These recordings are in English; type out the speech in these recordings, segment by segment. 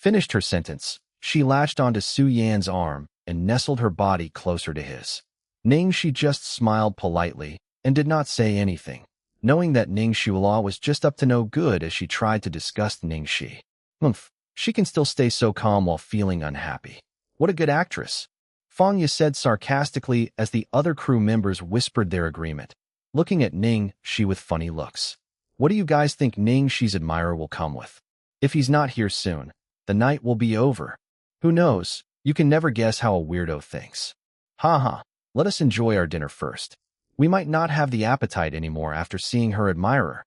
Finished her sentence, she latched onto Su Yan's arm and nestled her body closer to his. Ning Xi just smiled politely and did not say anything, knowing that Ning Xiula was just up to no good as she tried to disgust Ning Xi. She can still stay so calm while feeling unhappy. What a good actress, Fang Ye said sarcastically as the other crew members whispered their agreement, looking at Ning Xi with funny looks. What do you guys think Ning Xi's admirer will come with? If he's not here soon, the night will be over. Who knows? You can never guess how a weirdo thinks. Ha. Let us enjoy our dinner first. We might not have the appetite anymore after seeing her admirer.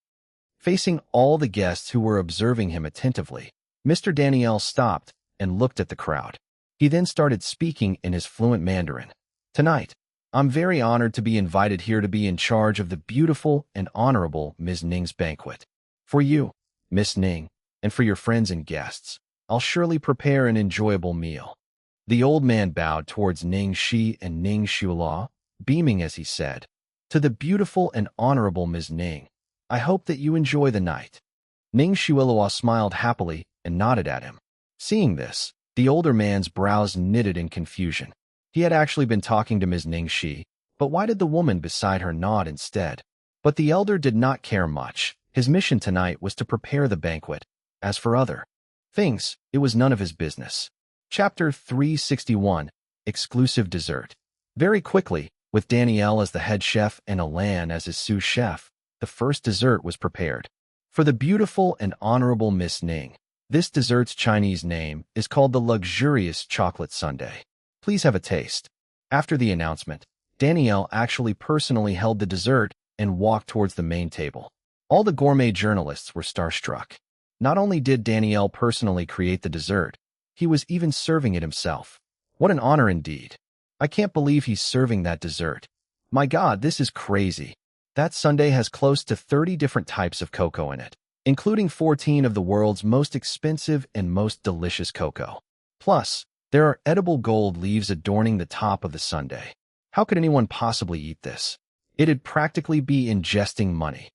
Facing all the guests who were observing him attentively, Mr. Daniel stopped and looked at the crowd. He then started speaking in his fluent Mandarin. Tonight, I'm very honored to be invited here to be in charge of the beautiful and honorable Ms. Ning's banquet. For you, Miss Ning, and for your friends and guests, I'll surely prepare an enjoyable meal. The old man bowed towards Ning Xi and Ning Xiula, beaming as he said, To the beautiful and honorable Ms. Ning, I hope that you enjoy the night. Ning Xiula smiled happily and nodded at him. Seeing this, the older man's brows knitted in confusion. He had actually been talking to Ms. Ning Xi, but why did the woman beside her nod instead? But the elder did not care much. His mission tonight was to prepare the banquet. As for other things, it was none of his business. Chapter 361, Exclusive Dessert. Very quickly, with Danielle as the head chef and Alan as his sous chef, the first dessert was prepared. For the beautiful and honorable Miss Ning, this dessert's Chinese name is called the luxurious chocolate sundae. Please have a taste. After the announcement, Danielle actually personally held the dessert and walked towards the main table. All the gourmet journalists were starstruck. Not only did Danielle personally create the dessert, he was even serving it himself. What an honor indeed. I can't believe he's serving that dessert. My God, this is crazy. That sundae has close to 30 different types of cocoa in it, including 14 of the world's most expensive and most delicious cocoa. Plus, there are edible gold leaves adorning the top of the sundae. How could anyone possibly eat this? It'd practically be ingesting money.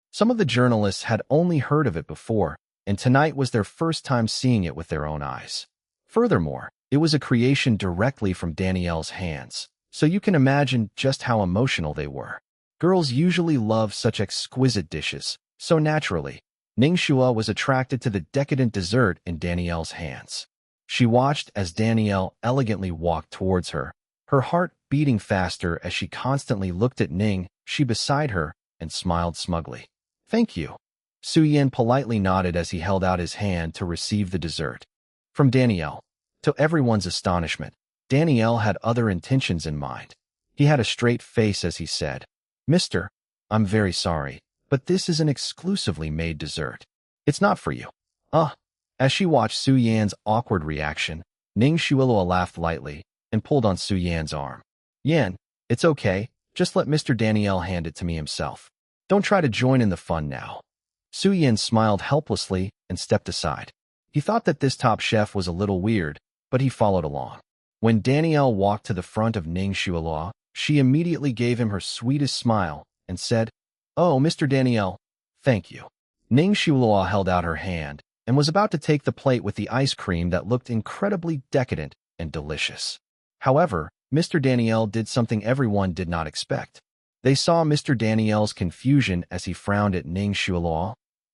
Some of the journalists had only heard of it before, and tonight was their first time seeing it with their own eyes. Furthermore, it was a creation directly from Danielle's hands, so you can imagine just how emotional they were. Girls usually love such exquisite dishes, so naturally, Ning Xua was attracted to the decadent dessert in Danielle's hands. She watched as Danielle elegantly walked towards her, her heart beating faster as she constantly looked at Ning Xi beside her and smiled smugly. Thank you. Su Yan politely nodded as he held out his hand to receive the dessert. From Danielle. To everyone's astonishment, Danielle had other intentions in mind. He had a straight face as he said, Mister, I'm very sorry, but this is an exclusively made dessert. It's not for you. As she watched Su Yan's awkward reaction, Ning Xiula laughed lightly and pulled on Su Yan's arm. Yan, it's okay, just let Mr. Daniel hand it to me himself. Don't try to join in the fun now. Su Yan smiled helplessly and stepped aside. He thought that this top chef was a little weird, but he followed along. When Danielle walked to the front of Ning Xiula, she immediately gave him her sweetest smile and said, Oh, Mr. Daniel, thank you. Ning Xiula held out her hand and was about to take the plate with the ice cream that looked incredibly decadent and delicious. However, Mr. Daniel did something everyone did not expect. They saw Mr. Daniel's confusion as he frowned at Ning Xiula.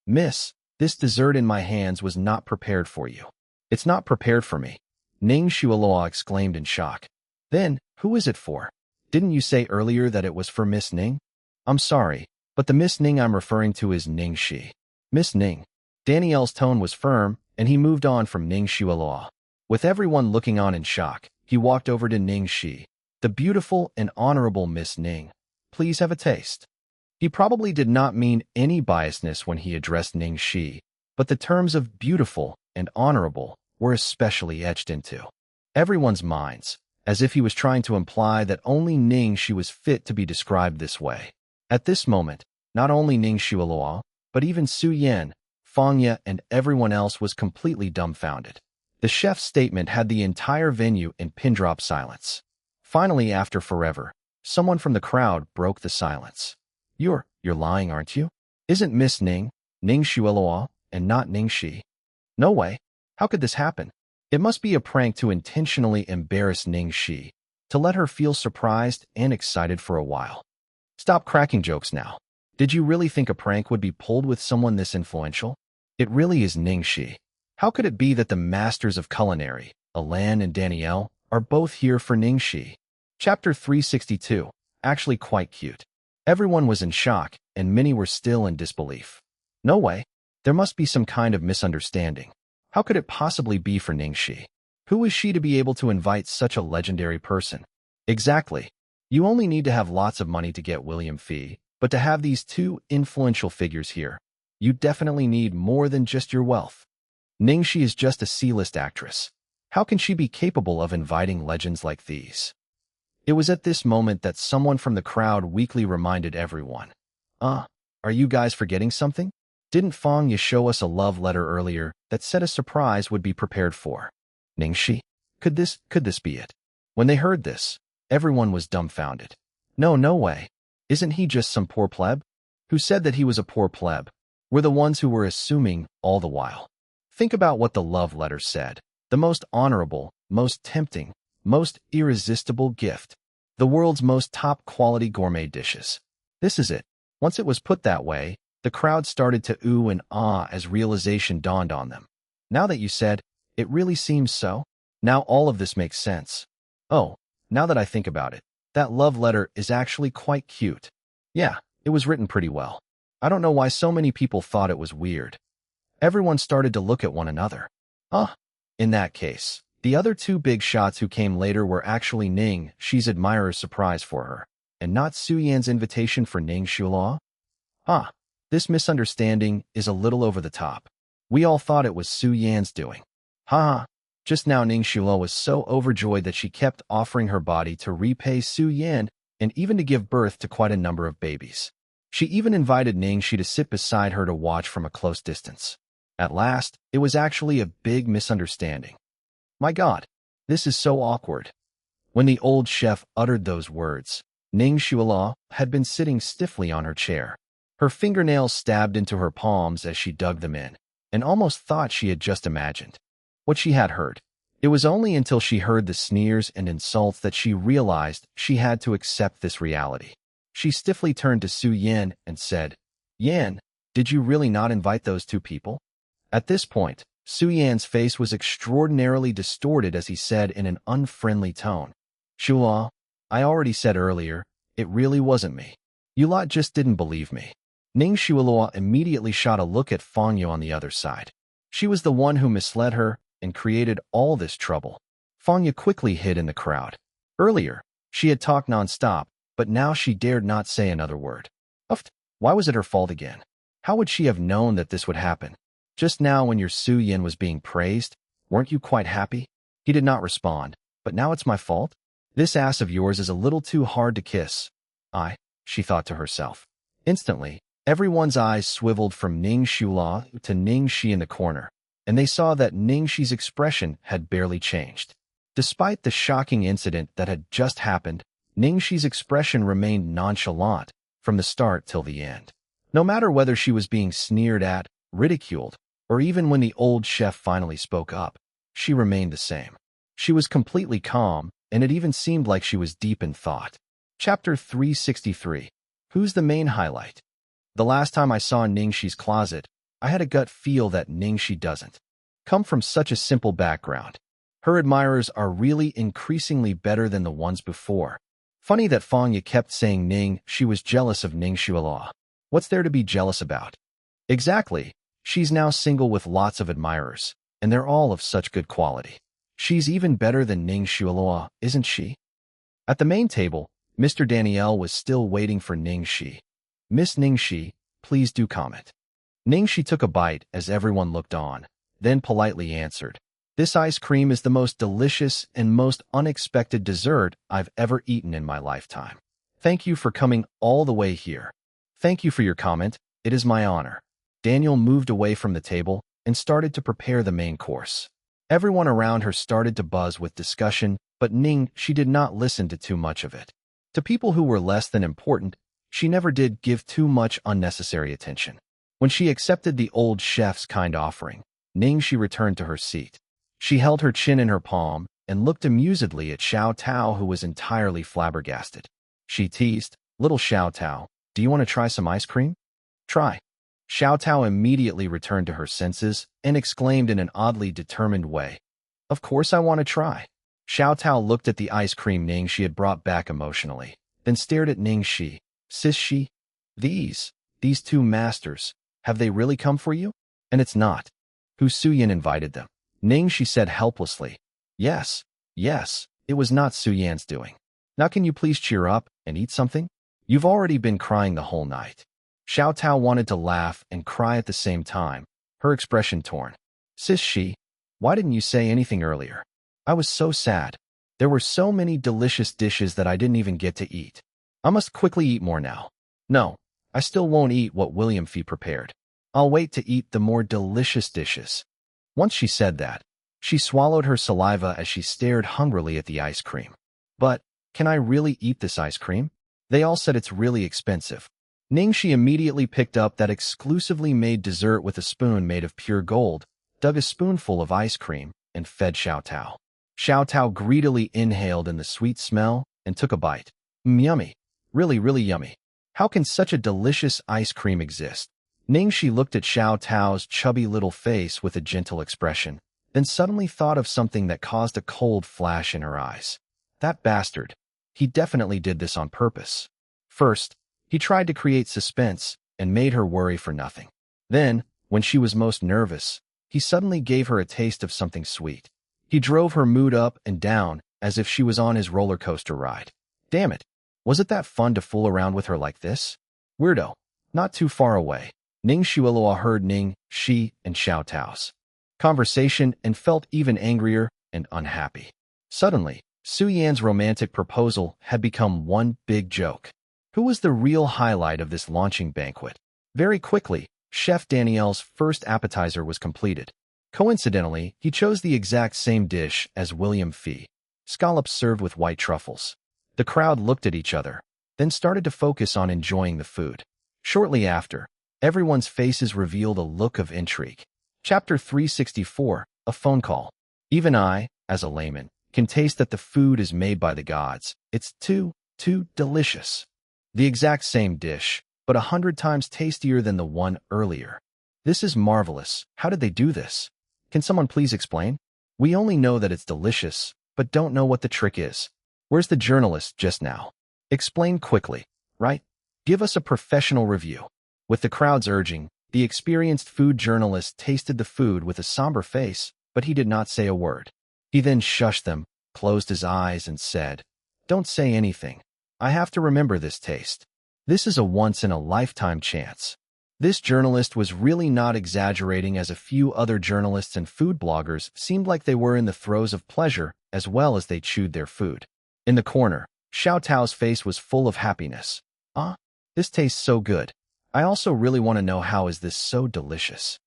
Miss, this dessert in my hands was not prepared for you. It's not prepared for me. Ning Xiula exclaimed in shock. Then, who is it for? Didn't you say earlier that it was for Miss Ning? I'm sorry, but the Miss Ning I'm referring to is Ning Xi. Miss Ning. Daniel's tone was firm, and he moved on from Ning Xiula. With everyone looking on in shock, he walked over to Ning Xi. The beautiful and honorable Miss Ning. Please have a taste. He probably did not mean any biasness when he addressed Ning Xi, but the terms of beautiful and honorable were especially etched into everyone's minds, as if he was trying to imply that only Ning Xi was fit to be described this way. At this moment, not only Ning Xiula, but even Su Yan, Fang Ye, and everyone else was completely dumbfounded. The chef's statement had the entire venue in pin-drop silence. Finally, after forever, someone from the crowd broke the silence. You're lying, aren't you? Isn't Miss Ning, Ning Xiula, and not Ning Xi? No way. How could this happen? It must be a prank to intentionally embarrass Ning Xi, to let her feel surprised and excited for a while. Stop cracking jokes now. Did you really think a prank would be pulled with someone this influential? It really is Ning Xi. How could it be that the masters of culinary, Alan and Danielle, are both here for Ning Xi? Chapter 362. Actually quite cute. Everyone was in shock, and many were still in disbelief. No way. There must be some kind of misunderstanding. How could it possibly be for Ning Xi? Who is she to be able to invite such a legendary person? Exactly. You only need to have lots of money to get William Fee, but to have these two influential figures here, you definitely need more than just your wealth. Ning Xi is just a C-list actress. How can she be capable of inviting legends like these? It was at this moment that someone from the crowd weakly reminded everyone. Are you guys forgetting something? Didn't Fang Ye show us a love letter earlier that said a surprise would be prepared for Ning Xi? Could this be it? When they heard this, everyone was dumbfounded. No way. Isn't he just some poor pleb? Who said that he was a poor pleb? We're the ones who were assuming all the while. Think about what the love letter said. The most honorable, most tempting, most irresistible gift. The world's most top-quality gourmet dishes. This is it. Once it was put that way, the crowd started to ooh and ah as realization dawned on them. Now that you said, it really seems so. Now all of this makes sense. Oh, now that I think about it, that love letter is actually quite cute. Yeah, it was written pretty well. I don't know why so many people thought it was weird. Everyone started to look at one another. In that case, the other two big shots who came later were actually Ning Xi's admirer's surprise for her, and not Su Yan's invitation for Ning Xi. This misunderstanding is a little over the top. We all thought it was Su Yan's doing. Just now Ning Xi was so overjoyed that she kept offering her body to repay Su Yan and even to give birth to quite a number of babies. She even invited Ning Xi to sit beside her to watch from a close distance. At last, it was actually a big misunderstanding. My God, this is so awkward. When the old chef uttered those words, Ning Xi had been sitting stiffly on her chair. Her fingernails stabbed into her palms as she dug them in, and almost thought she had just imagined what she had heard. It was only until she heard the sneers and insults that she realized she had to accept this reality. She stiffly turned to Su Yan and said, Yan, did you really not invite those two people? At this point, Su Yan's face was extraordinarily distorted as he said in an unfriendly tone, Shula, I already said earlier, it really wasn't me. You lot just didn't believe me. Ning Xi immediately shot a look at Fang Ye on the other side. She was the one who misled her and created all this trouble. Fang Ye quickly hid in the crowd. Earlier, she had talked non-stop, but now she dared not say another word. Why was it her fault again? How would she have known that this would happen? Just now when your Su Yan was being praised, weren't you quite happy? He did not respond, but now it's my fault? This ass of yours is a little too hard to kiss. She thought to herself. Instantly, everyone's eyes swiveled from Ning Xi to Ning Xi in the corner, and they saw that Ning Xi's expression had barely changed. Despite the shocking incident that had just happened, Ning Xi's expression remained nonchalant from the start till the end. No matter whether she was being sneered at, ridiculed, or even when the old chef finally spoke up, she remained the same. She was completely calm, and it even seemed like she was deep in thought. Chapter 363. Who's the main highlight? The last time I saw Ning Xi's closet, I had a gut feel that Ning Xi doesn't come from such a simple background. Her admirers are really increasingly better than the ones before. Funny that Fang Ye kept saying Ning Xi was jealous of Ning Xi. What's there to be jealous about? Exactly. She's now single with lots of admirers, and they're all of such good quality. She's even better than Ning Xi, isn't she? At the main table, Mr. Danielle was still waiting for Ning Xi. Miss Ning Xi, please do comment. Ning Xi took a bite as everyone looked on, then politely answered, This ice cream is the most delicious and most unexpected dessert I've ever eaten in my lifetime. Thank you for coming all the way here. Thank you for your comment. It is my honor. Daniel moved away from the table and started to prepare the main course. Everyone around her started to buzz with discussion, but Ning Xi did not listen to too much of it. To people who were less than important, she never did give too much unnecessary attention. When she accepted the old chef's kind offering, Ning Xi returned to her seat. She held her chin in her palm and looked amusedly at Xiao Tao, who was entirely flabbergasted. She teased, "Little Xiao Tao, do you want to try some ice cream?" "Try." Xiao Tao immediately returned to her senses and exclaimed in an oddly determined way, "Of course I want to try." Xiao Tao looked at the ice cream Ning Xi had brought back emotionally, then stared at Ning Xi. "Sis Xi, these two masters, have they really come for you?" "And it's not. Who Suyan invited them?" Ning Xi said helplessly. Yes, it was not Suyan's doing. Now can you please cheer up and eat something? You've already been crying the whole night." Xiao Tao wanted to laugh and cry at the same time, her expression torn. "Sis Xi, why didn't you say anything earlier? I was so sad. There were so many delicious dishes that I didn't even get to eat. I must quickly eat more now. No, I still won't eat what William Fee prepared. I'll wait to eat the more delicious dishes." Once she said that, she swallowed her saliva as she stared hungrily at the ice cream. "But, can I really eat this ice cream? They all said it's really expensive." Ning Xi immediately picked up that exclusively made dessert with a spoon made of pure gold, dug a spoonful of ice cream, and fed Xiao Tao. Xiao Tao greedily inhaled in the sweet smell and took a bite. Yummy. Really, really yummy. How can such a delicious ice cream exist? Ning Xi looked at Xiao Tao's chubby little face with a gentle expression, then suddenly thought of something that caused a cold flash in her eyes. That bastard. He definitely did this on purpose. First, he tried to create suspense and made her worry for nothing. Then, when she was most nervous, he suddenly gave her a taste of something sweet. He drove her mood up and down as if she was on his roller coaster ride. Damn it. Was it that fun to fool around with her like this? Weirdo. Not too far away, Ning Xiuelua heard Ning Xi and Xiao Tao's conversation and felt even angrier and unhappy. Suddenly, Su Yan's romantic proposal had become one big joke. Who was the real highlight of this launching banquet? Very quickly, Chef Daniel's first appetizer was completed. Coincidentally, he chose the exact same dish as William Fee, scallops served with white truffles. The crowd looked at each other, then started to focus on enjoying the food. Shortly after, everyone's faces revealed a look of intrigue. Chapter 364, A Phone Call. Even I, as a layman, can taste that the food is made by the gods. It's too delicious. The exact same dish, but 100 times tastier than the one earlier. This is marvelous. How did they do this? Can someone please explain? We only know that it's delicious, but don't know what the trick is. Where's the journalist just now? Explain quickly, right? Give us a professional review. With the crowd's urging, the experienced food journalist tasted the food with a somber face, but he did not say a word. He then shushed them, closed his eyes, and said, "Don't say anything. I have to remember this taste. This is a once-in-a-lifetime chance." This journalist was really not exaggerating, as a few other journalists and food bloggers seemed like they were in the throes of pleasure as well as they chewed their food. In the corner, Xiao Tao's face was full of happiness. This tastes so good. I also really want to know how is this so delicious."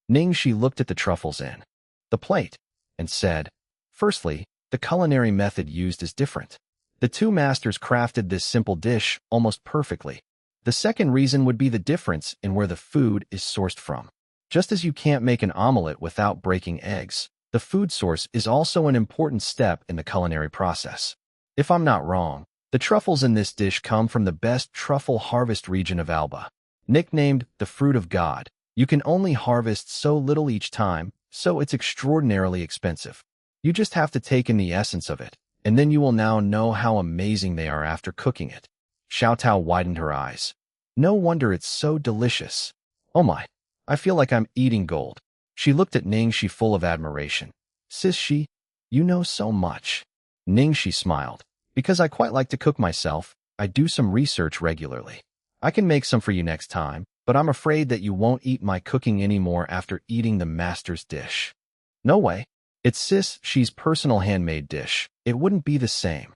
Ning Xi looked at the truffles in the plate and said, "Firstly, the culinary method used is different. The two masters crafted this simple dish almost perfectly. The second reason would be the difference in where the food is sourced from. Just as you can't make an omelet without breaking eggs, the food source is also an important step in the culinary process. If I'm not wrong, the truffles in this dish come from the best truffle harvest region of Alba. Nicknamed the Fruit of God, you can only harvest so little each time, so it's extraordinarily expensive. You just have to take in the essence of it, and then you will now know how amazing they are after cooking it." Xiao Tao widened her eyes. "No wonder it's so delicious. Oh my, I feel like I'm eating gold." She looked at Ning Xi full of admiration. "Sis Xi, you know so much." Ning Xi smiled. "Because I quite like to cook myself, I do some research regularly. I can make some for you next time, but I'm afraid that you won't eat my cooking anymore after eating the master's dish." "No way. It's Sis Xi's personal handmade dish. It wouldn't be the same."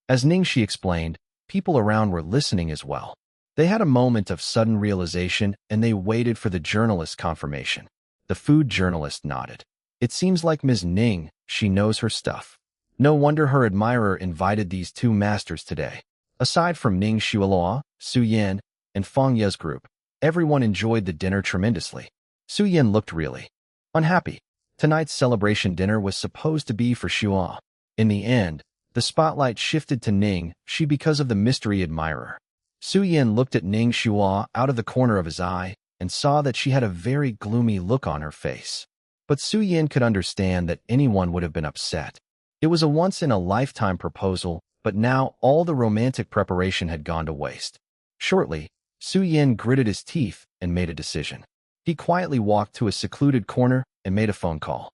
As Ning Xi explained, people around were listening as well. They had a moment of sudden realization, and they waited for the journalist's confirmation. The food journalist nodded. "It seems like Ms. Ning, she knows her stuff. No wonder her admirer invited these two masters today." Aside from Ning Xiuelua, Su Yan, and Feng Ye's group, everyone enjoyed the dinner tremendously. Su Yan looked really unhappy. Tonight's celebration dinner was supposed to be for Xu. In the end, the spotlight shifted to Ning Xi because of the mystery admirer. Su Yan looked at Ning Xi out of the corner of his eye and saw that she had a very gloomy look on her face. But Su Yan could understand that anyone would have been upset. It was a once-in-a-lifetime proposal, but now all the romantic preparation had gone to waste. Shortly, Su Yan gritted his teeth and made a decision. He quietly walked to a secluded corner and made a phone call.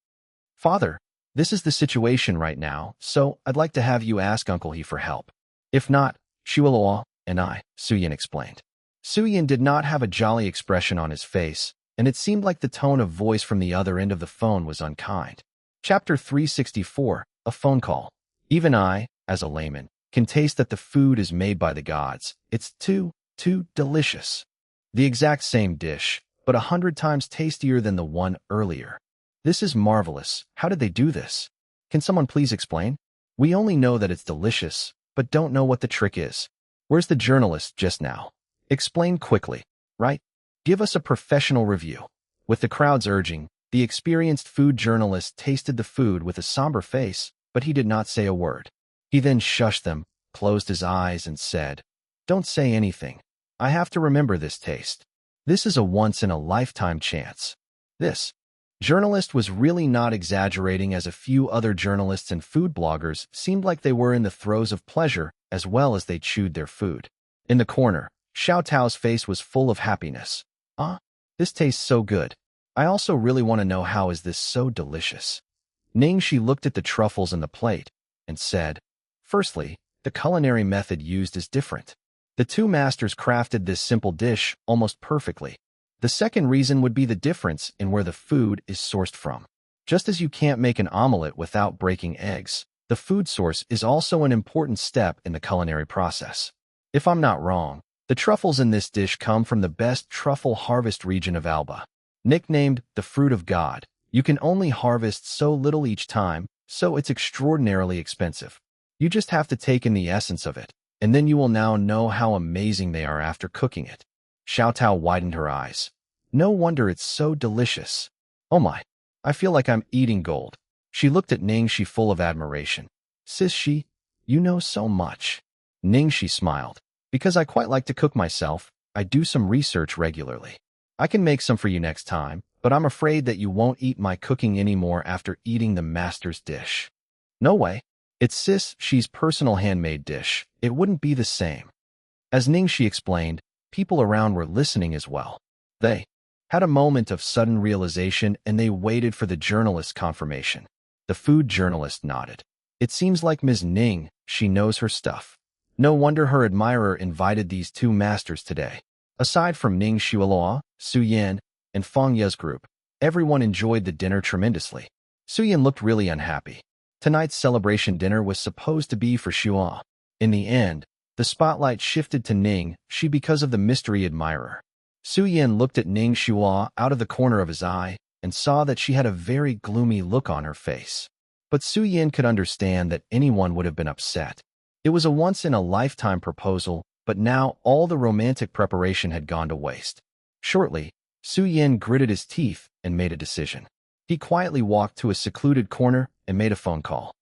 "Father, this is the situation right now, so I'd like to have you ask Uncle He for help. If not, Shuo and I," Su Yan explained. Su Yan did not have a jolly expression on his face, and it seemed like the tone of voice from the other end of the phone was unkind. Chapter 364, A Phone Call. Even I, as a layman, can taste that the food is made by the gods. It's too delicious. The exact same dish, but 100 times tastier than the one earlier. This is marvelous. How did they do this? Can someone please explain? We only know that it's delicious, but don't know what the trick is. Where's the journalist just now? Explain quickly, right? Give us a professional review. With the crowds urging, the experienced food journalist tasted the food with a somber face, but he did not say a word. He then shushed them, closed his eyes, and said, "Don't say anything. I have to remember this taste. This is a once-in-a-lifetime chance." This journalist was really not exaggerating, as a few other journalists and food bloggers seemed like they were in the throes of pleasure as well as they chewed their food. In the corner, Xiao Tao's face was full of happiness. This tastes so good. I also really want to know how is this so delicious." Ning Xi looked at the truffles in the plate and said, "Firstly, the culinary method used is different. The two masters crafted this simple dish almost perfectly. The second reason would be the difference in where the food is sourced from. Just as you can't make an omelet without breaking eggs, the food source is also an important step in the culinary process. If I'm not wrong, the truffles in this dish come from the best truffle harvest region of Alba. Nicknamed the Fruit of God, you can only harvest so little each time, so it's extraordinarily expensive. You just have to take in the essence of it, and then you will now know how amazing they are after cooking it." Xiao Tao widened her eyes. "No wonder it's so delicious. Oh my, I feel like I'm eating gold." She looked at Ning Xi full of admiration. "Sis Xi, you know so much." Ning Xi smiled. "Because I quite like to cook myself, I do some research regularly. I can make some for you next time, but I'm afraid that you won't eat my cooking anymore after eating the master's dish." "No way. It's Sis Xi's personal handmade dish. It wouldn't be the same." As Ning Xi explained, people around were listening as well. They had a moment of sudden realization, and they waited for the journalist's confirmation. The food journalist nodded. "It seems like Ms. Ning, she knows her stuff. No wonder her admirer invited these two masters today." Aside from Ning Xiuelua, Su Yan, and Feng Ye's group, everyone enjoyed the dinner tremendously. Su Yan looked really unhappy. Tonight's celebration dinner was supposed to be for Xu. In the end, the spotlight shifted to Ning Xi because of the mystery admirer. Su Yan looked at Ning Xi out of the corner of his eye and saw that she had a very gloomy look on her face. But Su Yan could understand that anyone would have been upset. It was a once-in-a-lifetime proposal, but now all the romantic preparation had gone to waste. Shortly, Su Yan gritted his teeth and made a decision. He quietly walked to a secluded corner and made a phone call.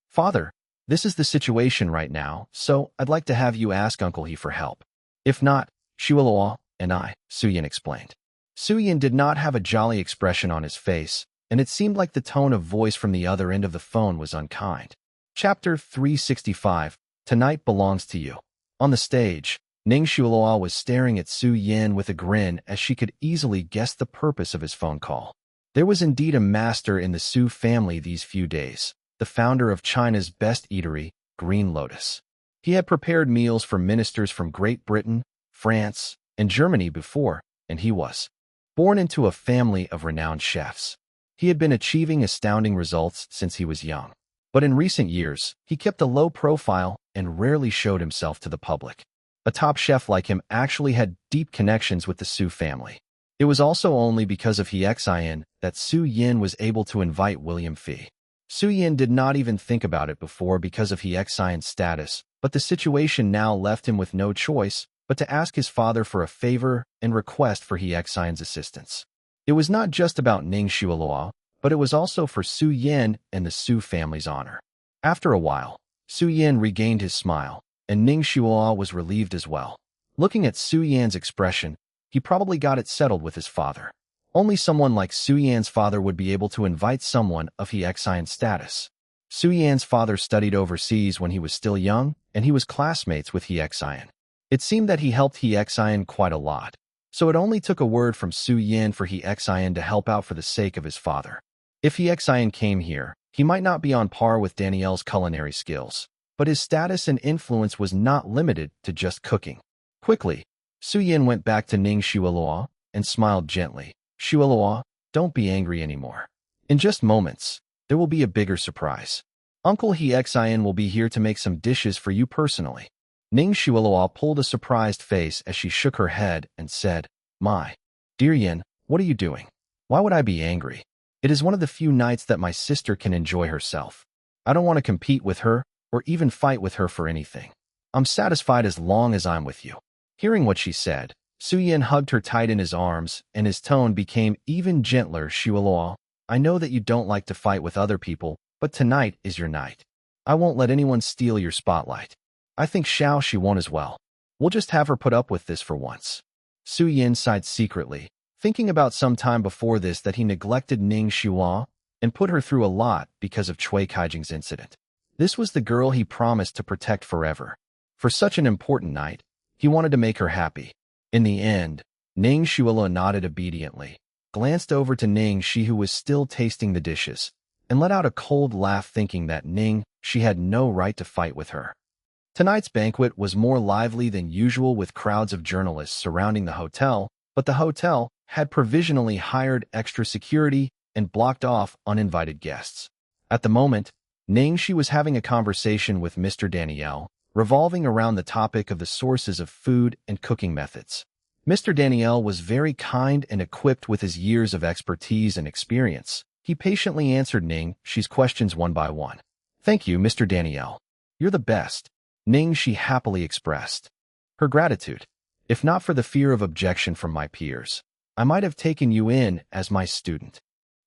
"Father, this is the situation right now, so I'd like to have you ask Uncle He for help. If not, Shuo and I," Su Yan explained. Su Yan did not have a jolly expression on his face, and it seemed like the tone of voice from the other end of the phone was unkind. Chapter 365, Tonight Belongs to You. On the stage, Ning Xiuelua was staring at Su Yan with a grin, as she could easily guess the purpose of his phone call. There was indeed a master in the Su family these few days, the founder of China's best eatery, Green Lotus. He had prepared meals for ministers from Great Britain, France, and Germany before, and he was born into a family of renowned chefs. He had been achieving astounding results since he was young. But in recent years, he kept a low profile and rarely showed himself to the public. A top chef like him actually had deep connections with the Su family. It was also only because of He Exiled that Su Yan was able to invite William Fee. Su Yan did not even think about it before because of He Exiled's status, but the situation now left him with no choice but to ask his father for a favor and request for He Exiled's assistance. It was not just about Ning Xiuelua, but it was also for Su Yan and the Su family's honor. After a while, Su Yan regained his smile, and Ning Xi was relieved as well. Looking at Su Yan's expression, he probably got it settled with his father. Only someone like Su Yan's father would be able to invite someone of He Xian status. Su Yan's father studied overseas when he was still young, and he was classmates with He Xian. It seemed that he helped He Xian quite a lot, so it only took a word from Su Yan for He Xian to help out for the sake of his father. If He Xian came here, he might not be on par with Danielle's culinary skills, but his status and influence was not limited to just cooking. Quickly, Su Yan went back to Ning Xi and smiled gently. Xi, don't be angry anymore. In just moments, there will be a bigger surprise. Uncle He Xian will be here to make some dishes for you personally. Ning Xi pulled a surprised face as she shook her head and said, My dear Yan, what are you doing? Why would I be angry? It is one of the few nights that my sister can enjoy herself. I don't want to compete with her or even fight with her for anything. I'm satisfied as long as I'm with you. Hearing what she said, Su Yan hugged her tight in his arms, and his tone became even gentler. Xi, I know that you don't like to fight with other people, but tonight is your night. I won't let anyone steal your spotlight. I think she won't as well. We'll just have her put up with this for once. Su Yan sighed secretly, thinking about some time before this that he neglected Ning Xi and put her through a lot because of Cui Kaijing's incident. This was the girl he promised to protect forever. For such an important night, he wanted to make her happy. In the end, Ning Xi nodded obediently, glanced over to Ning Xi, who was still tasting the dishes, and let out a cold laugh, thinking that Ning Xi had no right to fight with her. Tonight's banquet was more lively than usual, with crowds of journalists surrounding the hotel, but the hotel had provisionally hired extra security and blocked off uninvited guests. At the moment, Ning Xi was having a conversation with Mr. Daniel, revolving around the topic of the sources of food and cooking methods. Mr. Daniel was very kind and equipped with his years of expertise and experience. He patiently answered Ning Xi's questions one by one. Thank you, Mr. Daniel. You're the best, Ning Xi happily expressed her gratitude. If not for the fear of objection from my peers, I might have taken you in as my student,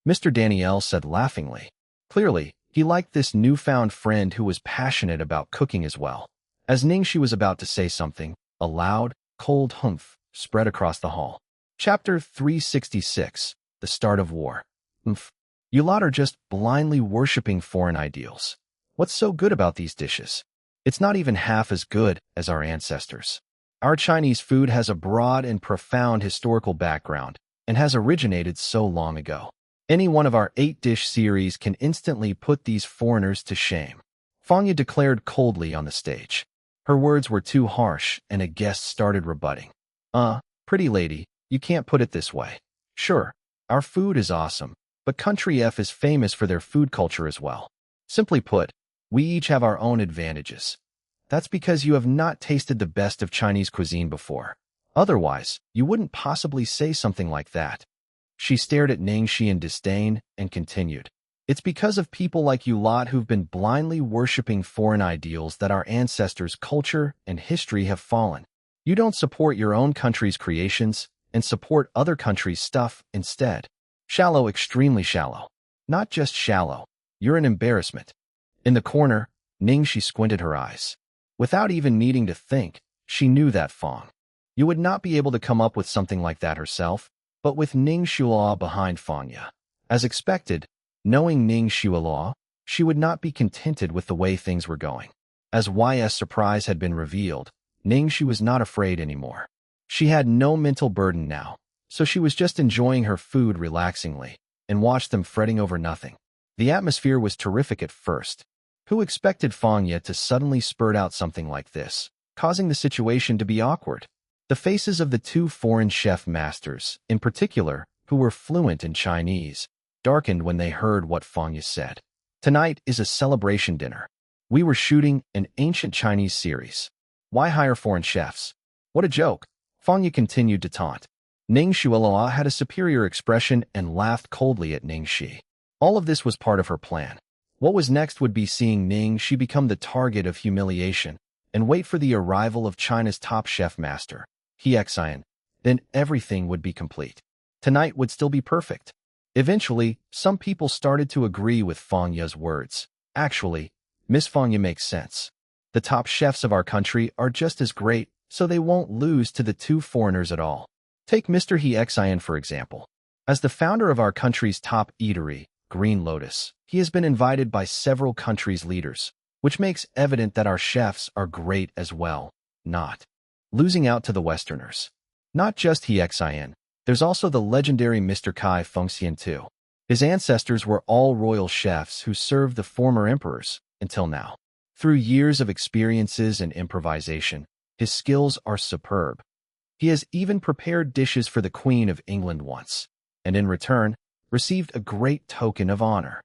Mr. Daniel said laughingly. Clearly, he liked this newfound friend who was passionate about cooking as well. As Ning Xi was about to say something, a loud, cold humph spread across the hall. Chapter 366, The Start of War. Humph. You lot are just blindly worshipping foreign ideals. What's so good about these dishes? It's not even half as good as our ancestors. Our Chinese food has a broad and profound historical background and has originated so long ago. Any one of our 8-dish series can instantly put these foreigners to shame, Fangya declared coldly on the stage. Her words were too harsh, and a guest started rebutting. Pretty lady, you can't put it this way. Sure, our food is awesome, but Country F is famous for their food culture as well. Simply put, we each have our own advantages. That's because you have not tasted the best of Chinese cuisine before. Otherwise, you wouldn't possibly say something like that. She stared at Ning Xi in disdain and continued. It's because of people like you lot who've been blindly worshipping foreign ideals that our ancestors' culture and history have fallen. You don't support your own country's creations and support other countries' stuff instead. Shallow, extremely shallow. Not just shallow. You're an embarrassment. In the corner, Ning Xi squinted her eyes. Without even needing to think, she knew that Fang. You would not be able to come up with something like that herself, but with Ning Xi behind Fangya. As expected, knowing Ning Xi, she would not be contented with the way things were going. As YS surprise had been revealed, Ning Xi was not afraid anymore. She had no mental burden now, so she was just enjoying her food relaxingly and watched them fretting over nothing. The atmosphere was terrific at first. Who expected Fangya to suddenly spurt out something like this, causing the situation to be awkward? The faces of the two foreign chef masters, in particular, who were fluent in Chinese, darkened when they heard what Fangya said. Tonight is a celebration dinner. We were shooting an ancient Chinese series. Why hire foreign chefs? What a joke. Fangya continued to taunt. Ning Xi had a superior expression and laughed coldly at Ning Xi. All of this was part of her plan. What was next would be seeing Ning Xi become the target of humiliation and wait for the arrival of China's top chef master, He Xian. Then everything would be complete. Tonight would still be perfect. Eventually, some people started to agree with Fang Ye's words. Actually, Miss Fang Ye makes sense. The top chefs of our country are just as great, so they won't lose to the two foreigners at all. Take Mr. He Xian for example. As the founder of our country's top eatery, Green Lotus, he has been invited by several countries' leaders, which makes evident that our chefs are great as well, not losing out to the Westerners. Not just He Xian, there's also the legendary Mr. Kai Fengxian too. His ancestors were all royal chefs who served the former emperors, until now. Through years of experiences and improvisation, his skills are superb. He has even prepared dishes for the Queen of England once, and in return, received a great token of honor.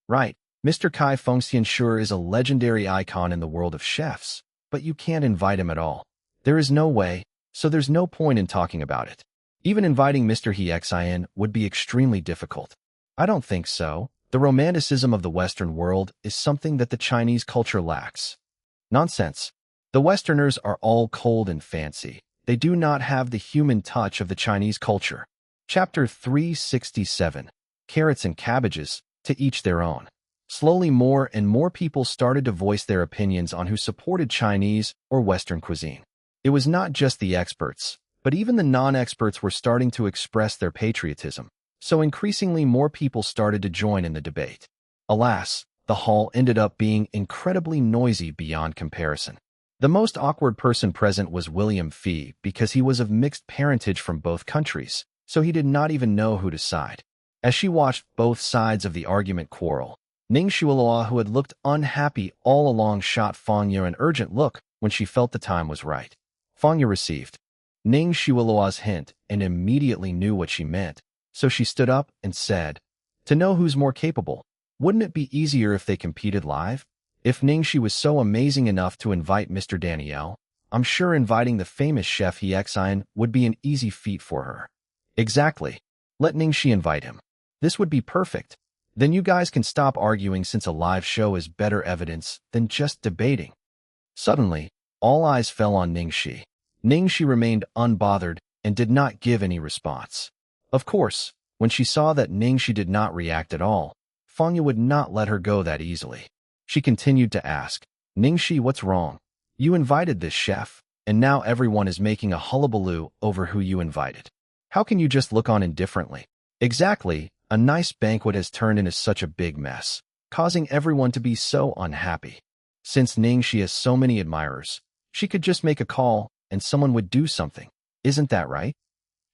Right, Mr. Kai Fengxian sure is a legendary icon in the world of chefs, but you can't invite him at all. There is no way, so there's no point in talking about it. Even inviting Mr. He Xian would be extremely difficult. I don't think so. The romanticism of the Western world is something that the Chinese culture lacks. Nonsense. The Westerners are all cold and fancy. They do not have the human touch of the Chinese culture. Chapter 367. Carrots and Cabbages, to each their own. Slowly more and more people started to voice their opinions on who supported Chinese or Western cuisine. It was not just the experts, but even the non-experts were starting to express their patriotism, so increasingly more people started to join in the debate. Alas, the hall ended up being incredibly noisy beyond comparison. The most awkward person present was William Fee because he was of mixed parentage from both countries, so he did not even know who to side. As she watched both sides of the argument quarrel, Ning Xi, who had looked unhappy all along, shot Fang Ye an urgent look when she felt the time was right. Fang Ye received Ning Xi's hint and immediately knew what she meant, so she stood up and said, "To know who's more capable, wouldn't it be easier if they competed live? If Ning Xi was so amazing enough to invite Mr. Daniel, I'm sure inviting the famous chef He Xian would be an easy feat for her." Exactly. Let Ning Xi invite him. This would be perfect. Then you guys can stop arguing since a live show is better evidence than just debating. Suddenly, all eyes fell on Ning Xi. Ning Xi remained unbothered and did not give any response. Of course, when she saw that Ning Xi did not react at all, Fang Ye would not let her go that easily. She continued to ask, "Ning Xi, what's wrong? You invited this chef, and now everyone is making a hullabaloo over who you invited. How can you just look on indifferently?" Exactly, a nice banquet has turned into such a big mess, causing everyone to be so unhappy. Since Ning Xi has so many admirers, she could just make a call and someone would do something. Isn't that right?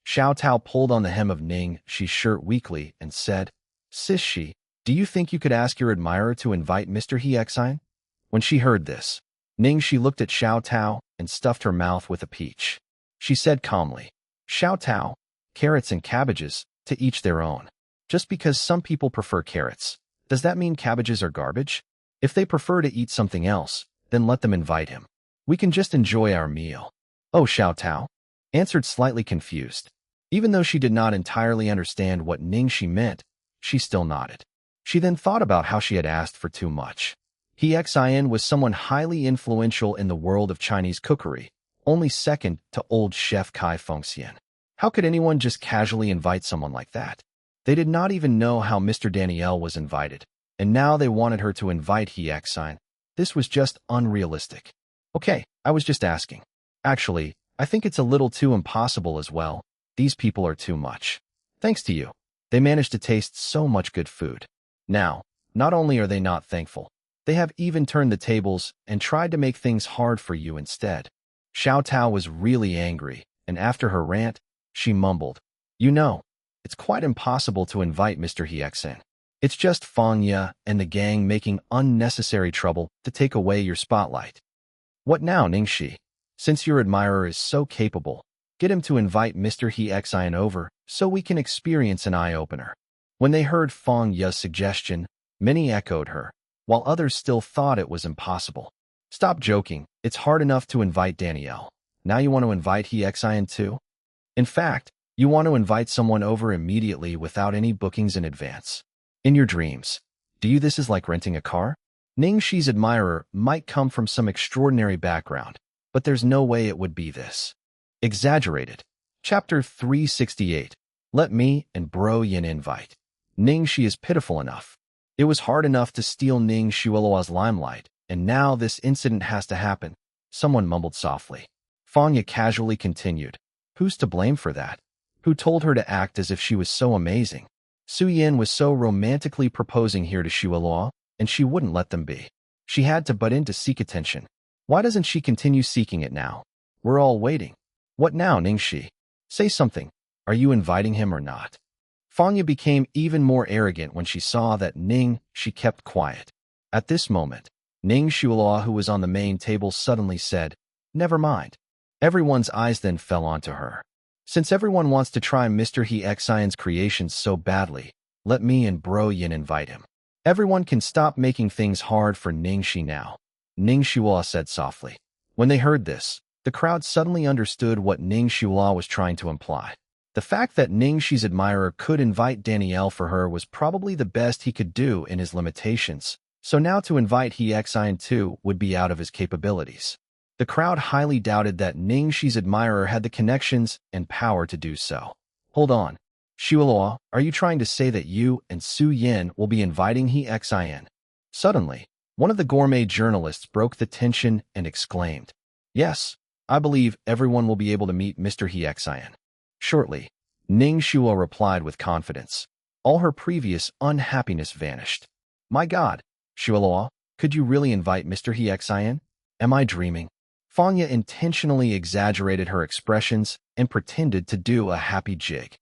Xiao Tao pulled on the hem of Ning Xi's shirt weakly and said, "Sis Xi, do you think you could ask your admirer to invite Mr. He Xian?" When she heard this, Ning Xi looked at Xiao Tao and stuffed her mouth with a peach. She said calmly, "Xiao Tao, carrots and cabbages, to each their own. Just because some people prefer carrots, does that mean cabbages are garbage? If they prefer to eat something else, then let them invite him. We can just enjoy our meal." "Oh," Xiao Tao answered, slightly confused. Even though she did not entirely understand what Ning Xi meant, she still nodded. She then thought about how she had asked for too much. He Xian was someone highly influential in the world of Chinese cookery, only second to old chef Kai Fengxian. How could anyone just casually invite someone like that? They did not even know how Mr. Daniel was invited, and now they wanted her to invite He Xian. This was just unrealistic. "Okay, I was just asking. Actually, I think it's a little too impossible as well. These people are too much. Thanks to you, they managed to taste so much good food. Now, not only are they not thankful, they have even turned the tables and tried to make things hard for you instead." Xiao Tao was really angry, and after her rant, she mumbled, "You know, it's quite impossible to invite Mr. He Xian. It's just Fang Ye and the gang making unnecessary trouble to take away your spotlight." "What now, Ning Xi? Since your admirer is so capable, get him to invite Mr. He Xian over so we can experience an eye-opener." When they heard Fang Ye's suggestion, many echoed her, while others still thought it was impossible. "Stop joking, it's hard enough to invite Daniel. Now you want to invite He Xian too? In fact, you want to invite someone over immediately without any bookings in advance. In your dreams, do you this is like renting a car?" Ning Xi's admirer might come from some extraordinary background, but there's no way it would be this. Exaggerated. Chapter 368. Let me and Bro Yin invite. Ning Xi is pitiful enough. It was hard enough to steal Ning Xiueluo's limelight, and now this incident has to happen, someone mumbled softly. Fanya casually continued. Who's to blame for that? Who told her to act as if she was so amazing? Su Yan was so romantically proposing here to Xiueluo, and she wouldn't let them be. She had to butt in to seek attention. Why doesn't she continue seeking it now? We're all waiting. What now, Ning Xi? Say something. Are you inviting him or not? Fanya became even more arrogant when she saw that Ning Xi kept quiet. At this moment, Ning Xiueluo, who was on the main table, suddenly said, "Never mind." Everyone's eyes then fell onto her. Since everyone wants to try Mr. He Xian's creations so badly, let me and Bro Yin invite him. Everyone can stop making things hard for Ning Xi now, Ning Xiueluo said softly. When they heard this, the crowd suddenly understood what Ning Xiueluo was trying to imply. The fact that Ning Xi's admirer could invite Danielle for her was probably the best he could do in his limitations, so now to invite He Xian too would be out of his capabilities. The crowd highly doubted that Ning Xi's admirer had the connections and power to do so. Hold on. Xiueluo, are you trying to say that you and Su Yan will be inviting He Xian? Suddenly, one of the gourmet journalists broke the tension and exclaimed, "Yes, I believe everyone will be able to meet Mr. He Xian." Shortly, Ning Xiueluo replied with confidence. All her previous unhappiness vanished. My God, Xiueluo, could you really invite Mr. He Xian? Am I dreaming? Fanya intentionally exaggerated her expressions and pretended to do a happy jig.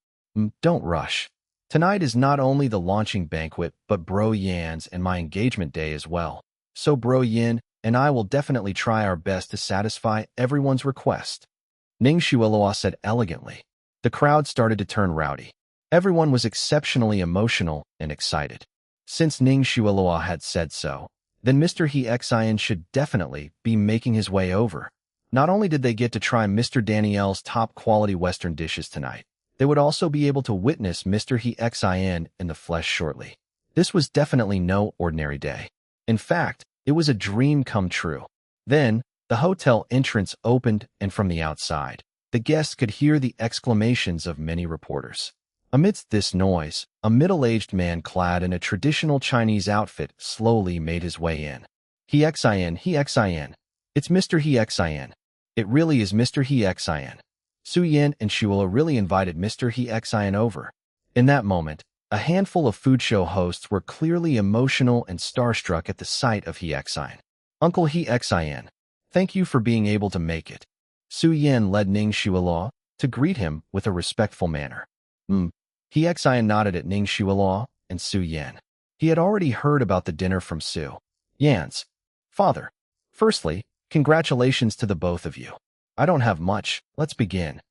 Don't rush. Tonight is not only the launching banquet, but Bro Yan's and my engagement day as well. So Bro Yin and I will definitely try our best to satisfy everyone's request. Ning Xiueluo said elegantly. The crowd started to turn rowdy. Everyone was exceptionally emotional and excited. Since Ning Xiueluo had said so, then Mr. He Xian should definitely be making his way over. Not only did they get to try Mr. Danielle's top-quality Western dishes tonight, they would also be able to witness Mr. He Xian in the flesh shortly. This was definitely no ordinary day. In fact, it was a dream come true. Then, the hotel entrance opened, and from the outside, the guests could hear the exclamations of many reporters. Amidst this noise, a middle-aged man clad in a traditional Chinese outfit slowly made his way in. He Xian, He Xian. It's Mr. He Xian. It really is Mr. He Xian. Su Yan and Xiueluo really invited Mr. He Xian over. In that moment, a handful of food show hosts were clearly emotional and starstruck at the sight of He Xian. Uncle He Xian, thank you for being able to make it. Su Yan led Ning Xiueluo to greet him with a respectful manner. He Xian nodded at Ning Xiueluo and Su Yan. He had already heard about the dinner from Su Yan's father. Firstly, congratulations to the both of you. I don't have much, let's begin.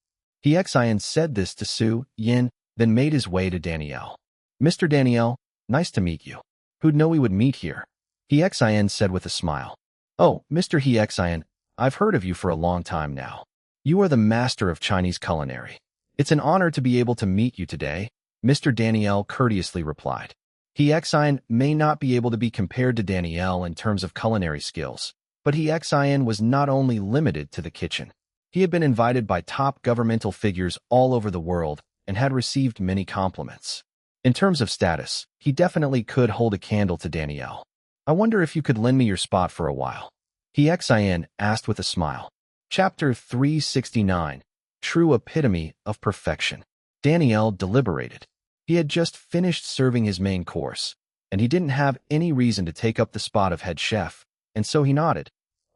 He Xian said this to Su Yan, then made his way to Danielle. Mr. Danielle, nice to meet you. Who'd know we would meet here? He Xian said with a smile. Oh, Mr. He Xian, I've heard of you for a long time now. You are the master of Chinese culinary. It's an honor to be able to meet you today, Mr. Danielle courteously replied. He Xian may not be able to be compared to Danielle in terms of culinary skills, but He Xian was not only limited to the kitchen. He had been invited by top governmental figures all over the world and had received many compliments. In terms of status, he definitely could hold a candle to Danielle. I wonder if you could lend me your spot for a while. He Xian asked with a smile. Chapter 369. True epitome of perfection. Danielle deliberated. He had just finished serving his main course, and he didn't have any reason to take up the spot of head chef, and so he nodded.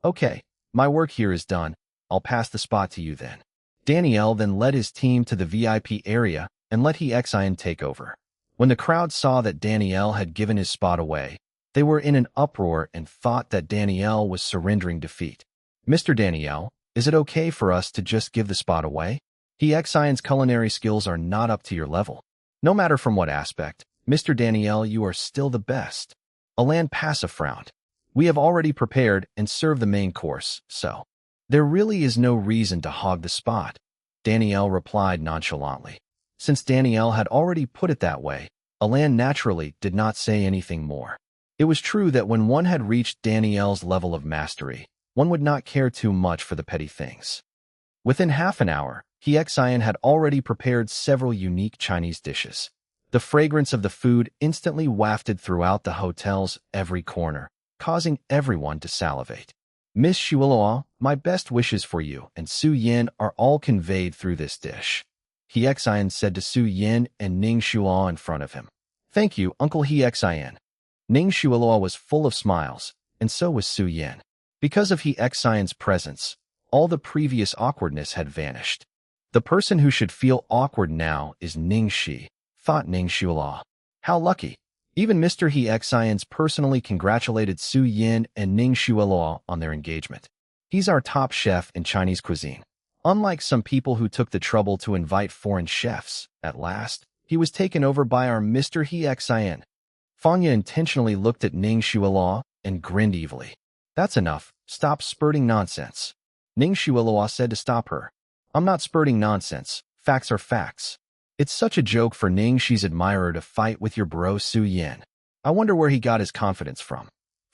Okay, my work here is done. I'll pass the spot to you then. Danielle then led his team to the VIP area and let He Xian take over. When the crowd saw that Danielle had given his spot away, they were in an uproar and thought that Danielle was surrendering defeat. Mr. Danielle, is it okay for us to just give the spot away? He Xian's culinary skills are not up to your level. No matter from what aspect, Mr. Danielle, you are still the best. Alan Passa frowned. We have already prepared and served the main course, so there really is no reason to hog the spot, Danielle replied nonchalantly. Since Danielle had already put it that way, Alan naturally did not say anything more. It was true that when one had reached Danielle's level of mastery, one would not care too much for the petty things. Within half an hour, He Xian had already prepared several unique Chinese dishes. The fragrance of the food instantly wafted throughout the hotel's every corner, causing everyone to salivate. Miss Shuiluo, my best wishes for you and Su Yin are all conveyed through this dish. He Xian said to Su Yin and Ning Shuiluo in front of him. Thank you, Uncle He Xian. Ning Shuiluo was full of smiles, and so was Su Yin. Because of He Xian's presence, all the previous awkwardness had vanished. The person who should feel awkward now is Ning Xi, thought Ning Shuiluo. How lucky. Even Mr. He Xian's personally congratulated Su Yin and Ning Shuiluo on their engagement. He's our top chef in Chinese cuisine. Unlike some people who took the trouble to invite foreign chefs, at last, he was taken over by our Mr. He Xian. Fanya intentionally looked at Ning Shuiluo and grinned evilly. That's enough. Stop spurting nonsense. Ning Shuiluo said to stop her. I'm not spurting nonsense. Facts are facts. It's such a joke for Ning Xi's admirer to fight with your bro Su Yin. I wonder where he got his confidence from.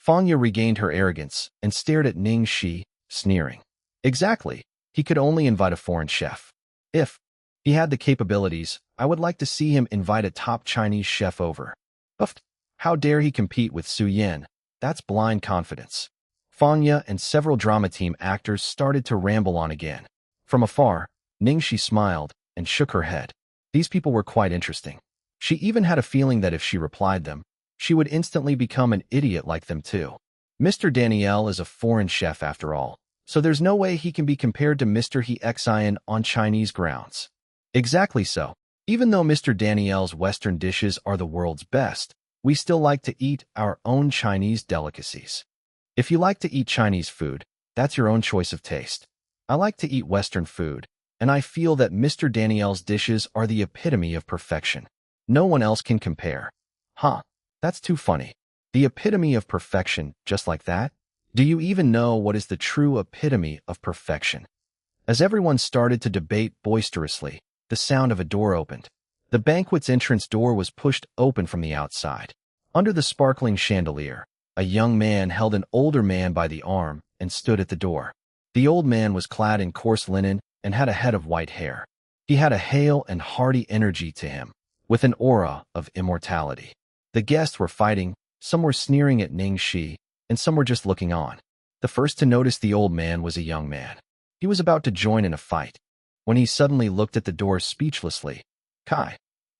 Fanya regained her arrogance and stared at Ning Xi, sneering. Exactly. He could only invite a foreign chef. If he had the capabilities, I would like to see him invite a top Chinese chef over. Uffed. How dare he compete with Su Yin? That's blind confidence. Fanya and several drama team actors started to ramble on again. From afar, Ning Xi smiled and shook her head. These people were quite interesting. She even had a feeling that if she replied them, she would instantly become an idiot like them too. Mr. Daniel is a foreign chef after all, so there's no way he can be compared to Mr. He Xian on Chinese grounds. Exactly so. Even though Mr. Daniel's Western dishes are the world's best, we still like to eat our own Chinese delicacies. If you like to eat Chinese food, that's your own choice of taste. I like to eat Western food, and I feel that Mr. Daniel's dishes are the epitome of perfection. No one else can compare. Huh, that's too funny. The epitome of perfection, just like that? Do you even know what is the true epitome of perfection? As everyone started to debate boisterously, the sound of a door opened. The banquet's entrance door was pushed open from the outside. Under the sparkling chandelier, a young man held an older man by the arm and stood at the door. The old man was clad in coarse linen and had a head of white hair. He had a hale and hearty energy to him, with an aura of immortality. The guests were fighting, some were sneering at Ning Xi, and some were just looking on. The first to notice the old man was a young man. He was about to join in a fight, when he suddenly looked at the door speechlessly. Kai.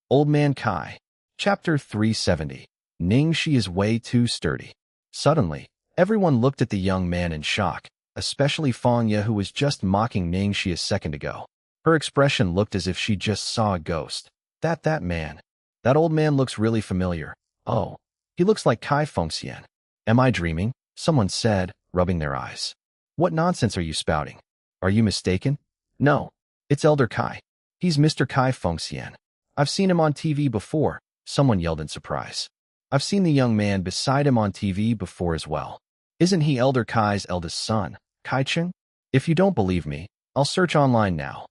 Old man Kai. Chapter 370. Ning Xi is way too sturdy. Suddenly, everyone looked at the young man in shock, especially Fanya, who was just mocking Ning Xi a second ago. Her expression looked as if she just saw a ghost. That man. That old man looks really familiar. Oh, he looks like Kai Fengxian. Am I dreaming? Someone said, rubbing their eyes. What nonsense are you spouting? Are you mistaken? No, it's Elder Kai. He's Mr. Kai Fengxian. I've seen him on TV before, someone yelled in surprise. I've seen the young man beside him on TV before as well. Isn't he Elder Kai's eldest son, Kai Cheng? If you don't believe me, I'll search online now.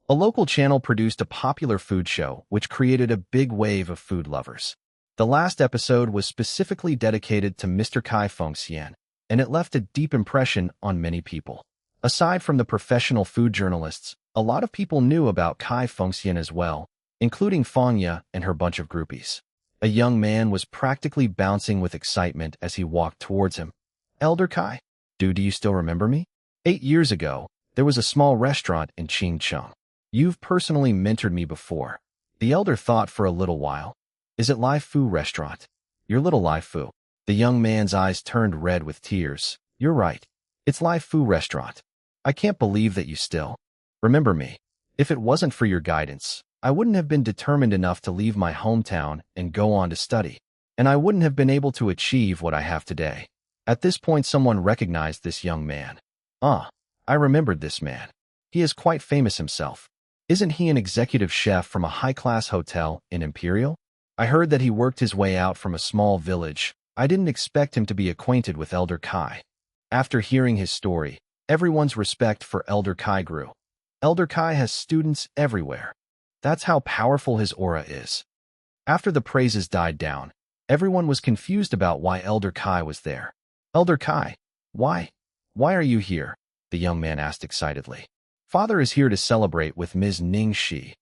A local channel produced a popular food show which created a big wave of food lovers. The last episode was specifically dedicated to Mr. Kai Fengxian, and it left a deep impression on many people. Aside from the professional food journalists, a lot of people knew about Kai Fengxian as well, including Fanya and her bunch of groupies. A young man was practically bouncing with excitement as he walked towards him. Elder Kai, do you still remember me? 8 years ago, there was a small restaurant in Tingxiao. You've personally mentored me before. The elder thought for a little while. Is it Lai Fu restaurant? Your little Lai Fu. The young man's eyes turned red with tears. You're right. It's Lai Fu restaurant. I can't believe that you still remember me. If it wasn't for your guidance, I wouldn't have been determined enough to leave my hometown and go on to study, and I wouldn't have been able to achieve what I have today. At this point, someone recognized this young man. Ah, I remembered this man. He is quite famous himself. Isn't he an executive chef from a high-class hotel in Imperial? I heard that he worked his way out from a small village. I didn't expect him to be acquainted with Elder Kai. After hearing his story, everyone's respect for Elder Kai grew. Elder Kai has students everywhere. That's how powerful his aura is. After the praises died down, everyone was confused about why Elder Kai was there. Elder Kai, why? Why are you here? The young man asked excitedly. Father is here to celebrate with Ms. Ning Xi.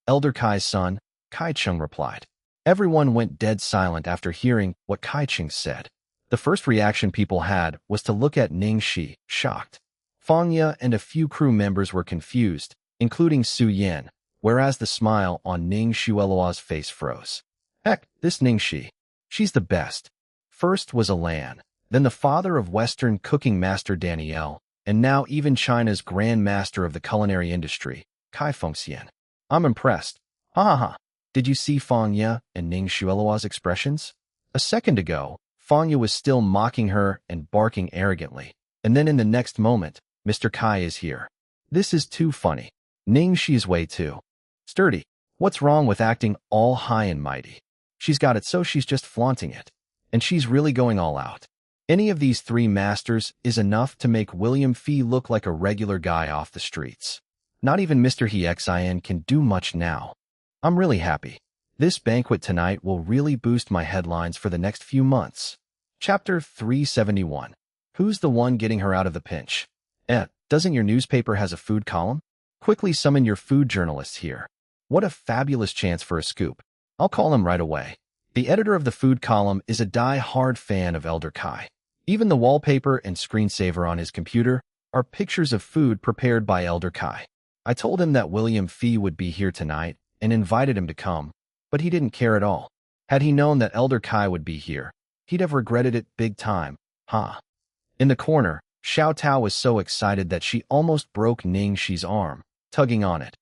Elder Kai's son, Kai Cheng replied. Everyone went dead silent after hearing what Kai Ching said. The first reaction people had was to look at Ning Xi, shocked. Fang Ye and a few crew members were confused, including Su Yan, whereas the smile on Ning Xuelua's face froze. Heck, this Ning Xi. She's the best. First was Alan, then the father of Western cooking master Danielle, and now even China's grand master of the culinary industry, Kai Fengxian. I'm impressed. Ha ha ha. Did you see Fang Ye and Ning Xuelua's expressions? A second ago, Fang Ye was still mocking her and barking arrogantly, and then in the next moment, Mr. Kai is here. This is too funny. Ning Xi's way too. Sturdy. What's wrong with acting all high and mighty? She's got it so she's just flaunting it. And she's really going all out. Any of these three masters is enough to make William Fee look like a regular guy off the streets. Not even Mr. He Xin can do much now. I'm really happy. This banquet tonight will really boost my headlines for the next few months. Chapter 371. Who's the one getting her out of the pinch? Doesn't your newspaper has a food column? Quickly summon your food journalists here. What a fabulous chance for a scoop. I'll call him right away. The editor of the food column is a die-hard fan of Elder Kai. Even the wallpaper and screensaver on his computer are pictures of food prepared by Elder Kai. I told him that William Fee would be here tonight and invited him to come, but he didn't care at all. Had he known that Elder Kai would be here, he'd have regretted it big time. In the corner, Xiao Tao was so excited that she almost broke Ning Xi's arm, tugging on it.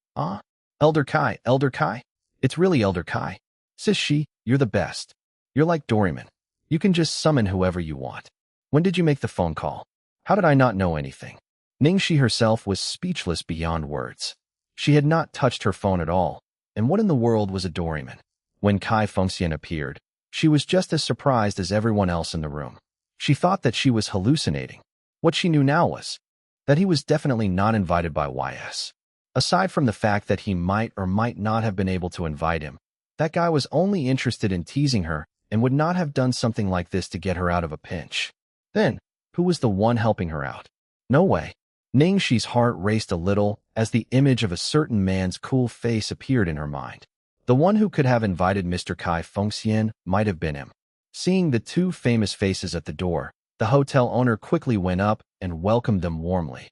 Elder Kai, Elder Kai. It's really Elder Kai. Sis Shi, you're the best. You're like Doraemon. You can just summon whoever you want. When did you make the phone call? How did I not know anything? Ning Xi herself was speechless beyond words. She had not touched her phone at all, and what in the world was a Doraemon? When Kai Fengxian appeared, she was just as surprised as everyone else in the room. She thought that she was hallucinating. What she knew now was that he was definitely not invited by YS. Aside from the fact that he might or might not have been able to invite him, that guy was only interested in teasing her and would not have done something like this to get her out of a pinch. Then, who was the one helping her out? No way. Ning Xi's heart raced a little as the image of a certain man's cool face appeared in her mind. The one who could have invited Mr. Kai Fengxian might have been him. Seeing the two famous faces at the door, the hotel owner quickly went up and welcomed them warmly.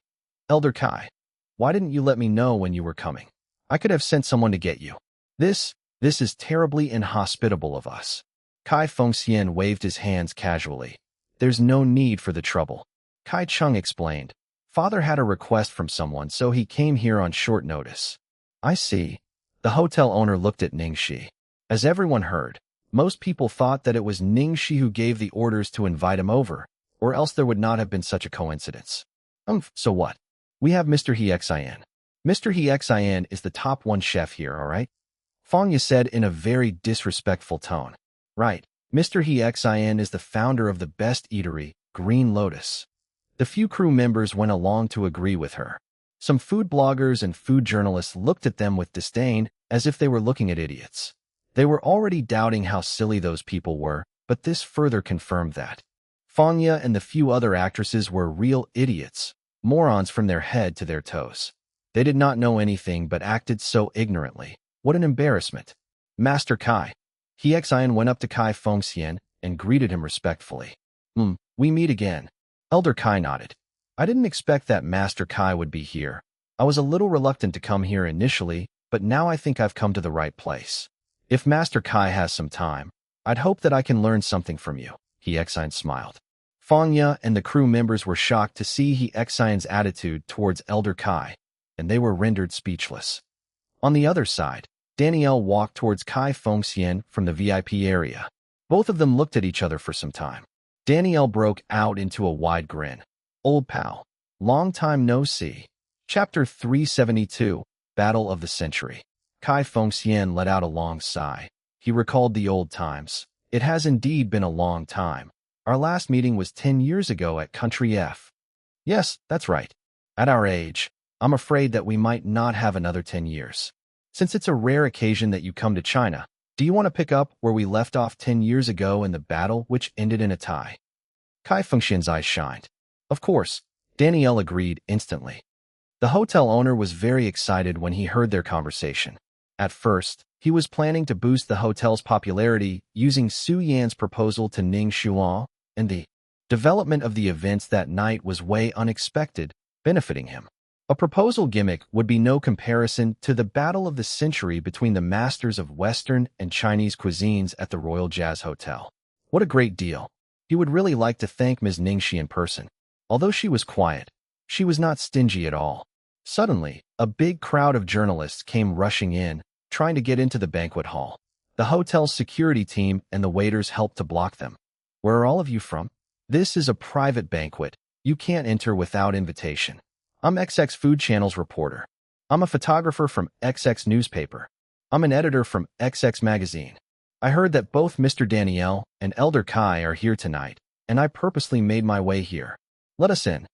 Elder Kai, why didn't you let me know when you were coming? I could have sent someone to get you. This is terribly inhospitable of us. Kai Fengxian waved his hands casually. There's no need for the trouble. Kai Chung explained. Father had a request from someone, so he came here on short notice. I see. The hotel owner looked at Ning Xi. As everyone heard, most people thought that it was Ning Xi who gave the orders to invite him over, or else there would not have been such a coincidence. So what? We have Mr. He Xin. Mr. He Xin is the top one chef here, all right? Fang Ye said in a very disrespectful tone. Right, Mr. He Xin is the founder of the best eatery, Green Lotus. The few crew members went along to agree with her. Some food bloggers and food journalists looked at them with disdain as if they were looking at idiots. They were already doubting how silly those people were, but this further confirmed that. Fang Ye and the few other actresses were real idiots, morons from their head to their toes. They did not know anything but acted so ignorantly. What an embarrassment. Master Kai. He Xin went up to Kai Fengxian and greeted him respectfully. We meet again. Elder Kai nodded. I didn't expect that Master Kai would be here. I was a little reluctant to come here initially, but now I think I've come to the right place. If Master Kai has some time, I'd hope that I can learn something from you. He Xin smiled. Fang Ye and the crew members were shocked to see He Xin's attitude towards Elder Kai, and they were rendered speechless. On the other side, Danielle walked towards Kai Fengxian from the VIP area. Both of them looked at each other for some time. Danielle broke out into a wide grin. Old pal. Long time no see. Chapter 372, Battle of the Century. Kai Fengxian let out a long sigh. He recalled the old times. It has indeed been a long time. Our last meeting was 10 years ago at Country F. Yes, that's right. At our age, I'm afraid that we might not have another 10 years. Since it's a rare occasion that you come to China, do you want to pick up where we left off 10 years ago in the battle which ended in a tie? Kai Fengxian's eyes shined. Of course, Danielle agreed instantly. The hotel owner was very excited when he heard their conversation. At first, he was planning to boost the hotel's popularity using Su Yan's proposal to Ning Xi, and the development of the events that night was way unexpected, benefiting him. A proposal gimmick would be no comparison to the battle of the century between the masters of Western and Chinese cuisines at the Royal Jazz Hotel. What a great deal. He would really like to thank Ms. Ning Xi in person. Although she was quiet, she was not stingy at all. Suddenly, a big crowd of journalists came rushing in, trying to get into the banquet hall. The hotel's security team and the waiters helped to block them. Where are all of you from? This is a private banquet. You can't enter without invitation. I'm XX Food Channel's reporter. I'm a photographer from XX Newspaper. I'm an editor from XX Magazine. I heard that both Mr. Daniel and Elder Kai are here tonight, and I purposely made my way here. Let us in.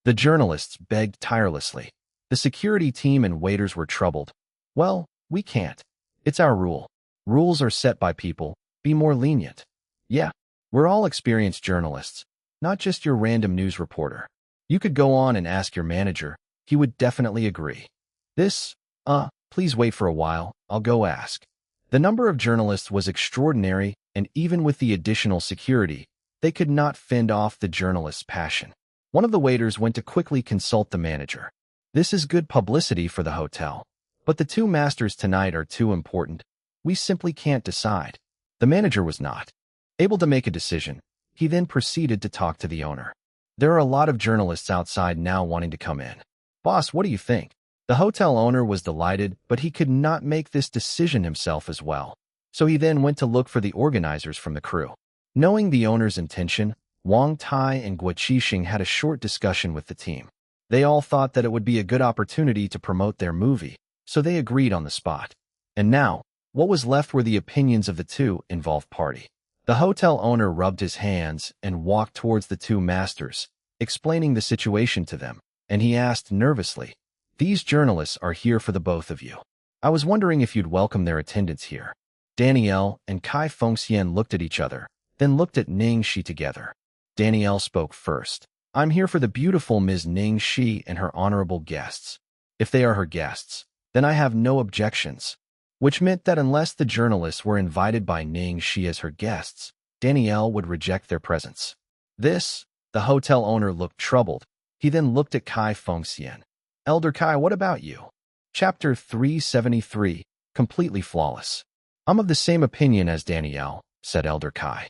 The journalists begged tirelessly. The security team and waiters were troubled. Well, we can't. It's our rule. Rules are set by people. Be more lenient. Yeah, we're all experienced journalists, not just your random news reporter. You could go on and ask your manager. He would definitely agree. Please wait for a while. I'll go ask. The number of journalists was extraordinary, and even with the additional security, they could not fend off the journalists' passion. One of the waiters went to quickly consult the manager. This is good publicity for the hotel. But the two masters tonight are too important. We simply can't decide. The manager was not able to make a decision. He then proceeded to talk to the owner. There are a lot of journalists outside now wanting to come in. Boss, what do you think? The hotel owner was delighted, but he could not make this decision himself as well. So he then went to look for the organizers from the crew. Knowing the owner's intention, Wang Tai and Guo Qixing had a short discussion with the team. They all thought that it would be a good opportunity to promote their movie, so they agreed on the spot. And now, what was left were the opinions of the two involved party. The hotel owner rubbed his hands and walked towards the two masters, explaining the situation to them, and he asked nervously, "These journalists are here for the both of you. I was wondering if you'd welcome their attendance here." Danielle and Kai Fengxian looked at each other, then looked at Ning Xi together. Danielle spoke first. "I'm here for the beautiful Ms. Ning Xi and her honorable guests. If they are her guests, then I have no objections." Which meant that unless the journalists were invited by Ning Xi as her guests, Danielle would reject their presence. The hotel owner looked troubled. He then looked at Kai Fengxian. "Elder Kai, what about you?" Chapter 373, Completely Flawless. "I'm of the same opinion as Danielle," said Elder Kai.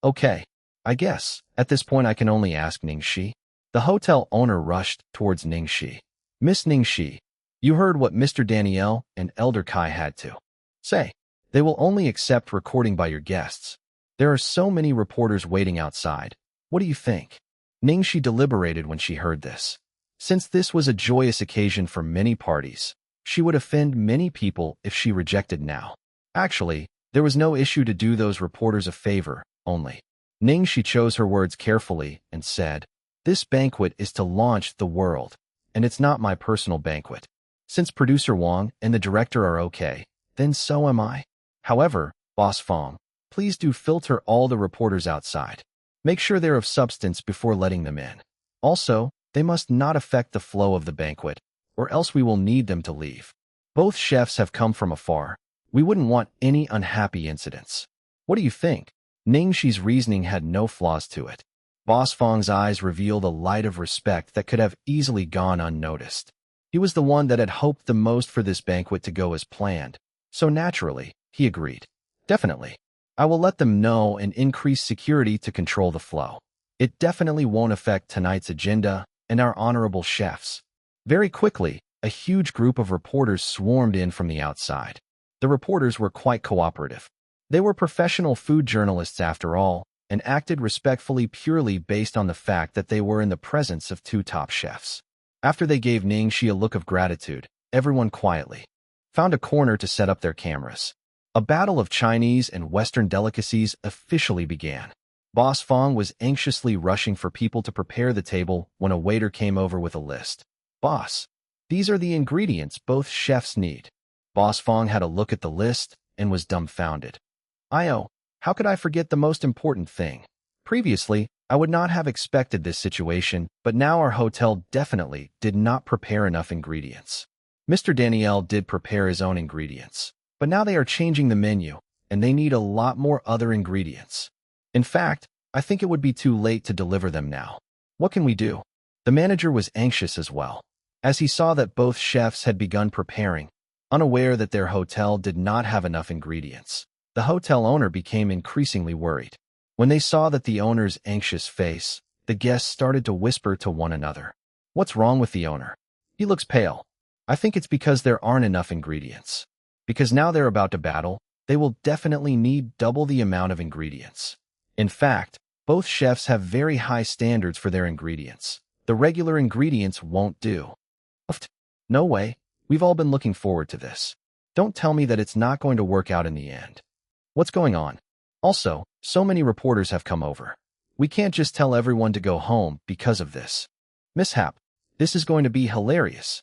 Okay. I guess, at this point I can only ask Ning Xi." The hotel owner rushed towards Ning Xi. "Miss Ning Xi, you heard what Mr. Daniel and Elder Kai had to say. They will only accept recording by your guests. There are so many reporters waiting outside. What do you think?" Ning Xi deliberated when she heard this. Since this was a joyous occasion for many parties, she would offend many people if she rejected now. Actually, there was no issue to do those reporters a favor, only. Ning Xi chose her words carefully and said, "This banquet is to launch the world, and it's not my personal banquet. Since producer Wang and the director are okay, then so am I. However, Boss Fong, please do filter all the reporters outside. Make sure they're of substance before letting them in. Also, they must not affect the flow of the banquet, or else we will need them to leave. Both chefs have come from afar. We wouldn't want any unhappy incidents. What do you think?" Ning Xi's reasoning had no flaws to it. Boss Fong's eyes revealed a light of respect that could have easily gone unnoticed. He was the one that had hoped the most for this banquet to go as planned, so naturally, he agreed. "Definitely. I will let them know and increase security to control the flow. It definitely won't affect tonight's agenda and our honorable chefs." Very quickly, a huge group of reporters swarmed in from the outside. The reporters were quite cooperative. They were professional food journalists after all, and acted respectfully purely based on the fact that they were in the presence of two top chefs. After they gave Ning Xi a look of gratitude, everyone quietly found a corner to set up their cameras. A battle of Chinese and Western delicacies officially began. Boss Fong was anxiously rushing for people to prepare the table when a waiter came over with a list. "Boss, these are the ingredients both chefs need." Boss Fong had a look at the list and was dumbfounded. How could I forget the most important thing? Previously, I would not have expected this situation, but now our hotel definitely did not prepare enough ingredients. Mr. Daniel did prepare his own ingredients, but now they are changing the menu, and they need a lot more other ingredients. In fact, I think it would be too late to deliver them now. What can we do? The manager was anxious as well, as he saw that both chefs had begun preparing, unaware that their hotel did not have enough ingredients. The hotel owner became increasingly worried. When they saw that the owner's anxious face, the guests started to whisper to one another. What's wrong with the owner? He looks pale. I think it's because there aren't enough ingredients. Because now they're about to battle, they will definitely need double the amount of ingredients. In fact, both chefs have very high standards for their ingredients. The regular ingredients won't do. No way. We've all been looking forward to this. Don't tell me that it's not going to work out in the end. What's going on? Also, so many reporters have come over. We can't just tell everyone to go home because of this mishap. This is going to be hilarious.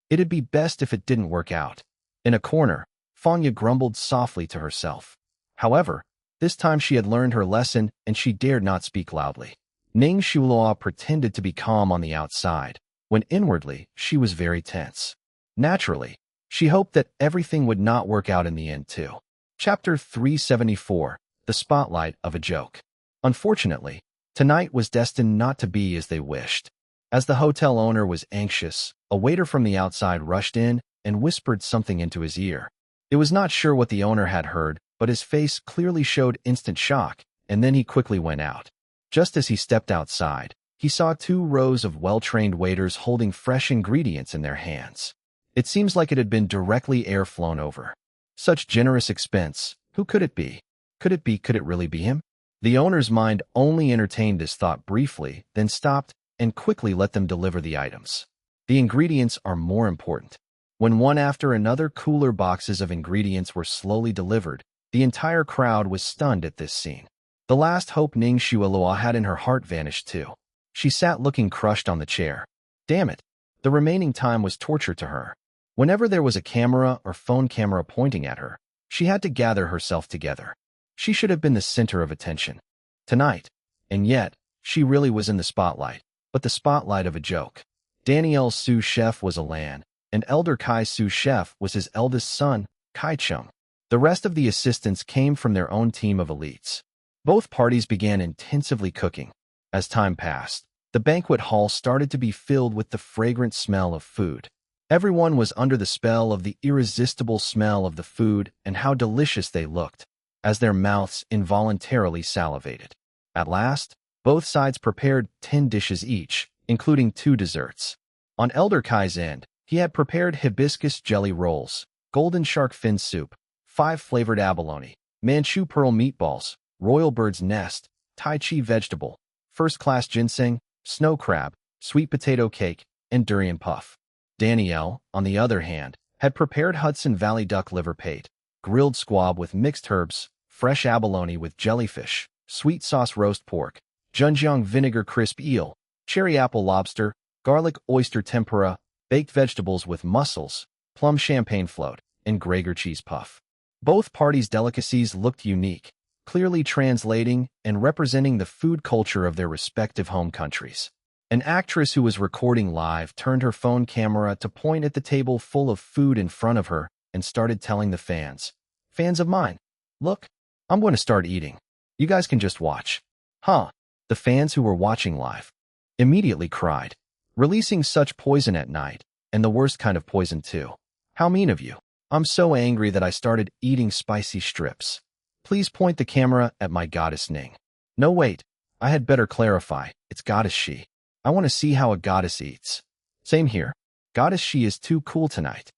It'd be best if it didn't work out. In a corner, Fanya grumbled softly to herself. However, this time she had learned her lesson and she dared not speak loudly. Ning Xi pretended to be calm on the outside, when inwardly she was very tense. Naturally, she hoped that everything would not work out in the end too. Chapter 374, The Spotlight of a Joke. Unfortunately, tonight was destined not to be as they wished. As the hotel owner was anxious, a waiter from the outside rushed in and whispered something into his ear. It was not sure what the owner had heard, but his face clearly showed instant shock, and then he quickly went out. Just as he stepped outside, he saw 2 rows of well-trained waiters holding fresh ingredients in their hands. It seems like it had been directly air-flown over. Such generous expense. Who could it be? Could it really be him? The owner's mind only entertained this thought briefly, then stopped and quickly let them deliver the items. The ingredients are more important. When one after another cooler boxes of ingredients were slowly delivered, the entire crowd was stunned at this scene. The last hope Ning Xi had in her heart vanished too. She sat looking crushed on the chair. Damn it! The remaining time was torture to her. Whenever there was a camera or phone camera pointing at her, she had to gather herself together. She should have been the center of attention tonight, and yet, she really was in the spotlight, but the spotlight of a joke. Daniel's sous chef was Alan, and elder Kai's sous chef was his eldest son, Kai Chung. The rest of the assistants came from their own team of elites. Both parties began intensively cooking. As time passed, the banquet hall started to be filled with the fragrant smell of food. Everyone was under the spell of the irresistible smell of the food and how delicious they looked, as their mouths involuntarily salivated. At last, both sides prepared 10 dishes each, including 2 desserts. On Elder Kai's end, he had prepared hibiscus jelly rolls, golden shark fin soup, 5 flavored abalone, Manchu pearl meatballs, royal bird's nest, tai chi vegetable, first-class ginseng, snow crab, sweet potato cake, and durian puff. Danielle, on the other hand, had prepared Hudson Valley duck liver pate, grilled squab with mixed herbs, fresh abalone with jellyfish, sweet sauce roast pork, Zhenjiang vinegar crisp eel, cherry apple lobster, garlic oyster tempura, baked vegetables with mussels, plum champagne float, and Gregor cheese puff. Both parties' delicacies looked unique, clearly translating and representing the food culture of their respective home countries. An actress who was recording live turned her phone camera to point at the table full of food in front of her and started telling the fans of mine, look, I'm going to start eating. You guys can just watch. The fans who were watching live immediately cried, releasing such poison at night, and the worst kind of poison too. How mean of you. I'm so angry that I started eating spicy strips. Please point the camera at my goddess Ning. No, wait, I had better clarify, it's goddess Xi. I want to see how a goddess eats. Same here. Goddess Xi is too cool tonight.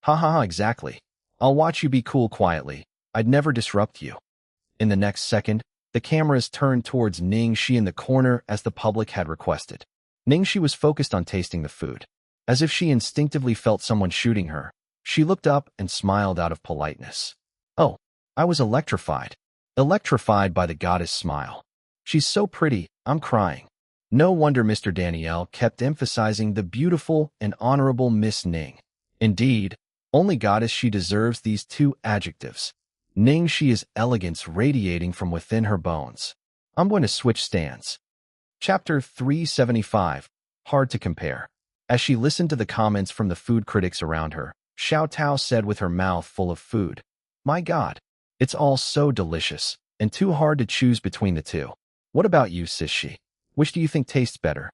Exactly. I'll watch you be cool quietly. I'd never disrupt you. In the next second, the cameras turned towards Ning Xi in the corner as the public had requested. Ning Xi was focused on tasting the food. As if she instinctively felt someone shooting her, she looked up and smiled out of politeness. Oh, I was electrified. Electrified by the goddess' smile. She's so pretty, I'm crying. No wonder Mr. Daniel kept emphasizing the beautiful and honorable Miss Ning. Indeed, only goddess Xi deserves these 2 adjectives. Ning Xi is elegance radiating from within her bones. I'm going to switch stands. Chapter 375, Hard to Compare. As she listened to the comments from the food critics around her, Xiao Tao said with her mouth full of food, "My God, it's all so delicious, and too hard to choose between the two. What about you, Sis Shi? Which do you think tastes better?"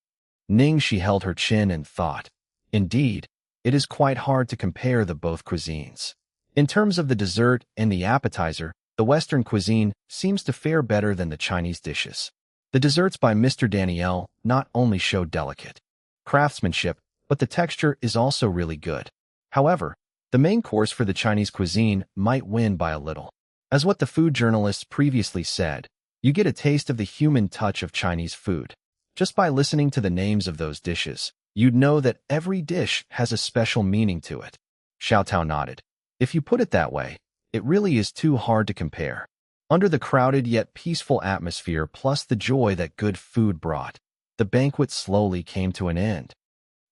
Ning Xi held her chin and thought, "Indeed, it is quite hard to compare the both cuisines. In terms of the dessert and the appetizer, the Western cuisine seems to fare better than the Chinese dishes. The desserts by Mr. Daniel not only show delicate craftsmanship, but the texture is also really good. However, the main course for the Chinese cuisine might win by a little. As what the food journalists previously said, you get a taste of the human touch of Chinese food. Just by listening to the names of those dishes, you'd know that every dish has a special meaning to it." Xiao Tao nodded. "If you put it that way, it really is too hard to compare." Under the crowded yet peaceful atmosphere plus the joy that good food brought, the banquet slowly came to an end.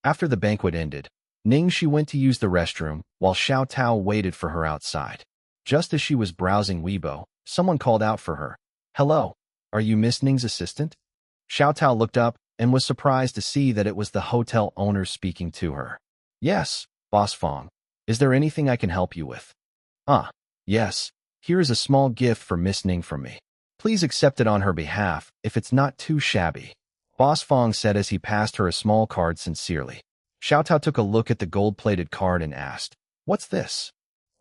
After the banquet ended, Ning Xi went to use the restroom while Xiao Tao waited for her outside. Just as she was browsing Weibo, someone called out for her. "Hello, are you Miss Ning's assistant?" Xiao Tao looked up and was surprised to see that it was the hotel owner speaking to her. "Yes, Boss Fong. Is there anything I can help you with?" Yes. Here is a small gift for Miss Ning from me. Please accept it on her behalf if it's not too shabby," Boss Fong said as he passed her a small card sincerely. Xiao Tao took a look at the gold-plated card and asked, "What's this?"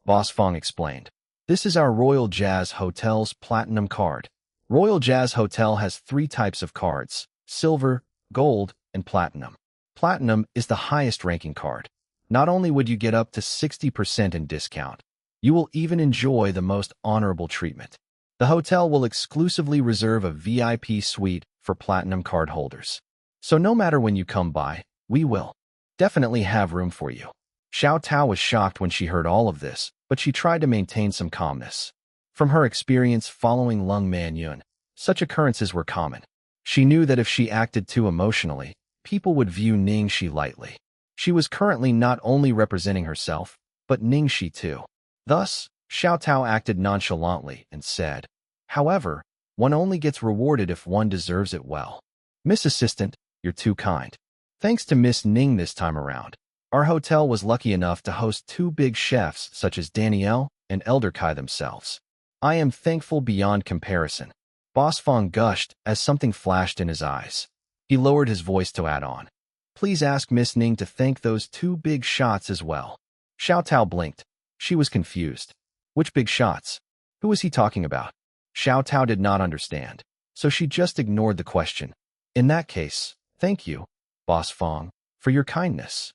Boss Fong explained, "This is our Royal Jazz Hotel's Platinum card. Royal Jazz Hotel has 3 types of cards: silver, gold, and platinum. Platinum is the highest-ranking card. Not only would you get up to 60% in discount, you will even enjoy the most honorable treatment. The hotel will exclusively reserve a VIP suite for platinum card holders. So no matter when you come by, we will definitely have room for you." Xiao Tao was shocked when she heard all of this, but she tried to maintain some calmness. From her experience following Lung Manyun, such occurrences were common. She knew that if she acted too emotionally, people would view Ning Xi lightly. She was currently not only representing herself, but Ning Xi too. Thus, Xiao Tao acted nonchalantly and said, "However, one only gets rewarded if one deserves it well. Miss Assistant, you're too kind. Thanks to Miss Ning this time around, our hotel was lucky enough to host 2 big chefs such as Danielle and Elder Kai themselves. I am thankful beyond comparison." Boss Fong gushed as something flashed in his eyes. He lowered his voice to add on, "Please ask Miss Ning to thank those 2 big shots as well." Xiao Tao blinked. She was confused. Which big shots? Who was he talking about? Xiao Tao did not understand, so she just ignored the question. "In that case, thank you, Boss Fong, for your kindness."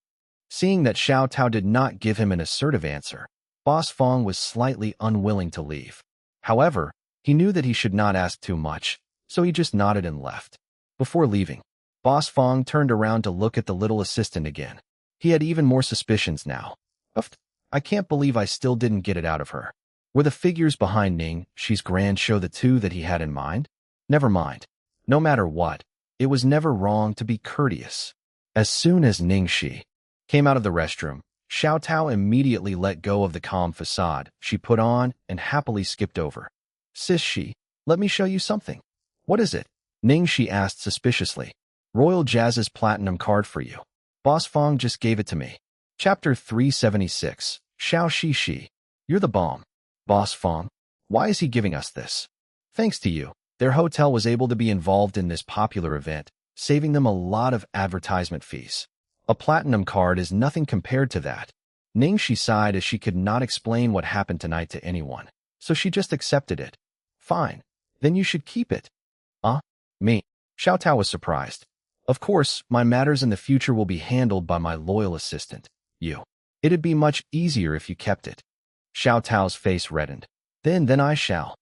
Seeing that Xiao Tao did not give him an assertive answer, Boss Fong was slightly unwilling to leave. However, he knew that he should not ask too much, so he just nodded and left. Before leaving, Boss Fong turned around to look at the little assistant again. He had even more suspicions now. I can't believe I still didn't get it out of her. Were the figures behind Ning Xi's grand show the 2 that he had in mind? Never mind. No matter what, it was never wrong to be courteous. As soon as Ning Xi came out of the restroom, Xiao Tao immediately let go of the calm facade she put on and happily skipped over. "Sis Xi, let me show you something." "What is it?" Ning Xi asked suspiciously. "Royal Jazz's platinum card for you. Boss Fong just gave it to me." Chapter 376, Xiao Shi Shi. "You're the bomb. Boss Fong, why is he giving us this?" "Thanks to you, their hotel was able to be involved in this popular event, saving them a lot of advertisement fees. A platinum card is nothing compared to that." Ning Xi sighed as she could not explain what happened tonight to anyone, so she just accepted it. "Fine, then you should keep it." Me? Xiao Tao was surprised. "Of course, my matters in the future will be handled by my loyal assistant, you. It'd be much easier if you kept it." Xiao Tao's face reddened. Then I shall."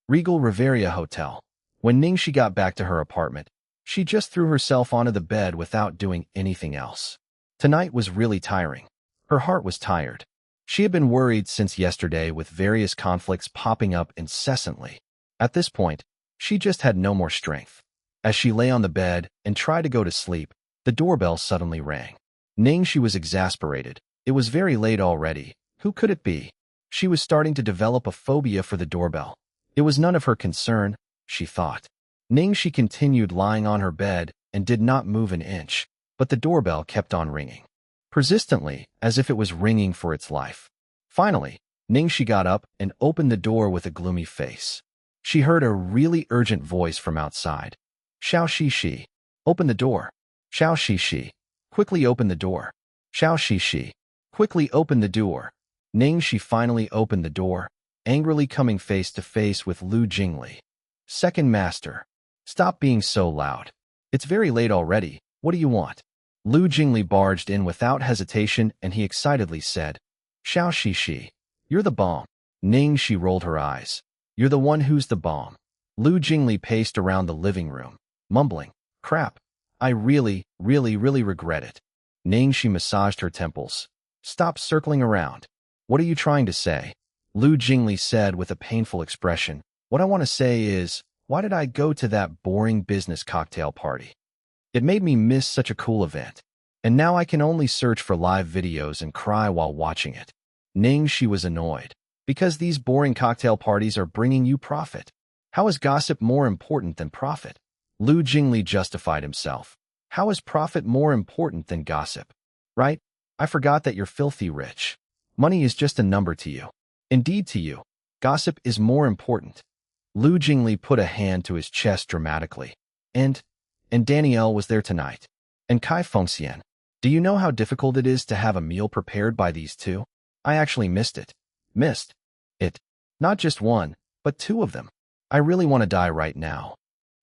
Regal Riviera Hotel. When Ning Xi got back to her apartment, she just threw herself onto the bed without doing anything else. Tonight was really tiring. Her heart was tired. She had been worried since yesterday with various conflicts popping up incessantly. At this point, she just had no more strength. As she lay on the bed and tried to go to sleep, the doorbell suddenly rang. Ning Xi was exasperated. It was very late already. Who could it be? She was starting to develop a phobia for the doorbell. It was none of her concern, she thought. Ning Xi continued lying on her bed and did not move an inch. but the doorbell kept on ringing. Persistently, as if it was ringing for its life. Finally, Ning Xi got up and opened the door with a gloomy face. She heard a really urgent voice from outside. Xiao Shi, open the door. Xiao Shi, quickly open the door. Xiao Shi, quickly open the door. Ning Xi finally opened the door, angrily coming face to face with Lu Jingli. Second master. Stop being so loud. It's very late already. What do you want? Lu Jingli barged in without hesitation and he excitedly said, Xiao Shi, you're the bomb. Ning Xi rolled her eyes. You're the one who's the bomb. Lu Jingli paced around the living room, mumbling, crap. I really regret it. Ning Xi massaged her temples. Stop circling around. What are you trying to say? Lu Jingli said with a painful expression. What I want to say is, why did I go to that boring business cocktail party? It made me miss such a cool event. And now I can only search for live videos and cry while watching it. Ning Xi was annoyed. Because these boring cocktail parties are bringing you profit. How is gossip more important than profit? Lu Jingli justified himself. How is profit more important than gossip? Right? I forgot that you're filthy rich. Money is just a number to you. Indeed to you. Gossip is more important. Lu Jingli put a hand to his chest dramatically. And Danielle was there tonight. And Kai Fengxian. Do you know how difficult it is to have a meal prepared by these two? I actually missed it. Missed it. Not just one, but two of them. I really want to die right now.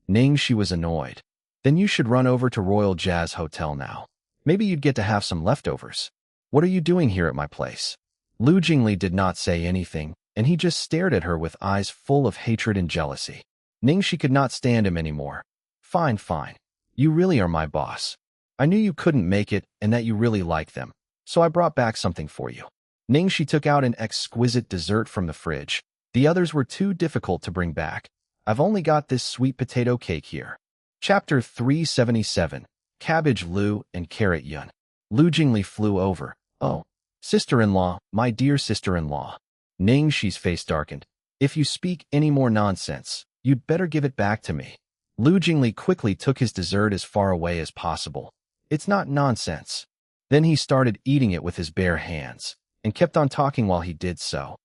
Ning Xi was annoyed. Then you should run over to Royal Jazz Hotel now. Maybe you'd get to have some leftovers. What are you doing here at my place? Lu Jingli did not say anything, and he just stared at her with eyes full of hatred and jealousy. Ning Xi could not stand him anymore. Fine. You really are my boss. I knew you couldn't make it and that you really like them, so I brought back something for you. Ning Xi took out an exquisite dessert from the fridge. The others were too difficult to bring back. I've only got this sweet potato cake here. Chapter 377, Cabbage Lu and Carrot Yun. Lu Jingli flew over. Oh, sister-in-law, my dear sister-in-law. Ning Xi's face darkened. If you speak any more nonsense, you'd better give it back to me. Lu Jingli quickly took his dessert as far away as possible. It's not nonsense. Then he started eating it with his bare hands, and kept on talking while he did so.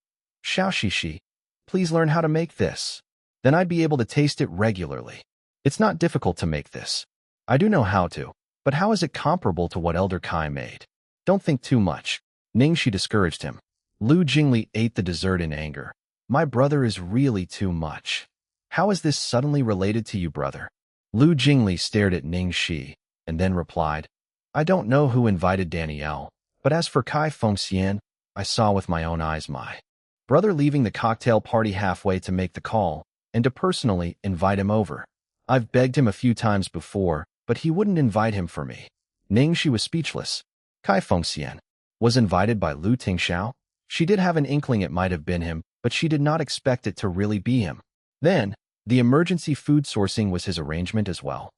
Xiao Shi, please learn how to make this. Then I'd be able to taste it regularly. It's not difficult to make this. I do know how to, but how is it comparable to what Elder Kai made? Don't think too much. Ning Xi discouraged him. Lu Jingli ate the dessert in anger. My brother is really too much. How is this suddenly related to you, brother? Lu Jingli stared at Ning Xi, and then replied, I don't know who invited Danielle, but as for Kai Fengxian, I saw with my own eyes my brother leaving the cocktail party halfway to make the call, and to personally invite him over. I've begged him a few times before, but he wouldn't invite him for me. Ning Xi was speechless. Kai Fengxian was invited by Lu Tingxiao. She did have an inkling it might have been him, but she did not expect it to really be him. Then, the emergency food sourcing was his arrangement as well.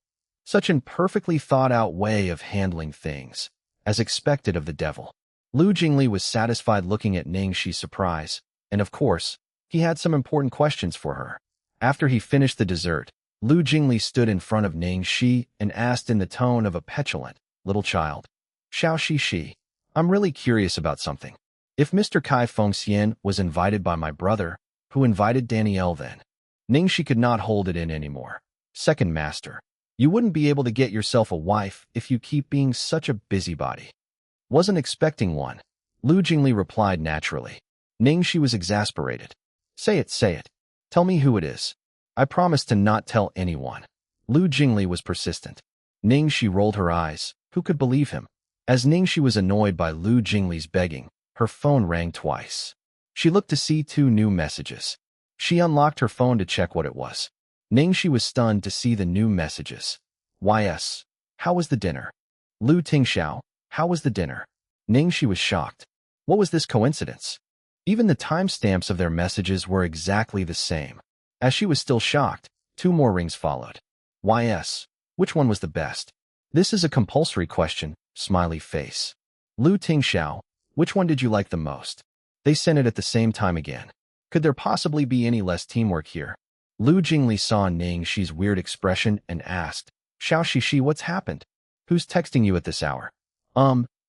Such an perfectly thought-out way of handling things, as expected of the devil. Lu Jingli was satisfied looking at Ning Xi's surprise, and of course, he had some important questions for her. After he finished the dessert, Lu Jingli stood in front of Ning Xi and asked in the tone of a petulant little child, Xiao Shi, I'm really curious about something. If Mr. Kai Fengxian was invited by my brother, who invited Danielle then? Ning Xi could not hold it in anymore. Second master, you wouldn't be able to get yourself a wife if you keep being such a busybody. Wasn't expecting one. Lu Jingli replied naturally. Ning Xi was exasperated. Say it. Tell me who it is. I promise to not tell anyone. Lu Jingli was persistent. Ning Xi rolled her eyes. Who could believe him? As Ning Xi was annoyed by Lu Jingli's begging, her phone rang twice. She looked to see 2 new messages. She unlocked her phone to check what it was. Ning Xi was stunned to see the new messages. YS. How was the dinner? Lu Tingxiao. How was the dinner? Ning Xi was shocked. What was this coincidence? Even the timestamps of their messages were exactly the same. As she was still shocked, 2 more rings followed. YS. Which one was the best? This is a compulsory question, smiley face. Lu Tingxiao. Which one did you like the most? They sent it at the same time again. Could there possibly be any less teamwork here? Lu Jingli saw Ning Xi's weird expression and asked, Xiao Shi, what's happened? Who's texting you at this hour?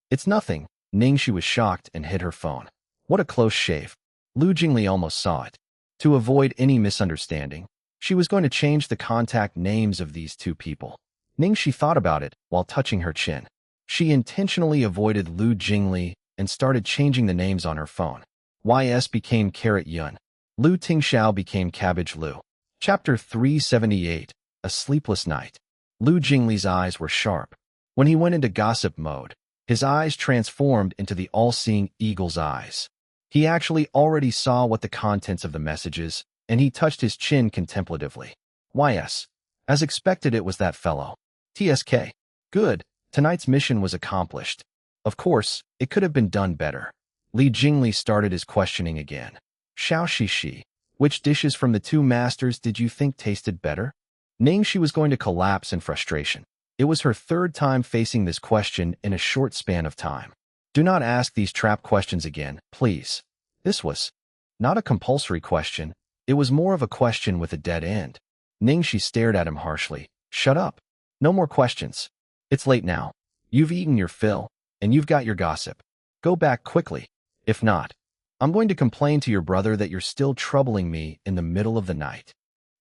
It's nothing. Ning Xi was shocked and hid her phone. What a close shave. Lu Jingli almost saw it. To avoid any misunderstanding, she was going to change the contact names of these two people. Ning Xi thought about it while touching her chin. She intentionally avoided Lu Jingli and started changing the names on her phone. YS became Carrot Yun. Lu Tingxiao became Cabbage Lu. Chapter 378, A Sleepless Night. Lu Jingli's eyes were sharp. When he went into gossip mode, his eyes transformed into the all-seeing eagle's eyes. He actually already saw what the contents of the messages, and he touched his chin contemplatively. YS. As expected, it was that fellow. TSK. Good. Tonight's mission was accomplished. Of course, it could have been done better. Li Jingli started his questioning again. Xiao Shi, which dishes from the two masters did you think tasted better? Ning Xi was going to collapse in frustration. It was her third time facing this question in a short span of time. Do not ask these trap questions again, please. This was not a compulsory question. It was more of a question with a dead end. Ning Xi stared at him harshly. Shut up. No more questions. It's late now. You've eaten your fill, and you've got your gossip. Go back quickly. If not, I'm going to complain to your brother that you're still troubling me in the middle of the night.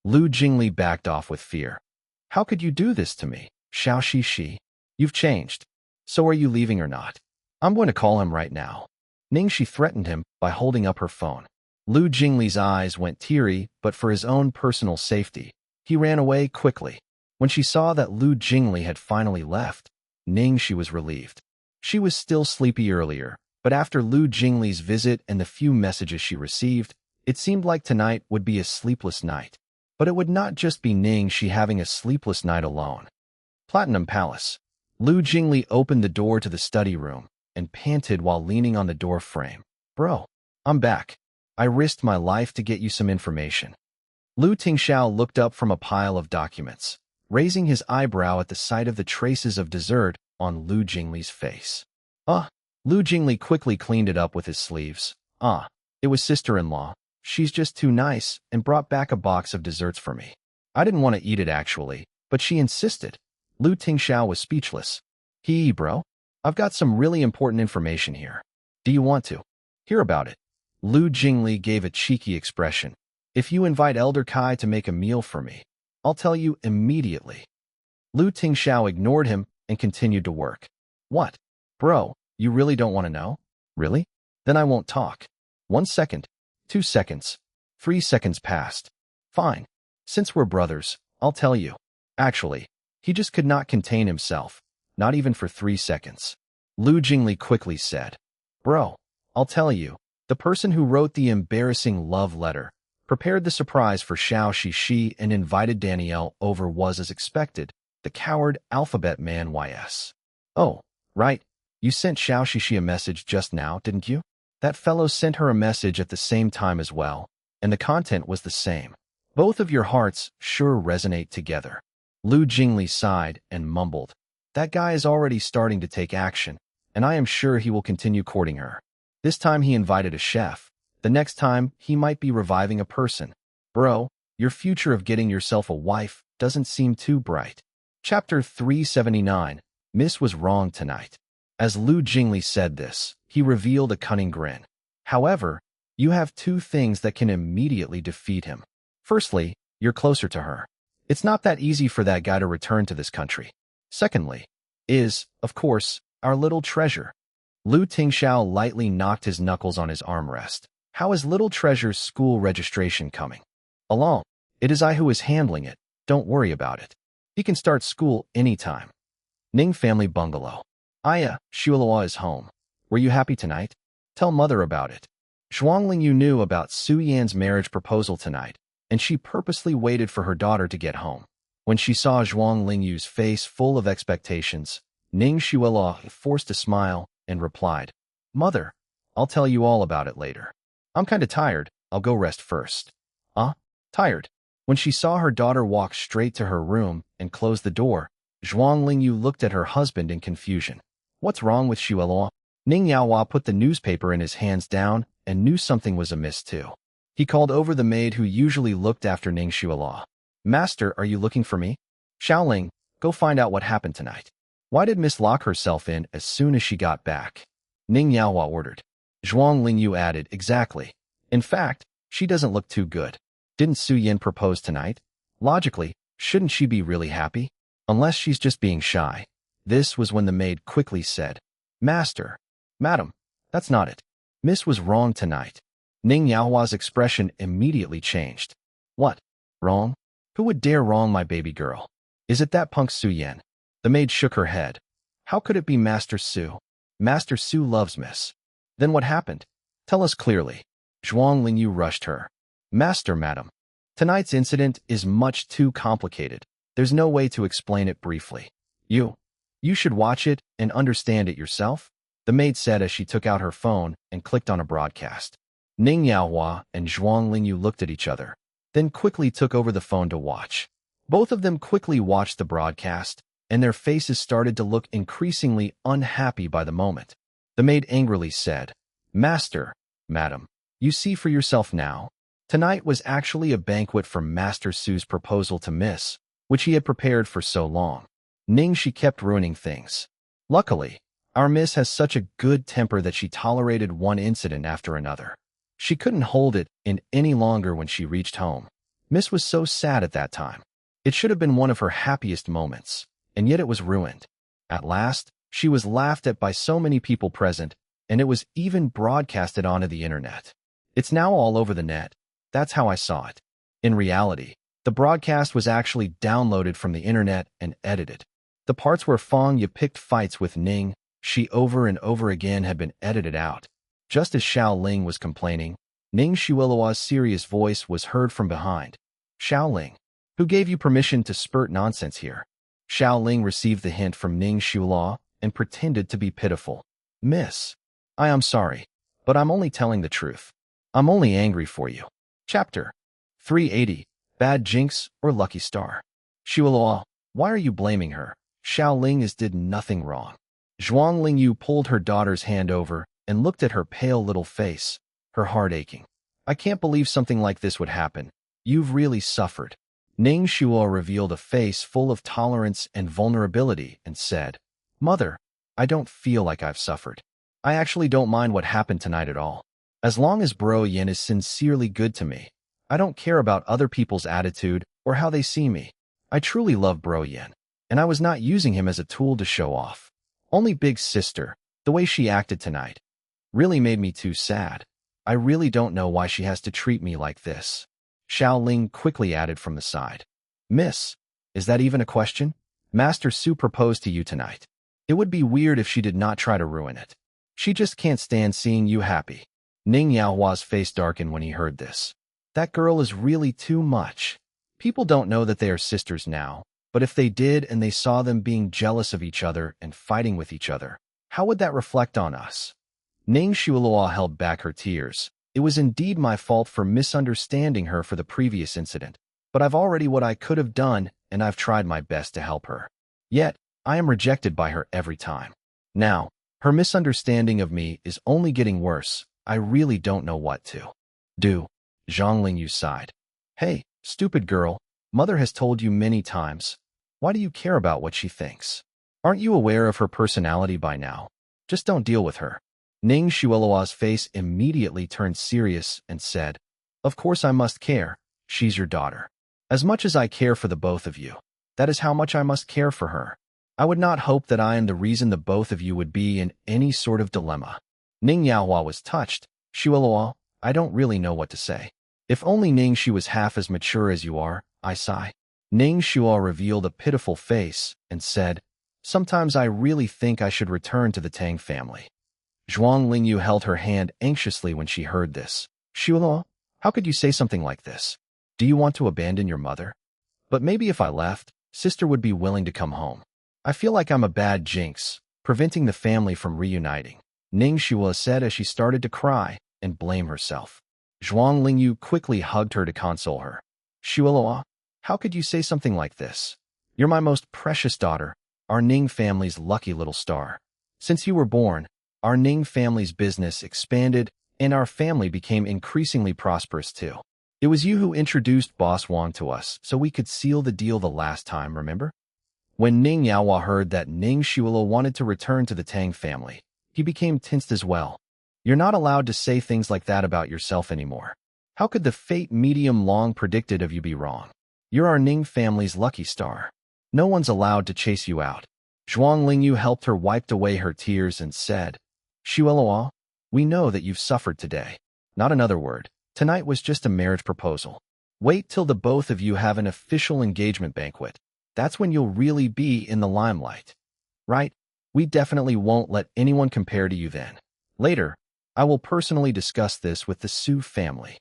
Lu Jingli backed off with fear. How could you do this to me? Xiao Shi, you've changed. So are you leaving or not? I'm going to call him right now. Ning Xi threatened him by holding up her phone. Lu Jingli's eyes went teary, but for his own personal safety, he ran away quickly. When she saw that Lu Jingli had finally left, Ning Xi was relieved. She was still sleepy earlier, but after Lu Jingli's visit and the few messages she received, it seemed like tonight would be a sleepless night. But it would not just be Ning Xi having a sleepless night alone. Platinum Palace. Lu Jingli opened the door to the study room and panted while leaning on the door frame. Bro, I'm back. I risked my life to get you some information. Lu Tingxiao looked up from a pile of documents, raising his eyebrow at the sight of the traces of dessert on Lu Jingli's face. Lu Jingli quickly cleaned it up with his sleeves. It was sister-in-law. She's just too nice and brought back a box of desserts for me. I didn't want to eat it actually, but she insisted. Lu Tingxiao was speechless. Bro, I've got some really important information here. Do you want to hear about it? Lu Jingli gave a cheeky expression. If you invite Elder Kai to make a meal for me, I'll tell you immediately. Lu Tingxiao ignored him and continued to work. What? Bro, you really don't want to know? Really? Then I won't talk. 1 second. 2 seconds. 3 seconds passed. Fine. Since we're brothers, I'll tell you. Actually, he just could not contain himself, not even for 3 seconds. Lu Jingli quickly said, Bro, I'll tell you. The person who wrote the embarrassing love letter, prepared the surprise for Xiao Shi and invited Danielle over was as expected, the coward alphabet man YS. Oh, right. You sent Xiao Shi a message just now, didn't you? That fellow sent her a message at the same time as well, and the content was the same. Both of your hearts sure resonate together. Lu Jingli sighed and mumbled. That guy is already starting to take action, and I am sure he will continue courting her. This time he invited a chef. The next time, he might be reviving a person. Bro, your future of getting yourself a wife doesn't seem too bright. Chapter 379. Miss was wrong tonight. As Lu Jingli said this, he revealed a cunning grin. However, you have two things that can immediately defeat him. Firstly, you're closer to her. It's not that easy for that guy to return to this country. Secondly, of course, our little treasure. Lu Tingxiao lightly knocked his knuckles on his armrest. How is little treasure's school registration coming along? It is I who is handling it. Don't worry about it. He can start school anytime. Ning family bungalow. Aya, Shualawa is home. Were you happy tonight? Tell mother about it. Zhuang Yu knew about Su Yan's marriage proposal tonight, and she purposely waited for her daughter to get home. When she saw Zhuang Yu's face full of expectations, Ning Shualawa forced a smile and replied, Mother, I'll tell you all about it later. I'm kinda tired. I'll go rest first. Tired? When she saw her daughter walk straight to her room and close the door, Zhuang Yu looked at her husband in confusion. What's wrong with Shualawa? Ning Yaohua put the newspaper in his hands down and knew something was amiss too. He called over the maid who usually looked after Ning Shualawa. Master, are you looking for me? Xiaoling, go find out what happened tonight. Why did Miss lock herself in as soon as she got back? Ning Yaohua ordered. Zhuang Lingyu added, exactly. In fact, she doesn't look too good. Didn't Su Yin propose tonight? Logically, shouldn't she be really happy? Unless she's just being shy. This was when the maid quickly said, Master, Madam, that's not it. Miss was wrong tonight. Ning Yaohua's expression immediately changed. What? Wrong? Who would dare wrong my baby girl? Is it that punk Su Yin? The maid shook her head. How could it be Master Su? Master Su loves Miss. Then what happened? Tell us clearly. Zhuang Lingyu rushed her. Master, Madam. Tonight's incident is much too complicated. There's no way to explain it briefly. You should watch it and understand it yourself, the maid said as she took out her phone and clicked on a broadcast. Ning Yaohua and Zhuang Lingyu looked at each other, then quickly took over the phone to watch. Both of them quickly watched the broadcast, and their faces started to look increasingly unhappy by the moment. The maid angrily said, Master, Madam, you see for yourself now. Tonight was actually a banquet for Master Su's proposal to Miss, which he had prepared for so long. Ning Xi kept ruining things. Luckily, our Miss has such a good temper that she tolerated one incident after another. She couldn't hold it in any longer when she reached home. Miss was so sad at that time. It should have been one of her happiest moments, and yet it was ruined. At last, she was laughed at by so many people present, and it was even broadcasted onto the internet. It's now all over the net. That's how I saw it. In reality, the broadcast was actually downloaded from the internet and edited. The parts where Fang Ye picked fights with Ning Xi over and over again had been edited out. Just as Xiao Ling was complaining, Ning Xiueluo's serious voice was heard from behind. Xiao Ling, who gave you permission to spurt nonsense here? Xiao Ling received the hint from Ning Xiueluo and pretended to be pitiful. Miss, I am sorry, but I'm only telling the truth. I'm only angry for you. Chapter 380, Bad Jinx or Lucky Star. Xiueluo, why are you blaming her? Xiao Ling did nothing wrong. Zhuang Lingyu pulled her daughter's hand over and looked at her pale little face, her heart aching. I can't believe something like this would happen. You've really suffered. Ning Xiueluo revealed a face full of tolerance and vulnerability and said, Mother, I don't feel like I've suffered. I actually don't mind what happened tonight at all. As long as Bro Yin is sincerely good to me, I don't care about other people's attitude or how they see me. I truly love Bro Yin, and I was not using him as a tool to show off. Only Big Sister, the way she acted tonight, really made me too sad. I really don't know why she has to treat me like this. Xiao Ling quickly added from the side. Miss, is that even a question? Master Su proposed to you tonight. It would be weird if she did not try to ruin it. She just can't stand seeing you happy. Ning Yaohua's face darkened when he heard this. That girl is really too much. People don't know that they are sisters now, but if they did and they saw them being jealous of each other and fighting with each other, how would that reflect on us? Ning Xiueluo held back her tears. It was indeed my fault for misunderstanding her for the previous incident, but I've already what I could have done, and I've tried my best to help her. Yet, I am rejected by her every time. Now, her misunderstanding of me is only getting worse. I really don't know what to do. Zhang Lingyu sighed. Hey, stupid girl, Mother has told you many times. Why do you care about what she thinks? Aren't you aware of her personality by now? Just don't deal with her. Ning Xiueluo's face immediately turned serious and said, Of course I must care. She's your daughter. As much as I care for the both of you, that is how much I must care for her. I would not hope that I am the reason the both of you would be in any sort of dilemma. Ning Yaohua was touched. Xiueluo, I don't really know what to say. If only Ning Xi was half as mature as you are, I sigh. Ning Xiueluo revealed a pitiful face and said, Sometimes I really think I should return to the Tang family. Zhuang Lingyu held her hand anxiously when she heard this. Xiueluo, how could you say something like this? Do you want to abandon your mother? But maybe if I left, sister would be willing to come home. I feel like I'm a bad jinx, preventing the family from reuniting. Ning Xiueluo said as she started to cry and blame herself. Zhuang Lingyu quickly hugged her to console her. Xiueluo, how could you say something like this? You're my most precious daughter, our Ning family's lucky little star. Since you were born, our Ning family's business expanded and our family became increasingly prosperous too. It was you who introduced Boss Wang to us so we could seal the deal the last time, remember? When Ning Yaohua heard that Ning Xiulo wanted to return to the Tang family, he became tensed as well. You're not allowed to say things like that about yourself anymore. How could the fate medium long predicted of you be wrong? You're our Ning family's lucky star. No one's allowed to chase you out. Zhuang Lingyu helped her wipe away her tears and said, Xiulo, we know that you've suffered today. Not another word. Tonight was just a marriage proposal. Wait till the both of you have an official engagement banquet. That's when you'll really be in the limelight. Right? We definitely won't let anyone compare to you then. Later, I will personally discuss this with the Su family.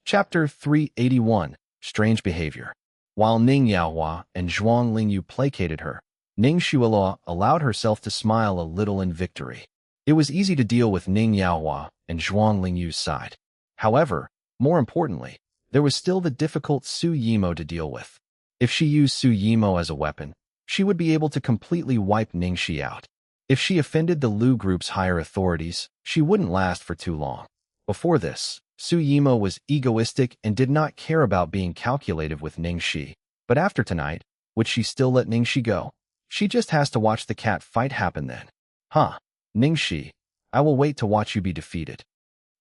Chapter 381, Strange Behavior. While Ning Yaohua and Zhuang Lingyu placated her, Ning Xiulo allowed herself to smile a little in victory. It was easy to deal with Ning Yaohua and Zhuang Lingyu's side. However, more importantly, there was still the difficult Su Yimo to deal with. If she used Su Yimo as a weapon, she would be able to completely wipe Ning Xi out. If she offended the Lu group's higher authorities, she wouldn't last for too long. Before this, Su Yimo was egoistic and did not care about being calculative with Ning Xi. But after tonight, would she still let Ning Xi go? She just has to watch the cat fight happen then. Huh, Ning Xi, I will wait to watch you be defeated.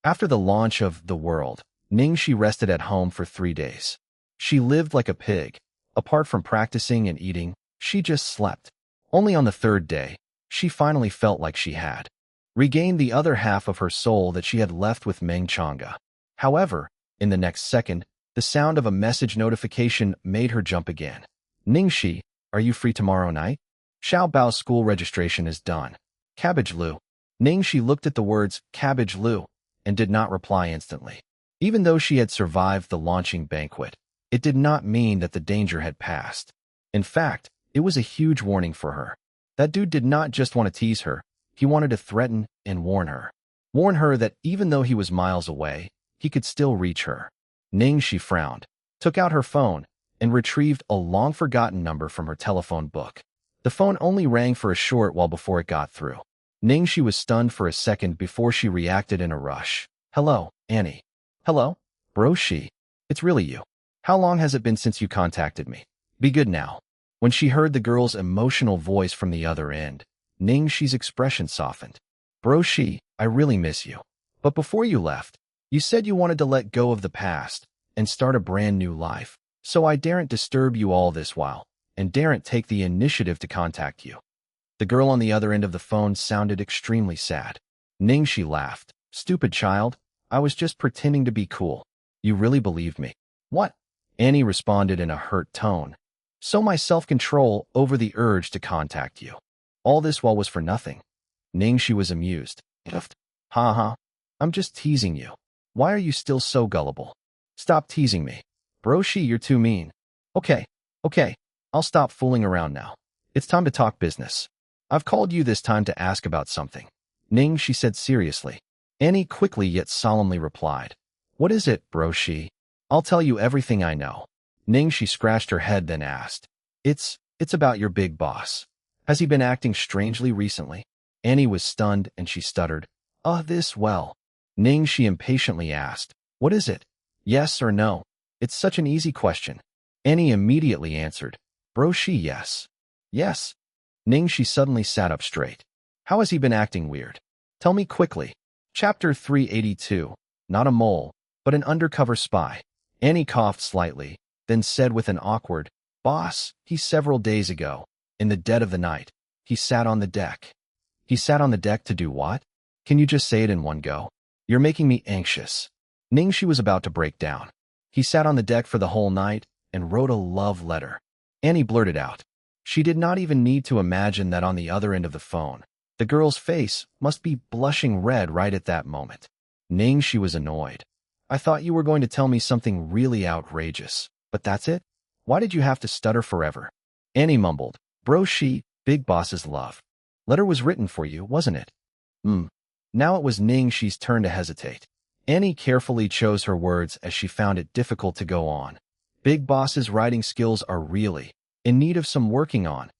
After the launch of The World, Ning Xi rested at home for 3 days. She lived like a pig. Apart from practicing and eating, she just slept. Only on the 3rd day, she finally felt like she had regained the other half of her soul that she had left with Meng Chang'e. However, in the next second, the sound of a message notification made her jump again. Ning Xi, are you free tomorrow night? Xiao Bao's school registration is done. Cabbage Lu. Ning Xi looked at the words Cabbage Lu and did not reply instantly. Even though she had survived the launching banquet, it did not mean that the danger had passed. In fact, it was a huge warning for her. That dude did not just want to tease her, he wanted to threaten and warn her. Warn her that even though he was miles away, he could still reach her. Ning Xi frowned, took out her phone, and retrieved a long-forgotten number from her telephone book. The phone only rang for a short while before it got through. Ning Xi was stunned for a second before she reacted in a rush. Hello, Annie. Hello? Bro Xi. It's really you. How long has it been since you contacted me? Be good now. When she heard the girl's emotional voice from the other end, Ning Xi's expression softened. Bro Xi, I really miss you. But before you left, you said you wanted to let go of the past and start a brand new life. So I daren't disturb you all this while, and daren't take the initiative to contact you. The girl on the other end of the phone sounded extremely sad. Ning Xi laughed. Stupid child, I was just pretending to be cool. You really believed me. What? Annie responded in a hurt tone. So my self-control over the urge to contact you. All this while was for nothing. Ning Xi was amused. Ha. I'm just teasing you. Why are you still so gullible? Stop teasing me. Bro Xi, you're too mean. Okay. I'll stop fooling around now. It's time to talk business. I've called you this time to ask about something. Ning Xi said seriously. Annie quickly yet solemnly replied. What is it, Bro Xi? I'll tell you everything I know. Ning Xi scratched her head then asked. It's about your big boss. Has he been acting strangely recently? Annie was stunned and she stuttered. Well. Ning Xi impatiently asked. What is it? Yes or no? It's such an easy question. Annie immediately answered. Bro Xi, yes. Yes. Ning Xi suddenly sat up straight. How has he been acting weird? Tell me quickly. Chapter 382. Not a mole, but an undercover spy. Annie coughed slightly, then said with an awkward, Boss, several days ago, in the dead of the night, he sat on the deck. He sat on the deck to do what? Can you just say it in one go? You're making me anxious. Ning Xi was about to break down. He sat on the deck for the whole night and wrote a love letter. Annie blurted out. She did not even need to imagine that on the other end of the phone, the girl's face must be blushing red right at that moment. Ning Xi was annoyed. I thought you were going to tell me something really outrageous, but that's it? Why did you have to stutter forever? Annie mumbled. Bro Xi, big boss's love. Letter was written for you, wasn't it? Now it was Ning Xi's turn to hesitate. Annie carefully chose her words as she found it difficult to go on. Big boss's writing skills are really in need of some working on.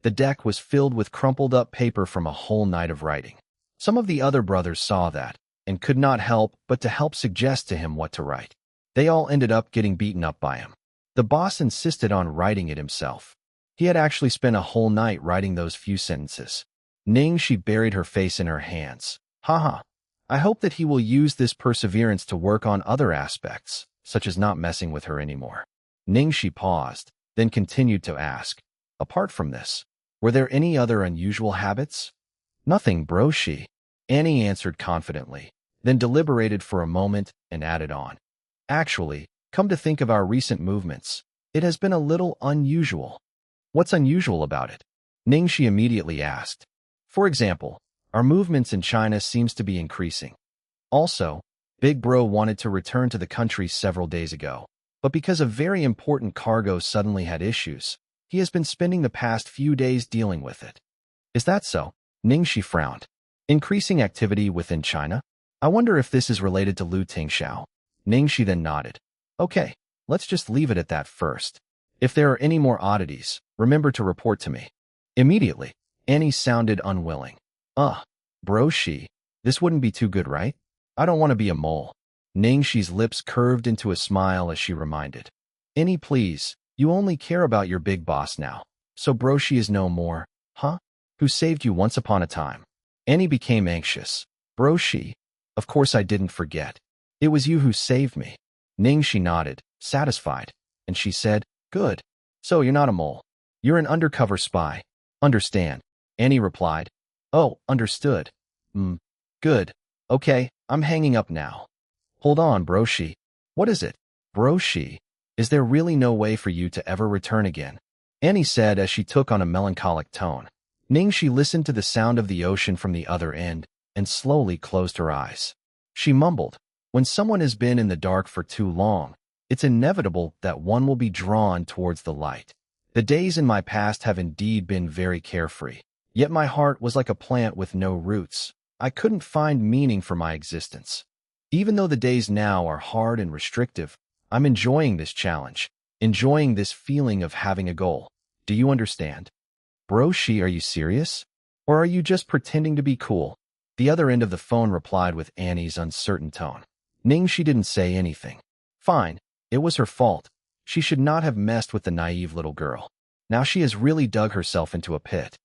The deck was filled with crumpled up paper from a whole night of writing. Some of the other brothers saw that and could not help but to help suggest to him what to write. They all ended up getting beaten up by him. The boss insisted on writing it himself. He had actually spent a whole night writing those few sentences. Ning Xi buried her face in her hands. Haha. I hope that he will use this perseverance to work on other aspects, such as not messing with her anymore. Ning Xi paused, then continued to ask, apart from this, were there any other unusual habits? Nothing, bro, Xi. Annie answered confidently, then deliberated for a moment and added on. Actually, come to think of our recent movements, it has been a little unusual. What's unusual about it? Ning Xi immediately asked. For example, our movements in China seems to be increasing. Also, Big Bro wanted to return to the country several days ago, but because a very important cargo suddenly had issues, he has been spending the past few days dealing with it. Is that so? Ning Xi frowned. Increasing activity within China? I wonder if this is related to Tingxiao. Ning Xi then nodded. Okay, let's just leave it at that first. If there are any more oddities, remember to report to me. Immediately, Annie sounded unwilling. Bro Xi, this wouldn't be too good, right? I don't want to be a mole. Ning Xi's lips curved into a smile as she reminded. Annie, please, you only care about your big boss now. So Bro Xi is no more, huh? Who saved you once upon a time? Annie became anxious. Bro Xi, of course I didn't forget. It was you who saved me. Ning Xi nodded, satisfied, and she said, good. So you're not a mole. You're an undercover spy. Understand. Annie replied. Oh, understood. Good. Okay, I'm hanging up now. Hold on, Bro Xi. What is it? Bro Xi, is there really no way for you to ever return again? Annie said as she took on a melancholic tone. Ning Xi listened to the sound of the ocean from the other end and slowly closed her eyes. She mumbled, when someone has been in the dark for too long, it's inevitable that one will be drawn towards the light. The days in my past have indeed been very carefree, yet my heart was like a plant with no roots. I couldn't find meaning for my existence. Even though the days now are hard and restrictive, I'm enjoying this challenge, enjoying this feeling of having a goal. Do you understand? Bro Xi, are you serious? Or are you just pretending to be cool? The other end of the phone replied with Annie's uncertain tone. Ning Xi didn't say anything. Fine, it was her fault. She should not have messed with the naive little girl. Now she has really dug herself into a pit.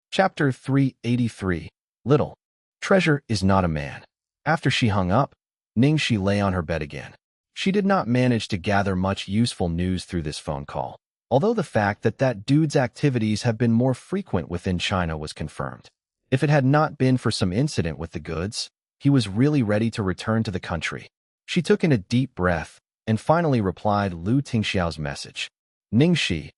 Chapter 383. Little Treasure is not a man. After she hung up, Ning Xi lay on her bed again. She did not manage to gather much useful news through this phone call, although the fact that that dude's activities have been more frequent within China was confirmed. If it had not been for some incident with the goods, he was really ready to return to the country. She took in a deep breath and finally replied Tingxiao's message. Ning Xi,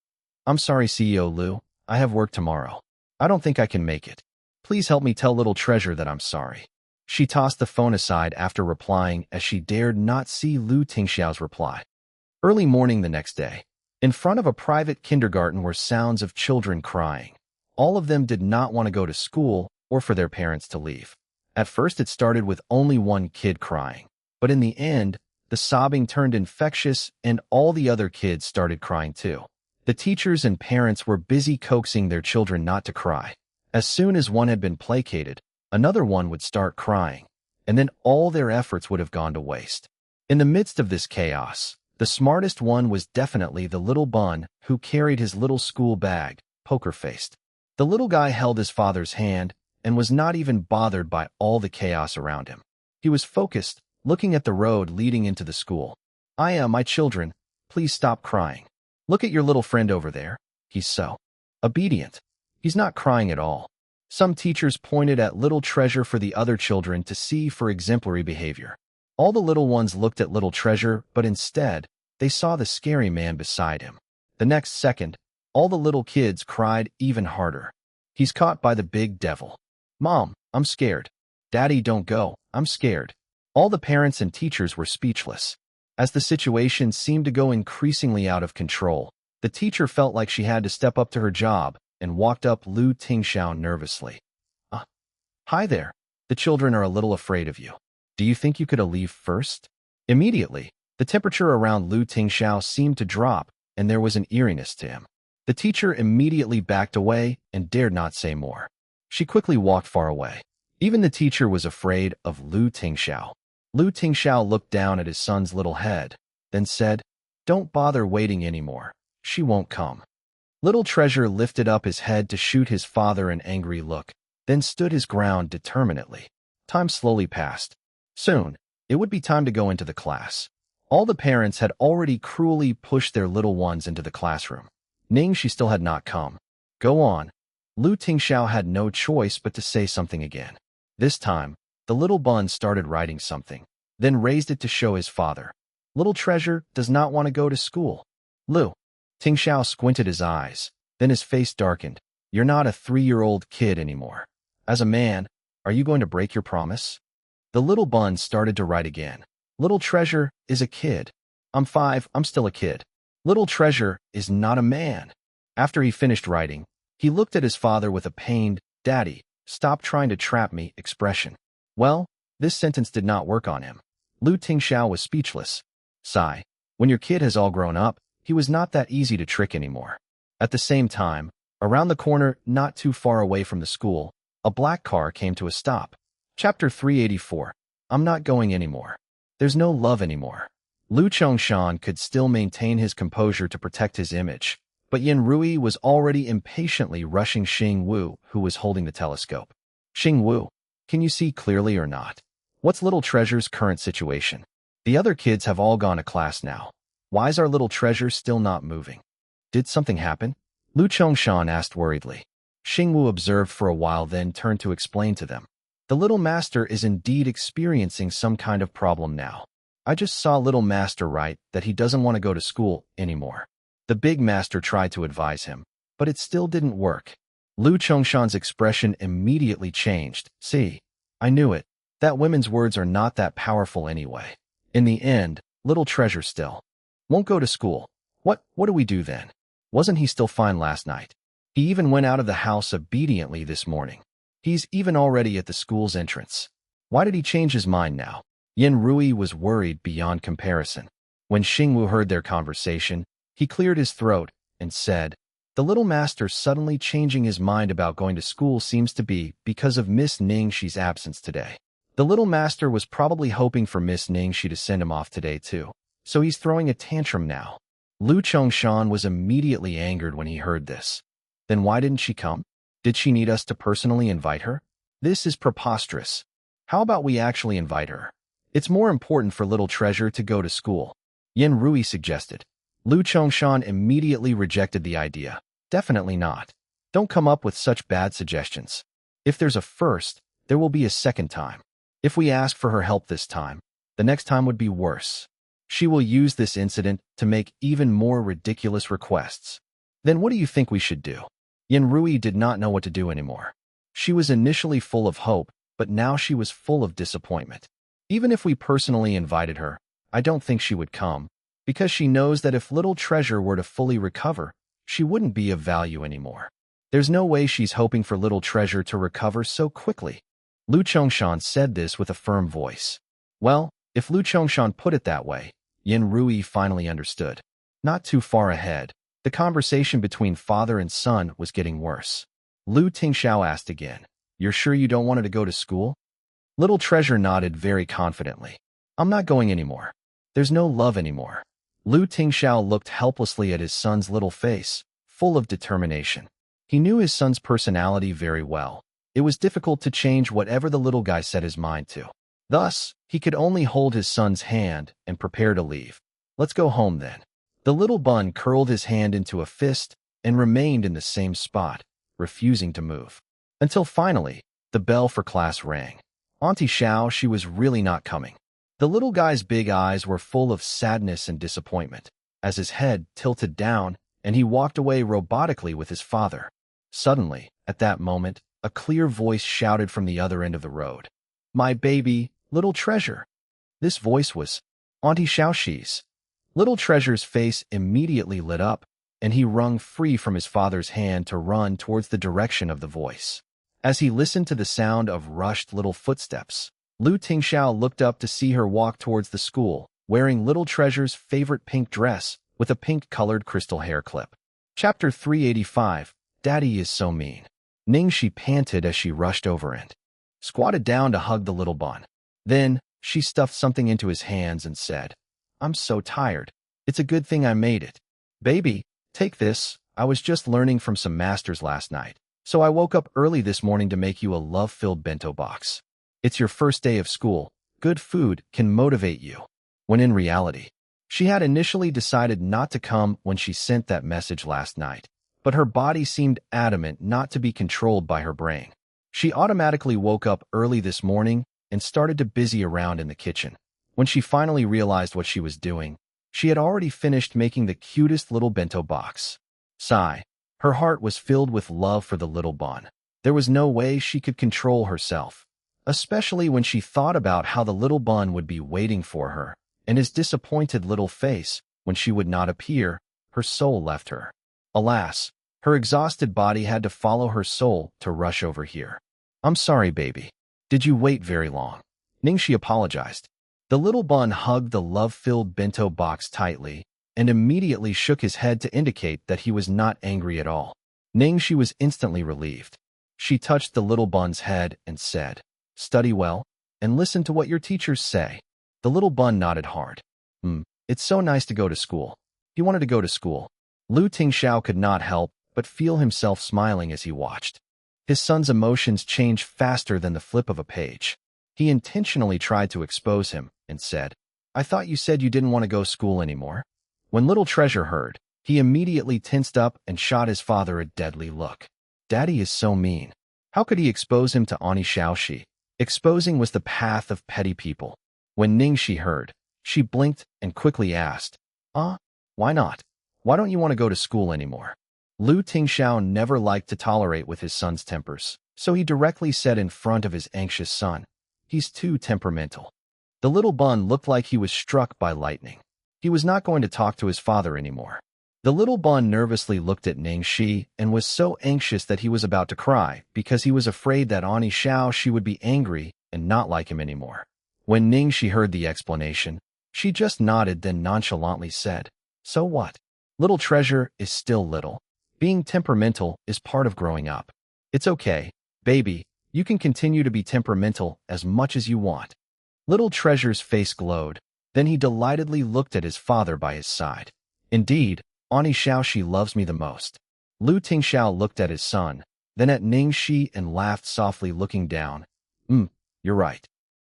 I'm sorry, CEO Lu, I have work tomorrow. I don't think I can make it. Please help me tell Little Treasure that I'm sorry. She tossed the phone aside after replying as she dared not see Tingxiao's reply. Early morning the next day, in front of a private kindergarten were sounds of children crying. All of them did not want to go to school or for their parents to leave. At first it started with only one kid crying, but in the end, the sobbing turned infectious and all the other kids started crying too. The teachers and parents were busy coaxing their children not to cry. As soon as one had been placated, another one would start crying, and then all their efforts would have gone to waste. In the midst of this chaos, the smartest one was definitely the little bun who carried his little school bag, poker-faced. The little guy held his father's hand and was not even bothered by all the chaos around him. He was focused, looking at the road leading into the school. My children, please stop crying. Look at your little friend over there. He's so obedient. He's not crying at all. Some teachers pointed at Little Treasure for the other children to see for exemplary behavior. All the little ones looked at Little Treasure, but instead, they saw the scary man beside him. The next second, all the little kids cried even harder. He's caught by the big devil. Mom, I'm scared. Daddy, don't go. I'm scared. All the parents and teachers were speechless. As the situation seemed to go increasingly out of control, the teacher felt like she had to step up to her job and walked up Tingxiao nervously. Hi there. The children are a little afraid of you. Do you think you could leave first? Immediately, the temperature around Tingxiao seemed to drop, and there was an eeriness to him. The teacher immediately backed away and dared not say more. She quickly walked far away. Even the teacher was afraid of Tingxiao. Tingxiao looked down at his son's little head, then said, Don't bother waiting anymore. She won't come. Little Treasure lifted up his head to shoot his father an angry look, then stood his ground determinedly. Time slowly passed. Soon, it would be time to go into the class. All the parents had already cruelly pushed their little ones into the classroom. Ning Xi still had not come. Go on. Tingxiao had no choice but to say something again. This time, the little bun started writing something, then raised it to show his father. Little Treasure does not want to go to school. Tingxiao squinted his eyes, then his face darkened. You're not a 3-year-old kid anymore. As a man, are you going to break your promise? The little bun started to write again. Little Treasure is a kid. I'm 5, I'm still a kid. Little Treasure is not a man. After he finished writing, he looked at his father with a pained, "Daddy, stop trying to trap me" expression. Well, this sentence did not work on him. Tingxiao was speechless. Sigh. When your kid has all grown up, he was not that easy to trick anymore. At the same time, around the corner, not too far away from the school, a black car came to a stop. Chapter 384. I'm not going anymore. There's no love anymore. Lu Chongshan could still maintain his composure to protect his image, but Yin Rui was already impatiently rushing Xing Wu, who was holding the telescope. Xing Wu, can you see clearly or not? What's Little Treasure's current situation? The other kids have all gone to class now. Why is our Little Treasure still not moving? Did something happen? Lu Chongshan asked worriedly. Xing Wu observed for a while, then turned to explain to them. The little master is indeed experiencing some kind of problem now. I just saw little master write that he doesn't want to go to school anymore. The big master tried to advise him, but it still didn't work. Lu Chongshan's expression immediately changed. See, I knew it. That women's words are not that powerful anyway. In the end, Little Treasure still won't go to school. What do we do then? Wasn't he still fine last night? He even went out of the house obediently this morning. He's even already at the school's entrance. Why did he change his mind now? Yin Rui was worried beyond comparison. When Xing Wu heard their conversation, he cleared his throat and said, the little master suddenly changing his mind about going to school seems to be because of Miss Ning Xi's absence today. The little master was probably hoping for Miss Ning Xi to send him off today too, so he's throwing a tantrum now. Lu Chongshan was immediately angered when he heard this. Then why didn't she come? Did she need us to personally invite her? This is preposterous. How about we actually invite her? It's more important for Little Treasure to go to school. Yin Rui suggested. Lu Chongshan immediately rejected the idea. Definitely not. Don't come up with such bad suggestions. If there's a first, there will be a second time. If we ask for her help this time, the next time would be worse. She will use this incident to make even more ridiculous requests. Then what do you think we should do? Yin Rui did not know what to do anymore. She was initially full of hope, but now she was full of disappointment. Even if we personally invited her, I don't think she would come, because she knows that if Little Treasure were to fully recover, she wouldn't be of value anymore. There's no way she's hoping for Little Treasure to recover so quickly. Lu Chongshan said this with a firm voice. Well, if Lu Chongshan put it that way, Yin Rui finally understood. Not too far ahead, the conversation between father and son was getting worse. Tingxiao asked again, You're sure you don't want her to go to school? Little Treasure nodded very confidently. I'm not going anymore. There's no love anymore. Tingxiao looked helplessly at his son's little face, full of determination. He knew his son's personality very well. It was difficult to change whatever the little guy set his mind to. Thus, he could only hold his son's hand and prepare to leave. Let's go home then. The little bun curled his hand into a fist and remained in the same spot, refusing to move. Until finally, the bell for class rang. Auntie Xiao, she was really not coming. The little guy's big eyes were full of sadness and disappointment, as his head tilted down and he walked away robotically with his father. Suddenly, at that moment, a clear voice shouted from the other end of the road. My baby, Little Treasure. This voice was Auntie Xiaoxi's. Little Treasure's face immediately lit up, and he wrung free from his father's hand to run towards the direction of the voice. As he listened to the sound of rushed little footsteps, Tingxiao looked up to see her walk towards the school, wearing Little Treasure's favorite pink dress with a pink-colored crystal hair clip. Chapter 385. Daddy is so mean. Ning Xi panted as she rushed over and squatted down to hug the little bun. Then, she stuffed something into his hands and said, I'm so tired. It's a good thing I made it. Baby, take this. I was just learning from some masters last night, so I woke up early this morning to make you a love-filled bento box. It's your first day of school. Good food can motivate you. When in reality, she had initially decided not to come when she sent that message last night, but her body seemed adamant not to be controlled by her brain. She automatically woke up early this morning and started to busy around in the kitchen. When she finally realized what she was doing, she had already finished making the cutest little bento box. Sigh. Her heart was filled with love for the little bun. There was no way she could control herself, especially when she thought about how the little bun would be waiting for her, and his disappointed little face when she would not appear. Her soul left her. Alas, her exhausted body had to follow her soul to rush over here. I'm sorry, baby. Did you wait very long? Ning Xi apologized. The little bun hugged the love-filled bento box tightly and immediately shook his head to indicate that he was not angry at all. Ning Xi was instantly relieved. She touched the little bun's head and said, "Study well, and listen to what your teachers say." The little bun nodded hard. It's so nice to go to school. He wanted to go to school. Tingxiao could not help but feel himself smiling as he watched. His son's emotions changed faster than the flip of a page. He intentionally tried to expose him and said, "I thought you said you didn't want to go to school anymore." When little Treasure heard, he immediately tensed up and shot his father a deadly look. Daddy is so mean. How could he expose him to Xiaoxi? Exposing was the path of petty people. When Ning Xi heard, she blinked and quickly asked, why not? Why don't you want to go to school anymore?" Tingxiao never liked to tolerate with his son's tempers, so he directly said in front of his anxious son, "He's too temperamental." The little bun looked like he was struck by lightning. He was not going to talk to his father anymore. The little bun nervously looked at Ning Xi and was so anxious that he was about to cry because he was afraid that Xiaoxi would be angry and not like him anymore. When Ning Xi heard the explanation, she just nodded, then nonchalantly said, "So what? Little Treasure is still little. Being temperamental is part of growing up. It's okay, baby. You can continue to be temperamental as much as you want." Little Treasure's face glowed. Then he delightedly looked at his father by his side. "Indeed, Xiaoxi loves me the most." Tingxiao looked at his son, then at Ning Xi and laughed softly, looking down. You're right."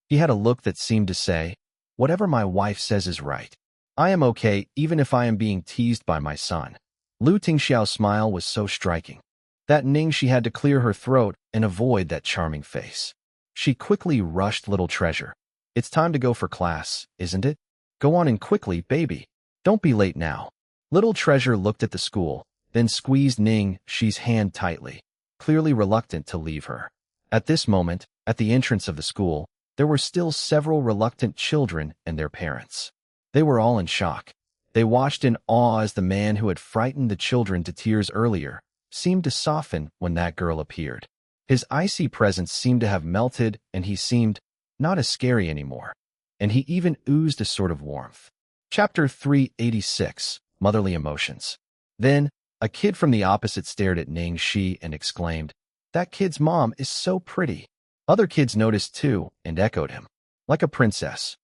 He had a look that seemed to say, "Whatever my wife says is right. I am okay even if I am being teased by my son." Tingxiao's smile was so striking that Ning Xi had to clear her throat and avoid that charming face. She quickly rushed Little Treasure. "It's time to go for class, isn't it? Go on in quickly, baby. Don't be late now." Little Treasure looked at the school, then squeezed Ning Xi's hand tightly, clearly reluctant to leave her. At this moment, at the entrance of the school, there were still several reluctant children and their parents. They were all in shock. They watched in awe as the man who had frightened the children to tears earlier seemed to soften when that girl appeared. His icy presence seemed to have melted, and he seemed not as scary anymore, and he even oozed a sort of warmth. Chapter 386, Motherly Emotions. Then, a kid from the opposite stared at Ning Xi and exclaimed, "That kid's mom is so pretty." Other kids noticed too and echoed him. "Like a princess.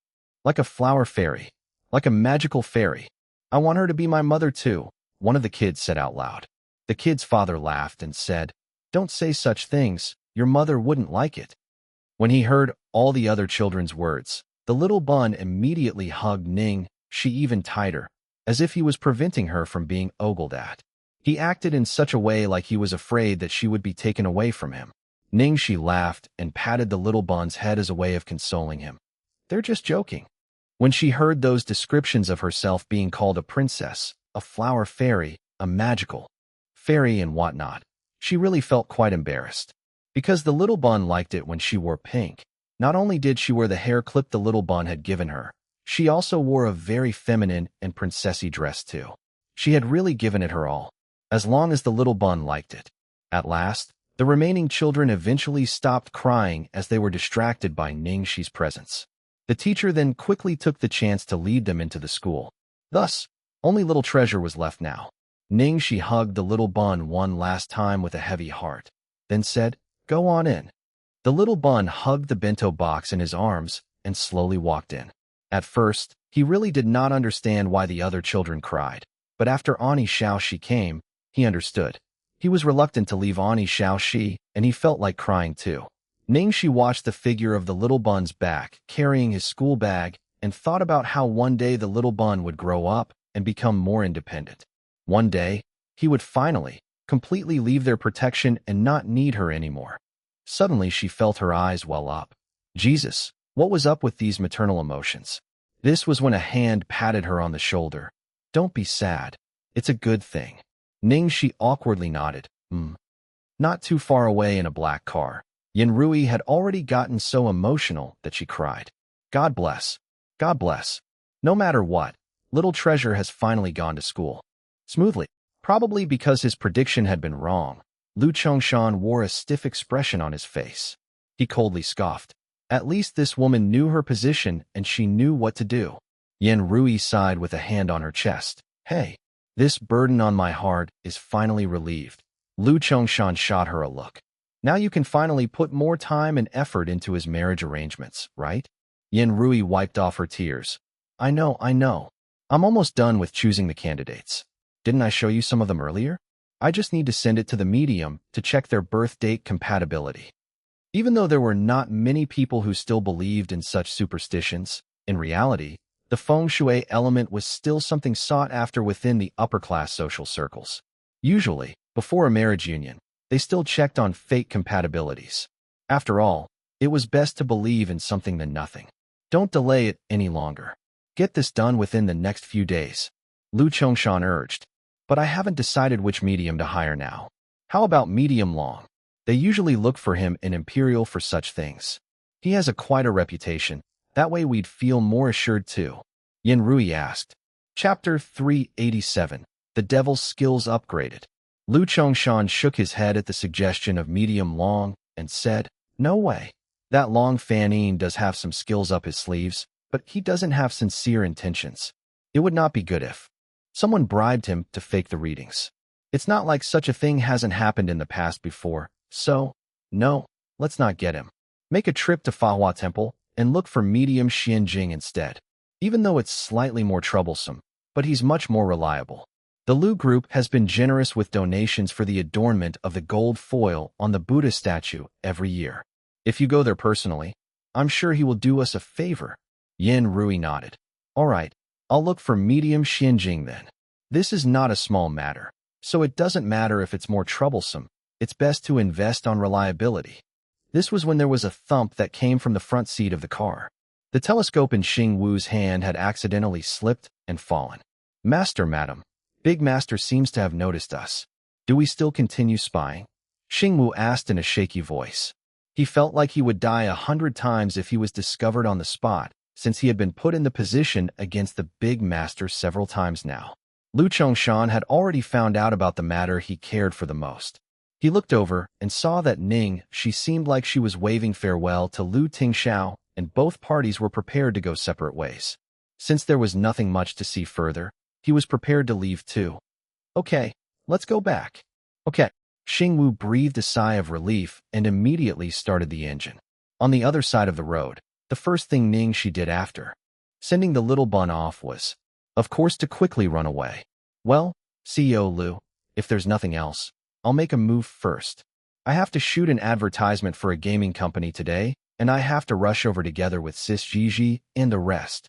Like a flower fairy. Like a magical fairy. I want her to be my mother too," one of the kids said out loud. The kid's father laughed and said, "Don't say such things. Your mother wouldn't like it." When he heard all the other children's words, the little bun immediately hugged Ning Xi even tighter, as if he was preventing her from being ogled at. He acted in such a way like he was afraid that she would be taken away from him. Ning Xi laughed and patted the little bun's head as a way of consoling him. "They're just joking." When she heard those descriptions of herself being called a princess, a flower fairy, a magical fairy and whatnot, she really felt quite embarrassed. Because the little bun liked it when she wore pink. Not only did she wear the hair clip the little bun had given her, she also wore a very feminine and princessy dress too. She had really given it her all, as long as the little bun liked it. At last, the remaining children eventually stopped crying as they were distracted by Ning Xi's presence. The teacher then quickly took the chance to lead them into the school. Thus, only Little Treasure was left now. Ning Xi hugged the little bun one last time with a heavy heart, then said, "Go on in." The little bun hugged the bento box in his arms and slowly walked in. At first, he really did not understand why the other children cried, but after Xiaoxi came, He understood. He was reluctant to leave Ani Xiaoxi, and he felt like crying too. Ning Xi watched the figure of the little bun's back, carrying his school bag, and thought about how one day the little bun would grow up and become more independent. One day, he would finally, completely leave their protection and not need her anymore. Suddenly, she felt her eyes well up. Jesus, what was up with these maternal emotions? This was when a hand patted her on the shoulder. Don't be sad. It's a good thing. Ning Xi awkwardly nodded. Not too far away in a black car, Yin Rui had already gotten so emotional that she cried. God bless. God bless. No matter what, little treasure has finally gone to school. Smoothly. Probably because his prediction had been wrong, Lu Chongshan wore a stiff expression on his face. He coldly scoffed. At least this woman knew her position and she knew what to do. Yin Rui sighed with a hand on her chest. Hey, this burden on my heart is finally relieved. Lu Chongshan shot her a look. Now you can finally put more time and effort into his marriage arrangements, right? Yin Rui wiped off her tears. I know. I'm almost done with choosing the candidates. Didn't I show you some of them earlier? I just need to send it to the medium to check their birth date compatibility. Even though there were not many people who still believed in such superstitions, in reality, the feng shui element was still something sought after within the upper-class social circles. Usually, before a marriage union, they still checked on fake compatibilities. After all, it was best to believe in something than nothing. Don't delay it any longer. Get this done within the next few days. Lu Chongshan urged. But I haven't decided which medium to hire now. How about medium long? They usually look for him in Imperial for such things. He has quite a reputation. That way we'd feel more assured too. Yin Rui asked. Chapter 387. The Devil's Skills Upgraded. Lu Chongshan shook his head at the suggestion of medium long and said, No way. That Long Fanine does have some skills up his sleeves, but he doesn't have sincere intentions. It would not be good if someone bribed him to fake the readings. It's not like such a thing hasn't happened in the past before, so, no, let's not get him. Make a trip to Fahua Temple and look for medium Xianjing instead. Even though it's slightly more troublesome, but he's much more reliable. The Lu Group has been generous with donations for the adornment of the gold foil on the Buddha statue every year. If you go there personally, I'm sure he will do us a favor. Yin Rui nodded. All right. I'll look for medium Xianjing then. This is not a small matter, so it doesn't matter if it's more troublesome. It's best to invest on reliability. This was when there was a thump that came from the front seat of the car. The telescope in Xing Wu's hand had accidentally slipped and fallen. Master, madam. Big Master seems to have noticed us. Do we still continue spying? Xing Wu asked in a shaky voice. He felt like he would die 100 times if he was discovered on the spot, since he had been put in the position against the Big Master several times now. Lu Chongshan had already found out about the matter he cared for the most. He looked over and saw that Ning Xi seemed like she was waving farewell to Lu Tingxiao, and both parties were prepared to go separate ways. Since there was nothing much to see further, he was prepared to leave too. Okay, let's go back. Okay. Xing Wu breathed a sigh of relief and immediately started the engine. On the other side of the road, the first thing Ning Xi did after sending the little bun off was, of course, to quickly run away. Well, CEO Lu, if there's nothing else, I'll make a move first. I have to shoot an advertisement for a gaming company today, and I have to rush over together with Sis Gigi and the rest.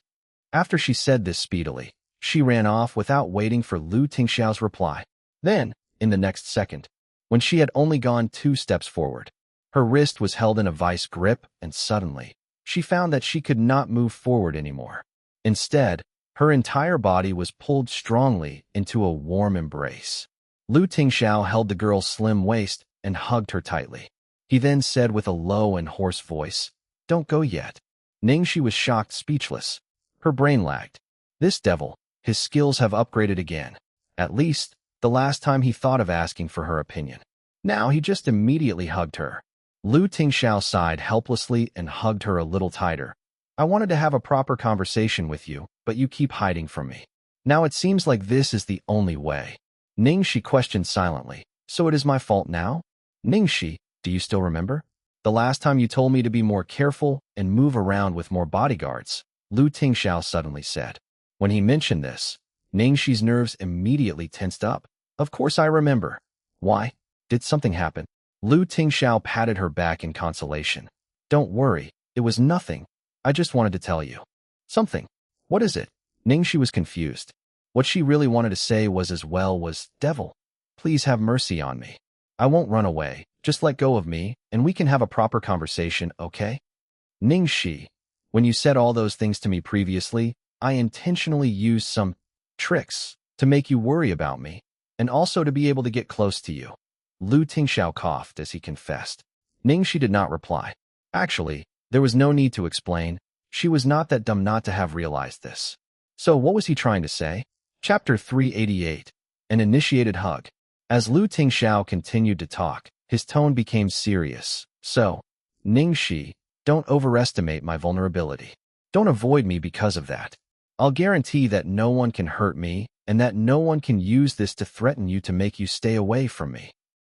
After she said this speedily, she ran off without waiting for Lu Tingxiao's reply. Then, in the next second, when she had only gone 2 steps forward, her wrist was held in a vice grip, and suddenly, she found that she could not move forward anymore. Instead, her entire body was pulled strongly into a warm embrace. Lu Tingxiao held the girl's slim waist and hugged her tightly. He then said with a low and hoarse voice, Don't go yet. Ning Xi was shocked, speechless. Her brain lagged. This devil, his skills have upgraded again. At least, the last time he thought of asking for her opinion. Now he just immediately hugged her. Lu Tingxiao sighed helplessly and hugged her a little tighter. I wanted to have a proper conversation with you, but you keep hiding from me. Now it seems like this is the only way. Ning Xi questioned silently. So it is my fault now? Ning Xi, do you still remember? The last time you told me to be more careful and move around with more bodyguards, Lu Tingxiao suddenly said. When he mentioned this, Ning Xi's nerves immediately tensed up. Of course I remember. Why? Did something happen? Lu Tingxiao patted her back in consolation. Don't worry, it was nothing. I just wanted to tell you. Something. What is it? Ning Xi was confused. What she really wanted to say was, devil, please have mercy on me. I won't run away. Just let go of me, and we can have a proper conversation, okay? Ning Xi, when you said all those things to me previously, I intentionally used some tricks to make you worry about me, and also to be able to get close to you. Lu Tingxiao coughed as he confessed. Ning Xi did not reply. Actually, there was no need to explain. She was not that dumb not to have realized this. So what was he trying to say? Chapter 388. An initiated hug. As Lu Tingxiao continued to talk, his tone became serious. So, Ning Xi, don't overestimate my vulnerability. Don't avoid me because of that. I'll guarantee that no one can hurt me, and that no one can use this to threaten you to make you stay away from me.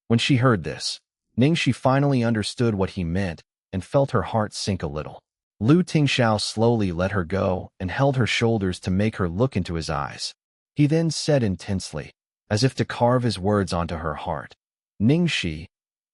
When she heard this, Ning Xi finally understood what he meant and felt her heart sink a little. Lu Tingxiao slowly let her go and held her shoulders to make her look into his eyes. He then said intensely, as if to carve his words onto her heart, Ning Xi,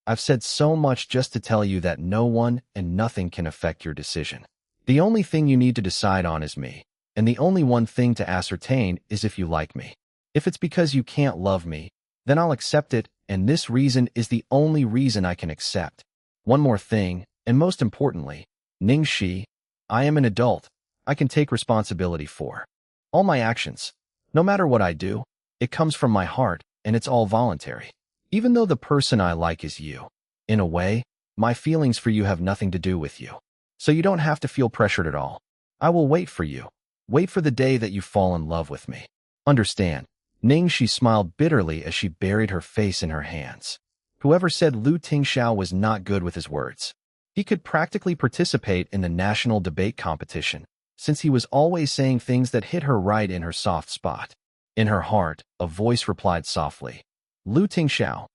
I've said so much just to tell you that no one and nothing can affect your decision. The only thing you need to decide on is me, and the only one thing to ascertain is if you like me. If it's because you can't love me, then I'll accept it, and this reason is the only reason I can accept. One more thing, and most importantly, Ning Xi, I am an adult. I can take responsibility for all my actions. No matter what I do, it comes from my heart, and it's all voluntary. Even though the person I like is you. In a way, my feelings for you have nothing to do with you. So you don't have to feel pressured at all. I will wait for you. Wait for the day that you fall in love with me. Understand? Ning Xi smiled bitterly as she buried her face in her hands. Whoever said Lu Tingxiao was not good with his words. He could practically participate in the national debate competition, since he was always saying things that hit her right in her soft spot. In her heart, a voice replied softly, Lu Tingxiao,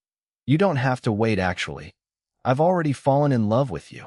you don't have to wait actually. I've already fallen in love with you.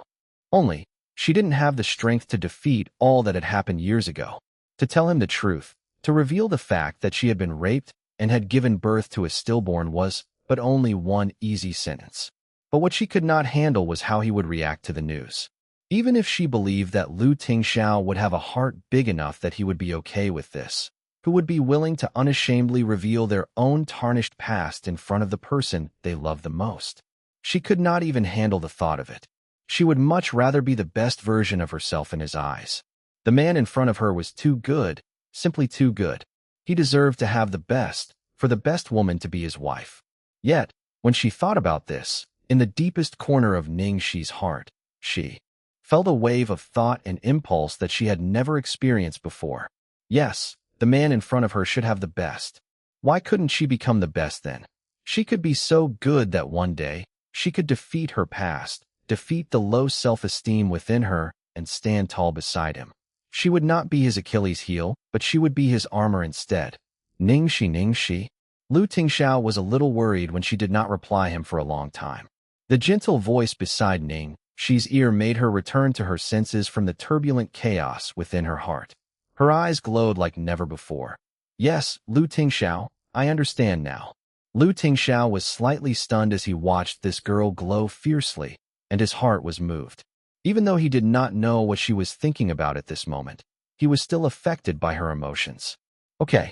Only, she didn't have the strength to defeat all that had happened years ago, to tell him the truth, to reveal the fact that she had been raped and had given birth to a stillborn was but only one easy sentence. But what she could not handle was how he would react to the news. Even if she believed that Lu Tingxiao would have a heart big enough that he would be okay with this, who would be willing to unashamedly reveal their own tarnished past in front of the person they loved the most. She could not even handle the thought of it. She would much rather be the best version of herself in his eyes. The man in front of her was too good, simply too good. He deserved to have the best, for the best woman to be his wife. Yet, when she thought about this, in the deepest corner of Ning Xi's heart, she felt a wave of thought and impulse that she had never experienced before. Yes, the man in front of her should have the best. Why couldn't she become the best then? She could be so good that one day, she could defeat her past, defeat the low self-esteem within her, and stand tall beside him. She would not be his Achilles heel, but she would be his armor instead. Ning Xi, Ning Xi. Lu Tingxiao was a little worried when she did not reply him for a long time. The gentle voice beside Ning Xi's ear made her return to her senses from the turbulent chaos within her heart. Her eyes glowed like never before. Yes, Lu Tingxiao, I understand now. Lu Tingxiao was slightly stunned as he watched this girl glow fiercely, and his heart was moved. Even though he did not know what she was thinking about at this moment, he was still affected by her emotions. Okay,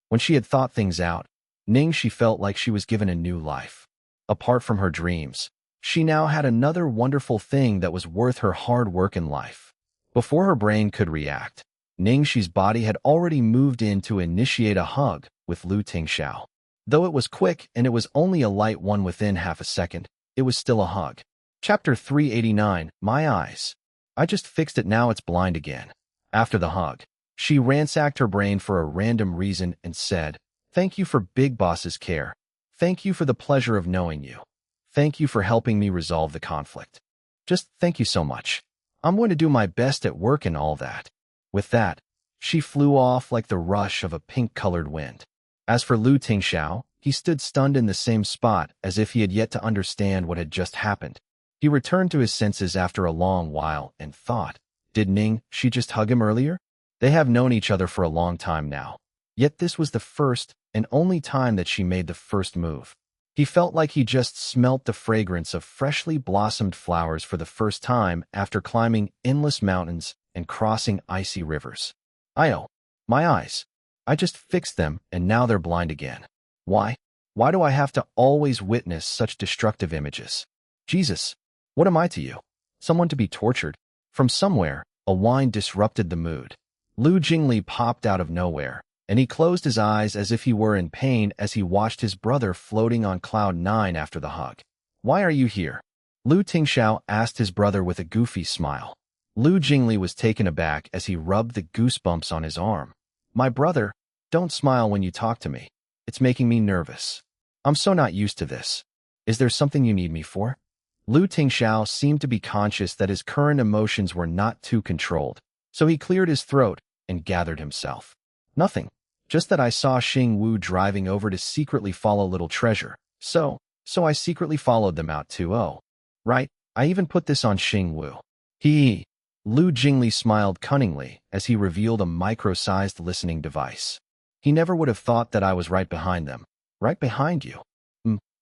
when she had thought things out, Ning Xi felt like she was given a new life. Apart from her dreams, she now had another wonderful thing that was worth her hard work in life. Before her brain could react, Ning Xi's body had already moved in to initiate a hug with Lu Tingxiao. Though it was quick and it was only a light one within half a second, it was still a hug. Chapter 389, My Eyes. I just fixed it, now it's blind again. After the hug, she ransacked her brain for a random reason and said, Thank you for Big Boss's care. Thank you for the pleasure of knowing you. Thank you for helping me resolve the conflict. Just thank you so much. I'm going to do my best at work and all that. With that, she flew off like the rush of a pink-colored wind. As for Lu Tingxiao, he stood stunned in the same spot as if he had yet to understand what had just happened. He returned to his senses after a long while and thought, did Ning Xi just hug him earlier? They have known each other for a long time now. Yet this was the first and only time that she made the first move. He felt like he just smelt the fragrance of freshly blossomed flowers for the first time after climbing endless mountains and crossing icy rivers. My eyes. I just fixed them and now they're blind again. Why? Why do I have to always witness such destructive images? Jesus, what am I to you? Someone to be tortured? From somewhere, a whine disrupted the mood. Lu Jingli popped out of nowhere, and he closed his eyes as if he were in pain as he watched his brother floating on cloud 9 after the hug. Why are you here? Lu Tingxiao asked his brother with a goofy smile. Lu Jingli was taken aback as he rubbed the goosebumps on his arm. My brother, don't smile when you talk to me. It's making me nervous. I'm so not used to this. Is there something you need me for? Lu Tingxiao seemed to be conscious that his current emotions were not too controlled, so he cleared his throat and gathered himself. Nothing. Just that I saw Xing Wu driving over to secretly follow Little Treasure. So I secretly followed them out too. Oh, right. I even put this on Xing Wu. He. Lu Jingli smiled cunningly as he revealed a micro-sized listening device. He never would have thought that I was right behind them. Right behind you.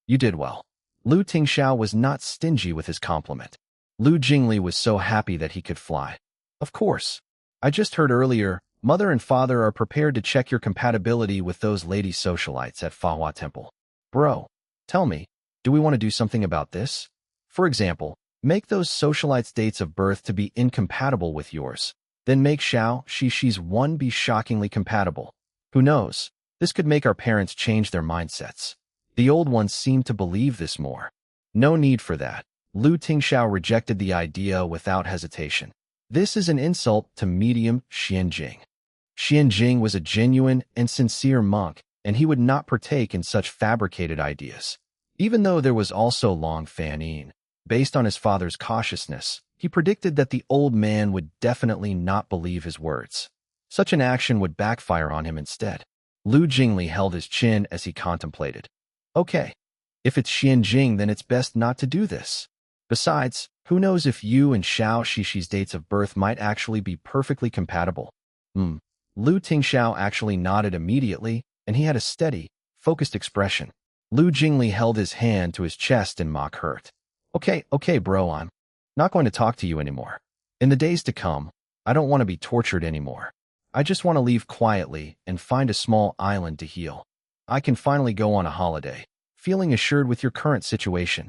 You did well. Lu Tingxiao was not stingy with his compliment. Lu Jingli was so happy that he could fly. Of course. I just heard earlier, Mother and Father are prepared to check your compatibility with those lady socialites at Fahua Temple. Bro, tell me, do we want to do something about this? For example, make those socialites' dates of birth to be incompatible with yours. Then make Xiao Shi's one be shockingly compatible. Who knows? This could make our parents change their mindsets. The old ones seem to believe this more. No need for that. Lu Tingxiao rejected the idea without hesitation. This is an insult to medium Xianjing. Xianjing was a genuine and sincere monk, and he would not partake in such fabricated ideas. Even though there was also Long Fanyin, based on his father's cautiousness, he predicted that the old man would definitely not believe his words. Such an action would backfire on him instead. Lu Jingli held his chin as he contemplated. Okay, if it's Xianjing, then it's best not to do this. Besides, who knows if you and Xiao Shi's dates of birth might actually be perfectly compatible? Lu Tingxiao actually nodded immediately, and he had a steady, focused expression. Lu Jingli held his hand to his chest in mock hurt. Okay, bro, I'm not going to talk to you anymore. In the days to come, I don't want to be tortured anymore. I just want to leave quietly and find a small island to heal. I can finally go on a holiday, feeling assured with your current situation.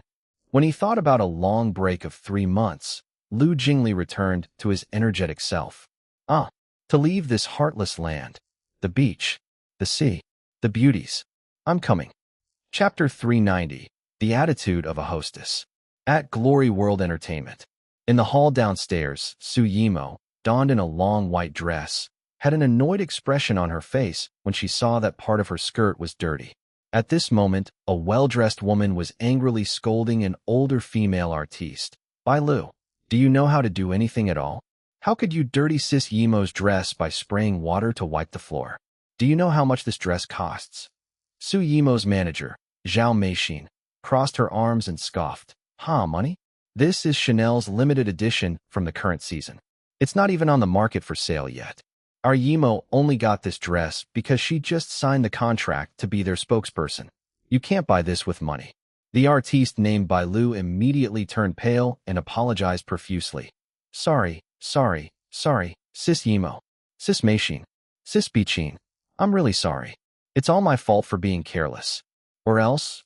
When he thought about a long break of 3 months, Lu Jingli returned to his energetic self. To leave this heartless land, the beach, the sea, the beauties. I'm coming. Chapter 390, The Attitude of a Hostess. At Glory World Entertainment. In the hall downstairs, Su Yimo, donned in a long white dress, had an annoyed expression on her face when she saw that part of her skirt was dirty. At this moment, a well-dressed woman was angrily scolding an older female artiste. Bai Lu, do you know how to do anything at all? How could you dirty Sis Yimo's dress by spraying water to wipe the floor? Do you know how much this dress costs? Su Yimo's manager, Zhao Meixin, crossed her arms and scoffed. Money? This is Chanel's limited edition from the current season. It's not even on the market for sale yet. Our Yimo only got this dress because she just signed the contract to be their spokesperson. You can't buy this with money. The artiste named Bai Lu immediately turned pale and apologized profusely. Sorry, Sis Yimo, Sis Meixin, Sis Bichin. I'm really sorry. It's all my fault for being careless. Or else,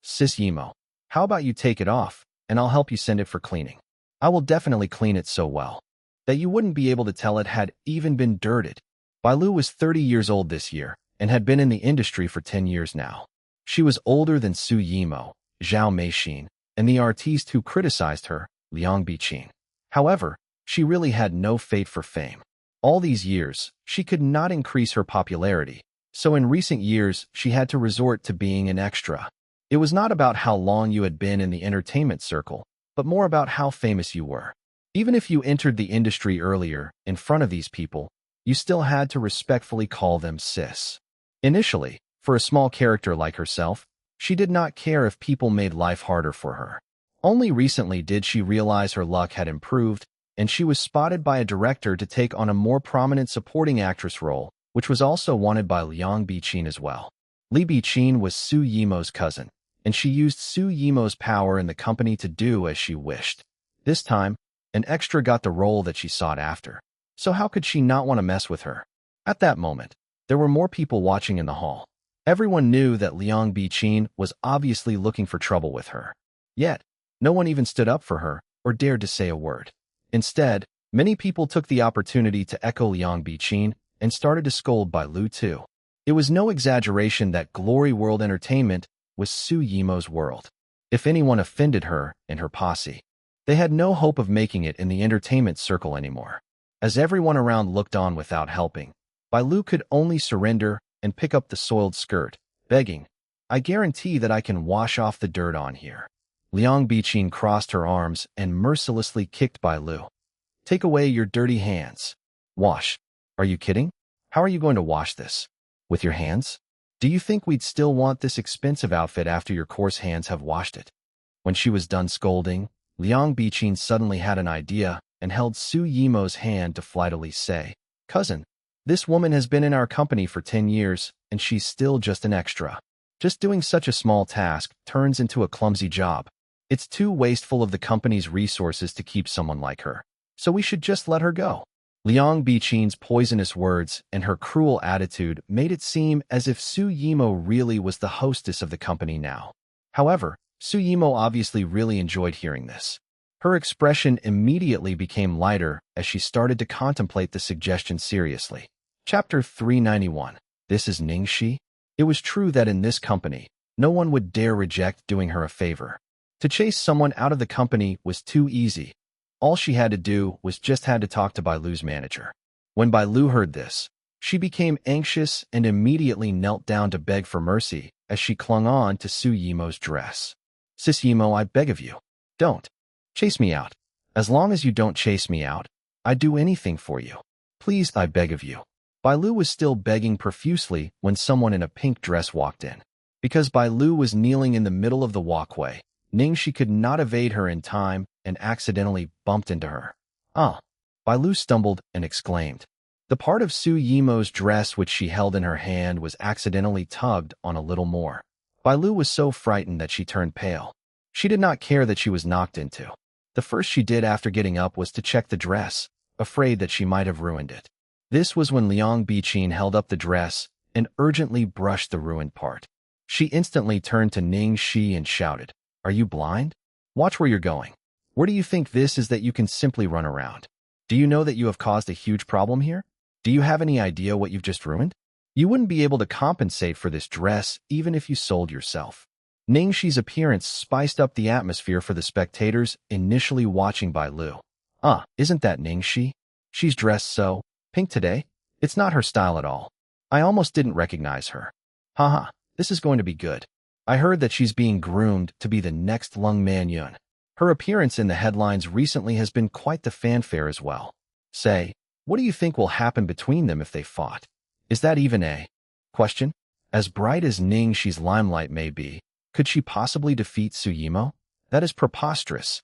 Sis Yimo, how about you take it off, and I'll help you send it for cleaning. I will definitely clean it so well that you wouldn't be able to tell it had even been dirted. Bai Lu was 30 years old this year, and had been in the industry for 10 years now. She was older than Su Yimo, Zhao Meixin, and the artiste who criticized her, Liang Bichin. However, she really had no fate for fame. All these years, she could not increase her popularity, so in recent years she had to resort to being an extra. It was not about how long you had been in the entertainment circle, but more about how famous you were. Even if you entered the industry earlier, in front of these people, you still had to respectfully call them sis. Initially, for a small character like herself, she did not care if people made life harder for her. Only recently did she realize her luck had improved, and she was spotted by a director to take on a more prominent supporting actress role which was also wanted by Liang Biqin as well. Li Biqin was Su Yimo's cousin, and she used Su Yimo's power in the company to do as she wished. This time, an extra got the role that she sought after. So how could she not want to mess with her? At that moment, there were more people watching in the hall. Everyone knew that Liang Biqin was obviously looking for trouble with her. Yet, no one even stood up for her or dared to say a word. Instead, many people took the opportunity to echo Liang Biqin and started to scold Bai Lu too. It was no exaggeration that Glory World Entertainment was Su Yimo's world. If anyone offended her and her posse, they had no hope of making it in the entertainment circle anymore. As everyone around looked on without helping, Bai Lu could only surrender and pick up the soiled skirt, begging, "I guarantee that I can wash off the dirt on here." Liang Biqin crossed her arms and mercilessly kicked Bai Lu. "Take away your dirty hands." "Wash? Are you kidding? How are you going to wash this? With your hands? Do you think we'd still want this expensive outfit after your coarse hands have washed it?" When she was done scolding, Liang Biqin suddenly had an idea and held Su Yimo's hand to flightily say, "Cousin, this woman has been in our company for 10 years, and she's still just an extra. Just doing such a small task turns into a clumsy job. It's too wasteful of the company's resources to keep someone like her, so we should just let her go." Liang Biqin's poisonous words and her cruel attitude made it seem as if Su Yimo really was the hostess of the company now. However, Su Yimo obviously really enjoyed hearing this. Her expression immediately became lighter as she started to contemplate the suggestion seriously. Chapter 391. This is Ning Xi. It was true that in this company, no one would dare reject doing her a favor. To chase someone out of the company was too easy. All she had to do was just had to talk to Bai Lu's manager. When Bai Lu heard this, she became anxious and immediately knelt down to beg for mercy as she clung on to Su Yimo's dress. "Sis Yimo, I beg of you, don't chase me out. As long as you don't chase me out, I'd do anything for you. Please, I beg of you." Bai Lu was still begging profusely when someone in a pink dress walked in. Because Bai Lu was kneeling in the middle of the walkway, Ning Xi could not evade her in time and accidentally bumped into her. "Ah!" Bai Lu stumbled and exclaimed. The part of Su Yimo's dress which she held in her hand was accidentally tugged on a little more. Bai Lu was so frightened that she turned pale. She did not care that she was knocked into. The first she did after getting up was to check the dress, afraid that she might have ruined it. This was when Liang Biqin held up the dress and urgently brushed the ruined part. She instantly turned to Ning Xi and shouted, "Are you blind? Watch where you're going. Where do you think this is that you can simply run around? Do you know that you have caused a huge problem here? Do you have any idea what you've just ruined? You wouldn't be able to compensate for this dress even if you sold yourself." Ning Xi's appearance spiced up the atmosphere for the spectators initially watching Bai Lu. "Ah, isn't that Ning Xi? She's dressed so pink today. It's not her style at all. I almost didn't recognize her. Haha, this is going to be good. I heard that she's being groomed to be the next Lung Man Yun. Her appearance in the headlines recently has been quite the fanfare as well. Say, what do you think will happen between them if they fought? Is that even a question? As bright as Ning Xi's limelight may be, could she possibly defeat Su Yimo? That is preposterous.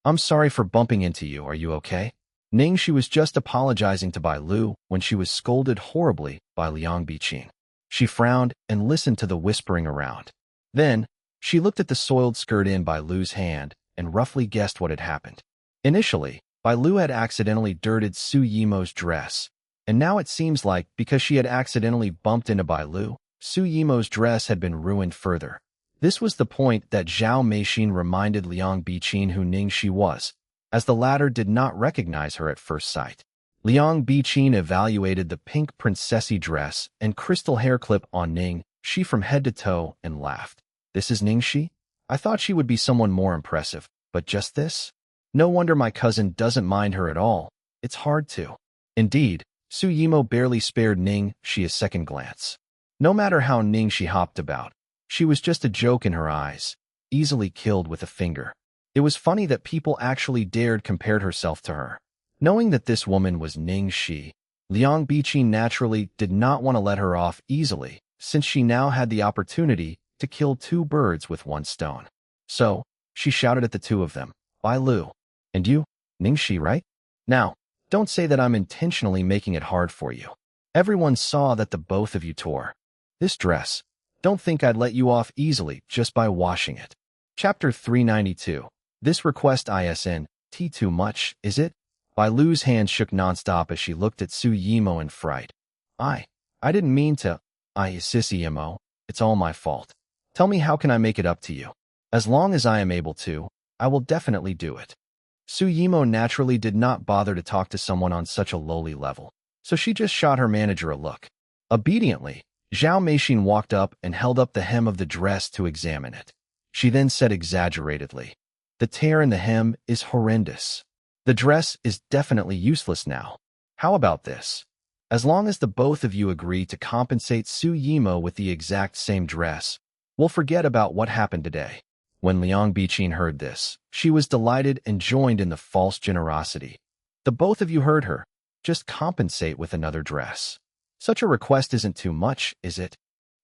I'm sorry for bumping into you. Are you okay?" Ning Xi was just apologizing to Bai Lu when she was scolded horribly by Liang Biqin. She frowned and listened to the whispering around. Then, she looked at the soiled skirt in Bai Lu's hand and roughly guessed what had happened. Initially, Bai Lu had accidentally dirted Su Yimo's dress, and now it seems like because she had accidentally bumped into Bai Lu, Su Yimo's dress had been ruined further. This was the point that Zhao Meixin reminded Liang Biqin who Ning Xi was, as the latter did not recognize her at first sight. Liang Biqin evaluated the pink princessy dress and crystal hair clip on Ning Xi from head to toe and laughed. "This is Ning Xi? I thought she would be someone more impressive, but just this? No wonder my cousin doesn't mind her at all. It's hard to." Indeed, Su Yimo barely spared Ning Xi a second glance. No matter how Ning Xi hopped about, she was just a joke in her eyes, easily killed with a finger. It was funny that people actually dared compare herself to her. Knowing that this woman was Ning Xi, Liang Biqin naturally did not want to let her off easily, since she now had the opportunity to kill two birds with one stone. So, she shouted at the two of them, "Bai Lu. And you, Ning Xi, right? Now, don't say that I'm intentionally making it hard for you. Everyone saw that the both of you tore this dress. Don't think I'd let you off easily just by washing it. Chapter 392. This request isn't too much, is it? Bai Lu's hand shook nonstop as she looked at Su Yimo in fright. I didn't mean to. Sis Yimo, it's all my fault. Tell me, how can I make it up to you? As long as I am able to, I will definitely do it. Su Yimo naturally did not bother to talk to someone on such a lowly level, so she just shot her manager a look. Obediently, Zhao Meixin walked up and held up the hem of the dress to examine it. She then said exaggeratedly, "The tear in the hem is horrendous. The dress is definitely useless now. How about this? As long as the both of you agree to compensate Su Yimo with the exact same dress, we'll forget about what happened today." When Liang Biqin heard this, she was delighted and joined in the false generosity. The both of you heard her. Just compensate with another dress. Such a request isn't too much, is it?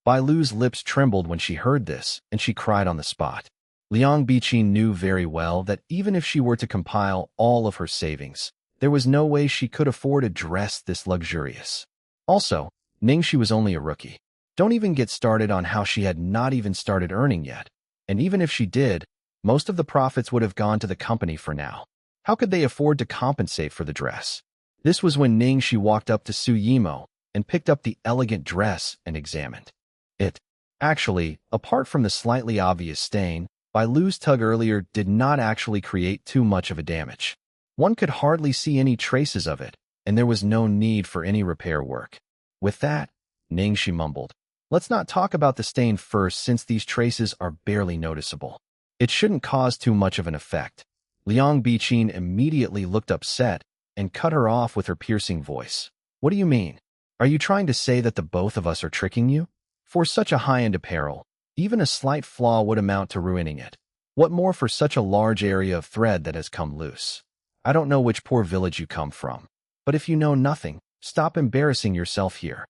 Bai Lu's lips trembled when she heard this, and she cried on the spot. Liang Biqin knew very well that even if she were to compile all of her savings, there was no way she could afford a dress this luxurious. Also, Ning Xi was only a rookie. Don't even get started on how she had not even started earning yet. And even if she did, most of the profits would have gone to the company for now. How could they afford to compensate for the dress? This was when Ning Xi walked up to Su Yimo and picked up the elegant dress and examined it. Actually, apart from the slightly obvious stain, Bai Lu's tug earlier did not actually create too much of a damage. One could hardly see any traces of it, and there was no need for any repair work. With that, Ning Xi mumbled, "Let's not talk about the stain first, since these traces are barely noticeable. It shouldn't cause too much of an effect." Liang Biqin immediately looked upset and cut her off with her piercing voice. "What do you mean? Are you trying to say that the both of us are tricking you? For such a high-end apparel, even a slight flaw would amount to ruining it. What more for such a large area of thread that has come loose? I don't know which poor village you come from, but if you know nothing, stop embarrassing yourself here."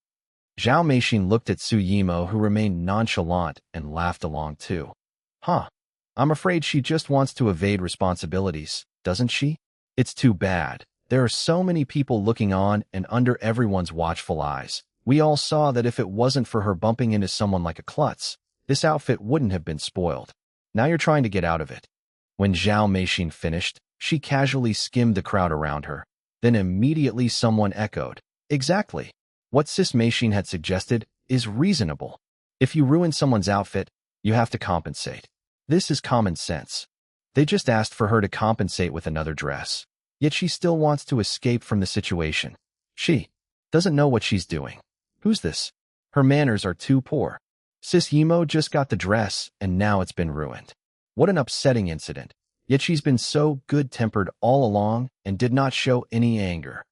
Zhao Meixin looked at Su Yimo, who remained nonchalant, and laughed along too. "Huh. I'm afraid she just wants to evade responsibilities, doesn't she? It's too bad. There are so many people looking on and under everyone's watchful eyes. We all saw that if it wasn't for her bumping into someone like a klutz, this outfit wouldn't have been spoiled. Now you're trying to get out of it." When Zhao Meixin finished, she casually skimmed the crowd around her. Then immediately someone echoed, "Exactly. What Sis Meixin had suggested is reasonable. If you ruin someone's outfit, you have to compensate. This is common sense. They just asked for her to compensate with another dress. Yet she still wants to escape from the situation. She doesn't know what she's doing. Who's this? Her manners are too poor. Sis Yimo just got the dress, and now it's been ruined. What an upsetting incident. Yet she's been so good-tempered all along and did not show any anger."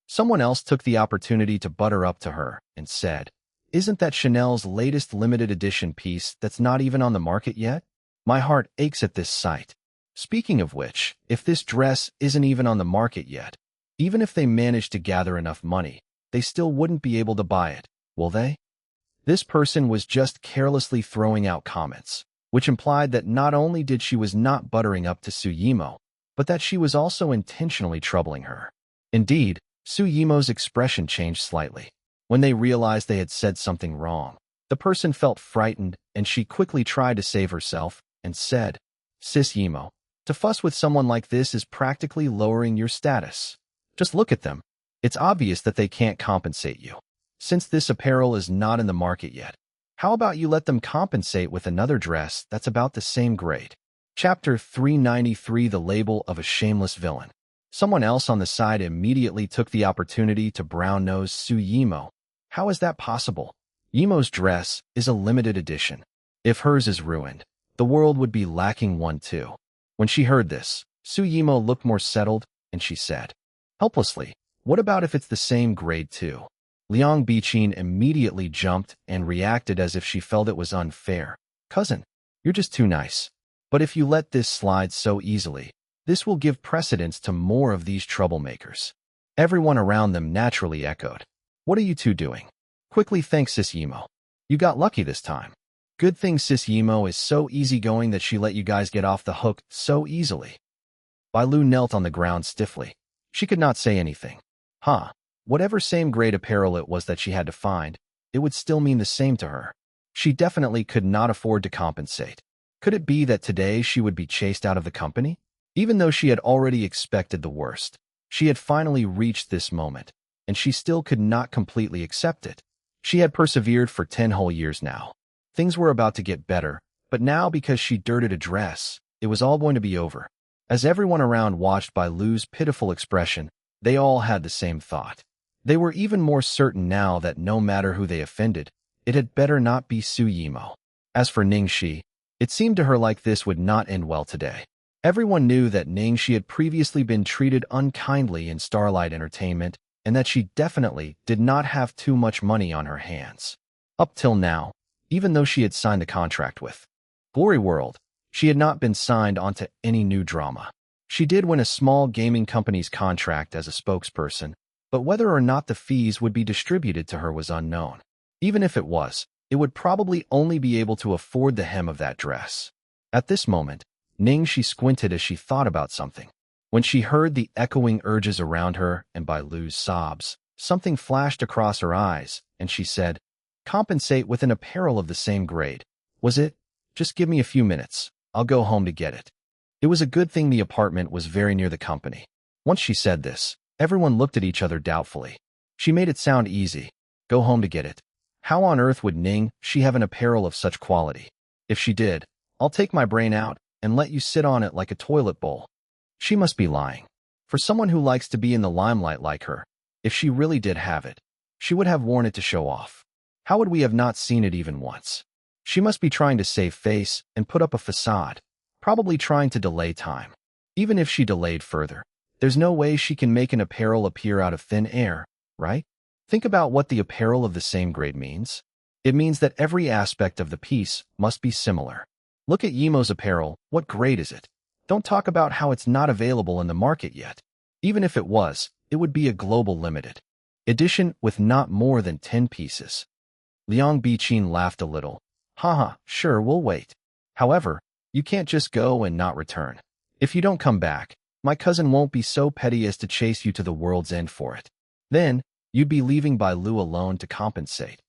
Someone else took the opportunity to butter up to her and said, "Isn't that Chanel's latest limited edition piece that's not even on the market yet? My heart aches at this sight. Speaking of which, if this dress isn't even on the market yet, even if they manage to gather enough money, they still wouldn't be able to buy it, will they?" This person was just carelessly throwing out comments, which implied that not only did she was not buttering up to Su Yimo, but that she was also intentionally troubling her. Indeed, Su Yimo's expression changed slightly. When they realized they had said something wrong, the person felt frightened, and she quickly tried to save herself and said, "Sis Yimo, to fuss with someone like this is practically lowering your status. Just look at them. It's obvious that they can't compensate you. Since this apparel is not in the market yet, how about you let them compensate with another dress that's about the same grade?" Chapter 393. The Label of a Shameless Villain. Someone else on the side immediately took the opportunity to brown-nose Su Yimo. How is that possible? Yimo's dress is a limited edition. If hers is ruined, the world would be lacking one too. When she heard this, Su Yimo looked more settled, and she said, helplessly, "What about if it's the same grade too?" Liang Biqin immediately jumped and reacted as if she felt it was unfair. "Cousin, you're just too nice. But if you let this slide so easily, this will give precedence to more of these troublemakers." Everyone around them naturally echoed, "What are you two doing?" "Quickly thank Sis Yimo. You got lucky this time. Good thing Sis Yimo is so easygoing that she let you guys get off the hook so easily." Bai Lu knelt on the ground stiffly. She could not say anything. "Huh. Whatever same grade apparel it was that she had to find, it would still mean the same to her. She definitely could not afford to compensate. Could it be that today she would be chased out of the company? Even though she had already expected the worst, she had finally reached this moment, and she still could not completely accept it. She had persevered for 10 whole years now. Things were about to get better, but now because she dirted a dress, it was all going to be over. As everyone around watched Bai Lu's pitiful expression, they all had the same thought. They were even more certain now that no matter who they offended, it had better not be Su Yimo. As for Ning Xi, it seemed to her like this would not end well today. Everyone knew that Ning Xi had previously been treated unkindly in Starlight Entertainment, and that she definitely did not have too much money on her hands. Up till now, even though she had signed the contract with Glory World, she had not been signed onto any new drama. She did win a small gaming company's contract as a spokesperson, but whether or not the fees would be distributed to her was unknown. Even if it was, it would probably only be able to afford the hem of that dress. At this moment, Ning Xi squinted as she thought about something. When she heard the echoing urges around her and Bai Lu's sobs, something flashed across her eyes, and she said, "Compensate with an apparel of the same grade. Was it? Just give me a few minutes. I'll go home to get it." It was a good thing the apartment was very near the company. Once she said this, everyone looked at each other doubtfully. She made it sound easy. Go home to get it. How on earth would Ning Xi have an apparel of such quality? If she did, I'll take my brain out and let you sit on it like a toilet bowl. She must be lying. For someone who likes to be in the limelight like her, if she really did have it, she would have worn it to show off. How would we have not seen it even once? She must be trying to save face and put up a facade, probably trying to delay time. Even if she delayed further, there's no way she can make an apparel appear out of thin air, right? Think about what the apparel of the same grade means. It means that every aspect of the piece must be similar. Look at Yimo's apparel. What grade is it? Don't talk about how it's not available in the market yet. Even if it was, it would be a global limited edition with not more than 10 pieces. Liang Biqin laughed a little. Haha, sure, we'll wait. However, you can't just go and not return. If you don't come back, my cousin won't be so petty as to chase you to the world's end for it. Then, you'd be leaving Bai Lu alone to compensate.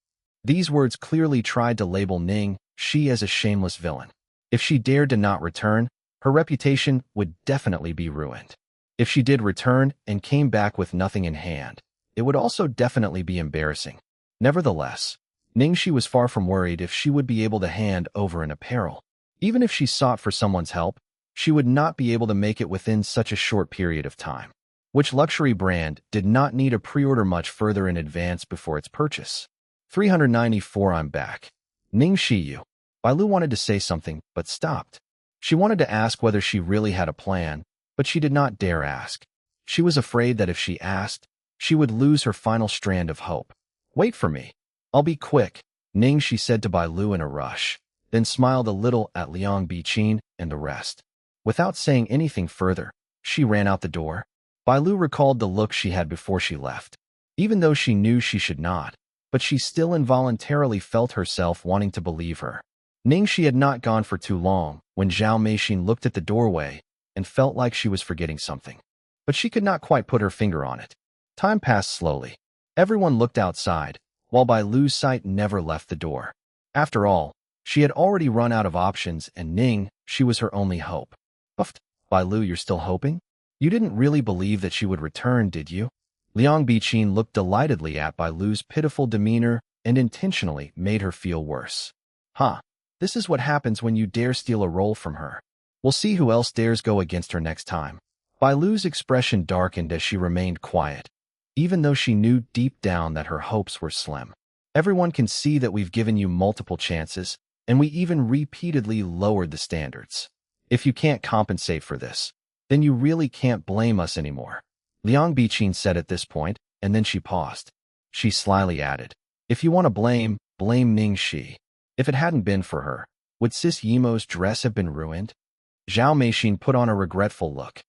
These words clearly tried to label Ning Xi as a shameless villain. If she dared to not return, her reputation would definitely be ruined. If she did return and came back with nothing in hand, it would also definitely be embarrassing. Nevertheless, Ning Xi was far from worried if she would be able to hand over an apparel. Even if she sought for someone's help, she would not be able to make it within such a short period of time. Which luxury brand did not need a pre-order much further in advance before its purchase? 394. I'm back. Ning Xi Yu. Bai Lu wanted to say something, but stopped. She wanted to ask whether she really had a plan, but she did not dare ask. She was afraid that if she asked, she would lose her final strand of hope. Wait for me. I'll be quick, Ning Xi said to Bai Lu in a rush, then smiled a little at Liang Biqin and the rest. Without saying anything further, she ran out the door. Bai Lu recalled the look she had before she left. Even though she knew she should not, but she still involuntarily felt herself wanting to believe her. Ning Xi had not gone for too long when Zhao Meixin looked at the doorway and felt like she was forgetting something. But she could not quite put her finger on it. Time passed slowly. Everyone looked outside, while Bai Lu's sight never left the door. After all, she had already run out of options, and Ning Xi was her only hope. Buffed. Bai Lu, you're still hoping? You didn't really believe that she would return, did you? Liang Biqin looked delightedly at Bai Lu's pitiful demeanor and intentionally made her feel worse. Huh. This is what happens when you dare steal a role from her. We'll see who else dares go against her next time. Bai Lu's expression darkened as she remained quiet, even though she knew deep down that her hopes were slim. Everyone can see that we've given you multiple chances, and we even repeatedly lowered the standards. If you can't compensate for this, then you really can't blame us anymore. Liang Biqin said at this point, and then she paused. She slyly added, if you want to blame Ning Xi. If it hadn't been for her, would Sis Yimo's dress have been ruined? Zhao Meixin put on a regretful look.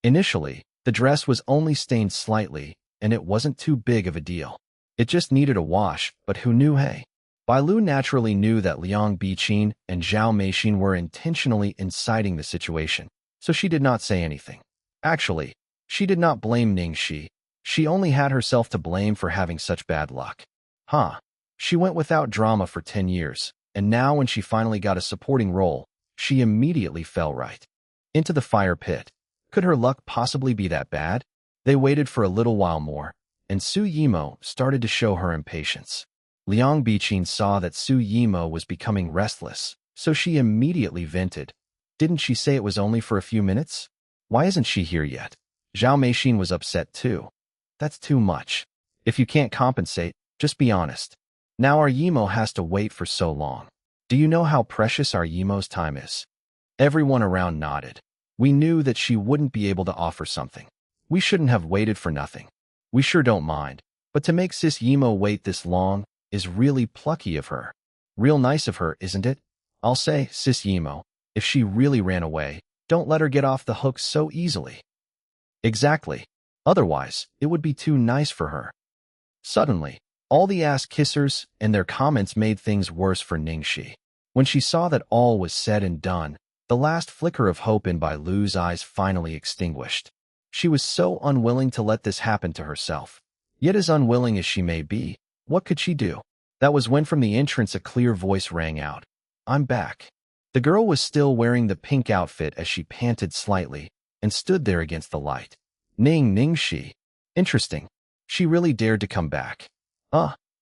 Initially, the dress was only stained slightly, and it wasn't too big of a deal. It just needed a wash, but who knew, hey? Bai Lu naturally knew that Liang Biqin and Zhao Meixin were intentionally inciting the situation, so she did not say anything. Actually, she did not blame Ning Xi. She only had herself to blame for having such bad luck. Huh. She went without drama for 10 years, and now when she finally got a supporting role, she immediately fell right into the fire pit. Could her luck possibly be that bad? They waited for a little while more, and Su Yimo started to show her impatience. Liang Biqin saw that Su Yimo was becoming restless, so she immediately vented. Didn't she say it was only for a few minutes? Why isn't she here yet? Zhao Meixin was upset too. That's too much. If you can't compensate, just be honest. Now our Yimo has to wait for so long. Do you know how precious our Yimo's time is? Everyone around nodded. We knew that she wouldn't be able to offer something. We shouldn't have waited for nothing. We sure don't mind. But to make Sis Yimo wait this long is really plucky of her. Real nice of her, isn't it? I'll say, Sis Yimo, if she really ran away, don't let her get off the hook so easily. Exactly. Otherwise, it would be too nice for her. Suddenly, all the ass-kissers and their comments made things worse for Ning Xi. When she saw that all was said and done, the last flicker of hope in Bai Lu's eyes finally extinguished. She was so unwilling to let this happen to herself. Yet as unwilling as she may be, what could she do? That was when from the entrance a clear voice rang out. I'm back. The girl was still wearing the pink outfit as she panted slightly and stood there against the light. Ning Xi. Interesting. She really dared to come back.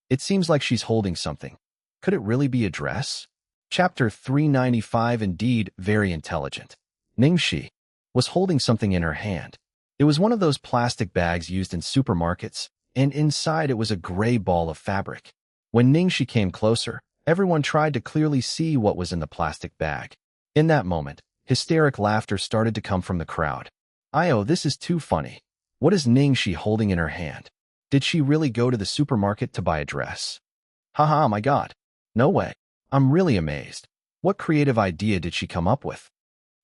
It seems like she's holding something. Could it really be a dress? Chapter 395. Indeed, very intelligent. Ning Xi was holding something in her hand. It was one of those plastic bags used in supermarkets, and inside it was a gray ball of fabric. When Ning Xi came closer, everyone tried to clearly see what was in the plastic bag. In that moment, hysteric laughter started to come from the crowd. This is too funny. What is Ning Xi holding in her hand? Did she really go to the supermarket to buy a dress? Haha, my God. No way. I'm really amazed. What creative idea did she come up with?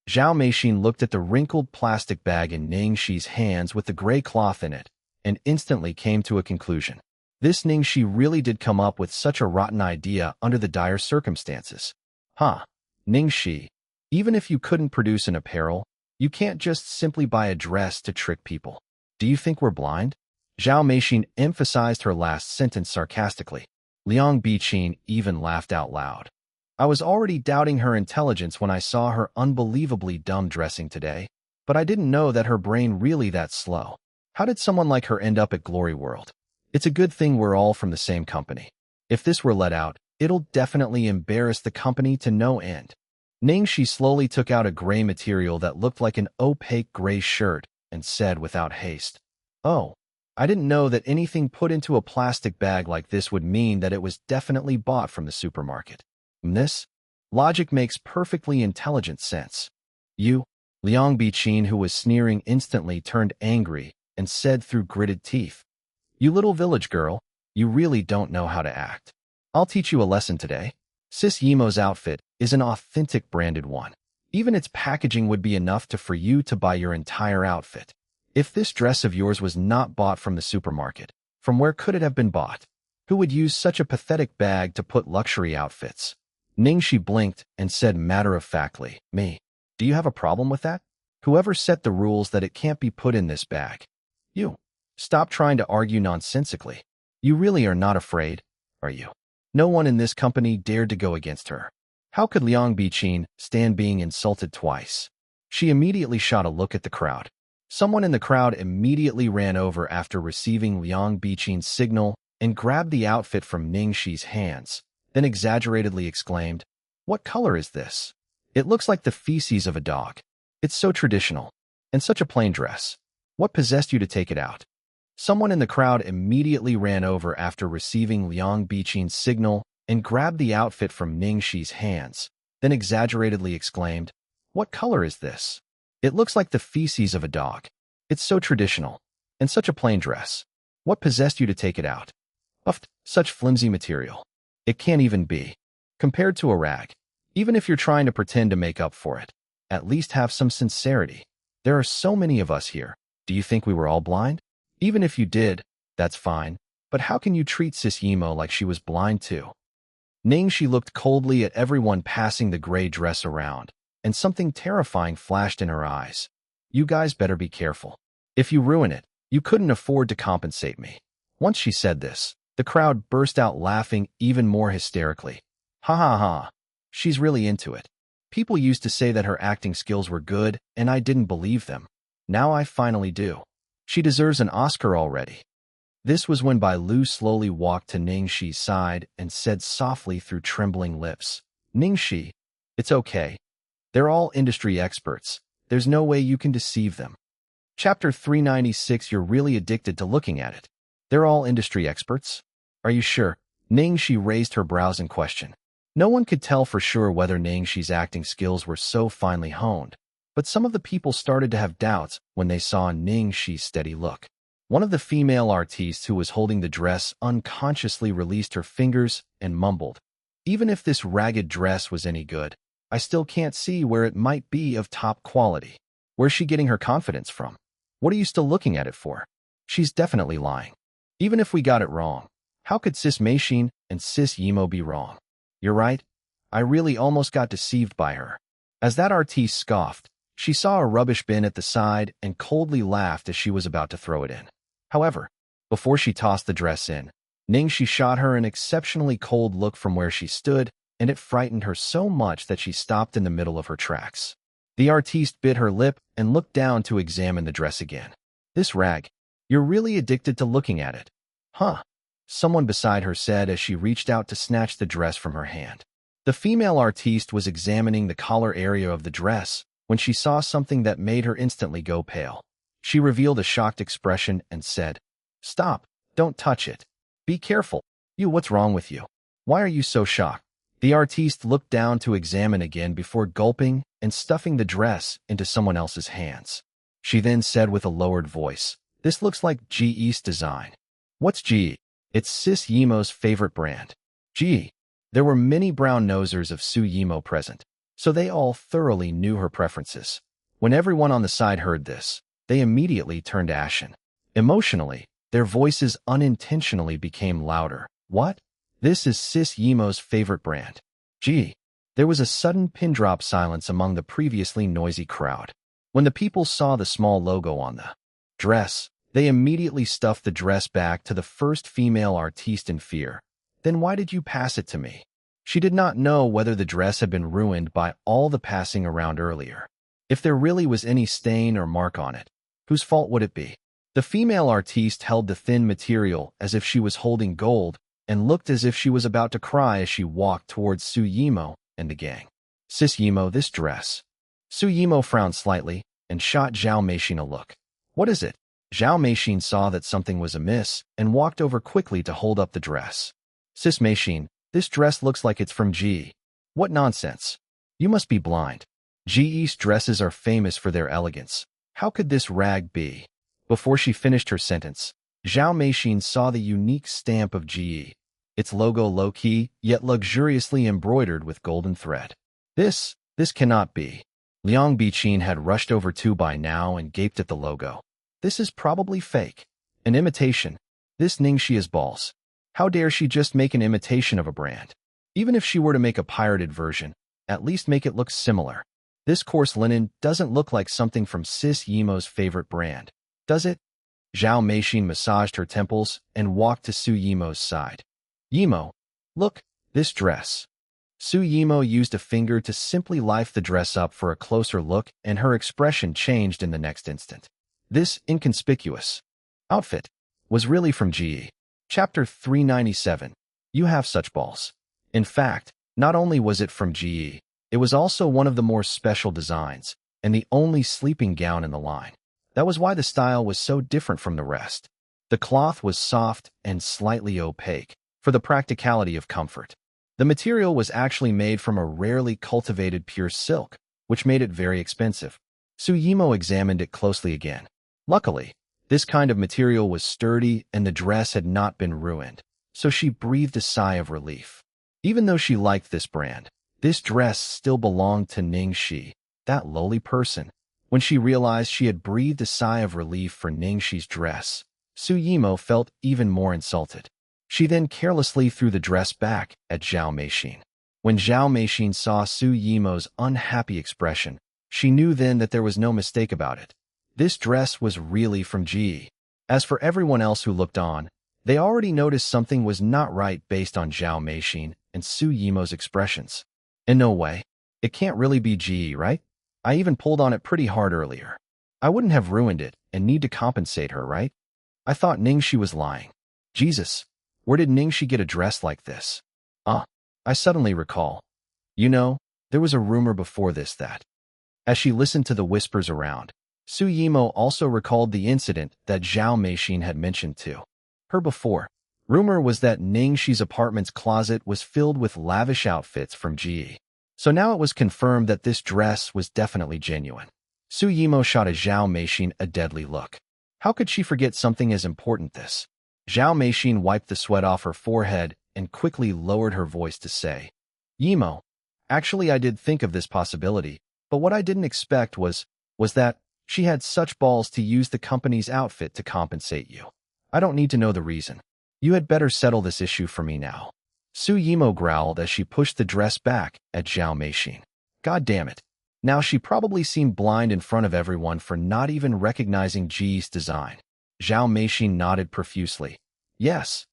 Zhao Meixin looked at the wrinkled plastic bag in Ning Xi's hands with the gray cloth in it, and instantly came to a conclusion. This Ning Xi really did come up with such a rotten idea under the dire circumstances. Ning Xi, even if you couldn't produce an apparel, you can't just simply buy a dress to trick people. Do you think we're blind? Zhao Meixin emphasized her last sentence sarcastically. Liang Biqin even laughed out loud. I was already doubting her intelligence when I saw her unbelievably dumb dressing today, but I didn't know that her brain really that slow. How did someone like her end up at Glory World? It's a good thing we're all from the same company. If this were let out, it'll definitely embarrass the company to no end. Ning Xi slowly took out a gray material that looked like an opaque gray shirt and said without haste, Oh, I didn't know that anything put into a plastic bag like this would mean that it was definitely bought from the supermarket. This logic makes perfectly intelligent sense. You, Liang Biqin, who was sneering instantly, turned angry and said through gritted teeth, You little village girl, you really don't know how to act. I'll teach you a lesson today. Sis Yimo's outfit is an authentic branded one. Even its packaging would be enough for you to buy your entire outfit. If this dress of yours was not bought from the supermarket, from where could it have been bought? Who would use such a pathetic bag to put luxury outfits? Ning Xi blinked and said matter-of-factly, Me. Do you have a problem with that? Whoever set the rules that it can't be put in this bag? You. Stop trying to argue nonsensically. You really are not afraid, are you? No one in this company dared to go against her. How could Liang Biqin stand being insulted twice? She immediately shot a look at the crowd. Someone in the crowd immediately ran over after receiving Liang Biqin's signal and grabbed the outfit from Ning Xi's hands, then exaggeratedly exclaimed, What color is this? It looks like the feces of a dog. It's so traditional, and such a plain dress. What possessed you to take it out? Someone in the crowd immediately ran over after receiving Liang Biqin's signal and grabbed the outfit from Ning Xi's hands, then exaggeratedly exclaimed, What color is this? It looks like the feces of a dog. It's so traditional, and such a plain dress. What possessed you to take it out? Such flimsy material. It can't even be compared to a rag. Even if you're trying to pretend to make up for it, at least have some sincerity. There are so many of us here. Do you think we were all blind? Even if you did, that's fine. But how can you treat Sis Yimo like she was blind too? Ning Xi looked coldly at everyone passing the gray dress around, and something terrifying flashed in her eyes. You guys better be careful. If you ruin it, You couldn't afford to compensate me. Once she said this, the crowd burst out laughing even more hysterically. Ha ha ha. She's really into it. People used to say that her acting skills were good, and I didn't believe them. Now I finally do. She deserves an Oscar already. This was when Bai Lu slowly walked to Ning Xi's side and said softly through trembling lips, Ning Xi, it's okay. They're all industry experts. There's no way you can deceive them. Chapter 396. You're really addicted to looking at it. They're all industry experts? Are you sure? Ning Xi raised her brows in question. No one could tell for sure whether Ning Xi's acting skills were so finely honed, but some of the people started to have doubts when they saw Ning Xi's steady look. One of the female artistes who was holding the dress unconsciously released her fingers and mumbled, even if this ragged dress was any good, I still can't see where it might be of top quality. Where's she getting her confidence from? What are you still looking at it for? She's definitely lying. Even if we got it wrong, how could Sis Meixin and Sis Yimo be wrong? You're right. I really almost got deceived by her. As that artiste scoffed, she saw a rubbish bin at the side and coldly laughed as she was about to throw it in. However, before she tossed the dress in, Ning Xi shot her an exceptionally cold look from where she stood, and it frightened her so much that she stopped in the middle of her tracks. The artiste bit her lip and looked down to examine the dress again. This rag, you're really addicted to looking at it. Huh? Someone beside her said as she reached out to snatch the dress from her hand. The female artiste was examining the collar area of the dress when she saw something that made her instantly go pale. She revealed a shocked expression and said, Stop, don't touch it. Be careful. What's wrong with you? Why are you so shocked? The artiste looked down to examine again before gulping and stuffing the dress into someone else's hands. She then said with a lowered voice, This looks like GE's design. What's GE? It's Sis Yimo's favorite brand. GE. There were many brown-nosers of Su Yimo present, so they all thoroughly knew her preferences. When everyone on the side heard this, they immediately turned ashen. Emotionally, their voices unintentionally became louder. What? This is Sis Yimo's favorite brand. Gee. There was a sudden pin-drop silence among the previously noisy crowd. When the people saw the small logo on the dress, they immediately stuffed the dress back to the first female artiste in fear. Then why did you pass it to me? She did not know whether the dress had been ruined by all the passing around earlier. If there really was any stain or mark on it, whose fault would it be? The female artiste held the thin material as if she was holding gold and looked as if she was about to cry as she walked towards Su Yimo and the gang. Sis Yimo, this dress. Su Yimo frowned slightly and shot Zhao Meixin a look. What is it? Zhao Meixin saw that something was amiss and walked over quickly to hold up the dress. Sis Meixin, this dress looks like it's from GE. What nonsense. You must be blind. GE's dresses are famous for their elegance. How could this rag be? Before she finished her sentence, Zhao Meixin saw the unique stamp of GE, its logo low-key, yet luxuriously embroidered with golden thread. This cannot be. Liang Biqin had rushed over to by now and gaped at the logo. This is probably fake. An imitation. This Ning Xi is balls. How dare she just make an imitation of a brand? Even if she were to make a pirated version, at least make it look similar. This coarse linen doesn't look like something from Sis Yimo's favorite brand, does it? Zhao Meixin massaged her temples and walked to Su Yimo's side. Yimo, look, this dress. Su Yimo used a finger to simply lift the dress up for a closer look, and her expression changed in the next instant. This inconspicuous outfit was really from GE. Chapter 397. You have such balls. In fact, not only was it from GE, it was also one of the more special designs, and the only sleeping gown in the line. That was why the style was so different from the rest. The cloth was soft and slightly opaque, for the practicality of comfort. The material was actually made from a rarely cultivated pure silk, which made it very expensive. Su Yimo examined it closely again. Luckily, this kind of material was sturdy and the dress had not been ruined, so she breathed a sigh of relief. Even though she liked this brand, this dress still belonged to Ning Xi, that lowly person. When she realized she had breathed a sigh of relief for Ning Xi's dress, Su Yimo felt even more insulted. She then carelessly threw the dress back at Zhao Meixin. When Zhao Meixin saw Su Yimo's unhappy expression, she knew then that there was no mistake about it. This dress was really from GE. As for everyone else who looked on, they already noticed something was not right based on Zhao Meixin and Su Yimo's expressions. In no way. It can't really be Ji, right? I even pulled on it pretty hard earlier. I wouldn't have ruined it and need to compensate her, right? I thought Ning Xi was lying. Jesus, where did Ning Xi get a dress like this? I suddenly recall. You know, there was a rumor before this that. As she listened to the whispers around, Su Yimo also recalled the incident that Zhao Meixin had mentioned to her before. Rumor was that Ning Xi's apartment's closet was filled with lavish outfits from Ji. So now it was confirmed that this dress was definitely genuine. Su Yimo shot at Zhao Meixin a deadly look. How could she forget something as important this? Zhao Meixin wiped the sweat off her forehead and quickly lowered her voice to say, Yimo, actually I did think of this possibility, but what I didn't expect was that she had such balls to use the company's outfit to compensate you. I don't need to know the reason. You had better settle this issue for me now. Su Yimo growled as she pushed the dress back at Zhao Meixin. God damn it. Now she probably seemed blind in front of everyone for not even recognizing Ji's design. Zhao Meixin nodded profusely. Yes,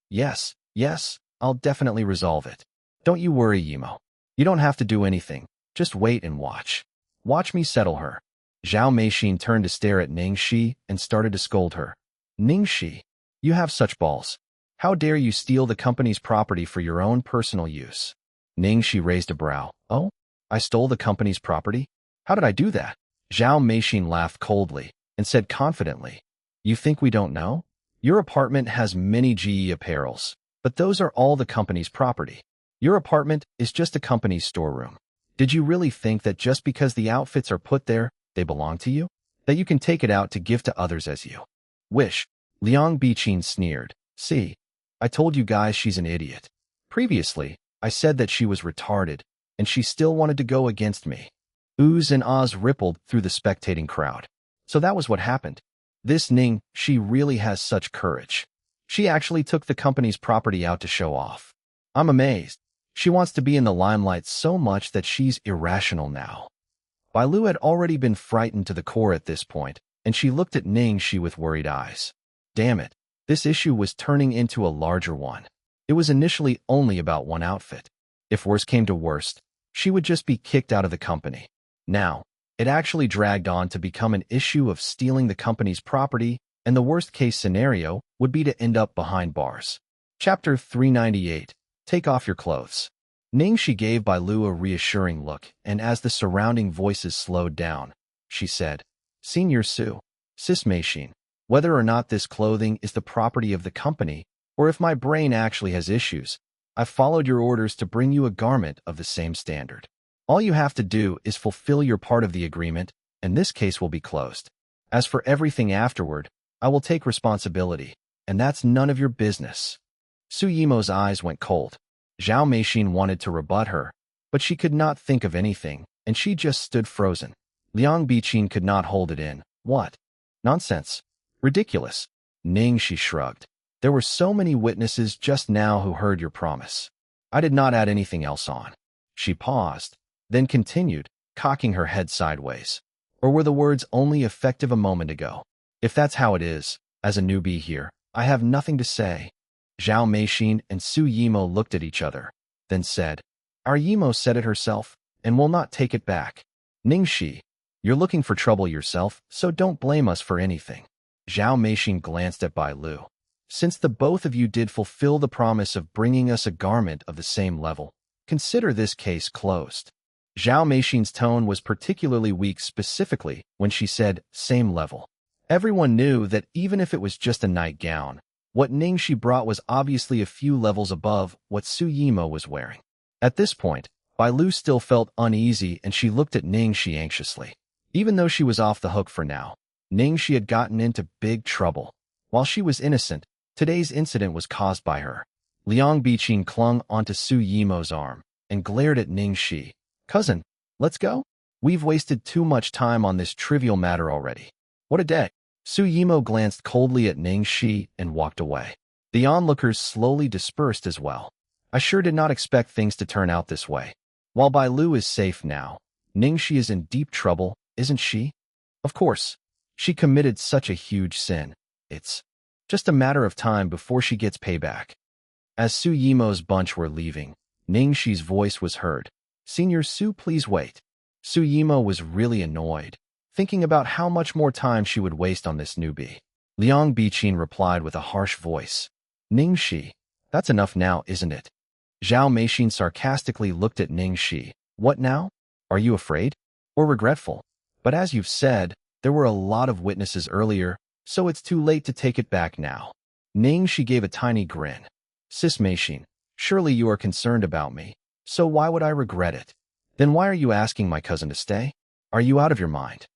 I'll definitely resolve it. Don't you worry, Yimo. You don't have to do anything. Just wait and watch. Watch me settle her. Zhao Meixin turned to stare at Ning Xi and started to scold her. Ning Xi, you have such balls. How dare you steal the company's property for your own personal use? Ning Xi raised a brow. Oh, I stole the company's property? How did I do that? Zhao Meixin laughed coldly and said confidently, You think we don't know? Your apartment has many GE apparels, but those are all the company's property. Your apartment is just a company's storeroom. Did you really think that just because the outfits are put there, they belong to you? That you can take it out to give to others as you wish? Liang Biqin sneered. See, I told you guys she's an idiot. Previously, I said that she was retarded, and she still wanted to go against me. Oohs and ahs rippled through the spectating crowd. So that was what happened. This Ning, she really has such courage. She actually took the company's property out to show off. I'm amazed. She wants to be in the limelight so much that she's irrational now. Bai Lu had already been frightened to the core at this point, and she looked at Ning Xi with worried eyes. Damn it, this issue was turning into a larger one. It was initially only about one outfit. If worse came to worst, she would just be kicked out of the company. Now, it actually dragged on to become an issue of stealing the company's property, and the worst-case scenario would be to end up behind bars. Chapter 398. Take off your clothes. Ning Xi gave Bai Lu a reassuring look, and as the surrounding voices slowed down, she said, Senior Su, Sis Meixin, whether or not this clothing is the property of the company, or if my brain actually has issues, I've followed your orders to bring you a garment of the same standard. All you have to do is fulfill your part of the agreement, and this case will be closed. As for everything afterward, I will take responsibility, and that's none of your business. Su Yimo's eyes went cold. Zhao Meixin wanted to rebut her, but she could not think of anything, and she just stood frozen. Liang Biqin could not hold it in. What? Nonsense. Ridiculous. Ning Xi shrugged. There were so many witnesses just now who heard your promise. I did not add anything else on. She paused, then continued, cocking her head sideways. Or were the words only effective a moment ago? If that's how it is, as a newbie here, I have nothing to say. Zhao Meixin and Su Yimo looked at each other, then said, Our Yimo said it herself, and will not take it back. Ning Xi, you're looking for trouble yourself, so don't blame us for anything. Zhao Meixin glanced at Bai Lu. Since the both of you did fulfill the promise of bringing us a garment of the same level, consider this case closed. Zhao Meixin's tone was particularly weak specifically when she said same level. Everyone knew that even if it was just a nightgown, what Ning Xi brought was obviously a few levels above what Su Yimo was wearing. At this point, Bai Lu still felt uneasy and she looked at Ning Xi anxiously. Even though she was off the hook for now, Ning Xi had gotten into big trouble. While she was innocent, today's incident was caused by her. Liang Biqin clung onto Su Yimo's arm and glared at Ning Xi. Cousin, let's go? We've wasted too much time on this trivial matter already. What a day. Su Yimo glanced coldly at Ning Xi and walked away. The onlookers slowly dispersed as well. I sure did not expect things to turn out this way. While Bai Lu is safe now, Ning Xi is in deep trouble, isn't she? Of course. She committed such a huge sin. It's Just a matter of time before she gets payback. As Su Yimo's bunch were leaving, Ning Xi's voice was heard. Senior Su, please wait. Su Yimo was really annoyed, thinking about how much more time she would waste on this newbie. Liang Biqin replied with a harsh voice. Ning Xi, that's enough now, isn't it? Zhao Meixin sarcastically looked at Ning Xi. What now? Are you afraid? Or regretful? But as you've said, there were a lot of witnesses earlier, so it's too late to take it back now. Ning Xi gave a tiny grin. Sis Meixin, surely you are concerned about me, so why would I regret it? Then why are you asking my cousin to stay? Are you out of your mind?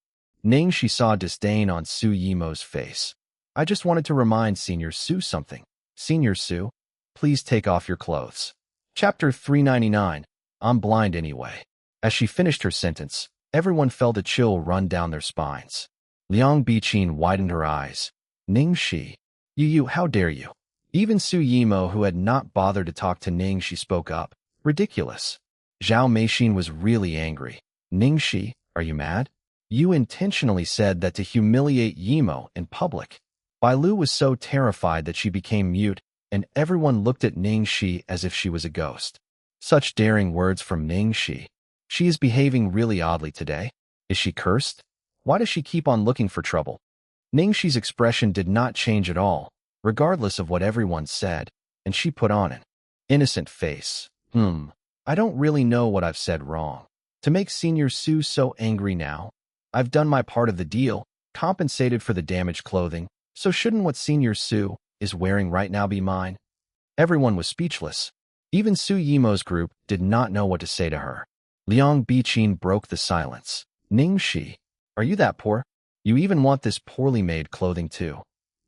Ning Xi saw disdain on Su Yimo's face. I just wanted to remind Senior Su something. Senior Su, please take off your clothes. Chapter 399. I'm blind anyway. As she finished her sentence, everyone felt a chill run down their spines. Liang Biqin widened her eyes. Ning Xi, you, how dare you? Even Su Yimo, who had not bothered to talk to Ning Xi, spoke up. Ridiculous. Zhao Meixin was really angry. Ning Xi, are you mad? You intentionally said that to humiliate Yimo in public. Bai Lu was so terrified that she became mute, and everyone looked at Ning Xi as if she was a ghost. Such daring words from Ning Xi. She is behaving really oddly today. Is she cursed? Why does she keep on looking for trouble? Ning Xi's expression did not change at all, regardless of what everyone said, and she put on an innocent face. I don't really know what I've said wrong. To make Senior Su so angry now, I've done my part of the deal, compensated for the damaged clothing, so shouldn't what Senior Su is wearing right now be mine? Everyone was speechless. Even Su Yimo's group did not know what to say to her. Liang Biqin broke the silence. Ning Xi, are you that poor? You even want this poorly made clothing too?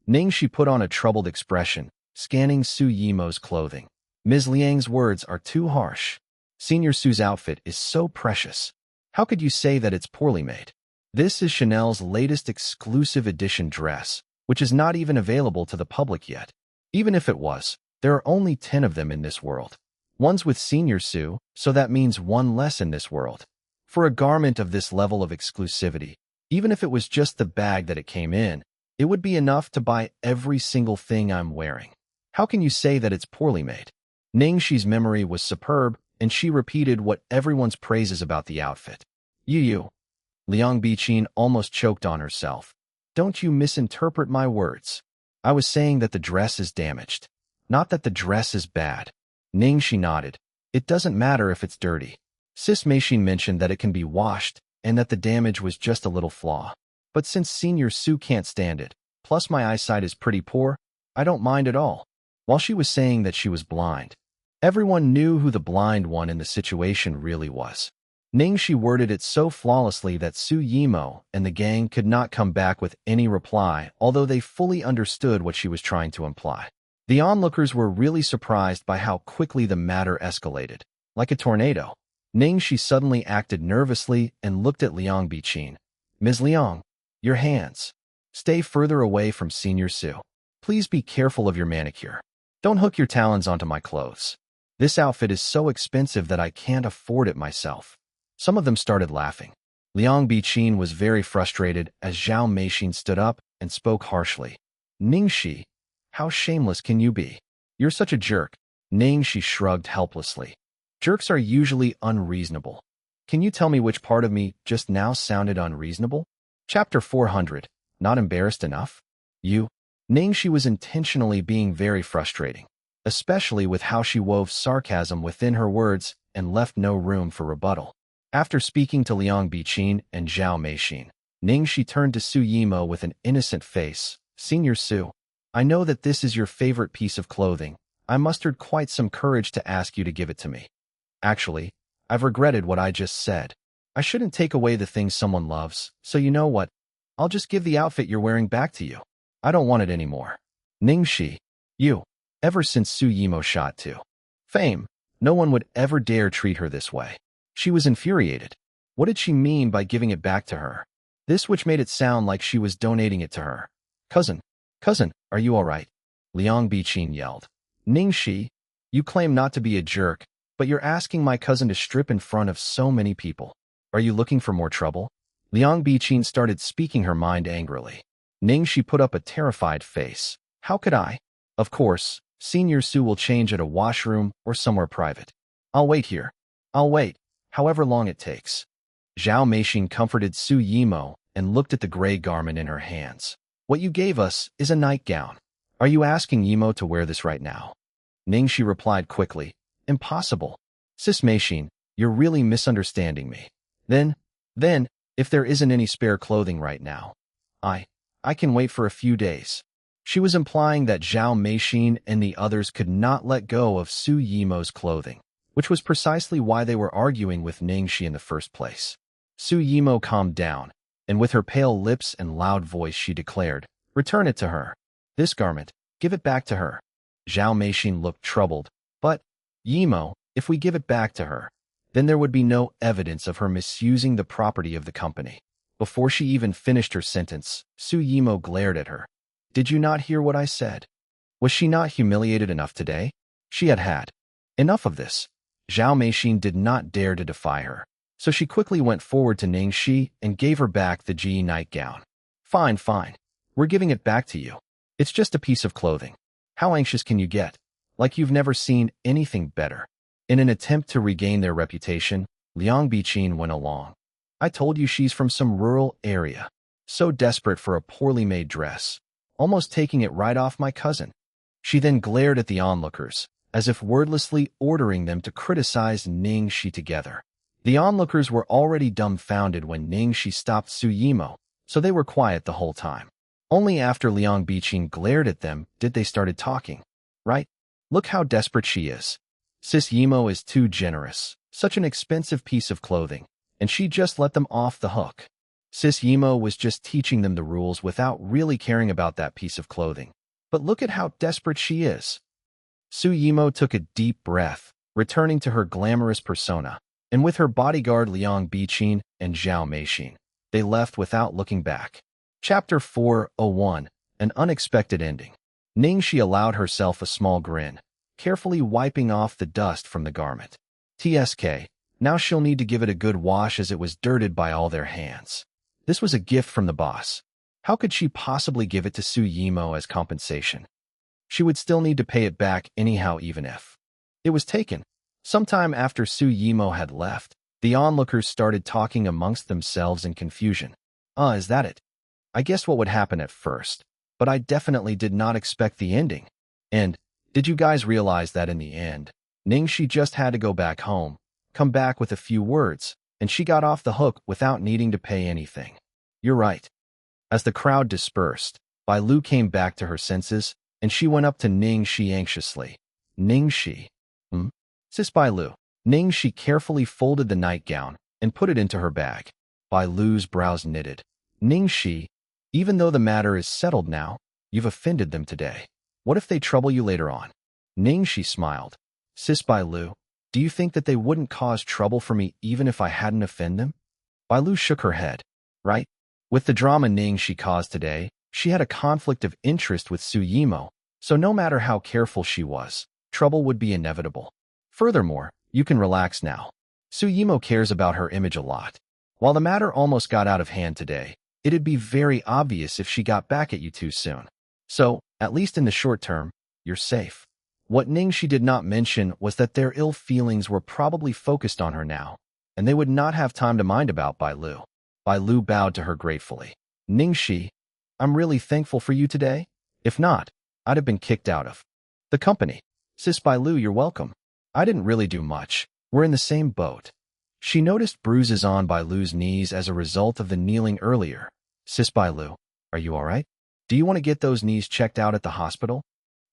Ning Xi put on a troubled expression, scanning Su Yimo's clothing. Ms. Liang's words are too harsh. Senior Su's outfit is so precious. How could you say that it's poorly made? This is Chanel's latest exclusive edition dress, which is not even available to the public yet. Even if it was, there are only 10 of them in this world. One's with Senior Su, so that means one less in this world. For a garment of this level of exclusivity, even if it was just the bag that it came in, it would be enough to buy every single thing I'm wearing. How can you say that it's poorly made? Ning Xi's memory was superb, and she repeated what everyone's praises about the outfit. You. Liang Biqin almost choked on herself. Don't you misinterpret my words. I was saying that the dress is damaged, not that the dress is bad. Ning Xi nodded. It doesn't matter if it's dirty. Sis Meixin mentioned that it can be washed, and that the damage was just a little flaw. But since Senior Su can't stand it, plus my eyesight is pretty poor, I don't mind at all. While she was saying that she was blind, everyone knew who the blind one in the situation really was. Ning Xi worded it so flawlessly that Su Yimo and the gang could not come back with any reply, although they fully understood what she was trying to imply. The onlookers were really surprised by how quickly the matter escalated. Like a tornado, Ning Xi suddenly acted nervously and looked at Liang Biqin. Ms. Liang, your hands. Stay further away from Senior Su. Please be careful of your manicure. Don't hook your talons onto my clothes. This outfit is so expensive that I can't afford it myself. Some of them started laughing. Liang Biqin was very frustrated as Zhao Meixin stood up and spoke harshly. Ning Xi, how shameless can you be? You're such a jerk. Ning Xi shrugged helplessly. Jerks are usually unreasonable. Can you tell me which part of me just now sounded unreasonable? Chapter 400. Not embarrassed enough? You? Ning Xi was intentionally being very frustrating, especially with how she wove sarcasm within her words and left no room for rebuttal. After speaking to Liang Biqin and Zhao Meixin, Ning Xi turned to Su Yimo with an innocent face. Senior Su, I know that this is your favorite piece of clothing. I mustered quite some courage to ask you to give it to me. Actually, I've regretted what I just said. I shouldn't take away the things someone loves, so you know what? I'll just give the outfit you're wearing back to you. I don't want it anymore. Ning Xi, you. Ever since Su Yimo shot to fame, no one would ever dare treat her this way. She was infuriated. What did she mean by giving it back to her? This which made it sound like she was donating it to her. Cousin, are you all right? Liang Biqin yelled. Ning Xi, you claim not to be a jerk, but you're asking my cousin to strip in front of so many people. Are you looking for more trouble? Liang Biqin started speaking her mind angrily. Ning Xi put up a terrified face. How could I? Of course, Senior Su will change at a washroom or somewhere private. I'll wait here. I'll wait, however long it takes. Zhao Meixin comforted Su Yimo and looked at the gray garment in her hands. What you gave us is a nightgown. Are you asking Yimo to wear this right now? Ning Xi replied quickly. Impossible. Sis Meixin, you're really misunderstanding me. Then, if there isn't any spare clothing right now, I can wait for a few days. She was implying that Zhao Meixin and the others could not let go of Su Yimo's clothing, which was precisely why they were arguing with Ning Xi in the first place. Su Yimo calmed down, and with her pale lips and loud voice she declared, Return it to her. This garment, give it back to her. Zhao Meixin looked troubled, but, Yimo, if we give it back to her, then there would be no evidence of her misusing the property of the company. Before she even finished her sentence, Su Yimo glared at her. Did you not hear what I said? Was she not humiliated enough today? She had had enough of this. Zhao Meixin did not dare to defy her, so she quickly went forward to Ning Xi and gave her back the Ji nightgown. Fine. We're giving it back to you. It's just a piece of clothing. How anxious can you get? Like you've never seen anything better. In an attempt to regain their reputation, Liang Biqin went along. I told you she's from some rural area. So desperate for a poorly made dress. Almost taking it right off my cousin. She then glared at the onlookers, as if wordlessly ordering them to criticize Ning Xi together. The onlookers were already dumbfounded when Ning Xi stopped Su Yimo, so they were quiet the whole time. Only after Liang Biqin glared at them did they started talking. Right? Look how desperate she is. Sis Yimo is too generous. Such an expensive piece of clothing. And she just let them off the hook. Sis Yimo was just teaching them the rules without really caring about that piece of clothing. But look at how desperate she is. Su Yimo took a deep breath, returning to her glamorous persona, and with her bodyguard Liang Biqin and Zhao Meixin, they left without looking back. Chapter 401, An Unexpected Ending. Ning Xi allowed herself a small grin, carefully wiping off the dust from the garment. TSK. Now she'll need to give it a good wash as it was dirted by all their hands. This was a gift from the boss. How could she possibly give it to Su Yimo as compensation? She would still need to pay it back anyhow even if it was taken. Sometime after Su Yimo had left, the onlookers started talking amongst themselves in confusion. Is that it? I guessed what would happen at first, but I definitely did not expect the ending. And, did you guys realize that in the end, Ning Xi just had to go back home, come back with a few words, and she got off the hook without needing to pay anything. You're right. As the crowd dispersed, Bai Lu came back to her senses, and she went up to Ning Xi anxiously. Ning Xi. Sis Bai Lu. Ning Xi carefully folded the nightgown and put it into her bag. Bai Lu's brows knitted. Ning Xi, even though the matter is settled now, you've offended them today. What if they trouble you later on? Ning Xi smiled. Sis Bai Lu, do you think that they wouldn't cause trouble for me even if I hadn't offended them? Bai Lu shook her head. Right? With the drama Ning Xi caused today, she had a conflict of interest with Su Yimo, so no matter how careful she was, trouble would be inevitable. Furthermore, you can relax now. Su Yimo cares about her image a lot. While the matter almost got out of hand today, it'd be very obvious if she got back at you too soon. So, at least in the short term, you're safe. What Ning Xi did not mention was that their ill feelings were probably focused on her now, and they would not have time to mind about Bai Lu. Bai Lu bowed to her gratefully. Ning Xi, I'm really thankful for you today. If not, I'd have been kicked out of the company. Sis Bai Lu, you're welcome. I didn't really do much. We're in the same boat. She noticed bruises on Bai Lu's knees as a result of the kneeling earlier. Sis Bai Lu, are you all right? Do you want to get those knees checked out at the hospital?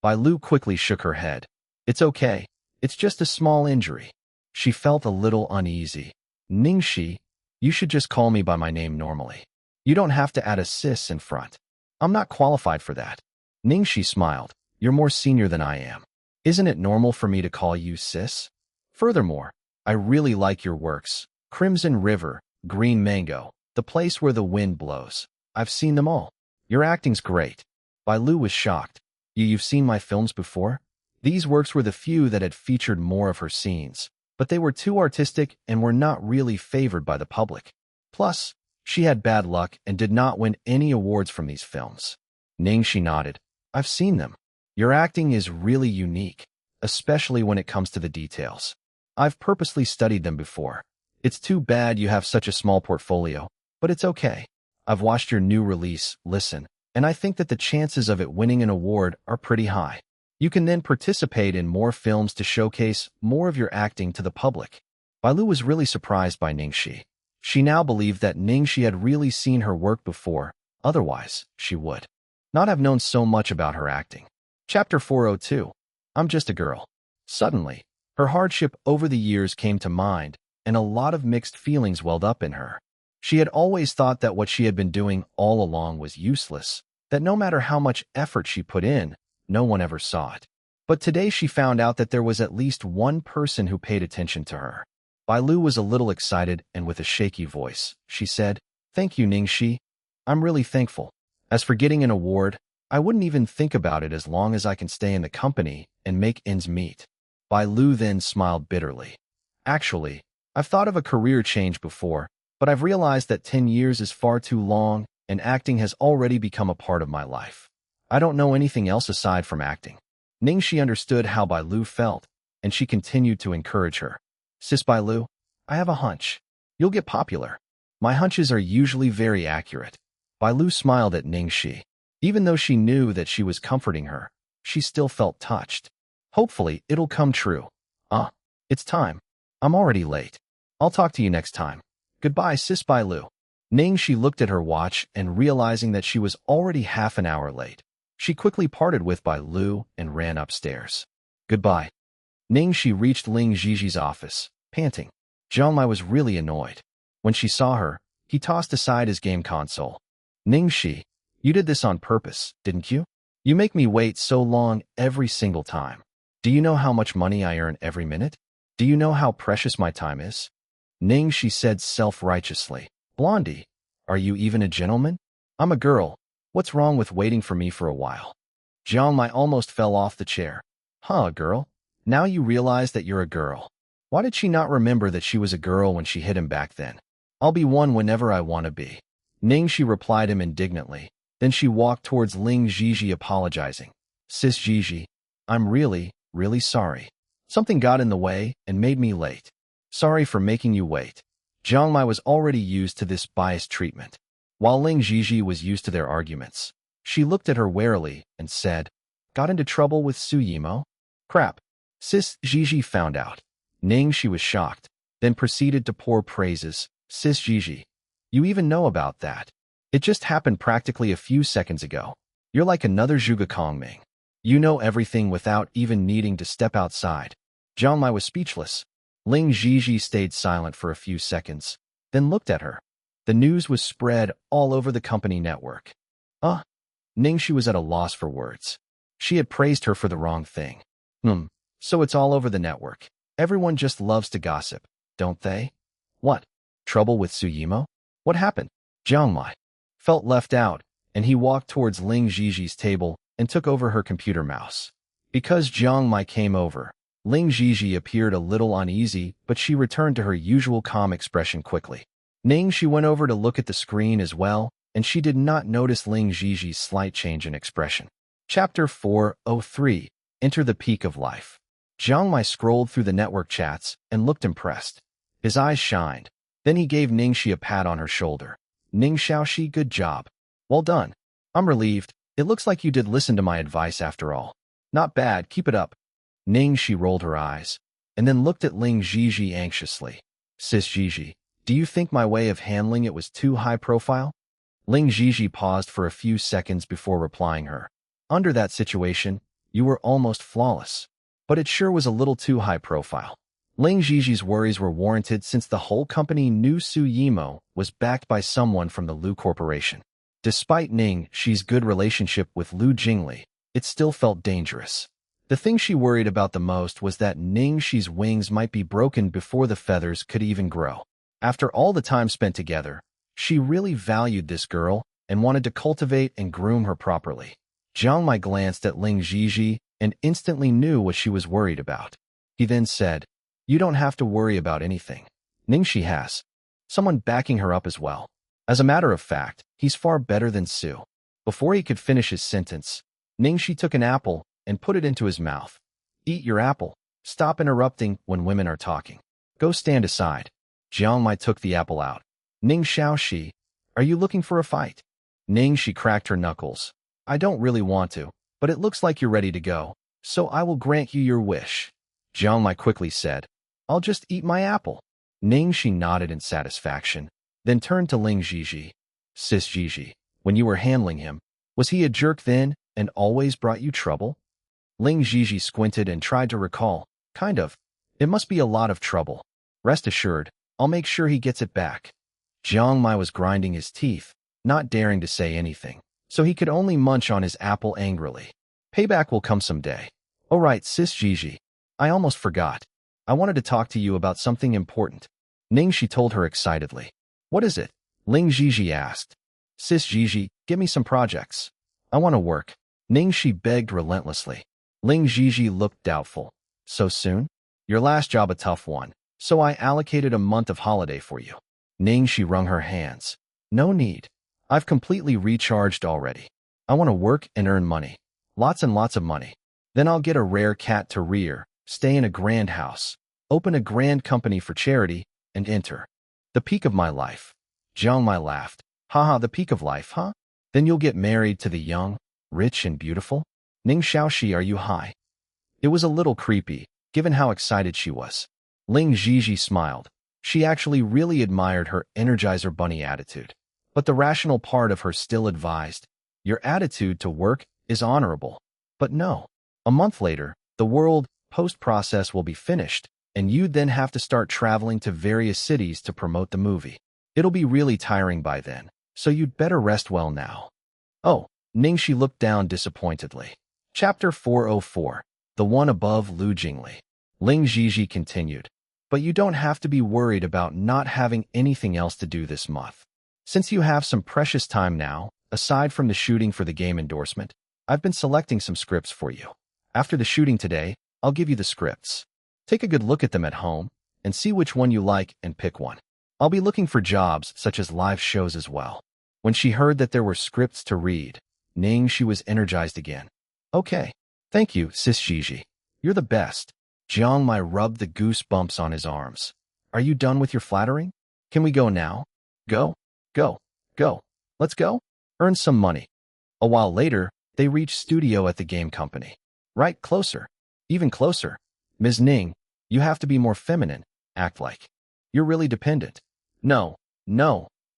Bai Lu quickly shook her head. It's okay. It's just a small injury. She felt a little uneasy. Ning Xi, you should just call me by my name normally. You don't have to add a sis in front. I'm not qualified for that. Ning Xi smiled. You're more senior than I am. Isn't it normal for me to call you sis? Furthermore, I really like your works. Crimson River, Green Mango, The Place Where the Wind Blows. I've seen them all. Your acting's great. Bai Lu was shocked. You've seen my films before? These works were the few that had featured more of her scenes, but they were too artistic and were not really favored by the public. Plus, she had bad luck and did not win any awards from these films. Ning Xi nodded. I've seen them. Your acting is really unique, especially when it comes to the details. I've purposely studied them before. It's too bad you have such a small portfolio, but it's okay. I've watched your new release, Listen, and I think that the chances of it winning an award are pretty high. You can then participate in more films to showcase more of your acting to the public. Bailu was really surprised by Ning Xi. She now believed that Ning Xi had really seen her work before, otherwise, she would not have known so much about her acting. Chapter 402. I'm just a girl. Suddenly, her hardship over the years came to mind, and a lot of mixed feelings welled up in her. She had always thought that what she had been doing all along was useless, that no matter how much effort she put in, no one ever saw it. But today she found out that there was at least one person who paid attention to her. Bailu was a little excited, and with a shaky voice, she said, "Thank you, Ning Xi. I'm really thankful. As for getting an award, I wouldn't even think about it as long as I can stay in the company and make ends meet." Bailu then smiled bitterly. "Actually, I've thought of a career change before, but I've realized that 10 years is far too long, and acting has already become a part of my life. I don't know anything else aside from acting." Ning Xi understood how Bailu felt, and she continued to encourage her. "Sis Bailu, I have a hunch. You'll get popular. My hunches are usually very accurate." Bailu smiled at Ning Xi. Even though she knew that she was comforting her, she still felt touched. "Hopefully, it'll come true. It's time. I'm already late. I'll talk to you next time. Goodbye, Sis Bailu." Ning Xi looked at her watch and realizing that she was already half an hour late. She quickly parted with Bailu and ran upstairs. "Goodbye." Ning Xi reached Ling Zizi's office, panting. Jiang Mai was really annoyed. When she saw her, he tossed aside his game console. "Ning Xi, you did this on purpose, didn't you? You make me wait so long every single time. Do you know how much money I earn every minute? Do you know how precious my time is?" Ning Xi said self-righteously. "Blondie, are you even a gentleman? I'm a girl. What's wrong with waiting for me for a while?" Jiang Mai almost fell off the chair. "Huh, girl? Now you realize that you're a girl. Why did she not remember that she was a girl when she hit him back then? I'll be one whenever I want to be." Ning Xi replied him indignantly. Then she walked towards Ling Zizi apologizing. "Sis Zizi, I'm really, really sorry. Something got in the way and made me late. Sorry for making you wait." Jiang Mai was already used to this biased treatment, while Ling Zizi was used to their arguments. She looked at her warily and said, "Got into trouble with Su Yimo? Crap." Sis Zizi found out. Ning Xi was shocked, then proceeded to pour praises. "Sis Zizi, you even know about that? It just happened practically a few seconds ago. You're like another Zhuge Kongming. You know everything without even needing to step outside." Jiang Mai was speechless. Ling Zizi stayed silent for a few seconds, then looked at her. The news was spread all over the company network. Ning Xi was at a loss for words. She had praised her for the wrong thing. So it's all over the network. Everyone just loves to gossip, don't they? What? Trouble with Su Yimo? What happened? Jiang Mai felt left out, and he walked towards Ling Zizi's table and took over her computer mouse. Because Jiang Mai came over, Ling Zizi appeared a little uneasy, but she returned to her usual calm expression quickly. Ning Xi went over to look at the screen as well, and she did not notice Ling Zizi's slight change in expression. Chapter 403. Enter the Peak of Life. Jiang Mai scrolled through the network chats and looked impressed. His eyes shined. Then he gave Ning Xi a pat on her shoulder. "Ning good job. Well done. I'm relieved. It looks like you did listen to my advice after all. Not bad, keep it up." Ning Xi rolled her eyes, and then looked at Ling Zizi anxiously. "Sis Zizi, do you think my way of handling it was too high profile?" Ling Zizi paused for a few seconds before replying her. "Under that situation, you were almost flawless. But it sure was a little too high profile." Ling Zizi's worries were warranted since the whole company knew Su Yimo was backed by someone from the Lu Corporation. Despite Ning Xi's good relationship with Lu Jingli, it still felt dangerous. The thing she worried about the most was that Ning Xi's wings might be broken before the feathers could even grow. After all the time spent together, she really valued this girl and wanted to cultivate and groom her properly. Jiang Mai glanced at Ling Zizi and instantly knew what she was worried about. He then said, "You don't have to worry about anything. Ning Xi has someone backing her up as well. As a matter of fact, he's far better than Su." Before he could finish his sentence, Ning Xi took an apple and put it into his mouth. Eat your apple. Stop interrupting when women are talking. Go stand aside. Jiang Mai took the apple out. Ning Xiaoxi, are you looking for a fight? Ning Xi cracked her knuckles. I don't really want to, but it looks like you're ready to go, so I will grant you your wish. Jiang Mai quickly said, I'll just eat my apple. Ning Xi nodded in satisfaction, then turned to Ling Xi. Sis Xi, when you were handling him, was he a jerk then and always brought you trouble? Ling Xi squinted and tried to recall. Kind of. It must be a lot of trouble. Rest assured, I'll make sure he gets it back. Jiang Mai was grinding his teeth, not daring to say anything, so he could only munch on his apple angrily. Payback will come someday. Oh right, Sis Xi, I almost forgot. I wanted to talk to you about something important. Ning Xi told her excitedly. What is it? Ling Xi asked. Sis Xi, give me some projects. I want to work. Ning Xi begged relentlessly. Ling Xi looked doubtful. So soon? Your last job a tough one, so I allocated a month of holiday for you. Ning Xi wrung her hands. No need. I've completely recharged already. I want to work and earn money. Lots and lots of money. Then I'll get a rare cat to rear, stay in a grand house, open a grand company for charity, and enter the peak of my life. Jiang Mai laughed. Haha, the peak of life, huh? Then you'll get married to the young, rich, and beautiful? Ning Xiaoxi, are you high? It was a little creepy, given how excited she was. Ling Xi smiled. She actually really admired her Energizer Bunny attitude. But the rational part of her still advised, your attitude to work is honorable. But no. A month later, the world post-process will be finished, and you'd then have to start traveling to various cities to promote the movie. It'll be really tiring by then, so you'd better rest well now. Oh, Ning Xi looked down disappointedly. Chapter 404. The one above Lu Jingli. Ling Xi continued. But you don't have to be worried about not having anything else to do this month. Since you have some precious time now, aside from the shooting for the game endorsement, I've been selecting some scripts for you. After the shooting today, I'll give you the scripts. Take a good look at them at home, and see which one you like and pick one. I'll be looking for jobs such as live shows as well. When she heard that there were scripts to read, Ning Xi was energized again. Okay. Thank you, Sis Xi. You're the best. Jiang Mai rubbed the goosebumps on his arms. Are you done with your flattering? Can we go now? Go. Go. Let's go. Earn some money. A while later, they reached studio at the game company. Right, closer. Even closer. Ms. Ning, you have to be more feminine. Act like you're really dependent. No.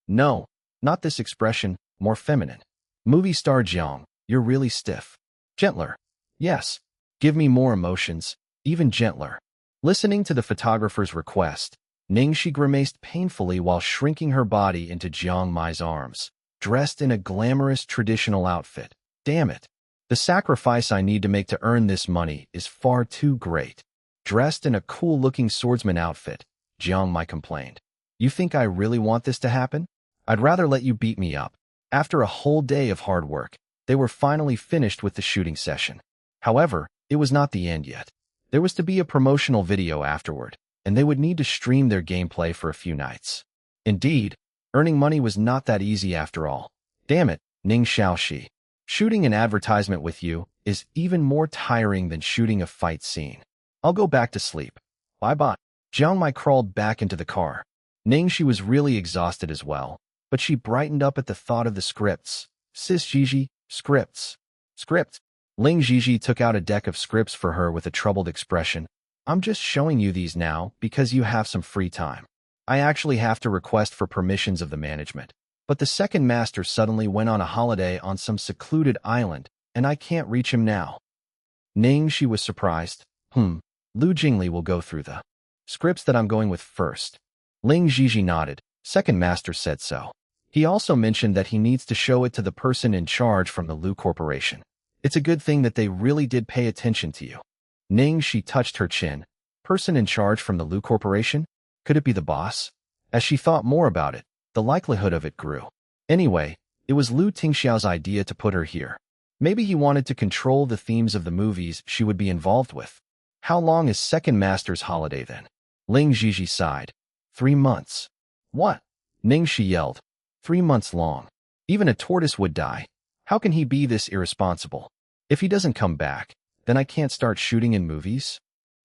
Not this expression, more feminine. Movie star Jiang, you're really stiff. Gentler. Yes. Give me more emotions, even gentler. Listening to the photographer's request, Ning Xi grimaced painfully while shrinking her body into Jiang Mai's arms, dressed in a glamorous traditional outfit. Damn it. The sacrifice I need to make to earn this money is far too great. Dressed in a cool-looking swordsman outfit, Jiang Mai complained. You think I really want this to happen? I'd rather let you beat me up. After a whole day of hard work, they were finally finished with the shooting session. However, it was not the end yet. There was to be a promotional video afterward, and they would need to stream their gameplay for a few nights. Indeed, earning money was not that easy after all. Damn it, Ning Xiaoxi. Shooting an advertisement with you is even more tiring than shooting a fight scene. I'll go back to sleep. Bye-bye. Jiang Mai crawled back into the car. Ning Xi was really exhausted as well, but she brightened up at the thought of the scripts. Sis Xi, scripts. Script. Ling Xi took out a deck of scripts for her with a troubled expression. I'm just showing you these now because you have some free time. I actually have to request for permissions of the management. But the second master suddenly went on a holiday on some secluded island, and I can't reach him now. Ning Xi was surprised. Lu Jingli will go through the scripts that I'm going with first. Ling Xi nodded. Second master said so. He also mentioned that he needs to show it to the person in charge from the Lu Corporation. It's a good thing that they really did pay attention to you. Ning Xi touched her chin. Person in charge from the Lu Corporation? Could it be the boss? As she thought more about it, the likelihood of it grew. Anyway, it was Lu Tingxiao's idea to put her here. Maybe he wanted to control the themes of the movies she would be involved with. How long is second master's holiday then? Ling Xi sighed. 3 months. What? Ning Xi yelled. 3 months long. Even a tortoise would die. How can he be this irresponsible? If he doesn't come back, then I can't start shooting in movies?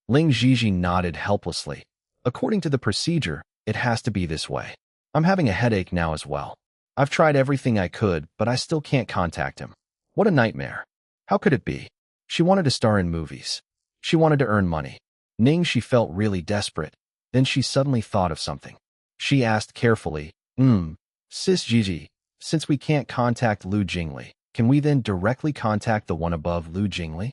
Ning Xi nodded helplessly. According to the procedure, it has to be this way. I'm having a headache now as well. I've tried everything I could, but I still can't contact him. What a nightmare. How could it be? She wanted to star in movies. She wanted to earn money. Ning Xi felt really desperate. Then she suddenly thought of something. She asked carefully, Sis Gigi, since we can't contact Lu Jingli, can we then directly contact the one above Lu Jingli?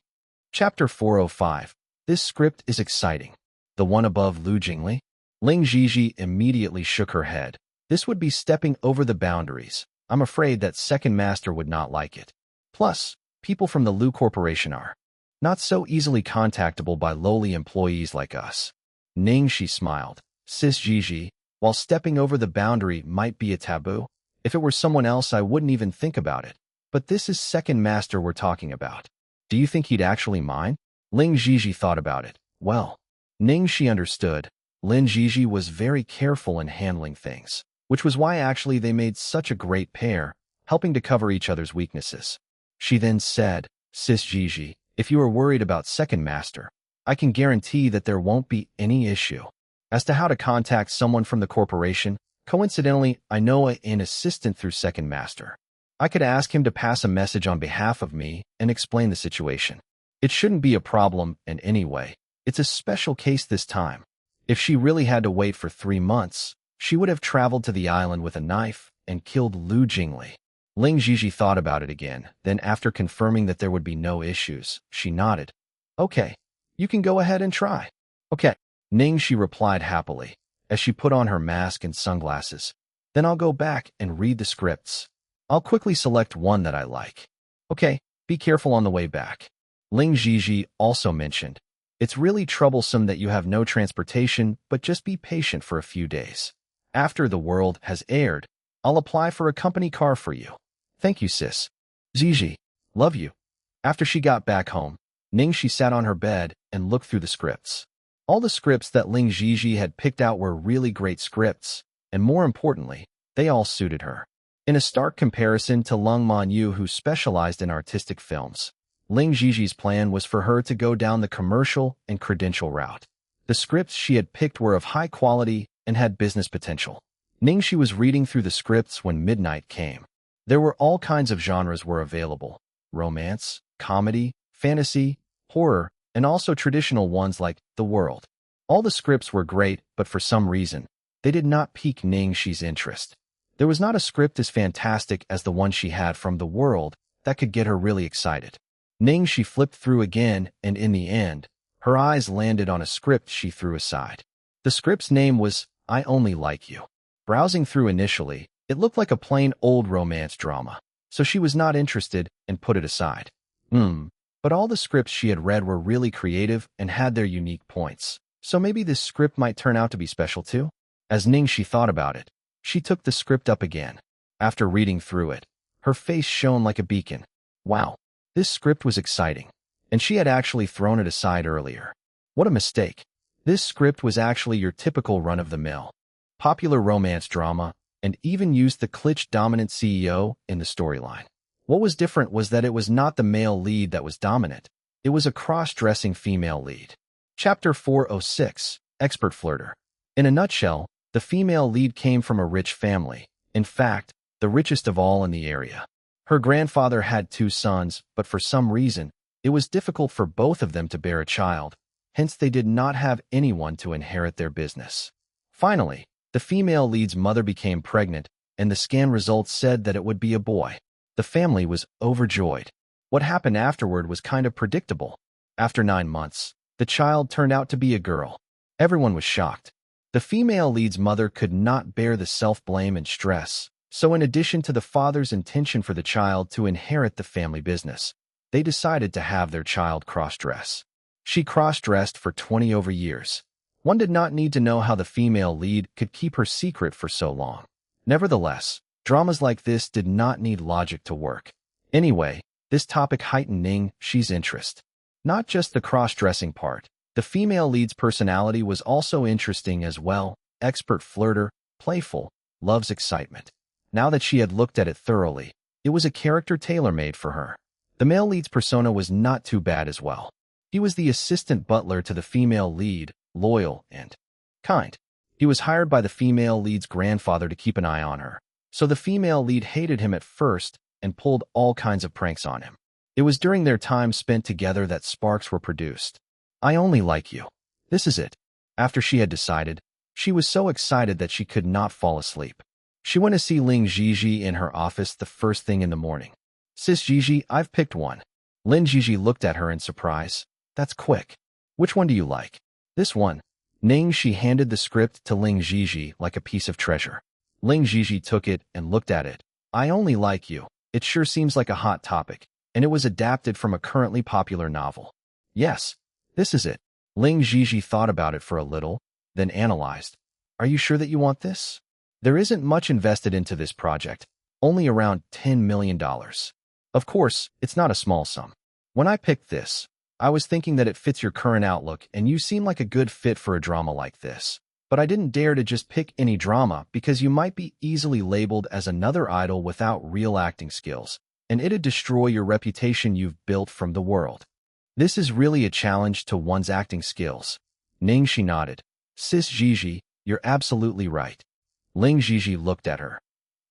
Chapter 405. This script is exciting. The one above Lu Jingli? Ling Xi immediately shook her head. This would be stepping over the boundaries. I'm afraid that second master would not like it. Plus, people from the Lu Corporation are not so easily contactable by lowly employees like us. Ning Xi smiled. Sis Gigi, while stepping over the boundary might be a taboo, if it were someone else I wouldn't even think about it. But this is second master we're talking about. Do you think he'd actually mind? Ling Xi thought about it. Well, Ning Xi understood. Lin Xi was very careful in handling things, which was why actually they made such a great pair, helping to cover each other's weaknesses. She then said, Sis Gigi, if you are worried about second master, I can guarantee that there won't be any issue. As to how to contact someone from the corporation, coincidentally, I know an assistant through second master. I could ask him to pass a message on behalf of me and explain the situation. It shouldn't be a problem, and anyway, it's a special case this time. If she really had to wait for 3 months, she would have traveled to the island with a knife and killed Lu Jingli. Ling Xi thought about it again, then after confirming that there would be no issues, she nodded. Okay, you can go ahead and try. Okay, Ning Xi replied happily, as she put on her mask and sunglasses. Then I'll go back and read the scripts. I'll quickly select one that I like. Okay, be careful on the way back. Ling Xi also mentioned, it's really troublesome that you have no transportation, but just be patient for a few days. After The World has aired, I'll apply for a company car for you. Thank you, sis. Gigi, love you. After she got back home, Ning Xi sat on her bed and looked through the scripts. All the scripts that Ling Xi had picked out were really great scripts, and more importantly, they all suited her. In a stark comparison to Lung Manyu, who specialized in artistic films, Ling Xi's plan was for her to go down the commercial and credential route. The scripts she had picked were of high quality and had business potential. Ning Xi was reading through the scripts when midnight came. There were all kinds of genres were available: romance, comedy, fantasy, horror, and also traditional ones like The World. All the scripts were great, but for some reason, they did not pique Ning Xi's interest. There was not a script as fantastic as the one she had from The World that could get her really excited. Ning Xi flipped through again, and in the end, her eyes landed on a script she threw aside. The script's name was I Only Like You. Browsing through initially, it looked like a plain old romance drama, so she was not interested and put it aside. But all the scripts she had read were really creative and had their unique points, so maybe this script might turn out to be special too? As Ning Xi thought about it, she took the script up again. After reading through it, her face shone like a beacon. Wow, this script was exciting, and she had actually thrown it aside earlier. What a mistake. This script was actually your typical run-of-the-mill popular romance drama, and even used the cliché-dominant CEO in the storyline. What was different was that it was not the male lead that was dominant. It was a cross-dressing female lead. Chapter 406, Expert Flirter. In a nutshell, the female lead came from a rich family, in fact, the richest of all in the area. Her grandfather had 2 sons, but for some reason, it was difficult for both of them to bear a child, hence they did not have anyone to inherit their business. Finally, the female lead's mother became pregnant, and the scan results said that it would be a boy. The family was overjoyed. What happened afterward was kind of predictable. After 9 months, the child turned out to be a girl. Everyone was shocked. The female lead's mother could not bear the self-blame and stress, so in addition to the father's intention for the child to inherit the family business, they decided to have their child cross-dress. She cross-dressed for 20 over years. One did not need to know how the female lead could keep her secret for so long. Nevertheless, dramas like this did not need logic to work. Anyway, this topic heightened Ning Xi's interest. Not just the cross-dressing part, the female lead's personality was also interesting as well: expert flirter, playful, loves excitement. Now that she had looked at it thoroughly, it was a character tailor-made for her. The male lead's persona was not too bad as well. He was the assistant butler to the female lead, loyal and kind. He was hired by the female lead's grandfather to keep an eye on her. So the female lead hated him at first and pulled all kinds of pranks on him. It was during their time spent together that sparks were produced. I only like you. This is it. After she had decided, she was so excited that she could not fall asleep. She went to see Ning Xi in her office the first thing in the morning. Sis Gigi, I've picked one. Lin Gigi looked at her in surprise. That's quick. Which one do you like? This one. Ning Xi handed the script to Ling Gigi like a piece of treasure. Ling Gigi took it and looked at it. I only like you. It sure seems like a hot topic, and it was adapted from a currently popular novel. Yes, this is it. Ling Gigi thought about it for a little, then analyzed. Are you sure that you want this? There isn't much invested into this project, only around $10 million. Of course, it's not a small sum. When I picked this, I was thinking that it fits your current outlook and you seem like a good fit for a drama like this. But I didn't dare to just pick any drama because you might be easily labeled as another idol without real acting skills, and it'd destroy your reputation you've built from the world. This is really a challenge to one's acting skills. Ning Xi nodded. Sis Gigi, you're absolutely right. Ling Gigi looked at her.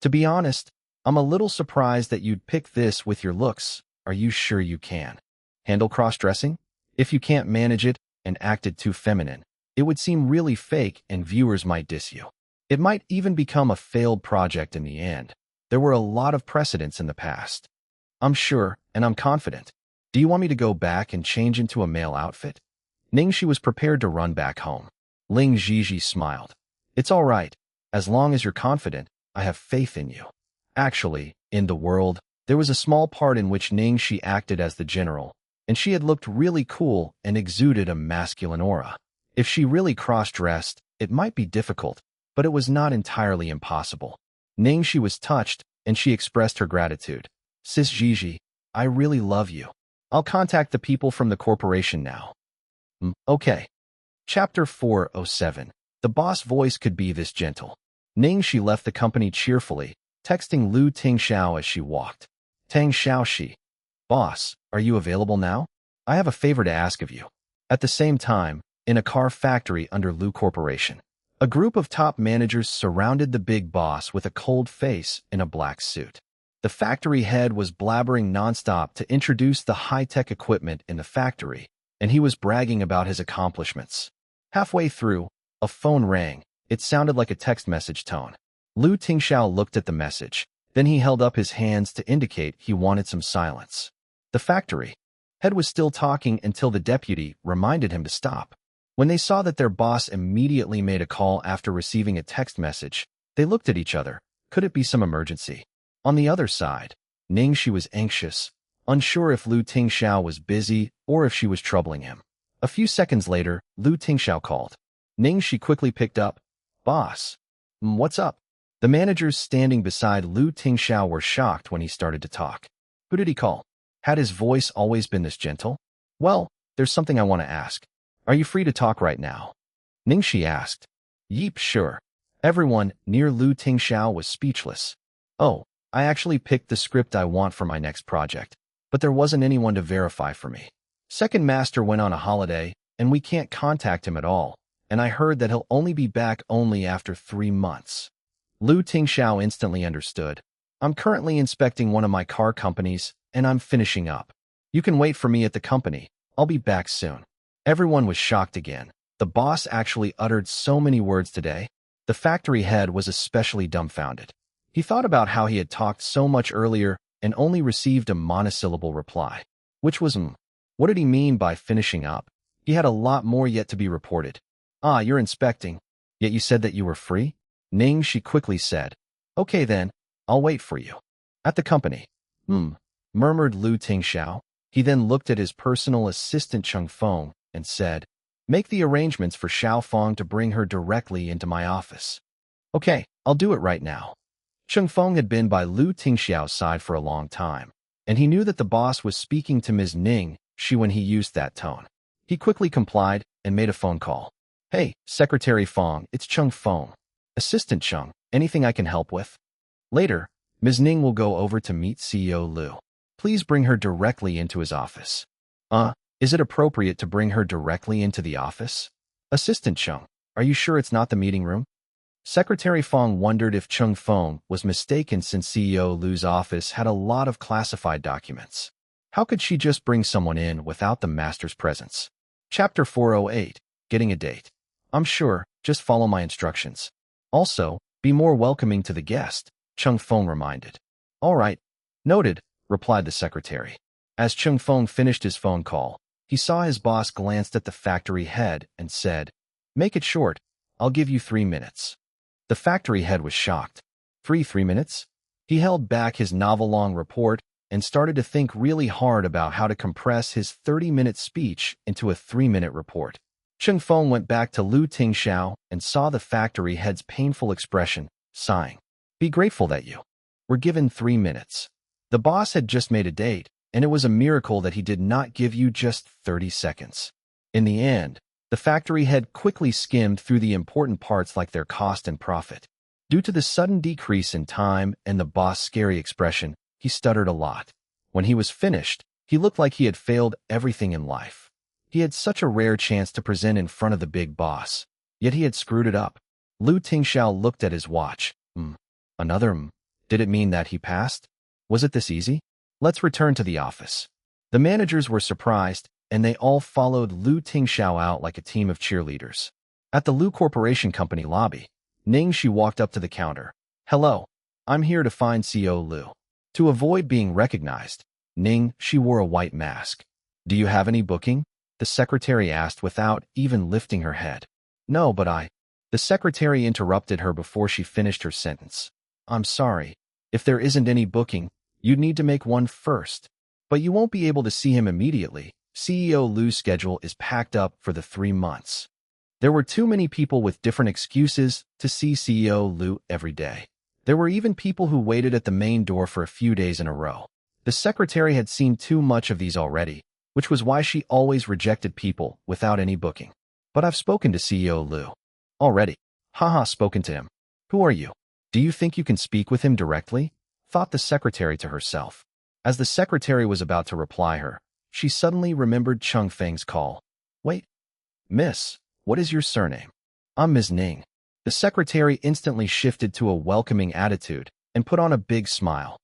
To be honest, I'm a little surprised that you'd pick this with your looks. Are you sure you can handle cross-dressing? If you can't manage it and acted too feminine, it would seem really fake and viewers might diss you. It might even become a failed project in the end. There were a lot of precedents in the past. I'm sure, and I'm confident. Do you want me to go back and change into a male outfit? Ning Xi was prepared to run back home. Ling Gigi smiled. It's all right. As long as you're confident, I have faith in you. Actually, in the world, there was a small part in which Ning Xi acted as the general, and she had looked really cool and exuded a masculine aura. If she really cross-dressed, it might be difficult, but it was not entirely impossible. Ning Xi was touched, and she expressed her gratitude. Sis Gigi, I really love you. I'll contact the people from the corporation now. Okay. Chapter 407. The boss voice could be this gentle. Ning Xi left the company cheerfully, texting Lu Tingxiao as she walked. Tingxiao Shi. Boss, are you available now? I have a favor to ask of you. At the same time, in a car factory under Lu Corporation, a group of top managers surrounded the big boss with a cold face in a black suit. The factory head was blabbering nonstop to introduce the high-tech equipment in the factory, and he was bragging about his accomplishments. Halfway through, a phone rang. It sounded like a text message tone. Lu Tingxiao looked at the message. Then he held up his hands to indicate he wanted some silence. The factory head was still talking until the deputy reminded him to stop. When they saw that their boss immediately made a call after receiving a text message, they looked at each other. Could it be some emergency? On the other side, Ning Xi was anxious, unsure if Lu Tingxiao was busy or if she was troubling him. A few seconds later, Lu Tingxiao called. Ning Xi quickly picked up. Boss. What's up? The managers standing beside Lu Tingxiao were shocked when he started to talk. Who did he call? Had his voice always been this gentle? Well, there's something I want to ask. Are you free to talk right now? Ning Xi asked. Yeep, sure. Everyone near Lu Tingxiao was speechless. Oh, I actually picked the script I want for my next project, but there wasn't anyone to verify for me. Second master went on a holiday, and we can't contact him at all, and I heard that he'll only be back only after 3 months. Lu Tingxiao instantly understood. I'm currently inspecting one of my car companies, and I'm finishing up. You can wait for me at the company. I'll be back soon. Everyone was shocked again. The boss actually uttered so many words today. The factory head was especially dumbfounded. He thought about how he had talked so much earlier and only received a monosyllable reply, which was What did he mean by finishing up? He had a lot more yet to be reported. Ah, you're inspecting. Yet you said that you were free? Ning Xi quickly said. Okay then, I'll wait for you. At the company. Murmured Lu Tingxiao. He then looked at his personal assistant Cheng Feng and said, Make the arrangements for Xiao Feng to bring her directly into my office. Okay, I'll do it right now. Cheng Feng had been by Lu Tingxiao's side for a long time, and he knew that the boss was speaking to Ms. Ning Xi when he used that tone. He quickly complied and made a phone call. Hey, Secretary Feng, it's Cheng Feng. Assistant Cheng, anything I can help with? Later, Ms. Ning will go over to meet CEO Lu. Please bring her directly into his office. Is it appropriate to bring her directly into the office? Assistant Chung, are you sure it's not the meeting room? Secretary Fong wondered if Chung Feng was mistaken since CEO Lu's office had a lot of classified documents. How could she just bring someone in without the master's presence? Chapter 408, Getting a Date. I'm sure, just follow my instructions. Also, be more welcoming to the guest, Chung Feng reminded. All right, noted, replied the secretary. As Chung Feng finished his phone call, he saw his boss glanced at the factory head and said, "Make it short. I'll give you 3 minutes." The factory head was shocked. Three minutes? He held back his novel-long report and started to think really hard about how to compress his 30-minute speech into a 3-minute report. Chung Feng went back to Lu Tingxiao and saw the factory head's painful expression, sighing. Be grateful that you were given 3 minutes. The boss had just made a date, and it was a miracle that he did not give you just 30 seconds. In the end, the factory head quickly skimmed through the important parts like their cost and profit. Due to the sudden decrease in time and the boss' scary expression, he stuttered a lot. When he was finished, he looked like he had failed everything in life. He had such a rare chance to present in front of the big boss, yet he had screwed it up. Lu Tingxiao looked at his watch. Another. Did it mean that he passed? Was it this easy? Let's return to the office. The managers were surprised, and they all followed Lu Tingxiao out like a team of cheerleaders. At the Lu Corporation Company lobby, Ning Xi walked up to the counter. Hello, I'm here to find CEO Lu. To avoid being recognized, Ning Xi wore a white mask. Do you have any booking? The secretary asked without even lifting her head. No, but The secretary interrupted her before she finished her sentence. I'm sorry. If there isn't any booking, you'd need to make one first. But you won't be able to see him immediately. CEO Lu's schedule is packed up for the 3 months. There were too many people with different excuses to see CEO Lu every day. There were even people who waited at the main door for a few days in a row. The secretary had seen too much of these already, which was why she always rejected people without any booking. But I've spoken to CEO Lu. Already. Haha, spoken to him. Who are you? Do you think you can speak with him directly? Thought the secretary to herself. As the secretary was about to reply her, she suddenly remembered Chung Feng's call. Wait. Miss, what is your surname? I'm Ms. Ning. The secretary instantly shifted to a welcoming attitude and put on a big smile.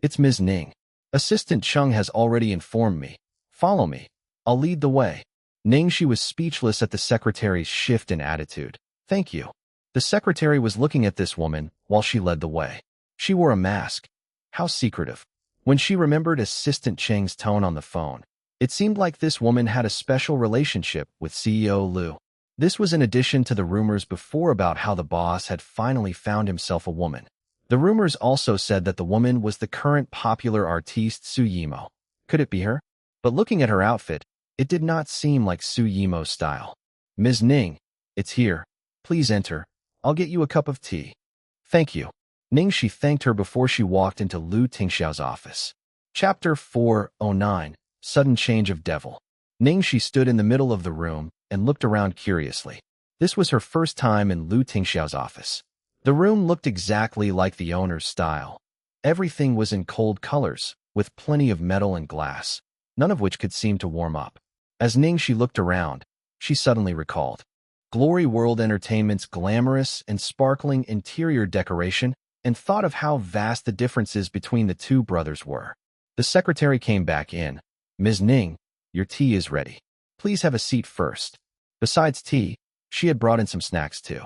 It's Ms. Ning. Assistant Chung has already informed me. Follow me. I'll lead the way. Ning Xi was speechless at the secretary's shift in attitude. Thank you. The secretary was looking at this woman while she led the way. She wore a mask. How secretive. When she remembered Assistant Cheng's tone on the phone, it seemed like this woman had a special relationship with CEO Lu. This was in addition to the rumors before about how the boss had finally found himself a woman. The rumors also said that the woman was the current popular artiste Su Yimo. Could it be her? But looking at her outfit, it did not seem like Su Yimo's style. Ms. Ning, it's here. Please enter. I'll get you a cup of tea. Thank you. Ning Xi thanked her before she walked into Lu Tingxiao's office. Chapter 409, Sudden Change of Devil. Ning Xi stood in the middle of the room and looked around curiously. This was her first time in Lu Tingxiao's office. The room looked exactly like the owner's style. Everything was in cold colors, with plenty of metal and glass, none of which could seem to warm up. As Ning Xi looked around, she suddenly recalled Glory World Entertainment's glamorous and sparkling interior decoration and thought of how vast the differences between the two brothers were. The secretary came back in. Ms. Ning, your tea is ready. Please have a seat first. Besides tea, she had brought in some snacks too.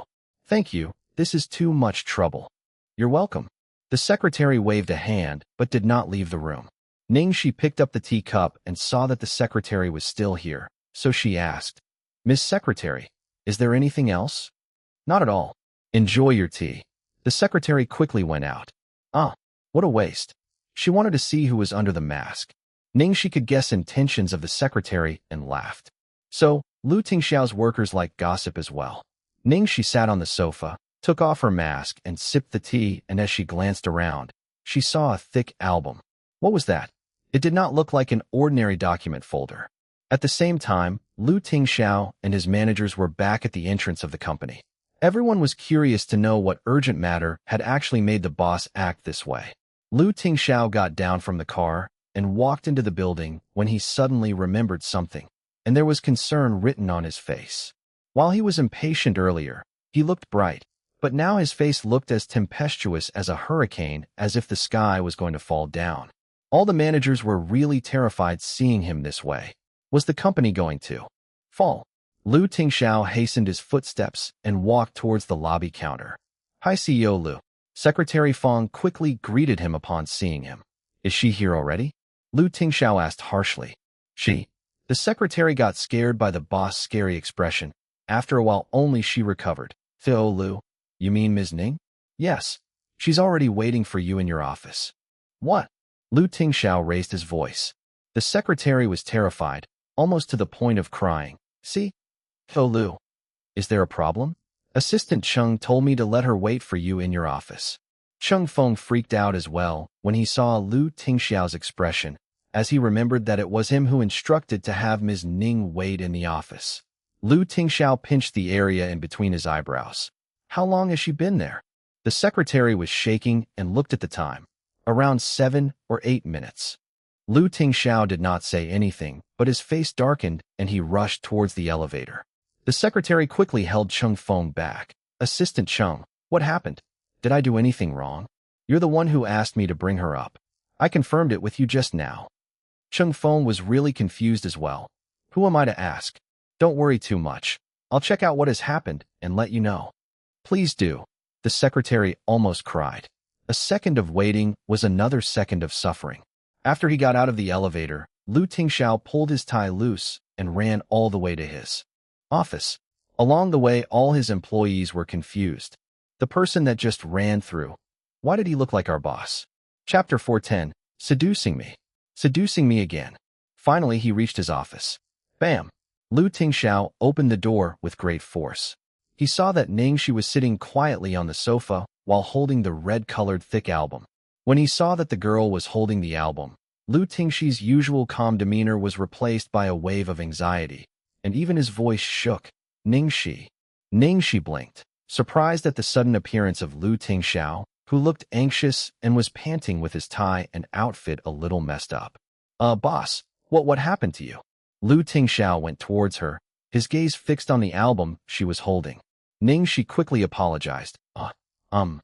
Thank you, this is too much trouble. You're welcome. The secretary waved a hand but did not leave the room. Ning Xi picked up the teacup and saw that the secretary was still here, so she asked, Miss Secretary, is there anything else? Not at all. Enjoy your tea. The secretary quickly went out. What a waste. She wanted to see who was under the mask. Ning Xi could guess intentions of the secretary and laughed. So, Lu Tingxiao's workers like gossip as well. Ning Xi sat on the sofa, took off her mask and sipped the tea, and as she glanced around, she saw a thick album. What was that? It did not look like an ordinary document folder. At the same time, Lu Tingxiao and his managers were back at the entrance of the company. Everyone was curious to know what urgent matter had actually made the boss act this way. Lu Tingxiao got down from the car and walked into the building when he suddenly remembered something, and there was concern written on his face. While he was impatient earlier, he looked bright, but now his face looked as tempestuous as a hurricane, as if the sky was going to fall down. All the managers were really terrified seeing him this way. Was the company going to fall? Lu Tingxiao hastened his footsteps and walked towards the lobby counter. Hi, CEO Lu. Secretary Fong quickly greeted him upon seeing him. Is she here already? Lu Tingxiao asked harshly. She. The secretary got scared by the boss' scary expression. After a while only she recovered. Theo Lu. You mean Ms. Ning? Yes. She's already waiting for you in your office. What? Lu Tingxiao raised his voice. The secretary was terrified, almost to the point of crying. See? Theo Lu. Is there a problem? Assistant Chung told me to let her wait for you in your office. Chung Feng freaked out as well when he saw Lu Tingxiao's expression, as he remembered that it was him who instructed to have Ms. Ning wait in the office. Lu Tingxiao pinched the area in between his eyebrows. How long has she been there? The secretary was shaking and looked at the time. Around 7 or 8 minutes. Lu Tingxiao did not say anything, but his face darkened and he rushed towards the elevator. The secretary quickly held Chung Feng back. Assistant Chung, what happened? Did I do anything wrong? You're the one who asked me to bring her up. I confirmed it with you just now. Chung Feng was really confused as well. Who am I to ask? Don't worry too much. I'll check out what has happened and let you know. Please do. The secretary almost cried. A second of waiting was another second of suffering. After he got out of the elevator, Lu Tingxiao pulled his tie loose and ran all the way to his office. Along the way, all his employees were confused. The person that just ran through. Why did he look like our boss? Chapter 410, Seducing Me. Seducing me again. Finally, he reached his office. Bam! Lu Tingxiao opened the door with great force. He saw that Ning Xi was sitting quietly on the sofa while holding the red-colored thick album. When he saw that the girl was holding the album, Lu Tingxi's usual calm demeanor was replaced by a wave of anxiety, and even his voice shook. Ning Xi. Ning Xi blinked, surprised at the sudden appearance of Lu Tingxiao, who looked anxious and was panting with his tie and outfit a little messed up. Boss, what happened to you? Lu Tingxiao went towards her, his gaze fixed on the album she was holding. Ning Xi quickly apologized. I'm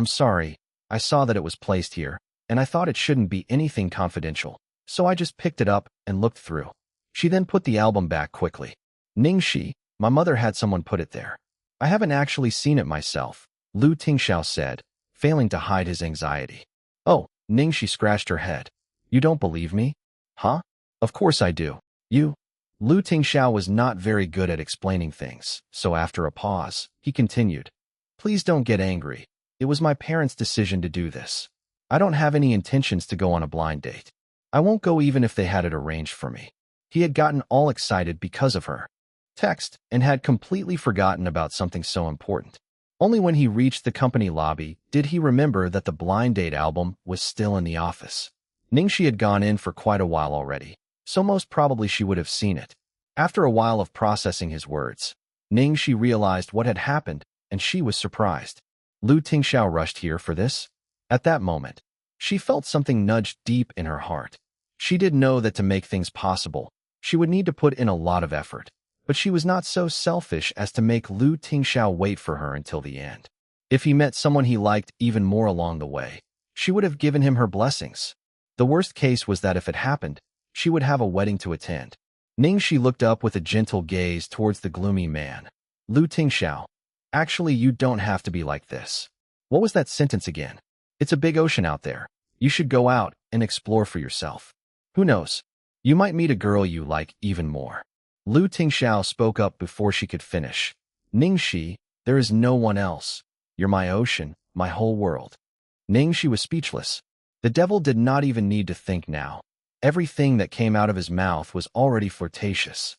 sorry. I saw that it was placed here, and I thought it shouldn't be anything confidential, so I just picked it up and looked through. She then put the album back quickly. Ning Xi, my mother had someone put it there. I haven't actually seen it myself, Lu Tingxiao said, failing to hide his anxiety. Oh, Ning Xi scratched her head. You don't believe me? Huh? Of course I do. You? Lu Tingxiao was not very good at explaining things, so after a pause, he continued. Please don't get angry. It was my parents' decision to do this. I don't have any intentions to go on a blind date. I won't go even if they had it arranged for me. He had gotten all excited because of her text and had completely forgotten about something so important. Only when he reached the company lobby did he remember that the blind date album was still in the office. Ning Xi had gone in for quite a while already, so most probably she would have seen it. After a while of processing his words, Ning Xi realized what had happened, and she was surprised. Lu Tingxiao rushed here for this? At that moment, she felt something nudge deep in her heart. She did know that to make things possible, she would need to put in a lot of effort, but she was not so selfish as to make Lu Tingxiao wait for her until the end. If he met someone he liked even more along the way, she would have given him her blessings. The worst case was that if it happened, she would have a wedding to attend. Ning Xi looked up with a gentle gaze towards the gloomy man. Lu Tingxiao, actually you don't have to be like this. What was that sentence again? It's a big ocean out there. You should go out and explore for yourself. Who knows? You might meet a girl you like even more. Lu Tingxiao spoke up before she could finish. Ning Xi, there is no one else. You're my ocean, my whole world. Ning Xi was speechless. The devil did not even need to think now. Everything that came out of his mouth was already flirtatious.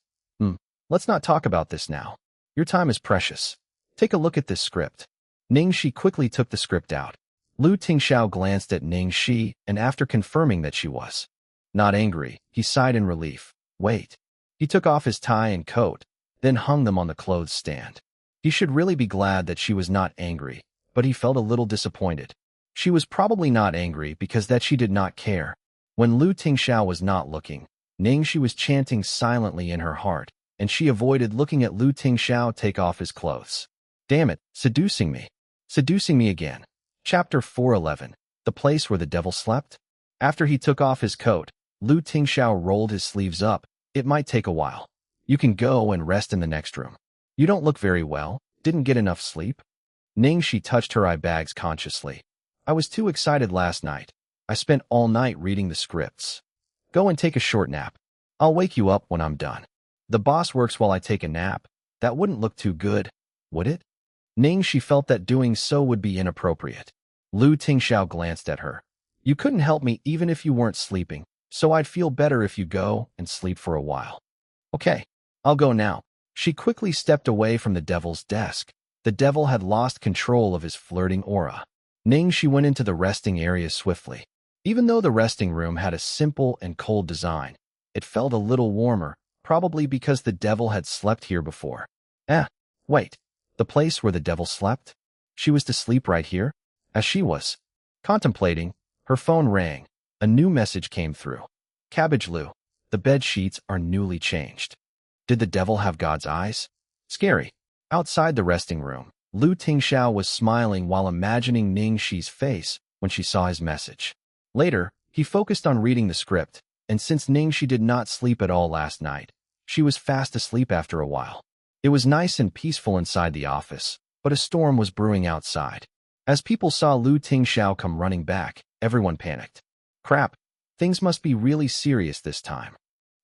Let's not talk about this now. Your time is precious. Take a look at this script. Ning Xi quickly took the script out. Lu Tingxiao glanced at Ning Xi, and after confirming that she was not angry, he sighed in relief. Wait. He took off his tie and coat, then hung them on the clothes stand. He should really be glad that she was not angry, but he felt a little disappointed. She was probably not angry because that she did not care. When Lu Tingxiao was not looking, Ning Xi was chanting silently in her heart, and she avoided looking at Lu Tingxiao take off his clothes. Damn it, seducing me. Seducing me again. Chapter 411. The place where the devil slept? After he took off his coat, Lu Tingxiao rolled his sleeves up. It might take a while. You can go and rest in the next room. You don't look very well. Didn't get enough sleep? Ning Xi touched her eye bags consciously. I was too excited last night. I spent all night reading the scripts. Go and take a short nap. I'll wake you up when I'm done. The boss works while I take a nap. That wouldn't look too good, would it? Ning Xi felt that doing so would be inappropriate. Lu Tingxiao glanced at her. You couldn't help me even if you weren't sleeping, so I'd feel better if you go and sleep for a while. Okay, I'll go now. She quickly stepped away from the devil's desk. The devil had lost control of his flirting aura. Ning Xi went into the resting area swiftly. Even though the resting room had a simple and cold design, it felt a little warmer, probably because the devil had slept here before. Wait, the place where the devil slept? She was to sleep right here? As she was contemplating, her phone rang. A new message came through. Cabbage Lu, the bed sheets are newly changed. Did the devil have God's eyes? Scary. Outside the resting room, Lu Tingxiao was smiling while imagining Ning Xi's face when she saw his message. Later, he focused on reading the script, and since Ning Xi did not sleep at all last night, she was fast asleep after a while. It was nice and peaceful inside the office, but a storm was brewing outside. As people saw Lu Tingxiao come running back, everyone panicked. Crap, things must be really serious this time.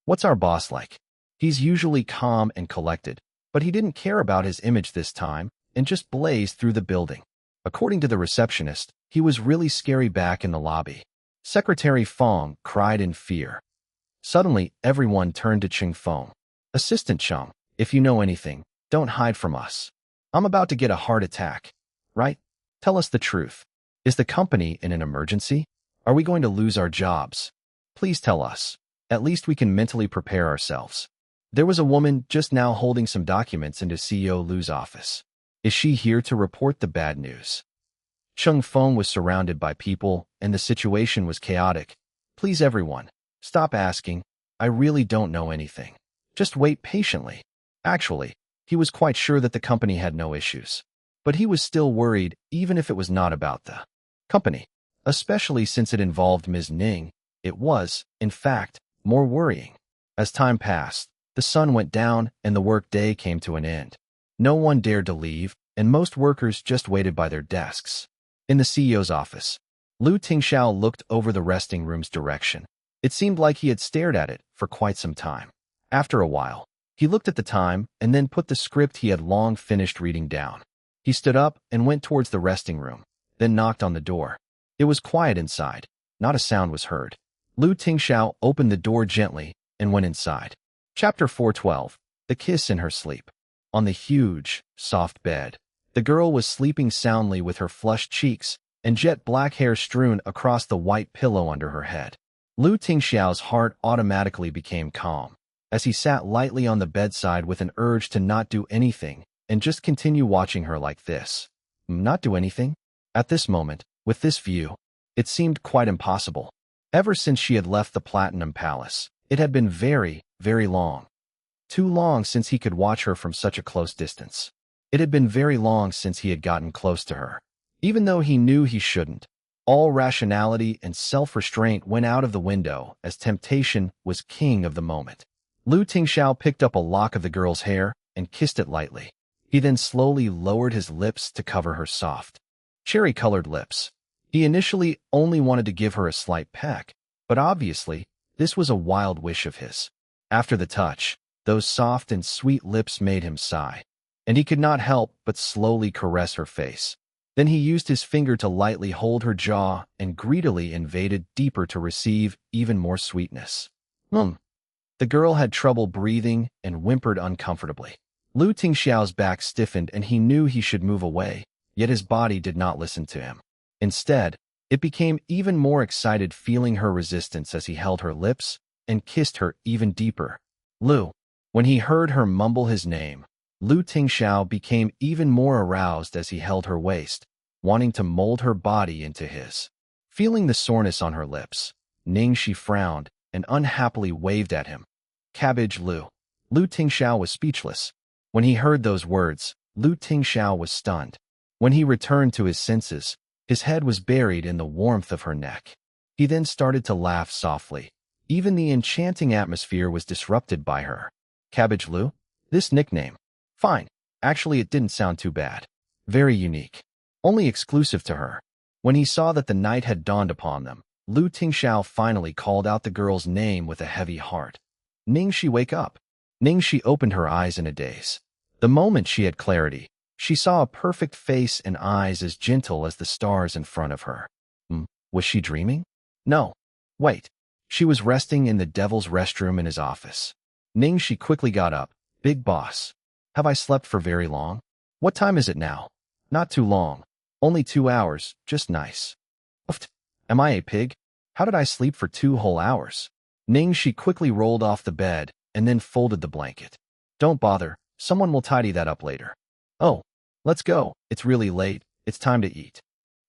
What's our boss like? He's usually calm and collected, but he didn't care about his image this time and just blazed through the building. According to the receptionist, he was really scary back in the lobby. Secretary Fong cried in fear. Suddenly, everyone turned to Ching Fong. Assistant Cheng, if you know anything, don't hide from us. I'm about to get a heart attack. Right? Tell us the truth. Is the company in an emergency? Are we going to lose our jobs? Please tell us. At least we can mentally prepare ourselves. There was a woman just now holding some documents into CEO Lu's office. Is she here to report the bad news? Cheng Feng was surrounded by people, and the situation was chaotic. Please everyone, stop asking. I really don't know anything. Just wait patiently. Actually, he was quite sure that the company had no issues. But he was still worried, even if it was not about the company. Especially since it involved Ms. Ning, it was, in fact, more worrying. As time passed, the sun went down and the work day came to an end. No one dared to leave, and most workers just waited by their desks. In the CEO's office, Lu Tingxiao looked over the resting room's direction. It seemed like he had stared at it for quite some time. After a while, he looked at the time and then put the script he had long finished reading down. He stood up and went towards the resting room, then knocked on the door. It was quiet inside. Not a sound was heard. Lu Tingxiao opened the door gently and went inside. Chapter 412. The Kiss in Her Sleep. On the huge, soft bed, the girl was sleeping soundly with her flushed cheeks and jet black hair strewn across the white pillow under her head. Lu Tingxiao's heart automatically became calm as he sat lightly on the bedside with an urge to not do anything and just continue watching her like this. Not do anything? At this moment, with this view, it seemed quite impossible. Ever since she had left the Platinum Palace, it had been very, very long. Too long since he could watch her from such a close distance. It had been very long since he had gotten close to her. Even though he knew he shouldn't, all rationality and self-restraint went out of the window as temptation was king of the moment. Lu Tingxiao picked up a lock of the girl's hair and kissed it lightly. He then slowly lowered his lips to cover her soft, cherry-colored lips. He initially only wanted to give her a slight peck, but obviously, this was a wild wish of his. After the touch, those soft and sweet lips made him sigh, and he could not help but slowly caress her face. Then he used his finger to lightly hold her jaw and greedily invaded deeper to receive even more sweetness. The girl had trouble breathing and whimpered uncomfortably. Lu Tingxiao's back stiffened and he knew he should move away, yet his body did not listen to him. Instead, it became even more excited feeling her resistance as he held her lips and kissed her even deeper. Lu. When he heard her mumble his name, Lu Tingxiao became even more aroused as he held her waist. wanting to mold her body into his. Feeling the soreness on her lips, Ning Xi frowned and unhappily waved at him. Cabbage Lu. Lu Tingxiao was speechless. When he heard those words, Lu Tingxiao was stunned. When he returned to his senses, his head was buried in the warmth of her neck. He then started to laugh softly. Even the enchanting atmosphere was disrupted by her. Cabbage Lu? This nickname. Fine. Actually, it didn't sound too bad. Very unique. Only exclusive to her. When he saw that the night had dawned upon them, Lu Tingxiao finally called out the girl's name with a heavy heart. Ning Xi, wake up. Ning Xi opened her eyes in a daze. The moment she had clarity, she saw a perfect face and eyes as gentle as the stars in front of her. Was she dreaming? No. Wait. She was resting in the devil's restroom in his office. Ning Xi quickly got up. Big boss. Have I slept for very long? What time is it now? Not too long. Only 2 hours. Just nice. Oofed. Am I a pig? How did I sleep for 2 whole hours? Ning Xi quickly rolled off the bed and then folded the blanket. Don't bother. Someone will tidy that up later. Oh, let's go. It's really late. It's time to eat.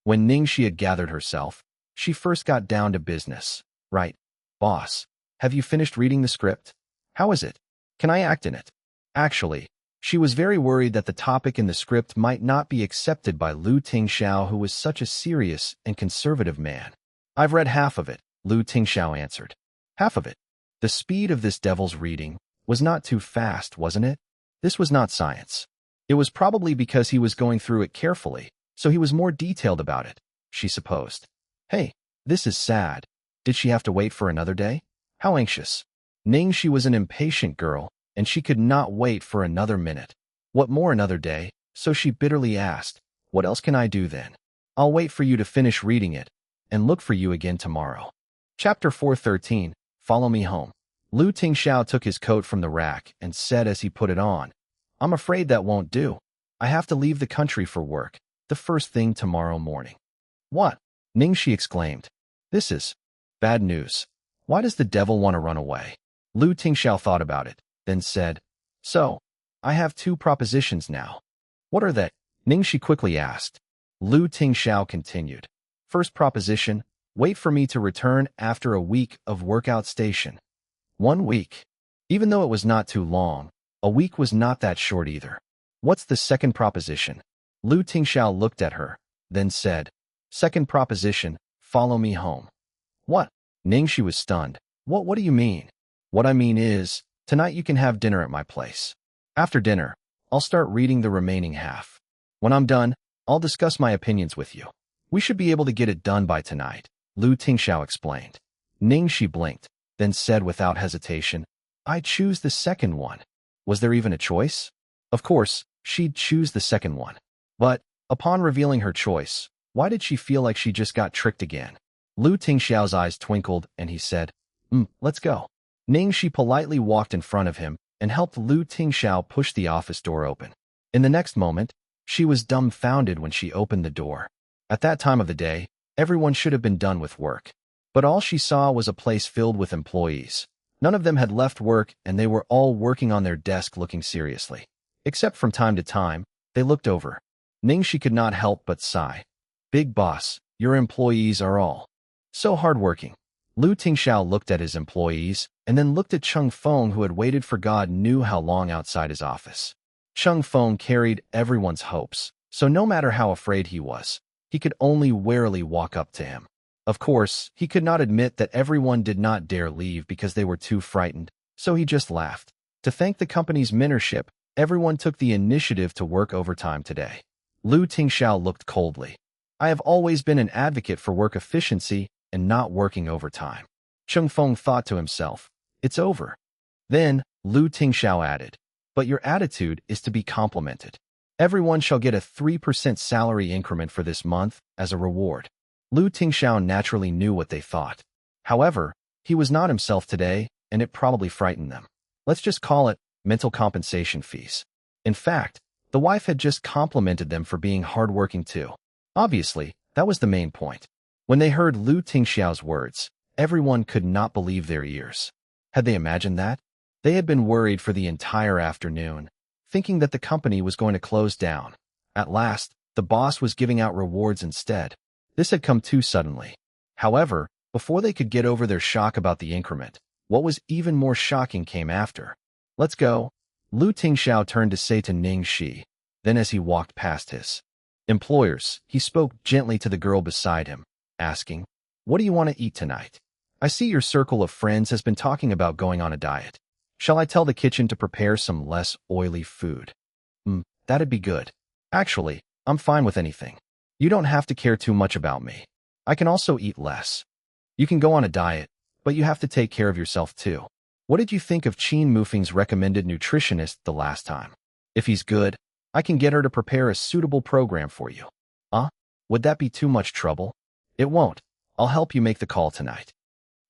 When Ning Xi had gathered herself, she first got down to business. Right. Boss, have you finished reading the script? How is it? Can I act in it? Actually, she was very worried that the topic in the script might not be accepted by Lu Tingxiao, who was such a serious and conservative man. I've read half of it, Lu Tingxiao answered. Half of it. The speed of this devil's reading was not too fast, wasn't it? This was not science. It was probably because he was going through it carefully, so he was more detailed about it, she supposed. Hey, this is sad. Did she have to wait for another day? How anxious. Ning Xi was an impatient girl, and she could not wait for another minute. What more another day? So she bitterly asked, what else can I do then? I'll wait for you to finish reading it, and look for you again tomorrow. Chapter 413, Follow Me Home. Lu Tingxiao took his coat from the rack and said as he put it on, I'm afraid that won't do. I have to leave the country for work, the first thing tomorrow morning. What? Ning Xi exclaimed. This is bad news. Why does the devil want to run away? Lu Tingxiao thought about it, then said, So, I have 2 propositions now. What are they? Ning Xi quickly asked. Lu Tingxiao continued. First proposition, wait for me to return after a week of workout station. 1 week. Even though it was not too long, a week was not that short either. What's the second proposition? Lu Tingxiao looked at her, then said, Second proposition, follow me home. What? Ning Xi was stunned. What do you mean? What I mean is, tonight you can have dinner at my place. After dinner, I'll start reading the remaining half. When I'm done, I'll discuss my opinions with you. We should be able to get it done by tonight, Lu Tingxiao explained. Ning Xi blinked, then said without hesitation, I choose the second one. Was there even a choice? Of course, she'd choose the second one. But, upon revealing her choice, why did she feel like she just got tricked again? Lu Tingxiao's eyes twinkled and he said, let's go. Ning Xi politely walked in front of him and helped Lu Tingxiao push the office door open. In the next moment, she was dumbfounded when she opened the door. At that time of the day, everyone should have been done with work. But all she saw was a place filled with employees. None of them had left work and they were all working on their desk looking seriously. Except from time to time, they looked over. Ning Xi could not help but sigh. Big boss, your employees are all so hardworking. Lu Tingxiao looked at his employees and then looked at Cheng Feng, who had waited for God knew how long outside his office. Cheng Feng carried everyone's hopes, so no matter how afraid he was, he could only warily walk up to him. Of course, he could not admit that everyone did not dare leave because they were too frightened, so he just laughed. To thank the company's mentorship, everyone took the initiative to work overtime today. Lu Tingxiao looked coldly. I have always been an advocate for work efficiency and not working overtime. Cheng Feng thought to himself, it's over. Then, Lu Tingxiao added, but your attitude is to be complimented. Everyone shall get a 3% salary increment for this month as a reward. Lu Tingxiao naturally knew what they thought. However, he was not himself today, and it probably frightened them. Let's just call it mental compensation fees. In fact, the wife had just complimented them for being hardworking too. Obviously, that was the main point. When they heard Lu Tingxiao's words, everyone could not believe their ears. Had they imagined that? They had been worried for the entire afternoon, thinking that the company was going to close down. At last, the boss was giving out rewards instead. This had come too suddenly. However, before they could get over their shock about the increment, what was even more shocking came after. Let's go. Tingxiao turned to say to Ning Xi. Then as he walked past his employers, he spoke gently to the girl beside him, asking, "What do you want to eat tonight? I see your circle of friends has been talking about going on a diet. Shall I tell the kitchen to prepare some less oily food?" That'd be good. Actually, I'm fine with anything. You don't have to care too much about me. I can also eat less. You can go on a diet, but you have to take care of yourself too. What did you think of Qin Mufeng's recommended nutritionist the last time? If he's good, I can get her to prepare a suitable program for you. Would that be too much trouble? It won't. I'll help you make the call tonight.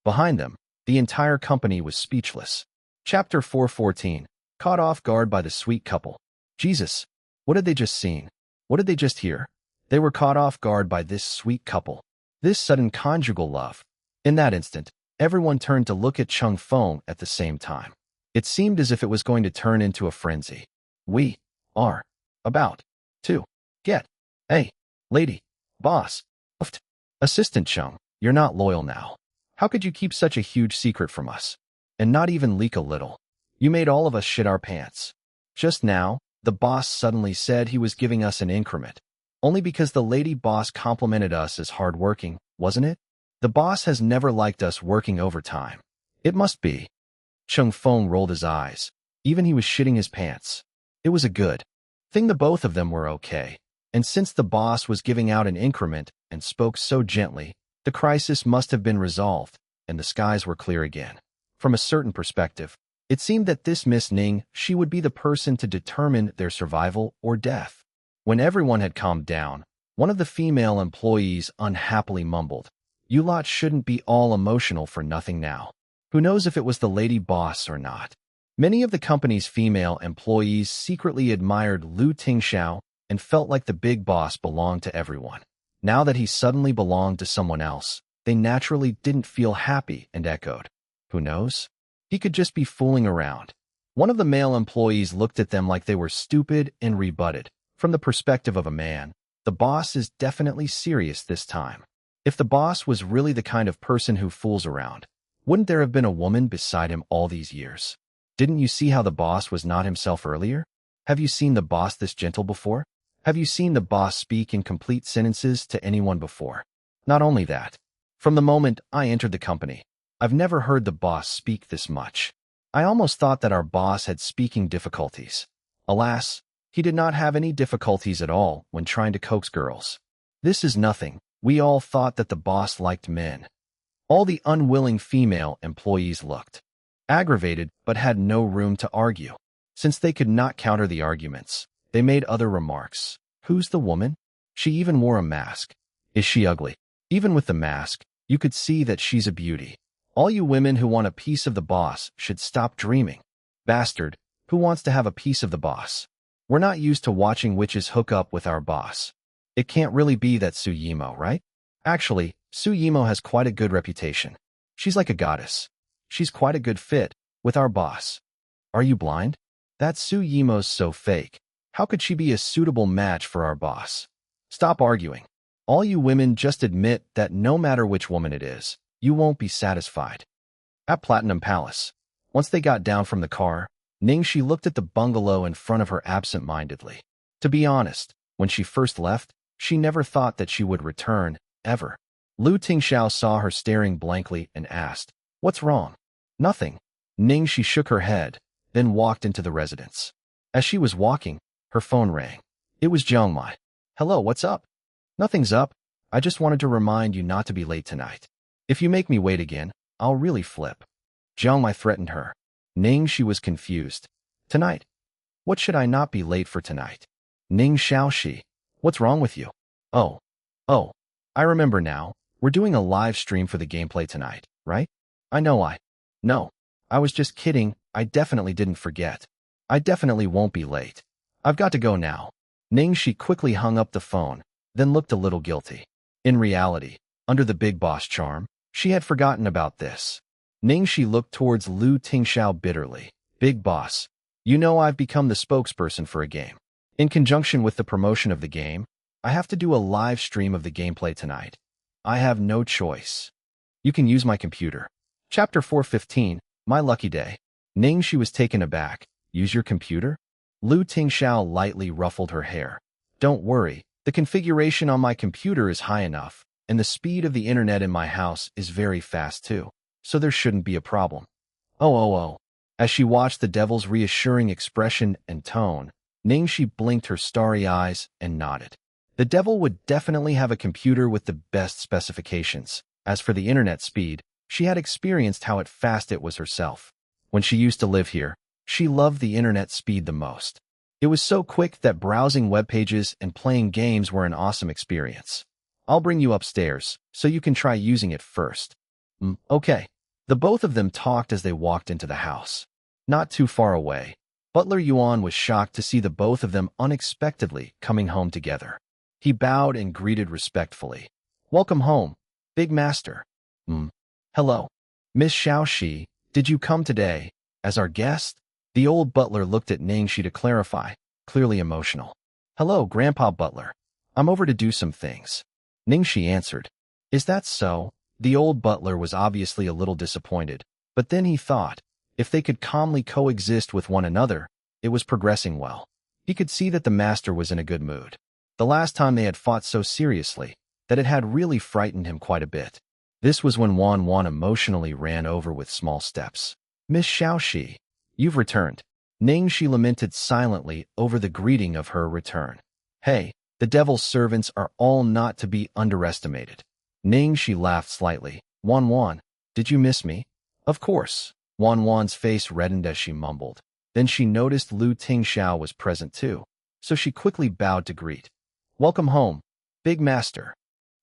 Behind them, the entire company was speechless. Chapter 414, caught off guard by the sweet couple. Jesus, what had they just seen? What did they just hear? They were caught off guard by this sweet couple. This sudden conjugal love. In that instant, everyone turned to look at Cheng Feng at the same time. It seemed as if it was going to turn into a frenzy. We are about to get a lady boss. Assistant Cheng, you're not loyal now. How could you keep such a huge secret from us? And not even leak a little? You made all of us shit our pants. Just now, the boss suddenly said he was giving us an increment. Only because the lady boss complimented us as hardworking, wasn't it? The boss has never liked us working overtime. It must be. Cheng Feng rolled his eyes. Even he was shitting his pants. It was a good thing the both of them were okay. And since the boss was giving out an increment and spoke so gently, the crisis must have been resolved, and the skies were clear again. From a certain perspective, it seemed that this Miss Ning, she would be the person to determine their survival or death. When everyone had calmed down, one of the female employees unhappily mumbled, "You lot shouldn't be all emotional for nothing now. Who knows if it was the lady boss or not?" Many of the company's female employees secretly admired Tingxiao and felt like the big boss belonged to everyone. Now that he suddenly belonged to someone else, they naturally didn't feel happy and echoed, "Who knows? He could just be fooling around." One of the male employees looked at them like they were stupid and rebutted. From the perspective of a man, the boss is definitely serious this time. If the boss was really the kind of person who fools around, wouldn't there have been a woman beside him all these years? Didn't you see how the boss was not himself earlier? Have you seen the boss this gentle before? Have you seen the boss speak in complete sentences to anyone before? Not only that, from the moment I entered the company, I've never heard the boss speak this much. I almost thought that our boss had speaking difficulties. Alas, he did not have any difficulties at all when trying to coax girls. This is nothing. We all thought that the boss liked men. All the unwilling female employees looked aggravated but had no room to argue. Since they could not counter the arguments, they made other remarks. Who's the woman? She even wore a mask. Is she ugly? Even with the mask, you could see that she's a beauty. All you women who want a piece of the boss should stop dreaming. Bastard, who wants to have a piece of the boss? We're not used to watching witches hook up with our boss. It can't really be that Su Yimo, right? Actually, Su Yimo has quite a good reputation. She's like a goddess. She's quite a good fit with our boss. Are you blind? That Su Yimo's so fake. How could she be a suitable match for our boss? Stop arguing. All you women just admit that no matter which woman it is, you won't be satisfied. At Platinum Palace, once they got down from the car, Ning Xi looked at the bungalow in front of her absent-mindedly. To be honest, when she first left, she never thought that she would return, ever. Tingxiao saw her staring blankly and asked, "What's wrong?" "Nothing." Ning Xi shook her head, then walked into the residence. As she was walking, her phone rang. It was Jiangmai. "Hello, what's up?" "Nothing's up. I just wanted to remind you not to be late tonight. If you make me wait again, I'll really flip." Jiangmai threatened her. Ning Xi was confused. "Tonight? What should I not be late for tonight?" "Ning Xiaoxi, what's wrong with you?" Oh, I remember now. We're doing a live stream for the gameplay tonight, right?" No, I was just kidding. I definitely didn't forget. I definitely won't be late. I've got to go now." Ning Xi quickly hung up the phone, then looked a little guilty. In reality, under the big boss charm, she had forgotten about this. Ning Xi looked towards Tingxiao bitterly. "Big boss, you know I've become the spokesperson for a game. In conjunction with the promotion of the game, I have to do a live stream of the gameplay tonight. I have no choice. You can use my computer. Chapter 415, My Lucky Day. Ning Xi was taken aback. Use your computer? Tingxiao lightly ruffled her hair. Don't worry, the configuration on my computer is high enough, and the speed of the internet in my house is very fast too, so there shouldn't be a problem. Oh. As she watched the devil's reassuring expression and tone, Ning Xi blinked her starry eyes and nodded. The devil would definitely have a computer with the best specifications. As for the internet speed, she had experienced how fast it was herself. When she used to live here, she loved the internet speed the most. It was so quick that browsing web pages and playing games were an awesome experience. I'll bring you upstairs, so you can try using it first. Okay. The both of them talked as they walked into the house. Not too far away, Butler Yuan was shocked to see the both of them unexpectedly coming home together. He bowed and greeted respectfully. Welcome home, Big Master. Hello. Miss Xiaoxi, did you come today as our guest? The old butler looked at Ning Xi to clarify, clearly emotional. Hello, Grandpa Butler. I'm over to do some things. Ning Xi answered. Is that so? The old butler was obviously a little disappointed, but then he thought, if they could calmly coexist with one another, it was progressing well. He could see that the master was in a good mood. The last time they had fought so seriously, that it had really frightened him quite a bit. This was when Wan emotionally ran over with small steps. Miss Xiaoxi, you've returned. Ning Xi lamented silently over the greeting of her return. Hey, the devil's servants are all not to be underestimated. Ning Xi laughed slightly. Wan, did you miss me? Of course. Wan's face reddened as she mumbled. Then she noticed Tingxiao was present too, so she quickly bowed to greet. Welcome home, Big Master.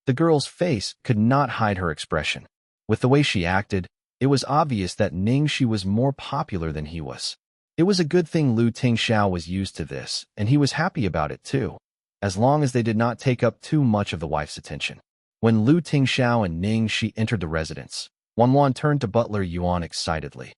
The girl's face could not hide her expression. With the way she acted, it was obvious that Ning Xi was more popular than he was. It was a good thing Tingxiao was used to this, and he was happy about it too, as long as they did not take up too much of the wife's attention. When Tingxiao and Ning Xi entered the residence, Wan turned to Butler Yuan excitedly.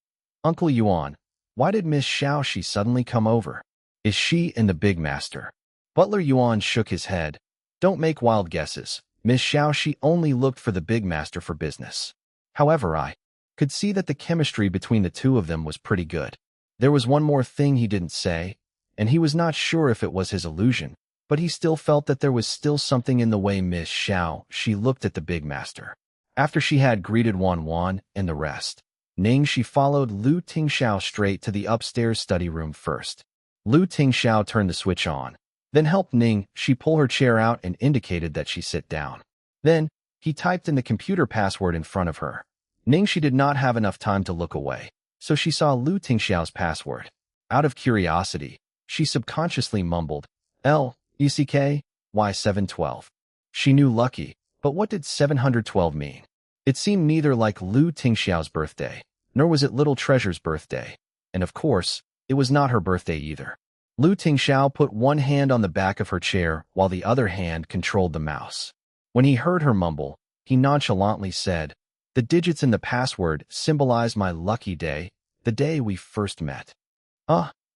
Uncle Yuan, why did Miss Xiaoxi suddenly come over? Is she and the Big Master? Butler Yuan shook his head. Don't make wild guesses. Miss Xiaoxi only looked for the Big Master for business. However, I could see that the chemistry between the two of them was pretty good. There was one more thing he didn't say, and he was not sure if it was his illusion, but he still felt that there was still something in the way Miss Xiaoxi looked at the Big Master. After she had greeted Wan and the rest, Ning Xi followed Tingxiao straight to the upstairs study room first. Tingxiao turned the switch on, then helped Ning Xi pull her chair out and indicated that she sit down. Then, he typed in the computer password in front of her. Ning Xi did not have enough time to look away, so she saw Tingxiao's password. Out of curiosity, she subconsciously mumbled, L-E-C-K-Y-712. She knew lucky, but what did 712 mean? It seemed neither like Tingxiao's birthday, nor was it Little Treasure's birthday. And of course, it was not her birthday either. Tingxiao put one hand on the back of her chair while the other hand controlled the mouse. When he heard her mumble, he nonchalantly said, the digits in the password symbolize my lucky day, the day we first met.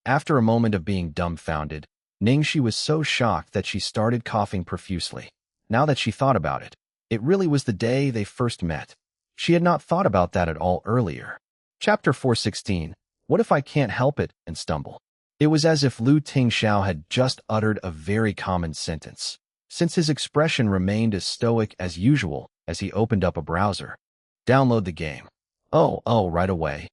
After a moment of being dumbfounded, Ning Xi was so shocked that she started coughing profusely. Now that she thought about it, it really was the day they first met. She had not thought about that at all earlier. Chapter 416, What if I can't help it, and stumble? It was as if Tingxiao had just uttered a very common sentence, since his expression remained as stoic as usual as he opened up a browser. Download the game. Right away.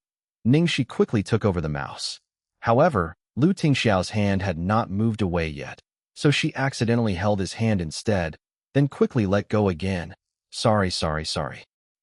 Ning Xi quickly took over the mouse. However, Tingxiao's hand had not moved away yet, so she accidentally held his hand instead, then quickly let go again. Sorry.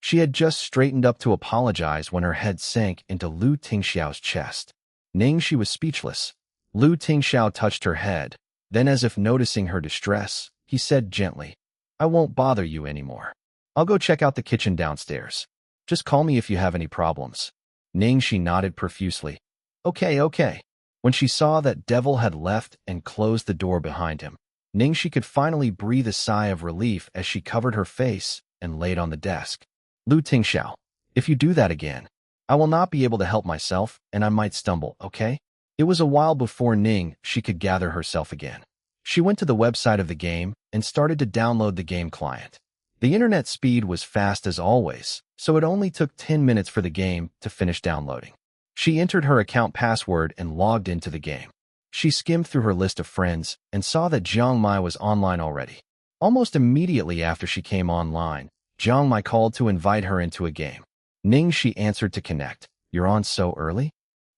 She had just straightened up to apologize when her head sank into Tingxiao's chest. Ning Xi was speechless. Tingxiao touched her head. Then, as if noticing her distress, he said gently, I won't bother you anymore. I'll go check out the kitchen downstairs. Just call me if you have any problems. Ning Xi nodded profusely. Okay. When she saw that Devil had left and closed the door behind him, Ning Xi could finally breathe a sigh of relief as she covered her face and laid on the desk. Tingxiao, if you do that again, I will not be able to help myself and I might stumble, okay? It was a while before Ning Xi could gather herself again. She went to the website of the game and started to download the game client. The internet speed was fast as always, so it only took 10 minutes for the game to finish downloading. She entered her account password and logged into the game. She skimmed through her list of friends and saw that Jiang Mai was online already. Almost immediately after she came online, Jiang Mai called to invite her into a game. Ning Xi answered to connect. "You're on so early?"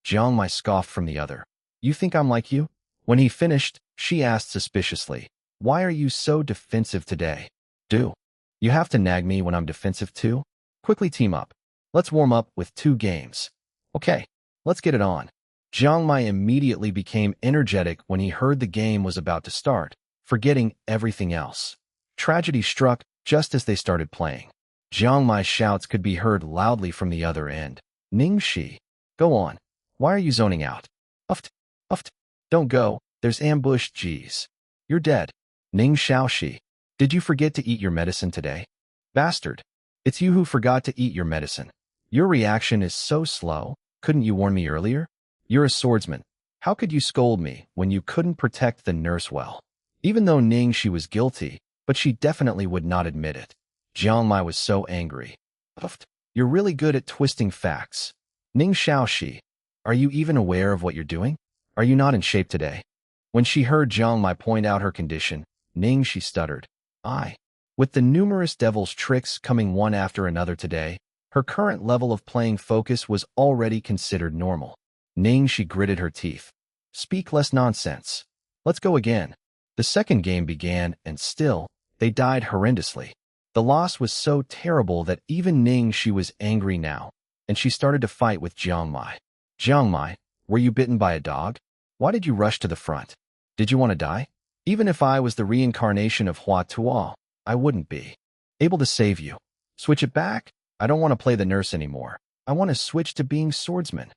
Jiang Mai scoffed from the other. "You think I'm like you?" When he finished, she asked suspiciously, "Why are you so defensive today?" "Do you have to nag me when I'm defensive too? Quickly team up. Let's warm up with 2 games." "Okay, let's get it on." Jiang Mai immediately became energetic when he heard the game was about to start, forgetting everything else. Tragedy struck just as they started playing. Jiang Mai's shouts could be heard loudly from the other end. "Ning Xi, go on. Why are you zoning out? Uft, uft. Don't go. There's ambush. Geez. You're dead. Ning Xiaoxi, did you forget to eat your medicine today? Bastard. It's you who forgot to eat your medicine. Your reaction is so slow. Couldn't you warn me earlier? You're a swordsman. How could you scold me when you couldn't protect the nurse well?" Even though Ning Xi was guilty, but she definitely would not admit it. Jiang Mai was so angry. "Uft, you're really good at twisting facts. Ning Xiaoxi, are you even aware of what you're doing? Are you not in shape today?" When she heard Jiang Mai point out her condition, Ning Xi stuttered. With the numerous devil's tricks coming one after another today, her current level of playing focus was already considered normal. Ning Xi gritted her teeth. "Speak less nonsense. Let's go again." The second game began, and still, they died horrendously. The loss was so terrible that even Ning Xi was angry now, and she started to fight with Jiang Mai. "Jiang Mai, were you bitten by a dog? Why did you rush to the front? Did you want to die? Even if I was the reincarnation of Hua Tuo, I wouldn't be able to save you. Switch it back? I don't want to play the nurse anymore. I want to switch to being swordsman."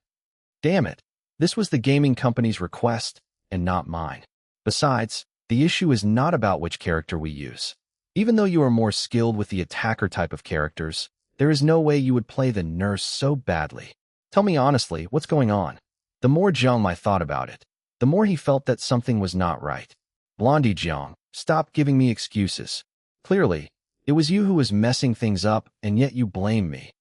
Damn it. This was the gaming company's request, and not mine. Besides, the issue is not about which character we use. Even though you are more skilled with the attacker type of characters, there is no way you would play the nurse so badly. Tell me honestly, what's going on? The more Jiang Mai thought about it, the more he felt that something was not right. "Blondie Jiang, stop giving me excuses. Clearly, it was you who was messing things up, and yet you blame me."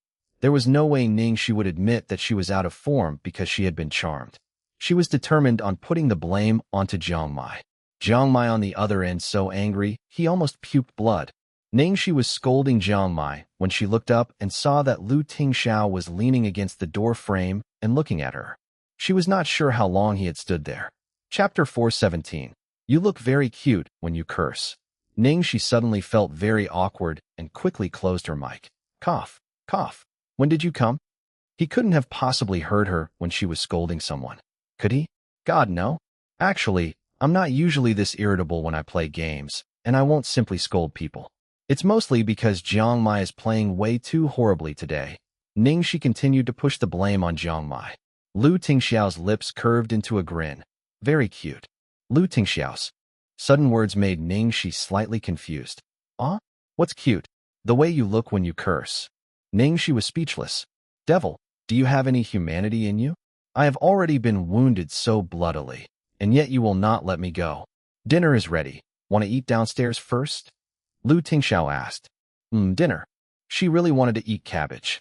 There was no way Ning Xi would admit that she was out of form because she had been charmed. She was determined on putting the blame onto Jiang Mai. Jiang Mai on the other end so angry, he almost puked blood. Ning Xi was scolding Jiang Mai when she looked up and saw that Tingxiao was leaning against the door frame and looking at her. She was not sure how long he had stood there. Chapter 417. You look very cute when you curse. Ning Xi suddenly felt very awkward and quickly closed her mic. Cough, cough. When did you come? He couldn't have possibly heard her when she was scolding someone. Could he? God, no. Actually, I'm not usually this irritable when I play games, and I won't simply scold people. It's mostly because Jiang Mai is playing way too horribly today. Ning Xi continued to push the blame on Jiang Mai. Tingxiao's lips curved into a grin. Very cute. Tingxiao's sudden words made Ning Xi slightly confused. "Ah? What's cute? The way you look when you curse." Ning Xi was speechless. "Devil, do you have any humanity in you? I have already been wounded so bloodily, and yet you will not let me go. Dinner is ready. Want to eat downstairs first?" Tingxiao asked. Dinner." She really wanted to eat cabbage.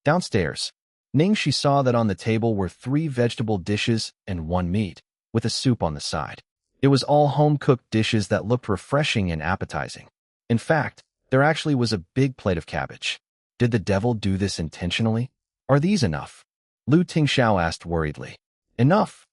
Downstairs. Ning Xi saw that on the table were 3 vegetable dishes and 1 meat, with a soup on the side. It was all home-cooked dishes that looked refreshing and appetizing. In fact, there actually was a big plate of cabbage. Did the devil do this intentionally? Are these enough? Tingxiao asked worriedly. Enough,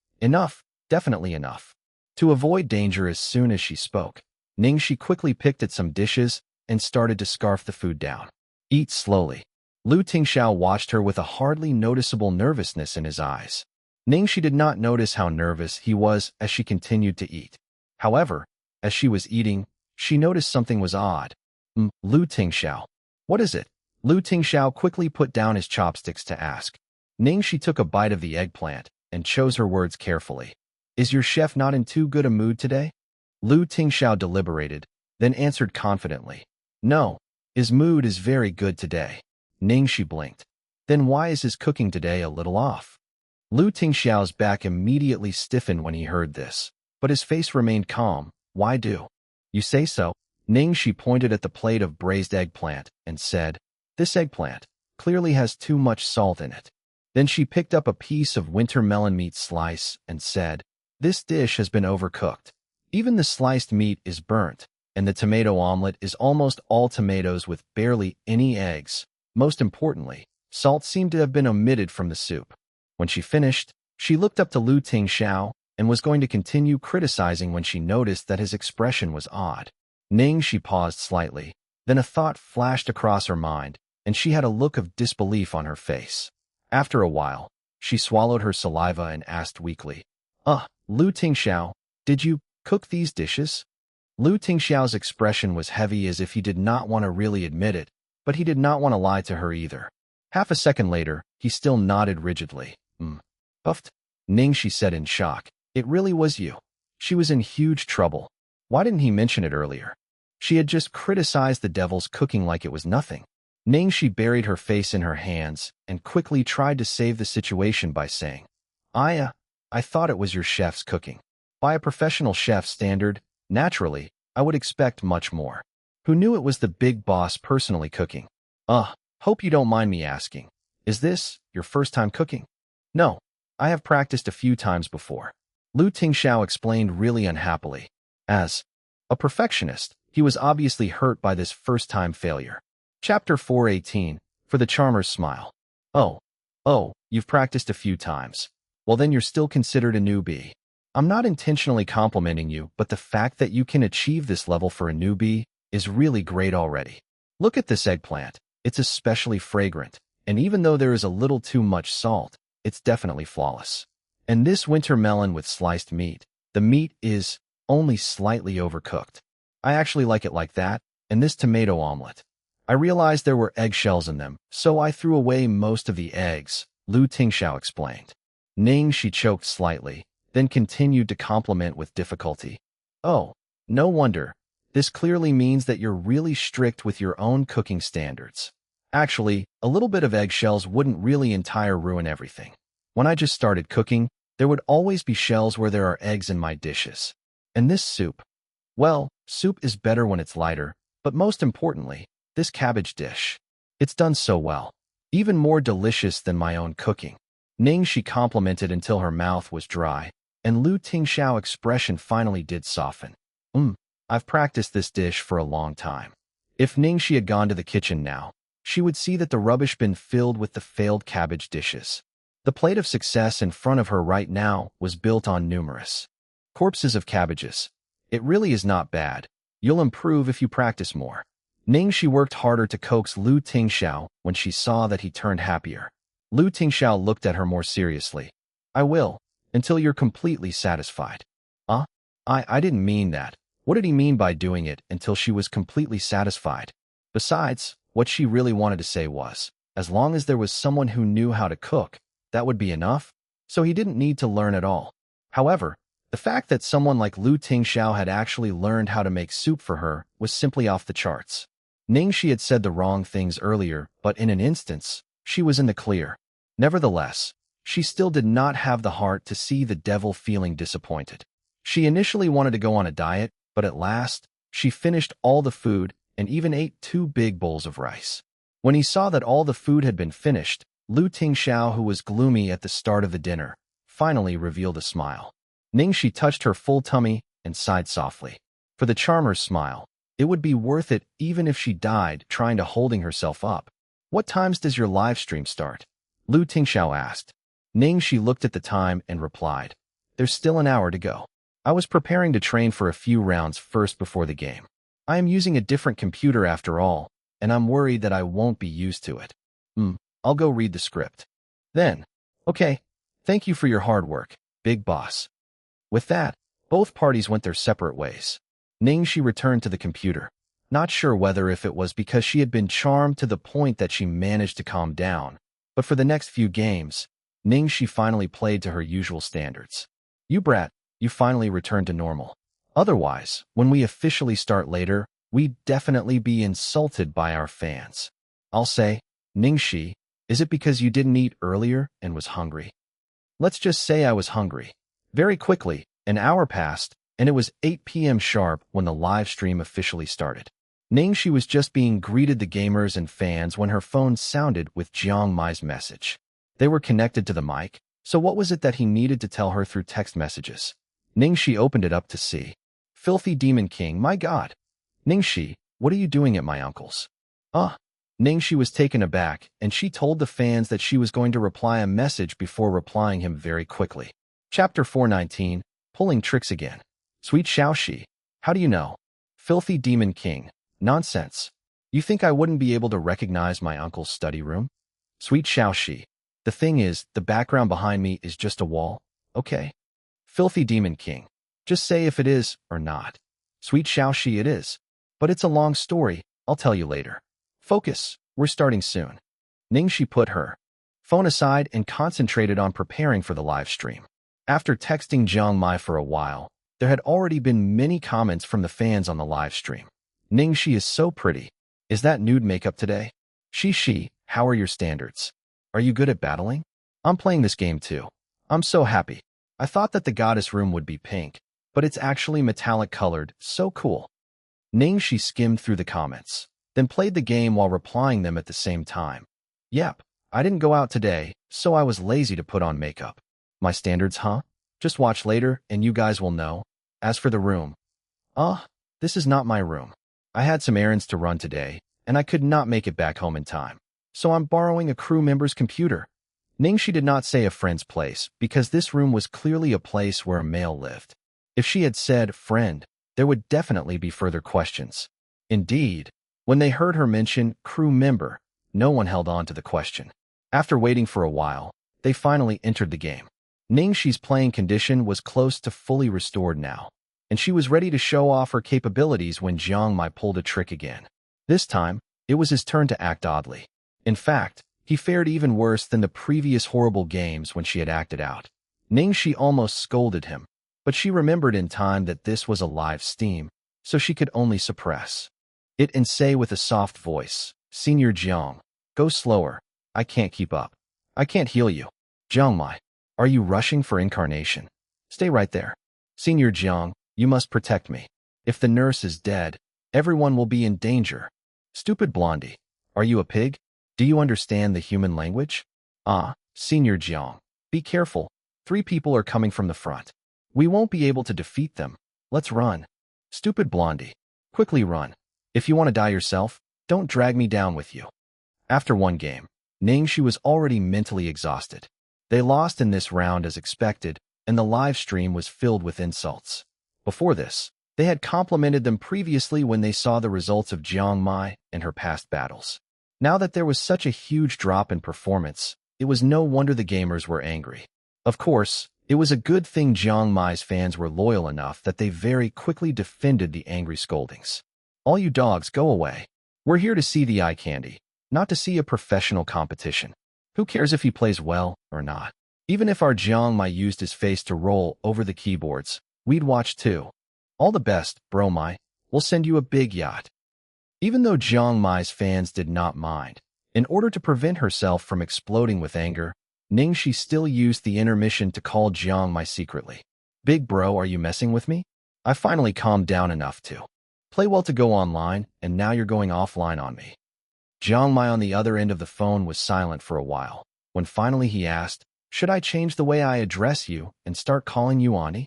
definitely enough. To avoid danger as soon as she spoke, Ning Xi quickly picked at some dishes and started to scarf the food down. Eat slowly. Tingxiao watched her with a hardly noticeable nervousness in his eyes. Ning Xi did not notice how nervous he was as she continued to eat. However, as she was eating, she noticed something was odd. Tingxiao. What is it? Tingxiao quickly put down his chopsticks to ask. Ning Xi took a bite of the eggplant and chose her words carefully. Is your chef not in too good a mood today? Tingxiao deliberated, then answered confidently. No, his mood is very good today. Ning Xi blinked. Then why is his cooking today a little off? Tingxiao's back immediately stiffened when he heard this, but his face remained calm, Why do you say so? Ning Xi pointed at the plate of braised eggplant and said, "This eggplant clearly has too much salt in it." Then she picked up a piece of winter melon meat slice and said, "This dish has been overcooked. Even the sliced meat is burnt, and the tomato omelet is almost all tomatoes with barely any eggs. Most importantly, salt seemed to have been omitted from the soup." When she finished, she looked up to Tingxiao and was going to continue criticizing when she noticed that his expression was odd. Ning Xi paused slightly, then a thought flashed across her mind, and she had a look of disbelief on her face. After a while, she swallowed her saliva and asked weakly, Tingxiao, did you cook these dishes?" Tingxiao's expression was heavy as if he did not want to really admit it, but he did not want to lie to her either. Half a second later, he still nodded rigidly. Puffed. Ning Xi said in shock, "It really was you." She was in huge trouble. Why didn't he mention it earlier? She had just criticized the devil's cooking like it was nothing. Ning Xi buried her face in her hands and quickly tried to save the situation by saying, I thought it was your chef's cooking. By a professional chef's standard, naturally, I would expect much more. Who knew it was the big boss personally cooking? Hope you don't mind me asking. Is this your first time cooking?" "No, I have practiced a few times before." Tingxiao explained really unhappily. As a perfectionist, he was obviously hurt by this first-time failure. Chapter 418, For the Charmer's Smile. Oh, you've practiced a few times. Well, then you're still considered a newbie. I'm not intentionally complimenting you, but the fact that you can achieve this level for a newbie is really great already. Look at this eggplant. It's especially fragrant, and even though there is a little too much salt, it's definitely flawless. And this winter melon with sliced meat, the meat is only slightly overcooked. I actually like it like that, and this tomato omelet. I realized there were eggshells in them, so I threw away most of the eggs, Tingxiao explained. Ning Xi choked slightly, then continued to compliment with difficulty. "Oh, no wonder. This clearly means that you're really strict with your own cooking standards. Actually, a little bit of eggshells wouldn't really entire ruin everything. When I just started cooking, there would always be shells where there are eggs in my dishes. And this soup, well, soup is better when it's lighter, but most importantly, this cabbage dish. It's done so well. Even more delicious than my own cooking." Ning Xi complimented until her mouth was dry, and Tingxiao's expression finally did soften. I've practiced this dish for a long time." If Ning Xi had gone to the kitchen now, she would see that the rubbish bin filled with the failed cabbage dishes. The plate of success in front of her right now was built on numerous corpses of cabbages. It really is not bad. You'll improve if you practice more. Ning Xi worked harder to coax Tingxiao when she saw that he turned happier. Tingxiao looked at her more seriously. "I will, until you're completely satisfied." I didn't mean that. What did he mean by doing it until she was completely satisfied? Besides, what she really wanted to say was, as long as there was someone who knew how to cook, that would be enough, so he didn't need to learn at all. However, the fact that someone like Tingxiao had actually learned how to make soup for her was simply off the charts. Ning Xi had said the wrong things earlier, but in an instance, she was in the clear. Nevertheless, she still did not have the heart to see the devil feeling disappointed. She initially wanted to go on a diet, but at last, she finished all the food and even ate 2 big bowls of rice. When he saw that all the food had been finished, Tingxiao, who was gloomy at the start of the dinner, finally revealed a smile. Ning Xi touched her full tummy and sighed softly. For the charmer's smile, it would be worth it even if she died trying to holding herself up. "What times does your live stream start?" Tingxiao asked. Ning Xi looked at the time and replied, "There's still an hour to go. I was preparing to train for a few rounds first before the game. I am using a different computer after all, and I'm worried that I won't be used to it. I'll go read the script. Then, okay, thank you for your hard work, big boss." With that, both parties went their separate ways. Ning Xi returned to the computer, not sure whether if it was because she had been charmed to the point that she managed to calm down, but for the next few games, Ning Xi finally played to her usual standards. "You brat, you finally returned to normal. Otherwise, when we officially start later, we'd definitely be insulted by our fans. I'll say, Ning Xi, is it because you didn't eat earlier and was hungry?" "Let's just say I was hungry." Very quickly, an hour passed, and it was 8 p.m. sharp when the live stream officially started. Ning Xi was just being greeted the gamers and fans when her phone sounded with Jiang Mai's message. They were connected to the mic, so what was it that he needed to tell her through text messages? Ning Xi opened it up to see. Filthy Demon King, my God. Ning Xi, what are you doing at my uncle's? Ning Xi was taken aback, and she told the fans that she was going to reply a message before replying him very quickly. Chapter 419, Pulling Tricks Again. Sweet Xiaoxi, how do you know? Filthy Demon King, nonsense. You think I wouldn't be able to recognize my uncle's study room? Sweet Xiaoxi, the thing is, the background behind me is just a wall, okay? Filthy Demon King, just say if it is or not. Sweet Xiaoxi, it is. But it's a long story, I'll tell you later. Focus, we're starting soon. Ning Xi put her phone aside and concentrated on preparing for the live stream. After texting Jiang Mai for a while, there had already been many comments from the fans on the live stream. Ning Xi is so pretty. Is that nude makeup today? Shi, how are your standards? Are you good at battling? I'm playing this game too. I'm so happy. I thought that the goddess room would be pink, but it's actually metallic colored, so cool. Ning Xi skimmed through the comments, then played the game while replying them at the same time. Yep, I didn't go out today, so I was lazy to put on makeup. My standards, huh? Just watch later and you guys will know. As for the room, this is not my room. I had some errands to run today, and I could not make it back home in time. So I'm borrowing a crew member's computer. Ning Xi did not say a friend's place because this room was clearly a place where a male lived. If she had said friend, there would definitely be further questions. Indeed, when they heard her mention crew member, no one held on to the question. After waiting for a while, they finally entered the game. Ning Xi's playing condition was close to fully restored now, and she was ready to show off her capabilities when Jiang Mai pulled a trick again. This time, it was his turn to act oddly. In fact, he fared even worse than the previous horrible games when she had acted out. Ning Xi almost scolded him, but she remembered in time that this was a live stream, so she could only suppress it and say with a soft voice, Senior Jiang, go slower. I can't keep up. I can't heal you. Jiang Mai, are you rushing for incarnation? Stay right there. Senior Jiang, you must protect me. If the nurse is dead, everyone will be in danger. Stupid blondie. Are you a pig? Do you understand the human language? Senior Jiang, be careful. 3 people are coming from the front. We won't be able to defeat them. Let's run. Stupid blondie. Quickly run. If you want to die yourself, don't drag me down with you. After one game, Ning Xi was already mentally exhausted. They lost in this round as expected, and the live stream was filled with insults. Before this, they had complimented them previously when they saw the results of Jiang Mai and her past battles. Now that there was such a huge drop in performance, it was no wonder the gamers were angry. Of course, it was a good thing Jiang Mai's fans were loyal enough that they very quickly defended the angry scoldings. All you dogs, go away. We're here to see the eye candy, not to see a professional competition. Who cares if he plays well or not? Even if our Jiang Mai used his face to roll over the keyboards, we'd watch too. All the best, bro Mai. We'll send you a big yacht. Even though Jiang Mai's fans did not mind, in order to prevent herself from exploding with anger, Ning Xi still used the intermission to call Jiang Mai secretly. Big bro, are you messing with me? I finally calmed down enough to play well to go online, and now you're going offline on me. Jiang Mai on the other end of the phone was silent for a while. When finally he asked, should I change the way I address you and start calling you auntie?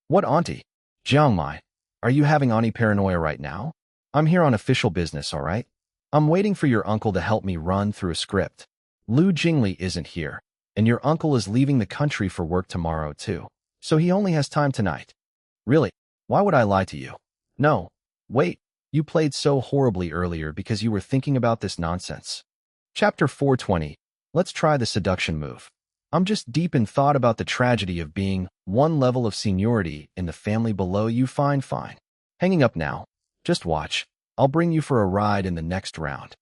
What auntie? Jiang Mai, are you having auntie paranoia right now? I'm here on official business, all right? I'm waiting for your uncle to help me run through a script. Lu Jingli isn't here, and your uncle is leaving the country for work tomorrow too, so he only has time tonight. Really? Why would I lie to you? No. Wait, you played so horribly earlier because you were thinking about this nonsense. Chapter 420. Let's try the seduction move. I'm just deep in thought about the tragedy of being one level of seniority in the family below you. Fine. Hanging up now. Just watch. I'll bring you for a ride in the next round.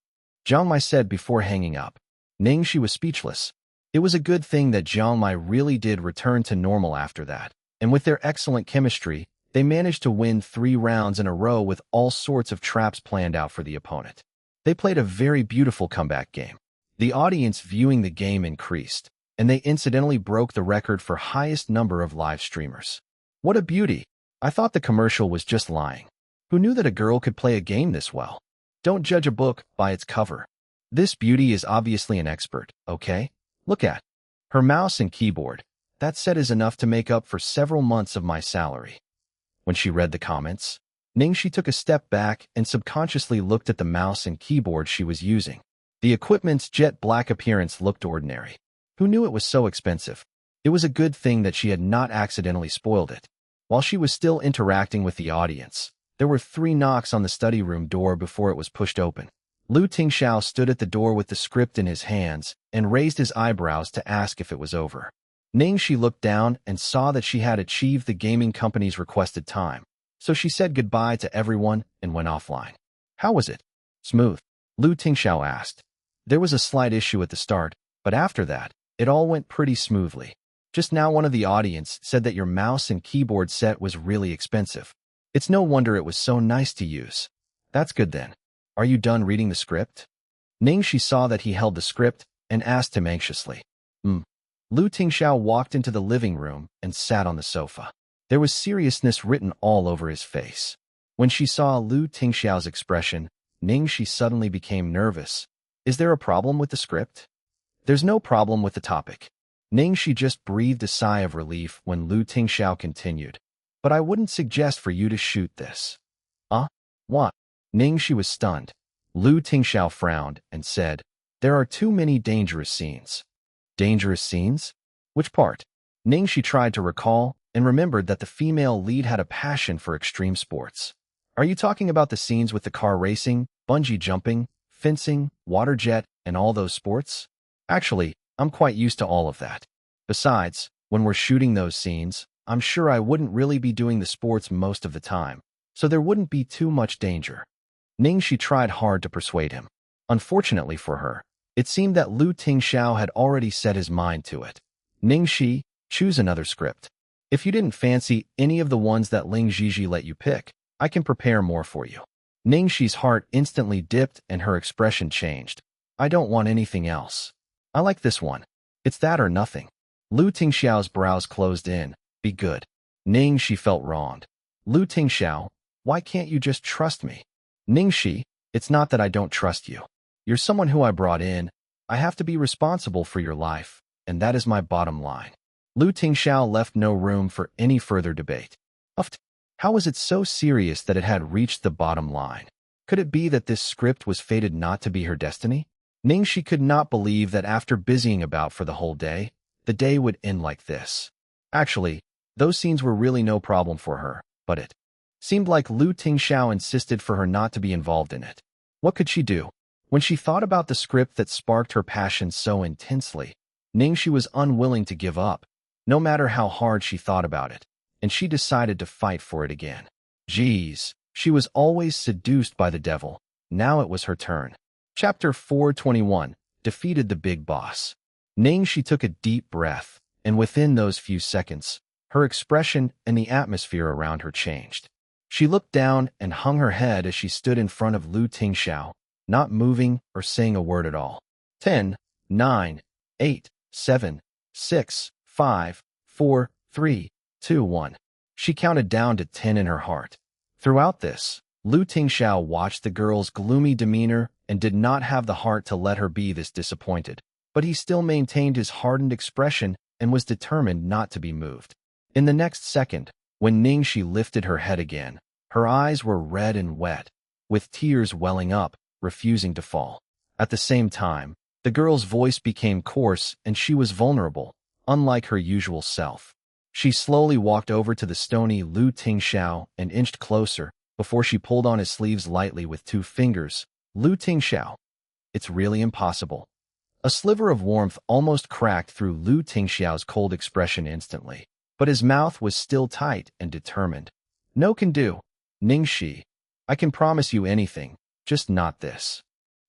Jiang Mai said before hanging up. Ning Xi was speechless. It was a good thing that Jiang Mai really did return to normal after that, and with their excellent chemistry, they managed to win 3 rounds in a row with all sorts of traps planned out for the opponent. They played a very beautiful comeback game. The audience viewing the game increased, and they incidentally broke the record for highest number of live streamers. What a beauty! I thought the commercial was just lying. Who knew that a girl could play a game this well? Don't judge a book by its cover. This beauty is obviously an expert, okay? Look at her mouse and keyboard. That set is enough to make up for several months of my salary. When she read the comments, Ning Xi took a step back and subconsciously looked at the mouse and keyboard she was using. The equipment's jet black appearance looked ordinary. Who knew it was so expensive? It was a good thing that she had not accidentally spoiled it. While she was still interacting with the audience, there were 3 knocks on the study room door before it was pushed open. Tingxiao stood at the door with the script in his hands and raised his eyebrows to ask if it was over. Ning Xi looked down and saw that she had achieved the gaming company's requested time, so she said goodbye to everyone and went offline. How was it? Smooth, Tingxiao asked. There was a slight issue at the start, but after that, it all went pretty smoothly. Just now one of the audience said that your mouse and keyboard set was really expensive. It's no wonder it was so nice to use. That's good then. Are you done reading the script? Ning Xi saw that he held the script and asked him anxiously. Tingxiao walked into the living room and sat on the sofa. There was seriousness written all over his face. When she saw Tingxiao's expression, Ning Xi suddenly became nervous. Is there a problem with the script? There's no problem with the topic. Ning Xi just breathed a sigh of relief when Tingxiao continued. But I wouldn't suggest for you to shoot this. What? Ning Xi was stunned. Tingxiao frowned and said, there are too many dangerous scenes. Dangerous scenes? Which part? Ning Xi tried to recall and remembered that the female lead had a passion for extreme sports. Are you talking about the scenes with the car racing, bungee jumping, fencing, water jet, and all those sports? Actually, I'm quite used to all of that. Besides, when we're shooting those scenes, I'm sure I wouldn't really be doing the sports most of the time, so there wouldn't be too much danger. Ning Xi tried hard to persuade him. Unfortunately for her, it seemed that Tingxiao had already set his mind to it. Ning Xi, choose another script. If you didn't fancy any of the ones that Ling Xi let you pick, I can prepare more for you. Ning Xi's heart instantly dipped and her expression changed. I don't want anything else. I like this one. It's that or nothing. Tingxiao's brows closed in. Be good. Ning Xi felt wronged. Tingxiao, why can't you just trust me? Ning Xi, it's not that I don't trust you. You're someone who I brought in. I have to be responsible for your life, and that is my bottom line. Tingxiao left no room for any further debate. How was it so serious that it had reached the bottom line? Could it be that this script was fated not to be her destiny? Ning Xi could not believe that after busying about for the whole day, the day would end like this. Actually, those scenes were really no problem for her, but it seemed like Tingxiao insisted for her not to be involved in it. What could she do? When she thought about the script that sparked her passion so intensely, Ning Xi was unwilling to give up, no matter how hard she thought about it, and she decided to fight for it again. Geez, she was always seduced by the devil. Now it was her turn. Chapter 421, Defeated the Big Boss. Ning Xi took a deep breath, and within those few seconds, her expression and the atmosphere around her changed. She looked down and hung her head as she stood in front of Tingxiao, not moving or saying a word at all. 10, 9, 8, 7, 6, 5, 4, 3, 2, 1. She counted down to 10 in her heart. Throughout this, Tingxiao watched the girl's gloomy demeanor and did not have the heart to let her be this disappointed, but he still maintained his hardened expression and was determined not to be moved. In the next second, when Ning Xi lifted her head again, her eyes were red and wet, with tears welling up, refusing to fall. At the same time, the girl's voice became coarse and she was vulnerable, unlike her usual self. She slowly walked over to the stony Tingxiao and inched closer before she pulled on his sleeves lightly with 2 fingers. Tingxiao. It's really impossible. A sliver of warmth almost cracked through Tingxiao's cold expression instantly, but his mouth was still tight and determined. No can do. Ning Xi, I can promise you anything, just not this.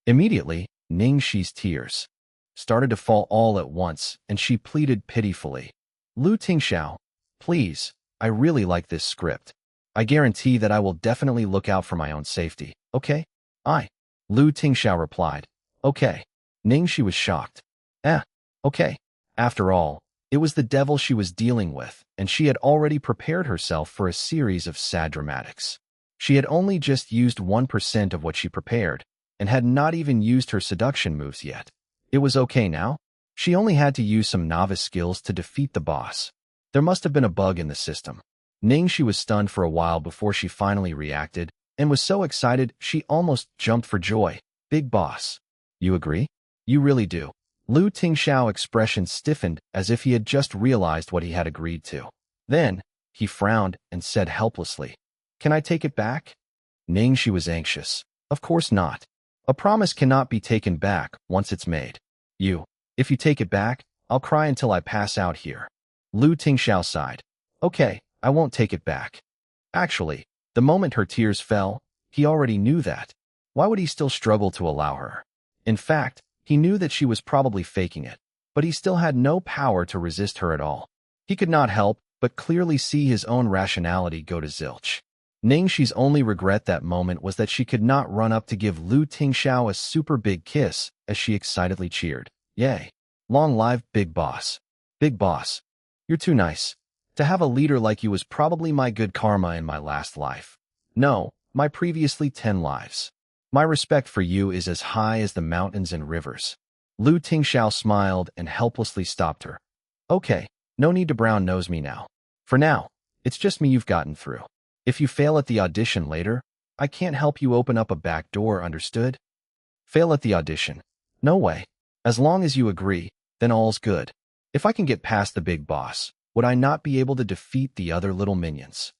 Immediately, Ning Xi's tears started to fall all at once, and she pleaded pitifully. Tingxiao, please, I really like this script. I guarantee that I will definitely look out for my own safety, okay? Tingxiao replied. Okay. Ning Xi was shocked. Okay. After all, It was the devil she was dealing with, and she had already prepared herself for a series of sad dramatics. She had only just used 1% of what she prepared, and had not even used her seduction moves yet. It was okay now. She only had to use some novice skills to defeat the boss. There must have been a bug in the system. Ning Xi was stunned for a while before she finally reacted, and was so excited she almost jumped for joy. Big boss. You agree? You really do. Tingxiao's expression stiffened as if he had just realized what he had agreed to. Then, he frowned and said helplessly, "Can I take it back?" Ning Xi was anxious. Of course not. A promise cannot be taken back once it's made. If you take it back, I'll cry until I pass out here. Tingxiao sighed. Okay, I won't take it back. Actually, the moment her tears fell, he already knew that. Why would he still struggle to allow her? In fact, he knew that she was probably faking it, but he still had no power to resist her at all. He could not help but clearly see his own rationality go to zilch. Ning Xi's only regret that moment was that she could not run up to give Tingxiao a super big kiss as she excitedly cheered. Yay! Long live Big Boss. Big Boss. You're too nice. To have a leader like you was probably my good karma in my last life. No, my previously 10 lives. My respect for you is as high as the mountains and rivers. Tingxiao smiled and helplessly stopped her. Okay, no need to brown-nose me now. For now, it's just me you've gotten through. If you fail at the audition later, I can't help you open up a back door, understood? Fail at the audition? No way. As long as you agree, then all's good. If I can get past the big boss, would I not be able to defeat the other little minions?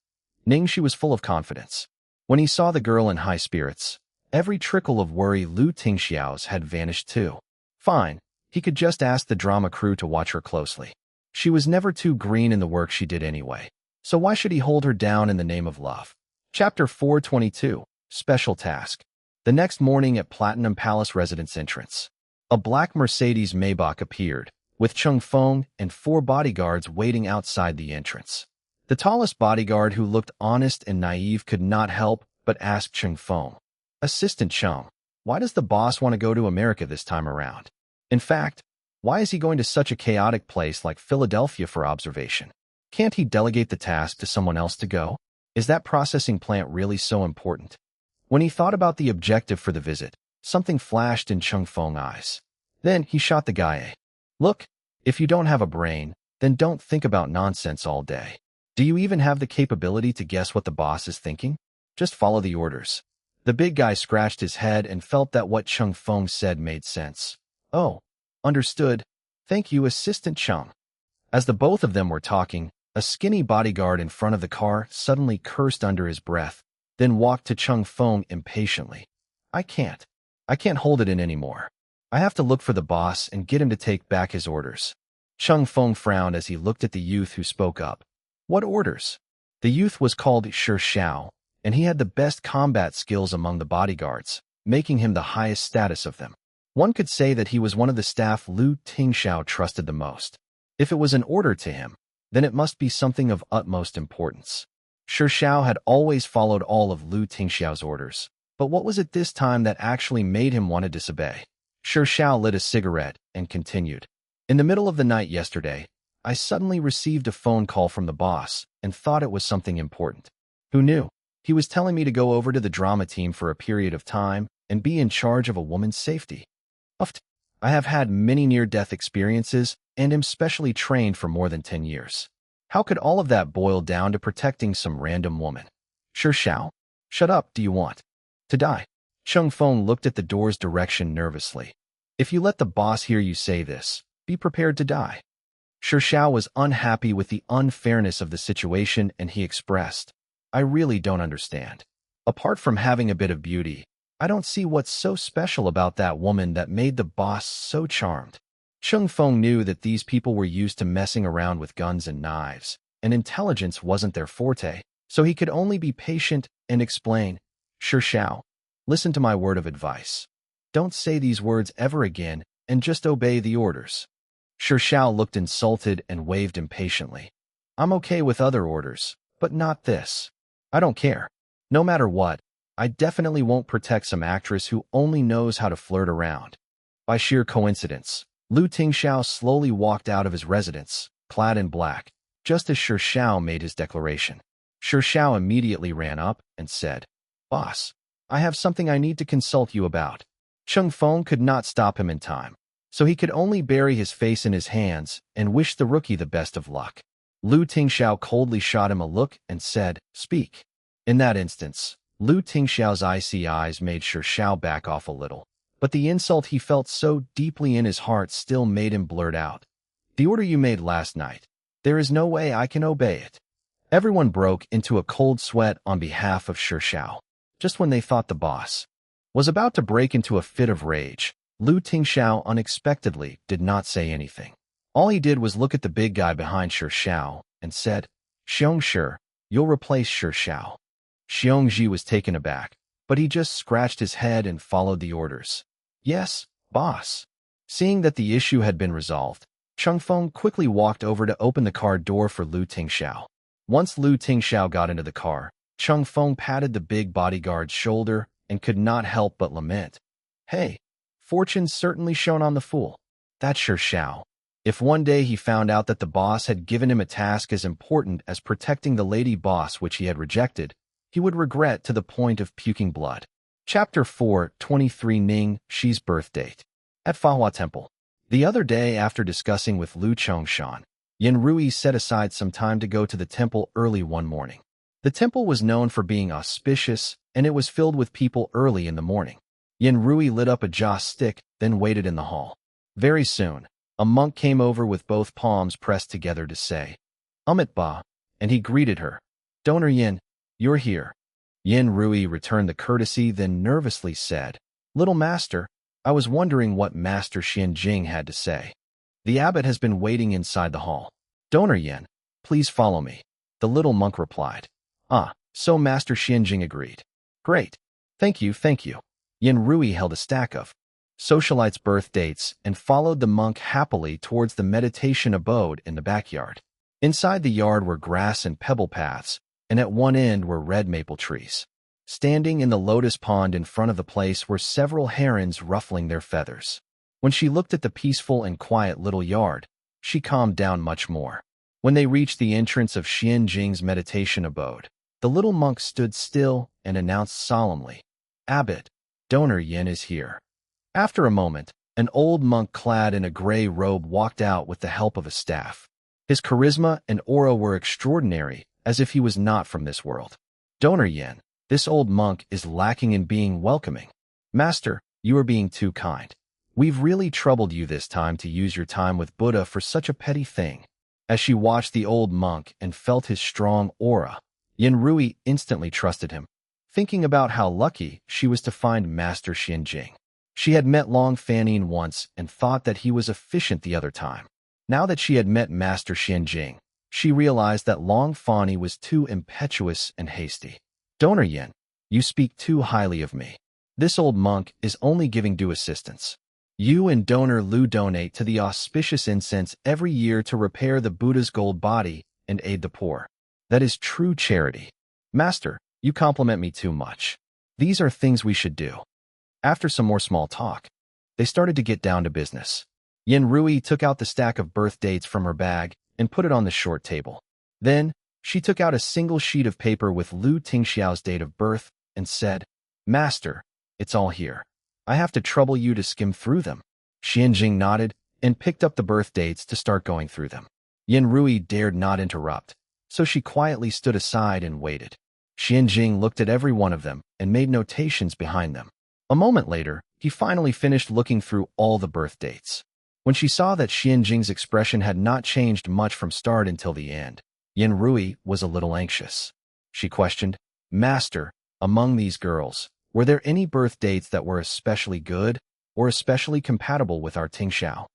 Ning Xi was full of confidence. When he saw the girl in high spirits, every trickle of worry Tingxiao's had vanished too. Fine, he could just ask the drama crew to watch her closely. She was never too green in the work she did anyway, so why should he hold her down in the name of love? Chapter 422, Special Task. The next morning at Platinum Palace residence entrance, a black Mercedes Maybach appeared, with Chung Feng and 4 bodyguards waiting outside the entrance. The tallest bodyguard, who looked honest and naive, could not help but ask Chung Feng, "Assistant Chung, why does the boss want to go to America this time around? In fact, why is he going to such a chaotic place like Philadelphia for observation? Can't he delegate the task to someone else to go? Is that processing plant really so important?" When he thought about the objective for the visit, something flashed in Chung Feng's eyes. Then he shot the guy a look. If you don't have a brain, then don't think about nonsense all day. Do you even have the capability to guess what the boss is thinking? Just follow the orders. The big guy scratched his head and felt that what Chung Feng said made sense. Oh, understood. Thank you, Assistant Chung. As the both of them were talking, a skinny bodyguard in front of the car suddenly cursed under his breath, then walked to Chung Feng impatiently. I can't hold it in anymore. I have to look for the boss and get him to take back his orders." Chung Feng frowned as he looked at the youth who spoke up. What orders? The youth was called Xiao, and he had the best combat skills among the bodyguards, making him the highest status of them. One could say that he was one of the staff Tingxiao trusted the most. If it was an order to him, then it must be something of utmost importance. Xiao had always followed all of Tingxiao's orders, but what was it this time that actually made him want to disobey? Xiao lit a cigarette and continued. In the middle of the night yesterday, I suddenly received a phone call from the boss and thought it was something important. Who knew? He was telling me to go over to the drama team for a period of time and be in charge of a woman's safety. I have had many near-death experiences and am specially trained for more than 10 years. How could all of that boil down to protecting some random woman? Xiao, shut up, do you want to die? Chung Feng looked at the door's direction nervously. If you let the boss hear you say this, be prepared to die. Xiao was unhappy with the unfairness of the situation, and he expressed, I really don't understand. Apart from having a bit of beauty, I don't see what's so special about that woman that made the boss so charmed. Chung Feng knew that these people were used to messing around with guns and knives, and intelligence wasn't their forte, so he could only be patient and explain, Xiao, listen to my word of advice. Don't say these words ever again, and just obey the orders. Xiao looked insulted and waved impatiently. I'm okay with other orders, but not this. I don't care. No matter what, I definitely won't protect some actress who only knows how to flirt around. By sheer coincidence, Tingxiao slowly walked out of his residence, clad in black, just as Tingxiao made his declaration. Tingxiao immediately ran up and said, "Boss, I have something I need to consult you about." Cheng Feng could not stop him in time, so he could only bury his face in his hands and wish the rookie the best of luck. Lu Tingxiao coldly shot him a look and said, "Speak." In that instance, Lu Tingxiao's icy eyes made Tingxiao back off a little, but the insult he felt so deeply in his heart still made him blurt out, "The order you made last night, there is no way I can obey it." Everyone broke into a cold sweat on behalf of Tingxiao. Just when they thought the boss was about to break into a fit of rage, Lu Tingxiao unexpectedly did not say anything. All he did was look at the big guy behind Tingxiao and said, "Xiong Shi, you'll replace Tingxiao." Xiong Ji was taken aback, but he just scratched his head and followed the orders. "Yes, boss." Seeing that the issue had been resolved, Cheng Feng quickly walked over to open the car door for Lu Tingxiao. Once Lu Tingxiao got into the car, Cheng Feng patted the big bodyguard's shoulder and could not help but lament, "Hey, fortune's certainly shone on the fool. That's Tingxiao." If one day he found out that the boss had given him a task as important as protecting the lady boss which he had rejected, he would regret to the point of puking blood. Chapter 4:23 Ning Xi's birth date. At Fahua Temple. The other day, after discussing with Lu Chongshan, Yin Rui set aside some time to go to the temple early one morning. The temple was known for being auspicious, and it was filled with people early in the morning. Yin Rui lit up a joss stick, then waited in the hall. Very soon, a monk came over with both palms pressed together to say, "Amit Ba," and he greeted her. "Donor Yin, you're here." Yin Rui returned the courtesy, then nervously said, "Little master, I was wondering what Master Xianjing had to say." "The abbot has been waiting inside the hall." "Donor Yin, please follow me," the little monk replied. "Ah, so Master Xianjing agreed. Great. Thank you, thank you." Yin Rui held a stack of socialites' birth dates and followed the monk happily towards the meditation abode in the backyard. Inside the yard were grass and pebble paths, and at one end were red maple trees. Standing in the lotus pond in front of the place were several herons ruffling their feathers. When she looked at the peaceful and quiet little yard, she calmed down much more. When they reached the entrance of Xianjing's meditation abode, the little monk stood still and announced solemnly, "Abbot, Donor Yin is here." After a moment, an old monk clad in a gray robe walked out with the help of a staff. His charisma and aura were extraordinary, as if he was not from this world. "Donor Yin, this old monk is lacking in being welcoming. Master, you are being too kind. We've really troubled you this time to use your time with Buddha for such a petty thing." As she watched the old monk and felt his strong aura, Yin Rui instantly trusted him, thinking about how lucky she was to find Master Xianjing. She had met Long Fanning once and thought that he was efficient the other time. Now that she had met Master Xianjing, she realized that Long Fanny was too impetuous and hasty. "Donor Yin, you speak too highly of me. This old monk is only giving due assistance. You and Donor Lu donate to the auspicious incense every year to repair the Buddha's gold body and aid the poor. That is true charity. Master, you compliment me too much. These are things we should do." After some more small talk, they started to get down to business. Yin Rui took out the stack of birth dates from her bag and put it on the short table. Then, she took out a single sheet of paper with Lu Tingxiao's date of birth and said, "Master, it's all here. I have to trouble you to skim through them." Xianjing nodded and picked up the birth dates to start going through them. Yin Rui dared not interrupt, so she quietly stood aside and waited. Xianjing looked at every one of them and made notations behind them. A moment later, he finally finished looking through all the birth dates. When she saw that Xianjing's expression had not changed much from start until the end, Yin Rui was a little anxious. She questioned, "Master, among these girls, were there any birth dates that were especially good or especially compatible with our Tingxiao?"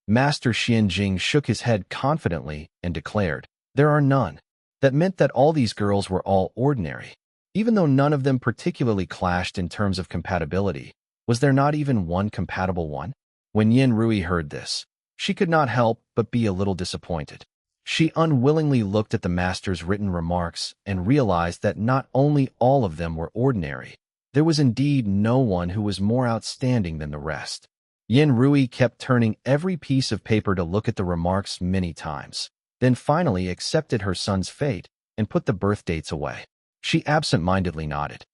Master Xianjing shook his head confidently and declared, "There are none." That meant that all these girls were all ordinary. Even though none of them particularly clashed in terms of compatibility, was there not even one compatible one? When Yin Rui heard this, she could not help but be a little disappointed. She unwillingly looked at the master's written remarks and realized that not only all of them were ordinary, there was indeed no one who was more outstanding than the rest. Yin Rui kept turning every piece of paper to look at the remarks many times. then finally accepted her son's fate and put the birth dates away. She absent-mindedly nodded.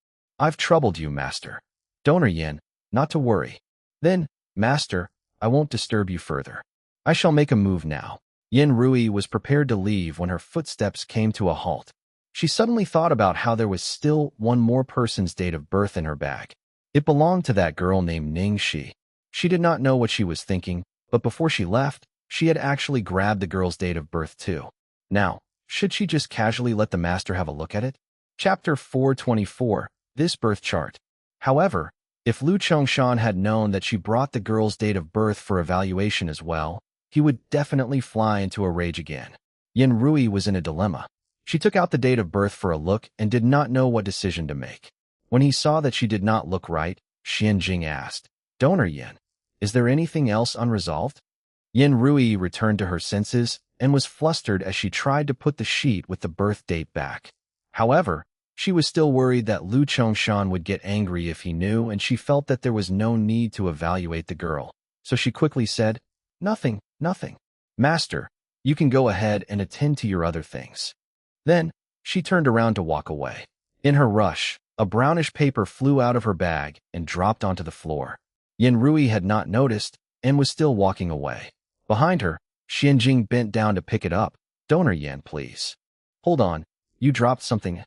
I've troubled you, Master. Donor Yin, not to worry. Then, Master, I won't disturb you further. I shall make a move now. Yin Rui was prepared to leave when her footsteps came to a halt. She suddenly thought about how there was still one more person's date of birth in her bag. It belonged to that girl named Ning Xi. She did not know what she was thinking, but before she left, she had actually grabbed the girl's date of birth too. Now, should she just casually let the master have a look at it? Chapter 424, This Birth Chart. However, if Lu Chongshan had known that she brought the girl's date of birth for evaluation as well, he would definitely fly into a rage again. Yin Rui was in a dilemma. She took out the date of birth for a look and did not know what decision to make. When he saw that she did not look right, Xianjing asked, Donor Yin, is there anything else unresolved? Yin Rui returned to her senses and was flustered as she tried to put the sheet with the birth date back. However, she was still worried that Lu Chongshan would get angry if he knew, and she felt that there was no need to evaluate the girl. So she quickly said, Nothing. Master, you can go ahead and attend to your other things. Then, she turned around to walk away. In her rush, a brownish paper flew out of her bag and dropped onto the floor. Yin Rui had not noticed and was still walking away. Behind her, Xianjing bent down to pick it up. Donor Yin, please. Hold on, you dropped something.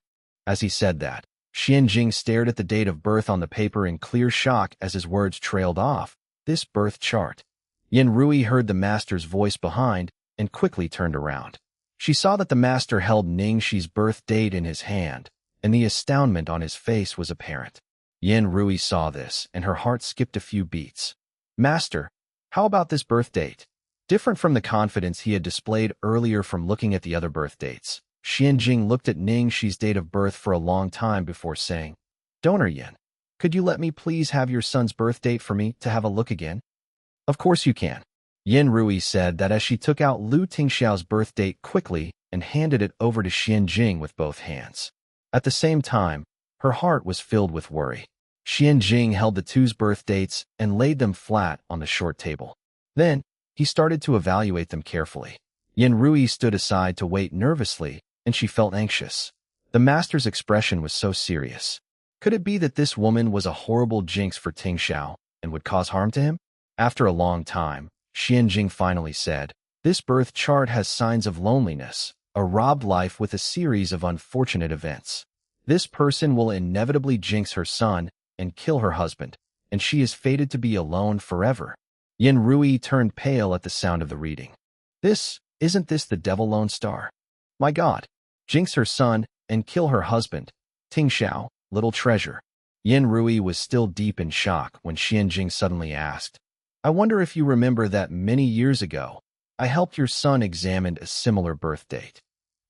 As he said that, Xianjing stared at the date of birth on the paper in clear shock as his words trailed off. This birth chart. Yin Rui heard the master's voice behind and quickly turned around. She saw that the master held Ning Xi's birth date in his hand, and the astoundment on his face was apparent. Yin Rui saw this, and her heart skipped a few beats. Master, how about this birth date? Different from the confidence he had displayed earlier from looking at the other birth dates, Xianjing looked at Ning Xi's date of birth for a long time before saying, Donor Yin, could you let me please have your son's birth date for me to have a look again? Of course you can. Yin Rui said that as she took out Lu Tingxiao's birth date quickly and handed it over to Xianjing with both hands. At the same time, her heart was filled with worry. Xianjing held the two's birth dates and laid them flat on the short table. Then, he started to evaluate them carefully. Yin Rui stood aside to wait nervously, and she felt anxious. The master's expression was so serious. Could it be that this woman was a horrible jinx for Tingxiao and would cause harm to him? After a long time, Xianjing finally said, This birth chart has signs of loneliness, a robbed life with a series of unfortunate events. This person will inevitably jinx her son and kill her husband, and she is fated to be alone forever. Yin Rui turned pale at the sound of the reading. Isn't this the devil lone star? My God, jinx her son and kill her husband. Tingxiao, little treasure. Yin Rui was still deep in shock when Xianjing suddenly asked, I wonder if you remember that many years ago, I helped your son examine a similar birth date.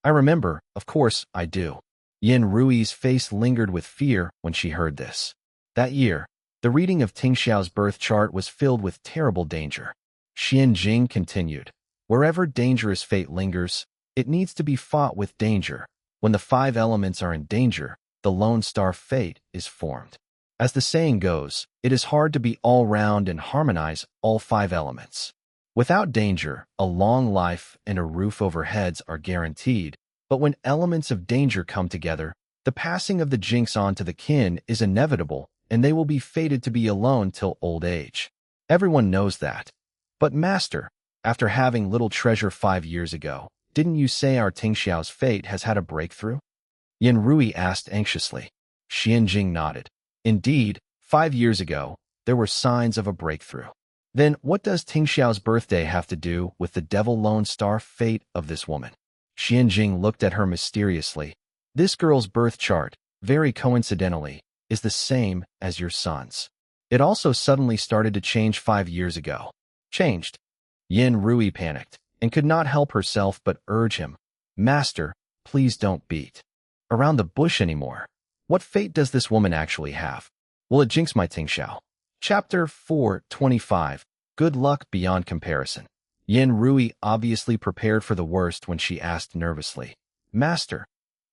I remember, of course, I do. Yin Rui's face lingered with fear when she heard this. That year, the reading of Tingxiao's birth chart was filled with terrible danger. Xianjing continued, Wherever dangerous fate lingers, it needs to be fought with danger. When the 5 elements are in danger, the lone star fate is formed. As the saying goes, it is hard to be all-round and harmonize all 5 elements. Without danger, a long life and a roof over heads are guaranteed, but when elements of danger come together, the passing of the jinx on to the kin is inevitable, and they will be fated to be alone till old age. Everyone knows that. But Master, after having little treasure 5 years ago, didn't you say our Tingxiao's fate has had a breakthrough? Yin Rui asked anxiously. Xianjing nodded. Indeed, 5 years ago, there were signs of a breakthrough. Then what does Tingxiao's birthday have to do with the devil lone star fate of this woman? Xianjing looked at her mysteriously. This girl's birth chart, very coincidentally, is the same as your son's. It also suddenly started to change 5 years ago. Changed. Yin Rui panicked and could not help herself but urge him. Master, please don't beat around the bush anymore. What fate does this woman actually have? Will it jinx my Tingxiao? Chapter 425. Good luck beyond comparison. Yin Rui obviously prepared for the worst when she asked nervously, Master,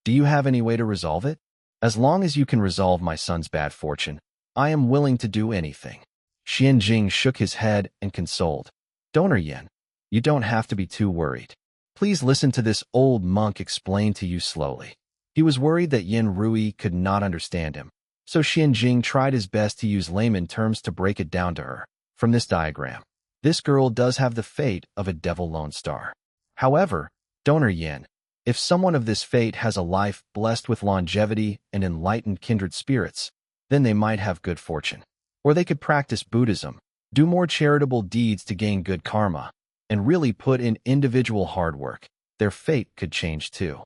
do you have any way to resolve it? As long as you can resolve my son's bad fortune, I am willing to do anything. Xianjing shook his head and consoled. Donor Yin, you don't have to be too worried. Please listen to this old monk explain to you slowly. He was worried that Yin Rui could not understand him, so Xianjing tried his best to use layman terms to break it down to her. From this diagram, this girl does have the fate of a devil lone star. However, donor Yin, if someone of this fate has a life blessed with longevity and enlightened kindred spirits, then they might have good fortune. Or they could practice Buddhism, do more charitable deeds to gain good karma, and really put in individual hard work. Their fate could change too.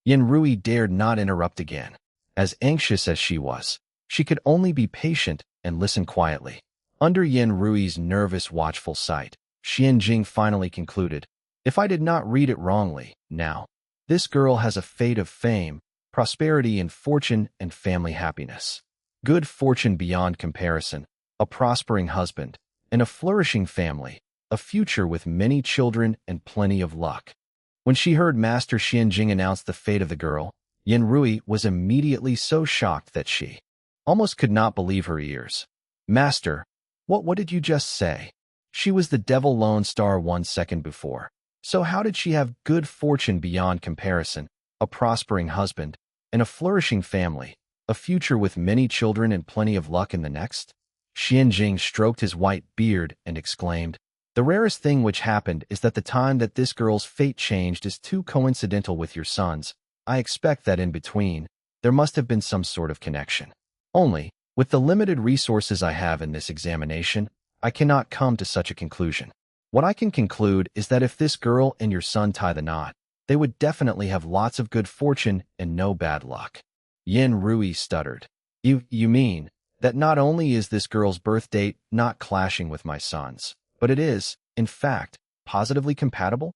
Yin Rui dared not interrupt again. As anxious as she was, she could only be patient and listen quietly. Under Yin Rui's nervous, watchful sight, Xianjing finally concluded, if I did not read it wrongly, now, this girl has a fate of fame, prosperity and fortune and family happiness. Good fortune beyond comparison, a prospering husband, and a flourishing family, a future with many children and plenty of luck. When she heard Master Xianjing announce the fate of the girl, Yin Rui was immediately so shocked that she almost could not believe her ears. Master, what did you just say? She was the devil lone star 1 second before. So how did she have good fortune beyond comparison, a prospering husband, and a flourishing family, a future with many children and plenty of luck in the next? Xianjing stroked his white beard and exclaimed, the rarest thing which happened is that the time that this girl's fate changed is too coincidental with your son's. I expect that in between, there must have been some sort of connection. Only, with the limited resources I have in this examination, I cannot come to such a conclusion. What I can conclude is that if this girl and your son tie the knot, they would definitely have lots of good fortune and no bad luck. Yin Rui stuttered. You mean that not only is this girl's birth date not clashing with my son's, but it is, in fact, positively compatible?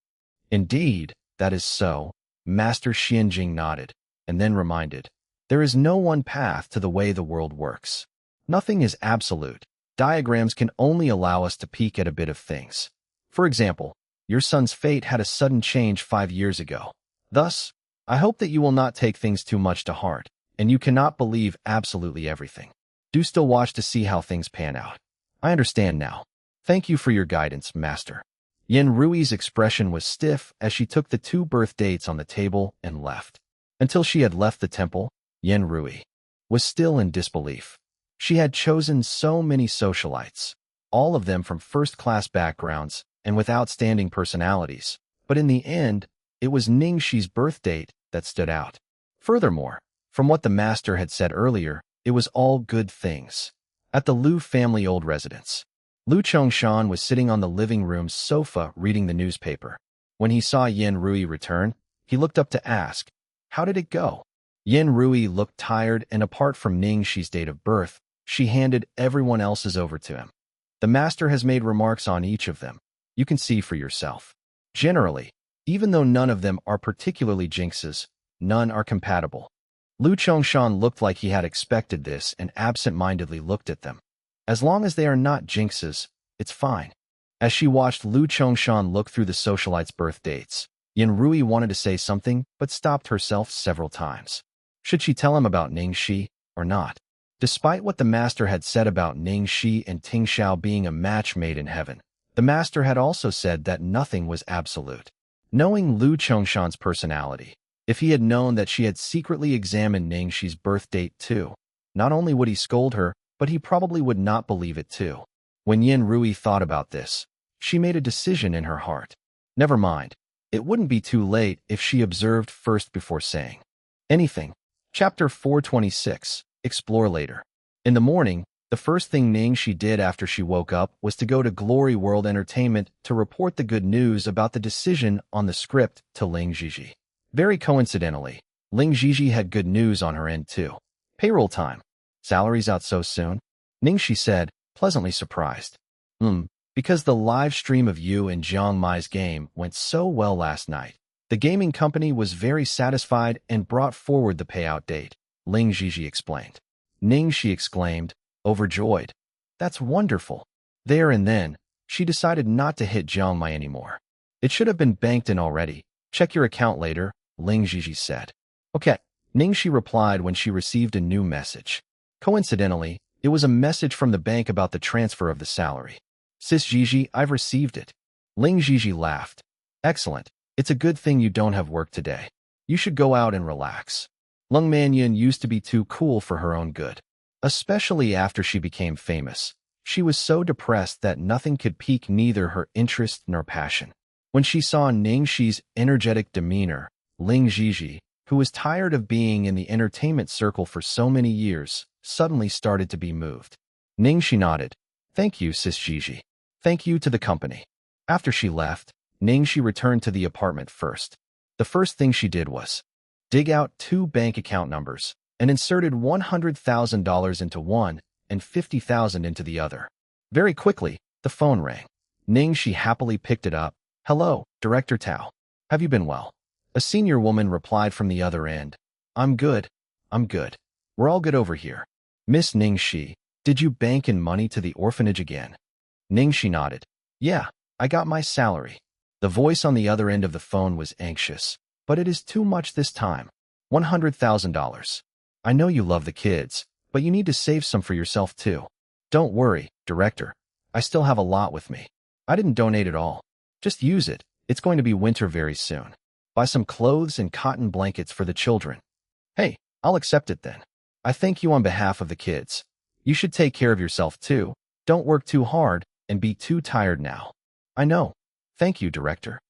Indeed, that is so. Master Xianjing nodded, and then reminded, there is no one path to the way the world works. Nothing is absolute. Diagrams can only allow us to peek at a bit of things. For example, your son's fate had a sudden change 5 years ago. Thus, I hope that you will not take things too much to heart, and you cannot believe absolutely everything. Do still watch to see how things pan out. I understand now. Thank you for your guidance, Master. Yin Rui's expression was stiff as she took the 2 birth dates on the table and left. Until she had left the temple, Yin Rui was still in disbelief. She had chosen so many socialites, all of them from first-class backgrounds and with outstanding personalities, but in the end, it was Ning Xi's birth date that stood out. Furthermore, from what the master had said earlier, it was all good things. At the Liu family old residence, Liu Chongshan was sitting on the living room's sofa reading the newspaper. When he saw Yin Rui return, he looked up to ask, how did it go? Yin Rui looked tired, and apart from Ning Xi's date of birth, she handed everyone else's over to him. The master has made remarks on each of them. You can see for yourself. Generally, even though none of them are particularly jinxes, none are compatible. Liu Chongshan looked like he had expected this and absent-mindedly looked at them. As long as they are not jinxes, it's fine. As she watched Liu Chongshan look through the socialites' birth dates, Yin Rui wanted to say something but stopped herself several times. Should she tell him about Ning Xi or not? Despite what the master had said about Ning Xi and Tingxiao being a match made in heaven, the master had also said that nothing was absolute. Knowing Liu Chongshan's personality, if he had known that she had secretly examined Ning Xi's birth date too, not only would he scold her, but he probably would not believe it too. When Yin Rui thought about this, she made a decision in her heart. Never mind, it wouldn't be too late if she observed first before saying anything. Chapter 426, Explore Later. In the morning, the first thing Ning Xi did after she woke up was to go to Glory World Entertainment to report the good news about the decision on the script to Ling Xi. Very coincidentally, Ling Xi had good news on her end too. Payroll time. Salaries out so soon? Ning Xi said, pleasantly surprised. Because the live stream of you and Jiang Mai's game went so well last night. The gaming company was very satisfied and brought forward the payout date, Ling Xi explained. Ning Xi exclaimed, overjoyed. That's wonderful. There and then, she decided not to hit Jiang Mai anymore. It should have been banked in already. Check your account later, Ling Xi said. Okay, Ning Xi replied when she received a new message. Coincidentally, it was a message from the bank about the transfer of the salary. Sis Gigi, I've received it. Ling Xi laughed. Excellent. It's a good thing you don't have work today. You should go out and relax. Lung Manyan used to be too cool for her own good. Especially after she became famous. She was so depressed that nothing could pique neither her interest nor passion. When she saw Ning Xi's energetic demeanor, Ning Xi, who was tired of being in the entertainment circle for so many years, suddenly started to be moved. Ning Xi nodded. Thank you, Sis Gigi. Thank you to the company. After she left, Ning Xi returned to the apartment first. The first thing she did was dig out 2 bank account numbers and inserted $100,000 into one and $50,000 into the other. Very quickly, the phone rang. Ning Xi happily picked it up. Hello, Director Tao. Have you been well? A senior woman replied from the other end. I'm good. I'm good. We're all good over here. Miss Ning Xi, did you bank in money to the orphanage again? Ning Xi nodded. Yeah, I got my salary. The voice on the other end of the phone was anxious. But it is too much this time. $100,000. I know you love the kids, but you need to save some for yourself too. Don't worry, Director. I still have a lot with me. I didn't donate it all. Just use it. It's going to be winter very soon. Buy some clothes and cotton blankets for the children. Hey, I'll accept it then. I thank you on behalf of the kids. You should take care of yourself too. Don't work too hard and be too tired now. I know. Thank you, Director.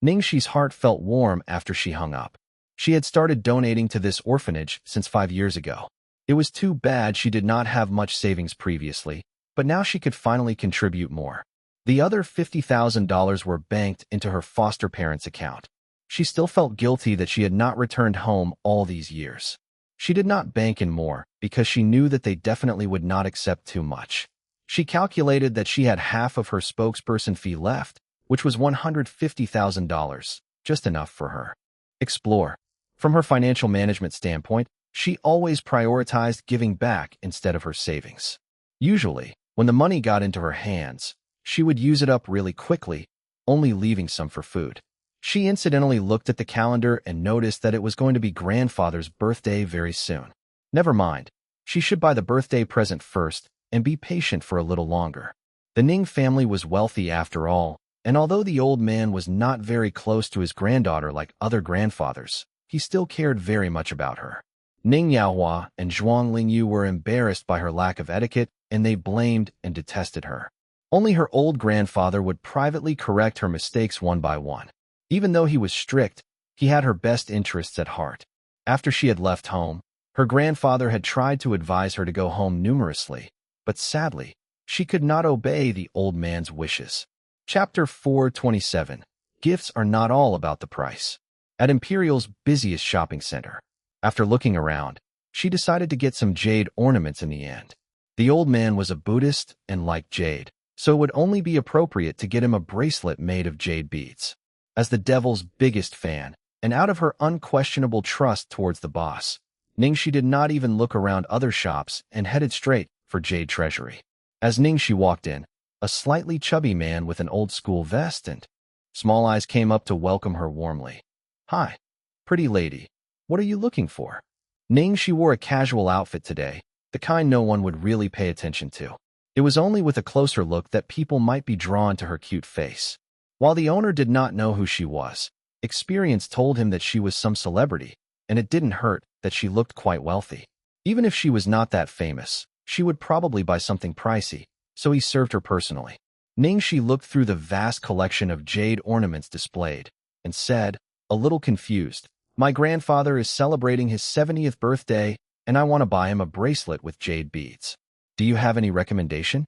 Ning Xi's heart felt warm after she hung up. She had started donating to this orphanage since 5 years ago. It was too bad she did not have much savings previously, but now she could finally contribute more. The other $50,000 were banked into her foster parents' account. She still felt guilty that she had not returned home all these years. She did not bank in more because she knew that they definitely would not accept too much. She calculated that she had half of her spokesperson fee left, which was $150,000, just enough for her. Explore. From her financial management standpoint, she always prioritized giving back instead of her savings. Usually, when the money got into her hands, she would use it up really quickly, only leaving some for food. She incidentally looked at the calendar and noticed that it was going to be grandfather's birthday very soon. Never mind. She should buy the birthday present first and be patient for a little longer. The Ning family was wealthy after all, and although the old man was not very close to his granddaughter like other grandfathers, he still cared very much about her. Ning Yaohua and Zhuang Lingyu were embarrassed by her lack of etiquette, and they blamed and detested her. Only her old grandfather would privately correct her mistakes one by one. Even though he was strict, he had her best interests at heart. After she had left home, her grandfather had tried to advise her to go home numerously, but sadly, she could not obey the old man's wishes. Chapter 427. Gifts are not all about the price. At Imperial's busiest shopping center, after looking around, she decided to get some jade ornaments in the end. The old man was a Buddhist and liked jade, so it would only be appropriate to get him a bracelet made of jade beads. As the devil's biggest fan, and out of her unquestionable trust towards the boss, Ning Xi did not even look around other shops and headed straight for Jade Treasury. As Ning Xi walked in, a slightly chubby man with an old-school vest and small eyes came up to welcome her warmly. Hi, pretty lady. What are you looking for? Ning Xi wore a casual outfit today, the kind no one would really pay attention to. It was only with a closer look that people might be drawn to her cute face. While the owner did not know who she was, experience told him that she was some celebrity, and it didn't hurt that she looked quite wealthy. Even if she was not that famous, she would probably buy something pricey, so he served her personally. Ning Xi looked through the vast collection of jade ornaments displayed, and said, a little confused, my grandfather is celebrating his 70th birthday, and I want to buy him a bracelet with jade beads. Do you have any recommendation?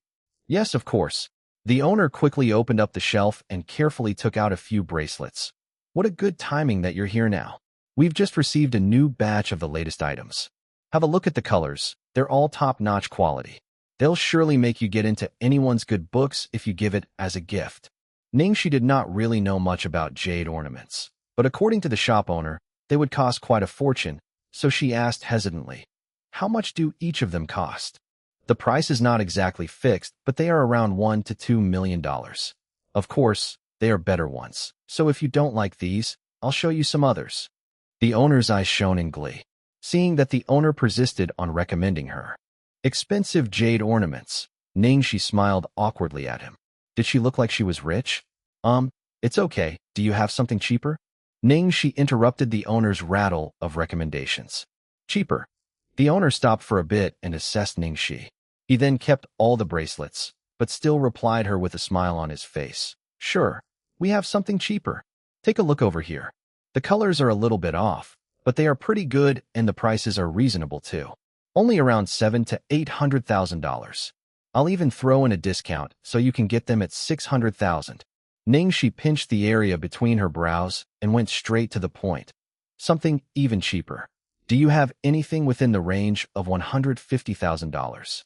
Yes, of course. The owner quickly opened up the shelf and carefully took out a few bracelets. What a good timing that you're here now. We've just received a new batch of the latest items. Have a look at the colors. They're all top-notch quality. They'll surely make you get into anyone's good books if you give it as a gift. Ning Xi did not really know much about jade ornaments, but according to the shop owner, they would cost quite a fortune, so she asked hesitantly, how much do each of them cost? The price is not exactly fixed, but they are around $1 to $2 million. Of course, they are better ones, so if you don't like these, I'll show you some others. The owner's eyes shone in glee, seeing that the owner persisted on recommending her. Expensive jade ornaments. Ning Xi smiled awkwardly at him. Did she look like she was rich? It's okay. Do you have something cheaper? Ning Xi interrupted the owner's rattle of recommendations. Cheaper. The owner stopped for a bit and assessed Ning Xi. He then kept all the bracelets, but still replied her with a smile on his face. Sure, we have something cheaper. Take a look over here. The colors are a little bit off, but they are pretty good and the prices are reasonable too. Only around $700,000 to $800,000. I'll even throw in a discount so you can get them at $600,000. Ning Xi pinched the area between her brows and went straight to the point. Something even cheaper. Do you have anything within the range of $150,000?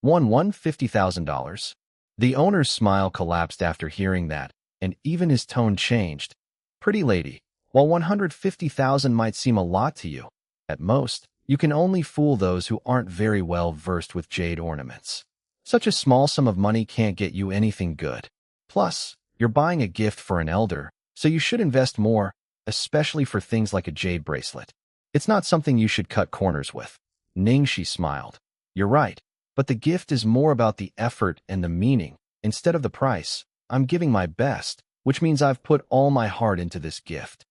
$150,000? The owner's smile collapsed after hearing that, and even his tone changed. Pretty lady, while $150,000 might seem a lot to you, at most, you can only fool those who aren't very well versed with jade ornaments. Such a small sum of money can't get you anything good. Plus, you're buying a gift for an elder, so you should invest more, especially for things like a jade bracelet. It's not something you should cut corners with. Ning Xi smiled. You're right, but the gift is more about the effort and the meaning. Instead of the price, I'm giving my best, which means I've put all my heart into this gift.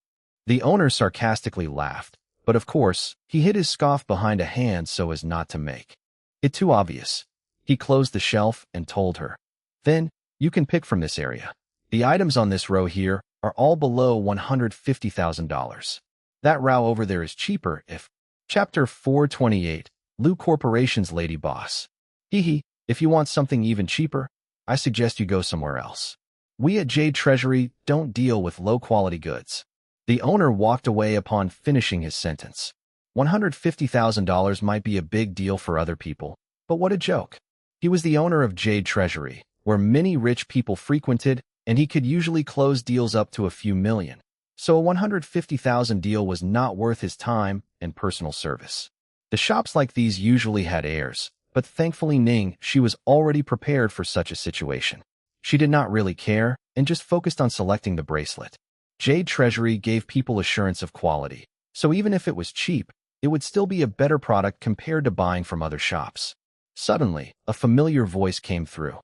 The owner sarcastically laughed, but of course, he hid his scoff behind a hand so as not to make it too obvious. He closed the shelf and told her, then, you can pick from this area. The items on this row here are all below $150,000. That row over there is cheaper if... Chapter 428, Lu Corporation's Lady Boss. Hee, if you want something even cheaper, I suggest you go somewhere else. We at Jade Treasury don't deal with low-quality goods. The owner walked away upon finishing his sentence. $150,000 might be a big deal for other people, but what a joke. He was the owner of Jade Treasury, where many rich people frequented, and he could usually close deals up to a few million. So a $150,000 deal was not worth his time and personal service. The shops like these usually had heirs, but thankfully Ning Xi was already prepared for such a situation. She did not really care and just focused on selecting the bracelet. Jade Treasury gave people assurance of quality, so even if it was cheap, it would still be a better product compared to buying from other shops. Suddenly, a familiar voice came through.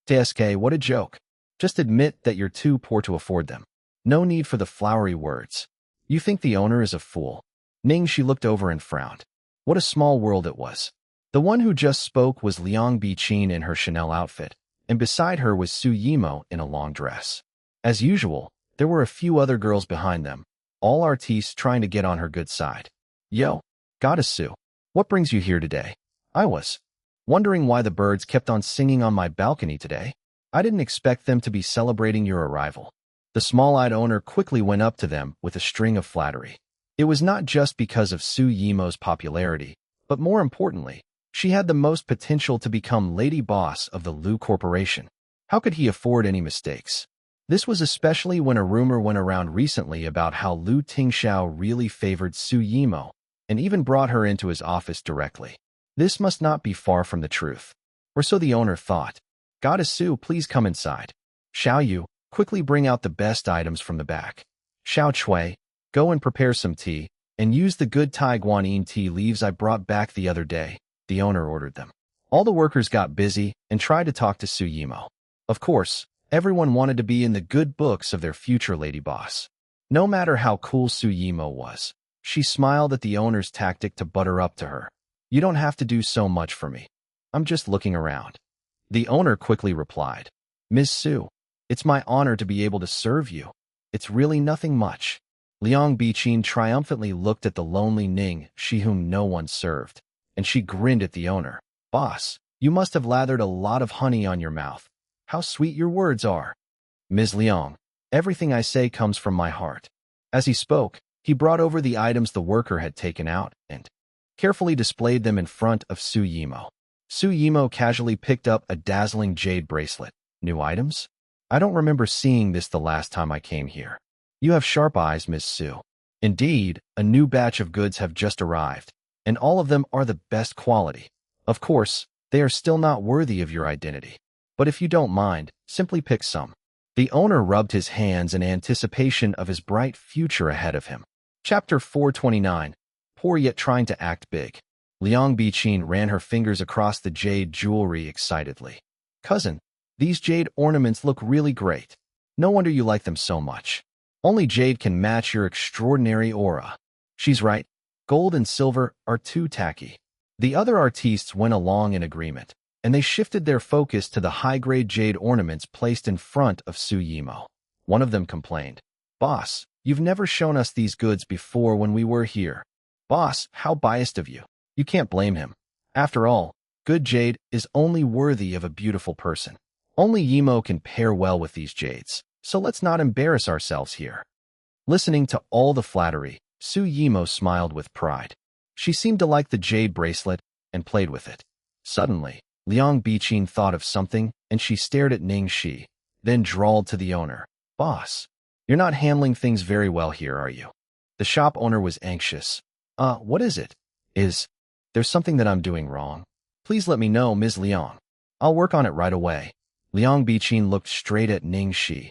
TSK, what a joke. Just admit that you're too poor to afford them. No need for the flowery words. You think the owner is a fool. Ning Xi looked over and frowned. What a small world it was. The one who just spoke was Liang Biqin in her Chanel outfit, and beside her was Su Yimo in a long dress. As usual, there were a few other girls behind them, all artistes trying to get on her good side. Yo, Goddess Su, what brings you here today? I was wondering why the birds kept on singing on my balcony today. I didn't expect them to be celebrating your arrival. The small-eyed owner quickly went up to them with a string of flattery. It was not just because of Su Yimo's popularity, but more importantly, she had the most potential to become Lady Boss of the Lu Corporation. How could he afford any mistakes? This was especially when a rumor went around recently about how Lu Tingxiao really favored Su Yimo, and even brought her into his office directly. This must not be far from the truth. Or so the owner thought. Goddess Su, please come inside. Xiao Yu, quickly bring out the best items from the back. Xiao Chui, go and prepare some tea, and use the good Tai Guanyin tea leaves I brought back the other day, the owner ordered them. All the workers got busy and tried to talk to Su Yimo. Of course, everyone wanted to be in the good books of their future lady boss. No matter how cool Su Yimo was, she smiled at the owner's tactic to butter up to her. You don't have to do so much for me. I'm just looking around. The owner quickly replied. Ms. Su, it's my honor to be able to serve you. It's really nothing much. Liang Biqin triumphantly looked at the lonely Ning Xi whom no one served, and she grinned at the owner. Boss, you must have lathered a lot of honey on your mouth. How sweet your words are. Ms. Liang, everything I say comes from my heart. As he spoke, he brought over the items the worker had taken out and carefully displayed them in front of Su Yimo. Su Yimo casually picked up a dazzling jade bracelet. New items? I don't remember seeing this the last time I came here. You have sharp eyes, Miss Su. Indeed, a new batch of goods have just arrived, and all of them are the best quality. Of course, they are still not worthy of your identity. But if you don't mind, simply pick some. The owner rubbed his hands in anticipation of his bright future ahead of him. Chapter 429, Poor Yet Trying to Act Big. Liang Biqin ran her fingers across the jade jewelry excitedly. Cousin, these jade ornaments look really great. No wonder you like them so much. Only jade can match your extraordinary aura. She's right. Gold and silver are too tacky. The other artistes went along in agreement, and they shifted their focus to the high-grade jade ornaments placed in front of Su Yimo. One of them complained, "Boss, you've never shown us these goods before when we were here." "Boss, how biased of you." You can't blame him. After all, good jade is only worthy of a beautiful person. Only Yimo can pair well with these jades, so let's not embarrass ourselves here. Listening to all the flattery, Su Yimo smiled with pride. She seemed to like the jade bracelet and played with it. Suddenly, Liang Biqin thought of something, and she stared at Ning Xi, then drawled to the owner, "Boss, you're not handling things very well here, are you?" The shop owner was anxious. What is it? There's something that I'm doing wrong. Please let me know, Ms. Liang. I'll work on it right away." Liang Biqin looked straight at Ning Xi.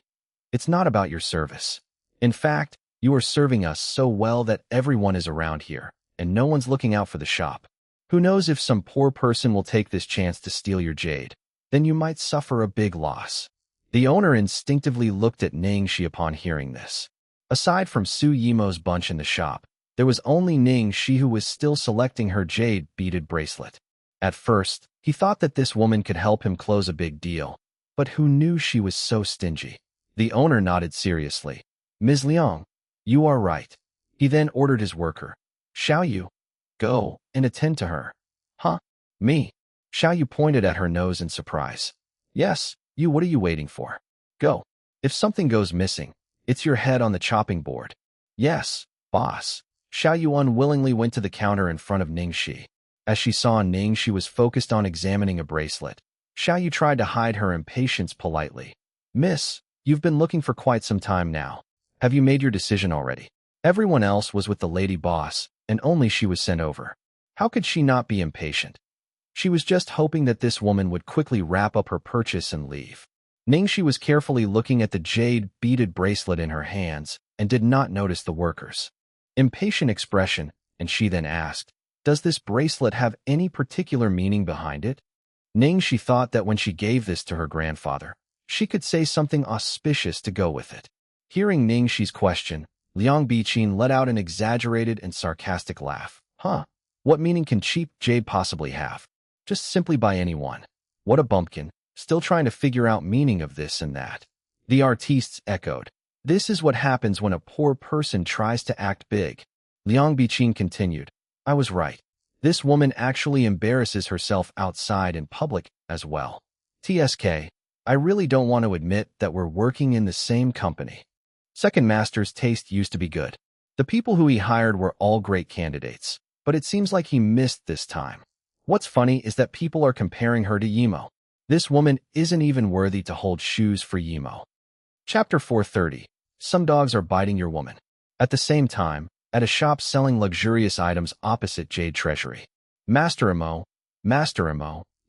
"It's not about your service. In fact, you are serving us so well that everyone is around here, and no one's looking out for the shop. Who knows if some poor person will take this chance to steal your jade? Then you might suffer a big loss." The owner instinctively looked at Ning Xi upon hearing this. Aside from Su Yimo's bunch in the shop, there was only Ning Xi who was still selecting her jade beaded bracelet. At first, he thought that this woman could help him close a big deal, but who knew she was so stingy? The owner nodded seriously. "Ms. Liang, you are right." He then ordered his worker, "Xiao Yu, go and attend to her." "Huh? Me?" Xiao Yu pointed at her nose in surprise. "Yes, you. What are you waiting for? Go. If something goes missing, it's your head on the chopping board." "Yes, boss." Xiao Yu unwillingly went to the counter in front of Ning Xi. As she saw Ning, she was focused on examining a bracelet. Xiao Yu tried to hide her impatience politely. "Miss, you've been looking for quite some time now. Have you made your decision already?" Everyone else was with the lady boss, and only she was sent over. How could she not be impatient? She was just hoping that this woman would quickly wrap up her purchase and leave. Ning Xi was carefully looking at the jade beaded bracelet in her hands and did not notice the worker's impatient expression, and she then asked, "Does this bracelet have any particular meaning behind it?" Ning Xi thought that when she gave this to her grandfather, she could say something auspicious to go with it. Hearing Ning Xi's question, Liang Biqin let out an exaggerated and sarcastic laugh. "Huh? What meaning can cheap jade possibly have? Just simply by anyone. What a bumpkin, still trying to figure out meaning of this and that." The artistes echoed. "This is what happens when a poor person tries to act big." Liang Biqin continued, "I was right. This woman actually embarrasses herself outside in public as well. TSK, I really don't want to admit that we're working in the same company." Second Master's taste used to be good. The people who he hired were all great candidates, but it seems like he missed this time. What's funny is that people are comparing her to Yimo. This woman isn't even worthy to hold shoes for Yimo. Chapter 430. Some dogs are biting your woman. At the same time, at a shop selling luxurious items opposite Jade Treasury. Master Imo,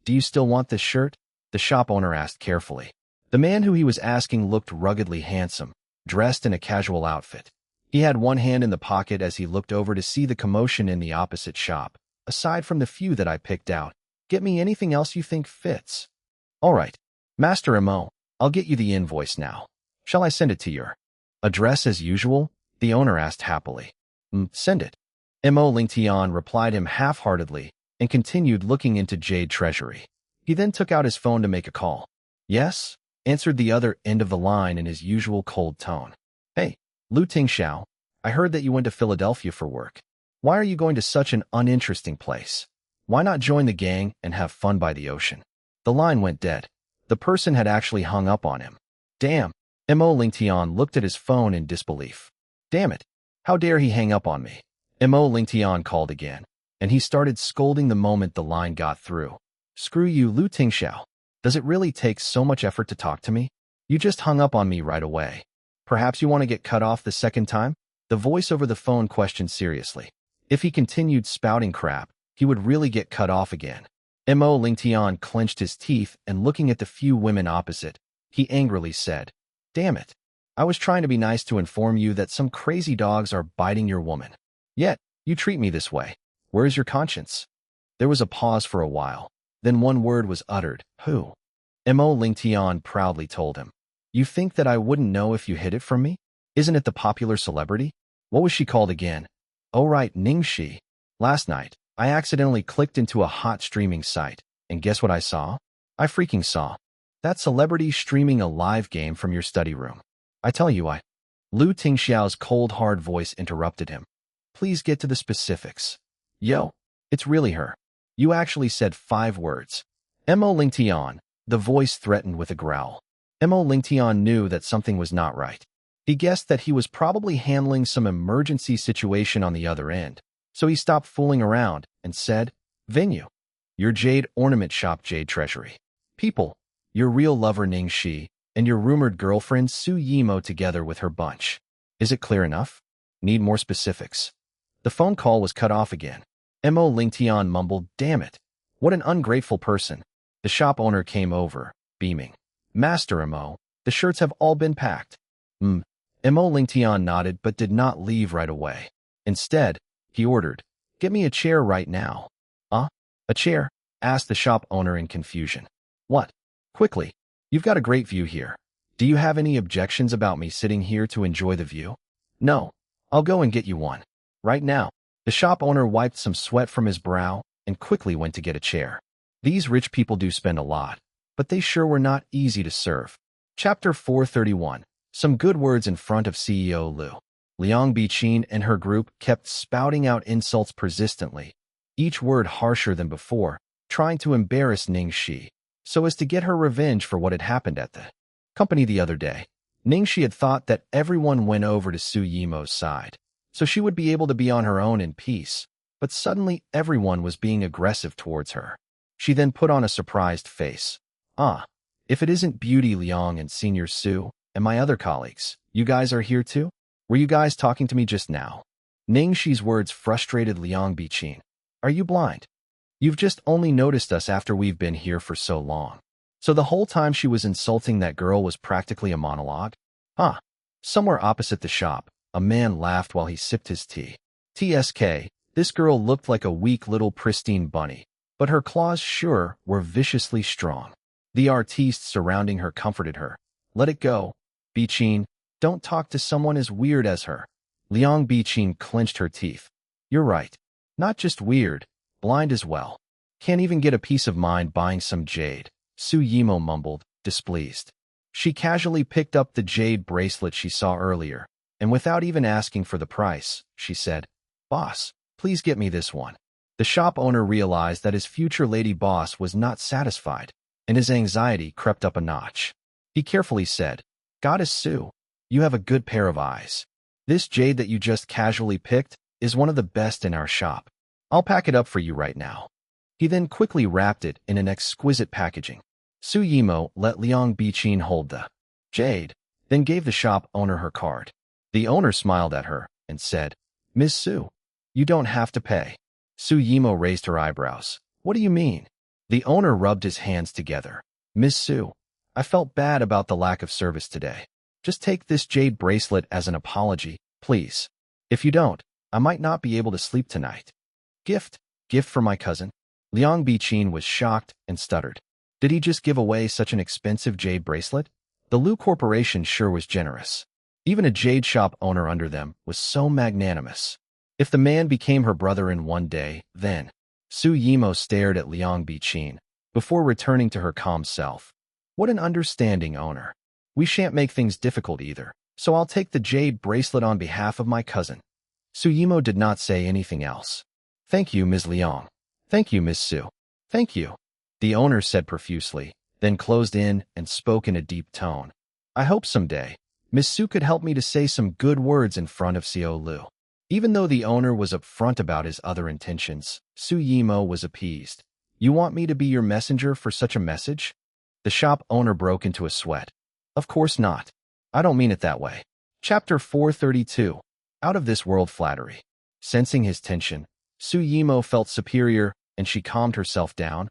do you still want this shirt?" The shop owner asked carefully. The man who he was asking looked ruggedly handsome, dressed in a casual outfit. He had one hand in the pocket as he looked over to see the commotion in the opposite shop. "Aside from the few that I picked out, get me anything else you think fits." "All right, Master Imo, I'll get you the invoice now. Shall I send it to your address as usual?" the owner asked happily. Send it." Mo Lingtian replied him half-heartedly and continued looking into Jade Treasury. He then took out his phone to make a call. "Yes?" answered the other end of the line in his usual cold tone. "Hey, Lu Tingxiao, I heard that you went to Philadelphia for work. Why are you going to such an uninteresting place? Why not join the gang and have fun by the ocean?" The line went dead. The person had actually hung up on him. "Damn." Mo Lingtian looked at his phone in disbelief. "Damn it. How dare he hang up on me?" Mo Lingtian called again, and he started scolding the moment the line got through. "Screw you, Lu Tingxiao. Does it really take so much effort to talk to me? You just hung up on me right away. Perhaps you want to get cut off the second time?" The voice over the phone questioned seriously. If he continued spouting crap, he would really get cut off again. Mo Lingtian clenched his teeth and looking at the few women opposite, he angrily said, "Damn it. I was trying to be nice to inform you that some crazy dogs are biting your woman. Yet, you treat me this way. Where is your conscience?" There was a pause for a while. Then one word was uttered. "Who?" Mo Lingtian proudly told him. You think that I wouldn't know if you hid it from me? Isn't it the popular celebrity? What was she called again? Oh right, Ning Xi. Last night, I accidentally clicked into a hot streaming site, and guess what I saw? I freaking saw that celebrity streaming a live game from your study room. I tell you, Tingxiao's cold, hard voice interrupted him. Please get to the specifics. Yo, it's really her. You actually said 5 words. Mo Lingtian, the voice threatened with a growl. Mo Lingtian knew that something was not right. He guessed that he was probably handling some emergency situation on the other end, so he stopped fooling around and said, Venue, your Jade Ornament Shop Jade Treasury. People, your real lover Ning Xi, and your rumored girlfriend Su Yimo together with her bunch. Is it clear enough? Need more specifics. The phone call was cut off again. Mo Lingtian mumbled, damn it. What an ungrateful person. The shop owner came over, beaming. Master Mo, the shirts have all been packed. Mo Lingtian nodded but did not leave right away. Instead, he ordered, get me a chair right now. A chair? Asked the shop owner in confusion. What? Quickly. You've got a great view here. Do you have any objections about me sitting here to enjoy the view? No. I'll go and get you one. Right now. The shop owner wiped some sweat from his brow and quickly went to get a chair. These rich people do spend a lot, but they sure were not easy to serve. Chapter 431. Some good words in front of CEO Lu. Liang Biqin and her group kept spouting out insults persistently, each word harsher than before, trying to embarrass Ning Xi, so as to get her revenge for what had happened at the company the other day. Ning Xi had thought that everyone went over to Su Yimo's side, so she would be able to be on her own in peace, but suddenly everyone was being aggressive towards her. She then put on a surprised face. If it isn't Beauty Liang and Senior Su, and my other colleagues, you guys are here too? Were you guys talking to me just now? Ning Xi's words frustrated Liang Biqin. Are you blind? You've just only noticed us after we've been here for so long. So the whole time she was insulting that girl was practically a monologue? Somewhere opposite the shop, a man laughed while he sipped his tea. TSK, this girl looked like a weak little pristine bunny, but her claws sure were viciously strong. The artistes surrounding her comforted her. Let it go. Biqin, don't talk to someone as weird as her. Liang Biqin clenched her teeth. You're right. Not just weird, blind as well. Can't even get a peace of mind buying some jade. Su Yimo mumbled, displeased. She casually picked up the jade bracelet she saw earlier, and without even asking for the price, she said, Boss, please get me this one. The shop owner realized that his future lady boss was not satisfied, and his anxiety crept up a notch. He carefully said, Goddess Su, you have a good pair of eyes. This jade that you just casually picked is one of the best in our shop. I'll pack it up for you right now. He then quickly wrapped it in an exquisite packaging. Su Yimo let Liang Biqin hold the jade, then gave the shop owner her card. The owner smiled at her and said, Ms. Su, you don't have to pay. Su Yimo raised her eyebrows. What do you mean? The owner rubbed his hands together. Ms. Su, I felt bad about the lack of service today. Just take this jade bracelet as an apology, please. If you don't, I might not be able to sleep tonight. Gift for my cousin? Liang Biqin was shocked and stuttered. Did he just give away such an expensive jade bracelet? The Lu Corporation sure was generous. Even a jade shop owner under them was so magnanimous. If the man became her brother in one day, then... Su Yimo stared at Liang Biqin before returning to her calm self. What an understanding owner. We shan't make things difficult either, so I'll take the jade bracelet on behalf of my cousin. Su Yimo did not say anything else. Thank you, Ms. Liang. Thank you, Ms. Su. Thank you. The owner said profusely, then closed in and spoke in a deep tone. I hope someday, Ms. Su could help me to say some good words in front of CEO Lu. Even though the owner was upfront about his other intentions, Su Yimo was appeased. You want me to be your messenger for such a message? The shop owner broke into a sweat. Of course not. I don't mean it that way. Chapter 432. Out of this world flattery. Sensing his tension, Su Yimo felt superior and she calmed herself down.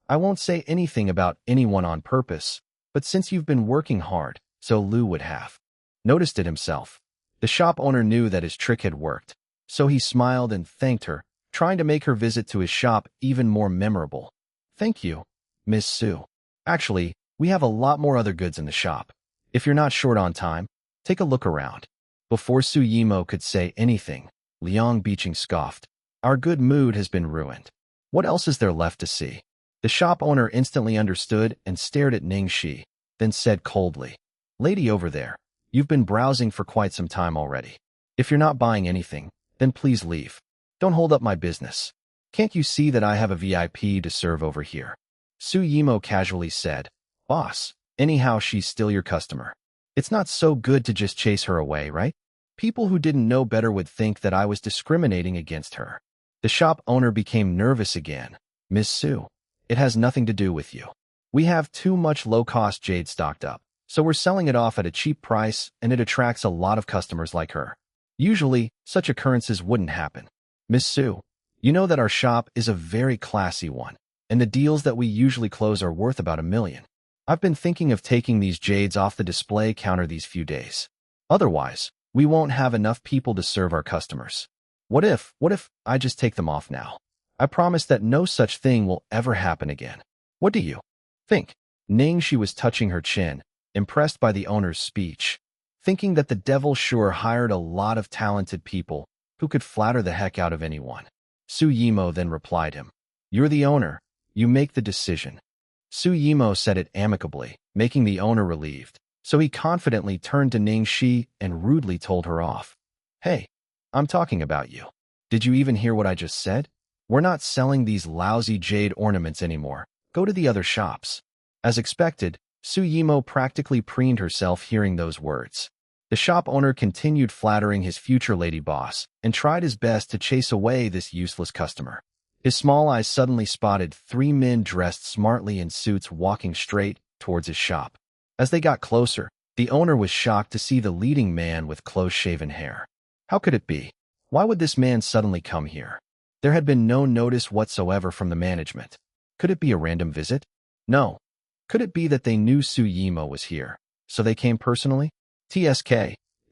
I won't say anything about anyone on purpose, but since you've been working hard, so Lu would have noticed it himself. The shop owner knew that his trick had worked, so he smiled and thanked her, trying to make her visit to his shop even more memorable. Thank you, Miss Su. Actually, we have a lot more other goods in the shop. If you're not short on time, take a look around. Before Su Yimo could say anything, Liang Biqing scoffed. Our good mood has been ruined. What else is there left to see? The shop owner instantly understood and stared at Ning Xi, then said coldly, Lady over there, you've been browsing for quite some time already. If you're not buying anything, then please leave. Don't hold up my business. Can't you see that I have a VIP to serve over here? Su Yimo casually said, Boss, anyhow she's still your customer. It's not so good to just chase her away, right? People who didn't know better would think that I was discriminating against her. The shop owner became nervous again. Miss Su, it has nothing to do with you. We have too much low-cost jade stocked up, so we're selling it off at a cheap price and it attracts a lot of customers like her. Usually, such occurrences wouldn't happen. Miss Su, you know that our shop is a very classy one, and the deals that we usually close are worth about $1 million. I've been thinking of taking these jades off the display counter these few days. Otherwise, we won't have enough people to serve our customers. What if I just take them off now? I promise that no such thing will ever happen again. What do you think? Ning Xi was touching her chin, impressed by the owner's speech, thinking that the devil sure hired a lot of talented people who could flatter the heck out of anyone. Su Yimo then replied him, You're the owner. You make the decision. Su Yimo said it amicably, making the owner relieved, so he confidently turned to Ning Xi and rudely told her off. Hey, I'm talking about you. Did you even hear what I just said? We're not selling these lousy jade ornaments anymore. Go to the other shops. As expected, Su Yimo practically preened herself hearing those words. The shop owner continued flattering his future lady boss and tried his best to chase away this useless customer. His small eyes suddenly spotted 3 men dressed smartly in suits walking straight towards his shop. As they got closer, the owner was shocked to see the leading man with close-shaven hair. How could it be? Why would this man suddenly come here? There had been no notice whatsoever from the management. Could it be a random visit? No. Could it be that they knew Su Yimo was here, so they came personally? TSK.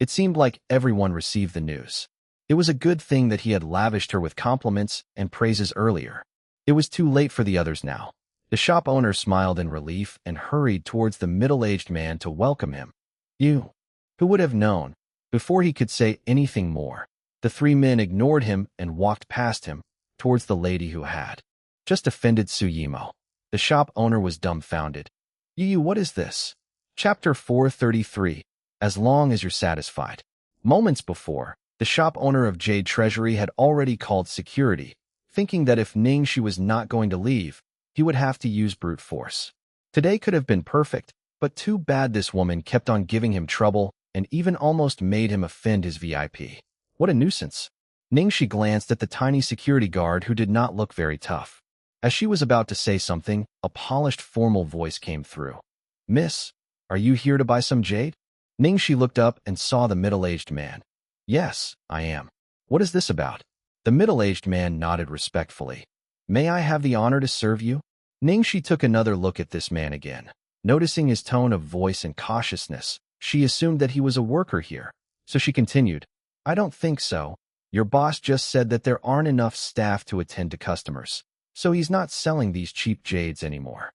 It seemed like everyone received the news. It was a good thing that he had lavished her with compliments and praises earlier. It was too late for the others now. The shop owner smiled in relief and hurried towards the middle-aged man to welcome him. You. Who would have known? Before he could say anything more, the 3 men ignored him and walked past him towards the lady who had just offended Su Yimo. The shop owner was dumbfounded. You, what is this? Chapter 433. As long as you're satisfied. Moments before, the shop owner of Jade Treasury had already called security, thinking that if Ning Xi was not going to leave, he would have to use brute force. Today could have been perfect, but too bad this woman kept on giving him trouble and even almost made him offend his VIP. What a nuisance. Ning Xi glanced at the tiny security guard who did not look very tough. As she was about to say something, a polished formal voice came through. Miss, are you here to buy some jade? Ning Xi looked up and saw the middle-aged man. Yes, I am. What is this about? The middle-aged man nodded respectfully. May I have the honor to serve you? Ning Xi took another look at this man again. Noticing his tone of voice and cautiousness, she assumed that he was a worker here. So she continued, I don't think so. Your boss just said that there aren't enough staff to attend to customers, so he's not selling these cheap jades anymore.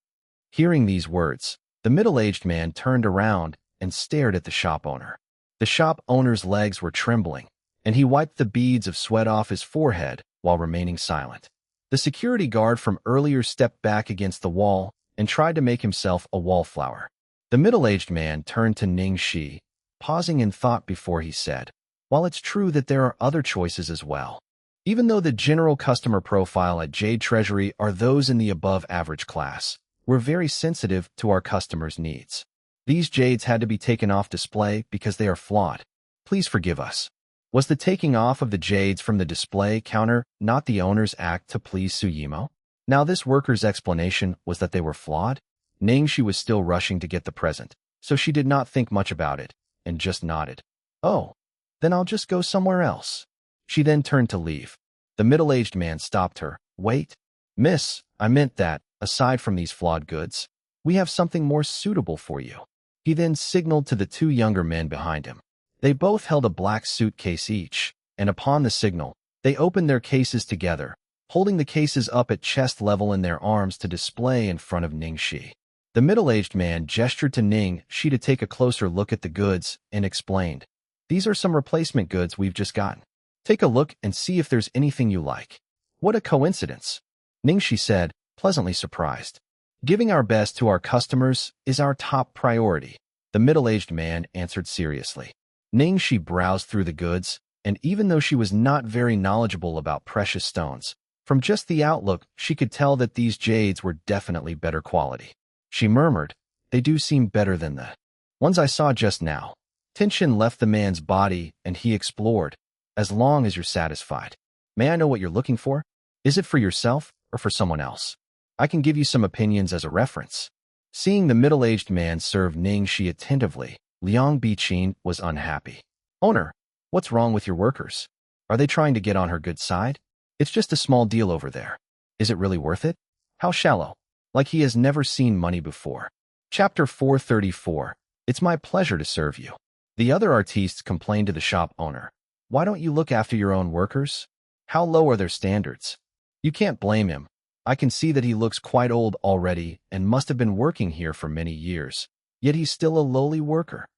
Hearing these words, the middle-aged man turned around and stared at the shop owner. The shop owner's legs were trembling, and he wiped the beads of sweat off his forehead while remaining silent. The security guard from earlier stepped back against the wall and tried to make himself a wallflower. The middle-aged man turned to Ning Xi, pausing in thought before he said, While it's true that there are other choices as well, even though the general customer profile at Jade Treasury are those in the above-average class, we're very sensitive to our customers' needs. These jades had to be taken off display because they are flawed. Please forgive us. Was the taking off of the jades from the display counter not the owner's act to please Su Yimo? Now this worker's explanation was that they were flawed? Ning Xi was still rushing to get the present, so she did not think much about it, and just nodded. Oh, then I'll just go somewhere else. She then turned to leave. The middle-aged man stopped her. Wait. Miss, I meant that, aside from these flawed goods, we have something more suitable for you. He then signaled to the 2 younger men behind him. They both held a black suitcase each, and upon the signal, they opened their cases together, holding the cases up at chest level in their arms to display in front of Ning Xi. The middle-aged man gestured to Ning Xi to take a closer look at the goods and explained, "These are some replacement goods we've just gotten. Take a look and see if there's anything you like." "What a coincidence," Ning Xi said, pleasantly surprised. "Giving our best to our customers is our top priority," the middle-aged man answered seriously. Ning Xi browsed through the goods, and even though she was not very knowledgeable about precious stones, from just the outlook, she could tell that these jades were definitely better quality. She murmured, "They do seem better than the ones I saw just now." Tension left the man's body, and he explored. "As long as you're satisfied. May I know what you're looking for? Is it for yourself or for someone else? I can give you some opinions as a reference." Seeing the middle-aged man serve Ning Xi attentively, Liang Biqin was unhappy. "Owner, what's wrong with your workers? Are they trying to get on her good side? It's just a small deal over there. Is it really worth it?" How shallow. Like he has never seen money before. Chapter 434. It's my pleasure to serve you. The other artistes complained to the shop owner. "Why don't you look after your own workers? How low are their standards?" You can't blame him. I can see that he looks quite old already and must have been working here for many years. Yet he's still a lowly worker.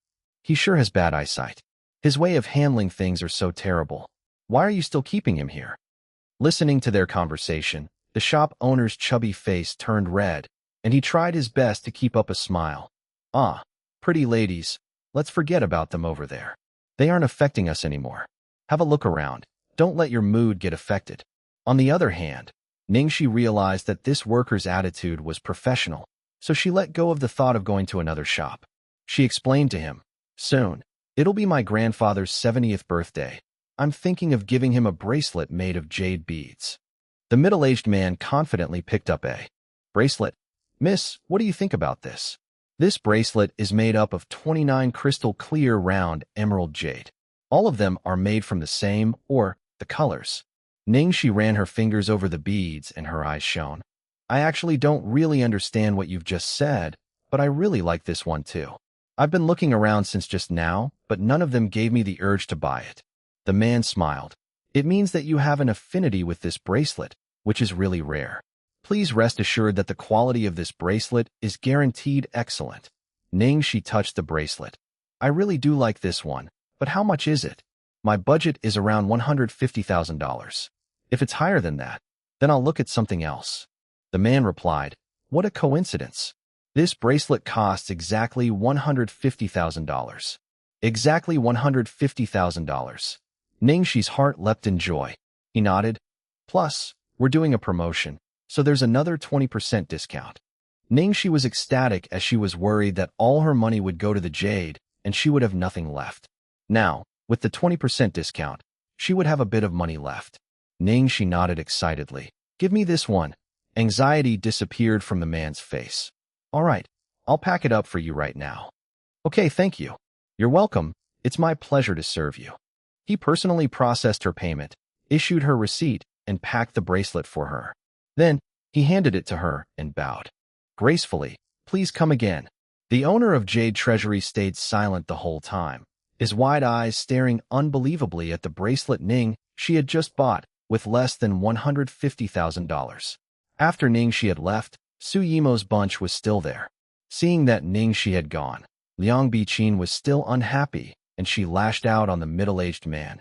He sure has bad eyesight. His way of handling things are so terrible. Why are you still keeping him here? Listening to their conversation, the shop owner's chubby face turned red, and he tried his best to keep up a smile. "Ah, pretty ladies, let's forget about them over there. They aren't affecting us anymore. Have a look around. Don't let your mood get affected." On the other hand, Ning Xi realized that this worker's attitude was professional, so she let go of the thought of going to another shop. She explained to him, "Soon, it'll be my grandfather's 70th birthday. I'm thinking of giving him a bracelet made of jade beads." The middle-aged man confidently picked up a bracelet. "Miss, what do you think about this? This bracelet is made up of 29 crystal clear round emerald jade. All of them are made from the same, or the colors." Ning Xi ran her fingers over the beads and her eyes shone. "I actually don't really understand what you've just said, but I really like this one too. I've been looking around since just now, but none of them gave me the urge to buy it." The man smiled. "It means that you have an affinity with this bracelet, which is really rare. Please rest assured that the quality of this bracelet is guaranteed excellent." Ning Xi touched the bracelet. "I really do like this one, but how much is it? My budget is around $150,000. If it's higher than that, then I'll look at something else." The man replied, "What a coincidence. This bracelet costs exactly $150,000. Exactly $150,000. Ning Xi's heart leapt in joy. He nodded. "Plus, we're doing a promotion, so there's another 20% discount." Ning Xi was ecstatic as she was worried that all her money would go to the jade and she would have nothing left. Now, with the 20% discount, she would have a bit of money left. Ning Xi nodded excitedly. "Give me this one." Anxiety disappeared from the man's face. "All right, I'll pack it up for you right now." "Okay, thank you." "You're welcome. It's my pleasure to serve you." He personally processed her payment, issued her receipt, and packed the bracelet for her. Then, he handed it to her and bowed gracefully. "Please come again." The owner of Jade Treasury stayed silent the whole time, his wide eyes staring unbelievably at the bracelet Ning Xi had just bought with less than $150,000. After Ning Xi had left, Su Yimo's bunch was still there. Seeing that Ning Xi had gone, Liang Biqin was still unhappy, and she lashed out on the middle-aged man.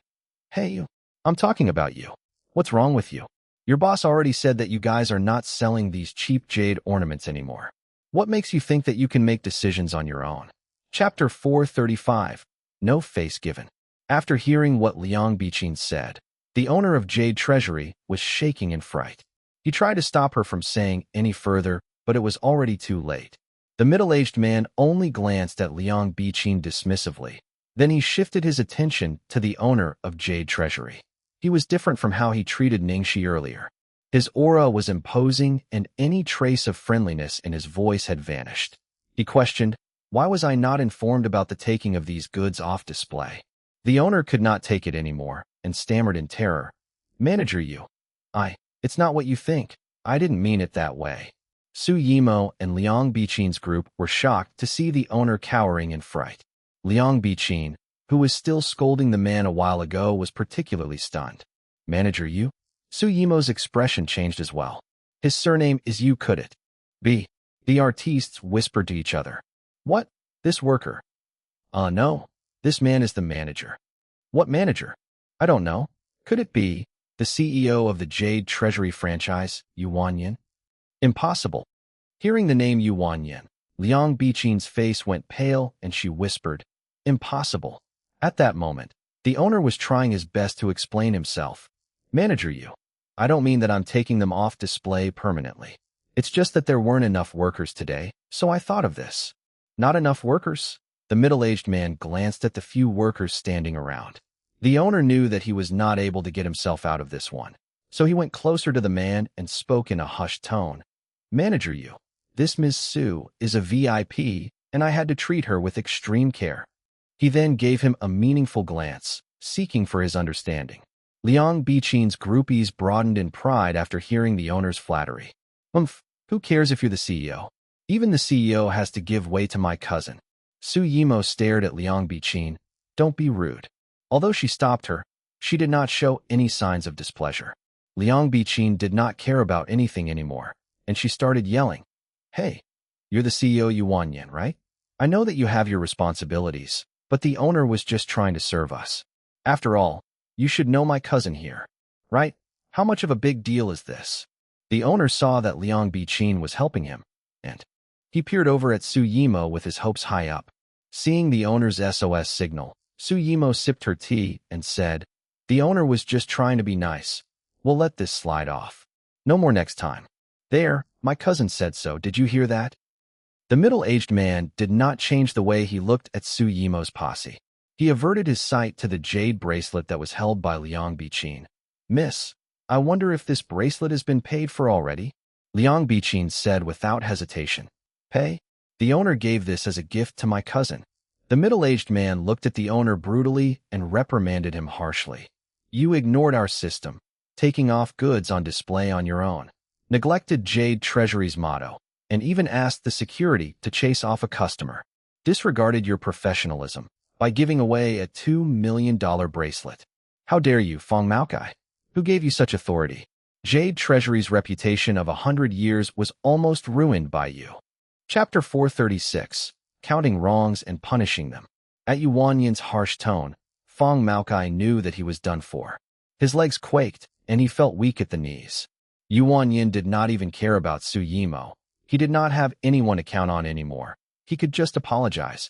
"Hey, you. I'm talking about you. What's wrong with you? Your boss already said that you guys are not selling these cheap jade ornaments anymore. What makes you think that you can make decisions on your own?" Chapter 435. No face given. After hearing what Liang Biqin said, the owner of Jade Treasury was shaking in fright. He tried to stop her from saying any further, but it was already too late. The middle-aged man only glanced at Liang Biqin dismissively. Then he shifted his attention to the owner of Jade Treasury. He was different from how he treated Ning Xi earlier. His aura was imposing, and any trace of friendliness in his voice had vanished. He questioned, "Why was I not informed about the taking of these goods off display?" The owner could not take it anymore, and stammered in terror. "Manager, it's not what you think. I didn't mean it that way." Su Yimo and Liang Biqin's group were shocked to see the owner cowering in fright. Liang Biqin, who was still scolding the man a while ago, was particularly stunned. "Manager Yu?" Su Yimo's expression changed as well. "His surname is Yu, could it be? The artistes whispered to each other. What? This worker? No. This man is the manager. What manager? I don't know. Could it be the CEO of the Jade Treasury franchise, Yuan Yin? Impossible. Hearing the name Yuan Yin, Liang Biqin's face went pale and she whispered, Impossible. At that moment, the owner was trying his best to explain himself. Manager Yu. I don't mean that I'm taking them off display permanently. It's just that there weren't enough workers today, so I thought of this. Not enough workers? The middle-aged man glanced at the few workers standing around. The owner knew that he was not able to get himself out of this one, so he went closer to the man and spoke in a hushed tone. Manager Yu, this Ms. Su is a VIP, and I had to treat her with extreme care. He then gave him a meaningful glance, seeking for his understanding. Liang Biqin's groupies broadened in pride after hearing the owner's flattery. Who cares if you're the CEO? Even the CEO has to give way to my cousin. Su Yimo stared at Liang Biqin. Don't be rude. Although she stopped her, she did not show any signs of displeasure. Liang Biqin did not care about anything anymore, and she started yelling. Hey, you're the CEO Yuan Yin, right? I know that you have your responsibilities, but the owner was just trying to serve us. After all, you should know my cousin here, right? How much of a big deal is this? The owner saw that Liang Biqin was helping him, and he peered over at Su Yimo with his hopes high up. Seeing the owner's SOS signal, Su Yimo sipped her tea and said, The owner was just trying to be nice. We'll let this slide off. No more next time. There, my cousin said so. Did you hear that? The middle-aged man did not change the way he looked at Su Yimo's posse. He averted his sight to the jade bracelet that was held by Liang Biqin. Miss, I wonder if this bracelet has been paid for already? Liang Biqin said without hesitation. Pay? The owner gave this as a gift to my cousin. The middle-aged man looked at the owner brutally and reprimanded him harshly. You ignored our system, taking off goods on display on your own, neglected Jade Treasury's motto, and even asked the security to chase off a customer, disregarded your professionalism by giving away a $2 million bracelet. How dare you, Fong Maokai? Who gave you such authority? Jade Treasury's reputation of 100 years was almost ruined by you. Chapter 436, Counting Wrongs and Punishing Them. At Yuan Yin's harsh tone, Fong Maokai knew that he was done for. His legs quaked, and he felt weak at the knees. Yuan Yin did not even care about Su Yimo. He did not have anyone to count on anymore. He could just apologize.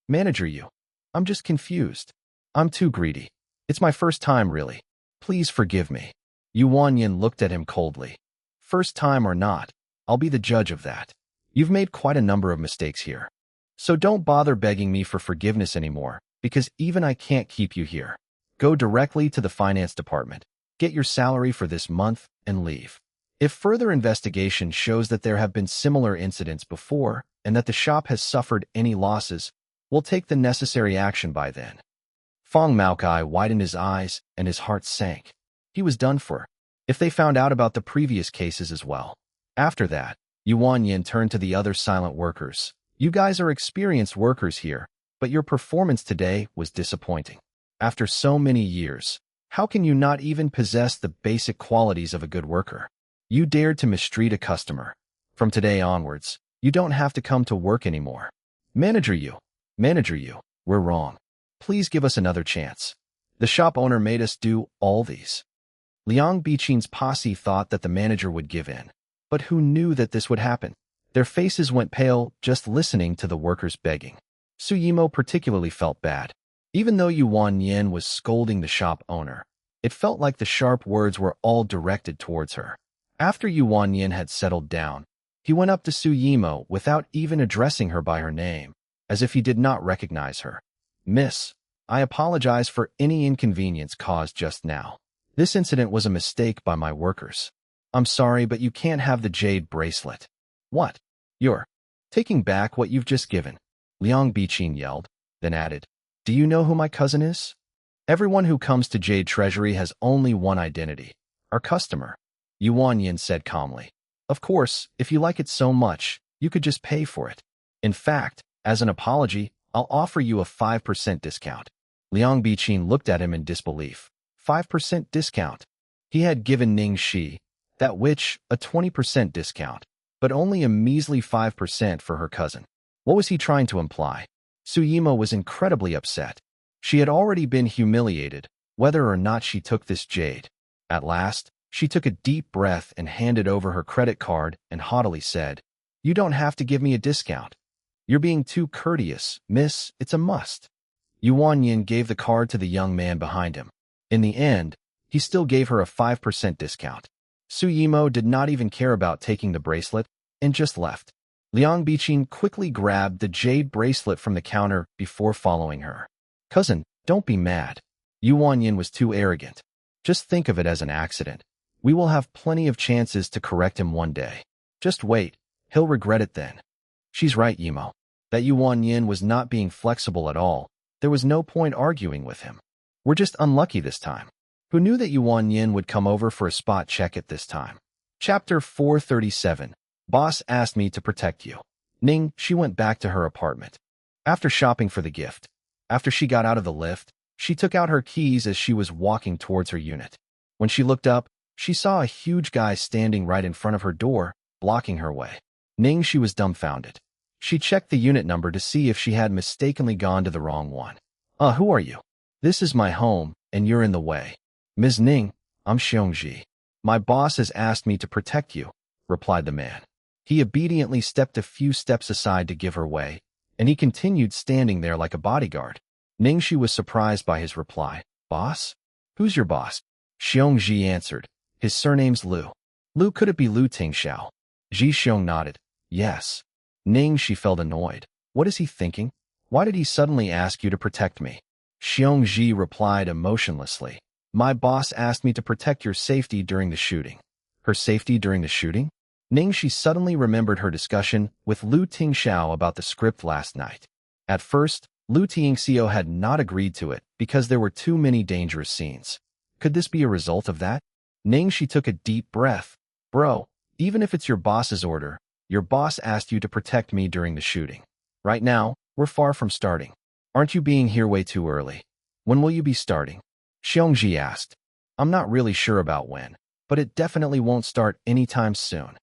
Manager Yu, I'm just confused. I'm too greedy. It's my first time, really. Please forgive me. Yuan Yin looked at him coldly. First time or not, I'll be the judge of that. You've made quite a number of mistakes here. So don't bother begging me for forgiveness anymore, because even I can't keep you here. Go directly to the finance department, get your salary for this month, and leave. If further investigation shows that there have been similar incidents before and that the shop has suffered any losses, we'll take the necessary action by then. Fong Maokai widened his eyes and his heart sank. He was done for. If they found out about the previous cases as well. After that, Yuan Yin turned to the other silent workers. You guys are experienced workers here, but your performance today was disappointing. After so many years, how can you not even possess the basic qualities of a good worker? You dared to mistreat a customer. From today onwards, you don't have to come to work anymore. Manager Yu, we're wrong. Please give us another chance. The shop owner made us do all these. Liang Biqin's posse thought that the manager would give in. But who knew that this would happen? Their faces went pale just listening to the workers begging. Su Yimo particularly felt bad. Even though Yuan Yin was scolding the shop owner, it felt like the sharp words were all directed towards her. After Yuan Yin had settled down, he went up to Su Yimo without even addressing her by her name, as if he did not recognize her. Miss, I apologize for any inconvenience caused just now. This incident was a mistake by my workers. I'm sorry, but you can't have the jade bracelet. What? You're taking back what you've just given, Liang Biqin yelled, then added, Do you know who my cousin is? Everyone who comes to Jade Treasury has only one identity, our customer. Yuan Yin said calmly. Of course, if you like it so much, you could just pay for it. In fact, as an apology, I'll offer you a 5% discount. Liang Biqin looked at him in disbelief. 5% discount. He had given Ning Xi, that witch, a 20% discount. but only a measly 5% for her cousin. What was he trying to imply? Suyimo was incredibly upset. She had already been humiliated, whether or not she took this jade. At last, she took a deep breath and handed over her credit card and haughtily said, "You don't have to give me a discount. You're being too courteous, miss, it's a must." Yuan Yin gave the card to the young man behind him. In the end, he still gave her a 5% discount. Suyimo did not even care about taking the bracelet and just left. Liang Biqing quickly grabbed the jade bracelet from the counter before following her. "Cousin, don't be mad." Yuan Yin was too arrogant. "Just think of it as an accident. We will have plenty of chances to correct him one day. Just wait, he'll regret it then." "She's right, Yimo." That Yuan Yin was not being flexible at all. There was no point arguing with him. "We're just unlucky this time." Who knew that Yuan Yin would come over for a spot check at this time? Chapter 437. Boss asked me to protect you. Ning Xi went back to her apartment. After shopping for the gift, after she got out of the lift, she took out her keys as she was walking towards her unit. When she looked up, she saw a huge guy standing right in front of her door, blocking her way. Ning Xi was dumbfounded. She checked the unit number to see if she had mistakenly gone to the wrong one. Who are you?" "This is my home, and you're in the way." "Ms. Ning, I'm Xiongji. My boss has asked me to protect you," replied the man. He obediently stepped a few steps aside to give her way, and he continued standing there like a bodyguard. Ning Xi was surprised by his reply. "Boss? Who's your boss?" Xiongji answered. "His surname's Lu." "Lu, could it be Lu Tingxiao?" Ji Xiong nodded. "Yes." Ning Xi felt annoyed. What is he thinking? Why did he suddenly ask you to protect me? Xiongji replied emotionlessly. "My boss asked me to protect your safety during the shooting." Her safety during the shooting? Ning Xi suddenly remembered her discussion with Lu Tingxiao about the script last night. At first, Lu Tingxiao had not agreed to it because there were too many dangerous scenes. Could this be a result of that? Ning Xi took a deep breath. "Bro, even if it's your boss's order, your boss asked you to protect me during the shooting. Right now, we're far from starting. Aren't you being here way too early? When will you be starting?" Xiongji asked. "I'm not really sure about when, but it definitely won't start anytime soon."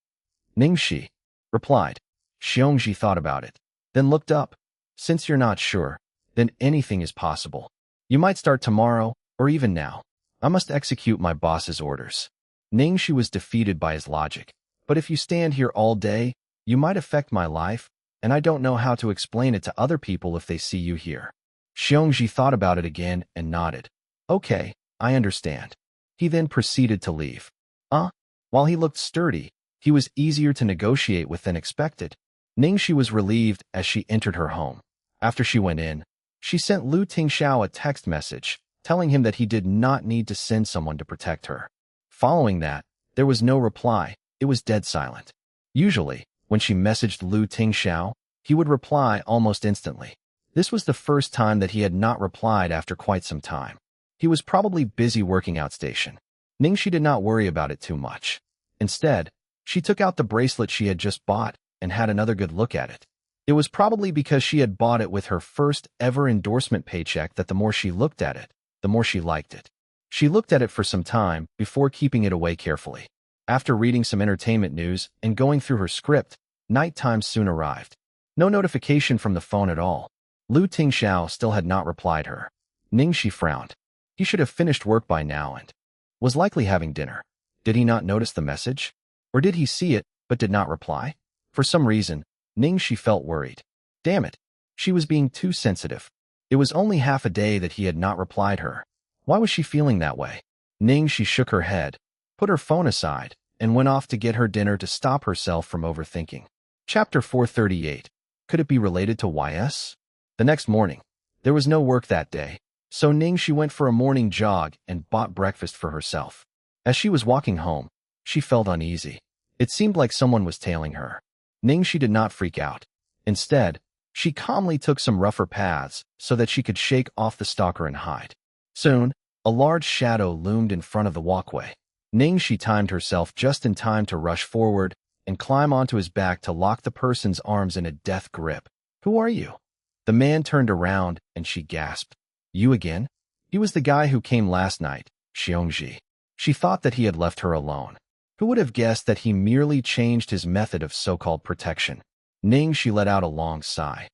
Ning Xi replied. Xiongji thought about it, then looked up. "Since you're not sure, then anything is possible. You might start tomorrow, or even now. I must execute my boss's orders." Ning Xi was defeated by his logic. "But if you stand here all day, you might affect my life, and I don't know how to explain it to other people if they see you here." Xiongji thought about it again and nodded. "Okay, I understand." He then proceeded to leave. While he looked sturdy, he was easier to negotiate with than expected. Ning Xi was relieved as she entered her home. After she went in, she sent Lu Tingxiao a text message, telling him that he did not need to send someone to protect her. Following that, there was no reply. It was dead silent. Usually, when she messaged Lu Tingxiao, he would reply almost instantly. This was the first time that he had not replied after quite some time. He was probably busy working outstation. Ning Xi did not worry about it too much. Instead, she took out the bracelet she had just bought and had another good look at it. It was probably because she had bought it with her first ever endorsement paycheck that the more she looked at it, the more she liked it. She looked at it for some time before keeping it away carefully. After reading some entertainment news and going through her script, nighttime soon arrived. No notification from the phone at all. Lu Tingxiao still had not replied her. Ning Xi frowned. He should have finished work by now and was likely having dinner. Did he not notice the message? Or did he see it but did not reply? For some reason, Ning Xi felt worried. Damn it. She was being too sensitive. It was only half a day that he had not replied her. Why was she feeling that way? Ning Xi shook her head, put her phone aside, and went off to get her dinner to stop herself from overthinking. Chapter 438. Could it be related to YS? The next morning, there was no work that day, so Ning Xi went for a morning jog and bought breakfast for herself. As she was walking home, she felt uneasy. It seemed like someone was tailing her. Ning Xi did not freak out. Instead, she calmly took some rougher paths so that she could shake off the stalker and hide. Soon, a large shadow loomed in front of the walkway. Ning Xi timed herself just in time to rush forward and climb onto his back to lock the person's arms in a death grip. "Who are you?" The man turned around and she gasped. "You again?" He was the guy who came last night, Xiongji. She thought that he had left her alone. Who would have guessed that he merely changed his method of so-called protection? Ning Xi let out a long sigh.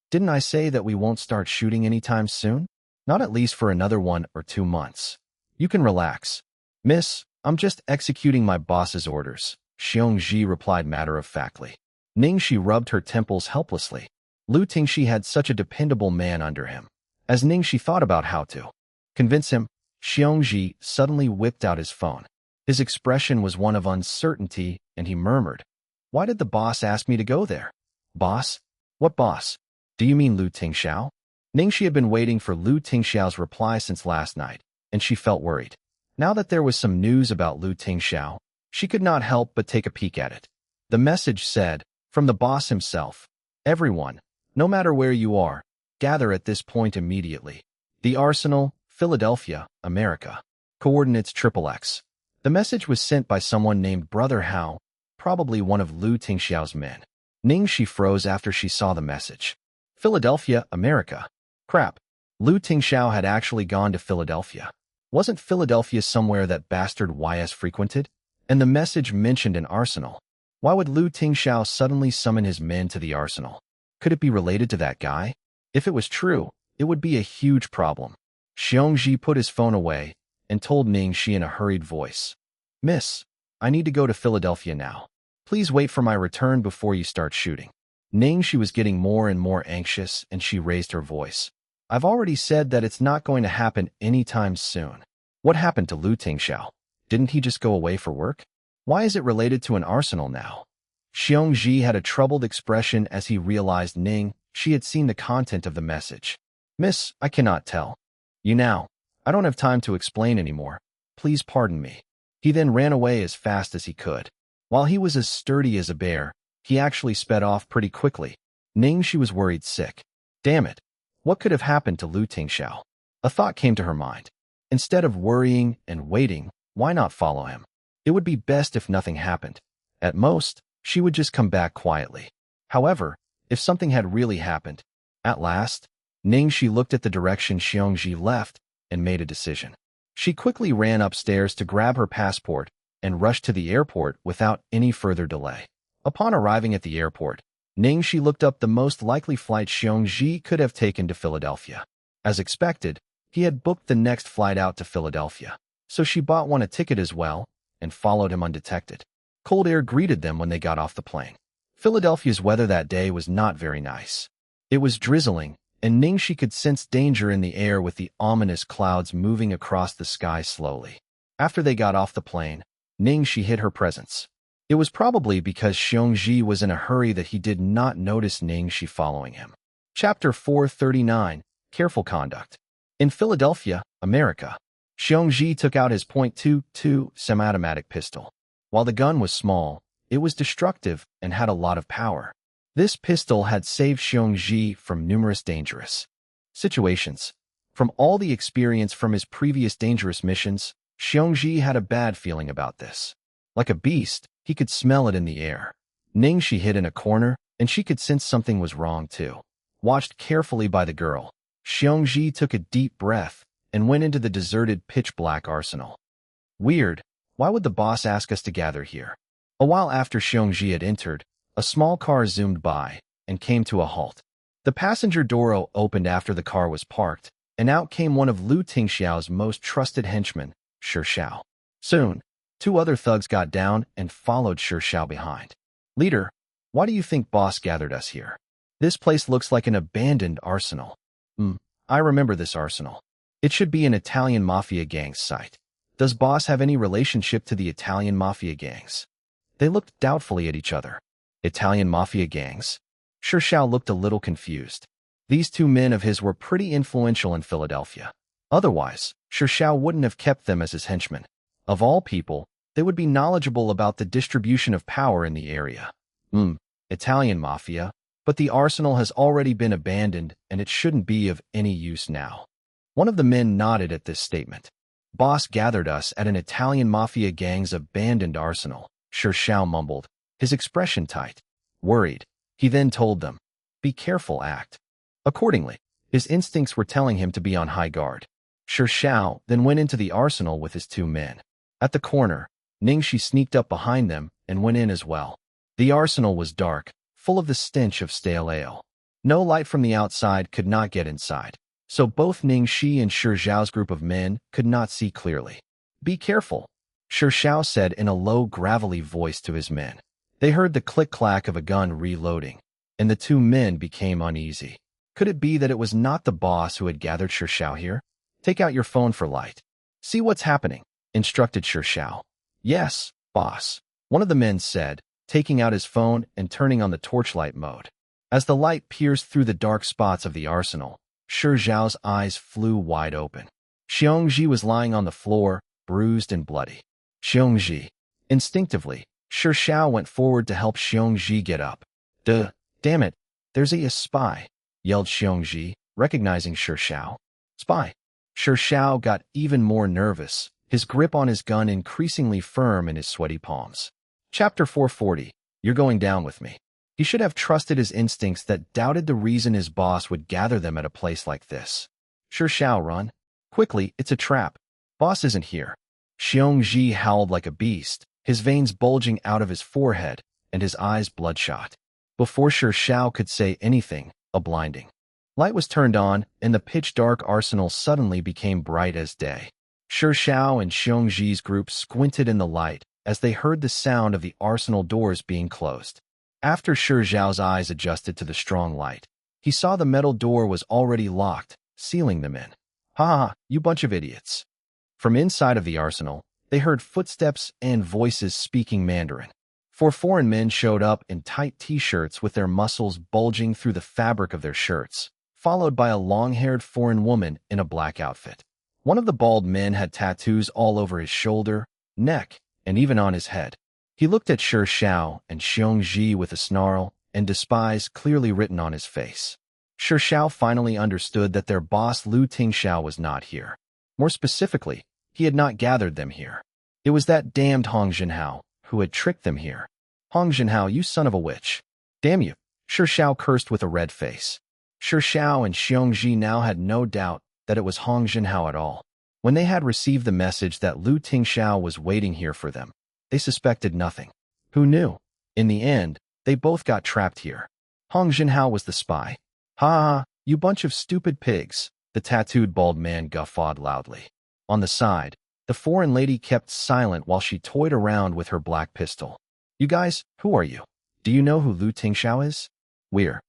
Didn't I say that we won't start shooting anytime soon? Not at least for another 1 or 2 months. You can relax. Miss, I'm just executing my boss's orders, Xiongji replied matter-of-factly. Ning Xi rubbed her temples helplessly. Tingxiao had such a dependable man under him. As Ning Xi thought about how to convince him, Xiongji suddenly whipped out his phone. His expression was one of uncertainty, and he murmured, "Why did the boss ask me to go there?" "Boss? What boss? Do you mean Tingxiao?" Ning Xi had been waiting for Tingxiao's reply since last night, and she felt worried. Now that there was some news about Tingxiao, she could not help but take a peek at it. The message said, from the boss himself, "Everyone, no matter where you are, gather at this point immediately. The Arsenal, Philadelphia, America. Coordinates XXX." The message was sent by someone named Brother Hao, probably one of Tingxiao's men. Ning Xi froze after she saw the message. Philadelphia, America. Crap. Tingxiao had actually gone to Philadelphia. Wasn't Philadelphia somewhere that bastard YS frequented? And the message mentioned an arsenal. Why would Tingxiao suddenly summon his men to the arsenal? Could it be related to that guy? If it was true, it would be a huge problem. Xiongji put his phone away and told Ning Xi in a hurried voice, "Miss, I need to go to Philadelphia now. Please wait for my return before you start shooting." Ning Xi was getting more and more anxious, and she raised her voice. "I've already said that it's not going to happen anytime soon." What happened to Tingxiao? Didn't he just go away for work? Why is it related to an arsenal now? Xiongji had a troubled expression as he realized Ning Xi had seen the content of the message. "Miss, I cannot tell you now. I don't have time to explain anymore. Please pardon me." He then ran away as fast as he could. While he was as sturdy as a bear, he actually sped off pretty quickly. Ning Xi was worried sick. Damn it. What could have happened to Tingxiao? A thought came to her mind. Instead of worrying and waiting, why not follow him? It would be best if nothing happened. At most, she would just come back quietly. However, if something had really happened, at last, Ning Xi looked at the direction Xiongji left and made a decision. She quickly ran upstairs to grab her passport and rushed to the airport without any further delay. Upon arriving at the airport, Ning Xi looked up the most likely flight Xiongji could have taken to Philadelphia. As expected, he had booked the next flight out to Philadelphia, so she bought one a ticket as well and followed him undetected. Cold air greeted them when they got off the plane. Philadelphia's weather that day was not very nice. It was drizzling, and Ning Xi could sense danger in the air with the ominous clouds moving across the sky slowly. After they got off the plane, Ning Xi hid her presence. It was probably because Xiongji was in a hurry that he did not notice Ning Xi following him. Chapter 439, Careful Conduct. In Philadelphia, America, Xiongji took out his .22 semi-automatic pistol. While the gun was small, it was destructive and had a lot of power. This pistol had saved Xiongji from numerous dangerous situations. From all the experience from his previous dangerous missions, Xiongji had a bad feeling about this. Like a beast, he could smell it in the air. Ning Xi hid in a corner, and she could sense something was wrong too. Watched carefully by the girl, Xiongji took a deep breath and went into the deserted pitch-black arsenal. Weird. Why would the boss ask us to gather here? A while after Xiongji had entered, a small car zoomed by and came to a halt. The passenger door opened after the car was parked, and out came one of Tingxiao's most trusted henchmen, Xiao. Soon, 2 other thugs got down and followed Xiao behind. "Leader, why do you think boss gathered us here? This place looks like an abandoned arsenal." I remember this arsenal. It should be an Italian mafia gang's site. Does boss have any relationship to the Italian mafia gangs? They looked doubtfully at each other. Italian mafia gangs? Xiao looked a little confused. These 2 men of his were pretty influential in Philadelphia. Otherwise, Xiao wouldn't have kept them as his henchmen. Of all people, they would be knowledgeable about the distribution of power in the area. Italian mafia, but the arsenal has already been abandoned and it shouldn't be of any use now. One of the men nodded at this statement. Boss gathered us at an Italian mafia gang's abandoned arsenal, Xiao mumbled, his expression tight, worried. He then told them, "Be careful, act." Accordingly, his instincts were telling him to be on high guard. Xiao then went into the arsenal with his 2 men. At the corner, Ning Xi sneaked up behind them and went in as well. The arsenal was dark, full of the stench of stale ale. No light from the outside could not get inside, so both Ning Xi and Shi Zhao's group of men could not see clearly. "Be careful," Shi Zhao said in a low, gravelly voice to his men. They heard the click-clack of a gun reloading, and the two men became uneasy. Could it be that it was not the boss who had gathered Shi Zhao here? "Take out your phone for light. See what's happening," instructed Shi Zhao. "Yes, boss," one of the men said, taking out his phone and turning on the torchlight mode. As the light pierced through the dark spots of the arsenal, Shi Zhao's eyes flew wide open. Xiongji was lying on the floor, bruised and bloody. "Xiongji." Instinctively, Shi Zhao went forward to help Xiongji get up. Damn it, there's a spy," yelled Xiongji, recognizing Shi Zhao. "Spy." Shi Zhao got even more nervous, his grip on his gun increasingly firm in his sweaty palms. Chapter 440, You're going down with me. He should have trusted his instincts that doubted the reason his boss would gather them at a place like this. Shi Zhao, run. Quickly, it's a trap. Boss isn't here. Xiongji howled like a beast, his veins bulging out of his forehead and his eyes bloodshot. Before Shi Zhao could say anything, a blinding light was turned on, and the pitch-dark arsenal suddenly became bright as day. Shi Zhao and Xiongji's group squinted in the light as they heard the sound of the arsenal doors being closed. After Shi Zhao's eyes adjusted to the strong light, he saw the metal door was already locked, sealing them in. "Ha, you bunch of idiots." From inside of the arsenal, they heard footsteps and voices speaking Mandarin. 4 foreign men showed up in tight t-shirts with their muscles bulging through the fabric of their shirts, followed by a long-haired foreign woman in a black outfit. One of the bald men had tattoos all over his shoulder, neck, and even on his head. He looked at Shi Zhao and Xiongji with a snarl and despise clearly written on his face. Shi Zhao finally understood that their boss Lu Tingxiao was not here. More specifically, he had not gathered them here. It was that damned Hong Jinhao who had tricked them here. "Hong Jinhao, you son of a witch. Damn you," Shi Zhao cursed with a red face. Shi Zhao and Xiongji now had no doubt that it was Hong Jinhao at all. When they had received the message that Lu Tingxiao was waiting here for them, they suspected nothing. Who knew? In the end, they both got trapped here. Hong Jinhao was the spy. "Ha, you bunch of stupid pigs," the tattooed bald man guffawed loudly. On the side, the foreign lady kept silent while she toyed around with her black pistol. "You guys, who are you? Do you know who Lu Tingxiao is?" "We're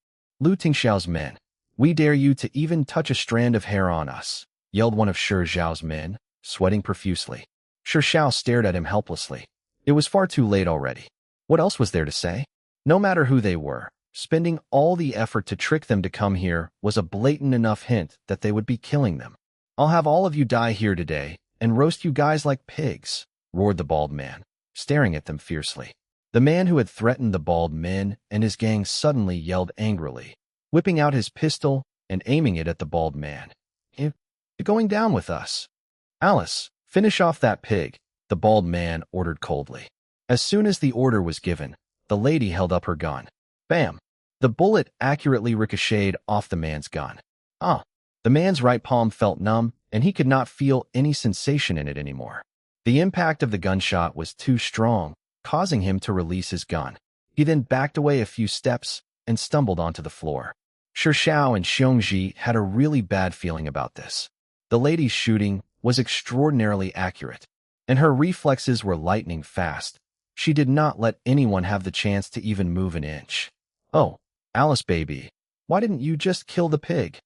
Lu Tingxiao's men. We dare you to even touch a strand of hair on us," yelled one of Shi Zhao's men, sweating profusely. Shi Zhao stared at him helplessly. It was far too late already. What else was there to say? No matter who they were, spending all the effort to trick them to come here was a blatant enough hint that they would be killing them. "I'll have all of you die here today and roast you guys like pigs," roared the bald man, staring at them fiercely. The man who had threatened the bald men and his gang suddenly yelled angrily, whipping out his pistol and aiming it at the bald man. You're going down with us." "Alice, finish off that pig," the bald man ordered coldly. As soon as the order was given, the lady held up her gun. Bam! The bullet accurately ricocheted off the man's gun. The man's right palm felt numb, and he could not feel any sensation in it anymore. The impact of the gunshot was too strong, causing him to release his gun. He then backed away a few steps and stumbled onto the floor. Shi Zhao and Xiongji had a really bad feeling about this. The lady's shooting was extraordinarily accurate, and her reflexes were lightning fast. She did not let anyone have the chance to even move an inch. "Oh, Alice baby, why didn't you just kill the pig?"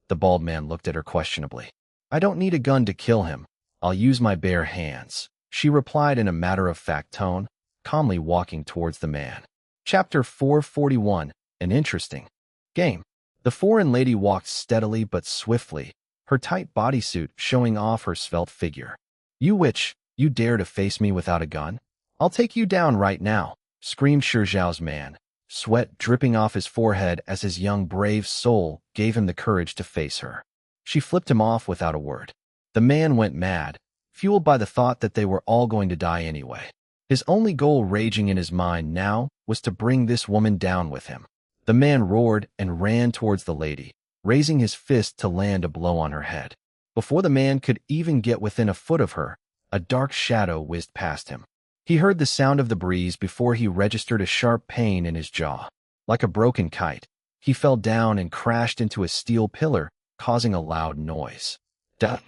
The bald man looked at her questionably. "I don't need a gun to kill him. I'll use my bare hands," she replied in a matter-of-fact tone, calmly walking towards the man. Chapter 441, An Interesting Game. The foreign lady walked steadily but swiftly, her tight bodysuit showing off her svelte figure. "You witch, you dare to face me without a gun? I'll take you down right now," screamed Shi Zhao's man, sweat dripping off his forehead as his young brave soul gave him the courage to face her. She flipped him off without a word. The man went mad, fueled by the thought that they were all going to die anyway. His only goal raging in his mind now was to bring this woman down with him. The man roared and ran towards the lady, raising his fist to land a blow on her head. Before the man could even get within a foot of her, a dark shadow whizzed past him. He heard the sound of the breeze before he registered a sharp pain in his jaw. Like a broken kite, he fell down and crashed into a steel pillar, causing a loud noise. Duh.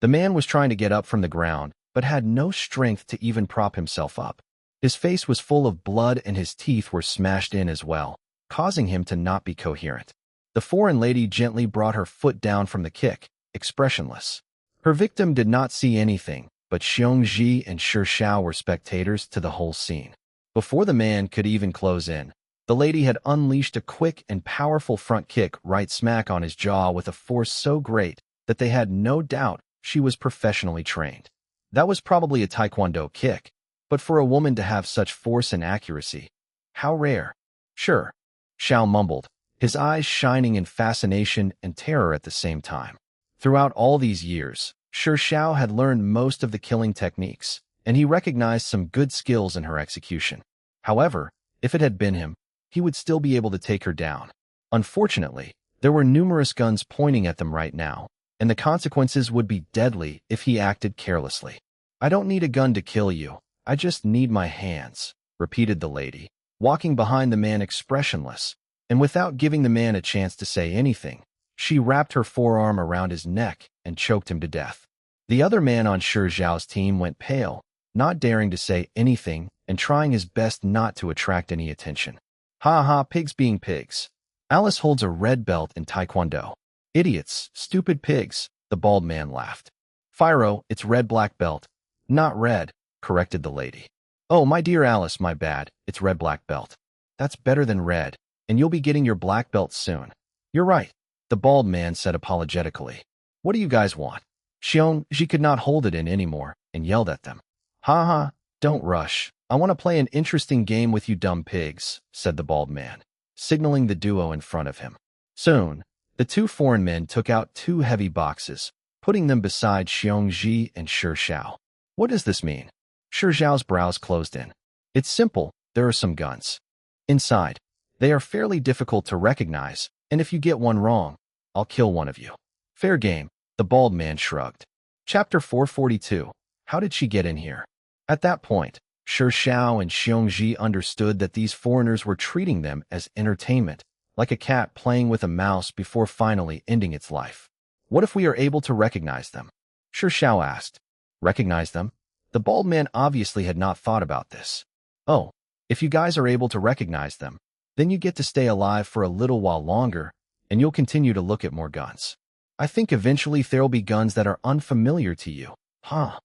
The man was trying to get up from the ground, but had no strength to even prop himself up. His face was full of blood and his teeth were smashed in as well, causing him to not be coherent. The foreign lady gently brought her foot down from the kick, expressionless. Her victim did not see anything, but Tingxiao and Tingxiao were spectators to the whole scene. Before the man could even close in, the lady had unleashed a quick and powerful front kick right smack on his jaw with a force so great that they had no doubt she was professionally trained. That was probably a taekwondo kick, but for a woman to have such force and accuracy, how rare. Sure, Xiao mumbled, his eyes shining in fascination and terror at the same time. Throughout all these years, Tingxiao had learned most of the killing techniques, and he recognized some good skills in her execution. However, if it had been him, he would still be able to take her down. Unfortunately, there were numerous guns pointing at them right now, and the consequences would be deadly if he acted carelessly. "I don't need a gun to kill you, I just need my hands," repeated the lady, walking behind the man expressionless, and without giving the man a chance to say anything, she wrapped her forearm around his neck and choked him to death. The other man on Xiao's team went pale, not daring to say anything and trying his best not to attract any attention. "Ha ha, pigs being pigs. Alice holds a red belt in Taekwondo." "Idiots, stupid pigs," the bald man laughed. "Fyro, it's red-black belt." "Not red," corrected the lady. "Oh, my dear Alice, my bad, it's red-black belt." "That's better than red, and you'll be getting your black belt soon." "You're right," the bald man said apologetically. "What do you guys want?" She could not hold it in anymore and yelled at them. "Ha ha, don't rush. I want to play an interesting game with you dumb pigs," said the bald man, signaling the duo in front of him. Soon, the two foreign men took out two heavy boxes, putting them beside Tingxiao and Tingxiao. "What does this mean?" Tingxiao's brows closed in. "It's simple, there are some guns inside. They are fairly difficult to recognize, and if you get one wrong, I'll kill one of you." "Fair game," the bald man shrugged. Chapter 442. How did she get in here? At that point, Tingxiao and Tingxi understood that these foreigners were treating them as entertainment, like a cat playing with a mouse before finally ending its life. "What if we are able to recognize them?" Tingxiao asked. "Recognize them?" The bald man obviously had not thought about this. "Oh, if you guys are able to recognize them, then you get to stay alive for a little while longer, and you'll continue to look at more guns. I think eventually there'll be guns that are unfamiliar to you." "Huh?"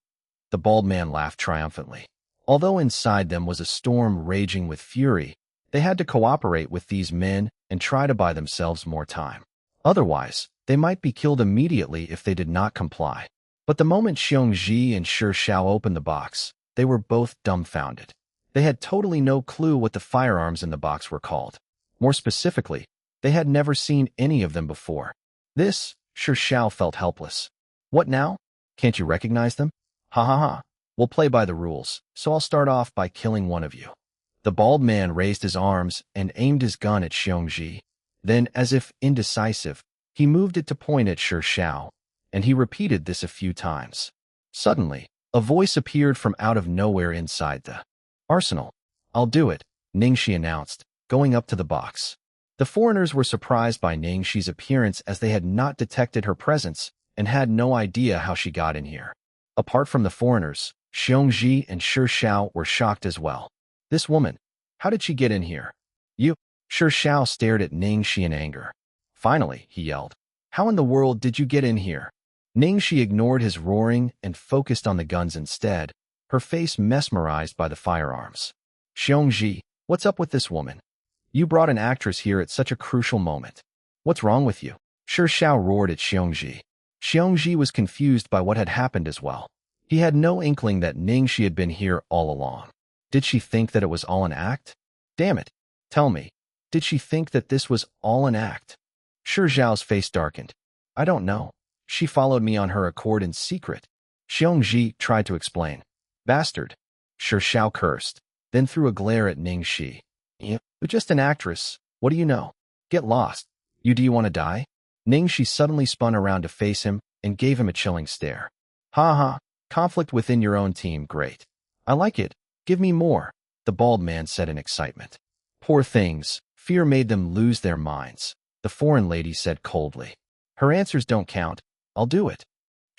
The bald man laughed triumphantly. Although inside them was a storm raging with fury, they had to cooperate with these men and try to buy themselves more time. Otherwise, they might be killed immediately if they did not comply. But the moment Tingxi and Tingxiao opened the box, they were both dumbfounded. They had totally no clue what the firearms in the box were called. More specifically, they had never seen any of them before. Tingxiao felt helpless. "What now? Can't you recognize them?" "Ha ha ha. We'll play by the rules, so I'll start off by killing one of you." The bald man raised his arms and aimed his gun at Tingxi. Then, as if indecisive, he moved it to point at Tingxiao, and he repeated this a few times. Suddenly, a voice appeared from out of nowhere inside the arsenal. "I'll do it," Ning Xi announced, going up to the box. The foreigners were surprised by Ning Xi's appearance as they had not detected her presence and had no idea how she got in here. Apart from the foreigners, Tingxi and Tingxiao were shocked as well. "This woman, how did she get in here?" "You?" Tingxiao stared at Ning Xi in anger. "Finally," he yelled. "How in the world did you get in here?" Ning Xi ignored his roaring and focused on the guns instead, her face mesmerized by the firearms. "Tingxi, what's up with this woman? You brought an actress here at such a crucial moment. What's wrong with you?" Xiao roared at Tingxi. Tingxi was confused by what had happened as well. He had no inkling that Ning Xi had been here all along. Did she think that it was all an act? Damn it. Tell me, did she think that this was all an act? Xiao's face darkened. "I don't know. She followed me on her accord in secret." Tingxi tried to explain. "Bastard." Xiao cursed, then threw a glare at Ning Xi. "You're just an actress. What do you know? Get lost. Do you want to die?" Ning Xi suddenly spun around to face him and gave him a chilling stare. "Ha ha, conflict within your own team, great. I like it. Give me more, the bald man said in excitement. Poor things, fear made them lose their minds, the foreign lady said coldly. Her answers don't count, I'll do it.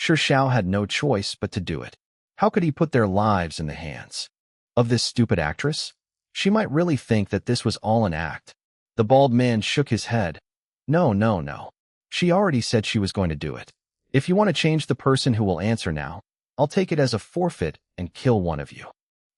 Tingxiao had no choice but to do it. How could he put their lives in the hands of this stupid actress? She might really think that this was all an act. The bald man shook his head. No, no, no. She already said she was going to do it. If you want to change the person who will answer now, I'll take it as a forfeit and kill one of you.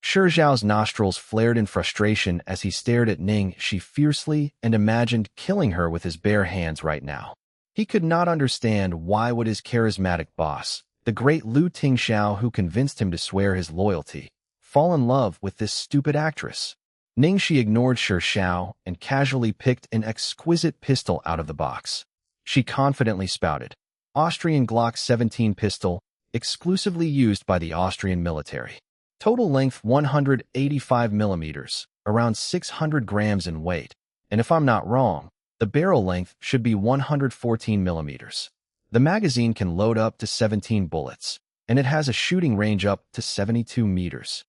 Tingxiao's nostrils flared in frustration as he stared at Ning Xi fiercely and imagined killing her with his bare hands right now. He could not understand why would his charismatic boss, the great Tingxiao who convinced him to swear his loyalty, fall in love with this stupid actress. Ning Xi ignored Tingxiao and casually picked an exquisite pistol out of the box. She confidently spouted, Austrian Glock 17 pistol, exclusively used by the Austrian military. Total length 185 millimeters, around 600 grams in weight, and if I'm not wrong, the barrel length should be 114 millimeters. The magazine can load up to 17 bullets, and it has a shooting range up to 72 meters.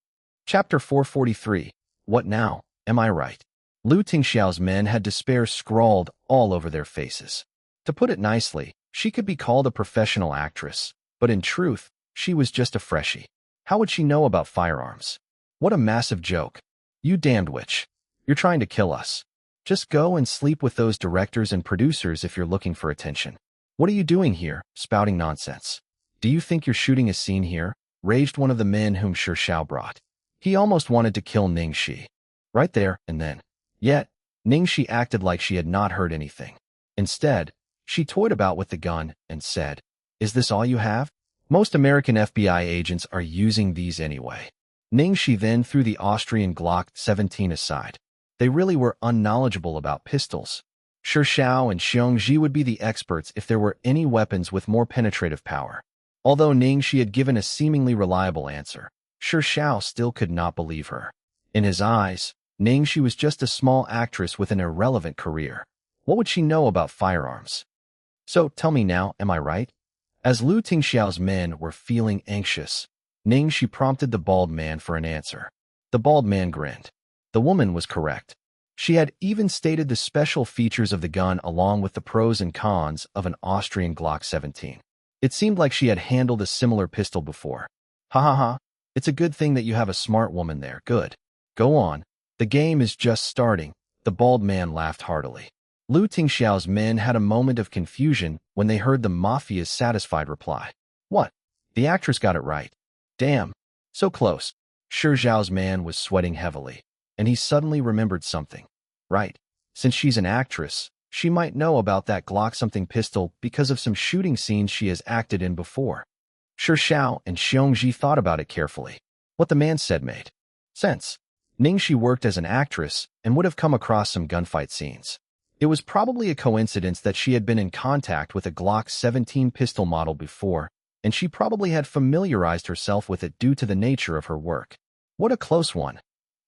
Chapter 443. What now? Am I right? Tingxiao's men had despair scrawled all over their faces. To put it nicely, she could be called a professional actress, but in truth, she was just a freshie. How would she know about firearms? What a massive joke. You damned witch. You're trying to kill us. Just go and sleep with those directors and producers if you're looking for attention. What are you doing here, spouting nonsense? Do you think you're shooting a scene here? Raged one of the men whom Tingxiao brought. He almost wanted to kill Ning Xi. Right there and then. Yet, Ning Xi acted like she had not heard anything. Instead, she toyed about with the gun and said, Is this all you have? Most American FBI agents are using these anyway. Ning Xi then threw the Austrian Glock 17 aside. They really were unknowledgeable about pistols. Tingxiao and Xiongji would be the experts if there were any weapons with more penetrative power. Although Ning Xi had given a seemingly reliable answer, Tingxiao still could not believe her. In his eyes, Ning Xi was just a small actress with an irrelevant career. What would she know about firearms? So, tell me now, am I right? As Tingxiao's men were feeling anxious, Ning Xi prompted the bald man for an answer. The bald man grinned. The woman was correct. She had even stated the special features of the gun along with the pros and cons of an Austrian Glock 17. It seemed like she had handled a similar pistol before. Ha ha ha. It's a good thing that you have a smart woman there. Good. Go on. The game is just starting. The bald man laughed heartily. Tingxiao's men had a moment of confusion when they heard the mafia's satisfied reply. What? The actress got it right. Damn. So close. Tingxiao's man was sweating heavily, and he suddenly remembered something. Right. Since she's an actress, she might know about that Glock something pistol because of some shooting scenes she has acted in before. Tingxiao and Xiongji thought about it carefully. What the man said made sense. Ning Xi worked as an actress and would have come across some gunfight scenes. It was probably a coincidence that she had been in contact with a Glock 17 pistol model before, and she probably had familiarized herself with it due to the nature of her work. What a close one.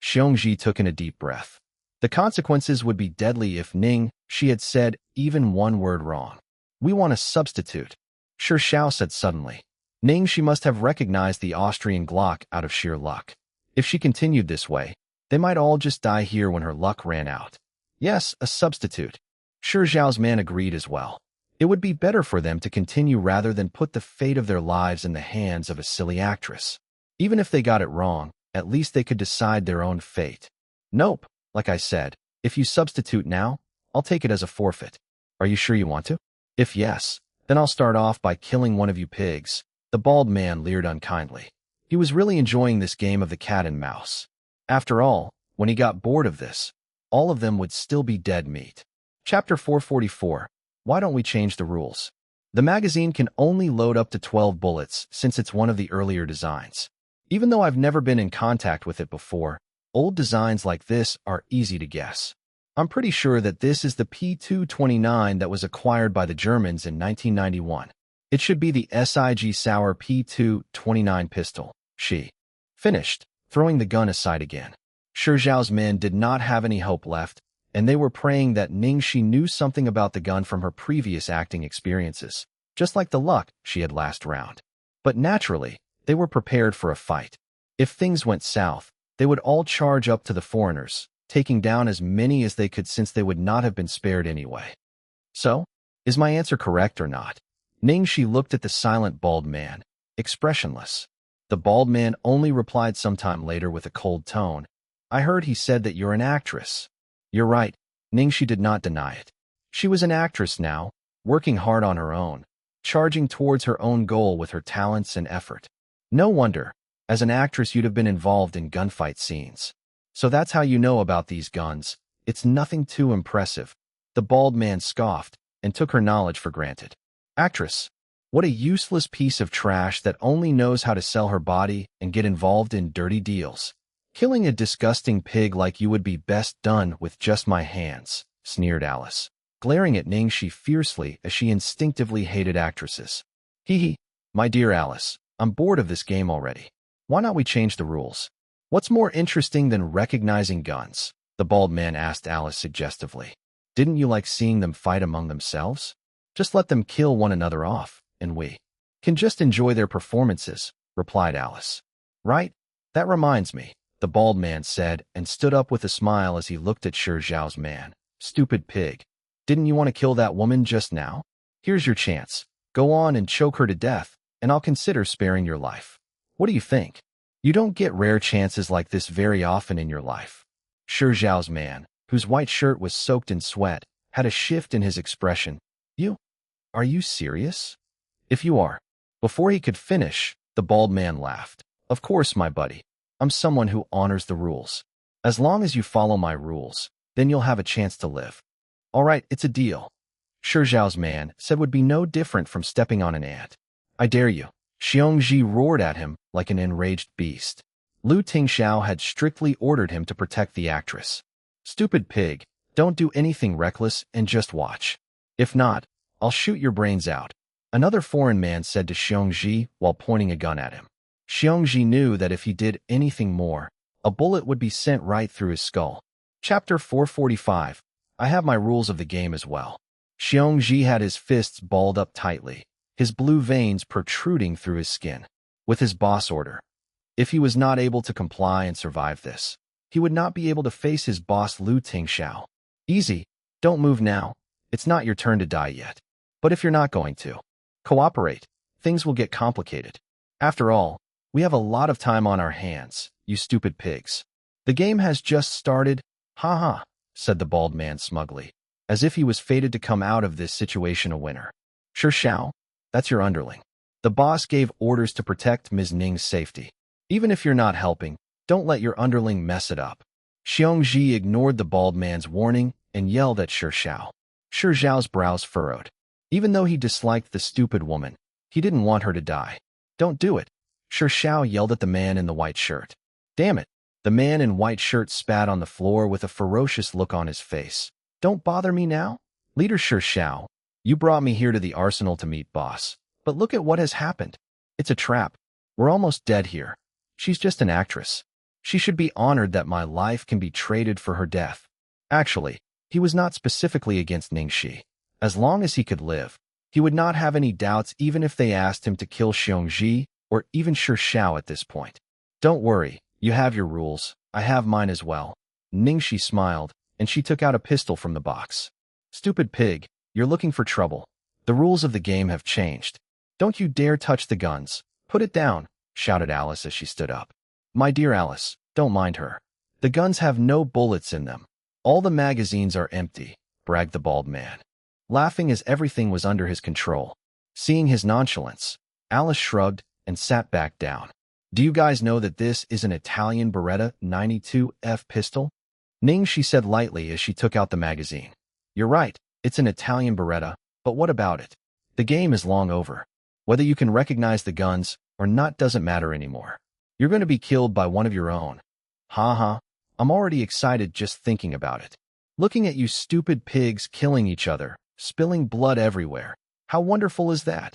Xiongji took in a deep breath. The consequences would be deadly if Ning Xi had said even one word wrong. We want a substitute, Tingxiao said suddenly. Ning Xi must have recognized the Austrian Glock out of sheer luck. If she continued this way, they might all just die here when her luck ran out. Yes, a substitute. Tingxiao's man agreed as well. It would be better for them to continue rather than put the fate of their lives in the hands of a silly actress. Even if they got it wrong, at least they could decide their own fate. Nope, like I said, if you substitute now, I'll take it as a forfeit. Are you sure you want to? If yes, then I'll start off by killing one of you pigs. The bald man leered unkindly. He was really enjoying this game of the cat and mouse. After all, when he got bored of this, all of them would still be dead meat. Chapter 444. Why don't we change the rules? The magazine can only load up to 12 bullets since it's one of the earlier designs. Even though I've never been in contact with it before, old designs like this are easy to guess. I'm pretty sure that this is the P229 that was acquired by the Germans in 1991. It should be the SIG Sauer P229 pistol. She finished, throwing the gun aside again. Tingxiao's men did not have any hope left, and they were praying that Ning Xi knew something about the gun from her previous acting experiences, just like the luck she had last round. But naturally, they were prepared for a fight. If things went south, They would all charge up to the foreigners, taking down as many as they could since they would not have been spared anyway. So, is my answer correct or not? Ning Xi looked at the silent bald man, expressionless. The bald man only replied sometime later with a cold tone. I heard he said that you're an actress. You're right. Ning Xi did not deny it. She was an actress now, working hard on her own, charging towards her own goal with her talents and effort. No wonder, as an actress you'd have been involved in gunfight scenes. So that's how you know about these guns. It's nothing too impressive. The bald man scoffed and took her knowledge for granted. Actress, what a useless piece of trash that only knows how to sell her body and get involved in dirty deals. Killing a disgusting pig like you would be best done with just my hands, sneered Alice, glaring at Ning Xi fiercely as she instinctively hated actresses. Hee hee, my dear Alice, I'm bored of this game already. Why not we change the rules? What's more interesting than recognizing guns? The bald man asked Alice suggestively. Didn't you like seeing them fight among themselves? Just let them kill one another off, and we can just enjoy their performances, replied Alice. Right? That reminds me, the bald man said and stood up with a smile as he looked at Shi Zhao's man. Stupid pig. Didn't you want to kill that woman just now? Here's your chance. Go on and choke her to death, and I'll consider sparing your life. What do you think? You don't get rare chances like this very often in your life. Shi Zhao's man, whose white shirt was soaked in sweat, had a shift in his expression. Are you serious? If you are. Before he could finish, the bald man laughed. Of course, my buddy. I'm someone who honors the rules. As long as you follow my rules, then you'll have a chance to live. All right, it's a deal. Shi Zhao's man said would be no different from stepping on an ant. I dare you. Xiongji roared at him like an enraged beast. Lu Tingxiao had strictly ordered him to protect the actress. Stupid pig, don't do anything reckless and just watch. If not, I'll shoot your brains out. Another foreign man said to Xiongji while pointing a gun at him. Xiongji knew that if he did anything more, a bullet would be sent right through his skull. Chapter 445. I have my rules of the game as well. Xiongji had his fists balled up tightly, his blue veins protruding through his skin. With his boss order. If he was not able to comply and survive this, he would not be able to face his boss Lu Tingxiao. Easy, don't move now. It's not your turn to die yet. But if you're not going to cooperate, things will get complicated. After all, we have a lot of time on our hands, you stupid pigs. The game has just started. Ha ha, said the bald man smugly, as if he was fated to come out of this situation a winner. Shi Zhao, that's your underling. The boss gave orders to protect Ms. Ning's safety. Even if you're not helping, don't let your underling mess it up. Xiongji ignored the bald man's warning and yelled at Shi Zhao. Shi Zhao's brows furrowed. Even though he disliked the stupid woman, he didn't want her to die. Don't do it. Shi Zhao yelled at the man in the white shirt. Damn it. The man in white shirt spat on the floor with a ferocious look on his face. Don't bother me now? Leader Shi Zhao, you brought me here to the arsenal to meet boss. But look at what has happened. It's a trap. We're almost dead here. She's just an actress. She should be honored that my life can be traded for her death. Actually, he was not specifically against Ning Xi. As long as he could live, he would not have any doubts even if they asked him to kill Xiongji or even Shi Zhao at this point. Don't worry, you have your rules. I have mine as well. Ning Xi smiled, and she took out a pistol from the box. Stupid pig, you're looking for trouble. The rules of the game have changed. Don't you dare touch the guns. Put it down, shouted Alice as she stood up. My dear Alice, don't mind her. The guns have no bullets in them. All the magazines are empty, bragged the bald man, laughing as everything was under his control. Seeing his nonchalance, Alice shrugged and sat back down. Do you guys know that this is an Italian Beretta 92F pistol? Ning Xi said lightly as she took out the magazine. You're right, it's an Italian Beretta, but what about it? The game is long over. Whether you can recognize the guns or not doesn't matter anymore. You're going to be killed by one of your own. Ha ha, I'm already excited just thinking about it. Looking at you stupid pigs killing each other, spilling blood everywhere. How wonderful is that?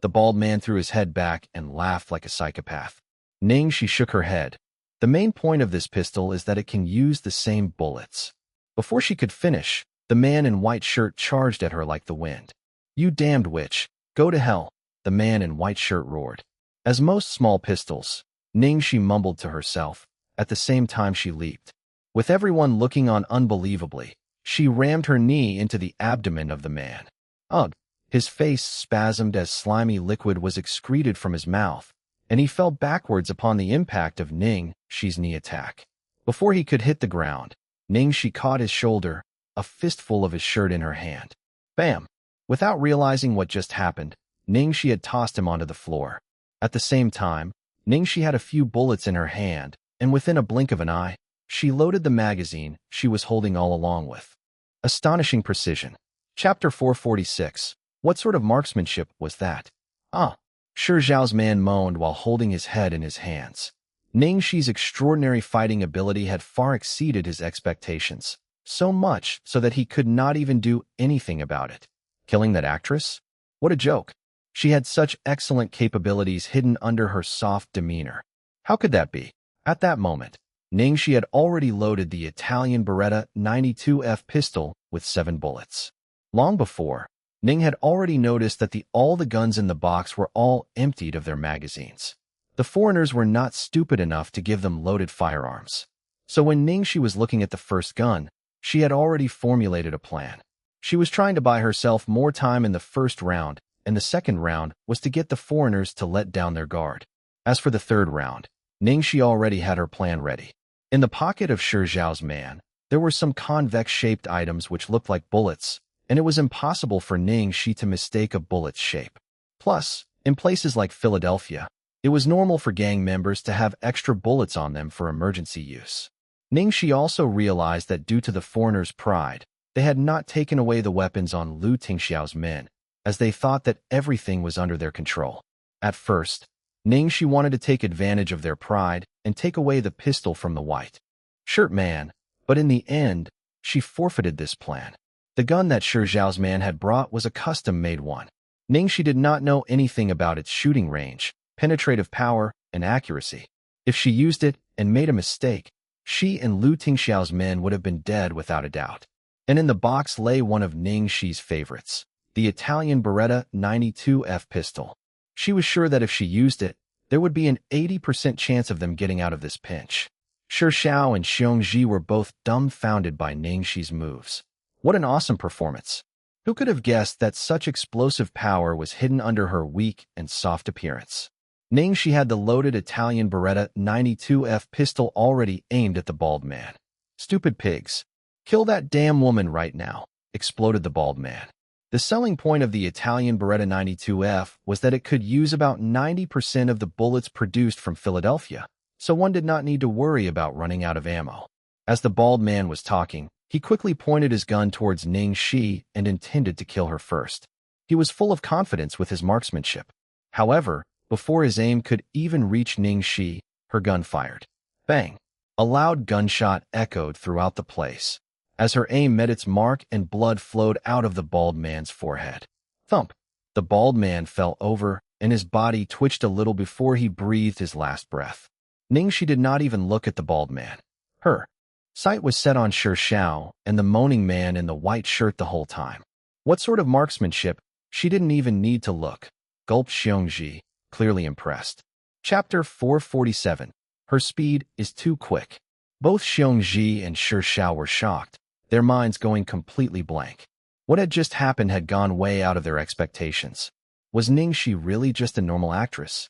The bald man threw his head back and laughed like a psychopath. Ning Xi shook her head. The main point of this pistol is that it can use the same bullets. Before she could finish, the man in white shirt charged at her like the wind. You damned witch, go to hell, the man in white shirt roared. As most small pistols, Ning Xi mumbled to herself, at the same time she leaped. With everyone looking on unbelievably, she rammed her knee into the abdomen of the man. Ugh! His face spasmed as slimy liquid was excreted from his mouth, and he fell backwards upon the impact of Ning Xi's knee attack. Before he could hit the ground, Ning Xi caught his shoulder, a fistful of his shirt in her hand. Bam! Without realizing what just happened, Ning Xi had tossed him onto the floor. At the same time, Ning Xi had a few bullets in her hand, and within a blink of an eye, she loaded the magazine she was holding all along with astonishing precision. Chapter 446. What sort of marksmanship was that? Ah! Shi Zhao's man moaned while holding his head in his hands. Ning Xi's extraordinary fighting ability had far exceeded his expectations, so much so that he could not even do anything about it. Killing that actress? What a joke! She had such excellent capabilities hidden under her soft demeanor. How could that be? At that moment, Ning Xi had already loaded the Italian Beretta 92F pistol with 7 bullets. Long before, Ning had already noticed that all the guns in the box were all emptied of their magazines. The foreigners were not stupid enough to give them loaded firearms. So when Ning Xi was looking at the first gun, she had already formulated a plan. She was trying to buy herself more time in the first round, and the second round was to get the foreigners to let down their guard. As for the third round, Ning Xi already had her plan ready. In the pocket of Shi Zhao's man, there were some convex-shaped items which looked like bullets, and it was impossible for Ning Xi to mistake a bullet's shape. Plus, in places like Philadelphia, it was normal for gang members to have extra bullets on them for emergency use. Ning Xi also realized that due to the foreigners' pride, they had not taken away the weapons on Tingxiao's men, as they thought that everything was under their control. At first, Ning Xi wanted to take advantage of their pride and take away the pistol from the white shirt man, but in the end, she forfeited this plan. The gun that Shi Zhao's man had brought was a custom-made one. Ning Xi did not know anything about its shooting range, penetrative power, and accuracy. If she used it and made a mistake, she and Tingxiao's men would have been dead without a doubt. And in the box lay one of Ning Xi's favorites, the Italian Beretta 92F pistol. She was sure that if she used it, there would be an 80% chance of them getting out of this pinch. Shi Zhao and Xiongji were both dumbfounded by Ning Xi's moves. What an awesome performance! Who could have guessed that such explosive power was hidden under her weak and soft appearance? Ning Xi had the loaded Italian Beretta 92F pistol already aimed at the bald man. Stupid pigs. Kill that damn woman right now, exploded the bald man. The selling point of the Italian Beretta 92F was that it could use about 90% of the bullets produced from Philadelphia, so one did not need to worry about running out of ammo. As the bald man was talking, he quickly pointed his gun towards Ning Xi and intended to kill her first. He was full of confidence with his marksmanship. However, before his aim could even reach Ning Xi, her gun fired. Bang! A loud gunshot echoed throughout the place. As her aim met its mark and blood flowed out of the bald man's forehead. Thump! The bald man fell over, and his body twitched a little before he breathed his last breath. Ning Xi did not even look at the bald man. Her sight was set on Shi Zhao and the moaning man in the white shirt the whole time. What sort of marksmanship? She didn't even need to look, gulped Xiongji, clearly impressed. Chapter 447. Her speed is too quick. Both Xiongji and Shi Zhao were shocked, their minds going completely blank. What had just happened had gone way out of their expectations. Was Ning Xi really just a normal actress?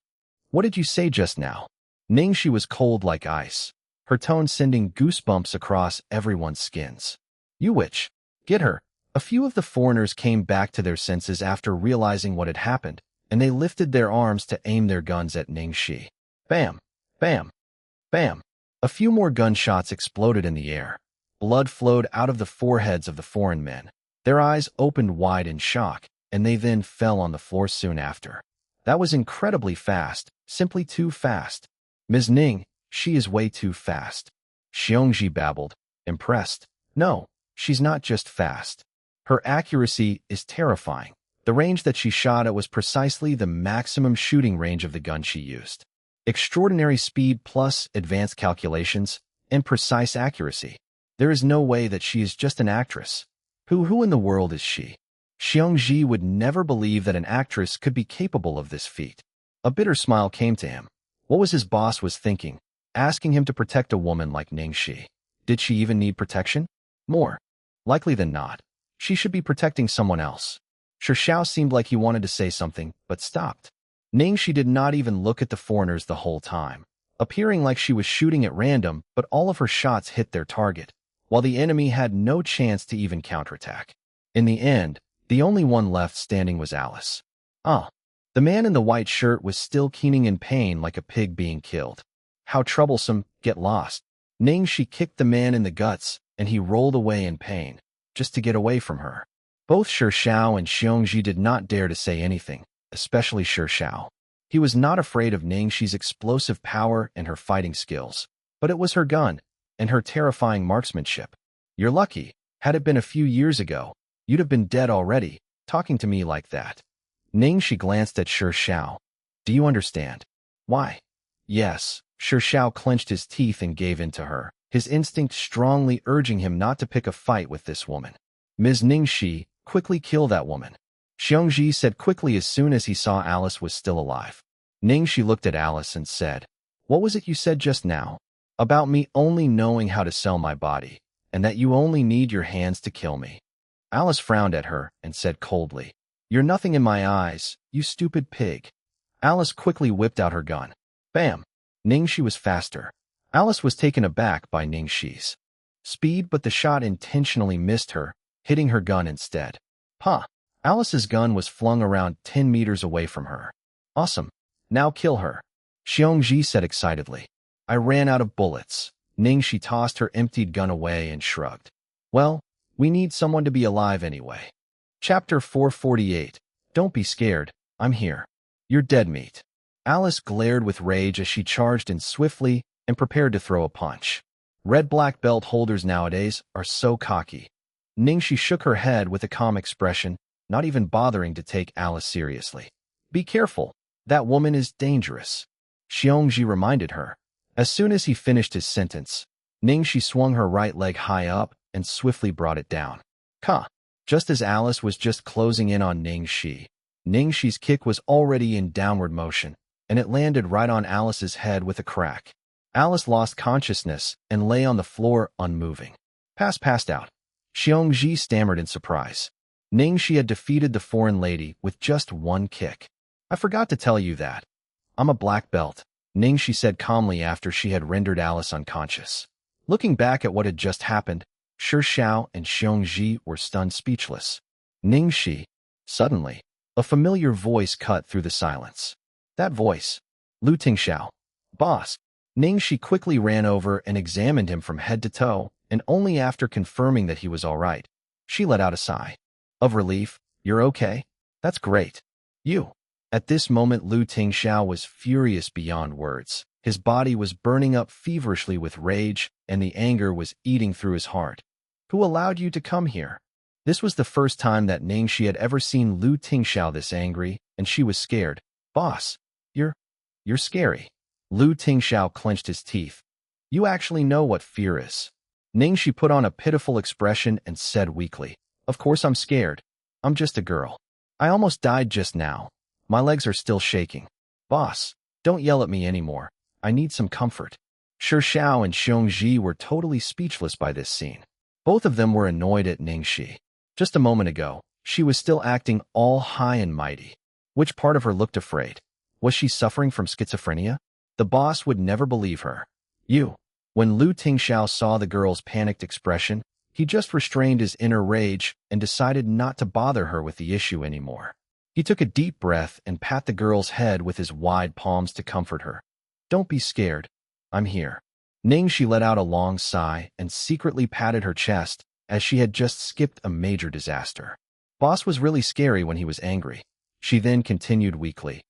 What did you say just now? Ning Xi was cold like ice, her tone sending goosebumps across everyone's skins. You witch! Get her! A few of the foreigners came back to their senses after realizing what had happened, and they lifted their arms to aim their guns at Ning Xi. Bam! Bam! Bam! A few more gunshots exploded in the air. Blood flowed out of the foreheads of the foreign men. Their eyes opened wide in shock, and they then fell on the floor soon after. That was incredibly fast, simply too fast. Ms. Ning, she is way too fast. Xiongji babbled, impressed. No, she's not just fast. Her accuracy is terrifying. The range that she shot at was precisely the maximum shooting range of the gun she used. Extraordinary speed plus advanced calculations and precise accuracy. There is no way that she is just an actress. Who in the world is she? Xiongji would never believe that an actress could be capable of this feat. A bitter smile came to him. What was his boss was thinking? asking him to protect a woman like Ning Xi. Did she even need protection? More likely than not, she should be protecting someone else. Tingxiao seemed like he wanted to say something, but stopped. Ning Xi did not even look at the foreigners the whole time, appearing like she was shooting at random, but all of her shots hit their target, while the enemy had no chance to even counterattack. In the end, the only one left standing was Alice. The man in the white shirt was still keening in pain like a pig being killed. How troublesome, get lost. Ning Xi kicked the man in the guts, and he rolled away in pain, just to get away from her. Both Tingxiao and Xiongji did not dare to say anything, especially Tingxiao. He was not afraid of Ning Xi's explosive power and her fighting skills, but it was her gun and her terrifying marksmanship. You're lucky. Had it been a few years ago, you'd have been dead already, talking to me like that. Ning Xi glanced at Tingxiao. Do you understand? Why? Yes. Tingxiao clenched his teeth and gave in to her, his instinct strongly urging him not to pick a fight with this woman. Ms. Ning Xi, quickly kill that woman. Xiongji said quickly as soon as he saw Alice was still alive. Ning Xi looked at Alice and said, What was it you said just now? About me only knowing how to sell my body, and that you only need your hands to kill me. Alice frowned at her and said coldly, You're nothing in my eyes, you stupid pig. Alice quickly whipped out her gun. Bam! Ning Xi was faster. Alice was taken aback by Ning Xi's speed, but the shot intentionally missed her, hitting her gun instead. Alice's gun was flung around 10 meters away from her. Awesome. Now kill her. Xiongji said excitedly. I ran out of bullets. Ning Xi tossed her emptied gun away and shrugged. Well, we need someone to be alive anyway. Chapter 448. Don't be scared. I'm here. You're dead meat. Alice glared with rage as she charged in swiftly and prepared to throw a punch. Red-black belt holders nowadays are so cocky. Ning Xi shook her head with a calm expression, not even bothering to take Alice seriously. Be careful. That woman is dangerous. Xiongji reminded her. As soon as he finished his sentence, Ning Xi swung her right leg high up and swiftly brought it down. Just as Alice was just closing in on Ning Xi's kick was already in downward motion, and it landed right on Alice's head with a crack. Alice lost consciousness and lay on the floor unmoving. Passed out. Xiongji stammered in surprise. Ning Xi had defeated the foreign lady with just one kick. I forgot to tell you that. I'm a black belt, Ning Xi said calmly after she had rendered Alice unconscious. Looking back at what had just happened, Tingxiao and Xiongji were stunned speechless. Ning Xi. Suddenly, a familiar voice cut through the silence. That voice. Tingxiao. Boss. Ning Xi quickly ran over and examined him from head to toe, and only after confirming that he was all right, she let out a sigh. Of relief. You're okay? That's great. You. At this moment Tingxiao was furious beyond words. His body was burning up feverishly with rage, and the anger was eating through his heart. Who allowed you to come here? This was the first time that Ning Xi had ever seen Tingxiao this angry, and she was scared. Boss. You're scary. Tingxiao clenched his teeth. You actually know what fear is. Ning Xi put on a pitiful expression and said weakly, Of course I'm scared. I'm just a girl. I almost died just now. My legs are still shaking. Boss, don't yell at me anymore. I need some comfort. Tingxiao and Xiongji were totally speechless by this scene. Both of them were annoyed at Ning Xi. Just a moment ago, she was still acting all high and mighty. Which part of her looked afraid? Was she suffering from schizophrenia? The boss would never believe her. When Tingxiao saw the girl's panicked expression, he just restrained his inner rage and decided not to bother her with the issue anymore. He took a deep breath and pat the girl's head with his wide palms to comfort her. Don't be scared. I'm here. Ning Xi let out a long sigh and secretly patted her chest as she had just skipped a major disaster. Boss was really scary when he was angry. She then continued weakly.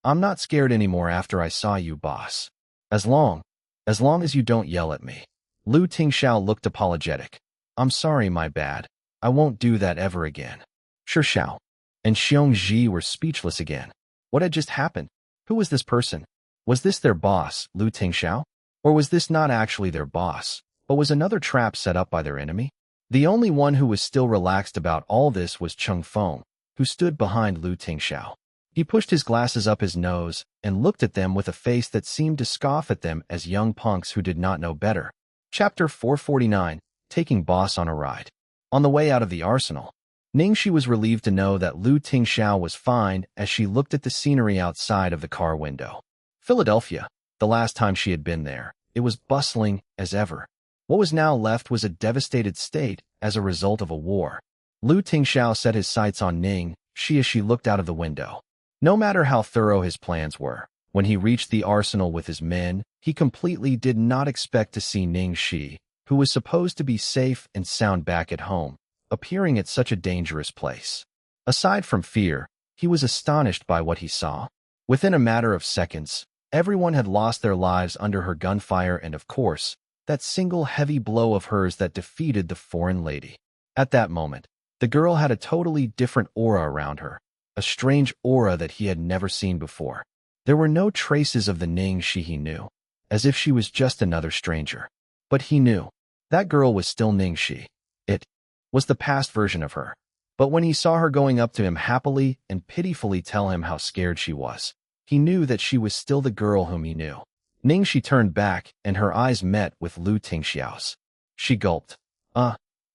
I'm not scared anymore after I saw you, boss. As long as you don't yell at me. Tingxiao looked apologetic. I'm sorry, my bad. I won't do that ever again. Tingxiao and Xiongji were speechless again. What had just happened? Who was this person? Was this their boss, Tingxiao? Or was this not actually their boss, but was another trap set up by their enemy? The only one who was still relaxed about all this was Cheng Feng, who stood behind Tingxiao. He pushed his glasses up his nose and looked at them with a face that seemed to scoff at them as young punks who did not know better. Chapter 449, Taking Boss on a Ride. On the way out of the arsenal, Ning Xi was relieved to know that Tingxiao was fine as she looked at the scenery outside of the car window. Philadelphia, the last time she had been there, it was bustling as ever. What was now left was a devastated state as a result of a war. Tingxiao set his sights on Ning Xi as she looked out of the window. No matter how thorough his plans were, when he reached the arsenal with his men, he completely did not expect to see Ning Xi, who was supposed to be safe and sound back at home, appearing at such a dangerous place. Aside from fear, he was astonished by what he saw. Within a matter of seconds, everyone had lost their lives under her gunfire and, of course, that single heavy blow of hers that defeated the foreign lady. At that moment, the girl had a totally different aura around her, a strange aura that he had never seen before. There were no traces of the Ning Xi he knew, as if she was just another stranger. But he knew. That girl was still Ning Xi. It was the past version of her. But when he saw her going up to him happily and pitifully tell him how scared she was, he knew that she was still the girl whom he knew. Ning Xi turned back and her eyes met with Tingxiao's. She gulped.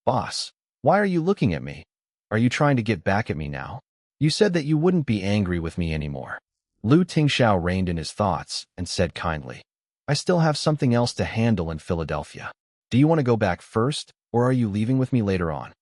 Boss, why are you looking at me? Are you trying to get back at me now? You said that you wouldn't be angry with me anymore. Tingxiao reined in his thoughts and said kindly, I still have something else to handle in Philadelphia. Do you want to go back first, or are you leaving with me later on?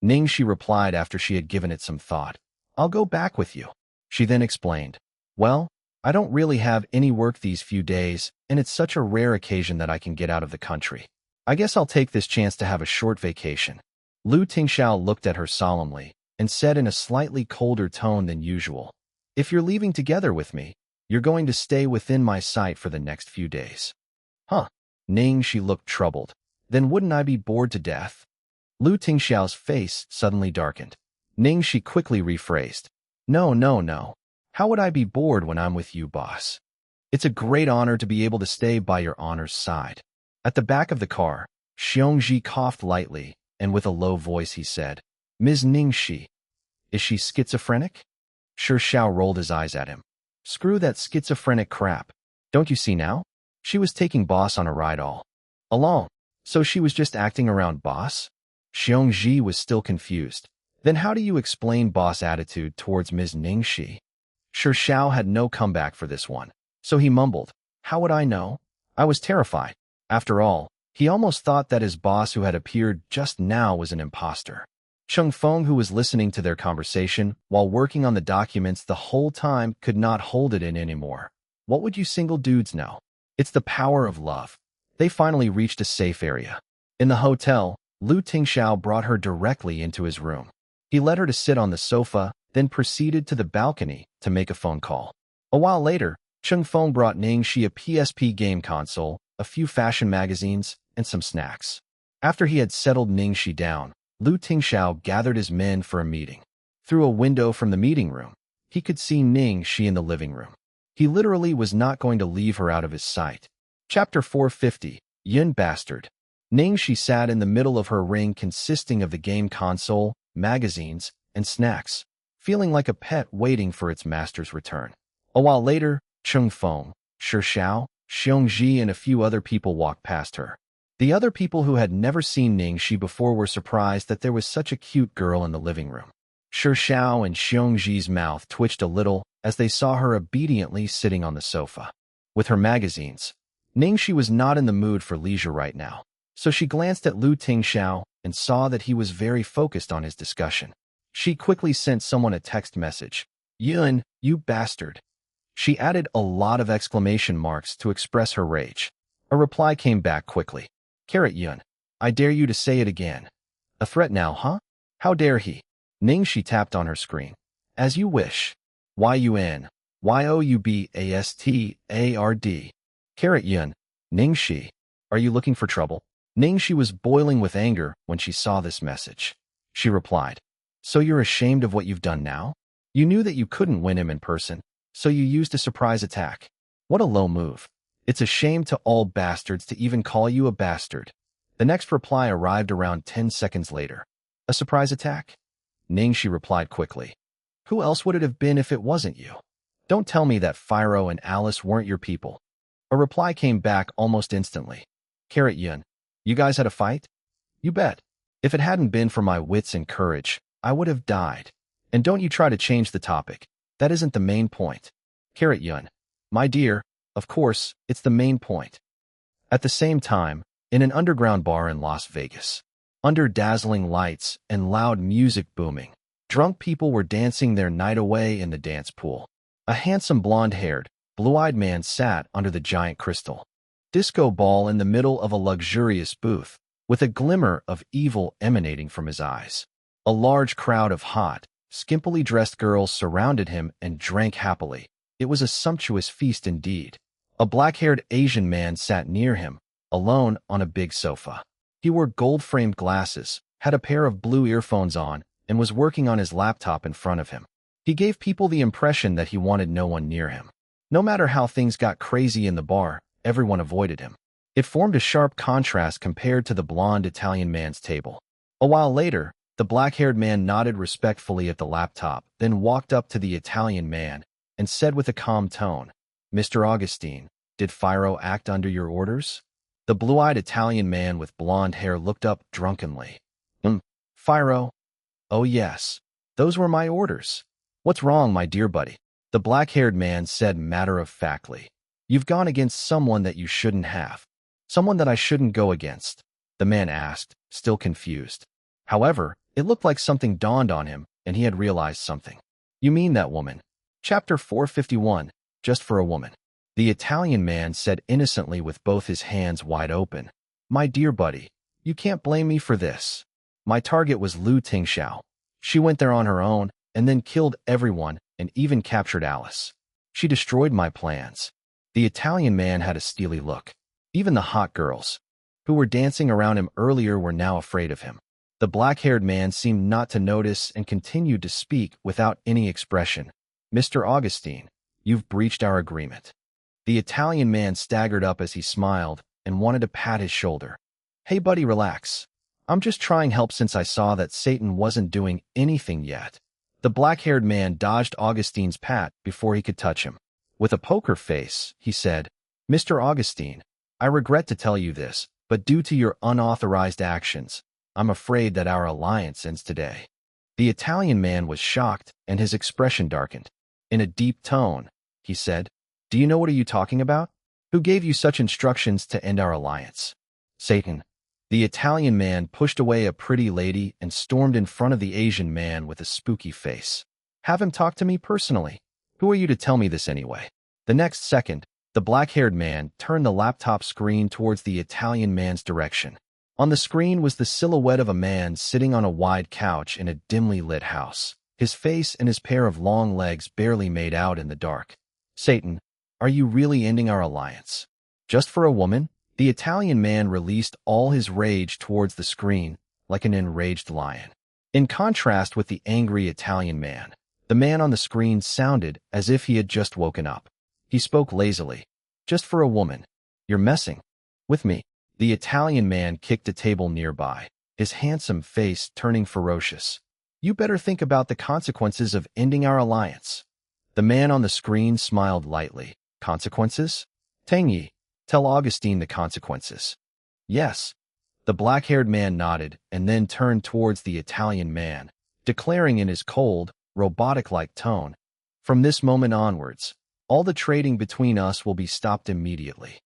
Ning Xi replied after she had given it some thought. I'll go back with you. She then explained, well, I don't really have any work these few days, and it's such a rare occasion that I can get out of the country. I guess I'll take this chance to have a short vacation. Tingxiao looked at her solemnly and said in a slightly colder tone than usual, if you're leaving together with me, you're going to stay within my sight for the next few days. Huh? Ning Xi looked troubled. Then wouldn't I be bored to death? Tingxiao's face suddenly darkened. Ning Xi quickly rephrased. No. How would I be bored when I'm with you, boss? It's a great honor to be able to stay by your honor's side. At the back of the car, Xiongji coughed lightly, and with a low voice he said, Ms. Ning Xi, is she schizophrenic? Xiao rolled his eyes at him. Screw that schizophrenic crap. Don't you see now? She was taking boss on a ride all along. So she was just acting around boss? Xiongji was still confused. Then how do you explain boss' attitude towards Ms. Ning Xi? Xiao had no comeback for this one, so he mumbled, how would I know? I was terrified. After all, he almost thought that his boss who had appeared just now was an imposter. Cheng Feng, who was listening to their conversation while working on the documents the whole time, could not hold it in anymore. What would you single dudes know? It's the power of love. They finally reached a safe area. In the hotel, Tingxiao brought her directly into his room. He led her to sit on the sofa, then proceeded to the balcony to make a phone call. A while later, Cheng Feng brought Ning Xi a PSP game console, a few fashion magazines, and some snacks. After he had settled Ning Xi down, Tingxiao gathered his men for a meeting. Through a window from the meeting room, he could see Ning Xi in the living room. He literally was not going to leave her out of his sight. Chapter 450, Yun Bastard. Ning Xi sat in the middle of her ring consisting of the game console, magazines, and snacks, feeling like a pet waiting for its master's return. A while later, Cheng Feng, Xiao, Xiongji, and a few other people walked past her. The other people who had never seen Ning Xi before were surprised that there was such a cute girl in the living room. Xiao and Xiongji's mouth twitched a little as they saw her obediently sitting on the sofa. With her magazines, Ning Xi was not in the mood for leisure right now, so she glanced at Tingxiao and saw that he was very focused on his discussion. She quickly sent someone a text message. Yun, you bastard. She added a lot of exclamation marks to express her rage. A reply came back quickly. Yun, I dare you to say it again. A threat now, huh? How dare he? Ning Xi tapped on her screen. As you wish. Yun, Youbastard. Yun, Ning Xi, are you looking for trouble? Ning Xi was boiling with anger when she saw this message. She replied, so you're ashamed of what you've done now? You knew that you couldn't win him in person, so you used a surprise attack. What a low move. It's a shame to all bastards to even call you a bastard. The next reply arrived around 10 seconds later. A surprise attack? Ning Xi replied quickly. Who else would it have been if it wasn't you? Don't tell me that Phiro and Alice weren't your people. A reply came back almost instantly. Carrot Yun, you guys had a fight? You bet. If it hadn't been for my wits and courage, I would have died. And don't you try to change the topic. That isn't the main point. Carrot Yun, my dear, of course, it's the main point. At the same time, in an underground bar in Las Vegas, under dazzling lights and loud music booming, drunk people were dancing their night away in the dance pool. A handsome blonde-haired, blue-eyed man sat under the giant crystal disco ball in the middle of a luxurious booth, with a glimmer of evil emanating from his eyes. A large crowd of hot, skimpily dressed girls surrounded him and drank happily. It was a sumptuous feast indeed. A black-haired Asian man sat near him, alone on a big sofa. He wore gold-framed glasses, had a pair of blue earphones on, and was working on his laptop in front of him. He gave people the impression that he wanted no one near him. No matter how things got crazy in the bar, everyone avoided him. It formed a sharp contrast compared to the blonde Italian man's table. A while later, the black-haired man nodded respectfully at the laptop, then walked up to the Italian man and said with a calm tone, Mr. Augustine, did Phiro act under your orders? The blue-eyed Italian man with blonde hair looked up drunkenly. Phiro? Oh yes, those were my orders. What's wrong, my dear buddy? The black-haired man said matter-of-factly. You've gone against someone that you shouldn't have. Someone that I shouldn't go against, the man asked, still confused. However, it looked like something dawned on him, and he had realized something. You mean that woman? Chapter 451, Just for a Woman. The Italian man said innocently with both his hands wide open. My dear buddy, you can't blame me for this. My target was Tingxiao. She went there on her own, and then killed everyone, and even captured Alice. She destroyed my plans. The Italian man had a steely look. Even the hot girls, who were dancing around him earlier, were now afraid of him. The black-haired man seemed not to notice and continued to speak without any expression. Mr. Augustine, you've breached our agreement. The Italian man staggered up as he smiled and wanted to pat his shoulder. Hey buddy, relax. I'm just trying help since I saw that Satan wasn't doing anything yet. The black-haired man dodged Augustine's pat before he could touch him. With a poker face, he said, Mr. Augustine, I regret to tell you this, but due to your unauthorized actions, I'm afraid that our alliance ends today. The Italian man was shocked, and his expression darkened. In a deep tone, he said, Do you know what are you talking about? Who gave you such instructions to end our alliance? Satan. The Italian man pushed away a pretty lady and stormed in front of the Asian man with a spooky face. Have him talk to me personally. Who are you to tell me this anyway? The next second, the black-haired man turned the laptop screen towards the Italian man's direction. On the screen was the silhouette of a man sitting on a wide couch in a dimly lit house. His face and his pair of long legs barely made out in the dark. Satan, are you really ending our alliance? Just for a woman? The Italian man released all his rage towards the screen, like an enraged lion. In contrast with the angry Italian man, the man on the screen sounded as if he had just woken up. He spoke lazily. Just for a woman. You're messing with me. The Italian man kicked a table nearby, his handsome face turning ferocious. You better think about the consequences of ending our alliance. The man on the screen smiled lightly. Consequences? Tingyi, tell Augustine the consequences. Yes. The black-haired man nodded and then turned towards the Italian man, declaring in his cold, robotic-like tone, From this moment onwards, all the trading between us will be stopped immediately.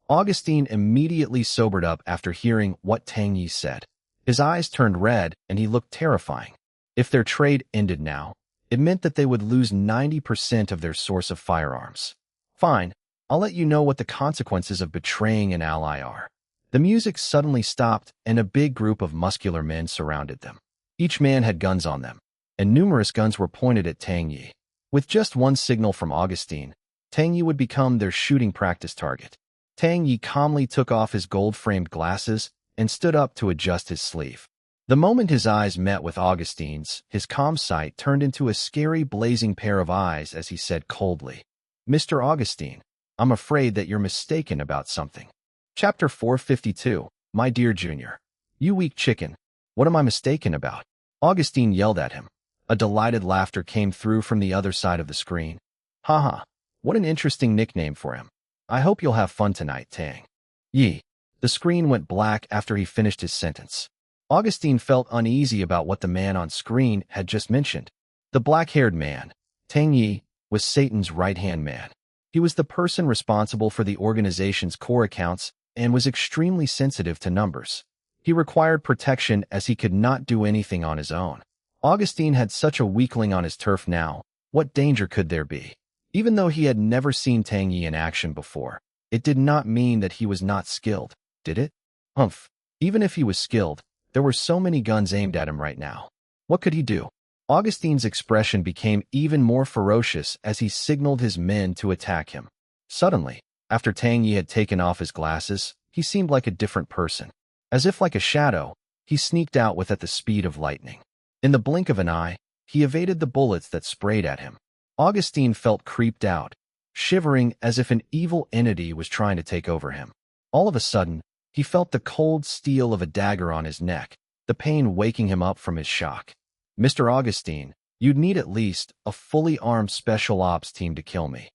Augustine immediately sobered up after hearing what Tingyi said. His eyes turned red and he looked terrifying. If their trade ended now, it meant that they would lose 90% of their source of firearms. Fine, I'll let you know what the consequences of betraying an ally are. The music suddenly stopped and a big group of muscular men surrounded them. Each man had guns on them, and numerous guns were pointed at Tingyi. With just one signal from Augustine, Tingyi would become their shooting practice target. Tingyi calmly took off his gold-framed glasses and stood up to adjust his sleeve. The moment his eyes met with Augustine's, his calm sight turned into a scary, blazing pair of eyes as he said coldly, Mr. Augustine, I'm afraid that you're mistaken about something. Chapter 452, My Dear Junior. You weak chicken. What am I mistaken about? Augustine yelled at him. A delighted laughter came through from the other side of the screen. Haha, what an interesting nickname for him. I hope you'll have fun tonight, Tang. Yi. The screen went black after he finished his sentence. Augustine felt uneasy about what the man on screen had just mentioned. The black-haired man, Tang Yi, was Satan's right-hand man. He was the person responsible for the organization's core accounts and was extremely sensitive to numbers. He required protection as he could not do anything on his own. Augustine had such a weakling on his turf now. What danger could there be? Even though he had never seen Tang Yi in action before, it did not mean that he was not skilled, did it? Humph. Even if he was skilled, there were so many guns aimed at him right now. What could he do? Augustine's expression became even more ferocious as he signaled his men to attack him. Suddenly, after Tang Yi had taken off his glasses, he seemed like a different person. As if like a shadow, he sneaked out with at the speed of lightning. In the blink of an eye, he evaded the bullets that sprayed at him. Augustine felt creeped out, shivering as if an evil entity was trying to take over him. All of a sudden, he felt the cold steel of a dagger on his neck, the pain waking him up from his shock. Mr. Augustine, you'd need at least a fully armed special ops team to kill me.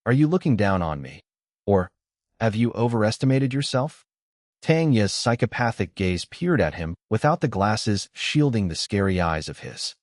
Are you looking down on me? Or have you overestimated yourself? Tang Yi's psychopathic gaze peered at him without the glasses shielding the scary eyes of his.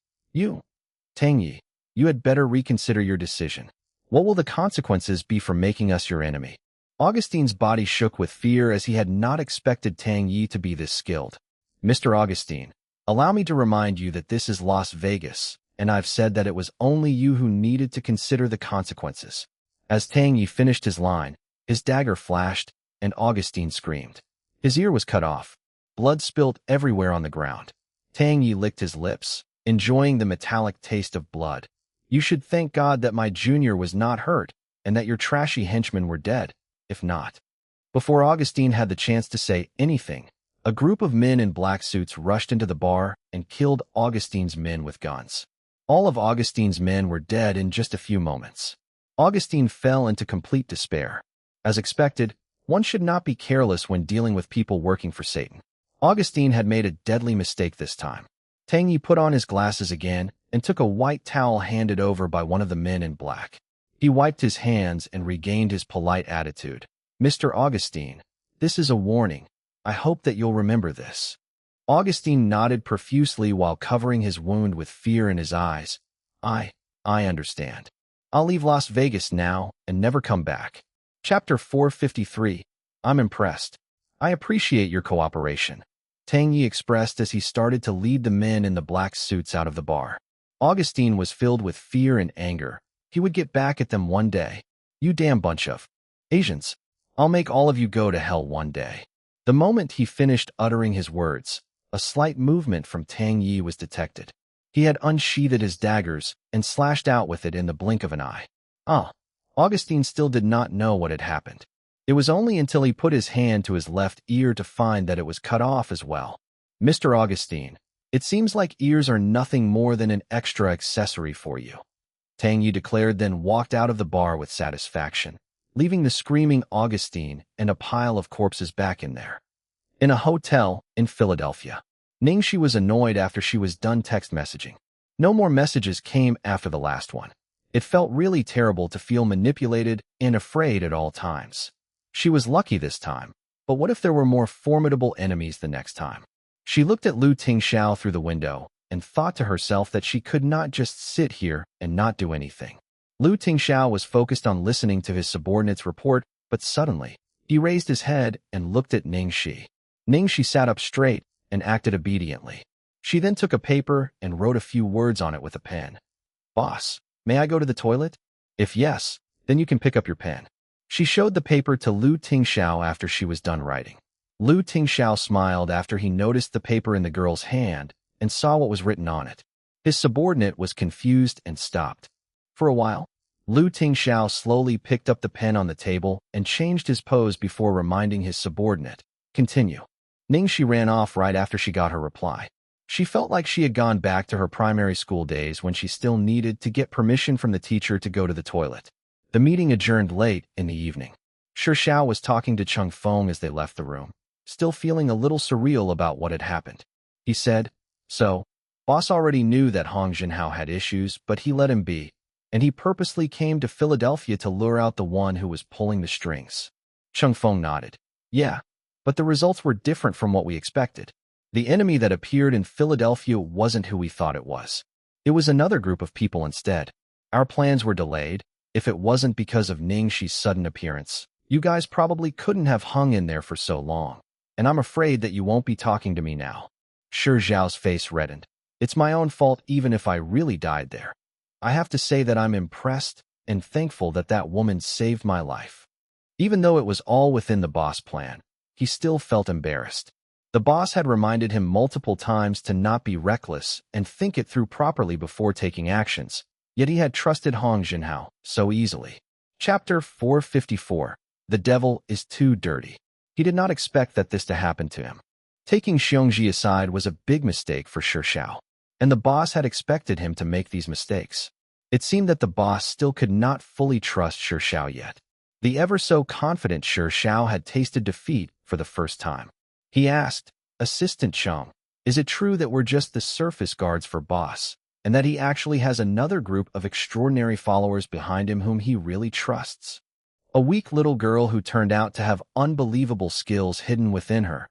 Tang Yi, you had better reconsider your decision. What will the consequences be for making us your enemy? Augustine's body shook with fear as he had not expected Tang Yi to be this skilled. Mr. Augustine, allow me to remind you that this is Las Vegas, and I've said that it was only you who needed to consider the consequences. As Tang Yi finished his line, his dagger flashed, and Augustine screamed. His ear was cut off. Blood spilled everywhere on the ground. Tang Yi licked his lips, enjoying the metallic taste of blood. You should thank God that my junior was not hurt, and that your trashy henchmen were dead, if not. Before Augustine had the chance to say anything, a group of men in black suits rushed into the bar and killed Augustine's men with guns. All of Augustine's men were dead in just a few moments. Augustine fell into complete despair. As expected, one should not be careless when dealing with people working for Satan. Augustine had made a deadly mistake this time. Tang Yi put on his glasses again and took a white towel handed over by one of the men in black. He wiped his hands and regained his polite attitude. Mr. Augustine, this is a warning. I hope that you'll remember this. Augustine nodded profusely while covering his wound with fear in his eyes. I understand. I'll leave Las Vegas now and never come back. Chapter 453. I'm impressed. I appreciate your cooperation, Tang Yi expressed as he started to lead the men in the black suits out of the bar. Augustine was filled with fear and anger. He would get back at them one day. You damn bunch of Asians. I'll make all of you go to hell one day. The moment he finished uttering his words, a slight movement from Tang Yi was detected. He had unsheathed his daggers and slashed out with it in the blink of an eye. Augustine still did not know what had happened. It was only until he put his hand to his left ear to find that it was cut off as well. Mr. Augustine, it seems like ears are nothing more than an extra accessory for you, Tang Yi declared, then walked out of the bar with satisfaction, leaving the screaming Augustine and a pile of corpses back in there. In a hotel in Philadelphia, Ning Xi was annoyed after she was done text messaging. No more messages came after the last one. It felt really terrible to feel manipulated and afraid at all times. She was lucky this time, but what if there were more formidable enemies the next time? She looked at Tingxiao through the window and thought to herself that she could not just sit here and not do anything. Tingxiao was focused on listening to his subordinate's report, but suddenly, he raised his head and looked at Ning Xi. Ning Xi sat up straight and acted obediently. She then took a paper and wrote a few words on it with a pen. Boss, may I go to the toilet? If yes, then you can pick up your pen. She showed the paper to Tingxiao after she was done writing. Tingxiao smiled after he noticed the paper in the girl's hand and saw what was written on it. His subordinate was confused and stopped. For a while, Tingxiao slowly picked up the pen on the table and changed his pose before reminding his subordinate. Continue. Ning Xi ran off right after she got her reply. She felt like she had gone back to her primary school days when she still needed to get permission from the teacher to go to the toilet. The meeting adjourned late in the evening. Xiao was talking to Chung Feng as they left the room, still feeling a little surreal about what had happened. He said, So, Boss already knew that Hong Jinhao had issues, but he let him be, and he purposely came to Philadelphia to lure out the one who was pulling the strings. Cheng Feng nodded. Yeah, but the results were different from what we expected. The enemy that appeared in Philadelphia wasn't who we thought it was. It was another group of people instead. Our plans were delayed. If it wasn't because of Ning Xi's sudden appearance, you guys probably couldn't have hung in there for so long. And I'm afraid that you won't be talking to me now. Shi Zhao's face reddened. It's my own fault even if I really died there. I have to say that I'm impressed and thankful that that woman saved my life. Even though it was all within the boss plan, he still felt embarrassed. The boss had reminded him multiple times to not be reckless and think it through properly before taking actions, yet he had trusted Hong Jinhao so easily. Chapter 454. The devil is too dirty. He did not expect this to happen to him. Taking Xiongji aside was a big mistake for Shi Xiao, and the boss had expected him to make these mistakes. It seemed that the boss still could not fully trust Shi Xiao yet. The ever-so-confident Shi Xiao had tasted defeat for the first time. He asked, Assistant Cheng, is it true that we're just the surface guards for boss, and that he actually has another group of extraordinary followers behind him whom he really trusts? A weak little girl who turned out to have unbelievable skills hidden within her.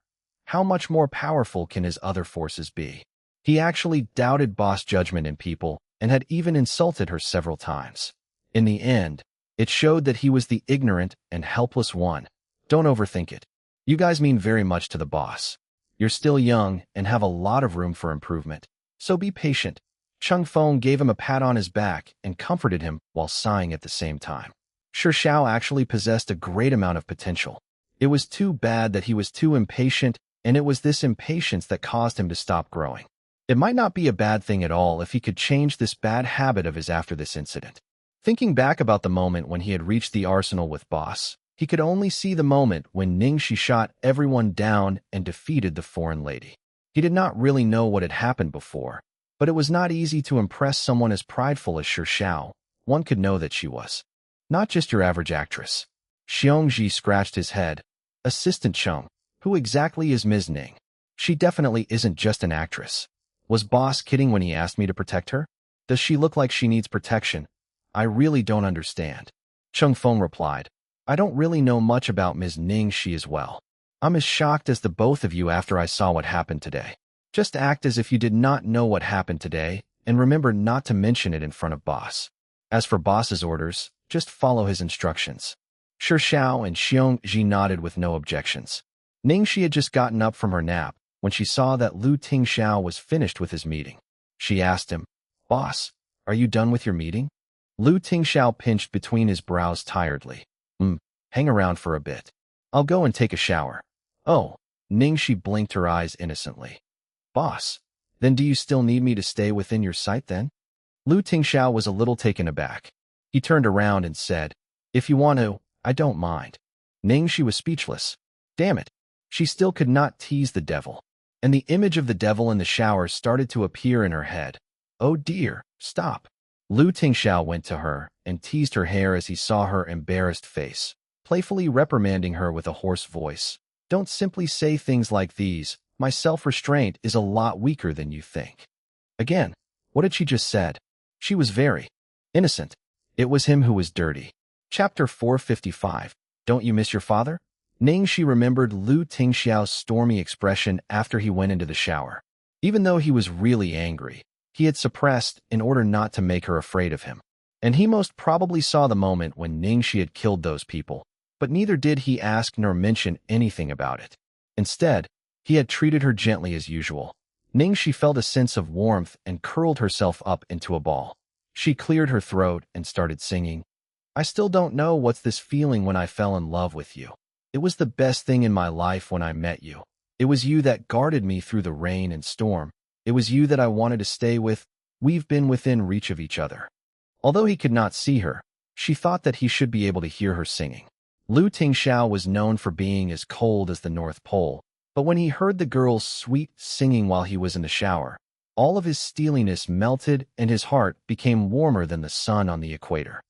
How much more powerful can his other forces be? He actually doubted boss' judgment in people and had even insulted her several times. In the end, it showed that he was the ignorant and helpless one. Don't overthink it. You guys mean very much to the boss. You're still young and have a lot of room for improvement, so be patient. Cheng Feng gave him a pat on his back and comforted him while sighing at the same time. Shi Xiao actually possessed a great amount of potential. It was too bad that he was too impatient, and it was this impatience that caused him to stop growing. It might not be a bad thing at all if he could change this bad habit of his after this incident. Thinking back about the moment when he had reached the arsenal with boss, he could only see the moment when Ning Xi shot everyone down and defeated the foreign lady. He did not really know what had happened before, but it was not easy to impress someone as prideful as Shi Xiao. One could know that she was not just your average actress. Xiongji scratched his head. Assistant Cheng, who exactly is Ms. Ning? She definitely isn't just an actress. Was boss kidding when he asked me to protect her? Does she look like she needs protection? I really don't understand. Cheng Feng replied. I don't really know much about Ms. Ning Xi as well. I'm as shocked as the both of you after I saw what happened today. Just act as if you did not know what happened today, and remember not to mention it in front of boss. As for boss's orders, just follow his instructions. Shi Xiao and Xiongji nodded with no objections. Ning Xi had just gotten up from her nap when she saw that Tingxiao was finished with his meeting. She asked him, Boss, are you done with your meeting? Tingxiao pinched between his brows tiredly. Hang around for a bit. I'll go and take a shower. Oh, Ning Xi blinked her eyes innocently. Boss, then do you still need me to stay within your sight then? Tingxiao was a little taken aback. He turned around and said, If you want to, I don't mind. Ning Xi was speechless. Damn it. She still could not tease the devil. And the image of the devil in the shower started to appear in her head. Oh dear, stop. Tingxiao went to her and teased her hair as he saw her embarrassed face, playfully reprimanding her with a hoarse voice. Don't simply say things like these. My self-restraint is a lot weaker than you think. Again, what had she just said? She was very innocent. It was him who was dirty. Chapter 455. Don't you miss your father? Ning Xi remembered Tingxiao's stormy expression after he went into the shower. Even though he was really angry, he had suppressed in order not to make her afraid of him. And he most probably saw the moment when Ning Xi had killed those people, but neither did he ask nor mention anything about it. Instead, he had treated her gently as usual. Ning Xi felt a sense of warmth and curled herself up into a ball. She cleared her throat and started singing. I still don't know what's this feeling when I fell in love with you. It was the best thing in my life when I met you. It was you that guarded me through the rain and storm. It was you that I wanted to stay with. We've been within reach of each other. Although he could not see her, she thought that he should be able to hear her singing. Tingxiao was known for being as cold as the North Pole, but when he heard the girl's sweet singing while he was in the shower, all of his steeliness melted and his heart became warmer than the sun on the equator.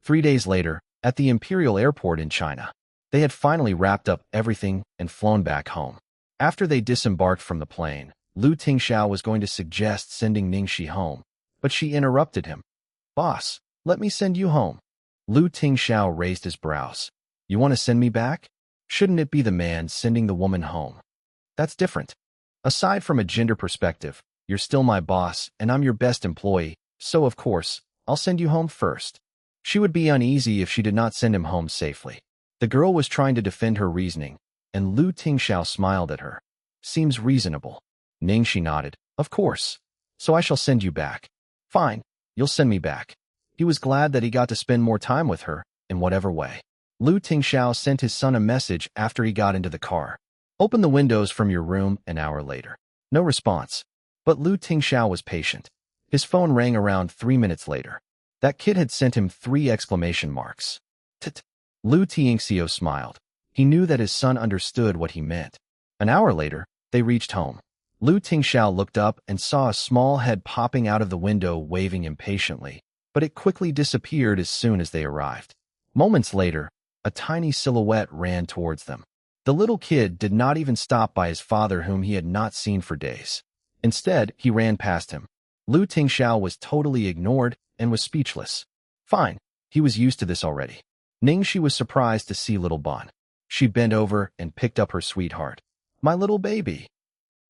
3 days later, at the Imperial Airport in China, they had finally wrapped up everything and flown back home. After they disembarked from the plane, Tingxiao was going to suggest sending Ning Xi home, but she interrupted him. Boss, let me send you home. Tingxiao raised his brows. You want to send me back? Shouldn't it be the man sending the woman home? That's different. Aside from a gender perspective, you're still my boss and I'm your best employee, so of course, I'll send you home first. She would be uneasy if she did not send him home safely. The girl was trying to defend her reasoning, and Tingxiao smiled at her. Seems reasonable. Ning Xi nodded. Of course. So I shall send you back. Fine, you'll send me back. He was glad that he got to spend more time with her, in whatever way. Tingxiao sent his son a message after he got into the car. Open the windows from your room an hour later. No response. But Tingxiao was patient. His phone rang around 3 minutes later. That kid had sent him 3 exclamation marks. Tt. Tingxiao smiled. He knew that his son understood what he meant. An hour later, they reached home. Tingxiao looked up and saw a small head popping out of the window waving impatiently, but it quickly disappeared as soon as they arrived. Moments later, a tiny silhouette ran towards them. The little kid did not even stop by his father, whom he had not seen for days. Instead, he ran past him. Tingxiao was totally ignored and was speechless. Fine, he was used to this already. Ning Xi was surprised to see little Bon. She bent over and picked up her sweetheart. My little baby.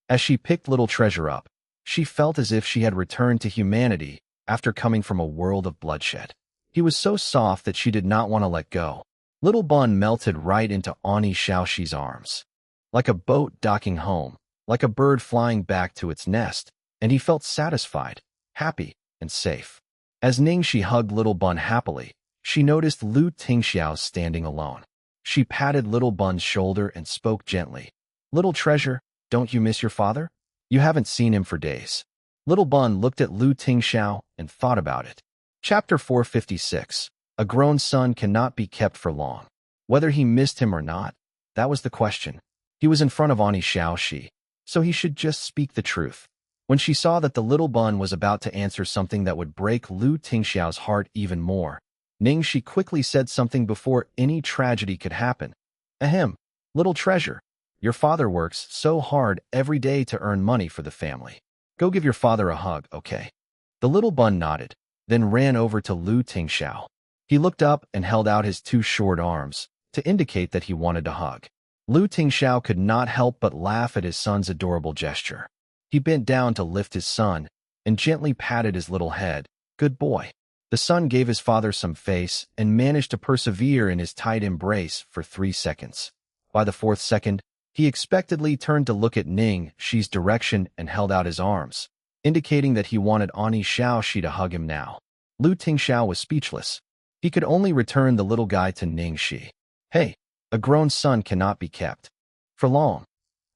As she picked little treasure up, she felt as if she had returned to humanity after coming from a world of bloodshed. He was so soft that she did not want to let go. Little Bun melted right into Ani Xiaoxi's arms. Like a boat docking home, like a bird flying back to its nest, and he felt satisfied, happy, and safe. As Ning Xi hugged little Bun happily, she noticed Tingxiao standing alone. She patted little Bun's shoulder and spoke gently. Little treasure, don't you miss your father? You haven't seen him for days. Little Bun looked at Tingxiao and thought about it. Chapter 456. A grown son cannot be kept for long. Whether he missed him or not, that was the question. He was in front of Ani Xiaoxi, so he should just speak the truth. When she saw that the little Bun was about to answer something that would break Tingxiao's heart even more, Ning Xi quickly said something before any tragedy could happen. Ahem, little treasure. Your father works so hard every day to earn money for the family. Go give your father a hug, okay? The little Bun nodded, then ran over to Tingxiao. He looked up and held out his 2 short arms to indicate that he wanted to hug. Tingxiao could not help but laugh at his son's adorable gesture. He bent down to lift his son and gently patted his little head. Good boy. The son gave his father some face and managed to persevere in his tight embrace for 3 seconds. By the 4th second, he expectedly turned to look at Ning Xi's direction and held out his arms, indicating that he wanted Ani Xiaoxi to hug him now. Tingxiao was speechless. He could only return the little guy to Ning Xi. Hey, a grown son cannot be kept for long.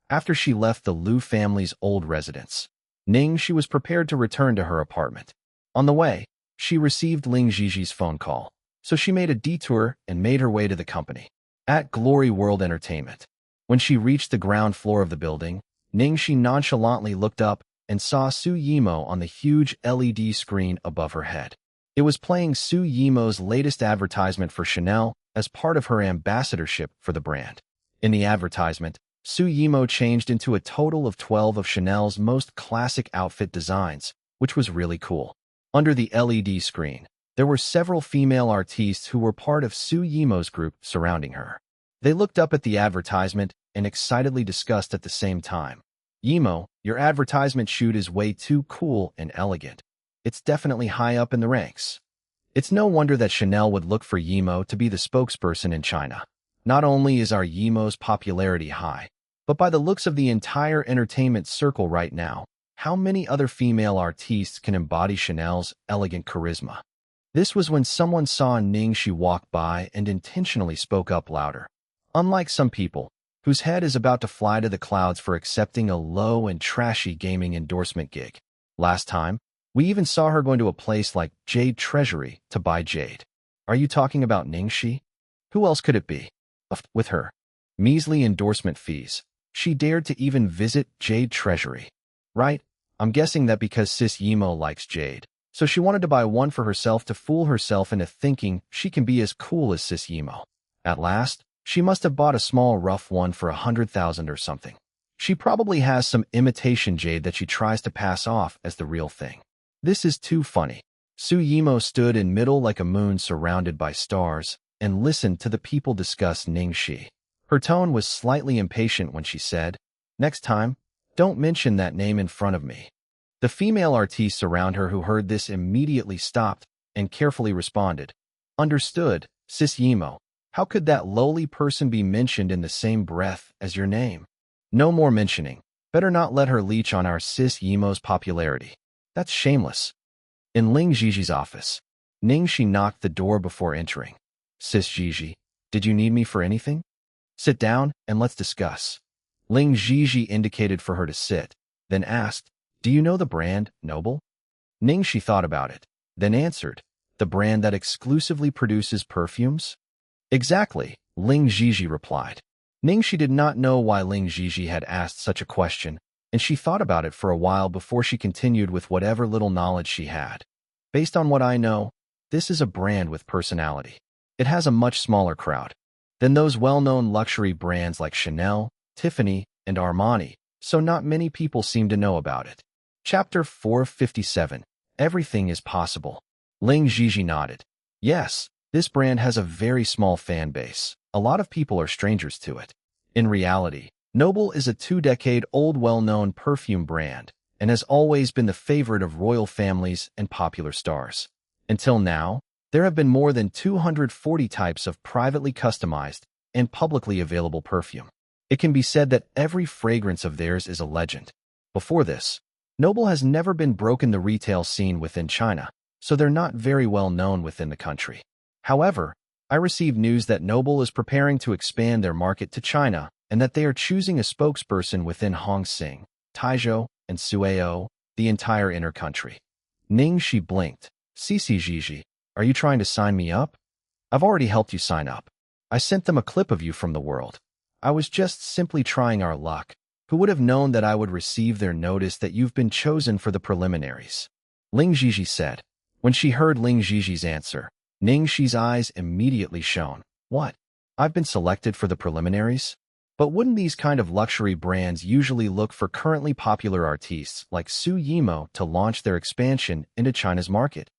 After she left the Lu family's old residence, Ning Xi was prepared to return to her apartment. On the way, she received Ling Zizi's phone call, so she made a detour and made her way to the company. At Glory World Entertainment. When she reached the ground floor of the building, Ning Xi nonchalantly looked up and saw Su Yimo on the huge LED screen above her head. It was playing Su Yimo's latest advertisement for Chanel as part of her ambassadorship for the brand. In the advertisement, Su Yimo changed into a total of 12 of Chanel's most classic outfit designs, which was really cool. Under the LED screen, there were several female artistes who were part of Su Yimo's group surrounding her. They looked up at the advertisement and excitedly discussed at the same time. Yimo, your advertisement shoot is way too cool and elegant. It's definitely high up in the ranks. It's no wonder that Chanel would look for Yimo to be the spokesperson in China. Not only is our Yimo's popularity high, but by the looks of the entire entertainment circle right now, how many other female artistes can embody Chanel's elegant charisma? This was when someone saw Ning Xi walk by and intentionally spoke up louder. Unlike some people, whose head is about to fly to the clouds for accepting a low and trashy gaming endorsement gig. Last time, we even saw her going to a place like Jade Treasury to buy jade. Are you talking about Ning Xi? Who else could it be? With her measly endorsement fees, she dared to even visit Jade Treasury. Right? I'm guessing that because Sis Yimo likes jade, so she wanted to buy one for herself to fool herself into thinking she can be as cool as Sis Yimo. At last, she must have bought a small rough one for 100,000 or something. She probably has some imitation jade that she tries to pass off as the real thing. This is too funny. Su Yimo stood in middle like a moon surrounded by stars and listened to the people discuss Ning Xi. Her tone was slightly impatient when she said, "Next time, don't mention that name in front of me." The female artistes around her who heard this immediately stopped and carefully responded, "Understood, Sis Yimo. How could that lowly person be mentioned in the same breath as your name? No more mentioning. Better not let her leech on our Sis Yimo's popularity. That's shameless." In Ling Ziji's office, Ning Xi knocked the door before entering. "Sis Ziji, did you need me for anything? Sit down and let's discuss." Ling Ziji indicated for her to sit, then asked, "Do you know the brand, Noble?" Ning Xi thought about it, then answered, "The brand that exclusively produces perfumes?" "Exactly," Ling Ziji replied. Ning Xi did not know why Ling Ziji had asked such a question, and she thought about it for a while before she continued with whatever little knowledge she had. "Based on what I know, this is a brand with personality. It has a much smaller crowd than those well-known luxury brands like Chanel, Tiffany, and Armani, so not many people seem to know about it." Chapter 457. Everything is possible. Ling Ziji nodded. "Yes, this brand has a very small fan base. A lot of people are strangers to it. In reality, Noble is a 2-decade-old well-known perfume brand and has always been the favorite of royal families and popular stars. Until now, there have been more than 240 types of privately customized and publicly available perfume. It can be said that every fragrance of theirs is a legend. Before this, Noble has never been broken the retail scene within China, so they're not very well known within the country. However, I received news that Noble is preparing to expand their market to China and that they are choosing a spokesperson within Hongxing, Taizhou, and Suao, the entire inner country." Ning Xi blinked. "Cici Ziji, are you trying to sign me up?" "I've already helped you sign up. I sent them a clip of you from the world. I was just simply trying our luck. Who would have known that I would receive their notice that you've been chosen for the preliminaries?" Ling Ziji said. When she heard Ling Ziji's answer, Ning Xi's eyes immediately shone. "What? I've been selected for the preliminaries? But wouldn't these kind of luxury brands usually look for currently popular artistes like Su Yimo to launch their expansion into China's market?"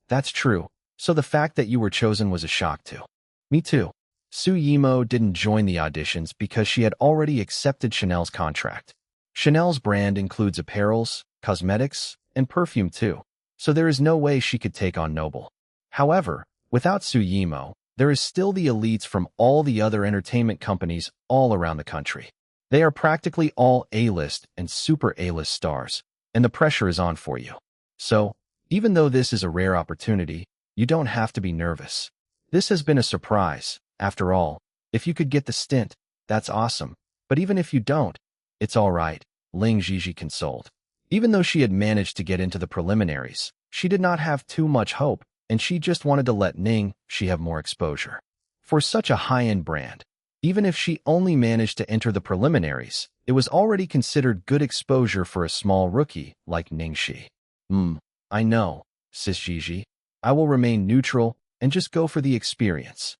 "That's true. So the fact that you were chosen was a shock too." "Me too." Su Yimo didn't join the auditions because she had already accepted Chanel's contract. Chanel's brand includes apparels, cosmetics, and perfume too, so there is no way she could take on Noble. However, without Su Yimo, there is still the elites from all the other entertainment companies all around the country. They are practically all A-list and super A-list stars, and the pressure is on for you. So, even though this is a rare opportunity, you don't have to be nervous. This has been a surprise. After all, if you could get the stint, that's awesome. But even if you don't, it's all right, Ling Ziji consoled. Even though she had managed to get into the preliminaries, she did not have too much hope, and she just wanted to let Ning Xi have more exposure. For such a high-end brand, even if she only managed to enter the preliminaries, it was already considered good exposure for a small rookie like Ning Xi. I know, Sis Ziji. I will remain neutral and just go for the experience,"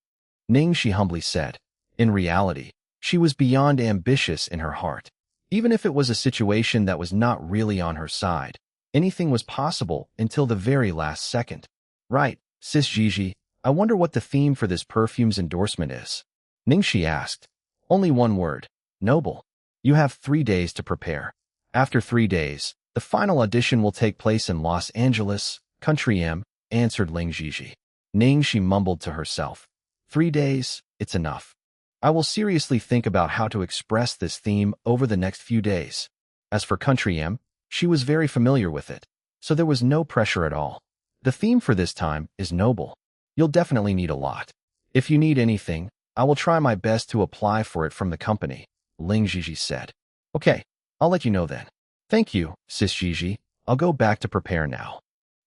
Ning Xi humbly said. In reality, she was beyond ambitious in her heart. Even if it was a situation that was not really on her side, anything was possible until the very last second. "Right, Sis Ziji, I wonder what the theme for this perfume's endorsement is?" Ning Xi asked. "Only one word, Noble. You have 3 days to prepare. After 3 days, the final audition will take place in Los Angeles, Country M," answered Ling Ziji. Ning Xi mumbled to herself. 3 days, it's enough. I will seriously think about how to express this theme over the next few days. As for Country M, she was very familiar with it, so there was no pressure at all. The theme for this time is Noble. You'll definitely need a lot. If you need anything, I will try my best to apply for it from the company, Ling Ziji said. "Okay, I'll let you know then." "Thank you, Sis Ziji. I'll go back to prepare now."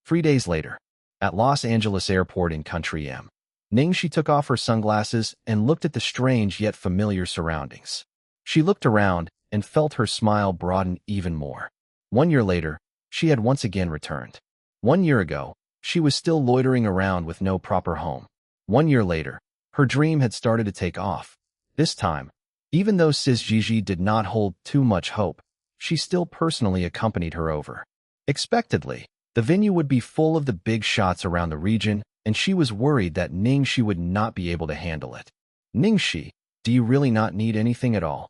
3 days later, at Los Angeles Airport in Country M, Ning Xi took off her sunglasses and looked at the strange yet familiar surroundings. She looked around and felt her smile broaden even more. 1 year later, she had once again returned. 1 year ago, she was still loitering around with no proper home. 1 year later, her dream had started to take off. This time, Even though Sis Gigi did not hold too much hope, she still personally accompanied her over. Expectedly, the venue would be full of the big shots around the region, and she was worried that Ning Xi would not be able to handle it. Ning Xi, do you really not need anything at all?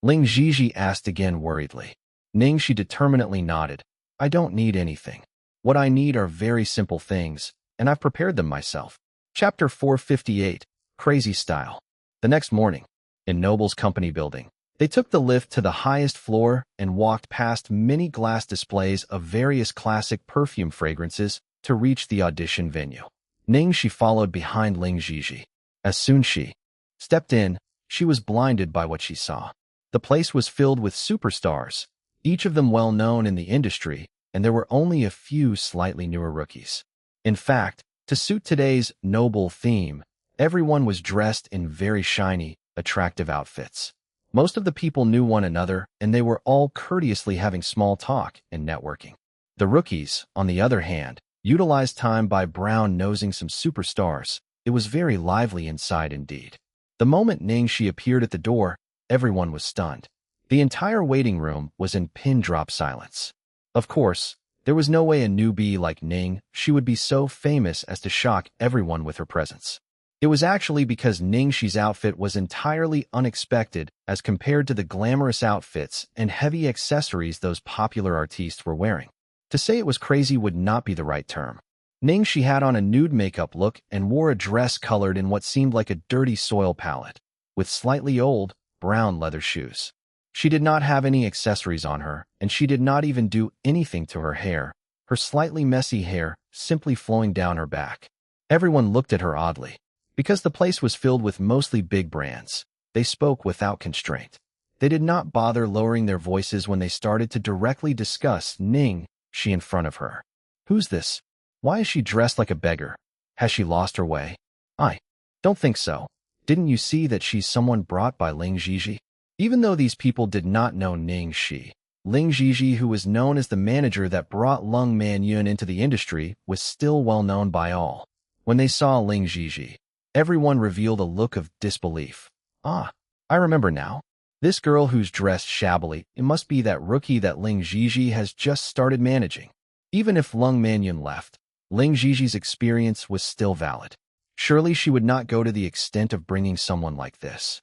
Ling Zhizhi asked again worriedly. Ning Xi determinedly nodded. I don't need anything. What I need are very simple things, and I've prepared them myself. Chapter 458, Crazy Style. The next morning, in Noble's company building, they took the lift to the highest floor and walked past many glass displays of various classic perfume fragrances to reach the audition venue. Ning Xi followed behind Ling Zhizhi. As soon as she stepped in, she was blinded by what she saw. The place was filled with superstars, each of them well known in the industry, and there were only a few slightly newer rookies. In fact, to suit today's Noble theme, everyone was dressed in very shiny, attractive outfits. Most of the people knew one another, and they were all courteously having small talk and networking. The rookies, on the other hand, utilized time by brown-nosing some superstars. It was very lively inside indeed. The moment Ning Xi appeared at the door, everyone was stunned. The entire waiting room was in pin-drop silence. Of course, there was no way a newbie like Ning Xi would be so famous as to shock everyone with her presence. It was actually because Ning Xi's outfit was entirely unexpected as compared to the glamorous outfits and heavy accessories those popular artistes were wearing. To say it was crazy would not be the right term. Ning Xi had on a nude makeup look and wore a dress colored in what seemed like a dirty soil palette, with slightly old, brown leather shoes. She did not have any accessories on her, and she did not even do anything to her hair, her slightly messy hair simply flowing down her back. Everyone looked at her oddly. Because the place was filled with mostly big brands, they spoke without constraint. They did not bother lowering their voices when they started to directly discuss Ning Xi in front of her. Who's this? Why is she dressed like a beggar? Has she lost her way? I don't think so. Didn't you see that she's someone brought by Ling Zhizhi? Even though these people did not know Ning Xi, Ling Zhizhi, who was known as the manager that brought Lung Manyun into the industry, was still well known by all. When they saw Ling Zhizhi, everyone revealed a look of disbelief. Ah, I remember now. This girl who's dressed shabbily, it must be that rookie that Ling Zhizhi has just started managing. Even if Lung Manyun left, Ling Zhizhi's experience was still valid. Surely she would not go to the extent of bringing someone like this.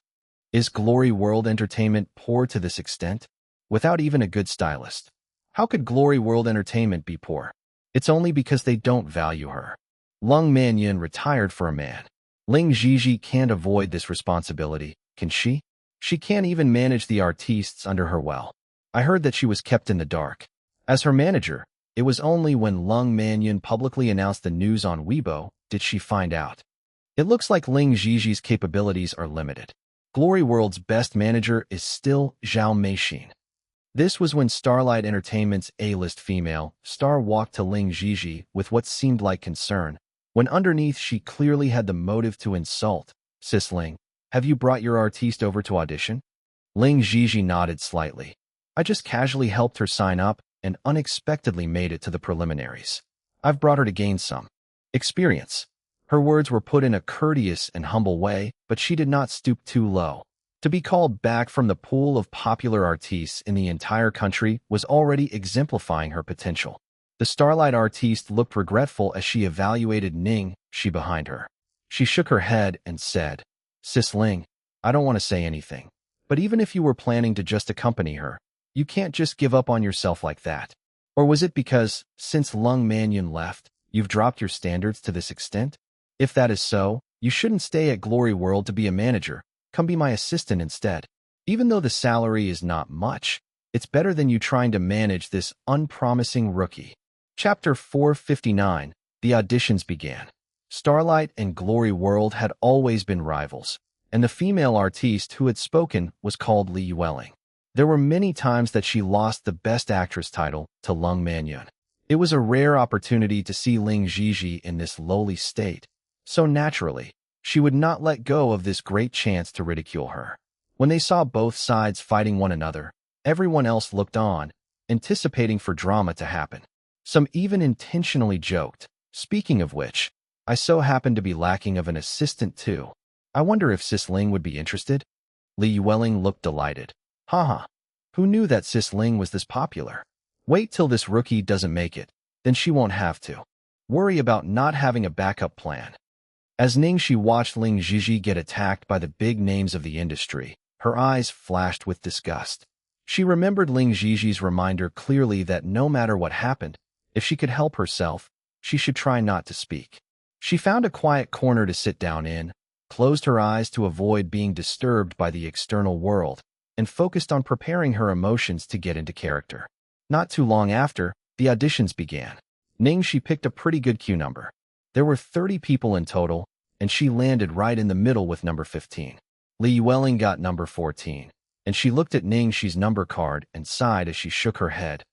Is Glory World Entertainment poor to this extent? Without even a good stylist. How could Glory World Entertainment be poor? It's only because they don't value her. Lung Manyun retired for a man. Ling Zhizhi can't avoid this responsibility, can she? She can't even manage the artistes under her well. I heard that she was kept in the dark. As her manager, it was only when Lung Manyun publicly announced the news on Weibo did she find out. It looks like Ling Zhizhi's capabilities are limited. Glory World's best manager is still Zhao Meixin. This was when Starlight Entertainment's A-list female star walked to Ling Zhizhi with what seemed like concern, when underneath she clearly had the motive to insult. Sis Ling, have you brought your artiste over to audition? Ling Zhizhi nodded slightly. I just casually helped her sign up and unexpectedly made it to the preliminaries. I've brought her to gain some experience. Her words were put in a courteous and humble way, but she did not stoop too low. To be called back from the pool of popular artistes in the entire country was already exemplifying her potential. The Starlight artiste looked regretful as she evaluated Ning Xi behind her. She shook her head and said, Sis Ling, I don't want to say anything, but even if you were planning to just accompany her, you can't just give up on yourself like that. Or was it because, since Lung Manyun left, you've dropped your standards to this extent? If that is so, you shouldn't stay at Glory World to be a manager. Come be my assistant instead. Even though the salary is not much, it's better than you trying to manage this unpromising rookie. Chapter 459, The auditions began. Starlight and Glory World had always been rivals, and the female artiste who had spoken was called Li Yueling. There were many times that she lost the Best Actress title to Lung Manyun. It was a rare opportunity to see Ling Zhizhi in this lowly state, so naturally, she would not let go of this great chance to ridicule her. When they saw both sides fighting one another, everyone else looked on, anticipating for drama to happen. Some even intentionally joked, speaking of which, I so happen to be lacking of an assistant too. I wonder if Sis Ling would be interested? Li Yueling looked delighted. Haha. Who knew that Sis Ling was this popular? Wait till this rookie doesn't make it, then she won't have to worry about not having a backup plan. As Ning Xi watched Ling Xi get attacked by the big names of the industry, her eyes flashed with disgust. She remembered Ling Xi's reminder clearly that no matter what happened, if she could help herself, she should try not to speak. She found a quiet corner to sit down in, closed her eyes to avoid being disturbed by the external world, and focused on preparing her emotions to get into character. Not too long after, the auditions began. Ning Xi picked a pretty good queue number. There were 30 people in total, and she landed right in the middle with number 15. Li Yueling got number 14, and she looked at Ning Xi's number card and sighed as she shook her head.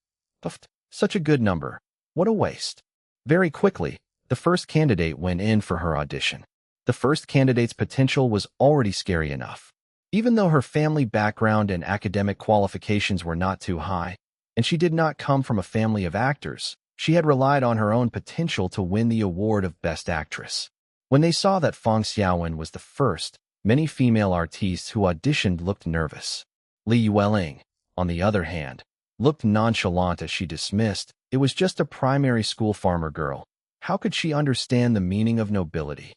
Puffed. Such a good number. What a waste. Very quickly, the first candidate went in for her audition. The first candidate's potential was already scary enough. Even though her family background and academic qualifications were not too high, and she did not come from a family of actors, she had relied on her own potential to win the award of Best Actress. When they saw that Fang Xiaowen was the first, many female artistes who auditioned looked nervous. Li Yueling, on the other hand, looked nonchalant as she dismissed, it was just a primary school farmer girl. How could she understand the meaning of nobility?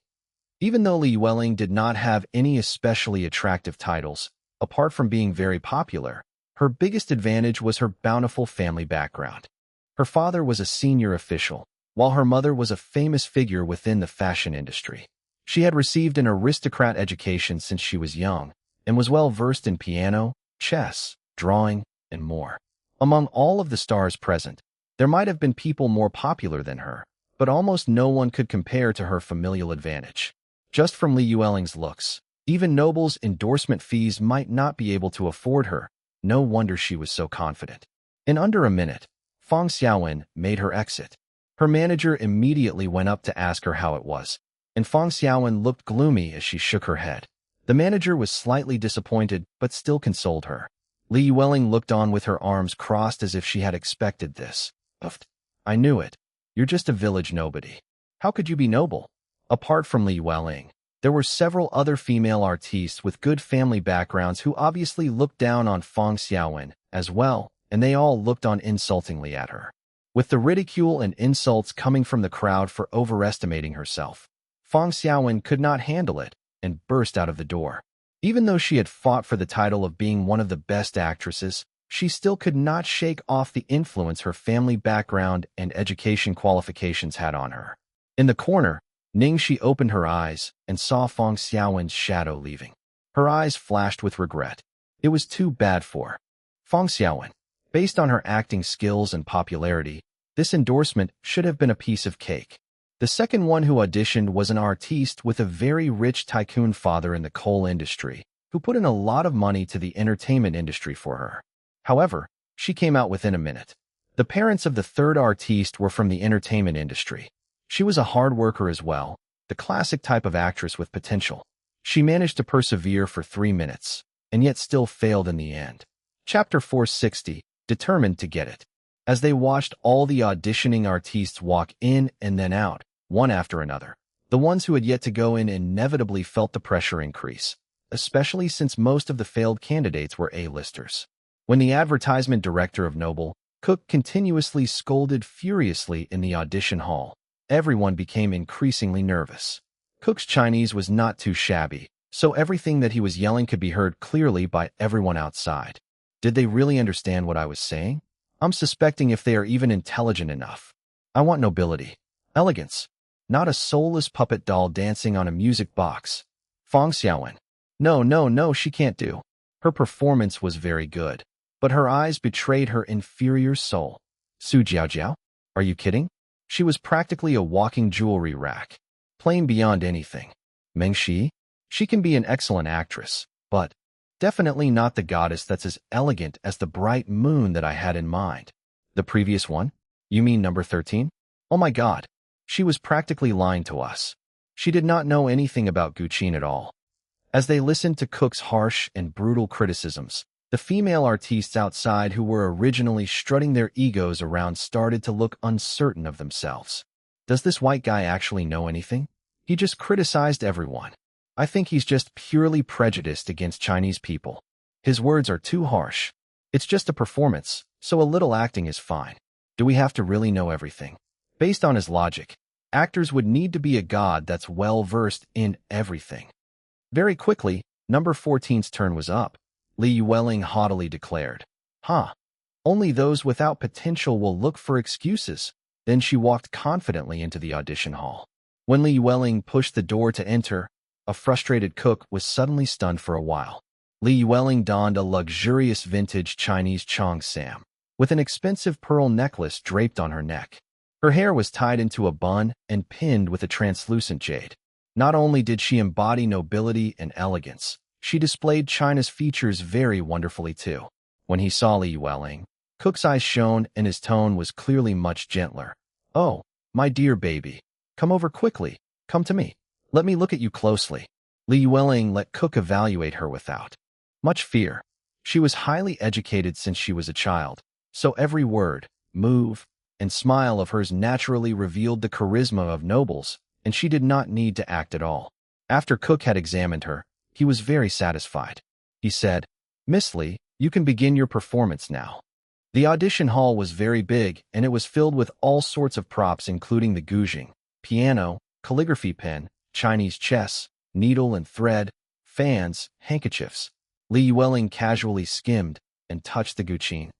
Even though Li Yueling did not have any especially attractive titles, apart from being very popular, her biggest advantage was her bountiful family background. Her father was a senior official, while her mother was a famous figure within the fashion industry. She had received an aristocrat education since she was young, and was well versed in piano, chess, drawing, and more. Among all of the stars present, there might have been people more popular than her, but almost no one could compare to her familial advantage. Just from Li Yueling's looks, even nobles' endorsement fees might not be able to afford her. No wonder she was so confident. In under a minute, Fang Xiaowen made her exit. Her manager immediately went up to ask her how it was, and Fang Xiaowen looked gloomy as she shook her head. The manager was slightly disappointed, but still consoled her. Li Yueling looked on with her arms crossed as if she had expected this. Puffed. I knew it. You're just a village nobody. How could you be noble? Apart from Li Yueling, there were several other female artistes with good family backgrounds who obviously looked down on Fang Xiaowen as well, and they all looked on insultingly at her. With the ridicule and insults coming from the crowd for overestimating herself, Fang Xiaowen could not handle it and burst out of the door. Even though she had fought for the title of being one of the best actresses, she still could not shake off the influence her family background and education qualifications had on her. In the corner, Ning Xi opened her eyes and saw Fang Xiaowen's shadow leaving. Her eyes flashed with regret. It was too bad for Fang Xiaowen. Based on her acting skills and popularity, this endorsement should have been a piece of cake. The second one who auditioned was an artiste with a very rich tycoon father in the coal industry, who put in a lot of money to the entertainment industry for her. However, she came out within a minute. The parents of the third artiste were from the entertainment industry. She was a hard worker as well, the classic type of actress with potential. She managed to persevere for 3 minutes, and yet still failed in the end. Chapter 460, determined to get it. As they watched all the auditioning artistes walk in and then out, one after another, the ones who had yet to go in inevitably felt the pressure increase, especially since most of the failed candidates were A-listers. When the advertisement director of Noble, Cook continuously scolded furiously in the audition hall, everyone became increasingly nervous. Cook's Chinese was not too shabby, so everything that he was yelling could be heard clearly by everyone outside. Did they really understand what I was saying? I'm suspecting if they are even intelligent enough. I want nobility, elegance, not a soulless puppet doll dancing on a music box. Fang Xiaowen. No, she can't do. Her performance was very good, but her eyes betrayed her inferior soul. Su Jiaojiao? Are you kidding? She was practically a walking jewelry rack. Plain beyond anything. Ning Xi? She can be an excellent actress, but definitely not the goddess that's as elegant as the bright moon that I had in mind. The previous one? You mean number 13? Oh my god. She was practically lying to us. She did not know anything about Guqin at all. As they listened to Cook's harsh and brutal criticisms, the female artistes outside who were originally strutting their egos around started to look uncertain of themselves. Does this white guy actually know anything? He just criticized everyone. I think he's just purely prejudiced against Chinese people. His words are too harsh. It's just a performance, so a little acting is fine. Do we have to really know everything? Based on his logic, actors would need to be a god that's well-versed in everything. Very quickly, number 14's turn was up. Li Yueling haughtily declared, "Huh. Only those without potential will look for excuses." Then she walked confidently into the audition hall. When Li Yueling pushed the door to enter, a frustrated cook was suddenly stunned for a while. Li Yueling donned a luxurious vintage Chinese cheongsam, with an expensive pearl necklace draped on her neck. Her hair was tied into a bun and pinned with a translucent jade. Not only did she embody nobility and elegance, she displayed China's features very wonderfully too. When he saw Li Yueling, Cook's eyes shone and his tone was clearly much gentler. "Oh, my dear baby, come over quickly. Come to me. Let me look at you closely." Li Yueling let Cook evaluate her without much fear. She was highly educated since she was a child, so every word, move, and smile of hers naturally revealed the charisma of nobles, and she did not need to act at all. After Cook had examined her, he was very satisfied. He said, "Miss Li, you can begin your performance now." The audition hall was very big, and it was filled with all sorts of props including the guzheng, piano, calligraphy pen, Chinese chess, needle and thread, fans, handkerchiefs. Li Yueling casually skimmed and touched the guzheng.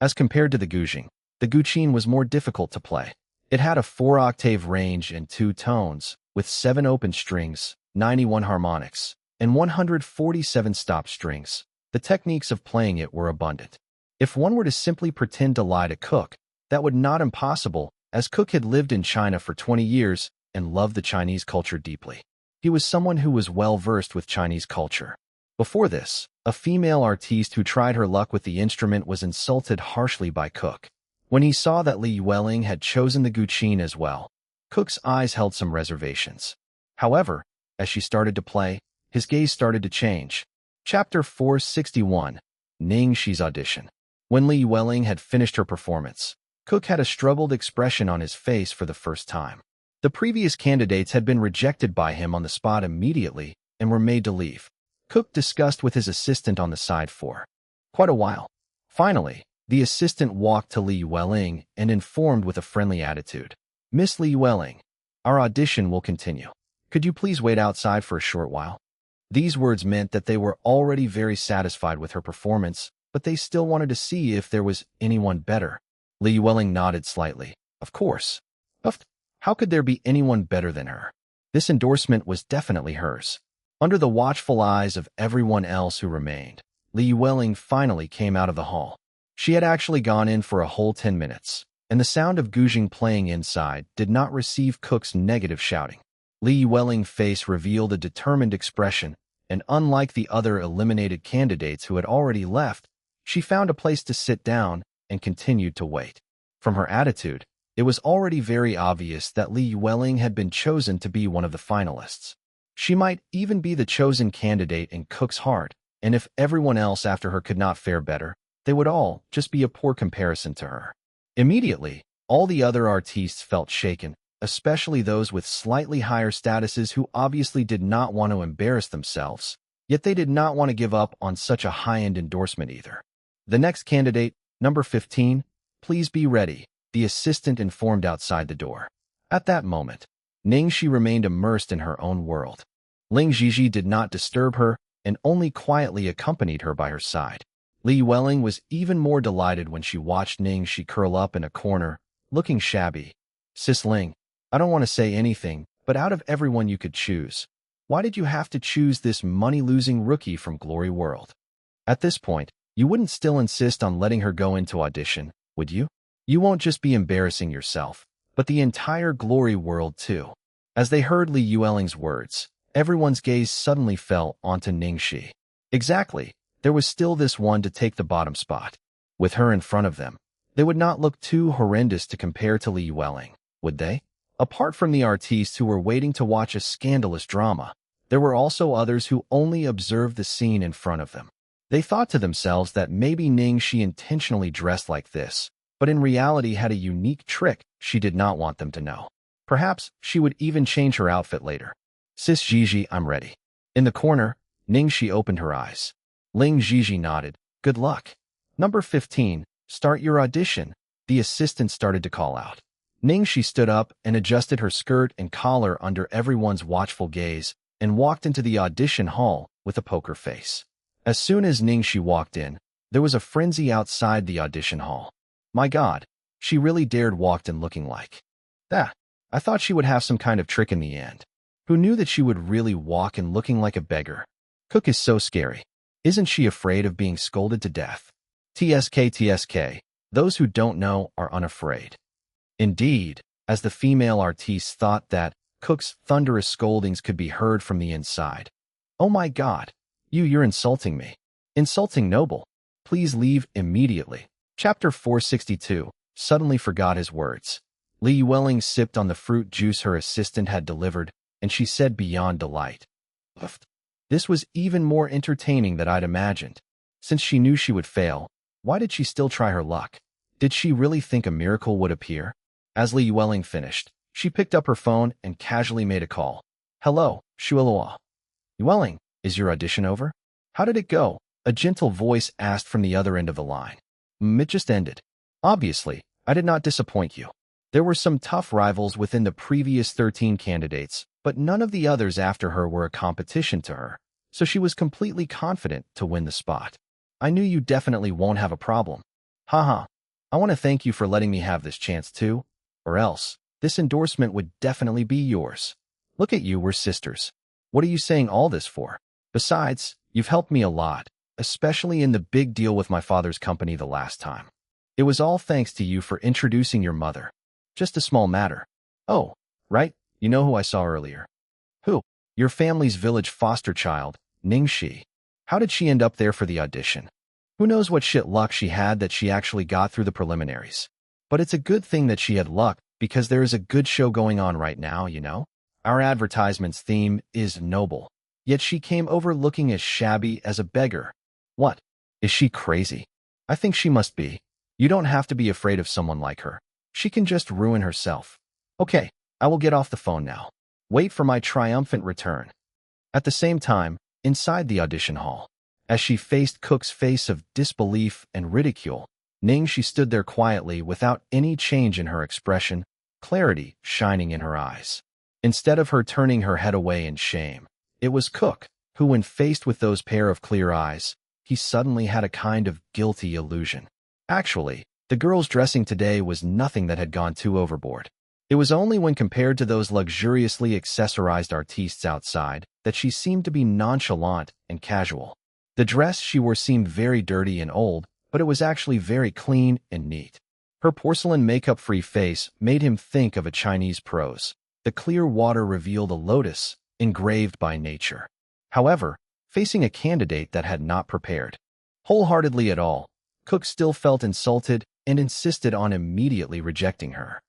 As compared to the guzheng was more difficult to play. It had a 4-octave range and 2 tones, with 7 open strings, 91 harmonics, and 147 stop strings. The techniques of playing it were abundant. If one were to simply pretend to lie to Cook, that would not impossible, as Cook had lived in China for 20 years and loved the Chinese culture deeply. He was someone who was well-versed with Chinese culture. Before this, a female artiste who tried her luck with the instrument was insulted harshly by Cook. When he saw that Li Yueling had chosen the guzheng as well, Cook's eyes held some reservations. However, as she started to play, his gaze started to change. Chapter 461, Ning Xi's Audition. When Li Yueling had finished her performance, Cook had a struggled expression on his face for the first time. The previous candidates had been rejected by him on the spot immediately and were made to leave. Cook discussed with his assistant on the side for quite a while. Finally, the assistant walked to Li Yueling and informed with a friendly attitude, "Miss Li Yueling, our audition will continue. Could you please wait outside for a short while?" These words meant that they were already very satisfied with her performance, but they still wanted to see if there was anyone better. Li Yueling nodded slightly. Of course. How could there be anyone better than her? This endorsement was definitely hers. Under the watchful eyes of everyone else who remained, Li Yueling finally came out of the hall. She had actually gone in for a whole 10 minutes, and the sound of guzheng playing inside did not receive Cook's negative shouting. Li Yueling's face revealed a determined expression, and unlike the other eliminated candidates who had already left, she found a place to sit down and continued to wait. From her attitude, it was already very obvious that Li Yueling had been chosen to be one of the finalists. She might even be the chosen candidate in Cook's heart, and if everyone else after her could not fare better, they would all just be a poor comparison to her. Immediately, all the other artistes felt shaken, especially those with slightly higher statuses who obviously did not want to embarrass themselves, yet they did not want to give up on such a high-end endorsement either. The next candidate, number 15, please be ready, the assistant informed outside the door. At that moment, Ning Xi remained immersed in her own world. Ning Xi did not disturb her and only quietly accompanied her by her side. Li Yueling was even more delighted when she watched Ning Xi curl up in a corner, looking shabby. "Sis Ling, I don't want to say anything, but out of everyone you could choose, why did you have to choose this money-losing rookie from Glory World?" At this point, you wouldn't still insist on letting her go into audition, would you? You won't just be embarrassing yourself, but the entire Glory World too. As they heard Li Yueling's words, everyone's gaze suddenly fell onto Ning Xi. Exactly, there was still this one to take the bottom spot. With her in front of them, they would not look too horrendous to compare to Li Yueling, would they? Apart from the artistes who were waiting to watch a scandalous drama, there were also others who only observed the scene in front of them. They thought to themselves that maybe Ning Xi intentionally dressed like this, but in reality had a unique trick she did not want them to know. Perhaps she would even change her outfit later. Sis Gigi, I'm ready. In the corner, Ning Xi opened her eyes. Ling Gigi nodded. Good luck. Number 15, start your audition. The assistant started to call out. Ning Xi stood up and adjusted her skirt and collar under everyone's watchful gaze and walked into the audition hall with a poker face. As soon as Ning Xi walked in, there was a frenzy outside the audition hall. My God, she really dared walk in looking like that. I thought she would have some kind of trick in the end. Who knew that she would really walk in looking like a beggar? Cook is so scary. Isn't she afraid of being scolded to death? TSK, those who don't know are unafraid. Indeed, as the female artiste thought that Cook's thunderous scoldings could be heard from the inside. Oh my God, you're insulting me. Insulting noble. Please leave immediately. Chapter 462, suddenly forgot his words. Li Yueling sipped on the fruit juice her assistant had delivered, and she said beyond delight. This was even more entertaining than I'd imagined. Since she knew she would fail, why did she still try her luck? Did she really think a miracle would appear? As Li Yueling finished, she picked up her phone and casually made a call. Hello, Shuelua. Yueling, is your audition over? How did it go? A gentle voice asked from the other end of the line. It just ended. Obviously, I did not disappoint you. There were some tough rivals within the previous 13 candidates, but none of the others after her were a competition to her, so she was completely confident to win the spot. I knew you definitely won't have a problem. Haha. I want to thank you for letting me have this chance too, or else, this endorsement would definitely be yours. Look at you, we're sisters. What are you saying all this for? Besides, you've helped me a lot, especially in the big deal with my father's company the last time. It was all thanks to you for introducing your mother. Just a small matter. Oh, right, you know who I saw earlier. Who? Your family's village foster child, Ning Xi. How did she end up there for the audition? Who knows what shit luck she had that she actually got through the preliminaries. But it's a good thing that she had luck, because there is a good show going on right now, you know? Our advertisement's theme is noble. Yet she came over looking as shabby as a beggar. What? Is she crazy? I think she must be. You don't have to be afraid of someone like her. She can just ruin herself. Okay, I will get off the phone now. Wait for my triumphant return. At the same time, inside the audition hall, as she faced Cook's face of disbelief and ridicule, Ning Xi stood there quietly without any change in her expression, clarity shining in her eyes. Instead of her turning her head away in shame, it was Cook, who when faced with those pair of clear eyes, he suddenly had a kind of guilty illusion. Actually, the girl's dressing today was nothing that had gone too overboard. It was only when compared to those luxuriously accessorized artistes outside that she seemed to be nonchalant and casual. The dress she wore seemed very dirty and old, but it was actually very clean and neat. Her porcelain makeup-free face made him think of a Chinese prose. The clear water revealed a lotus, engraved by nature. However, facing a candidate that had not prepared wholeheartedly at all, Cook still felt insulted and insisted on immediately rejecting her.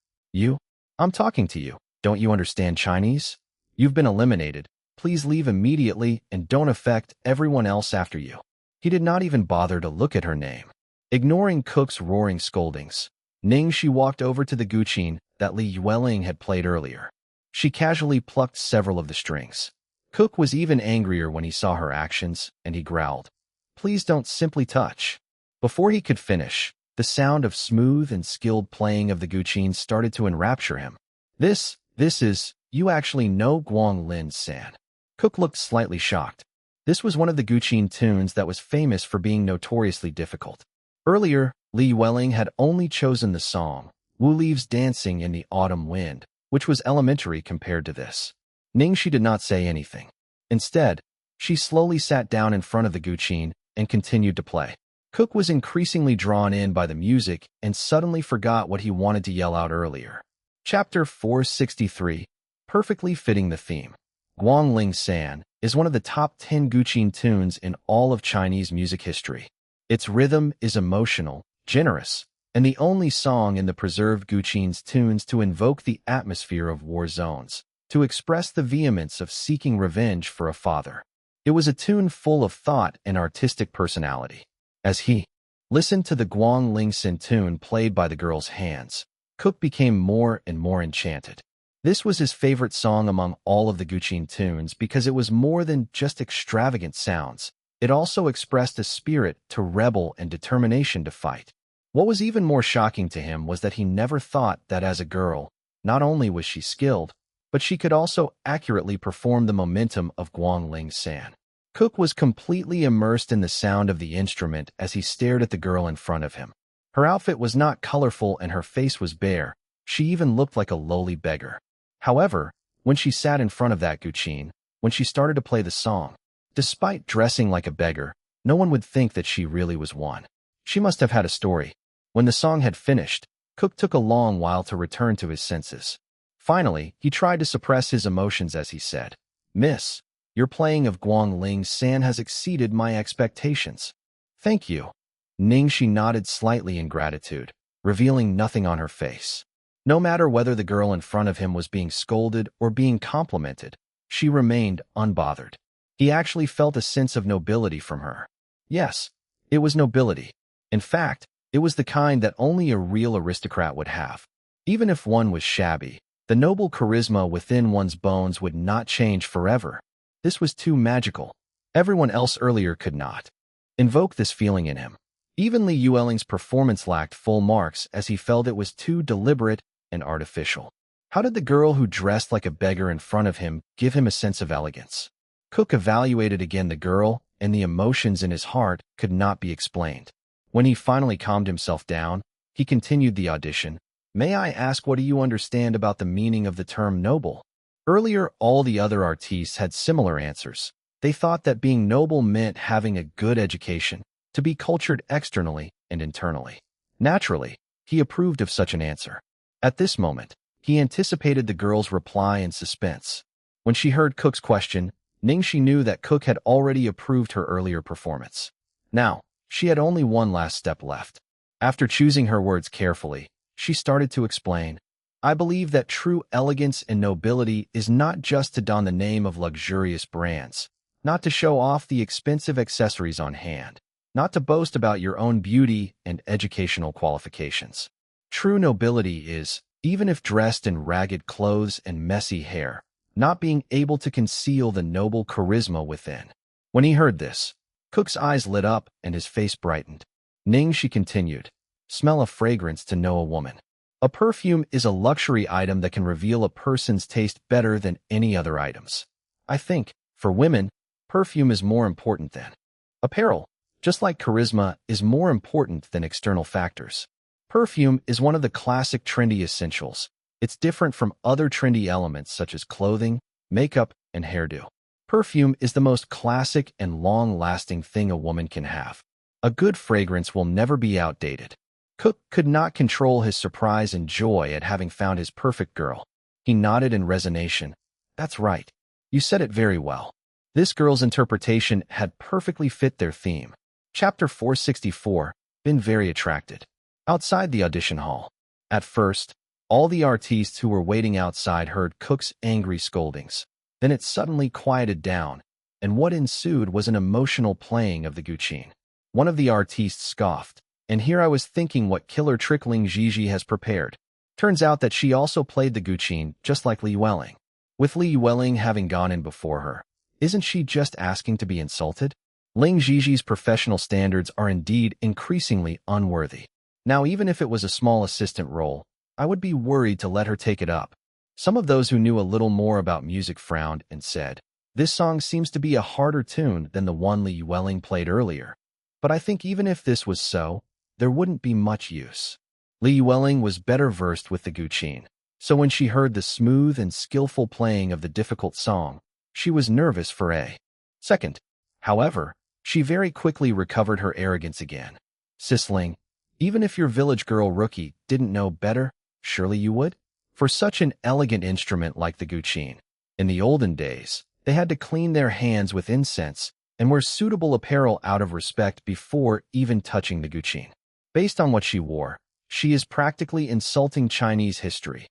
I'm talking to you. Don't you understand Chinese? You've been eliminated. Please leave immediately and don't affect everyone else after you. He did not even bother to look at her name. Ignoring Cook's roaring scoldings, Ning Xi walked over to the guqin that Li Yueling had played earlier. She casually plucked several of the strings. Cook was even angrier when he saw her actions, and he growled, "Please don't simply touch." Before he could finish, the sound of smooth and skilled playing of the guqin started to enrapture him. This is, you actually know Guang Lin San. Cook looked slightly shocked. This was one of the guqin tunes that was famous for being notoriously difficult. Earlier, Li Yueling had only chosen the song, Wu Leaves Dancing in the Autumn Wind, which was elementary compared to this. Ning Xi did not say anything. Instead, she slowly sat down in front of the guqin and continued to play. Cook was increasingly drawn in by the music and suddenly forgot what he wanted to yell out earlier. Chapter 463, perfectly fitting the theme. Guang Ling San is one of the top 10 guqin tunes in all of Chinese music history. Its rhythm is emotional, generous, and the only song in the preserved guqin's tunes to invoke the atmosphere of war zones, to express the vehemence of seeking revenge for a father. It was a tune full of thought and artistic personality. As he listened to the Guang Ling San tune played by the girl's hands, Cook became more and more enchanted. This was his favorite song among all of the Guqin tunes because it was more than just extravagant sounds. It also expressed a spirit to rebel and determination to fight. What was even more shocking to him was that he never thought that as a girl, not only was she skilled, but she could also accurately perform the momentum of Guangling San. Cook was completely immersed in the sound of the instrument as he stared at the girl in front of him. Her outfit was not colorful and her face was bare. She even looked like a lowly beggar. However, when she sat in front of that Guqin, when she started to play the song, despite dressing like a beggar, no one would think that she really was one. She must have had a story. When the song had finished, Cook took a long while to return to his senses. Finally, he tried to suppress his emotions as he said, "Miss, your playing of Guangling San has exceeded my expectations." "Thank you." Ning Xi nodded slightly in gratitude, revealing nothing on her face. No matter whether the girl in front of him was being scolded or being complimented, she remained unbothered. He actually felt a sense of nobility from her. Yes, it was nobility. In fact, it was the kind that only a real aristocrat would have. Even if one was shabby, the noble charisma within one's bones would not change forever. This was too magical. Everyone else earlier could not invoke this feeling in him. Even Li Yueling's performance lacked full marks as he felt it was too deliberate and artificial. How did the girl who dressed like a beggar in front of him give him a sense of elegance? Cook evaluated again the girl, and the emotions in his heart could not be explained. When he finally calmed himself down, he continued the audition. "May I ask, what do you understand about the meaning of the term noble?" Earlier, all the other artistes had similar answers. They thought that being noble meant having a good education, to be cultured externally and internally. Naturally, he approved of such an answer. At this moment, he anticipated the girl's reply in suspense. When she heard Cook's question, Ning Xi knew that Cook had already approved her earlier performance. Now, she had only one last step left. After choosing her words carefully, she started to explain, "I believe that true elegance and nobility is not just to don the name of luxurious brands, not to show off the expensive accessories on hand, not to boast about your own beauty and educational qualifications. True nobility is, even if dressed in ragged clothes and messy hair, not being able to conceal the noble charisma within." When he heard this, Cook's eyes lit up and his face brightened. Ning Xi continued, "Smell a fragrance to know a woman. A perfume is a luxury item that can reveal a person's taste better than any other items. I think, for women, perfume is more important than apparel, just like charisma is more important than external factors. Perfume is one of the classic trendy essentials. It's different from other trendy elements such as clothing, makeup, and hairdo. Perfume is the most classic and long-lasting thing a woman can have. A good fragrance will never be outdated." Cook could not control his surprise and joy at having found his perfect girl. He nodded in resignation. "That's right. You said it very well." This girl's interpretation had perfectly fit their theme. Chapter 464, Been very attracted. Outside the audition hall. At first, all the artistes who were waiting outside heard Cook's angry scoldings. Then it suddenly quieted down, and what ensued was an emotional playing of the Guqin. One of the artistes scoffed, "And here I was thinking what killer trick Ning Xi has prepared. Turns out that she also played the Guqin just like Li Yueling. With Li Yueling having gone in before her, isn't she just asking to be insulted?" Ning Xi's professional standards are indeed increasingly unworthy. Now, even if it was a small assistant role, I would be worried to let her take it up. Some of those who knew a little more about music frowned and said, "This song seems to be a harder tune than the one Li Yueling played earlier." But I think even if this was so, there wouldn't be much use. Li Yueling was better versed with the Guqin, so when she heard the smooth and skillful playing of the difficult song, she was nervous for a second. However, she very quickly recovered her arrogance again. "Sisling, even if your village girl rookie didn't know better, surely you would? For such an elegant instrument like the Guqin, in the olden days, they had to clean their hands with incense and wear suitable apparel out of respect before even touching the Guqin. Based on what she wore, she is practically insulting Chinese history.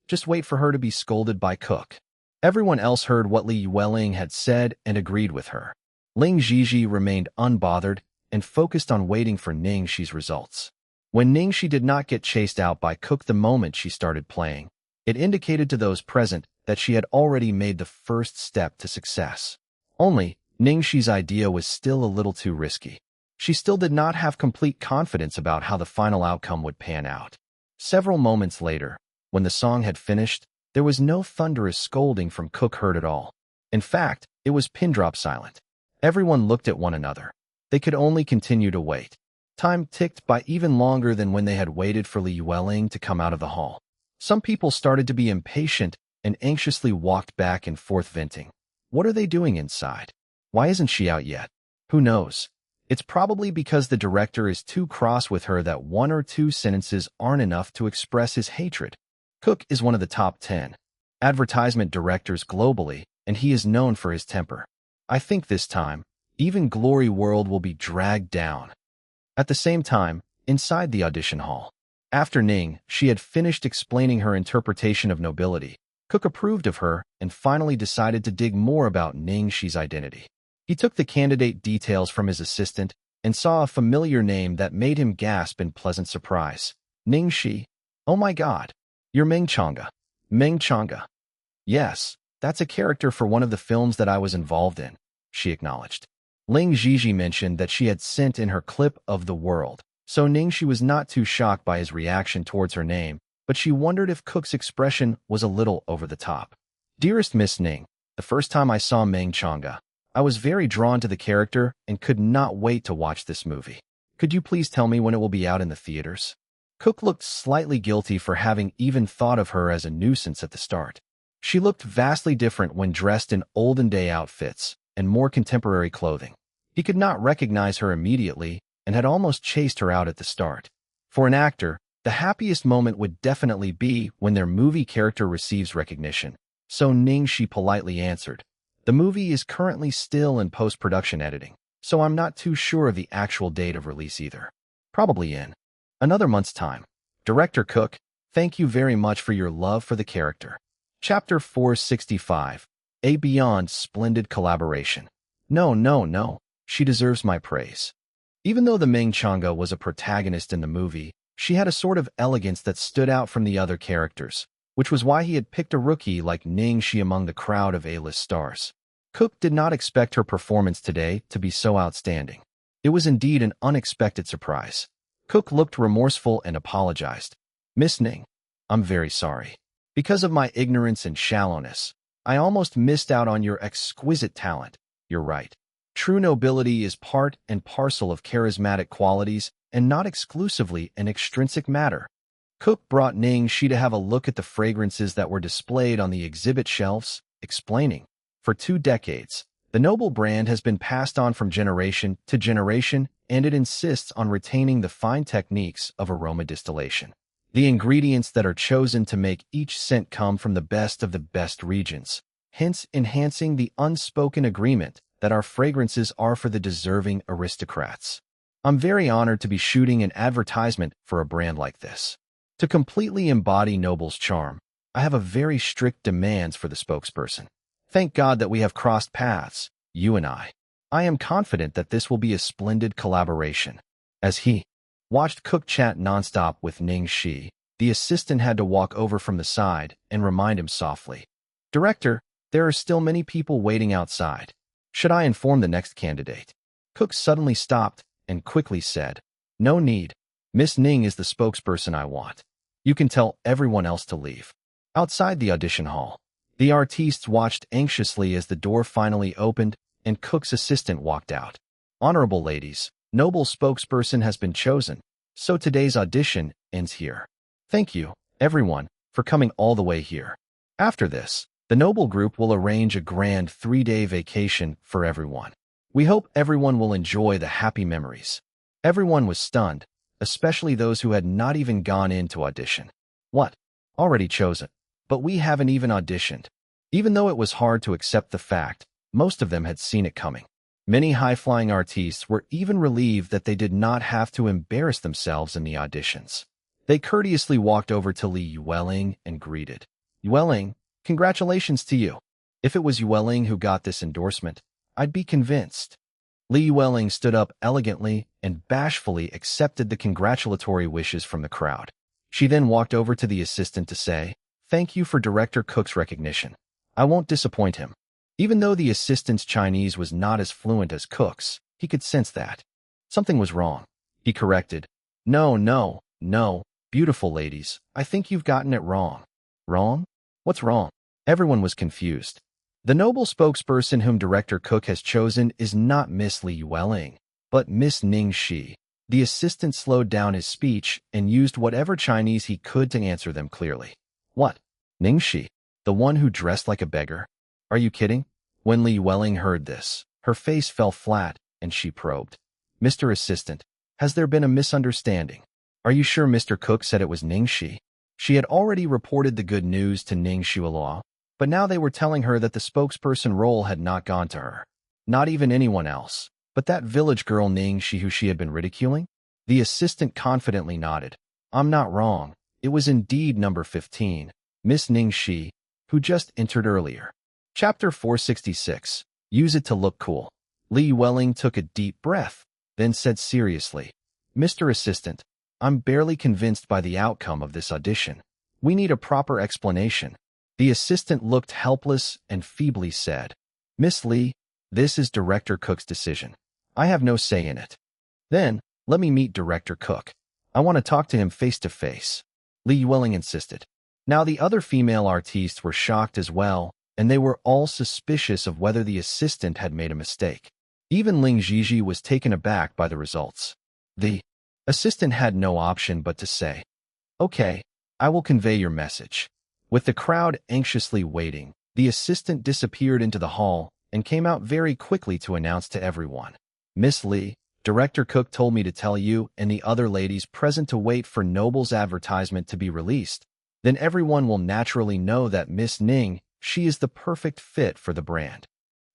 Just wait for her to be scolded by Cook." Everyone else heard what Li Yueling had said and agreed with her. Ning Xi remained unbothered and focused on waiting for Ning Xi's results. When Ning Xi did not get chased out by Cook the moment she started playing, It indicated to those present that she had already made the first step to success. Only, Ning Xi's idea was still a little too risky. She still did not have complete confidence about how the final outcome would pan out. Several moments later, when the song had finished, there was no thunderous scolding from Cook heard at all. In fact, it was pin-drop silent. Everyone looked at one another. They could only continue to wait. Time ticked by even longer than when they had waited for Li Yueling to come out of the hall. Some people started to be impatient and anxiously walked back and forth venting. What are they doing inside? Why isn't she out yet? Who knows? It's probably because the director is too cross with her that 1 or 2 sentences aren't enough to express his hatred. Cook is one of the top 10 advertisement directors globally, and he is known for his temper. I think this time, even Glory World will be dragged down. At the same time, inside the audition hall, after Ning Xi had finished explaining her interpretation of nobility, Cook approved of her and finally decided to dig more about Ning Xi's identity. He took the candidate details from his assistant and saw a familiar name that made him gasp in pleasant surprise. Ning Xi. Oh my God. You're Meng Chang'e. Meng Chang'e. Yes, that's a character for one of the films that I was involved in, she acknowledged. Ling Xi mentioned that she had sent in her clip of the world, so Ning Xi was not too shocked by his reaction towards her name, but she wondered if Cook's expression was a little over the top. Dearest Miss Ning, the first time I saw Meng Chang'e, I was very drawn to the character and could not wait to watch this movie. Could you please tell me when it will be out in the theaters? Cook looked slightly guilty for having even thought of her as a nuisance at the start. She looked vastly different when dressed in olden-day outfits and more contemporary clothing. He could not recognize her immediately and had almost chased her out at the start. For an actor, the happiest moment would definitely be when their movie character receives recognition. So Ning Xi politely answered, "The movie is currently still in post-production editing, so I'm not too sure of the actual date of release either. Probably in another month's time. Director Cook, thank you very much for your love for the character." Chapter 465. A Beyond Splendid Collaboration. No. She deserves my praise. Even though the Meng Chang'e was a protagonist in the movie, she had a sort of elegance that stood out from the other characters, which was why he had picked a rookie like Ning Xi among the crowd of A-list stars. Cook did not expect her performance today to be so outstanding. It was indeed an unexpected surprise. Cook looked remorseful and apologized. "Miss Ning, I'm very sorry. Because of my ignorance and shallowness, I almost missed out on your exquisite talent. You're right. True nobility is part and parcel of charismatic qualities and not exclusively an extrinsic matter." Cook brought Ning Xi to have a look at the fragrances that were displayed on the exhibit shelves, explaining, "For 2 decades, the Noble brand has been passed on from generation to generation, and it insists on retaining the fine techniques of aroma distillation. The ingredients that are chosen to make each scent come from the best regions, hence enhancing the unspoken agreement that our fragrances are for the deserving aristocrats. I'm very honored to be shooting an advertisement for a brand like this. To completely embody Noble's charm, I have a very strict demands for the spokesperson. Thank God that we have crossed paths, you and I. I am confident that this will be a splendid collaboration." As he watched Cook chat nonstop with Ning Xi, the assistant had to walk over from the side and remind him softly, "Director, there are still many people waiting outside. Should I inform the next candidate?" Cook suddenly stopped and quickly said, "No need. Miss Ning is the spokesperson I want. You can tell everyone else to leave." Outside the audition hall, the artistes watched anxiously as the door finally opened and Cook's assistant walked out. "Honorable ladies, Noble spokesperson has been chosen, so today's audition ends here. Thank you, everyone, for coming all the way here. After this, the Noble Group will arrange a grand 3-day vacation for everyone. We hope everyone will enjoy the happy memories." Everyone was stunned, especially those who had not even gone in to audition. "What? Already chosen? But we haven't even auditioned." Even though it was hard to accept the fact, most of them had seen it coming. Many high-flying artistes were even relieved that they did not have to embarrass themselves in the auditions. They courteously walked over to Li Yueling and greeted. "Yueling, congratulations to you. If it was Yueling who got this endorsement, I'd be convinced." Li Yueling stood up elegantly and bashfully accepted the congratulatory wishes from the crowd. She then walked over to the assistant to say, Thank you for Director Cook's recognition. I won't disappoint him. Even though the assistant's Chinese was not as fluent as Cook's, he could sense that something was wrong. He corrected. No, no, no, beautiful ladies, I think you've gotten it wrong. Wrong? What's wrong? Everyone was confused. The noble spokesperson whom Director Cook has chosen is not Miss Li Yueling, but Miss Ning Xi. The assistant slowed down his speech and used whatever Chinese he could to answer them clearly. What? Ning Xi? The one who dressed like a beggar? Are you kidding? When Li Yueling heard this, her face fell flat and she probed. Mr. Assistant, has there been a misunderstanding? Are you sure Mr. Cook said it was Ning Xi? She had already reported the good news to Ning Xi, but now they were telling her that the spokesperson role had not gone to her. Not even anyone else, but that village girl Ning Xi who she had been ridiculing? The assistant confidently nodded. I'm not wrong. It was indeed number 15, Miss Ning Xi, who just entered earlier. Chapter 466. Use it to look cool. Li Yueling took a deep breath, then said seriously, Mr. Assistant, I'm barely convinced by the outcome of this audition. We need a proper explanation. The assistant looked helpless and feebly said, Miss Li, this is Director Cook's decision. I have no say in it. Then, let me meet Director Cook. I want to talk to him face to face. Li Yueling insisted. Now the other female artistes were shocked as well, and they were all suspicious of whether the assistant had made a mistake. Even Ning Xi was taken aback by the results. The assistant had no option but to say, Okay, I will convey your message. With the crowd anxiously waiting, the assistant disappeared into the hall and came out very quickly to announce to everyone, Miss Li, Director Cook told me to tell you and the other ladies present to wait for Noble's advertisement to be released. Then everyone will naturally know that Miss Ning, she is the perfect fit for the brand.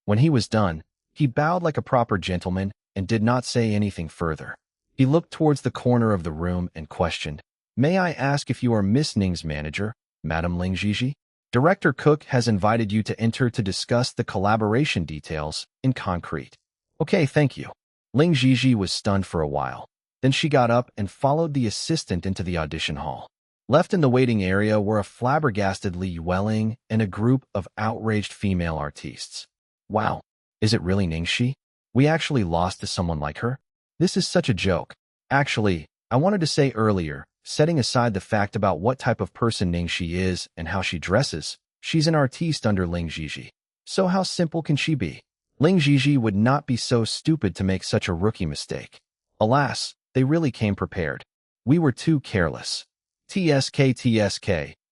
When he was done, he bowed like a proper gentleman and did not say anything further. He looked towards the corner of the room and questioned, May I ask if you are Miss Ning's manager, Madame Ling Xi? Director Cook has invited you to enter to discuss the collaboration details in concrete. Okay, thank you. Ling Xi was stunned for a while. Then she got up and followed the assistant into the audition hall. Left in the waiting area were a flabbergasted Li Yueling and a group of outraged female artistes. Wow, is it really Ning Xi? We actually lost to someone like her? This is such a joke. Actually, I wanted to say earlier, setting aside the fact about what type of person Ning Xi is and how she dresses, she's an artiste under Ling Xi. So how simple can she be? Ling Xi would not be so stupid to make such a rookie mistake. Alas, they really came prepared. We were too careless. TSK,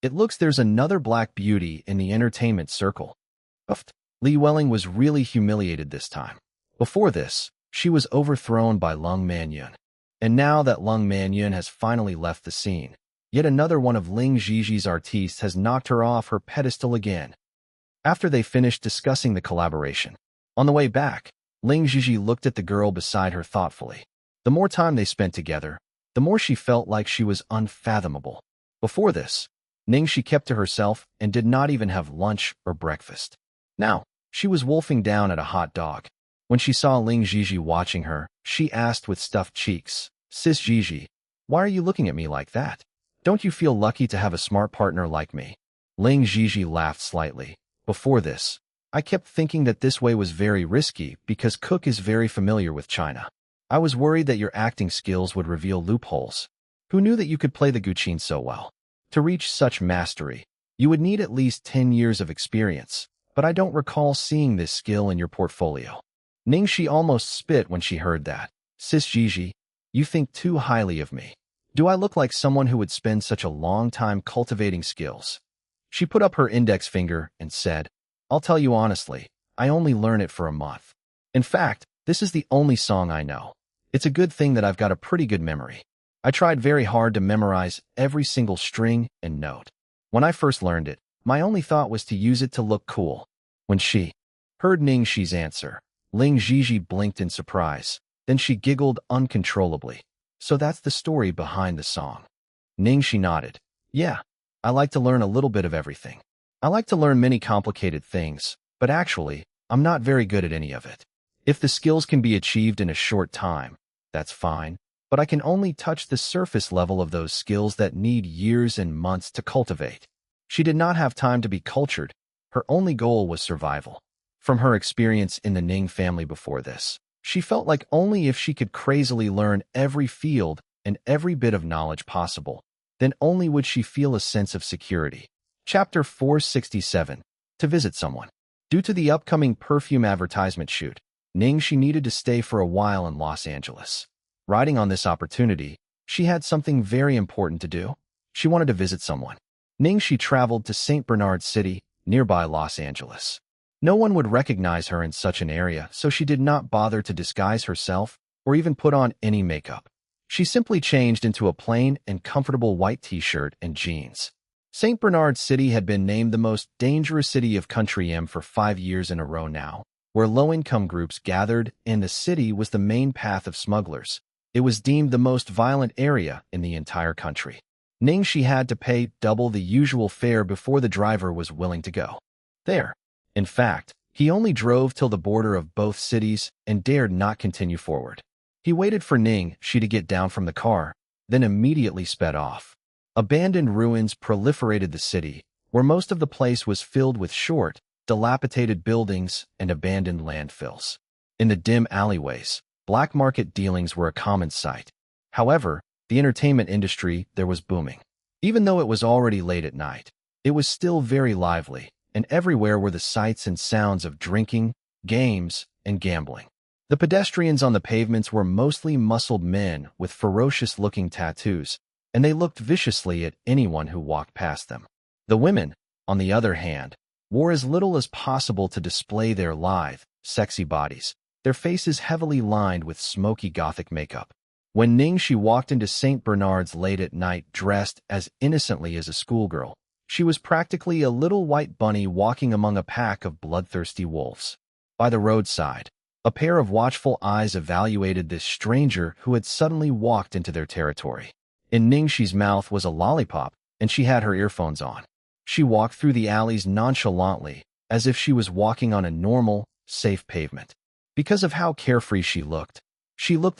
it looks there's another black beauty in the entertainment circle. Uffed. Li Yueling was really humiliated this time. Before this, she was overthrown by Lung Manyun. And now that Lung Manyun has finally left the scene, yet another one of Ling Xi's artistes has knocked her off her pedestal again. After they finished discussing the collaboration, on the way back, Ling Xi looked at the girl beside her thoughtfully. The more time they spent together, the more she felt like she was unfathomable. Before this, Ning Xi kept to herself and did not even have lunch or breakfast. Now, she was wolfing down at a hot dog. When she saw Ling Xi watching her, she asked with stuffed cheeks, Sis Xi, why are you looking at me like that? Don't you feel lucky to have a smart partner like me? Ling Xi laughed slightly. Before this, I kept thinking that this way was very risky because Cook is very familiar with China. I was worried that your acting skills would reveal loopholes. Who knew that you could play the guqin so well? To reach such mastery, you would need at least 10 years of experience, but I don't recall seeing this skill in your portfolio. Ning Xi almost spit when she heard that. Sis Xi, you think too highly of me. Do I look like someone who would spend such a long time cultivating skills? She put up her index finger and said, I'll tell you honestly, I only learn it for a month. In fact, this is the only song I know. It's a good thing that I've got a pretty good memory. I tried very hard to memorize every single string and note. When I first learned it, my only thought was to use it to look cool. When she heard Ning Xi's answer, Ling Xi blinked in surprise. Then she giggled uncontrollably. So that's the story behind the song. Ning Xi nodded. Yeah, I like to learn a little bit of everything. I like to learn many complicated things, but actually, I'm not very good at any of it. If the skills can be achieved in a short time, that's fine, but I can only touch the surface level of those skills that need years and months to cultivate. She did not have time to be cultured. Her only goal was survival. From her experience in the Ning family before this, she felt like only if she could crazily learn every field and every bit of knowledge possible, then only would she feel a sense of security. Chapter 467. To visit someone. Due to the upcoming perfume advertisement shoot, Ning Xi needed to stay for a while in Los Angeles. Riding on this opportunity, she had something very important to do. She wanted to visit someone. Ning Xi traveled to St. Bernard City, nearby Los Angeles. No one would recognize her in such an area, so she did not bother to disguise herself or even put on any makeup. She simply changed into a plain and comfortable white t-shirt and jeans. St. Bernard City had been named the most dangerous city of Country M for 5 years in a row now, where low-income groups gathered, and the city was the main path of smugglers. It was deemed the most violent area in the entire country. Ning Xi had to pay double the usual fare before the driver was willing to go there. In fact, he only drove till the border of both cities and dared not continue forward. He waited for Ning Xi to get down from the car, then immediately sped off. Abandoned ruins proliferated the city, where most of the place was filled with short, dilapidated buildings and abandoned landfills. In the dim alleyways, black market dealings were a common sight. However, the entertainment industry there was booming. Even though it was already late at night, it was still very lively, and everywhere were the sights and sounds of drinking, games, and gambling. The pedestrians on the pavements were mostly muscled men with ferocious-looking tattoos, and they looked viciously at anyone who walked past them. The women, on the other hand, wore as little as possible to display their lithe, sexy bodies, their faces heavily lined with smoky Gothic makeup. When Ning Xi walked into St. Bernard's late at night dressed as innocently as a schoolgirl, she was practically a little white bunny walking among a pack of bloodthirsty wolves. By the roadside, a pair of watchful eyes evaluated this stranger who had suddenly walked into their territory. In Ning Xi's mouth was a lollipop, and she had her earphones on. She walked through the alleys nonchalantly, as if she was walking on a normal, safe pavement. Because of how carefree she looked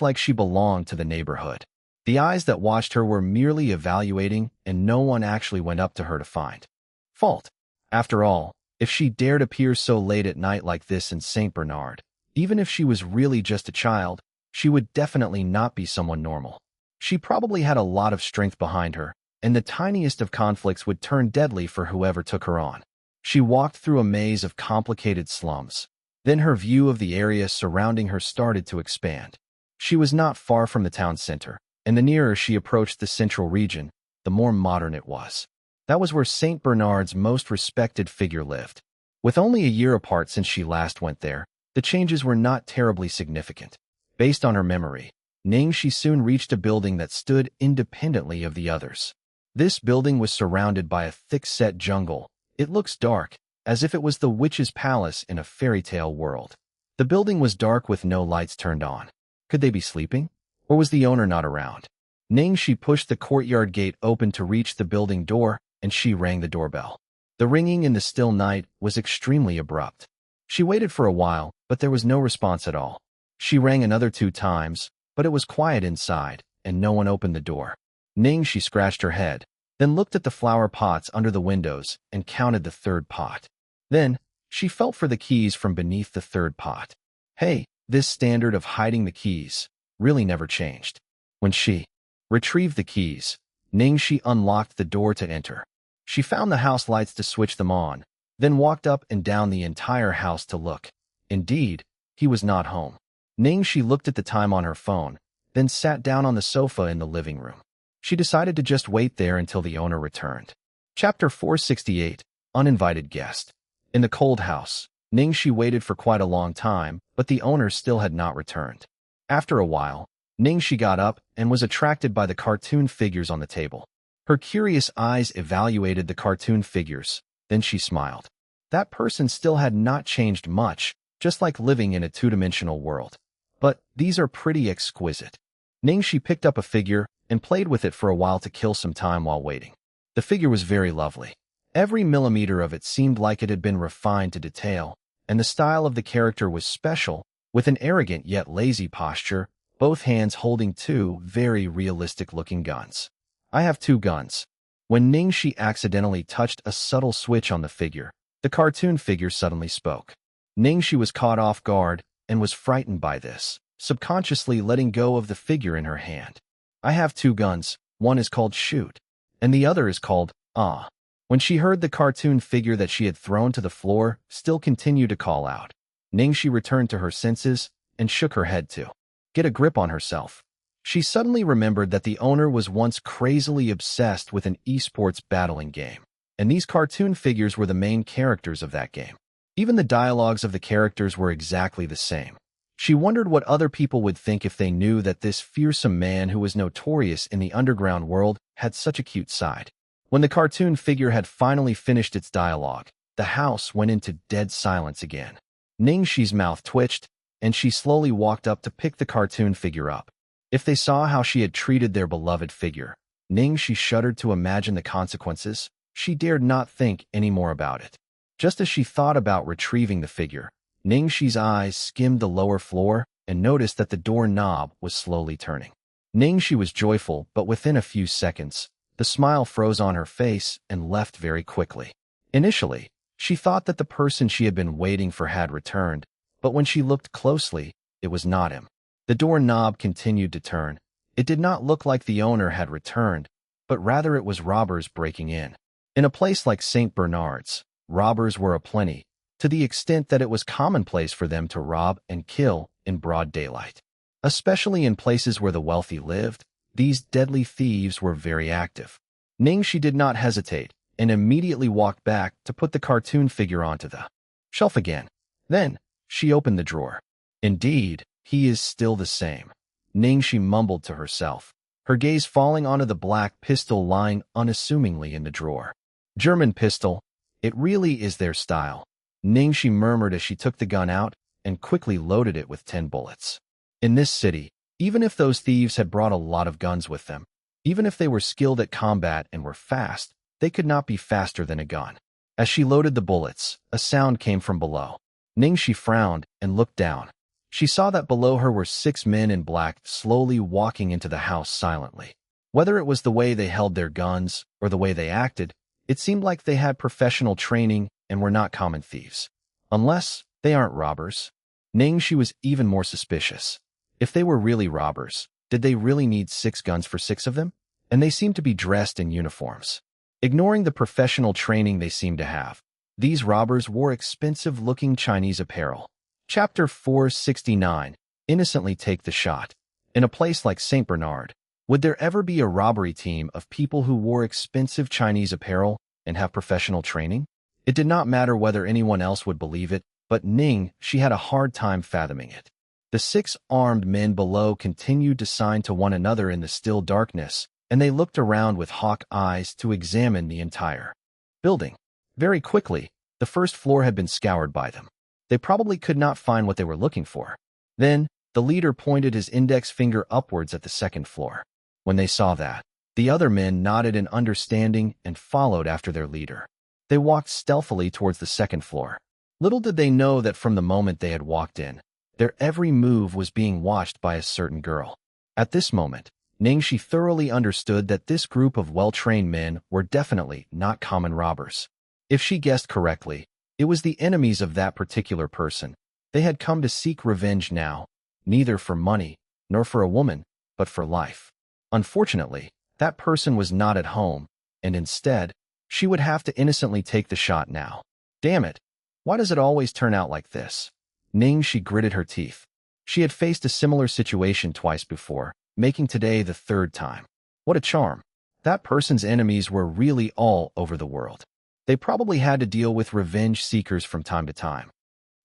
like she belonged to the neighborhood. The eyes that watched her were merely evaluating, and no one actually went up to her to find fault. After all, if she dared appear so late at night like this in St. Bernard, even if she was really just a child, she would definitely not be someone normal. She probably had a lot of strength behind her, and the tiniest of conflicts would turn deadly for whoever took her on. She walked through a maze of complicated slums. Then her view of the area surrounding her started to expand. She was not far from the town center, and the nearer she approached the central region, the more modern it was. That was where St. Bernard's most respected figure lived. With only a year apart since she last went there, the changes were not terribly significant. Based on her memory, Ning Xi soon reached a building that stood independently of the others. This building was surrounded by a thick-set jungle. It looks dark, as if it was the witch's palace in a fairy tale world. The building was dark with no lights turned on. Could they be sleeping? Or was the owner not around? Ning Xi pushed the courtyard gate open to reach the building door, and she rang the doorbell. The ringing in the still night was extremely abrupt. She waited for a while, but there was no response at all. She rang another 2 times, but it was quiet inside, and no one opened the door. Ning Xi scratched her head, then looked at the flower pots under the windows and counted the 3rd pot. Then, she felt for the keys from beneath the 3rd pot. Hey, this standard of hiding the keys really never changed. When she retrieved the keys, Ning Xi unlocked the door to enter. She found the house lights to switch them on, then walked up and down the entire house to look. Indeed, he was not home. Ning Xi looked at the time on her phone, then sat down on the sofa in the living room. She decided to just wait there until the owner returned. Chapter 468. Uninvited Guest. In the cold house, Ning Xi waited for quite a long time, but the owner still had not returned. After a while, Ning Xi got up and was attracted by the cartoon figures on the table. Her curious eyes evaluated the cartoon figures, then she smiled. That person still had not changed much, just like living in a 2-dimensional world. But these are pretty exquisite. Ning Xi picked up a figure and played with it for a while to kill some time while waiting. The figure was very lovely. Every millimeter of it seemed like it had been refined to detail, and the style of the character was special, with an arrogant yet lazy posture, both hands holding 2 very realistic-looking guns. I have 2 guns. When Ning Xi accidentally touched a subtle switch on the figure, the cartoon figure suddenly spoke. Ning Xi was caught off guard and was frightened by this, subconsciously letting go of the figure in her hand. I have two guns, one is called shoot, and the other is called ah. When she heard the cartoon figure that she had thrown to the floor still continue to call out, Ning Xi returned to her senses and shook her head to get a grip on herself. She suddenly remembered that the owner was once crazily obsessed with an esports battling game, and these cartoon figures were the main characters of that game. Even the dialogues of the characters were exactly the same. She wondered what other people would think if they knew that this fearsome man who was notorious in the underground world had such a cute side. When the cartoon figure had finally finished its dialogue, the house went into dead silence again. Ning Xi's mouth twitched, and she slowly walked up to pick the cartoon figure up. If they saw how she had treated their beloved figure, Ning Xi shuddered to imagine the consequences. She dared not think any more about it. Just as she thought about retrieving the figure, Ning Xi's eyes skimmed the lower floor and noticed that the door knob was slowly turning. Ning Xi was joyful, but within a few seconds, the smile froze on her face and left very quickly. Initially, she thought that the person she had been waiting for had returned, but when she looked closely, it was not him. The door knob continued to turn. It did not look like the owner had returned, but rather it was robbers breaking in. In a place like St. Bernard's, robbers were aplenty, to the extent that it was commonplace for them to rob and kill in broad daylight. Especially in places where the wealthy lived, these deadly thieves were very active. Ning Xi did not hesitate and immediately walked back to put the cartoon figure onto the shelf again. Then, she opened the drawer. Indeed, he is still the same. Ning Xi mumbled to herself, her gaze falling onto the black pistol lying unassumingly in the drawer. German pistol, it really is their style. Ning Xi murmured as she took the gun out and quickly loaded it with 10 bullets. In this city, even if those thieves had brought a lot of guns with them, even if they were skilled at combat and were fast, they could not be faster than a gun. As she loaded the bullets, a sound came from below. Ning Xi frowned and looked down. She saw that below her were 6 men in black slowly walking into the house silently. Whether it was the way they held their guns or the way they acted, it seemed like they had professional training and were not common thieves. Unless they aren't robbers. Ning Xi was even more suspicious. If they were really robbers, did they really need 6 guns for 6 of them? And they seemed to be dressed in uniforms. Ignoring the professional training they seemed to have, these robbers wore expensive-looking Chinese apparel. Chapter 469. Innocently take the shot. In a place like St. Bernard, would there ever be a robbery team of people who wore expensive Chinese apparel and have professional training? It did not matter whether anyone else would believe it, but Ning Xi had a hard time fathoming it. The 6 armed men below continued to sign to one another in the still darkness, and they looked around with hawk eyes to examine the entire building. Very quickly, the first floor had been scoured by them. They probably could not find what they were looking for. Then, the leader pointed his index finger upwards at the second floor. When they saw that, the other men nodded in understanding and followed after their leader. They walked stealthily towards the second floor. Little did they know that from the moment they had walked in, their every move was being watched by a certain girl. At this moment, Ning Xi thoroughly understood that this group of well-trained men were definitely not common robbers. If she guessed correctly, it was the enemies of that particular person. They had come to seek revenge now, neither for money, nor for a woman, but for life. Unfortunately, that person was not at home, and instead, she would have to innocently take the shot now. Damn it! Why does it always turn out like this? Ning Xi gritted her teeth. She had faced a similar situation twice before, making today the 3rd time. What a charm. That person's enemies were really all over the world. They probably had to deal with revenge seekers from time to time.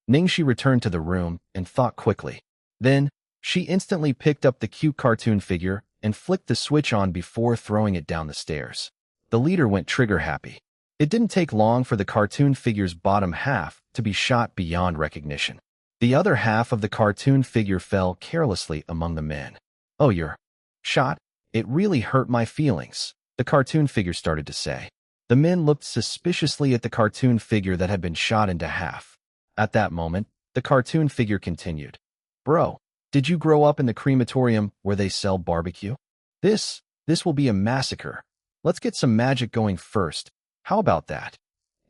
Ning Xi returned to the room and thought quickly. Then, she instantly picked up the cute cartoon figure and flicked the switch on before throwing it down the stairs. The leader went trigger-happy. It didn't take long for the cartoon figure's bottom half to be shot beyond recognition. The other half of the cartoon figure fell carelessly among the men. "Oh, you're shot? It really hurt my feelings," the cartoon figure started to say. The men looked suspiciously at the cartoon figure that had been shot into half. At that moment, the cartoon figure continued. "Bro, did you grow up in the crematorium where they sell barbecue? This will be a massacre. Let's get some magic going first. How about that?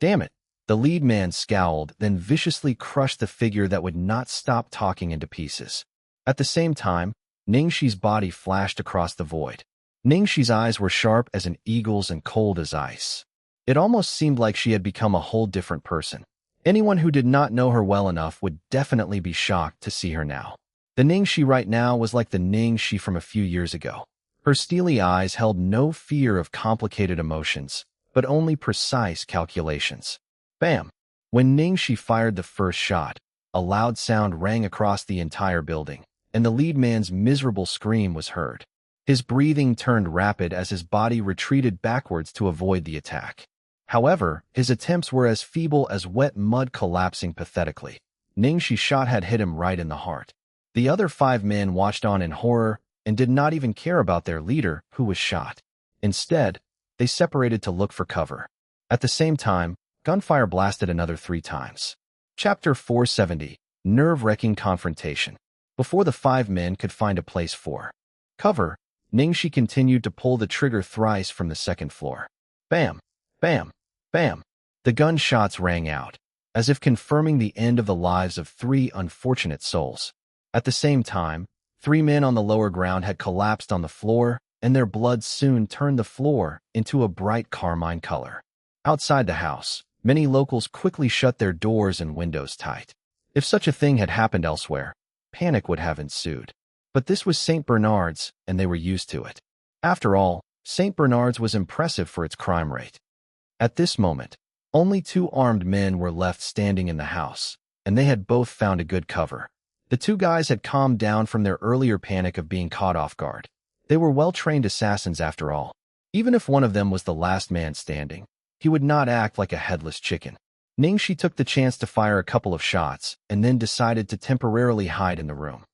Damn it. The lead man scowled, then viciously crushed the figure that would not stop talking into pieces. At the same time, Ning Xi's body flashed across the void. Ning Xi's eyes were sharp as an eagle's and cold as ice. It almost seemed like she had become a whole different person. Anyone who did not know her well enough would definitely be shocked to see her now. The Ning Xi right now was like the Ning Xi from a few years ago. Her steely eyes held no fear of complicated emotions, but only precise calculations. Bam! When Ning Xi fired the first shot, a loud sound rang across the entire building, and the lead man's miserable scream was heard. His breathing turned rapid as his body retreated backwards to avoid the attack. However, his attempts were as feeble as wet mud collapsing pathetically. Ning Xi's shot had hit him right in the heart. The other 5 men watched on in horror and did not even care about their leader, who was shot. Instead, they separated to look for cover. At the same time, gunfire blasted another 3 times. Chapter 470, Nerve-wracking Confrontation. Before the 5 men could find a place for cover, Ning Xi continued to pull the trigger thrice from the second floor. Bam! Bam! Bam! The gunshots rang out, as if confirming the end of the lives of 3 unfortunate souls. At the same time, 3 men on the lower ground had collapsed on the floor, and their blood soon turned the floor into a bright carmine color. Outside the house, many locals quickly shut their doors and windows tight. If such a thing had happened elsewhere, panic would have ensued. But this was St. Bernard's, and they were used to it. After all, St. Bernard's was impressive for its crime rate. At this moment, only 2 armed men were left standing in the house, and they had both found a good cover. The 2 guys had calmed down from their earlier panic of being caught off guard. They were well-trained assassins after all. Even if one of them was the last man standing, he would not act like a headless chicken. Ning Xi took the chance to fire a couple of shots and then decided to temporarily hide in the room.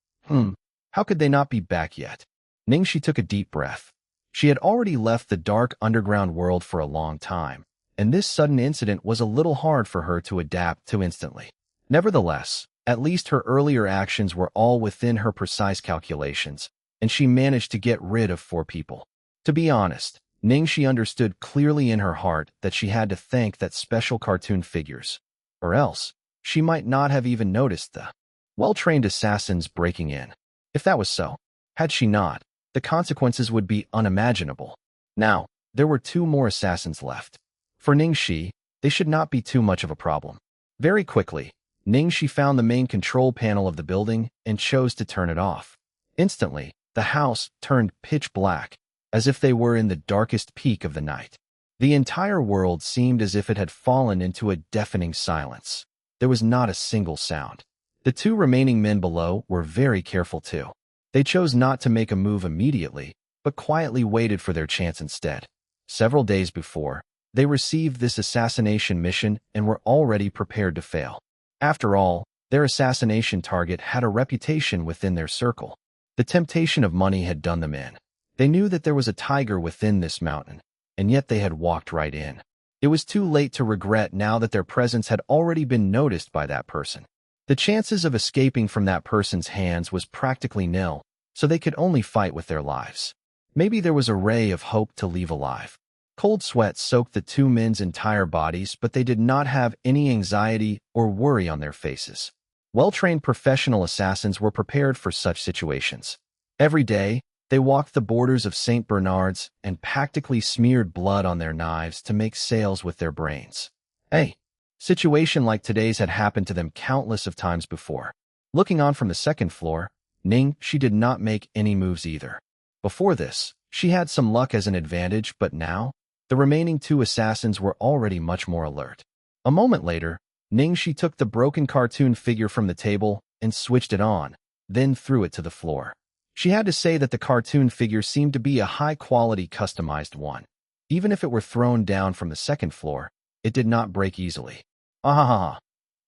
How could they not be back yet? Ning Xi took a deep breath. She had already left the dark underground world for a long time, and this sudden incident was a little hard for her to adapt to instantly. Nevertheless, at least her earlier actions were all within her precise calculations, and she managed to get rid of 4 people. To be honest, Ning Xi understood clearly in her heart that she had to thank that special cartoon figures, or else she might not have even noticed the well-trained assassins breaking in. If that was so, had she not, the consequences would be unimaginable. Now, there were 2 more assassins left. For Ning Xi, they should not be too much of a problem. Very quickly, Ning Xi found the main control panel of the building and chose to turn it off. Instantly, the house turned pitch black, as if they were in the darkest peak of the night. The entire world seemed as if it had fallen into a deafening silence. There was not a single sound. The 2 remaining men below were very careful too. They chose not to make a move immediately, but quietly waited for their chance instead. Several days before, they received this assassination mission and were already prepared to fail. After all, their assassination target had a reputation within their circle. The temptation of money had done them in. They knew that there was a tiger within this mountain, and yet they had walked right in. It was too late to regret now that their presence had already been noticed by that person. The chances of escaping from that person's hands was practically nil, so they could only fight with their lives. Maybe there was a ray of hope to leave alive. Cold sweat soaked the 2 men's entire bodies, but they did not have any anxiety or worry on their faces. Well-trained professional assassins were prepared for such situations. Every day, they walked the borders of St. Bernard's and practically smeared blood on their knives to make sales with their brains. A situation like today's had happened to them countless of times before. Looking on from the second floor, Ning Xi did not make any moves either. Before this, she had some luck as an advantage, but now, the remaining 2 assassins were already much more alert. A moment later, Ning Xi took the broken cartoon figure from the table and switched it on, then threw it to the floor. She had to say that the cartoon figure seemed to be a high-quality customized one. Even if it were thrown down from the second floor, it did not break easily. Ahaha.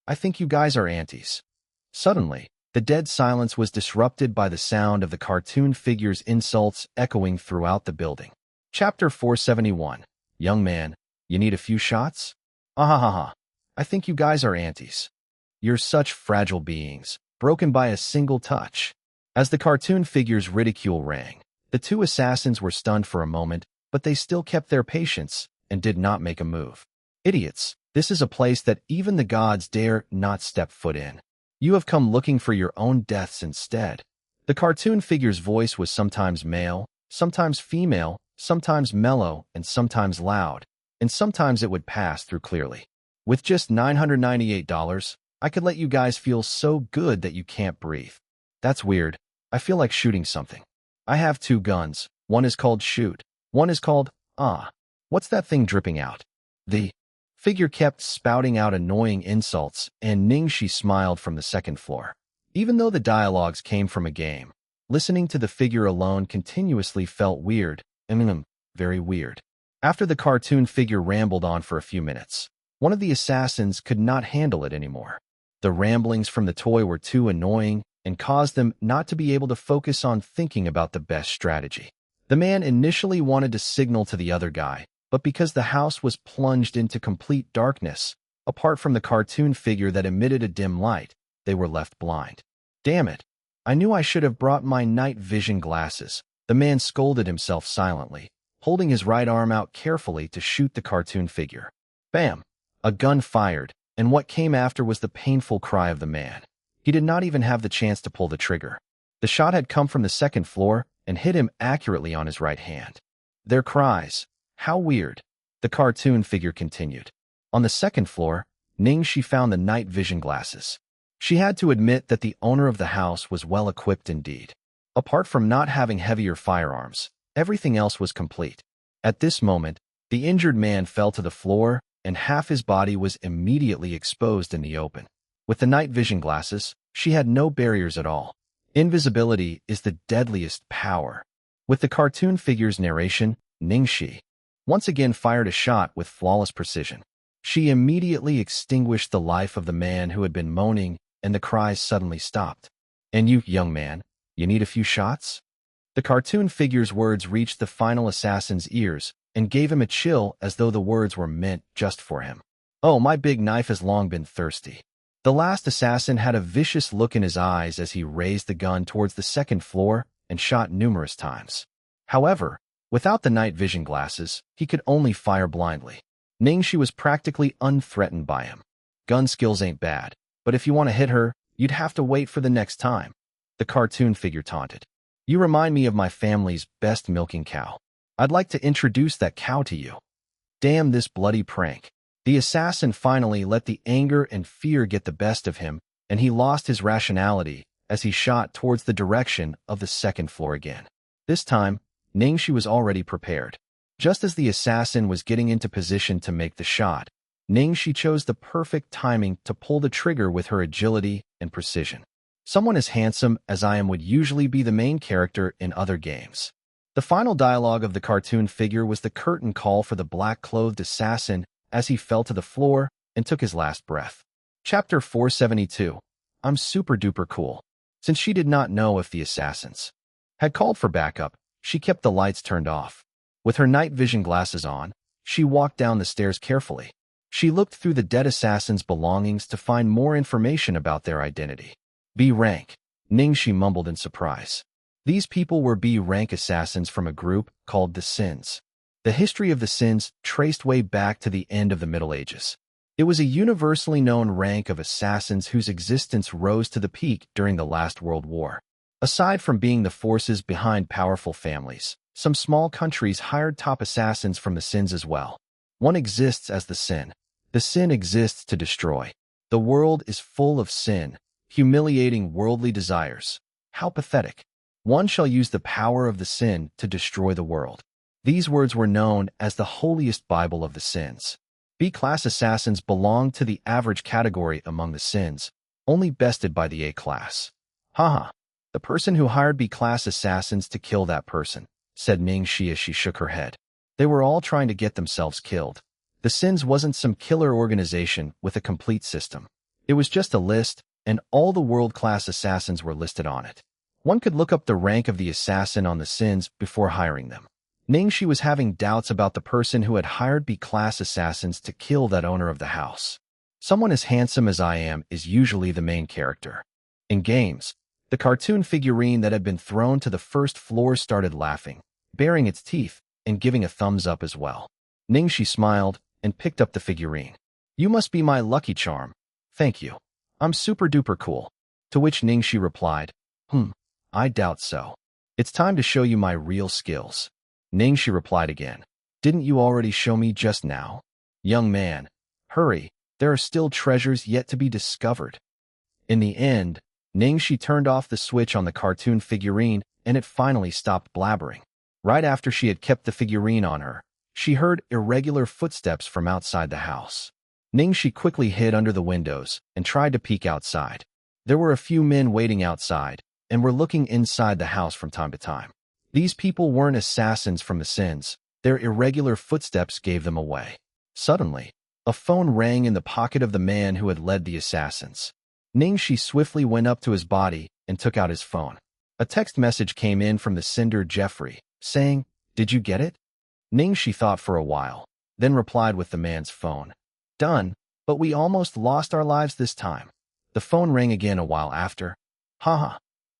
I think you guys are aunties. Suddenly, the dead silence was disrupted by the sound of the cartoon figure's insults echoing throughout the building. Chapter 471. Young man, you need a few shots? Ahaha. I think you guys are aunties. You're such fragile beings, broken by a single touch. As the cartoon figure's ridicule rang, the 2 assassins were stunned for a moment, but they still kept their patience and did not make a move. Idiots, this is a place that even the gods dare not step foot in. You have come looking for your own deaths instead. The cartoon figure's voice was sometimes male, sometimes female, sometimes mellow, and sometimes loud, and sometimes it would pass through clearly. With just $998, I could let you guys feel so good that you can't breathe. That's weird. I feel like shooting something. I have 2 guns. One is called shoot. One is called, what's that thing dripping out? The figure kept spouting out annoying insults, and Ning Xi smiled from the second floor. Even though the dialogues came from a game, listening to the figure alone continuously felt weird, very weird. After the cartoon figure rambled on for a few minutes, one of the assassins could not handle it anymore. The ramblings from the toy were too annoying and caused them not to be able to focus on thinking about the best strategy. The man initially wanted to signal to the other guy, but because the house was plunged into complete darkness, apart from the cartoon figure that emitted a dim light, they were left blind. Damn it! I knew I should have brought my night vision glasses. The man scolded himself silently, holding his right arm out carefully to shoot the cartoon figure. Bam! A gun fired, and what came after was the painful cry of the man. He did not even have the chance to pull the trigger. The shot had come from the second floor and hit him accurately on his right hand. Their cries. How weird. The cartoon figure continued. On the second floor, Ning Xi found the night vision glasses. She had to admit that the owner of the house was well equipped indeed. Apart from not having heavier firearms, everything else was complete. At this moment, the injured man fell to the floor, and half his body was immediately exposed in the open. With the night vision glasses, she had no barriers at all. Invisibility is the deadliest power. With the cartoon figure's narration, Ning Xi once again fired a shot with flawless precision. She immediately extinguished the life of the man who had been moaning, and the cries suddenly stopped. And you, young man, you need a few shots? The cartoon figure's words reached the final assassin's ears and gave him a chill as though the words were meant just for him. Oh, my big knife has long been thirsty. The last assassin had a vicious look in his eyes as he raised the gun towards the second floor and shot numerous times. However, without the night vision glasses, he could only fire blindly. Ning Xi was practically unthreatened by him. Gun skills ain't bad, but if you want to hit her, you'd have to wait for the next time. The cartoon figure taunted. You remind me of my family's best milking cow. I'd like to introduce that cow to you. Damn this bloody prank. The assassin finally let the anger and fear get the best of him, and he lost his rationality as he shot towards the direction of the second floor again. This time, Ning Xi was already prepared. Just as the assassin was getting into position to make the shot, Ning Xi chose the perfect timing to pull the trigger with her agility and precision. Someone as handsome as I am would usually be the main character in other games. The final dialogue of the cartoon figure was the curtain call for the black-clothed assassin as he fell to the floor and took his last breath. Chapter 472. I'm super-duper cool. Since she did not know if the assassins had called for backup, she kept the lights turned off. With her night vision glasses on, she walked down the stairs carefully. She looked through the dead assassin's belongings to find more information about their identity. B rank, Ning Xi mumbled in surprise. These people were B rank assassins from a group called the Sins. The history of the Sins traced way back to the end of the Middle Ages. It was a universally known rank of assassins whose existence rose to the peak during the last World War. Aside from being the forces behind powerful families, some small countries hired top assassins from the Sins as well. One exists as the Sin. The Sin exists to destroy. The world is full of sin, humiliating worldly desires. How pathetic. One shall use the power of the Sin to destroy the world. These words were known as the holiest Bible of the Sins. B-class assassins belonged to the average category among the Sins, only bested by the A-class. Haha, the person who hired B-class assassins to kill that person, said Ning Xi as she shook her head. They were all trying to get themselves killed. The Sins wasn't some killer organization with a complete system. It was just a list, and all the world-class assassins were listed on it. One could look up the rank of the assassin on the Sins before hiring them. Ning Xi was having doubts about the person who had hired B-class assassins to kill that owner of the house. Someone as handsome as I am is usually the main character. In games, the cartoon figurine that had been thrown to the first floor started laughing, baring its teeth, and giving a thumbs up as well. Ning Xi smiled and picked up the figurine. You must be my lucky charm. Thank you. I'm super duper cool. To which Ning Xi replied, I doubt so. It's time to show you my real skills. Ning Xi replied again. Didn't you already show me just now? Young man, hurry, there are still treasures yet to be discovered. In the end, Ning Xi turned off the switch on the cartoon figurine and it finally stopped blabbering. Right after she had kept the figurine on her, she heard irregular footsteps from outside the house. Ning Xi quickly hid under the windows and tried to peek outside. There were a few men waiting outside and were looking inside the house from time to time. These people weren't assassins from the sins. Their irregular footsteps gave them away. Suddenly, a phone rang in the pocket of the man who had led the assassins. Ning Xi swiftly went up to his body and took out his phone. A text message came in from the sender Jeffrey, saying, "Did you get it?" Ning Xi thought for a while, then replied with the man's phone. Done, but we almost lost our lives this time. The phone rang again a while after. Haha.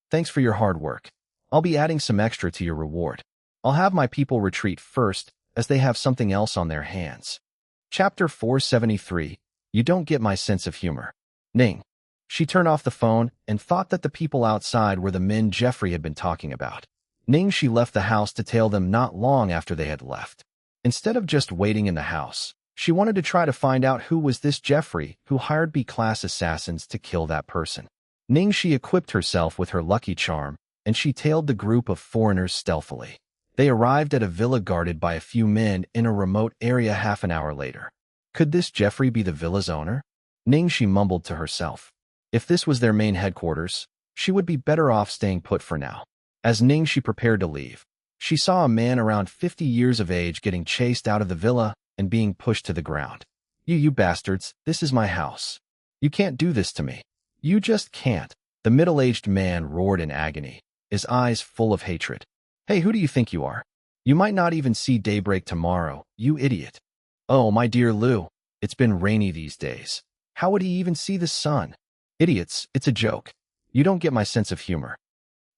Thanks for your hard work. I'll be adding some extra to your reward. I'll have my people retreat first, as they have something else on their hands. Chapter 473. You don't get my sense of humor. Ning. She turned off the phone and thought that the people outside were the men Jeffrey had been talking about. Ning Xi left the house to tail them not long after they had left. Instead of just waiting in the house, she wanted to try to find out who was this Jeffrey who hired B-class assassins to kill that person. Ning Xi equipped herself with her lucky charm, and she tailed the group of foreigners stealthily. They arrived at a villa guarded by a few men in a remote area half an hour later. Could this Jeffrey be the villa's owner? Ning Xi mumbled to herself. If this was their main headquarters, she would be better off staying put for now. As Ning Xi prepared to leave, she saw a man around 50 years of age getting chased out of the villa and being pushed to the ground. You bastards, this is my house. You can't do this to me. You just can't. The middle-aged man roared in agony, his eyes full of hatred. Hey, who do you think you are? You might not even see daybreak tomorrow, you idiot. Oh, my dear Lu, it's been rainy these days. How would he even see the sun? Idiots, it's a joke. You don't get my sense of humor.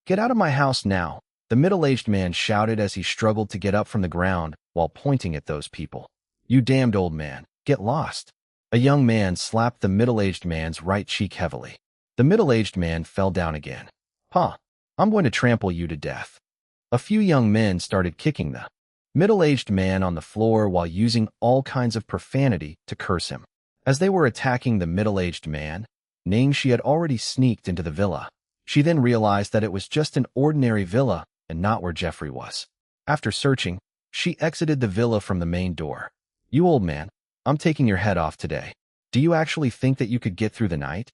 Get out of my house now, the middle-aged man shouted as he struggled to get up from the ground while pointing at those people. You damned old man, get lost. A young man slapped the middle-aged man's right cheek heavily. The middle-aged man fell down again. I'm going to trample you to death. A few young men started kicking the middle-aged man on the floor while using all kinds of profanity to curse him. As they were attacking the middle-aged man, Ning Xi had already sneaked into the villa. She then realized that it was just an ordinary villa and not where Jeffrey was. After searching, she exited the villa from the main door. You old man, I'm taking your head off today. Do you actually think that you could get through the night?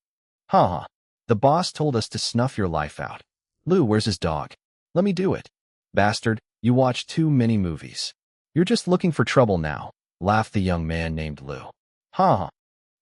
Haha. The boss told us to snuff your life out. Lu, where's his dog? Let me do it. Bastard, you watch too many movies. You're just looking for trouble now, laughed the young man named Lu. Haha.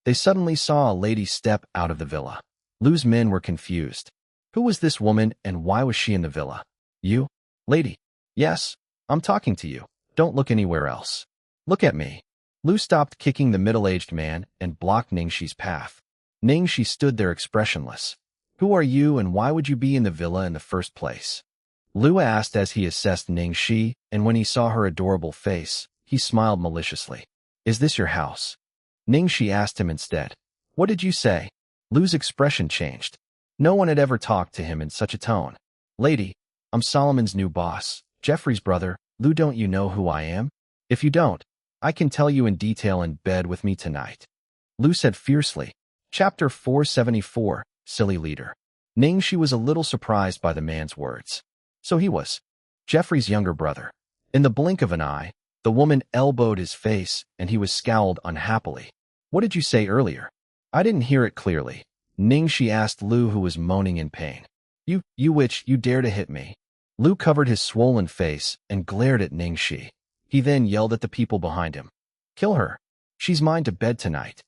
They suddenly saw a lady step out of the villa. Lu's men were confused. Who was this woman and why was she in the villa? You? Lady? Yes, I'm talking to you. Don't look anywhere else. Look at me. Lu stopped kicking the middle-aged man and blocked Ning Xi's path. Ning Xi stood there expressionless. Who are you and why would you be in the villa in the first place? Lu asked as he assessed Ning Xi, and when he saw her adorable face, he smiled maliciously. Is this your house? Ning Xi asked him instead. What did you say? Lu's expression changed. No one had ever talked to him in such a tone. Lady, I'm Solomon's new boss, Jeffrey's brother. Lu, don't you know who I am? If you don't, I can tell you in detail in bed with me tonight. Lu said fiercely. Chapter 474, Silly Leader. Ning Xi was a little surprised by the man's words. So he was Jeffrey's younger brother. In the blink of an eye, the woman elbowed his face and he was scowled unhappily. What did you say earlier? I didn't hear it clearly. Ning Xi asked Lu, who was moaning in pain. You witch, you dare to hit me. Lu covered his swollen face and glared at Ning Xi. He then yelled at the people behind him. Kill her. She's mine to bed tonight.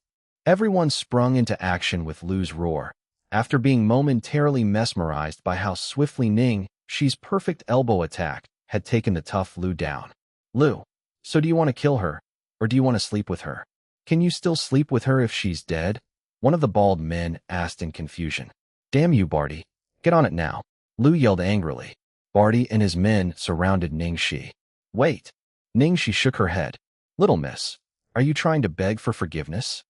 Everyone sprung into action with Lu's roar, after being momentarily mesmerized by how swiftly Ning Xi's perfect elbow attack had taken the tough Lu down. Lu, so do you want to kill her, or do you want to sleep with her? Can you still sleep with her if she's dead? One of the bald men asked in confusion. Damn you, Barty. Get on it now. Lu yelled angrily. Barty and his men surrounded Ning Xi. Wait. Ning Xi shook her head. Little miss, are you trying to beg for forgiveness?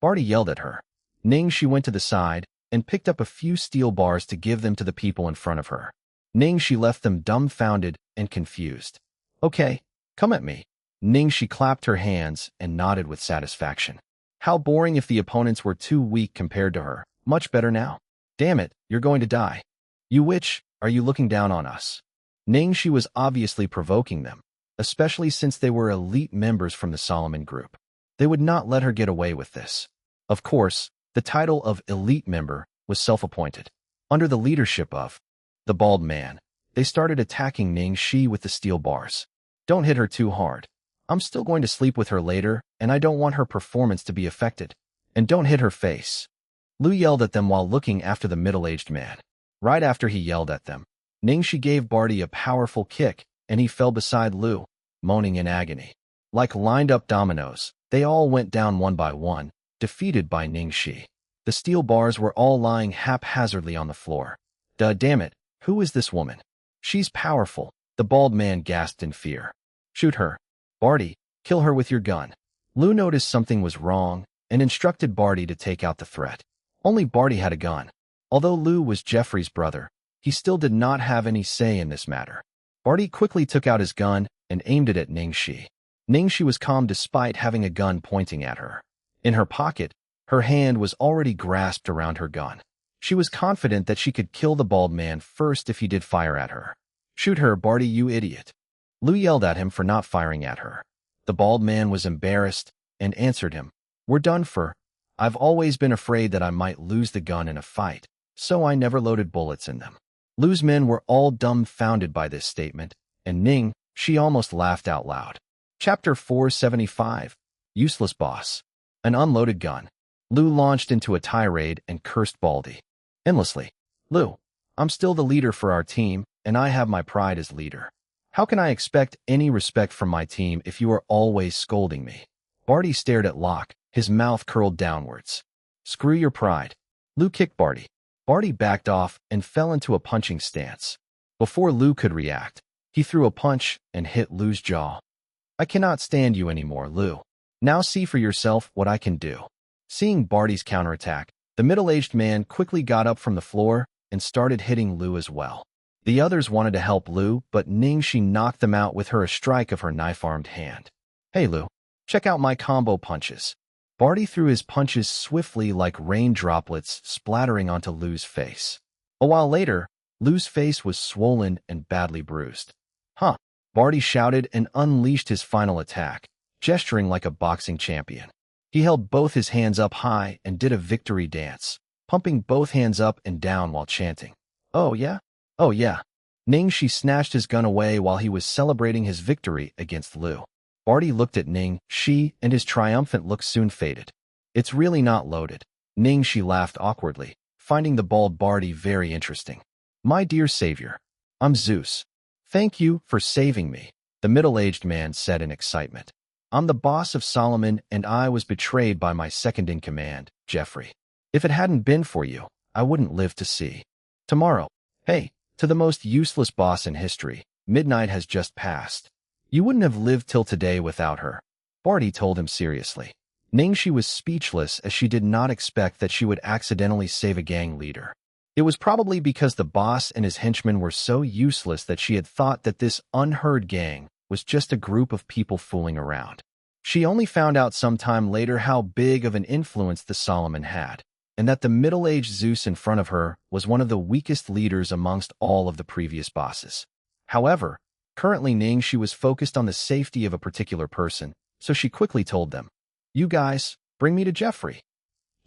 Barty yelled at her. Ning Xi went to the side and picked up a few steel bars to give them to the people in front of her. Ning Xi left them dumbfounded and confused. Okay, come at me. Ning Xi clapped her hands and nodded with satisfaction. How boring if the opponents were too weak compared to her. Much better now. Damn it, you're going to die. You witch, are you looking down on us? Ning Xi was obviously provoking them, especially since they were elite members from the Solomon group. They would not let her get away with this. Of course, the title of elite member was self-appointed. Under the leadership of the bald man, they started attacking Ning Xi with the steel bars. Don't hit her too hard. I'm still going to sleep with her later, and I don't want her performance to be affected. And don't hit her face. Lu yelled at them while looking after the middle-aged man. Right after he yelled at them, Ning Xi gave Barty a powerful kick, and he fell beside Lu, moaning in agony. Like lined-up dominoes, they all went down one by one, defeated by Ning Xi. The steel bars were all lying haphazardly on the floor. Duh, damn it, who is this woman? She's powerful, the bald man gasped in fear. Shoot her. Barty, kill her with your gun. Lu noticed something was wrong and instructed Barty to take out the threat. Only Barty had a gun. Although Lu was Jeffrey's brother, he still did not have any say in this matter. Barty quickly took out his gun and aimed it at Ning Xi. Ning Xi was calm despite having a gun pointing at her. In her pocket, her hand was already grasped around her gun. She was confident that she could kill the bald man first if he did fire at her. Shoot her, Barty, you idiot. Lu yelled at him for not firing at her. The bald man was embarrassed and answered him. We're done for. I've always been afraid that I might lose the gun in a fight, so I never loaded bullets in them. Lu's men were all dumbfounded by this statement, and Ning Xi almost laughed out loud. Chapter 475. Useless Boss. An unloaded gun. Lu launched into a tirade and cursed Baldy endlessly. Lu, I'm still the leader for our team, and I have my pride as leader. How can I expect any respect from my team if you are always scolding me? Barty stared at Locke, his mouth curled downwards. Screw your pride. Lu kicked Barty. Barty backed off and fell into a punching stance. Before Lu could react, he threw a punch and hit Lu's jaw. I cannot stand you anymore, Lu. Now see for yourself what I can do. Seeing Barty's counterattack, the middle-aged man quickly got up from the floor and started hitting Lu as well. The others wanted to help Lu, but Ning Xi knocked them out with a strike of her knife-armed hand. Hey Lu, check out my combo punches. Barty threw his punches swiftly like rain droplets splattering onto Lu's face. A while later, Lu's face was swollen and badly bruised. Huh, Barty shouted and unleashed his final attack, gesturing like a boxing champion. He held both his hands up high and did a victory dance, pumping both hands up and down while chanting. Oh yeah? Oh yeah. Ning Xi snatched his gun away while he was celebrating his victory against Lu. Barty looked at Ning Xi and his triumphant look soon faded. It's really not loaded. Ning Xi laughed awkwardly, finding the bald Barty very interesting. My dear savior, I'm Zeus. Thank you for saving me, the middle-aged man said in excitement. I'm the boss of Solomon and I was betrayed by my second-in-command, Jeffrey. If it hadn't been for you, I wouldn't live to see tomorrow. Hey, to the most useless boss in history, midnight has just passed. You wouldn't have lived till today without her, Barty told him seriously. Ning Xi was speechless as she did not expect that she would accidentally save a gang leader. It was probably because the boss and his henchmen were so useless that she had thought that this unheard gang was just a group of people fooling around. She only found out some time later how big of an influence the Solomon had, and that the middle-aged Zeus in front of her was one of the weakest leaders amongst all of the previous bosses. However, currently Ning Xi was focused on the safety of a particular person, so she quickly told them, You guys, bring me to Jeffrey.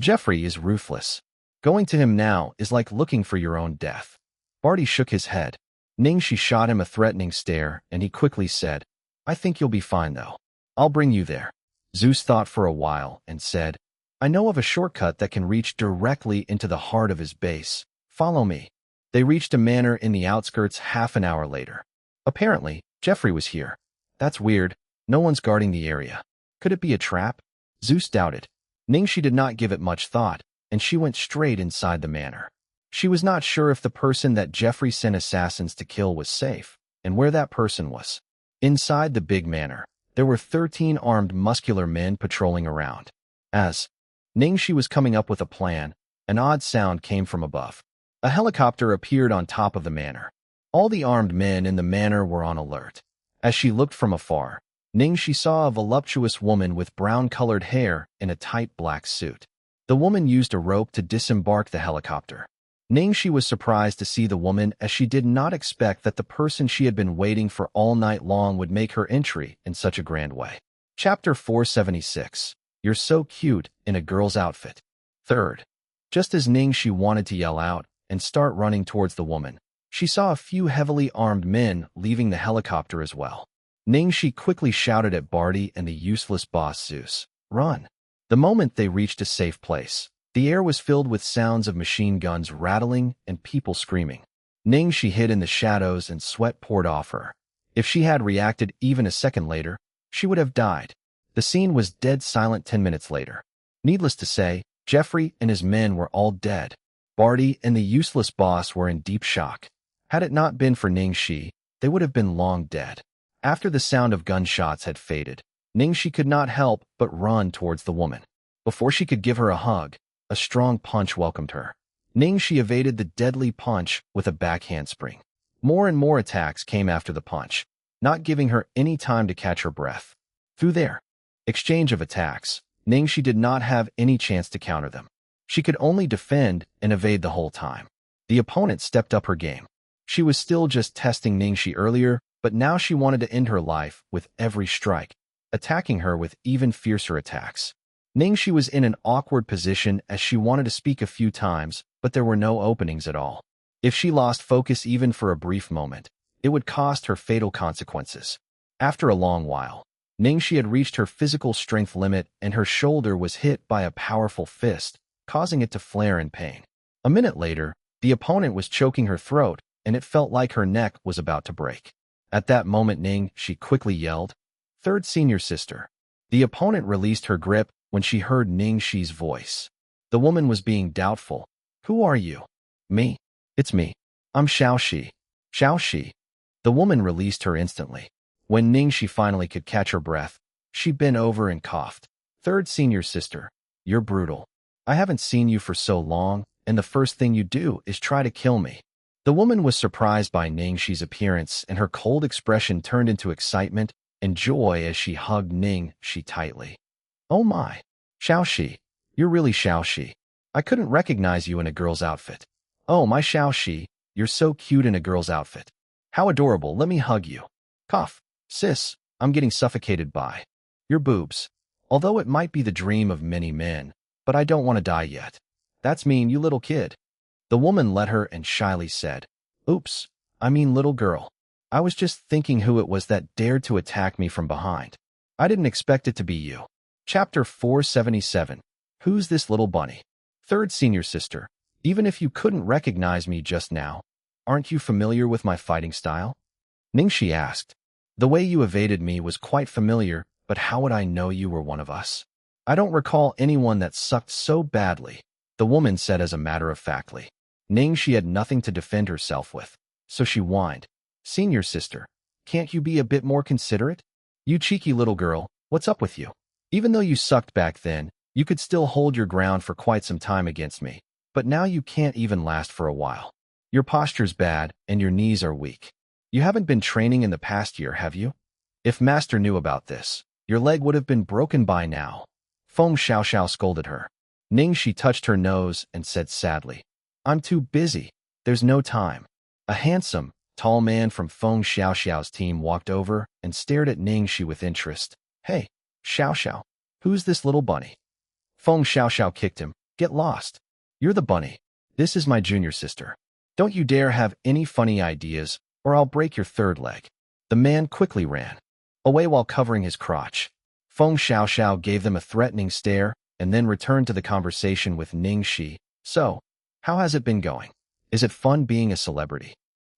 Jeffrey is ruthless. Going to him now is like looking for your own death. Barty shook his head. Ning Xi shot him a threatening stare, and he quickly said, I think you'll be fine though. I'll bring you there. Zeus thought for a while and said, I know of a shortcut that can reach directly into the heart of his base. Follow me. They reached a manor in the outskirts half an hour later. Apparently, Jeffrey was here. That's weird. No one's guarding the area. Could it be a trap? Zeus doubted. Ning Xi did not give it much thought, and she went straight inside the manor. She was not sure if the person that Jeffrey sent assassins to kill was safe, and where that person was. Inside the big manor, there were 13 armed muscular men patrolling around. As Ning Xi was coming up with a plan, an odd sound came from above. A helicopter appeared on top of the manor. All the armed men in the manor were on alert. As she looked from afar, Ning Xi saw a voluptuous woman with brown-colored hair in a tight black suit. The woman used a rope to disembark the helicopter. Ning Xi was surprised to see the woman, as she did not expect that the person she had been waiting for all night long would make her entry in such a grand way. Chapter 476. You're so cute in a girl's outfit. Third. Just as Ning Xi wanted to yell out and start running towards the woman, she saw a few heavily armed men leaving the helicopter as well. Ning Xi quickly shouted at Barty and the useless boss Zeus, "Run!" The moment they reached a safe place, the air was filled with sounds of machine guns rattling and people screaming. Ning Xi hid in the shadows and sweat poured off her. If she had reacted even a second later, she would have died. The scene was dead silent 10 minutes later. Needless to say, Jeffrey and his men were all dead. Barty and the useless boss were in deep shock. Had it not been for Ning Xi, they would have been long dead. After the sound of gunshots had faded, Ning Xi could not help but run towards the woman. Before she could give her a hug, a strong punch welcomed her. Ning Xi evaded the deadly punch with a backhand spring. More and more attacks came after the punch, not giving her any time to catch her breath. Through their exchange of attacks, Ning Xi did not have any chance to counter them. She could only defend and evade the whole time. The opponent stepped up her game. She was still just testing Ning Xi earlier, but now she wanted to end her life with every strike, attacking her with even fiercer attacks. Ning Xi was in an awkward position as she wanted to speak a few times, but there were no openings at all. If she lost focus even for a brief moment, it would cost her fatal consequences. After a long while, Ning Xi had reached her physical strength limit and her shoulder was hit by a powerful fist, causing it to flare in pain. A minute later, the opponent was choking her throat, and it felt like her neck was about to break. At that moment, Ning Xi quickly yelled, "Third senior sister." The opponent released her grip when she heard Ning Xi's voice. The woman was being doubtful. "Who are you?" "Me? It's me. I'm Xiao Xi." "Xiao Xi." The woman released her instantly. When Ning Xi finally could catch her breath, she bent over and coughed. "Third senior sister, you're brutal. I haven't seen you for so long, and the first thing you do is try to kill me." The woman was surprised by Ning Xi's appearance, and her cold expression turned into excitement and joy as she hugged Ning Xi tightly. "Oh my, Xiao Xi, you're really Xiao Xi. I couldn't recognize you in a girl's outfit. Oh my Xiao Xi, you're so cute in a girl's outfit. How adorable, let me hug you." "Cough, sis, I'm getting suffocated by your boobs. Although it might be the dream of many men, but I don't want to die yet." "That's mean, you little kid." The woman let her and shyly said, "Oops, I mean little girl. I was just thinking who it was that dared to attack me from behind. I didn't expect it to be you." Chapter 477. Who's this little bunny? Third senior sister, even if you couldn't recognize me just now, aren't you familiar with my fighting style? Ning Xi asked. "The way you evaded me was quite familiar, but how would I know you were one of us? I don't recall anyone that sucked so badly," the woman said as a matter of factly. Ning Xi had nothing to defend herself with, so she whined. "Senior sister, can't you be a bit more considerate? You cheeky little girl, what's up with you? Even though you sucked back then, you could still hold your ground for quite some time against me, but now you can't even last for a while. Your posture's bad and your knees are weak. You haven't been training in the past year, have you? If Master knew about this, your leg would have been broken by now." Feng Xiaoxiao scolded her. Ning Xi touched her nose and said sadly, "I'm too busy. There's no time." A handsome, tall man from Feng Xiaoxiao's team walked over and stared at Ning Xi with interest. "Hey, Xiaoxiao, who's this little bunny?" Feng Xiaoxiao kicked him. "Get lost. You're the bunny. This is my junior sister. Don't you dare have any funny ideas, or I'll break your third leg." The man quickly ran away while covering his crotch. Feng Xiaoxiao gave them a threatening stare and then returned to the conversation with Ning Xi. "So, how has it been going? Is it fun being a celebrity?"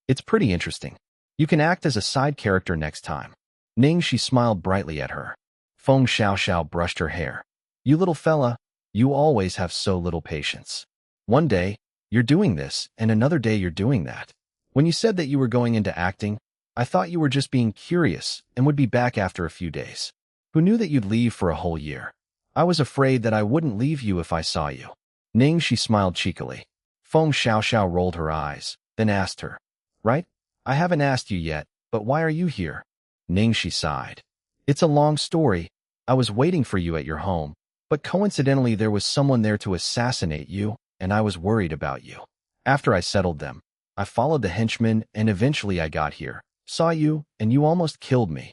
"It's pretty interesting. You can act as a side character next time." Ning Xi smiled brightly at her. Feng Xiaoxiao brushed her hair. "You little fella, you always have so little patience. One day, you're doing this, and another day you're doing that. When you said that you were going into acting, I thought you were just being curious and would be back after a few days. Who knew that you'd leave for a whole year? I was afraid that I wouldn't leave you if I saw you. Ning Xi smiled cheekily. Feng Xiaoxiao rolled her eyes, then asked her, Right? I haven't asked you yet, but why are you here? Ning Xi sighed. It's a long story. I was waiting for you at your home, but coincidentally there was someone there to assassinate you, and I was worried about you. After I settled them, I followed the henchmen and eventually I got here, saw you, and you almost killed me.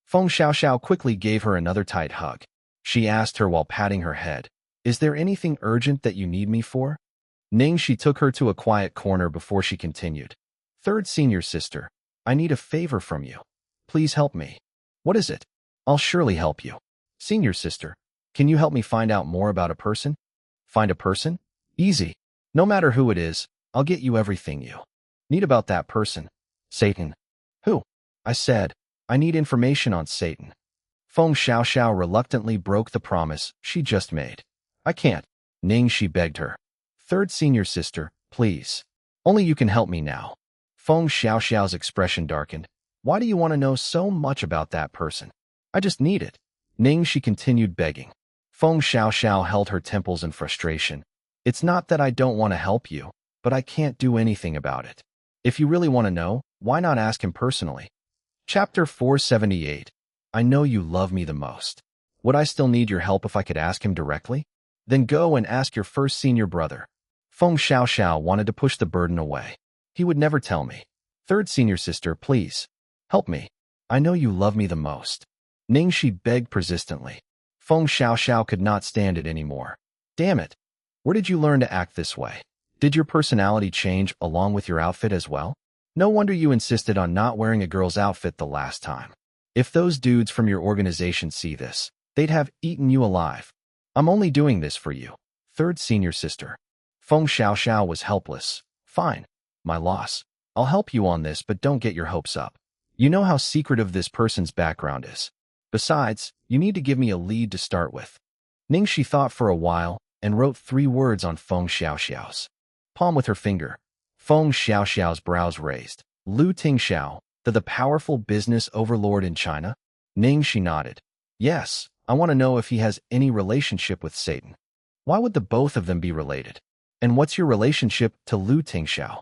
Feng Xiaoxiao quickly gave her another tight hug. She asked her while patting her head, Is there anything urgent that you need me for? Ning Xi took her to a quiet corner before she continued. Third senior sister, I need a favor from you. Please help me. What is it? I'll surely help you. Senior sister, can you help me find out more about a person? Find a person? Easy. No matter who it is, I'll get you everything you need about that person. Satan. Who? I said, I need information on Satan. Feng Xiaoxiao reluctantly broke the promise she just made. I can't. Ning Xi begged her. Third senior sister, please. Only you can help me now. Feng Xiaoxiao's expression darkened. Why do you want to know so much about that person? I just need it. Ning Xi continued begging. Feng Xiaoxiao held her temples in frustration. It's not that I don't want to help you, but I can't do anything about it. If you really want to know, why not ask him personally? Chapter 478. I know you love me the most. Would I still need your help if I could ask him directly? Then go and ask your first senior brother. Feng Xiaoxiao wanted to push the burden away. He would never tell me. Third senior sister, please. Help me. I know you love me the most. Ning Xi begged persistently. Feng Xiaoxiao could not stand it anymore. Damn it. Where did you learn to act this way? Did your personality change along with your outfit as well? No wonder you insisted on not wearing a girl's outfit the last time. If those dudes from your organization see this, they'd have eaten you alive. I'm only doing this for you. Third senior sister. Feng Xiaoxiao was helpless. Fine. My loss. I'll help you on this, but don't get your hopes up. You know how secretive this person's background is. Besides, you need to give me a lead to start with. Ning Xi thought for a while and wrote 3 words on Feng Xiaoxiao's palm with her finger. Feng Xiaoxiao's brows raised. Lu Tingxiao, the powerful business overlord in China? Ning Xi nodded. Yes, I want to know if he has any relationship with Satan. Why would the both of them be related? And what's your relationship to Lu Tingxiao?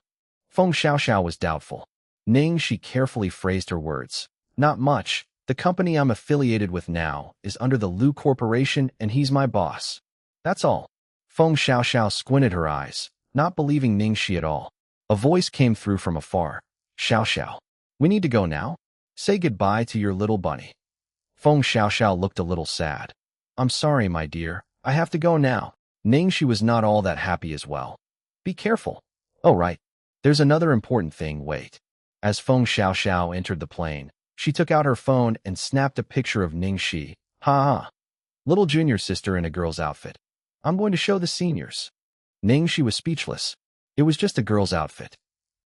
Feng Xiaoxiao was doubtful. Ning Xi carefully phrased her words. Not much. The company I'm affiliated with now is under the Lu Corporation and he's my boss. That's all. Feng Xiaoxiao squinted her eyes, not believing Ning Xi at all. A voice came through from afar. Xiaoxiao. We need to go now? Say goodbye to your little bunny. Feng Xiaoxiao looked a little sad. I'm sorry, my dear. I have to go now. Ning Xi was not all that happy as well. Be careful. Oh, right. There's another important thing, wait. As Feng Xiaoxiao entered the plane, she took out her phone and snapped a picture of Ning Xi. Ha ha. Little junior sister in a girl's outfit. I'm going to show the seniors. Ning Xi was speechless. It was just a girl's outfit.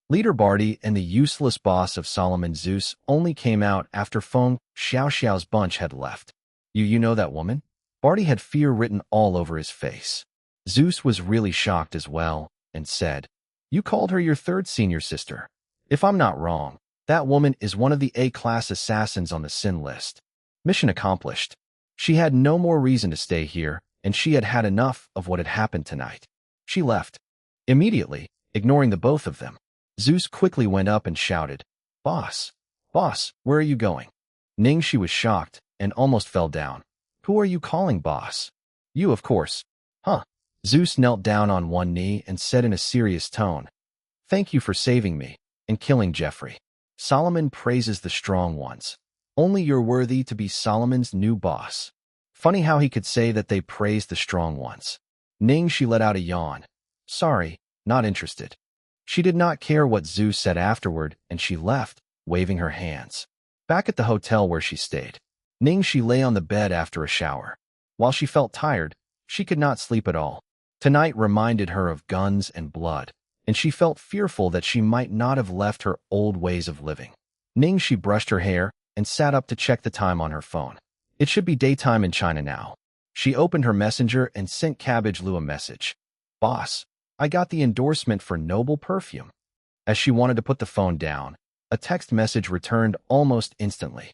Leader Barty and the useless boss of Solomon Zeus only came out after Feng Xiaoxiao's bunch had left. You know that woman? Barty had fear written all over his face. Zeus was really shocked as well and said, You called her your third senior sister. If I'm not wrong, that woman is one of the A-class assassins on the sin list. Mission accomplished. She had no more reason to stay here, and she had had enough of what had happened tonight. She left. Immediately, ignoring the both of them. Zeus quickly went up and shouted, Boss, where are you going? Ning Xi was shocked and almost fell down. Who are you calling boss? You, of course. Huh. Zeus knelt down on one knee and said in a serious tone, Thank you for saving me and killing Jeffrey. Solomon praises the strong ones. Only you're worthy to be Solomon's new boss. Funny how he could say that they praise the strong ones. Ning Xi let out a yawn. Sorry, not interested. She did not care what Zeus said afterward, and she left, waving her hands. Back at the hotel where she stayed, Ning Xi lay on the bed after a shower. While she felt tired, she could not sleep at all. Tonight reminded her of guns and blood, and she felt fearful that she might not have left her old ways of living. Ning Xi brushed her hair and sat up to check the time on her phone. It should be daytime in China now. She opened her messenger and sent Cabbage Lu a message. Boss, I got the endorsement for Noble Perfume. As she wanted to put the phone down, A text message returned almost instantly.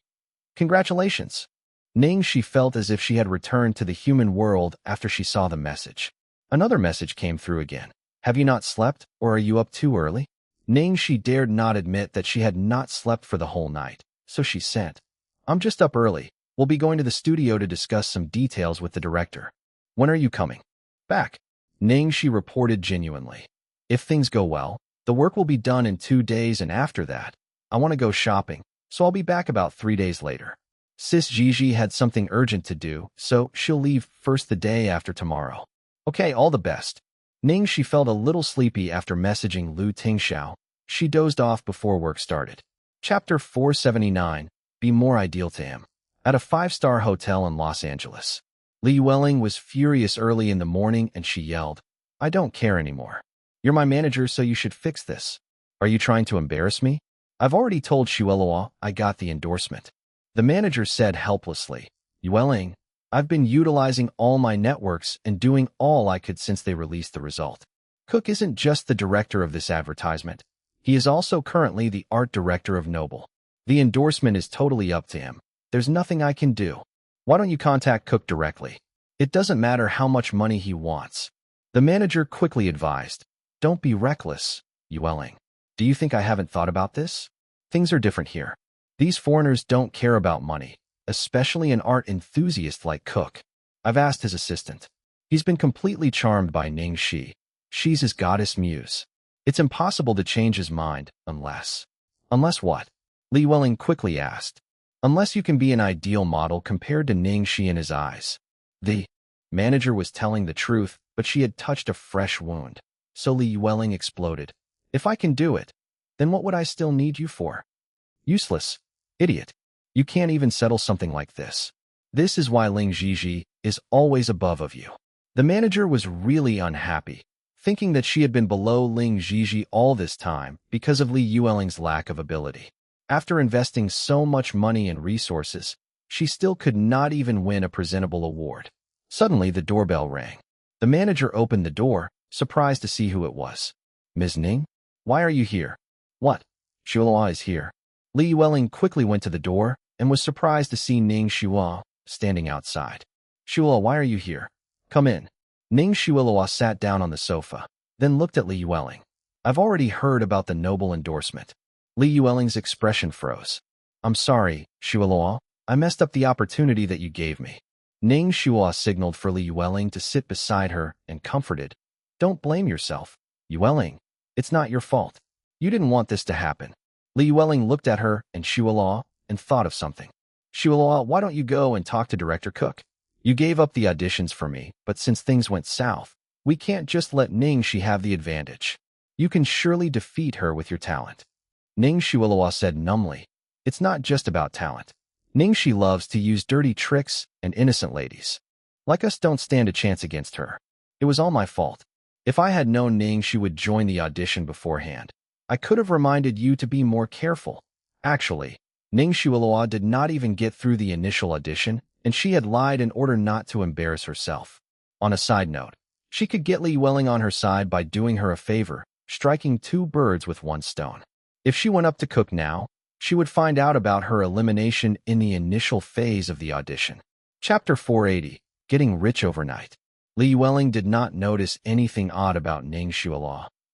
Congratulations. Ning Xi felt as if she had returned to the human world after she saw the message. Another message came through again. Have you not slept, or are you up too early? Ning Xi dared not admit that she had not slept for the whole night, so she sent, I'm just up early. We'll be going to the studio to discuss some details with the director. When are you coming back? Ning Xi reported genuinely. If things go well, the work will be done in 2 days, and after that, I want to go shopping, so I'll be back about 3 days later. Sis Gigi had something urgent to do, so she'll leave first the day after tomorrow. Okay, all the best. Ning Xi felt a little sleepy after messaging Lu Tingxiao. She dozed off before work started. Chapter 479, Be More Ideal to Him. At a 5-star hotel in Los Angeles. Li Welling was furious early in the morning and she yelled, I don't care anymore. You're my manager, so you should fix this. Are you trying to embarrass me? I've already told Shuelua I got the endorsement. The manager said helplessly, Welling, I've been utilizing all my networks and doing all I could since they released the result. Cook isn't just the director of this advertisement. He is also currently the art director of Noble. The endorsement is totally up to him. There's nothing I can do. Why don't you contact Cook directly? It doesn't matter how much money he wants. The manager quickly advised, Don't be reckless, Welling. Do you think I haven't thought about this? Things are different here. These foreigners don't care about money, especially an art enthusiast like Cook. I've asked his assistant. He's been completely charmed by Ning Xi. She's his goddess muse. It's impossible to change his mind unless... Unless what? Li Welling quickly asked. Unless you can be an ideal model compared to Ning Xi in his eyes. The manager was telling the truth, but she had touched a fresh wound. So Li Welling exploded. If I can do it, then what would I still need you for? Useless. Idiot. You can't even settle something like this. This is why Ling Xi is always above of you. The manager was really unhappy, thinking that she had been below Ling Xi all this time because of Li Welling's lack of ability. After investing so much money and resources, she still could not even win a presentable award. Suddenly, the doorbell rang. The manager opened the door, surprised to see who it was. Ms. Ning? Why are you here? What? Shuelua is here. Li Welling quickly went to the door and was surprised to see Ning Xi standing outside. Shuelua, why are you here? Come in. Ning Xi sat down on the sofa, then looked at Li Welling. I've already heard about the Noble endorsement. Li Welling's expression froze. I'm sorry, Shuelua. I messed up the opportunity that you gave me. Ning Xi signaled for Li Welling to sit beside her and comforted. Don't blame yourself, Welling. It's not your fault. You didn't want this to happen. Li Welling looked at her and Shuelua and thought of something. Shuelua, why don't you go and talk to Director Cook? You gave up the auditions for me, but since things went south, we can't just let Ning Xi have the advantage. You can surely defeat her with your talent. Ning Xi said numbly, It's not just about talent. Ning Xi loves to use dirty tricks, and innocent ladies like us don't stand a chance against her. It was all my fault. If I had known Ning Xi would join the audition beforehand, I could have reminded you to be more careful. Actually, Ning Xi did not even get through the initial audition, and she had lied in order not to embarrass herself. On a side note, she could get Li Welling on her side by doing her a favor, striking 2 birds with 1 stone. If she went up to Cook now, she would find out about her elimination in the initial phase of the audition. Chapter 480, Getting Rich Overnight. Li Welling did not notice anything odd about Ning Xi,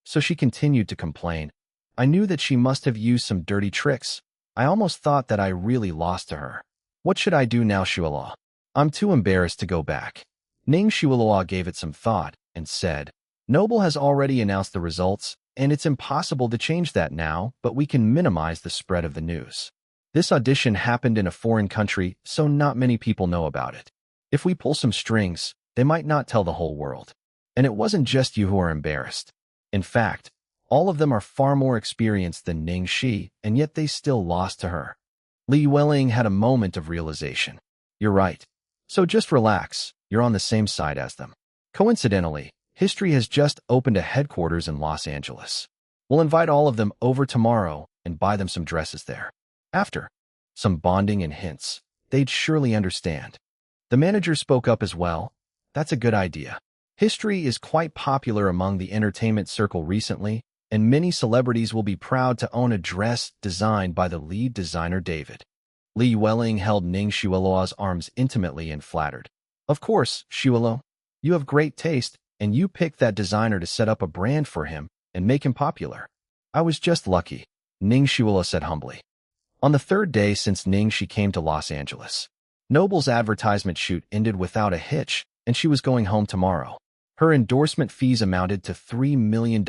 so she continued to complain. I knew that she must have used some dirty tricks. I almost thought that I really lost to her. What should I do now, Shuelua? I'm too embarrassed to go back. Ning Shuelua gave it some thought and said, Noble has already announced the results, and it's impossible to change that now, but we can minimize the spread of the news. This audition happened in a foreign country, so not many people know about it. If we pull some strings, they might not tell the whole world. And it wasn't just you who are embarrassed. In fact, all of them are far more experienced than Ning Xi, and yet they still lost to her. Li Welling had a moment of realization. You're right. So just relax, you're on the same side as them. Coincidentally, History has just opened a headquarters in Los Angeles. We'll invite all of them over tomorrow and buy them some dresses there. After some bonding and hints, they'd surely understand. The manager spoke up as well. That's a good idea. History is quite popular among the entertainment circle recently, and many celebrities will be proud to own a dress designed by the lead designer David. Li Yueling held Ning Xi's arms intimately and flattered. Of course, Xiuelo, you have great taste, and you picked that designer to set up a brand for him and make him popular. I was just lucky, Ning Xiuelo said humbly. On the third day since Ning Xi came to Los Angeles, Noble's advertisement shoot ended without a hitch, and she was going home tomorrow. Her endorsement fees amounted to $3 million,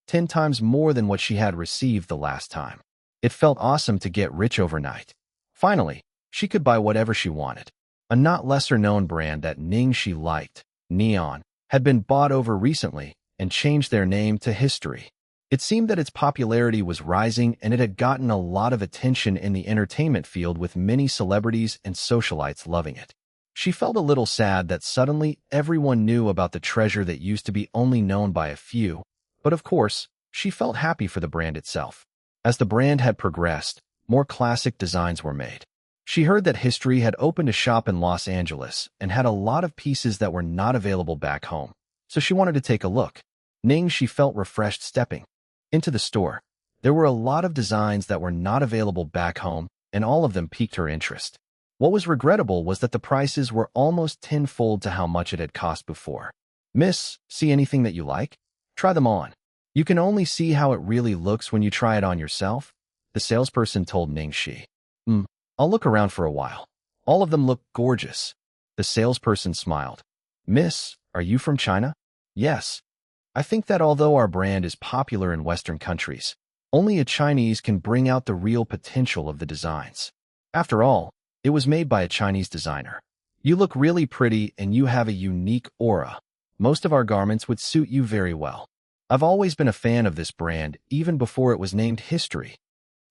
10 times more than what she had received the last time. It felt awesome to get rich overnight. Finally, she could buy whatever she wanted. A not lesser-known brand that Ning Xi liked, Neon, had been bought over recently and changed their name to History. It seemed that its popularity was rising and it had gotten a lot of attention in the entertainment field with many celebrities and socialites loving it. She felt a little sad that suddenly everyone knew about the treasure that used to be only known by a few, but of course, she felt happy for the brand itself. As the brand had progressed, more classic designs were made. She heard that History had opened a shop in Los Angeles and had a lot of pieces that were not available back home, so she wanted to take a look. Ning Xi felt refreshed stepping into the store. There were a lot of designs that were not available back home, and all of them piqued her interest. What was regrettable was that the prices were almost tenfold to how much it had cost before. Miss, see anything that you like? Try them on. You can only see how it really looks when you try it on yourself, the salesperson told Ning Xi. I'll look around for a while. All of them look gorgeous. The salesperson smiled. Miss, are you from China? Yes. I think that although our brand is popular in Western countries, only a Chinese can bring out the real potential of the designs. After all, it was made by a Chinese designer. You look really pretty and you have a unique aura. Most of our garments would suit you very well. I've always been a fan of this brand, even before it was named History.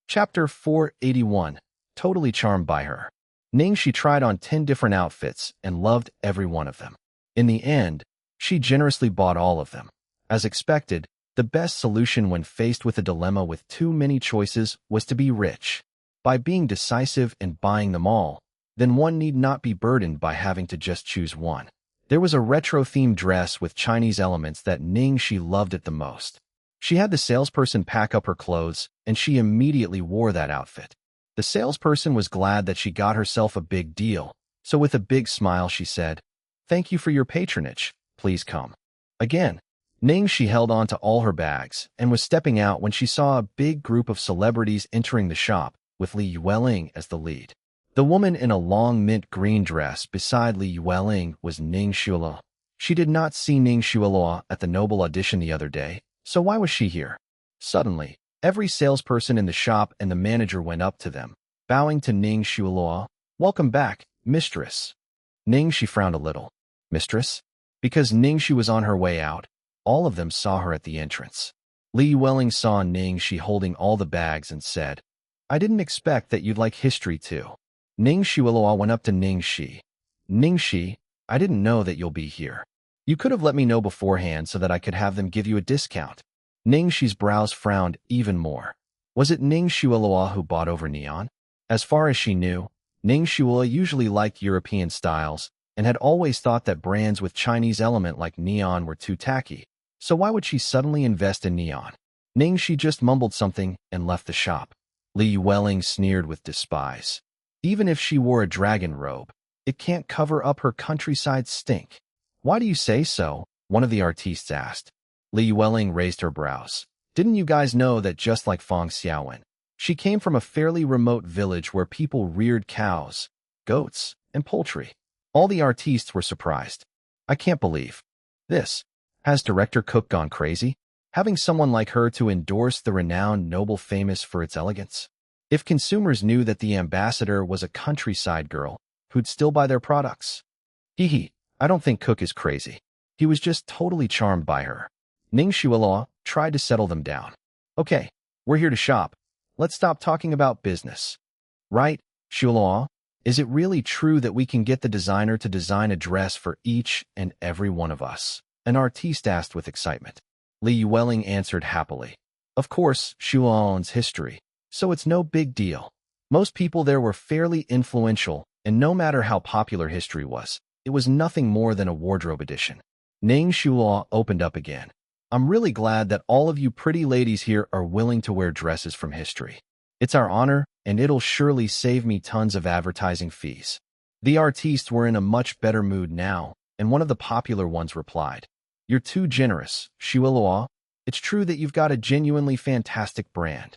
Chapter 481. Totally charmed by her. Ning Xi tried on 10 different outfits and loved every one of them. In the end, she generously bought all of them. As expected, the best solution when faced with a dilemma with too many choices was to be rich. By being decisive and buying them all, then one need not be burdened by having to just choose one. There was a retro-themed dress with Chinese elements that Ning Xi loved it the most. She had the salesperson pack up her clothes, and she immediately wore that outfit. The salesperson was glad that she got herself a big deal, so with a big smile she said, "Thank you for your patronage. Please come." Again, Ning Xi held on to all her bags and was stepping out when she saw a big group of celebrities entering the shop, with Li Yueling as the lead. The woman in a long mint green dress beside Li Yueling was Ning Xiuelo. She did not see Ning Xiuelo at the Noble audition the other day, so why was she here? Suddenly, every salesperson in the shop and the manager went up to them, bowing to Ning Xiuelo. "Welcome back, mistress." Ning Xi frowned a little. Mistress? Because Ning Xi was on her way out, all of them saw her at the entrance. Li Yueling saw Ning Xi holding all the bags and said, "I didn't expect that you'd like History too." Ning Xiuelo went up to Ning Xi. "Ning Xi, I didn't know that you'll be here. You could have let me know beforehand so that I could have them give you a discount." Ning Xi's brows frowned even more. Was it Ning Xiuelo who bought over Neon? As far as she knew, Ning Xiuelo usually liked European styles and had always thought that brands with Chinese element like Neon were too tacky. So why would she suddenly invest in Neon? Ning Xi just mumbled something and left the shop. Li Yueling sneered with despise. Even if she wore a dragon robe, it can't cover up her countryside stink. "Why do you say so?" one of the artistes asked. Li Yueling raised her brows. "Didn't you guys know that just like Feng Xiaowen, she came from a fairly remote village where people reared cows, goats, and poultry?" All the artistes were surprised. "I can't believe this. Has Director Cook gone crazy? Having someone like her to endorse the renowned Noble famous for its elegance? If consumers knew that the ambassador was a countryside girl, who'd still buy their products?" Hee, I don't think Cook is crazy. He was just totally charmed by her. Ning Xiuelo tried to settle them down. "Okay, we're here to shop. Let's stop talking about business. Right, Xiuelo? Is it really true that we can get the designer to design a dress for each and every one of us?" an artiste asked with excitement. Li Yueling answered happily. "Of course, Xiuelo owns History, so it's no big deal. Most people there were fairly influential, and no matter how popular History was, it was nothing more than a wardrobe edition." Ning Xiuelo opened up again. I'm really glad that all of you pretty ladies here are willing to wear dresses from history. It's our honor, and it'll surely save me tons of advertising fees. The artistes were in a much better mood now, and one of the popular ones replied, "You're too generous, Shuilua. It's true that you've got a genuinely fantastic brand."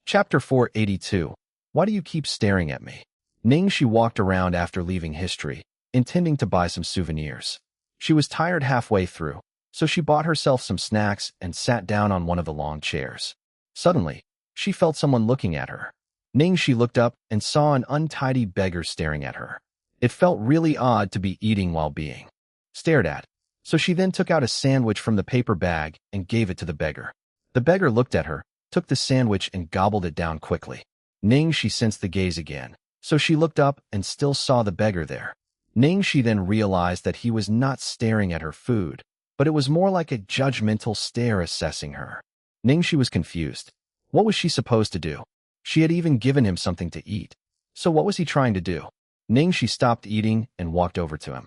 Chapter 482. Why do you keep staring at me? Ning Xi walked around after leaving history, intending to buy some souvenirs. She was tired halfway through, so she bought herself some snacks and sat down on one of the long chairs. Suddenly, she felt someone looking at her. Ning Xi looked up and saw an untidy beggar staring at her. It felt really odd to be eating while being stared at, so she then took out a sandwich from the paper bag and gave it to the beggar. The beggar looked at her, took the sandwich and gobbled it down quickly. Ning Xi sensed the gaze again, so she looked up and still saw the beggar there. Ning Xi then realized that he was not staring at her food, but it was more like a judgmental stare assessing her. Ning Xi was confused. What was she supposed to do? She had even given him something to eat. So what was he trying to do? Ning Xi stopped eating and walked over to him.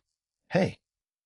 "Hey,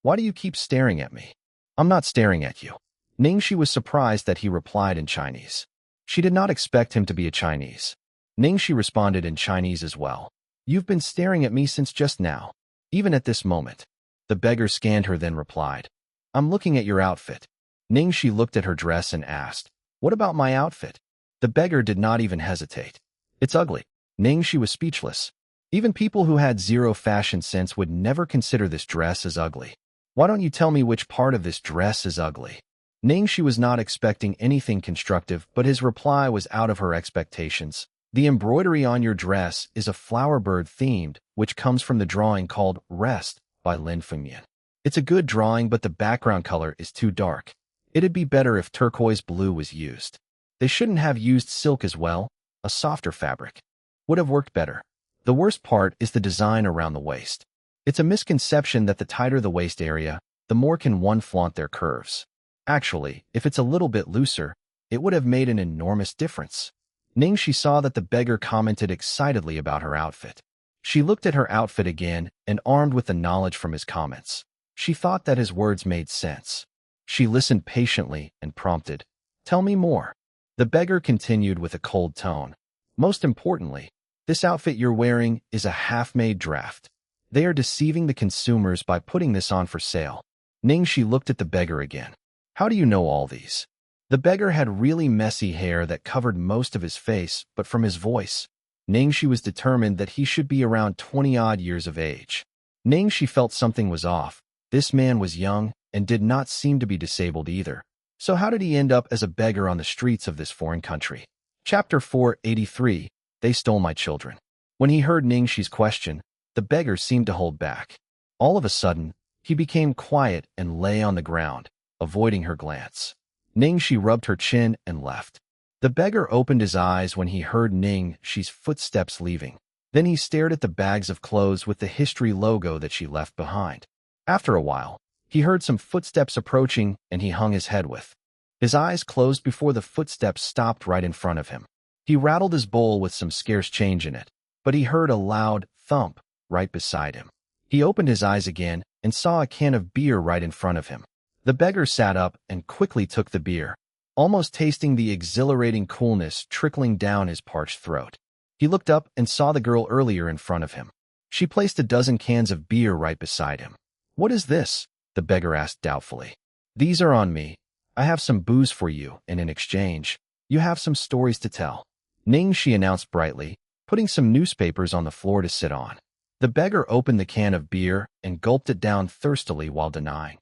why do you keep staring at me?" "I'm not staring at you." Ning Xi was surprised that he replied in Chinese. She did not expect him to be a Chinese. Ning Xi responded in Chinese as well. "You've been staring at me since just now. Even at this moment." The beggar scanned her then replied, "I'm looking at your outfit." Ning Xi looked at her dress and asked, "What about my outfit?" The beggar did not even hesitate. "It's ugly." Ning Xi was speechless. Even people who had zero fashion sense would never consider this dress as ugly. "Why don't you tell me which part of this dress is ugly?" Ning Xi was not expecting anything constructive, but his reply was out of her expectations. "The embroidery on your dress is a flower bird themed, which comes from the drawing called Rest by Lin Fengmian. It's a good drawing, but the background color is too dark. It'd be better if turquoise blue was used. They shouldn't have used silk as well. A softer fabric would have worked better. The worst part is the design around the waist. It's a misconception that the tighter the waist area, the more can one flaunt their curves. Actually, if it's a little bit looser, it would have made an enormous difference." Ning Xi saw that the beggar commented excitedly about her outfit. She looked at her outfit again, and armed with the knowledge from his comments, she thought that his words made sense. She listened patiently and prompted, "Tell me more." The beggar continued with a cold tone. "Most importantly, this outfit you're wearing is a half-made draft. They are deceiving the consumers by putting this on for sale." Ning Xi looked at the beggar again. "How do you know all these?" The beggar had really messy hair that covered most of his face, but from his voice, Ning Xi was determined that he should be around 20-odd years of age. Ning Xi felt something was off. This man was young and did not seem to be disabled either. So how did he end up as a beggar on the streets of this foreign country? Chapter 483. They stole my children. When he heard Ning Xi's question, the beggar seemed to hold back. All of a sudden, he became quiet and lay on the ground, avoiding her glance. Ning Xi rubbed her chin and left. The beggar opened his eyes when he heard Ning Xi's footsteps leaving. Then he stared at the bags of clothes with the history logo that she left behind. After a while, he heard some footsteps approaching, and he hung his head with his eyes closed before the footsteps stopped right in front of him. He rattled his bowl with some scarce change in it, but he heard a loud thump right beside him. He opened his eyes again and saw a can of beer right in front of him. The beggar sat up and quickly took the beer, almost tasting the exhilarating coolness trickling down his parched throat. He looked up and saw the girl earlier in front of him. She placed a dozen cans of beer right beside him. "What is this?" the beggar asked doubtfully. "These are on me. I have some booze for you, and in exchange, you have some stories to tell." Ning Xi announced brightly, putting some newspapers on the floor to sit on. The beggar opened the can of beer and gulped it down thirstily while denying,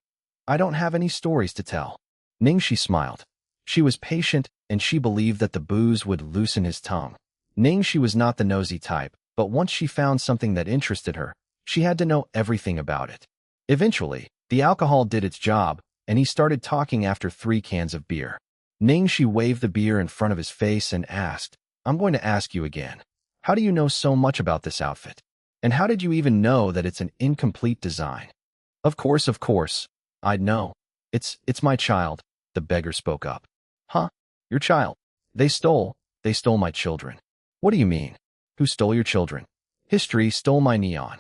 "I don't have any stories to tell." Ning Xi smiled. She was patient, and she believed that the booze would loosen his tongue. Ning Xi was not the nosy type, but once she found something that interested her, she had to know everything about it. Eventually, the alcohol did its job, and he started talking after 3 cans of beer. Ning Xi waved the beer in front of his face and asked, "I'm going to ask you again. How do you know so much about this outfit? And how did you even know that it's an incomplete design?" Of course, I'd know. It's my child," the beggar spoke up. "Huh? Your child? They stole my children." "What do you mean? Who stole your children?" "History stole my neon."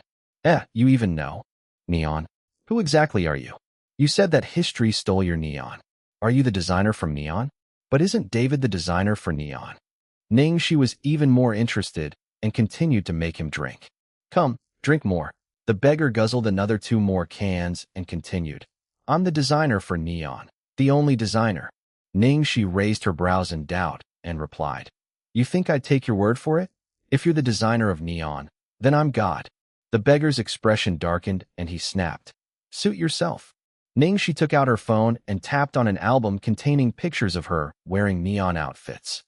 You even know? Neon? Who exactly are you? You said that history stole your neon. Are you the designer from Neon? But isn't David the designer for Neon? Ning Xi was even more interested and continued to make him drink. Come, drink more. The beggar guzzled another 2 more cans and continued. I'm the designer for Neon. The only designer. Ning Xi raised her brows in doubt and replied. You think I'd take your word for it? If you're the designer of Neon, then I'm God. The beggar's expression darkened and he snapped. Suit yourself. Ning Xi took out her phone and tapped on an album containing pictures of her wearing neon outfits.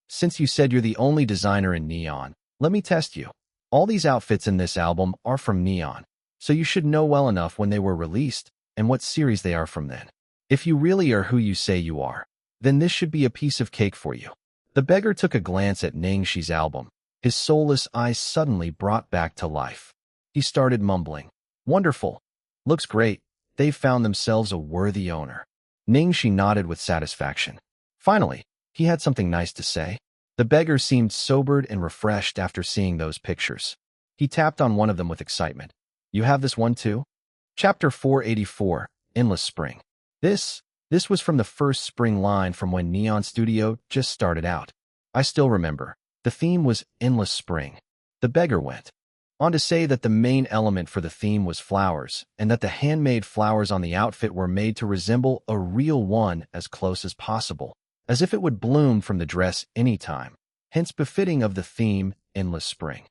Since you said you're the only designer in Neon, let me test you. All these outfits in this album are from Neon, so you should know well enough when they were released and what series they are from then. If you really are who you say you are, then this should be a piece of cake for you. The beggar took a glance at Ning Xi's album. His soulless eyes suddenly brought back to life. He started mumbling. Wonderful. Looks great. They've found themselves a worthy owner. Ning Xi nodded with satisfaction. Finally, he had something nice to say. The beggar seemed sobered and refreshed after seeing those pictures. He tapped on one of them with excitement. You have this one too? Chapter 484, Endless Spring. This was from the first spring line from when Neon Studio just started out. I still remember. The theme was Endless Spring. The beggar went on to say that the main element for the theme was flowers, and that the handmade flowers on the outfit were made to resemble a real one as close as possible, as if it would bloom from the dress anytime, hence befitting of the theme Endless Spring.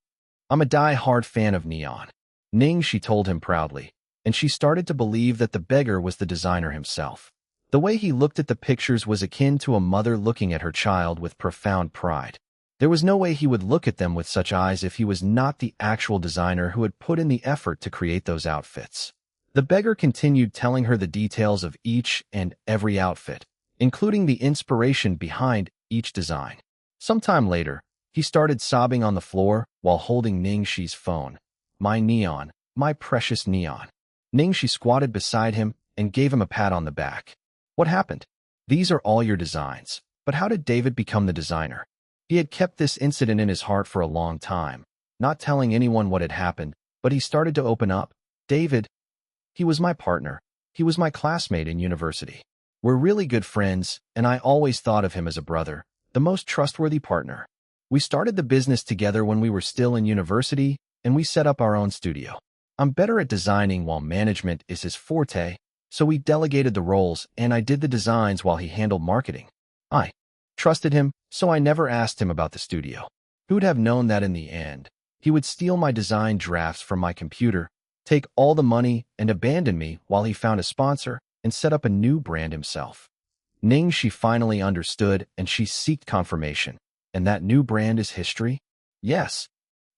I'm a die-hard fan of Neon. Ning Xi told him proudly, and she started to believe that the beggar was the designer himself. The way he looked at the pictures was akin to a mother looking at her child with profound pride. There was no way he would look at them with such eyes if he was not the actual designer who had put in the effort to create those outfits. The beggar continued telling her the details of each and every outfit, including the inspiration behind each design. Sometime later, he started sobbing on the floor while holding Ning Xi's phone. My Neon, my precious Neon. Ning Xi squatted beside him and gave him a pat on the back. What happened? These are all your designs, but how did David become the designer? He had kept this incident in his heart for a long time, not telling anyone what had happened, but he started to open up. David, he was my partner. He was my classmate in university. We're really good friends, and I always thought of him as a brother, the most trustworthy partner. We started the business together when we were still in university, and we set up our own studio. I'm better at designing while management is his forte, so we delegated the roles and I did the designs while he handled marketing. I trusted him, so I never asked him about the studio. Who'd have known that in the end, he would steal my design drafts from my computer, take all the money, and abandon me while he found a sponsor and set up a new brand himself. Ning Xi finally understood and she sought confirmation. And that new brand is history? Yes.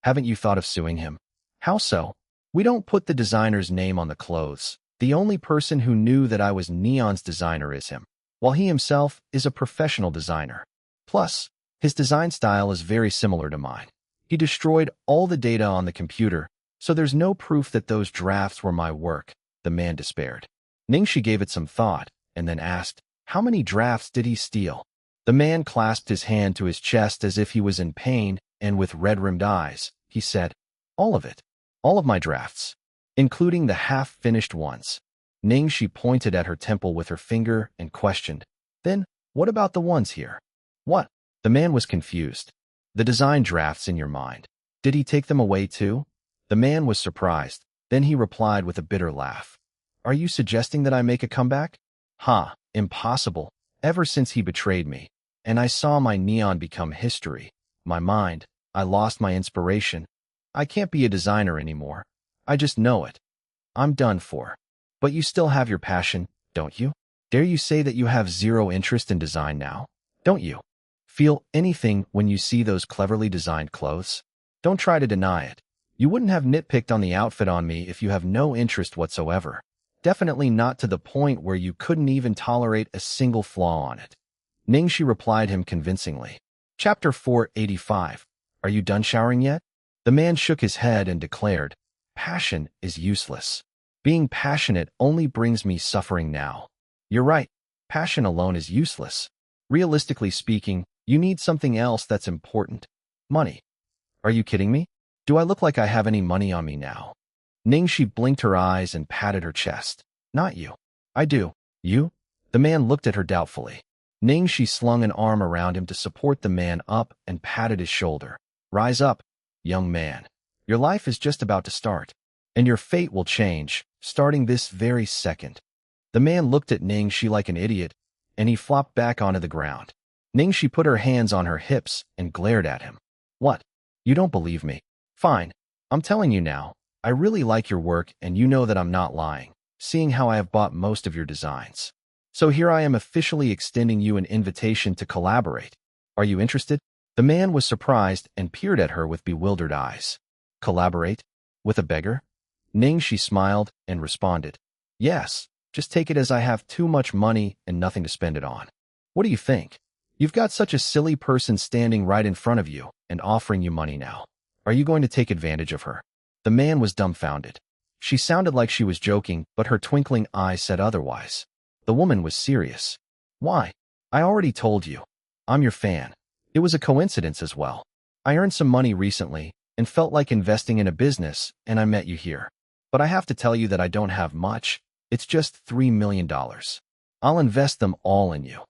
Haven't you thought of suing him? How so? We don't put the designer's name on the clothes. The only person who knew that I was Neon's designer is him, while he himself is a professional designer. Plus, his design style is very similar to mine. He destroyed all the data on the computer, so there's no proof that those drafts were my work, the man despaired. Ning Xi gave it some thought, and then asked, how many drafts did he steal? The man clasped his hand to his chest as if he was in pain, and with red-rimmed eyes, he said, all of it. All of my drafts, including the half-finished ones. Ning Xi pointed at her temple with her finger and questioned, then, what about the ones here? What? The man was confused. The design drafts in your mind. Did he take them away too? The man was surprised. Then he replied with a bitter laugh. Are you suggesting that I make a comeback? Ha, impossible. Ever since he betrayed me, and I saw my Neon become history, my mind, I lost my inspiration. I can't be a designer anymore. I just know it. I'm done for. But you still have your passion, don't you? Dare you say that you have zero interest in design now? Don't you feel anything when you see those cleverly designed clothes? Don't try to deny it. You wouldn't have nitpicked on the outfit on me if you have no interest whatsoever. Definitely not to the point where you couldn't even tolerate a single flaw on it. Ning Xi replied him convincingly. Chapter 485. Are you done showering yet? The man shook his head and declared, passion is useless. Being passionate only brings me suffering now. You're right. Passion alone is useless. Realistically speaking, you need something else that's important. Money. Are you kidding me? Do I look like I have any money on me now? Ning Xi blinked her eyes and patted her chest. Not you. I do. You? The man looked at her doubtfully. Ning Xi slung an arm around him to support the man up and patted his shoulder. Rise up, young man. Your life is just about to start, and your fate will change, starting this very second. The man looked at Ning Xi like an idiot, and he flopped back onto the ground. Ning Xi put her hands on her hips and glared at him. What? You don't believe me? Fine. I'm telling you now. I really like your work, and you know that I'm not lying, seeing how I have bought most of your designs. So here I am officially extending you an invitation to collaborate. Are you interested? The man was surprised and peered at her with bewildered eyes. Collaborate? With a beggar? Ning Xi smiled and responded. Yes, just take it as I have too much money and nothing to spend it on. What do you think? You've got such a silly person standing right in front of you and offering you money now. Are you going to take advantage of her? The man was dumbfounded. She sounded like she was joking, but her twinkling eyes said otherwise. The woman was serious. Why? I already told you. I'm your fan. It was a coincidence as well. I earned some money recently and felt like investing in a business, and I met you here. But I have to tell you that I don't have much. It's just $3 million. I'll invest them all in you.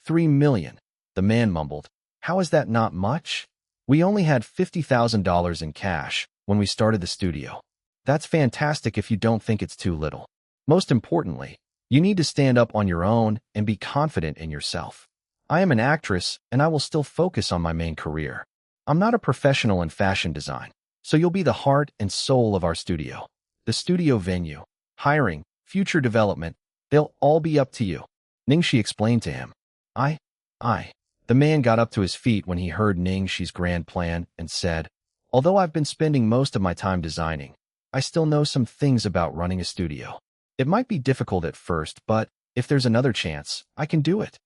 $3 million, the man mumbled. How is that not much? We only had $50,000 in cash when we started the studio. That's fantastic if you don't think it's too little. Most importantly, you need to stand up on your own and be confident in yourself. I am an actress, and I will still focus on my main career. I'm not a professional in fashion design, so you'll be the heart and soul of our studio. The studio venue, hiring, future development, they'll all be up to you. Ning Xi explained to him. I. The man got up to his feet when he heard Ning Xi's grand plan and said, although I've been spending most of my time designing, I still know some things about running a studio. It might be difficult at first, but if there's another chance, I can do it.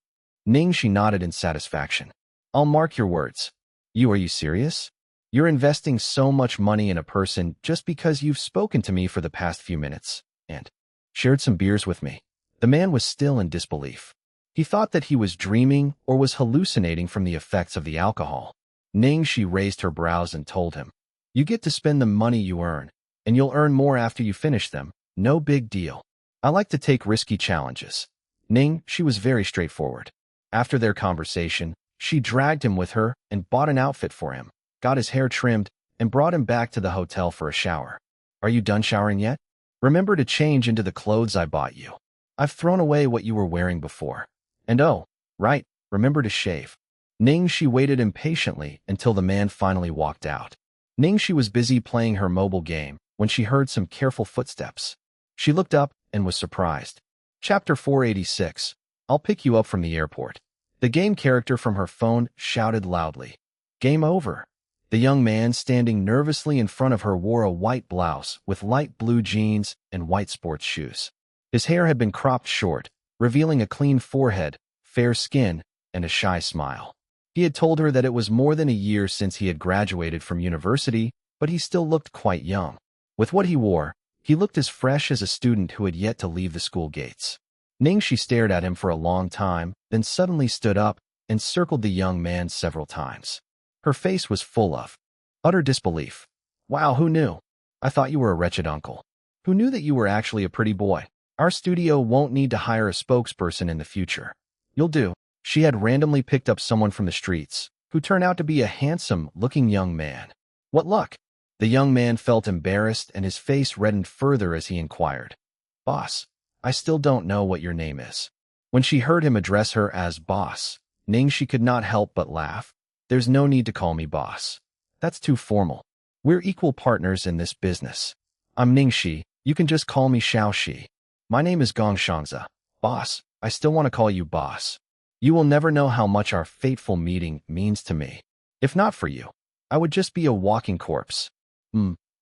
Ning Xi nodded in satisfaction. I'll mark your words. Are you serious? You're investing so much money in a person just because you've spoken to me for the past few minutes and shared some beers with me. The man was still in disbelief. He thought that he was dreaming or was hallucinating from the effects of the alcohol. Ning Xi raised her brows and told him, you get to spend the money you earn, and you'll earn more after you finish them. No big deal. I like to take risky challenges. Ning Xi was very straightforward. After their conversation, she dragged him with her and bought an outfit for him, got his hair trimmed, and brought him back to the hotel for a shower. Are you done showering yet? Remember to change into the clothes I bought you. I've thrown away what you were wearing before. And oh, right, remember to shave. Ning Xi waited impatiently until the man finally walked out. Ning Xi was busy playing her mobile game when she heard some careful footsteps. She looked up and was surprised. Chapter 486. I'll pick you up from the airport. The game character from her phone shouted loudly. Game over. The young man standing nervously in front of her wore a white blouse with light blue jeans and white sports shoes. His hair had been cropped short, revealing a clean forehead, fair skin, and a shy smile. He had told her that it was more than a year since he had graduated from university, but he still looked quite young. With what he wore, he looked as fresh as a student who had yet to leave the school gates. Ning Xi stared at him for a long time, then suddenly stood up and circled the young man several times. Her face was full of utter disbelief. Wow, who knew? I thought you were a wretched uncle. Who knew that you were actually a pretty boy? Our studio won't need to hire a spokesperson in the future. You'll do. She had randomly picked up someone from the streets, who turned out to be a handsome-looking young man. What luck? The young man felt embarrassed and his face reddened further as he inquired. Boss, I still don't know what your name is. When she heard him address her as boss, Ning Xi could not help but laugh. There's no need to call me boss. That's too formal. We're equal partners in this business. I'm Ning Xi. You can just call me Xiao Xi. My name is Gong Shangzi. Boss, I still want to call you boss. You will never know how much our fateful meeting means to me. If not for you, I would just be a walking corpse.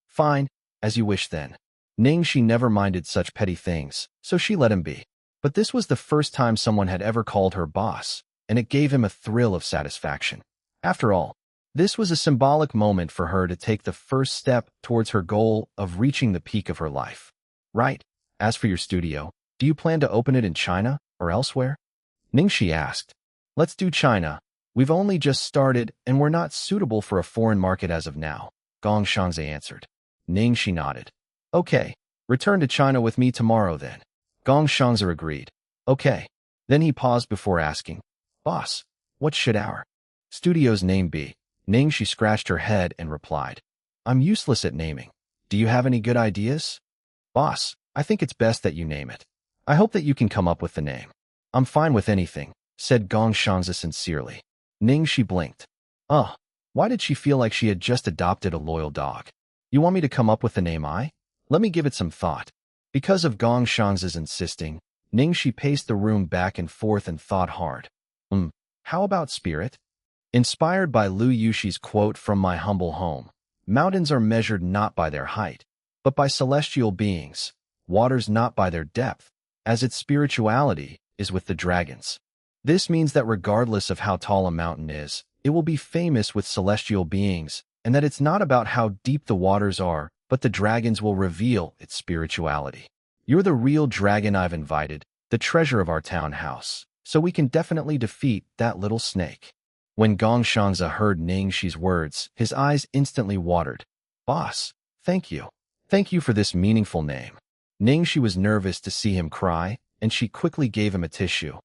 Fine, as you wish then. Ning Xi never minded such petty things, so she let him be. But this was the first time someone had ever called her boss, and it gave him a thrill of satisfaction. After all, this was a symbolic moment for her to take the first step towards her goal of reaching the peak of her life. Right. As for your studio, do you plan to open it in China or elsewhere? Ning Xi asked. Let's do China. We've only just started, and we're not suitable for a foreign market as of now, Gong Shangzi answered. Ning Xi nodded. Okay, return to China with me tomorrow then. Gong Shangzi agreed. Okay. Then he paused before asking, "Boss, what should our studio's name be?" Ning Xi scratched her head and replied, "I'm useless at naming. Do you have any good ideas?" "Boss, I think it's best that you name it. I hope that you can come up with the name." "I'm fine with anything," said Gong Shangzi sincerely. Ning Xi blinked. Oh, why did she feel like she had just adopted a loyal dog? "You want me to come up with the name I? Let me give it some thought." Because of Gong Shangzi's insisting, Ning Xi paced the room back and forth and thought hard. How about Spirit? Inspired by Lu Yushi's quote from My Humble Home, mountains are measured not by their height, but by celestial beings, waters not by their depth, as its spirituality is with the dragons. This means that regardless of how tall a mountain is, it will be famous with celestial beings, and that it's not about how deep the waters are, but the dragons will reveal its spirituality. You're the real dragon I've invited, the treasure of our townhouse, so we can definitely defeat that little snake. When Gong Shangzi heard Ning Xi's words, his eyes instantly watered. "Boss, thank you. Thank you for this meaningful name." Ning Xi was nervous to see him cry, and she quickly gave him a tissue.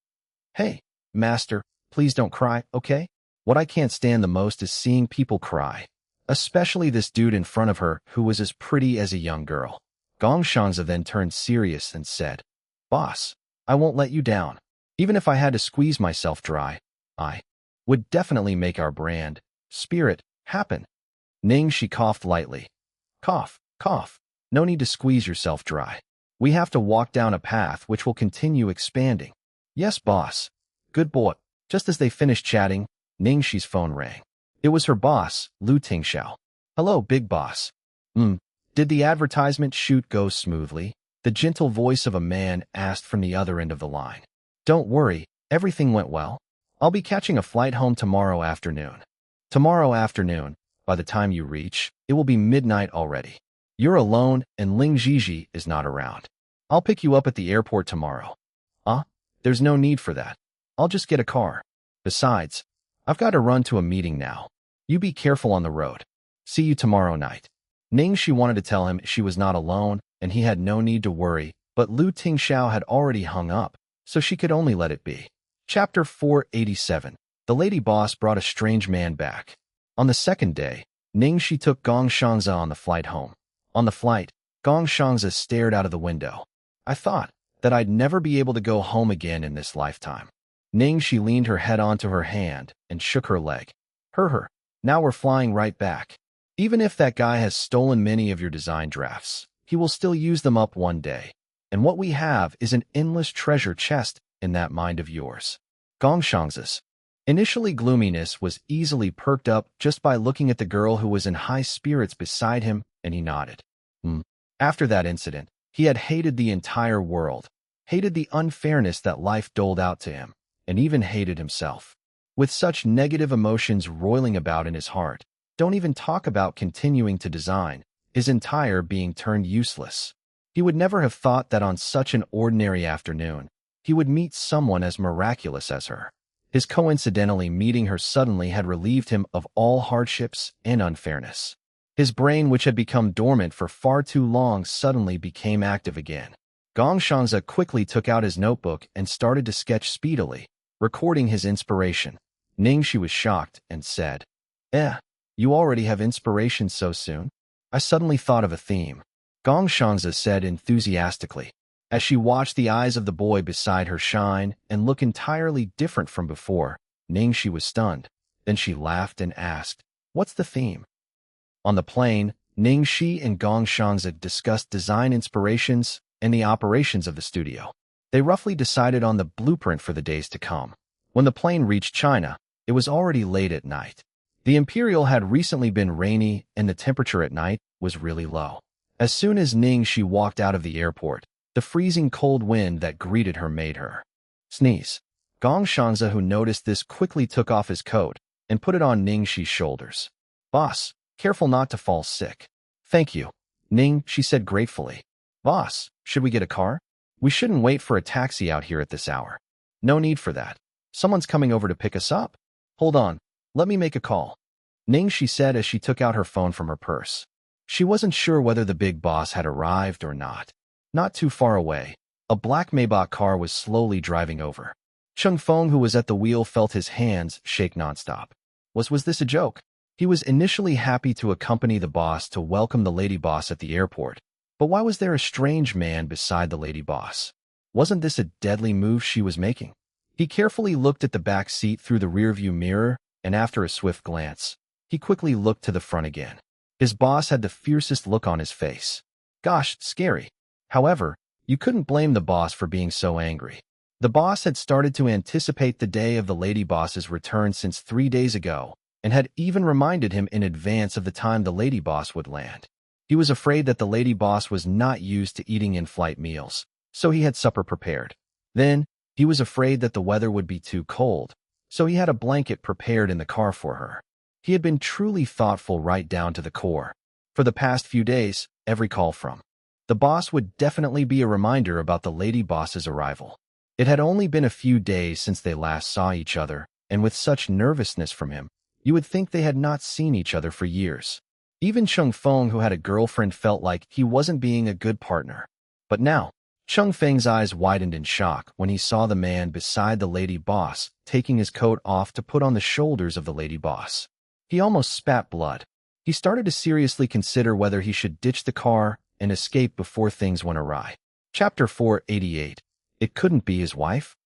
"Hey, master, please don't cry, okay? What I can't stand the most is seeing people cry. Especially this dude in front of her who was as pretty as a young girl." Gong Shangzi then turned serious and said, "Boss, I won't let you down. Even if I had to squeeze myself dry, I would definitely make our brand, Spirit, happen." Ning Xi coughed lightly. "Cough, cough. No need to squeeze yourself dry. We have to walk down a path which will continue expanding." "Yes, boss. Good boy." Just as they finished chatting, Ning Xi's phone rang. It was her boss, Lu Tingxiao. "Hello, big boss." Did the advertisement shoot go smoothly?" The gentle voice of a man asked from the other end of the line. "Don't worry, everything went well. I'll be catching a flight home tomorrow afternoon." "Tomorrow afternoon, by the time you reach, it will be midnight already. You're alone and Ling Xi is not around. I'll pick you up at the airport tomorrow." There's no need for that. I'll just get a car. Besides, I've got to run to a meeting now. You be careful on the road. See you tomorrow night." Ning Xi wanted to tell him she was not alone and he had no need to worry, but Lu Tingxiao had already hung up, so she could only let it be. Chapter 487. The lady boss brought a strange man back. On the second day, Ning Xi took Gong Shangzi on the flight home. On the flight, Gong Shangzi stared out of the window. "I thought that I'd never be able to go home again in this lifetime." Ning Xi leaned her head onto her hand and shook her leg. Now we're flying right back. Even if that guy has stolen many of your design drafts, he will still use them up one day. And what we have is an endless treasure chest in that mind of yours." Gong Shangzi's initially gloominess was easily perked up just by looking at the girl who was in high spirits beside him, and he nodded. After that incident, he had hated the entire world, hated the unfairness that life doled out to him, and even hated himself. With such negative emotions roiling about in his heart, don't even talk about continuing to design, his entire being turned useless. He would never have thought that on such an ordinary afternoon, he would meet someone as miraculous as her. His coincidentally meeting her suddenly had relieved him of all hardships and unfairness. His brain, which had become dormant for far too long, suddenly became active again. Gong Shangzi quickly took out his notebook and started to sketch speedily, recording his inspiration. Ning Xi was shocked and said, You already have inspiration so soon?" "I suddenly thought of a theme," Gong Shangzi said enthusiastically, as she watched the eyes of the boy beside her shine and look entirely different from before. Ning Xi was stunned. Then she laughed and asked, "What's the theme?" On the plane, Ning Xi and Gong Shangzi discussed design inspirations and the operations of the studio. They roughly decided on the blueprint for the days to come. When the plane reached China, it was already late at night. The Imperial had recently been rainy and the temperature at night was really low. As soon as Ning Xi walked out of the airport, the freezing cold wind that greeted her made her sneeze. Gong Shangzi, who noticed this, quickly took off his coat and put it on Ning Xi's shoulders. "Boss, careful not to fall sick." "Thank you, Ning," she said gratefully. "Boss, should we get a car? We shouldn't wait for a taxi out here at this hour." "No need for that. Someone's coming over to pick us up." "Hold on, let me make a call," Ning Xi said as she took out her phone from her purse. She wasn't sure whether the big boss had arrived or not. Not too far away, a black Maybach car was slowly driving over. Cheng Feng, who was at the wheel, felt his hands shake nonstop. Was this a joke? He was initially happy to accompany the boss to welcome the lady boss at the airport. But why was there a strange man beside the lady boss? Wasn't this a deadly move she was making? He carefully looked at the back seat through the rearview mirror, and after a swift glance, he quickly looked to the front again. His boss had the fiercest look on his face. Gosh, scary. However, you couldn't blame the boss for being so angry. The boss had started to anticipate the day of the lady boss's return since 3 days ago, and had even reminded him in advance of the time the lady boss would land. He was afraid that the lady boss was not used to eating in-flight meals, so he had supper prepared. Then, he was afraid that the weather would be too cold, so he had a blanket prepared in the car for her. He had been truly thoughtful right down to the core. For the past few days, every call from the boss would definitely be a reminder about the lady boss's arrival. It had only been a few days since they last saw each other, and with such nervousness from him, you would think they had not seen each other for years. Even Cheng Feng, who had a girlfriend, felt like he wasn't being a good partner. But now, Cheng Feng's eyes widened in shock when he saw the man beside the lady boss taking his coat off to put on the shoulders of the lady boss. He almost spat blood. He started to seriously consider whether he should ditch the car and escape before things went awry. Chapter 488. It couldn't be his wife?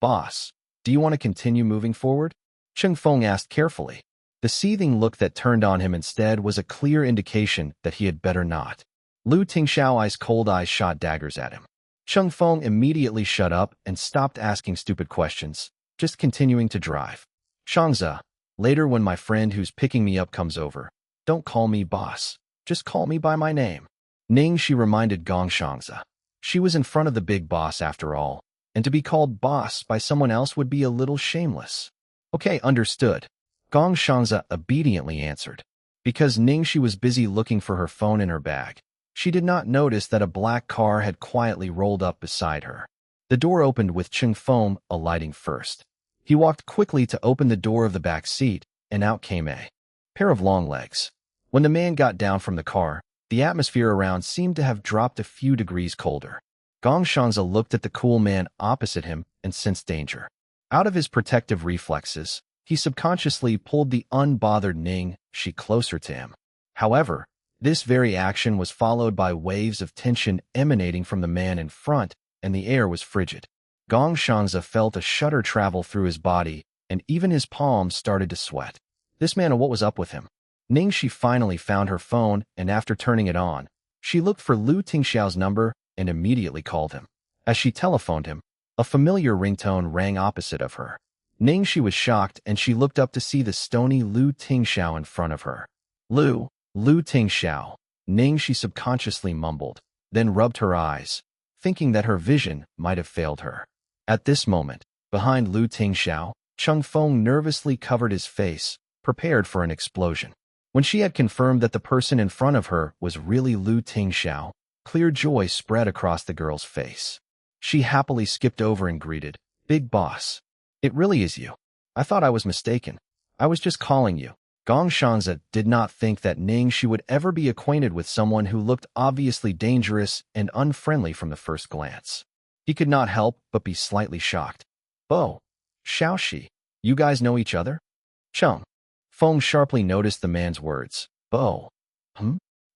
Boss, do you want to continue moving forward? Cheng Feng asked carefully. The seething look that turned on him instead was a clear indication that he had better not. Tingxiao's cold eyes shot daggers at him. Cheng Feng immediately shut up and stopped asking stupid questions, just continuing to drive. Shangza, later when my friend who's picking me up comes over, don't call me boss. Just call me by my name. Ning Xi reminded Gong Shangza. She was in front of the big boss after all, and to be called boss by someone else would be a little shameless. Okay, understood. Gong Shangza obediently answered. Because Ning Xi was busy looking for her phone in her bag, she did not notice that a black car had quietly rolled up beside her. The door opened with Cheng Feng alighting first. He walked quickly to open the door of the back seat, and out came a pair of long legs. When the man got down from the car, the atmosphere around seemed to have dropped a few degrees colder. Gong Shangza looked at the cool man opposite him and sensed danger. Out of his protective reflexes, he subconsciously pulled the unbothered Ning Xi closer to him. However, this very action was followed by waves of tension emanating from the man in front, and the air was frigid. Gong Shangza felt a shudder travel through his body, and even his palms started to sweat. This man, what was up with him? Ning Xi finally found her phone, and after turning it on, she looked for Tingxiao's number and immediately called him. As she telephoned him, a familiar ringtone rang opposite of her. Ning Xi was shocked, and she looked up to see the stony Tingxiao in front of her. Tingxiao. Ning Xi subconsciously mumbled, then rubbed her eyes, thinking that her vision might have failed her. At this moment, behind Tingxiao, Cheng Feng nervously covered his face, prepared for an explosion. When she had confirmed that the person in front of her was really Tingxiao, clear joy spread across the girl's face. She happily skipped over and greeted, "Big boss. It really is you. I thought I was mistaken. I was just calling you." Gong Shangza did not think that Ning Xi would ever be acquainted with someone who looked obviously dangerous and unfriendly from the first glance. He could not help but be slightly shocked. "Oh, Xiaoxi, you guys know each other?" Cheng Feng sharply noticed the man's words. "Oh,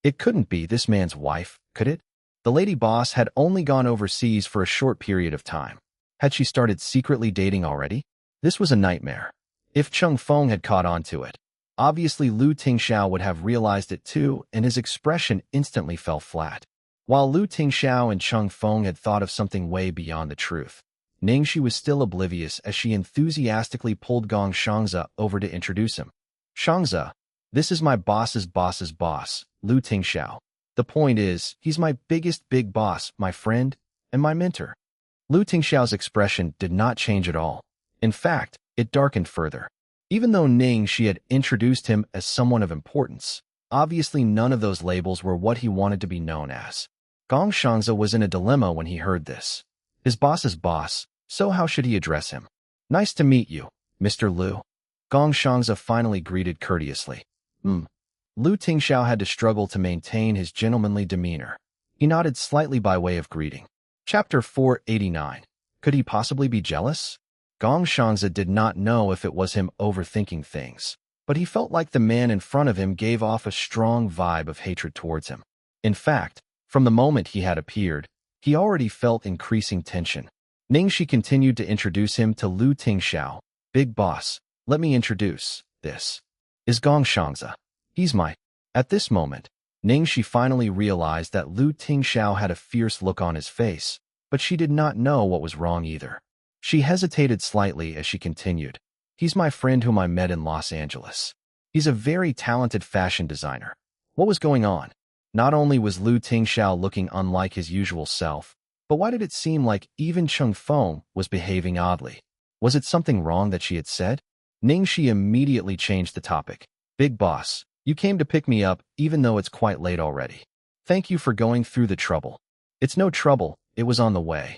It couldn't be this man's wife, could it?" The lady boss had only gone overseas for a short period of time. Had she started secretly dating already? This was a nightmare. If Cheng Feng had caught on to it, obviously Tingxiao would have realized it too, and his expression instantly fell flat. While Tingxiao and Cheng Feng had thought of something way beyond the truth, Ning Xi was still oblivious as she enthusiastically pulled Gong Shangza over to introduce him. "Shangza, this is my boss's boss's boss, Tingxiao. The point is, he's my biggest big boss, my friend, and my mentor." Tingxiao's expression did not change at all. In fact, it darkened further. Even though Ning Xi had introduced him as someone of importance, obviously none of those labels were what he wanted to be known as. Gong Shangza was in a dilemma when he heard this. His boss's boss, so how should he address him? "Nice to meet you, Mr. Lu." Gong Shangza finally greeted courteously. Tingxiao had to struggle to maintain his gentlemanly demeanor. He nodded slightly by way of greeting. Chapter 489. Could he possibly be jealous? Gong Shangza did not know if it was him overthinking things, but he felt like the man in front of him gave off a strong vibe of hatred towards him. In fact, from the moment he had appeared, he already felt increasing tension. Ning Xi continued to introduce him to Tingxiao. Big boss, let me introduce. This is Gong Shangza. He's my... At this moment, Ning Xi finally realized that Tingxiao had a fierce look on his face, but she did not know what was wrong either. She hesitated slightly as she continued. He's my friend whom I met in Los Angeles. He's a very talented fashion designer. What was going on? Not only was Tingxiao looking unlike his usual self, but why did it seem like even Cheng Feng was behaving oddly? Was it something wrong that she had said? Ning Xi immediately changed the topic. Big boss, you came to pick me up even though it's quite late already. Thank you for going through the trouble. It's no trouble, it was on the way.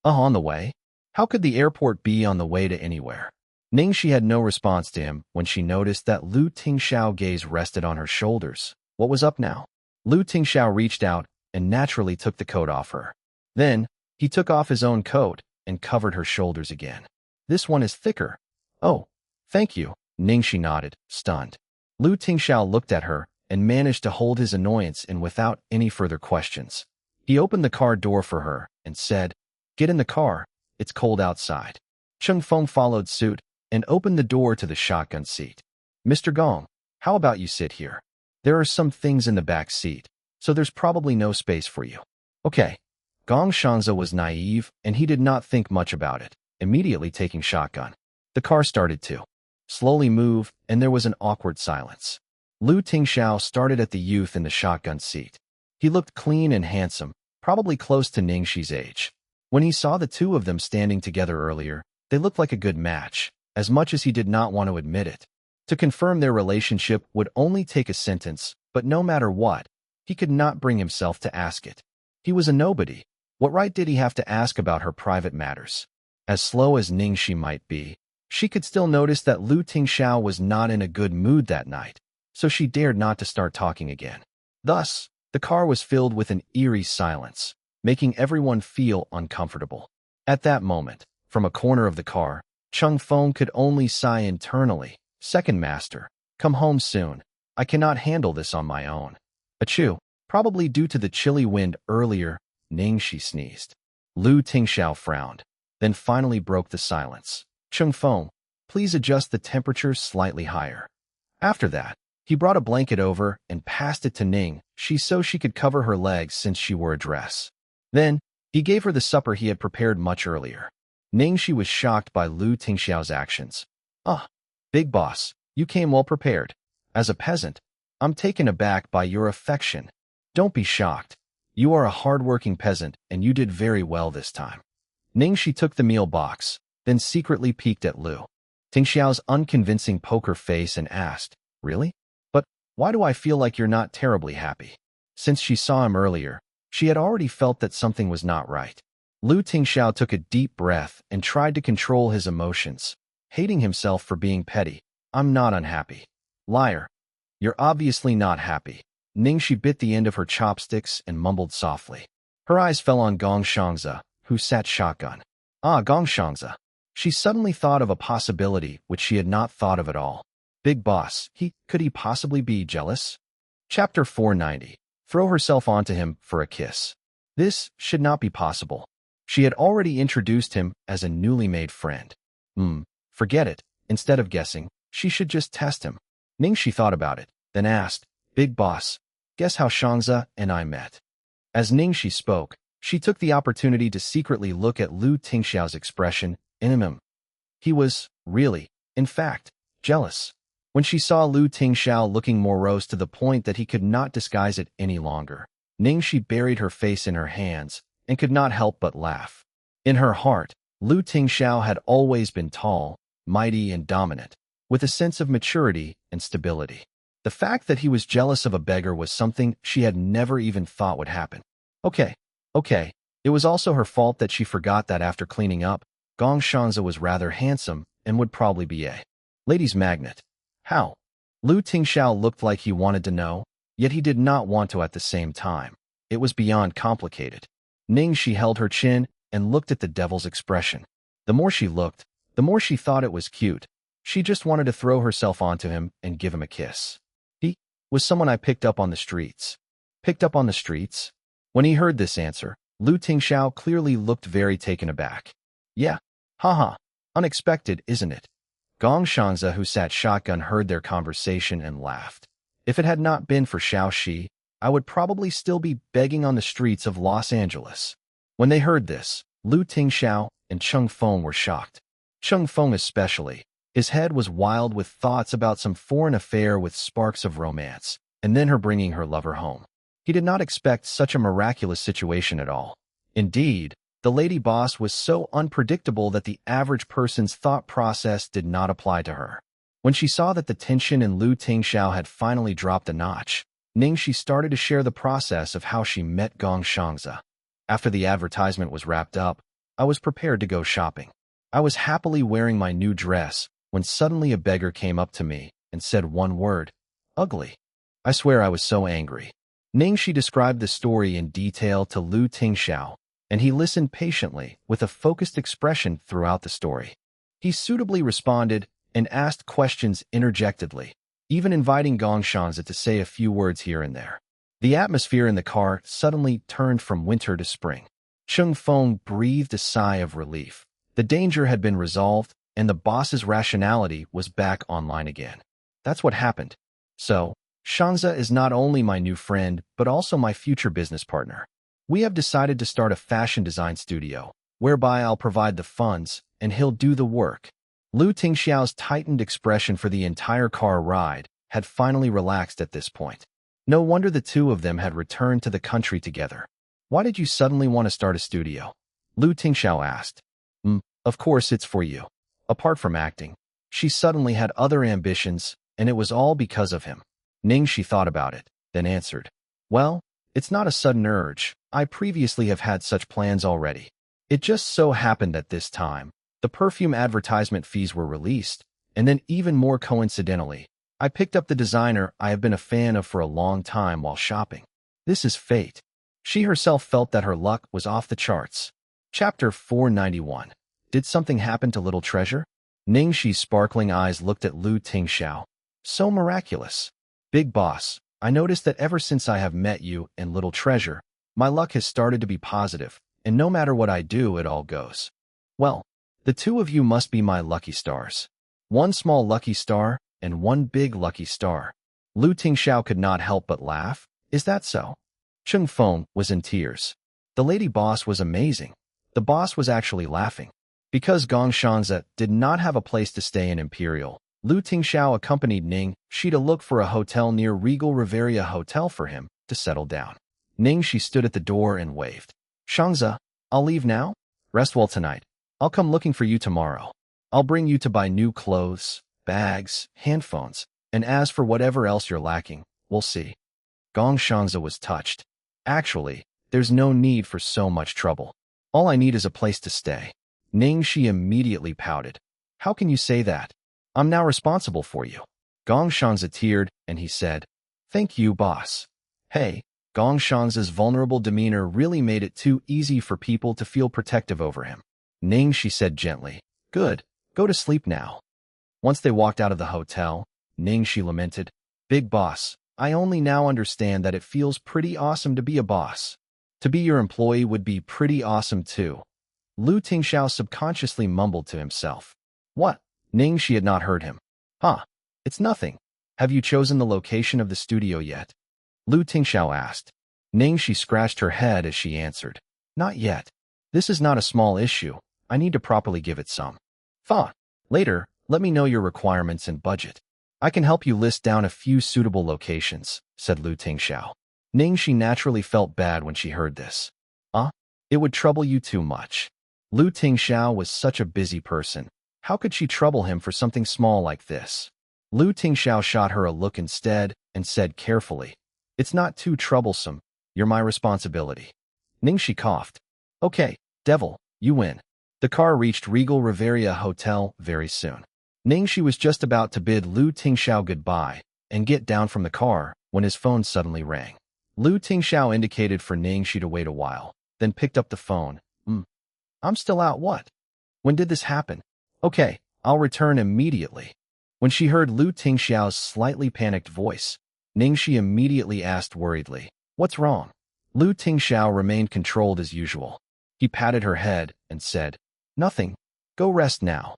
On the way? How could the airport be on the way to anywhere? Ning Xi had no response to him when she noticed that Tingxiao's gaze rested on her shoulders. What was up now? Tingxiao reached out and naturally took the coat off her. Then, he took off his own coat and covered her shoulders again. This one is thicker. Oh, thank you, Ning Xi nodded, stunned. Tingxiao looked at her and managed to hold his annoyance in without any further questions. He opened the car door for her and said, "Get in the car, it's cold outside." Cheng Feng followed suit and opened the door to the shotgun seat. "Mr. Gong, how about you sit here? There are some things in the back seat, so there's probably no space for you." Okay. Gong Shangza was naive and he did not think much about it, immediately taking shotgun. The car started to slowly move and there was an awkward silence. Tingxiao started at the youth in the shotgun seat. He looked clean and handsome, probably close to Ning Xi's age. When he saw the two of them standing together earlier, they looked like a good match, as much as he did not want to admit it. To confirm their relationship would only take a sentence, but no matter what, he could not bring himself to ask it. He was a nobody. What right did he have to ask about her private matters? As slow as Ning Xi might be, she could still notice that Tingxiao was not in a good mood that night, so she dared not to start talking again. Thus, the car was filled with an eerie silence, making everyone feel uncomfortable. At that moment, from a corner of the car, Cheng Feng could only sigh internally. "Second master, come home soon. I cannot handle this on my own." Achoo, probably due to the chilly wind earlier, Ning Xi sneezed. Tingxiao frowned, then finally broke the silence. "Cheng Feng, please adjust the temperature slightly higher." After that, he brought a blanket over and passed it to Ning Xi so she could cover her legs since she wore a dress. Then, he gave her the supper he had prepared much earlier. Ning Xi was shocked by Tingxiao's actions. Big boss, you came well prepared. As a peasant, I'm taken aback by your affection. Don't be shocked. You are a hard-working peasant and you did very well this time. Ning Xi took the meal box, then secretly peeked at Tingxiao's unconvincing poker face and asked, "Really? But why do I feel like you're not terribly happy?" Since she saw him earlier, she had already felt that something was not right. Tingxiao took a deep breath and tried to control his emotions, hating himself for being petty. "I'm not unhappy." "Liar. You're obviously not happy." Ning Xi bit the end of her chopsticks and mumbled softly. Her eyes fell on Gong Shangza, who sat shotgun. Gong Shangza. She suddenly thought of a possibility which she had not thought of at all. Big boss, could he possibly be jealous? Chapter 490. Throw herself onto him for a kiss. This should not be possible. She had already introduced him as a newly made friend. Forget it. Instead of guessing, she should just test him. Ning Xi thought about it, then asked, "Big boss, guess how Shangza and I met?" As Ning Xi spoke, she took the opportunity to secretly look at Tingxiao's expression in him. He was, really, in fact, jealous. When she saw Tingxiao looking morose to the point that he could not disguise it any longer, Ning Xi buried her face in her hands and could not help but laugh. In her heart, Tingxiao had always been tall, mighty, and dominant, with a sense of maturity and stability. The fact that he was jealous of a beggar was something she had never even thought would happen. Okay. It was also her fault that she forgot that after cleaning up, Gong Shangza was rather handsome and would probably be a ladies' magnet. How? Tingxiao looked like he wanted to know, yet he did not want to at the same time. It was beyond complicated. Ning Xi held her chin and looked at the devil's expression. The more she looked, the more she thought it was cute. She just wanted to throw herself onto him and give him a kiss. He was someone I picked up on the streets. Picked up on the streets? When he heard this answer, Tingxiao clearly looked very taken aback. Yeah, haha, unexpected, isn't it? Gong Shanze, who sat shotgun, heard their conversation and laughed. If it had not been for Xiao Shi, I would probably still be begging on the streets of Los Angeles. When they heard this, Tingxiao and Cheng Feng were shocked. Cheng Feng especially. His head was wild with thoughts about some foreign affair with sparks of romance, and then her bringing her lover home. He did not expect such a miraculous situation at all. Indeed, the lady boss was so unpredictable that the average person's thought process did not apply to her. When she saw that the tension in Tingxiao had finally dropped a notch, Ning Xi started to share the process of how she met Gong Shanze. After the advertisement was wrapped up, I was prepared to go shopping. I was happily wearing my new dress when suddenly a beggar came up to me and said one word, "Ugly." I swear I was so angry. Ning Xi described the story in detail to Tingxiao, and he listened patiently with a focused expression throughout the story. He suitably responded and asked questions interjectedly, even inviting Gong Shanze to say a few words here and there. The atmosphere in the car suddenly turned from winter to spring. Cheng Feng breathed a sigh of relief. The danger had been resolved, and the boss's rationality was back online again. That's what happened. So, Shanze is not only my new friend, but also my future business partner. We have decided to start a fashion design studio, whereby I'll provide the funds, and he'll do the work. Tingxiao's tightened expression for the entire car ride had finally relaxed at this point. No wonder the two of them had returned to the country together. Why did you suddenly want to start a studio? Tingxiao asked. Of course it's for you. Apart from acting, she suddenly had other ambitions, and it was all because of him. Ning Xi thought about it, then answered. Well, it's not a sudden urge. I previously have had such plans already. It just so happened that this time, the perfume advertisement fees were released, and then even more coincidentally, I picked up the designer I have been a fan of for a long time while shopping. This is fate. She herself felt that her luck was off the charts. Chapter 491. Did something happen to Little Treasure? Ning Xi's sparkling eyes looked at Tingxiao. So miraculous. Big boss, I noticed that ever since I have met you and Little Treasure, my luck has started to be positive, and no matter what I do, it all goes. Well, the two of you must be my lucky stars. One small lucky star and one big lucky star. Tingxiao could not help but laugh. Is that so? Cheng Feng was in tears. The lady boss was amazing. The boss was actually laughing. Because Gong Shanze did not have a place to stay in Imperial, Tingxiao accompanied Ning Xi to look for a hotel near Regal Riviera Hotel for him to settle down. Ning Xi stood at the door and waved. Shanze, I'll leave now? Rest well tonight. I'll come looking for you tomorrow. I'll bring you to buy new clothes, bags, handphones, and as for whatever else you're lacking, we'll see. Gong Shanze was touched. Actually, there's no need for so much trouble. All I need is a place to stay. Ning Xi immediately pouted. How can you say that? I'm now responsible for you. Gong Shanze teared, and he said, Thank you, boss. Hey, Gong Shanze's vulnerable demeanor really made it too easy for people to feel protective over him. Ning Xi said gently, Good, go to sleep now. Once they walked out of the hotel, Ning Xi lamented, Big boss, I only now understand that it feels pretty awesome to be a boss. To be your employee would be pretty awesome too. Tingxiao subconsciously mumbled to himself. What? Ning Xi had not heard him. It's nothing. Have you chosen the location of the studio yet? Tingxiao asked. Ning Xi scratched her head as she answered. Not yet. This is not a small issue. I need to properly give it some thought. Later, let me know your requirements and budget. I can help you list down a few suitable locations, said Tingxiao. Ning Xi naturally felt bad when she heard this. It would trouble you too much. Tingxiao was such a busy person. How could she trouble him for something small like this? Tingxiao shot her a look instead and said carefully, It's not too troublesome. You're my responsibility. Ning Xi coughed. Okay, devil, you win. The car reached Regal Riviera Hotel very soon. Ning Xi was just about to bid Tingxiao goodbye and get down from the car when his phone suddenly rang. Tingxiao indicated for Ning Xi to wait a while, then picked up the phone. I'm still out what? When did this happen? Okay, I'll return immediately. When she heard Lu Tingxiao's slightly panicked voice, Ning Xi immediately asked worriedly, "What's wrong?" Lu Tingxiao remained controlled as usual. He patted her head and said, "Nothing. Go rest now."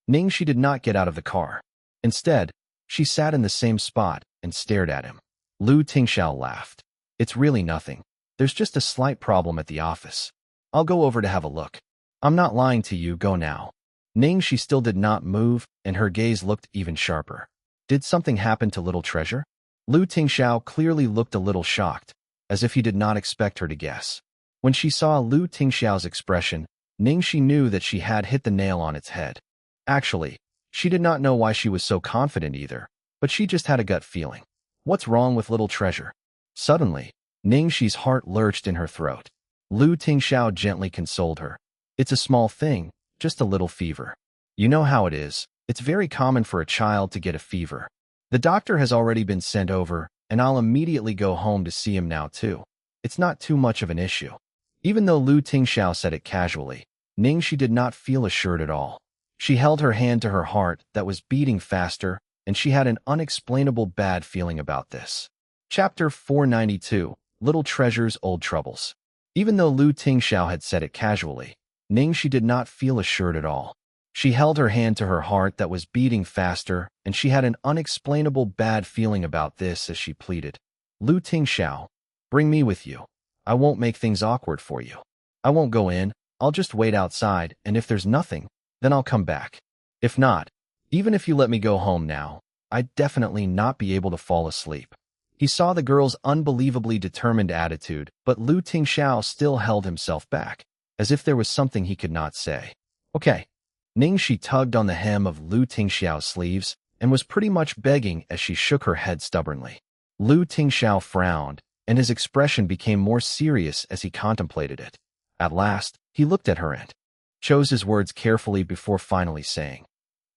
Ning Xi did not get out of the car. Instead, she sat in the same spot and stared at him. Lu Tingxiao laughed. "It's really nothing. There's just a slight problem at the office. I'll go over to have a look." "I'm not lying to you, go now." Ning Xi still did not move, and her gaze looked even sharper. "Did something happen to little treasure?" Lu Tingxiao clearly looked a little shocked, as if he did not expect her to guess. When she saw Lu Tingxiao's expression, Ning Xi knew that she had hit the nail on its head. Actually, she did not know why she was so confident either, but she just had a gut feeling. What's wrong with little treasure? Suddenly, Ning Xi's heart lurched in her throat. Lu Tingxiao gently consoled her. "It's a small thing, just a little fever. You know how it is. It's very common for a child to get a fever. The doctor has already been sent over, and I'll immediately go home to see him now too. It's not too much of an issue." Even though Lu Tingxiao said it casually, Ning Xi did not feel assured at all. She held her hand to her heart that was beating faster, and she had an unexplainable bad feeling about this. Chapter 492, Little Treasure's Old Troubles. Even though Lu Tingxiao had said it casually, Ning Xi did not feel assured at all. She held her hand to her heart that was beating faster, and she had an unexplainable bad feeling about this as she pleaded. "Lu Tingxiao, bring me with you. I won't make things awkward for you. I won't go in, I'll just wait outside, and if there's nothing, then I'll come back. If not, even if you let me go home now, I'd definitely not be able to fall asleep." He saw the girl's unbelievably determined attitude, but Lu Tingxiao still held himself back, as if there was something he could not say. "Okay." Ning Xi tugged on the hem of Lu Tingxiao's sleeves and was pretty much begging as she shook her head stubbornly. Lu Tingxiao frowned, and his expression became more serious as he contemplated it. At last, he looked at her and chose his words carefully before finally saying,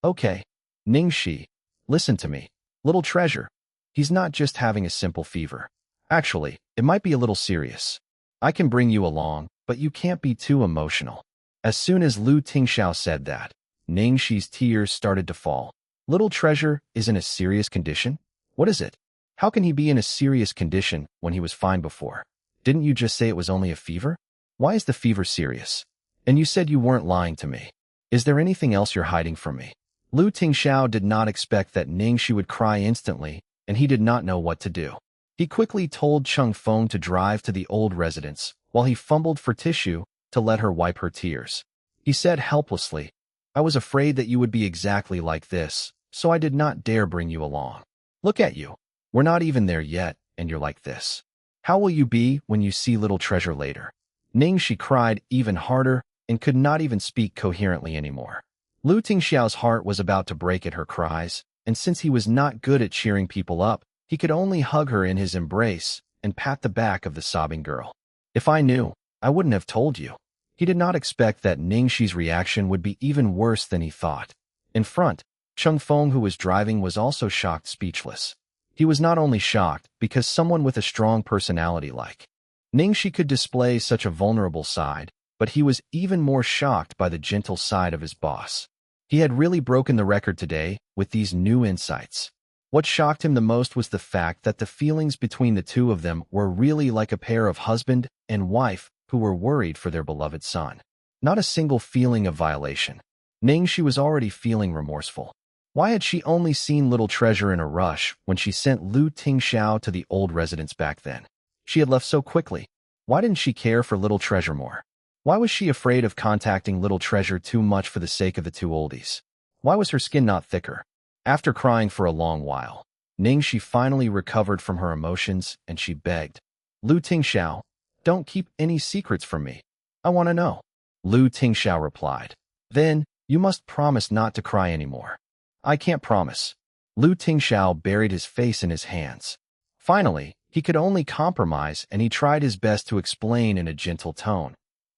"Okay, Ning Xi, listen to me. Little treasure. He's not just having a simple fever. Actually, it might be a little serious. I can bring you along, but you can't be too emotional." As soon as Lu Tingxiao said that, Ning Xi's tears started to fall. "Little treasure is in a serious condition? What is it? How can he be in a serious condition when he was fine before? Didn't you just say it was only a fever? Why is the fever serious? And you said you weren't lying to me. Is there anything else you're hiding from me?" Lu Tingxiao did not expect that Ning Xi would cry instantly, and he did not know what to do. He quickly told Cheng Feng to drive to the old residence, while he fumbled for tissue to let her wipe her tears. He said helplessly, "I was afraid that you would be exactly like this, so I did not dare bring you along. Look at you. We're not even there yet, and you're like this. How will you be when you see little treasure later?" Ning Xi cried even harder and could not even speak coherently anymore. Lu Tingxiao's heart was about to break at her cries, and since he was not good at cheering people up, he could only hug her in his embrace and pat the back of the sobbing girl. "If I knew, I wouldn't have told you." He did not expect that Ning Xi's reaction would be even worse than he thought. In front, Cheng Feng, who was driving, was also shocked speechless. He was not only shocked because someone with a strong personality like Ning Xi could display such a vulnerable side, but he was even more shocked by the gentle side of his boss. He had really broken the record today with these new insights. What shocked him the most was the fact that the feelings between the two of them were really like a pair of husband and wife who were worried for their beloved son. Not a single feeling of violation. Ning Xi was already feeling remorseful. Why had she only seen little treasure in a rush when she sent Lu Tingxiao to the old residence back then? She had left so quickly. Why didn't she care for little treasure more? Why was she afraid of contacting little treasure too much for the sake of the two oldies? Why was her skin not thicker? After crying for a long while, Ning Xi finally recovered from her emotions and she begged, "Lu Tingxiao, don't keep any secrets from me. I want to know." Lu Tingxiao replied, "Then, you must promise not to cry anymore." "I can't promise." Lu Tingxiao buried his face in his hands. Finally, he could only compromise and he tried his best to explain in a gentle tone.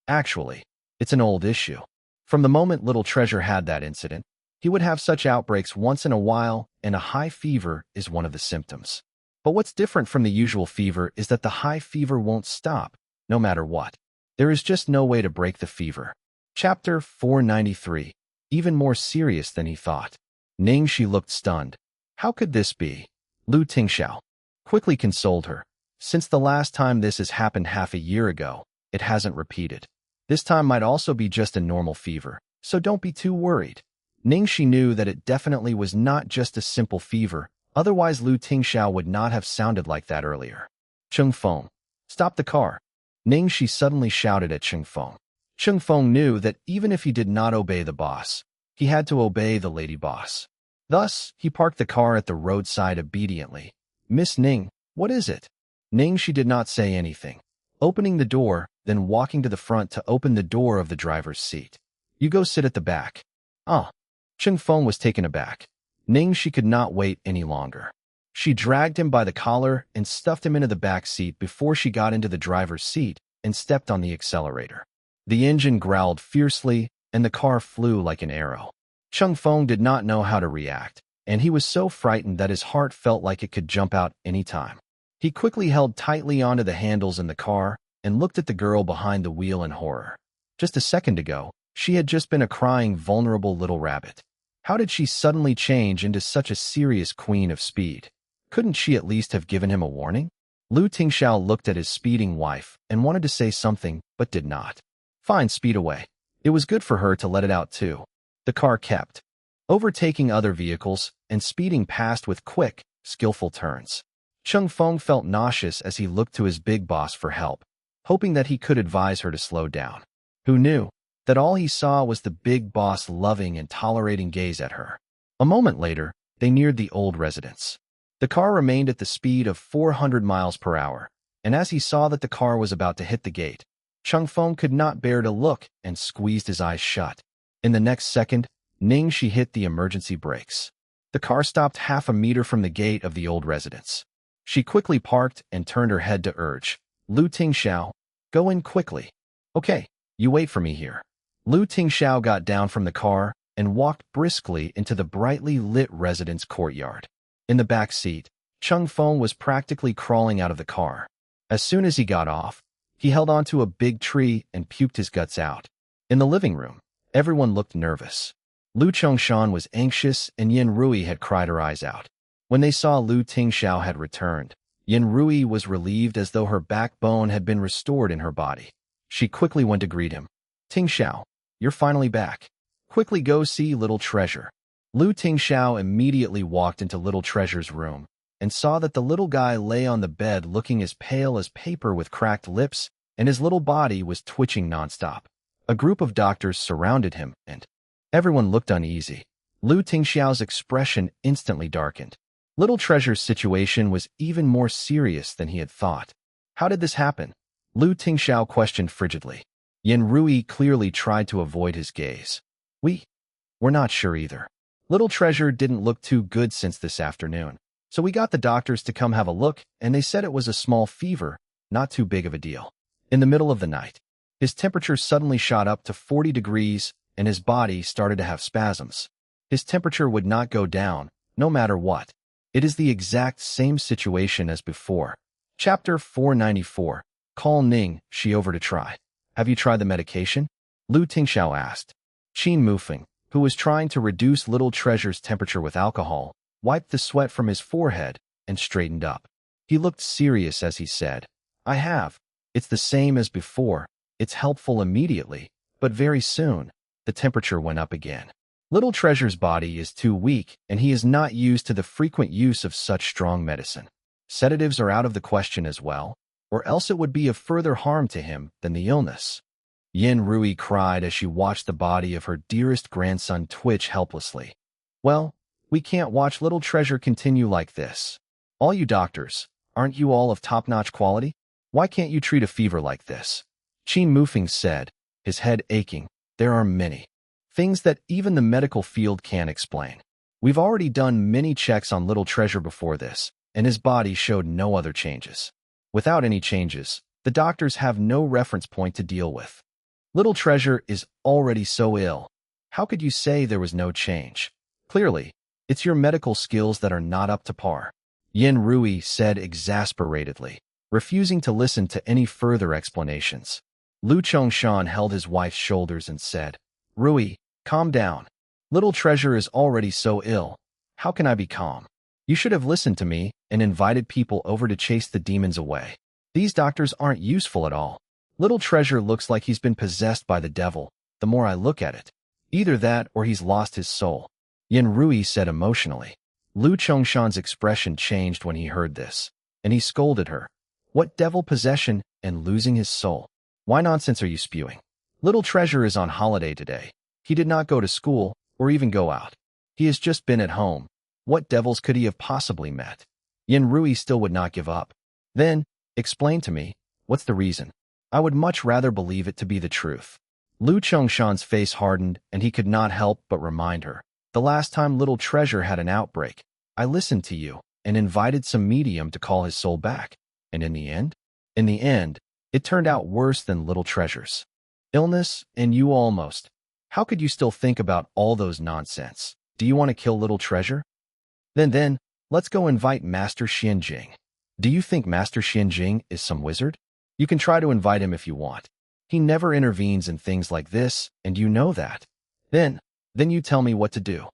"Actually, it's an old issue. From the moment little treasure had that incident, he would have such outbreaks once in a while, and a high fever is one of the symptoms. But what's different from the usual fever is that the high fever won't stop, no matter what. There is just no way to break the fever. Chapter 493. Even more serious than he thought. Ning Xi looked stunned. How could this be? Tingxiao quickly consoled her. Since the last time this has happened half a year ago, it hasn't repeated. This time might also be just a normal fever, so don't be too worried. Ning Xi knew that it definitely was not just a simple fever, otherwise Tingxiao would not have sounded like that earlier. Cheng Feng, stop the car. Ning Xi suddenly shouted at Cheng Feng. Cheng Feng knew that even if he did not obey the boss, he had to obey the lady boss. Thus, he parked the car at the roadside obediently. Miss Ning, what is it? Ning Xi did not say anything, opening the door, then walking to the front to open the door of the driver's seat. You go sit at the back. Ah. Cheng Feng was taken aback. Ning Xi could not wait any longer. She dragged him by the collar and stuffed him into the back seat before she got into the driver's seat and stepped on the accelerator. The engine growled fiercely, and the car flew like an arrow. Cheng Feng did not know how to react, and he was so frightened that his heart felt like it could jump out any time. He quickly held tightly onto the handles in the car and looked at the girl behind the wheel in horror. Just a second ago, she had just been a crying, vulnerable little rabbit. How did she suddenly change into such a serious queen of speed? Couldn't she at least have given him a warning? Tingxiao looked at his speeding wife and wanted to say something, but did not. Fine, speed away. It was good for her to let it out too. The car kept overtaking other vehicles and speeding past with quick, skillful turns. Cheng Feng felt nauseous as he looked to his big boss for help, hoping that he could advise her to slow down. Who knew that all he saw was the big boss' loving and tolerating gaze at her. A moment later, they neared the old residence. The car remained at the speed of 400 miles per hour, and as he saw that the car was about to hit the gate, Cheng Feng could not bear to look and squeezed his eyes shut. In the next second, Ning Xi hit the emergency brakes. The car stopped half a meter from the gate of the old residence. She quickly parked and turned her head to urge, Tingxiao, go in quickly. Okay, you wait for me here. Tingxiao got down from the car and walked briskly into the brightly lit residence courtyard. In the back seat, Cheng Feng was practically crawling out of the car. As soon as he got off, he held onto a big tree and puked his guts out. In the living room, everyone looked nervous. Lu Chongshan was anxious and Yin Rui had cried her eyes out. When they saw Tingxiao had returned, Yin Rui was relieved as though her backbone had been restored in her body. She quickly went to greet him. Tingxiao, you're finally back. Quickly go see Little Treasure. Tingxiao immediately walked into Little Treasure's room and saw that the little guy lay on the bed looking as pale as paper with cracked lips, and his little body was twitching nonstop. A group of doctors surrounded him, and everyone looked uneasy. Tingxiao's expression instantly darkened. Little Treasure's situation was even more serious than he had thought. How did this happen? Tingxiao questioned frigidly. Yin Rui clearly tried to avoid his gaze. We're not sure either. Little Treasure didn't look too good since this afternoon, so we got the doctors to come have a look, and they said it was a small fever, not too big of a deal. In the middle of the night, his temperature suddenly shot up to 40 degrees, and his body started to have spasms. His temperature would not go down, no matter what. It is the exact same situation as before. Chapter 494. Call Ning Xi over to try. Have you tried the medication? Tingxiao asked. Qin Mufeng, who was trying to reduce Little Treasure's temperature with alcohol, wiped the sweat from his forehead and straightened up. He looked serious as he said, I have. It's the same as before. It's helpful immediately, but very soon, the temperature went up again. Little Treasure's body is too weak, and he is not used to the frequent use of such strong medicine. Sedatives are out of the question as well, or else it would be of further harm to him than the illness. Yin Rui cried as she watched the body of her dearest grandson twitch helplessly. Well, we can't watch Little Treasure continue like this. All you doctors, aren't you all of top-notch quality? Why can't you treat a fever like this? Qin Mufeng said, his head aching. There are many things that even the medical field can't explain. We've already done many checks on Little Treasure before this, and his body showed no other changes. Without any changes, the doctors have no reference point to deal with. Little Treasure is already so ill. How could you say there was no change? Clearly, it's your medical skills that are not up to par. Yin Rui said exasperatedly, refusing to listen to any further explanations. Lu Chongshan held his wife's shoulders and said, Rui, calm down. Little treasure is already so ill. How can I be calm? You should have listened to me and invited people over to chase the demons away. These doctors aren't useful at all. Little treasure looks like he's been possessed by the devil, the more I look at it. Either that or he's lost his soul. Yin Rui said emotionally. Lu Chongshan's expression changed when he heard this, and he scolded her. What devil possession and losing his soul? Why nonsense are you spewing? Little treasure is on holiday today. He did not go to school or even go out. He has just been at home. What devils could he have possibly met? Yin Rui still would not give up. Then, explain to me, what's the reason? I would much rather believe it to be the truth. Lu Chongshan's face hardened, and he could not help but remind her. The last time Little Treasure had an outbreak, I listened to you and invited some medium to call his soul back. And in the end? In the end, it turned out worse than Little Treasure's illness, and you almost. How could you still think about all those nonsense? Do you want to kill Little Treasure? Then, let's go invite Master Xianjing. Do you think Master Xianjing is some wizard? You can try to invite him if you want. He never intervenes in things like this, and you know that. Then you tell me what to do.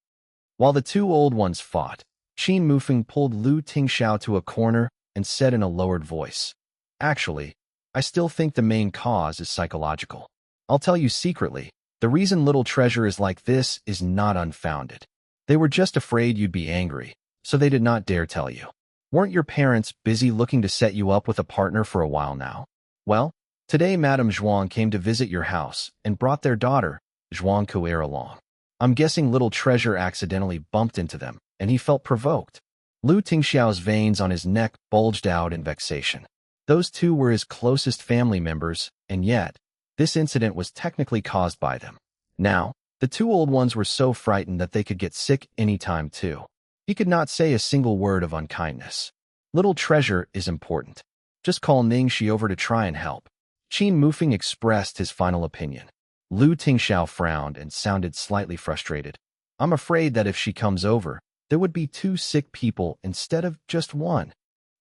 While the two old ones fought, Qin Mufeng pulled Lu Tingxiao to a corner and said in a lowered voice, Actually, I still think the main cause is psychological. I'll tell you secretly, the reason Little Treasure is like this is not unfounded. They were just afraid you'd be angry, so they did not dare tell you. Weren't your parents busy looking to set you up with a partner for a while now? Well, today Madame Zhuang came to visit your house and brought their daughter, Zhuang Kuer, along. I'm guessing Little Treasure accidentally bumped into them, and he felt provoked. Lu Tingxiao's veins on his neck bulged out in vexation. Those two were his closest family members, and yet, this incident was technically caused by them. Now, the two old ones were so frightened that they could get sick any time too. He could not say a single word of unkindness. Little Treasure is important. Just call Ning Xi over to try and help. Qin Mufeng expressed his final opinion. Lu Tingxiao frowned and sounded slightly frustrated. I'm afraid that if she comes over, there would be 2 sick people instead of just 1.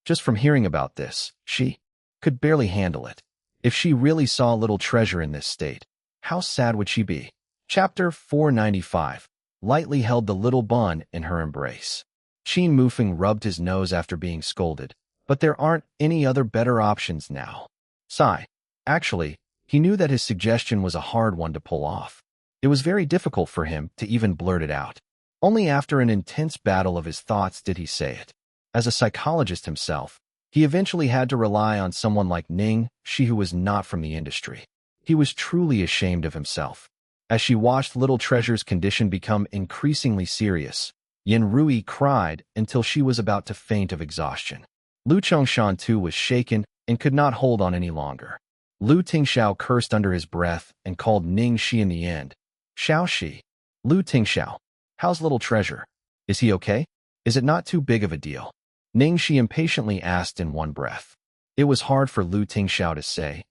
Just from hearing about this, she could barely handle it. If she really saw Little Treasure in this state, how sad would she be? Chapter 495. Lightly held the little bun in her embrace. Qin Mufeng rubbed his nose after being scolded, but there aren't any other better options now. Sigh. Actually, he knew that his suggestion was a hard one to pull off. It was very difficult for him to even blurt it out. Only after an intense battle of his thoughts did he say it. As a psychologist himself, he eventually had to rely on someone like Ning Xi, who was not from the industry. He was truly ashamed of himself. As she watched Little Treasure's condition become increasingly serious, Yin Rui cried until she was about to faint of exhaustion. Lu Chongshan too was shaken and could not hold on any longer. Lu Tingxiao cursed under his breath and called Ning Xi in the end. Xiao Shi. Lu Tingxiao. How's Little Treasure? Is he okay? Is it not too big of a deal? Ning Xi impatiently asked in one breath. It was hard for Lu Tingxiao to say.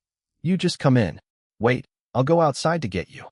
You just come in. Wait, I'll go outside to get you.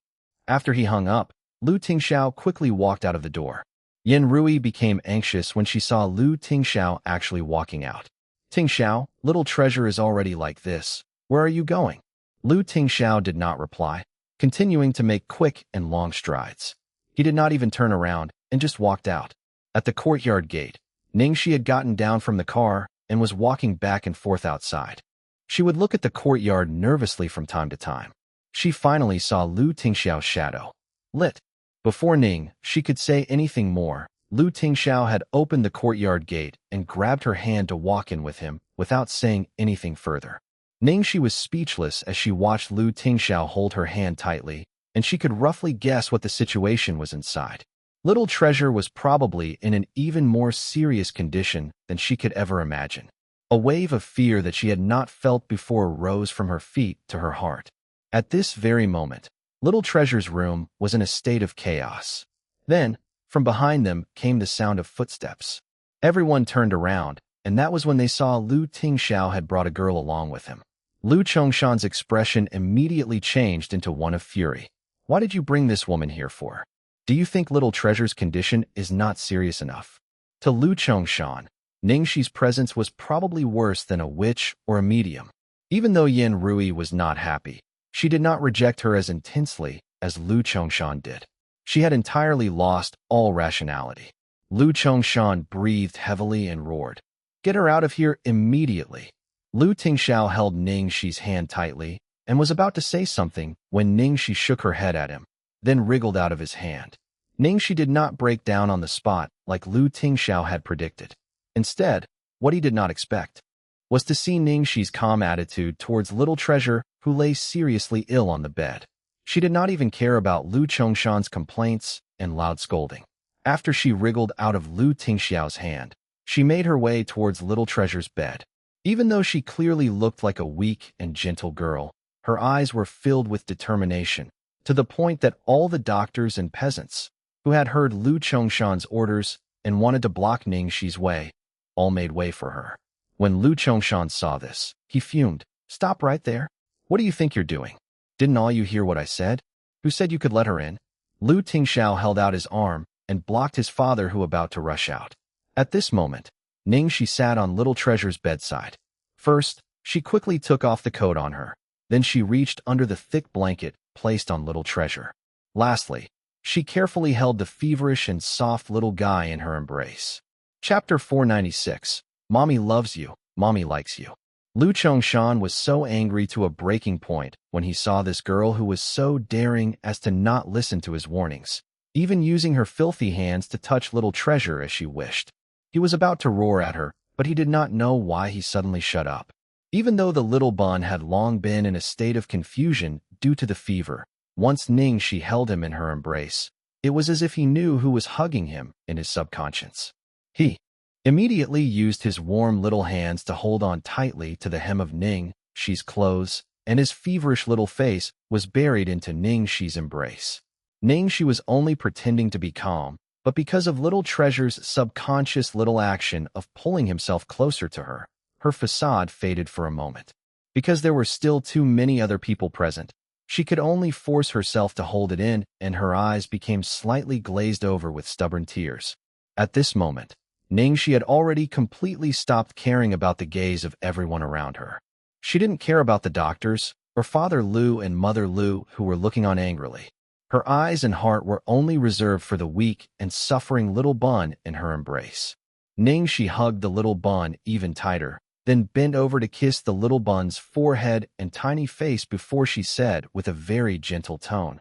After he hung up, Lu Tingxiao quickly walked out of the door. Yin Rui became anxious when she saw Lu Tingxiao actually walking out. Tingxiao, Little Treasure is already like this. Where are you going? Lu Tingxiao did not reply, continuing to make quick and long strides. He did not even turn around and just walked out. At the courtyard gate, Ning Xi had gotten down from the car and was walking back and forth outside. She would look at the courtyard nervously from time to time. She finally saw Lu Tingxiao's shadow. Lit. Before Ning Xi could say anything more, Lu Tingxiao had opened the courtyard gate and grabbed her hand to walk in with him without saying anything further. Ning Xi was speechless as she watched Lu Tingxiao hold her hand tightly, and she could roughly guess what the situation was inside. Little Treasure was probably in an even more serious condition than she could ever imagine. A wave of fear that she had not felt before rose from her feet to her heart. At this very moment, Little Treasure's room was in a state of chaos. Then, from behind them came the sound of footsteps. Everyone turned around, and that was when they saw Lu Tingxiao had brought a girl along with him. Lu Chongshan's expression immediately changed into one of fury. Why did you bring this woman here for? Do you think Little Treasure's condition is not serious enough? To Lu Chongshan, Ning Xi's presence was probably worse than a witch or a medium. Even though Yin Rui was not happy, She did not reject her as intensely as Lu Chongshan did. She had entirely lost all rationality. Lu Chongshan breathed heavily and roared, "Get her out of here immediately!" Lu Tingxiao held Ning Xi's hand tightly and was about to say something when Ning Xi shook her head at him, then wriggled out of his hand. Ning Xi did not break down on the spot like Lu Tingxiao had predicted. Instead, what he did not expect was to see Ning Xi's calm attitude towards Little Treasure, who lay seriously ill on the bed. She did not even care about Lu Chongshan's complaints and loud scolding. After she wriggled out of Lu Tingxiao's hand, she made her way towards Little Treasure's bed. Even though she clearly looked like a weak and gentle girl, her eyes were filled with determination, to the point that all the doctors and peasants who had heard Lu Chongshan's orders and wanted to block Ning Xi's way, all made way for her. When Lu Chongshan saw this, he fumed. "Stop right there. What do you think you're doing? Didn't all you hear what I said? Who said you could let her in?" Lu Tingxiao held out his arm and blocked his father, who about to rush out. At this moment, Ning Xi sat on Little Treasure's bedside. First, she quickly took off the coat on her. Then she reached under the thick blanket placed on Little Treasure. Lastly, she carefully held the feverish and soft little guy in her embrace. Chapter 496. Mommy loves you, Mommy likes you. Lu Chongshan was so angry to a breaking point when he saw this girl who was so daring as to not listen to his warnings, even using her filthy hands to touch Little Treasure as she wished. He was about to roar at her, but he did not know why he suddenly shut up. Even though the little bun had long been in a state of confusion due to the fever, once Ning Xi held him in her embrace, it was as if he knew who was hugging him in his subconscious. He immediately used his warm little hands to hold on tightly to the hem of Ning Xi's clothes, and his feverish little face was buried into Ning Xi's embrace. Ning Xi was only pretending to be calm, but because of Little Treasure's subconscious little action of pulling himself closer to her, her facade faded for a moment. Because there were still too many other people present, she could only force herself to hold it in, and her eyes became slightly glazed over with stubborn tears. At this moment, Ning Xi had already completely stopped caring about the gaze of everyone around her. She didn't care about the doctors, or Father Lu and Mother Lu, who were looking on angrily. Her eyes and heart were only reserved for the weak and suffering little bun in her embrace. Ning Xi hugged the little bun even tighter, then bent over to kiss the little bun's forehead and tiny face before she said with a very gentle tone,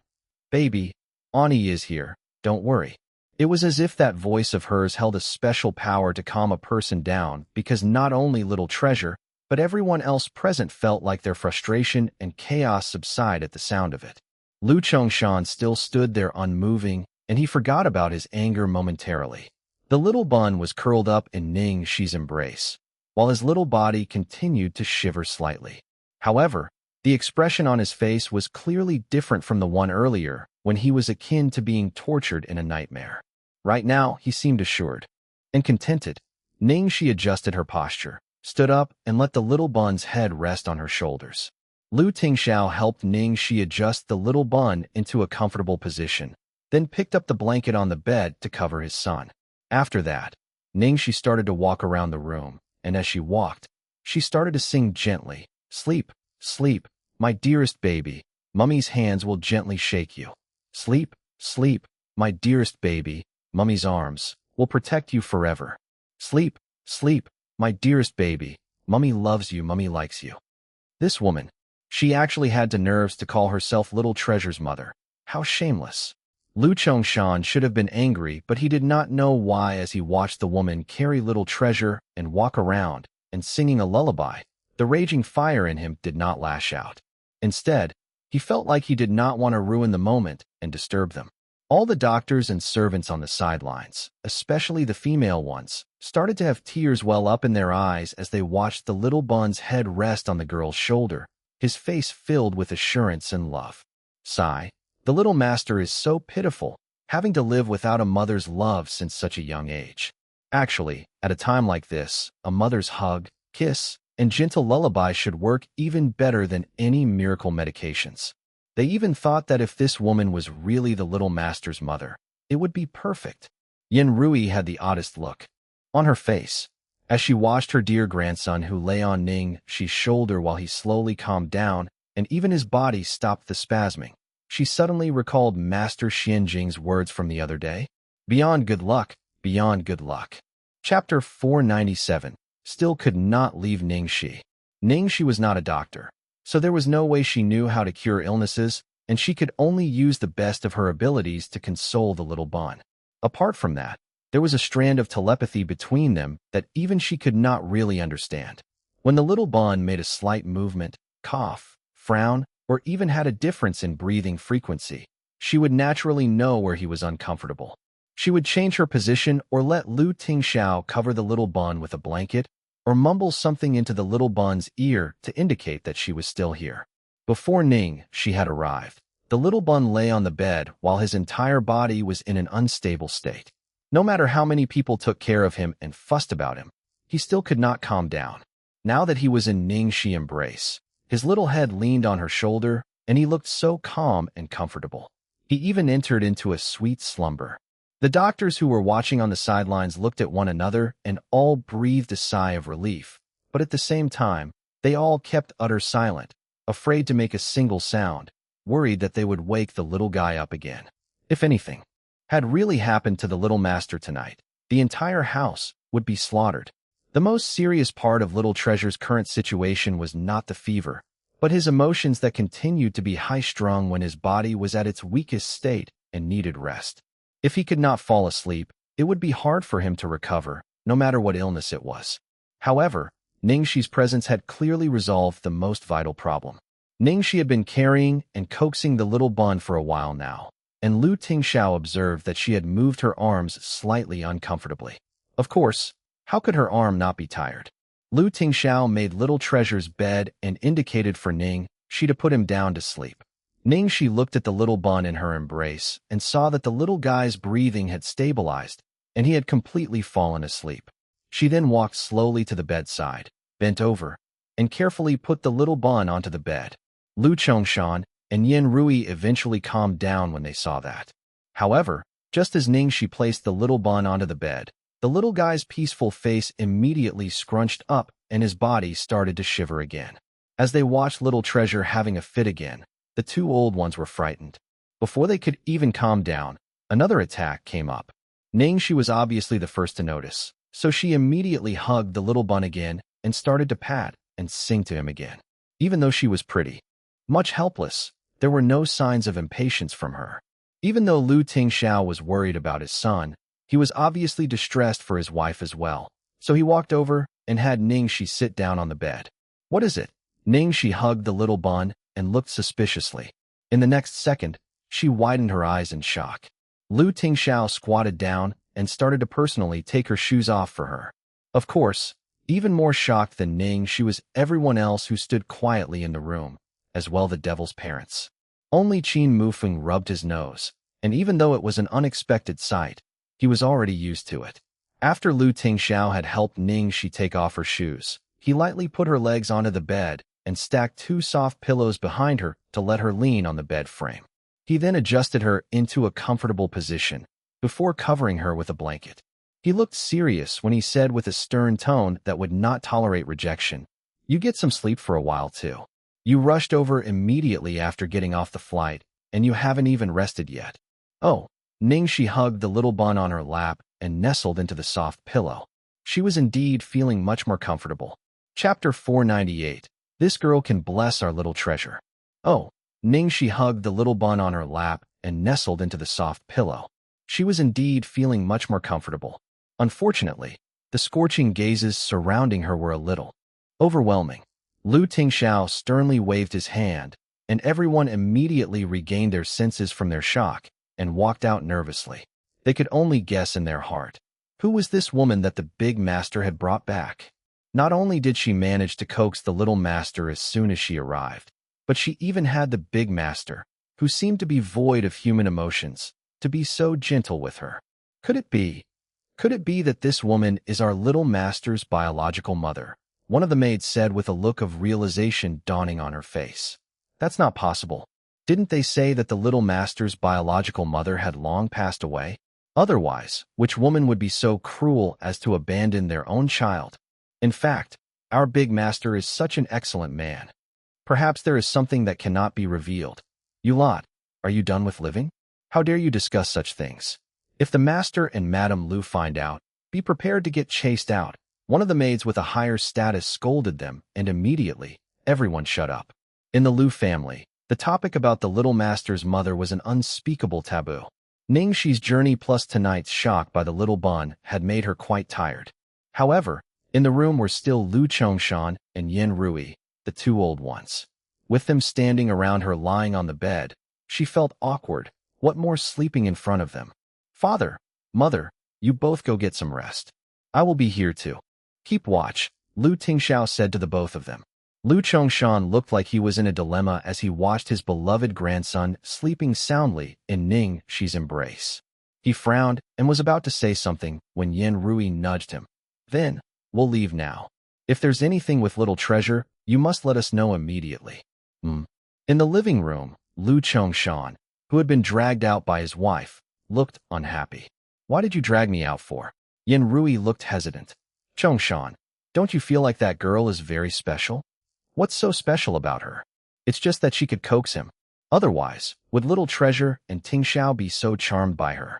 "Baby, Ani is here, don't worry." It was as if that voice of hers held a special power to calm a person down, because not only Little Treasure, but everyone else present felt like their frustration and chaos subside at the sound of it. Lu Chongshan still stood there unmoving, and he forgot about his anger momentarily. The little bun was curled up in Ning Xi's embrace, while his little body continued to shiver slightly. However, the expression on his face was clearly different from the one earlier, when he was akin to being tortured in a nightmare. Right now, he seemed assured and contented. Ning Xi adjusted her posture, stood up, and let the little bun's head rest on her shoulders. Lu Tingxiao helped Ning Xi adjust the little bun into a comfortable position, then picked up the blanket on the bed to cover his son. After that, Ning Xi started to walk around the room, and as she walked, she started to sing gently, "Sleep, sleep, my dearest baby, Mummy's hands will gently shake you. Sleep, sleep, my dearest baby, Mummy's arms will protect you forever. Sleep, sleep, my dearest baby, Mummy loves you, Mummy likes you." This woman, she actually had the nerves to call herself Little Treasure's mother. How shameless. Lu Chongshan should have been angry, but he did not know why as he watched the woman carry Little Treasure and walk around and singing a lullaby. The raging fire in him did not lash out. Instead, he felt like he did not want to ruin the moment and disturb them. All the doctors and servants on the sidelines, especially the female ones, started to have tears well up in their eyes as they watched the little bun's head rest on the girl's shoulder, his face filled with assurance and love. Sigh. The little master is so pitiful, having to live without a mother's love since such a young age. Actually, at a time like this, a mother's hug, kiss, and gentle lullaby should work even better than any miracle medications. They even thought that if this woman was really the little master's mother, it would be perfect. Yin Rui had the oddest look on her face as she watched her dear grandson who lay on Ning Xi's shoulder while he slowly calmed down and even his body stopped the spasming. She suddenly recalled Master Xianjing's words from the other day. Beyond good luck, beyond good luck. Chapter 497 still could not leave Ning Xi. Ning Xi was not a doctor, so there was no way she knew how to cure illnesses, and she could only use the best of her abilities to console the little Bon. Apart from that, there was a strand of telepathy between them that even she could not really understand. When the little Bon made a slight movement, cough, frown, or even had a difference in breathing frequency, she would naturally know where he was uncomfortable. She would change her position or let Tingxiao cover the little Bon with a blanket, or mumble something into the little Bon's ear to indicate that she was still here. Before Ning Xi had arrived, the little Bon lay on the bed while his entire body was in an unstable state. No matter how many people took care of him and fussed about him, he still could not calm down. Now that he was in Ning Xi's embrace, his little head leaned on her shoulder, and he looked so calm and comfortable. He even entered into a sweet slumber. The doctors who were watching on the sidelines looked at one another and all breathed a sigh of relief, but at the same time, they all kept utter silent, afraid to make a single sound, worried that they would wake the little guy up again. If anything had really happened to the little master tonight, the entire house would be slaughtered. The most serious part of Little Treasure's current situation was not the fever, but his emotions that continued to be high-strung when his body was at its weakest state and needed rest. If he could not fall asleep, it would be hard for him to recover, no matter what illness it was. However, Ning Xi's presence had clearly resolved the most vital problem. Ning Xi had been carrying and coaxing the little Bon for a while now, and Tingxiao observed that she had moved her arms slightly uncomfortably. Of course, how could her arm not be tired? Tingxiao made Little Treasure's bed and indicated for Ning Xi to put him down to sleep. Ning Xi looked at the little Bon in her embrace and saw that the little guy's breathing had stabilized, and he had completely fallen asleep. She then walked slowly to the bedside, bent over, and carefully put the little Bon onto the bed. Lu Chongshan and Yen Rui eventually calmed down when they saw that. However, just as Ning Xi placed the little Bon onto the bed, the little guy's peaceful face immediately scrunched up and his body started to shiver again. As they watched Little Treasure having a fit again, the two old ones were frightened. Before they could even calm down, another attack came up. Ning Xi was obviously the first to notice, so she immediately hugged the little Bon again and started to pat and sing to him again. Even though she was pretty much helpless, there were no signs of impatience from her. Even though Tingxiao was worried about his son, he was obviously distressed for his wife as well, so he walked over and had Ning Xi sit down on the bed. "What is it?" Ning Xi hugged the little Bon and looked suspiciously. In the next second, she widened her eyes in shock. Tingxiao squatted down and started to personally take her shoes off for her. Of course, even more shocked than Ning Xi was everyone else who stood quietly in the room, as well the devil's parents. Only Qin Mufeng rubbed his nose, and even though it was an unexpected sight, he was already used to it. After Tingxiao had helped Ning Xi take off her shoes, he lightly put her legs onto the bed and stacked two soft pillows behind her to let her lean on the bed frame. He then adjusted her into a comfortable position before covering her with a blanket. He looked serious when he said with a stern tone that would not tolerate rejection, "You get some sleep for a while too. You rushed over immediately after getting off the flight, and you haven't even rested yet." "Oh." Ning Xi hugged the little Bon on her lap and nestled into the soft pillow. She was indeed feeling much more comfortable. Chapter 498. This girl can bless our Little Treasure. "Oh." Ning Xi hugged the little Bon on her lap and nestled into the soft pillow. She was indeed feeling much more comfortable. Unfortunately, the scorching gazes surrounding her were a little overwhelming. Tingxiao sternly waved his hand, and everyone immediately regained their senses from their shock and walked out nervously. They could only guess in their heart, who was this woman that the big master had brought back? Not only did she manage to coax the little master as soon as she arrived, but she even had the big master, who seemed to be void of human emotions, to be so gentle with her. Could it be that this woman is our little master's biological mother? One of the maids said with a look of realization dawning on her face. That's not possible. Didn't they say that the little master's biological mother had long passed away? Otherwise, which woman would be so cruel as to abandon their own child? In fact, our big master is such an excellent man. Perhaps there is something that cannot be revealed. You lot, are you done with living? How dare you discuss such things? If the master and Madame Lu find out, be prepared to get chased out. One of the maids with a higher status scolded them, and immediately, everyone shut up. In the Lu family, the topic about the little master's mother was an unspeakable taboo. Ning Xi's journey plus tonight's shock by the little bun had made her quite tired. However, in the room were still Lu Chongshan and Yin Rui, the two old ones. With them standing around her lying on the bed, she felt awkward, what more sleeping in front of them. Father, mother, you both go get some rest. I will be here too. Keep watch, Lu Tingxiao said to the both of them. Lu Chongshan looked like he was in a dilemma as he watched his beloved grandson sleeping soundly in Ning Xi's embrace. He frowned and was about to say something when Yin Rui nudged him. Then, we'll leave now. If there's anything with little treasure, you must let us know immediately. In the living room, Lu Chongshan, who had been dragged out by his wife, looked unhappy. Why did you drag me out for? Yin Rui looked hesitant. Chongshan, don't you feel like that girl is very special? What's so special about her? It's just that she could coax him. Otherwise, would little treasure and Tingxiao be so charmed by her?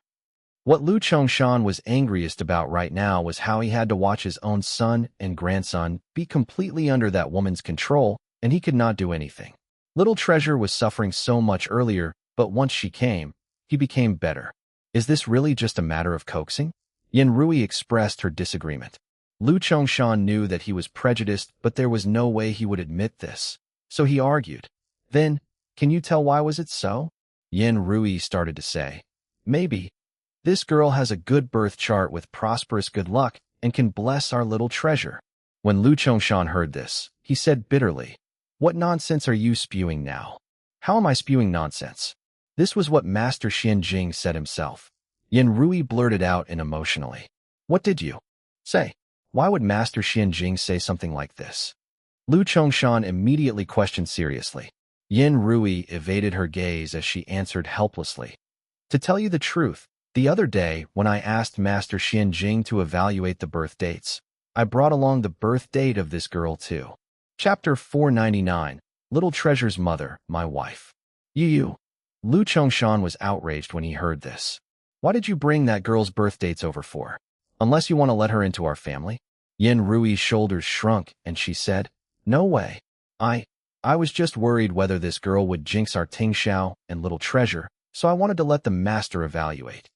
What Lu Chongshan was angriest about right now was how he had to watch his own son and grandson be completely under that woman's control, and he could not do anything. Little treasure was suffering so much earlier, but once she came, he became better. Is this really just a matter of coaxing? Yin Rui expressed her disagreement. Lu Chongshan knew that he was prejudiced, but there was no way he would admit this. So he argued. Then, can you tell why was it so? Yin Rui started to say. Maybe. This girl has a good birth chart with prosperous good luck and can bless our little treasure. When Lu Chongshan heard this, he said bitterly, What nonsense are you spewing now? How am I spewing nonsense? This was what Master Xianjing said himself. Yin Rui blurted out and emotionally. What did you say? Why would Master Xianjing say something like this? Lu Chongshan immediately questioned seriously. Yin Rui evaded her gaze as she answered helplessly. To tell you the truth, the other day when I asked Master Xianjing to evaluate the birth dates, I brought along the birth date of this girl too. Chapter 499, Little Treasure's Mother, My Wife. You. Lu Chongshan was outraged when he heard this. Why did you bring that girl's birth dates over for? Unless you want to let her into our family? Yin Rui's shoulders shrunk, and she said, No way. I was just worried whether this girl would jinx our Tingxiao and little treasure, so I wanted to let the master evaluate.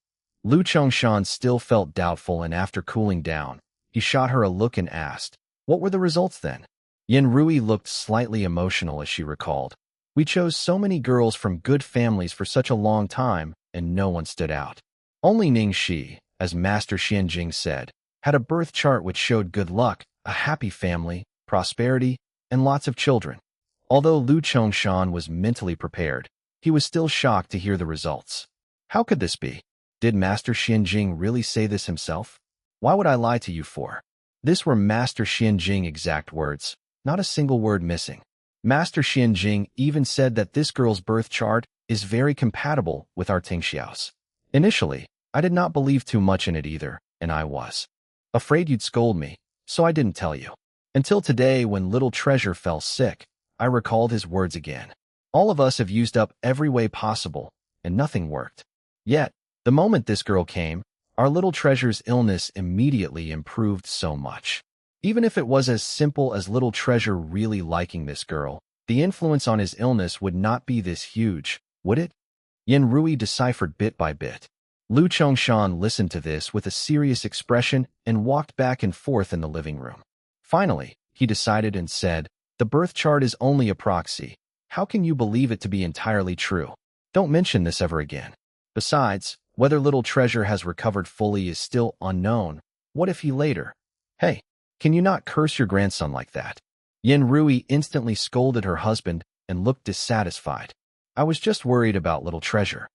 Lu Chongshan still felt doubtful, and after cooling down, he shot her a look and asked, What were the results then? Yin Rui looked slightly emotional as she recalled. We chose so many girls from good families for such a long time, and no one stood out. Only Ning Xi, as Master Xianjing said, had a birth chart which showed good luck, a happy family, prosperity, and lots of children. Although Lu Chongshan was mentally prepared, he was still shocked to hear the results. How could this be? Did Master Xianjing really say this himself? Why would I lie to you for? This were Master Xianjing's exact words, not a single word missing. Master Xianjing even said that this girl's birth chart is very compatible with our Tingxiao's. Initially, I did not believe too much in it either, and I was afraid you'd scold me, so I didn't tell you. Until today when little treasure fell sick, I recalled his words again. All of us have used up every way possible, and nothing worked. Yet, the moment this girl came, our little treasure's illness immediately improved so much. Even if it was as simple as little treasure really liking this girl, the influence on his illness would not be this huge, would it? Yin Rui deciphered bit by bit. Lu Chongshan listened to this with a serious expression and walked back and forth in the living room. Finally, he decided and said, The birth chart is only a proxy. How can you believe it to be entirely true? Don't mention this ever again. Besides, whether little treasure has recovered fully is still unknown. What if he later? Hey, can you not curse your grandson like that? Yin Rui instantly scolded her husband and looked dissatisfied. I was just worried about little treasure.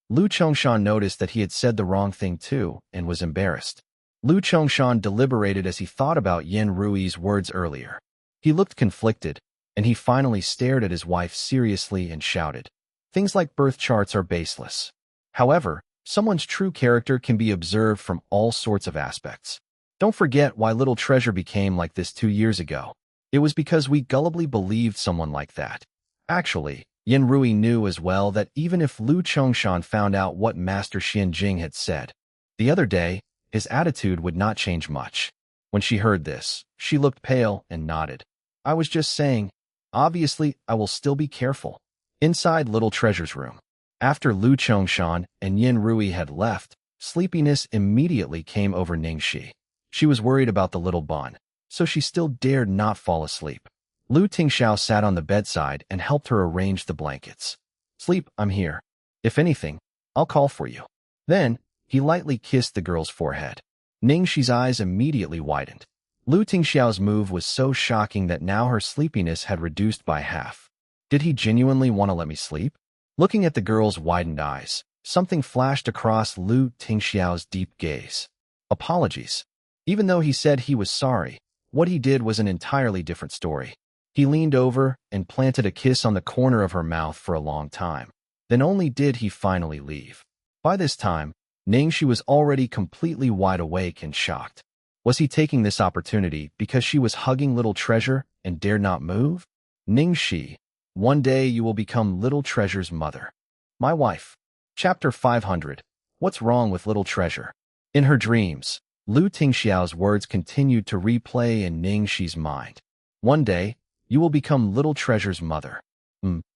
Lu Chongshan noticed that he had said the wrong thing too and was embarrassed. Lu Chongshan deliberated as he thought about Yin Rui's words earlier. He looked conflicted, and he finally stared at his wife seriously and shouted, Things like birth charts are baseless. However, someone's true character can be observed from all sorts of aspects. Don't forget why little treasure became like this 2 years ago. It was because we gullibly believed someone like that. Actually, Yin Rui knew as well that even if Lu Chongshan found out what Master Xian Jing had said the other day, his attitude would not change much. When she heard this, she looked pale and nodded. I was just saying, obviously I will still be careful. Inside Little Treasure's room, after Lu Chongshan and Yin Rui had left, sleepiness immediately came over Ning Xi. She was worried about the little bun, so she still dared not fall asleep. Lu Tingxiao sat on the bedside and helped her arrange the blankets. Sleep, I'm here. If anything, I'll call for you. Then, he lightly kissed the girl's forehead. Ning Xi's eyes immediately widened. Lu Tingxiao's move was so shocking that now her sleepiness had reduced by half. Did he genuinely want to let me sleep? Looking at the girl's widened eyes, something flashed across Lu Tingxiao's deep gaze. Apologies. Even though he said he was sorry, what he did was an entirely different story. He leaned over and planted a kiss on the corner of her mouth for a long time. Then only did he finally leave. By this time, Ning Xi was already completely wide awake and shocked. Was he taking this opportunity because she was hugging Little Treasure and dared not move? Ning Xi, one day you will become Little Treasure's mother. My wife. Chapter 500. What's wrong with Little Treasure? In her dreams, Lu Tingxiao's words continued to replay in Ning Xi's mind. One day, you will become Little Treasure's mother.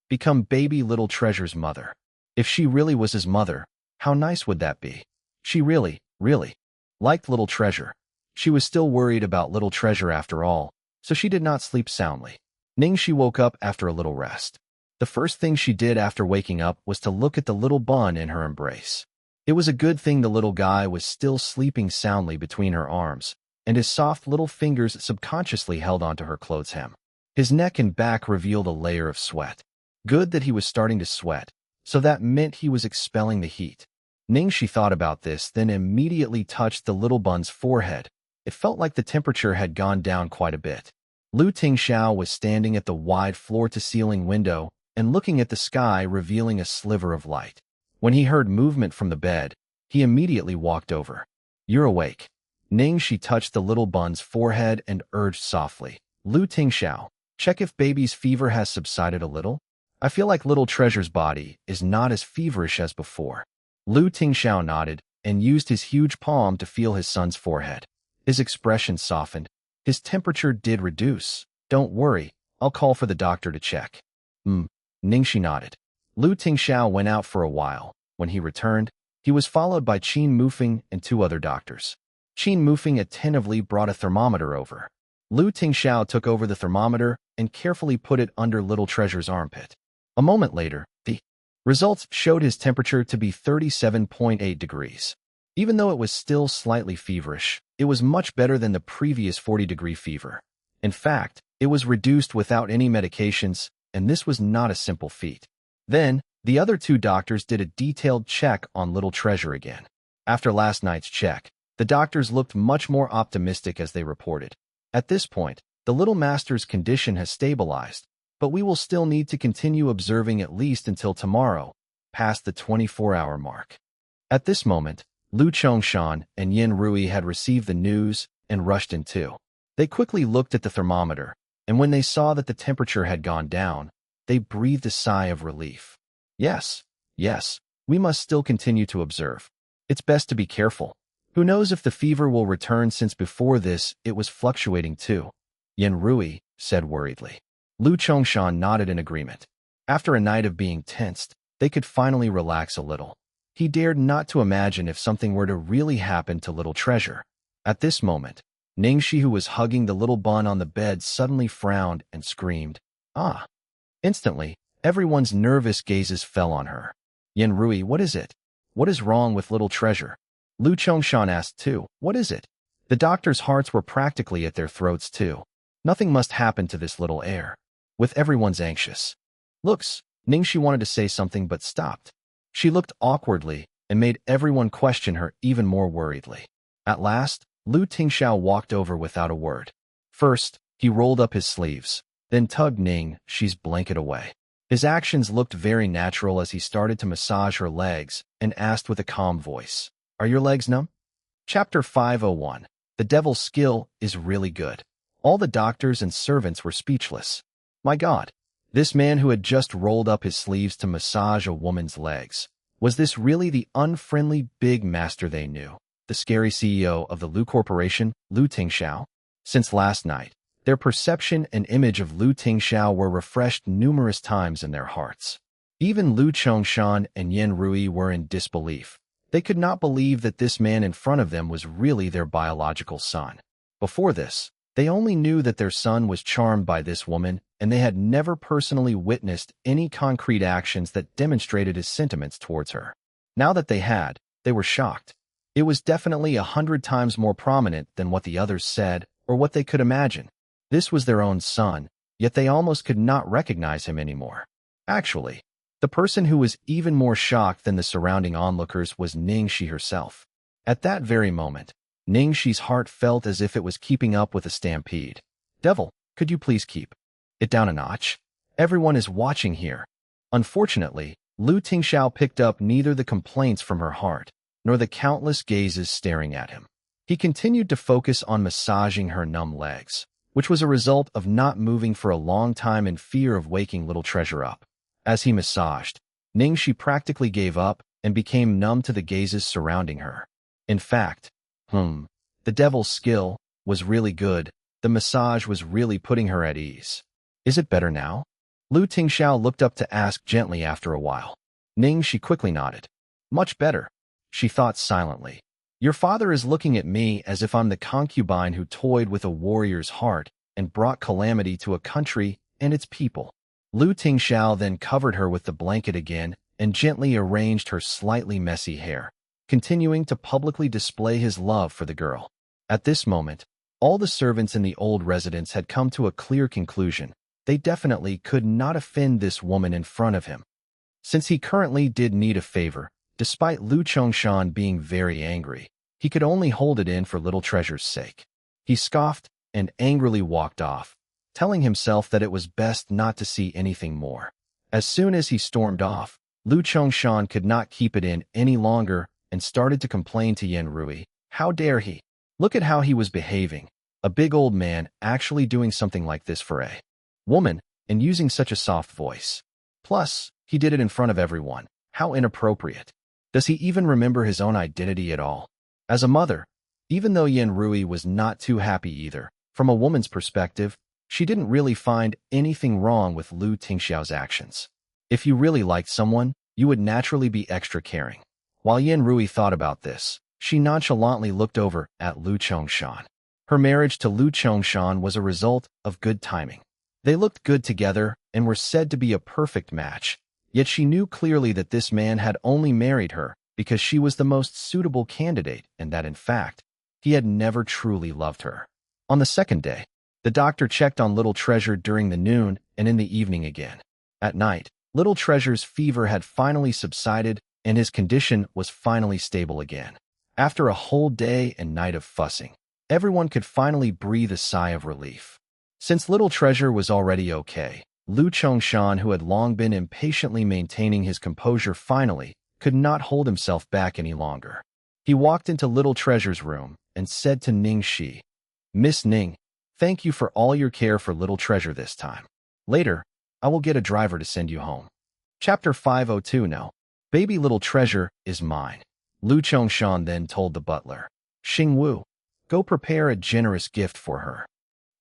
Become baby Little Treasure's mother. If she really was his mother, how nice would that be? She really liked Little Treasure. She was still worried about Little Treasure after all, so she did not sleep soundly. Ning Xi woke up after a little rest. The first thing she did after waking up was to look at the little bun in her embrace. It was a good thing the little guy was still sleeping soundly between her arms, and his soft little fingers subconsciously held onto her clothes hem. His neck and back revealed a layer of sweat. Good that he was starting to sweat, so that meant he was expelling the heat. Ning Xi thought about this, then immediately touched the little bun's forehead. It felt like the temperature had gone down quite a bit. Lu Tingxiao was standing at the wide floor-to-ceiling window and looking at the sky, revealing a sliver of light. When he heard movement from the bed, he immediately walked over. You're awake. Ning Xi touched the little bun's forehead and urged softly. Lu Tingxiao, check if baby's fever has subsided a little. I feel like Little Treasure's body is not as feverish as before. Lu Tingxiao nodded and used his huge palm to feel his son's forehead. His expression softened. His temperature did reduce. Don't worry, I'll call for the doctor to check. Ning Xi nodded. Lu Tingxiao went out for a while. When he returned, he was followed by Qin Mufeng and 2 other doctors. Qin Mufeng attentively brought a thermometer over. Lu Tingxiao took over the thermometer and carefully put it under Little Treasure's armpit. A moment later, the results showed his temperature to be 37.8 degrees. Even though it was still slightly feverish, it was much better than the previous 40-degree fever. In fact, it was reduced without any medications, and this was not a simple feat. Then, the other 2 doctors did a detailed check on Little Treasure again. After last night's check, the doctors looked much more optimistic as they reported. At this point, the little master's condition has stabilized, but we will still need to continue observing at least until tomorrow, past the 24-hour mark. At this moment, Lu Chongshan and Yin Rui had received the news and rushed in too. They quickly looked at the thermometer, and when they saw that the temperature had gone down, they breathed a sigh of relief. Yes, we must still continue to observe. It's best to be careful. Who knows if the fever will return, since before this it was fluctuating too. Yin Rui said worriedly. Lu Chongshan nodded in agreement. After a night of being tensed, they could finally relax a little. He dared not to imagine if something were to really happen to Little Treasure. At this moment, Ning Xi, who was hugging the little bun on the bed, suddenly frowned and screamed, "Ah!" Instantly, everyone's nervous gazes fell on her. Yin Rui, what is it? What is wrong with Little Treasure? Lu Chongshan asked too, what is it? The doctors' hearts were practically at their throats too. Nothing must happen to this little heir. With everyone's anxious looks, Ning Xi wanted to say something but stopped. She looked awkwardly and made everyone question her even more worriedly. At last, Lu Tingxiao walked over without a word. First, he rolled up his sleeves, then tugged Ning Xi's blanket away. His actions looked very natural as he started to massage her legs and asked with a calm voice, "Are your legs numb?" Chapter 501. The Devil's skill is really good. All the doctors and servants were speechless. My God, this man who had just rolled up his sleeves to massage a woman's legs. Was this really the unfriendly big master they knew? The scary CEO of the Lu Corporation, Lu Tingxiao? Since last night, their perception and image of Lu Tingxiao were refreshed numerous times in their hearts. Even Lu Chongshan and Yan Rui were in disbelief. They could not believe that this man in front of them was really their biological son. Before this, they only knew that their son was charmed by this woman, and they had never personally witnessed any concrete actions that demonstrated his sentiments towards her. Now that they had, they were shocked. It was definitely 100 times more prominent than what the others said or what they could imagine. This was their own son, yet they almost could not recognize him anymore. Actually, the person who was even more shocked than the surrounding onlookers was Ning Xi herself. At that very moment, Ning Xi's heart felt as if it was keeping up with a stampede. Devil, could you please keep it down a notch? Everyone is watching here. Unfortunately, Lu Tingxiao picked up neither the complaints from her heart, nor the countless gazes staring at him. He continued to focus on massaging her numb legs, which was a result of not moving for a long time in fear of waking little treasure up. As he massaged, Ning Xi practically gave up and became numb to the gazes surrounding her. In fact, the devil's skill was really good. The massage was really putting her at ease. Is it better now? Lu Tingxiao looked up to ask gently after a while. Ning Xi quickly nodded. Much better, she thought silently. Your father is looking at me as if I'm the concubine who toyed with a warrior's heart and brought calamity to a country and its people. Lu Tingxiao then covered her with the blanket again and gently arranged her slightly messy hair, continuing to publicly display his love for the girl. At this moment, all the servants in the old residence had come to a clear conclusion. They definitely could not offend this woman in front of him. Since he currently did need a favor, despite Lu Chongshan being very angry, he could only hold it in for little treasure's sake. He scoffed and angrily walked off, telling himself that it was best not to see anything more. As soon as he stormed off, Lu Chongshan could not keep it in any longer and started to complain to Yan Rui. How dare he? Look at how he was behaving. A big old man actually doing something like this for a woman and using such a soft voice. Plus, he did it in front of everyone. How inappropriate. Does he even remember his own identity at all? As a mother, even though Yan Rui was not too happy either, from a woman's perspective, she didn't really find anything wrong with Lu Tingxiao's actions. If you really liked someone, you would naturally be extra caring. While Yan Rui thought about this, she nonchalantly looked over at Lu Chongshan. Her marriage to Lu Chongshan was a result of good timing. They looked good together and were said to be a perfect match, yet she knew clearly that this man had only married her because she was the most suitable candidate and that, in fact, he had never truly loved her. On the second day, the doctor checked on Little Treasure during the noon and in the evening again. At night, Little Treasure's fever had finally subsided and his condition was finally stable again. After a whole day and night of fussing, everyone could finally breathe a sigh of relief. Since Little Treasure was already okay, Lu Chongshan, who had long been impatiently maintaining his composure, finally could not hold himself back any longer. He walked into Little Treasure's room and said to Ning Xi, Miss Ning, thank you for all your care for Little Treasure this time. Later, I will get a driver to send you home. Chapter 502. No, baby Little Treasure is mine. Lu Chongshan then told the butler, Xing Wu, go prepare a generous gift for her.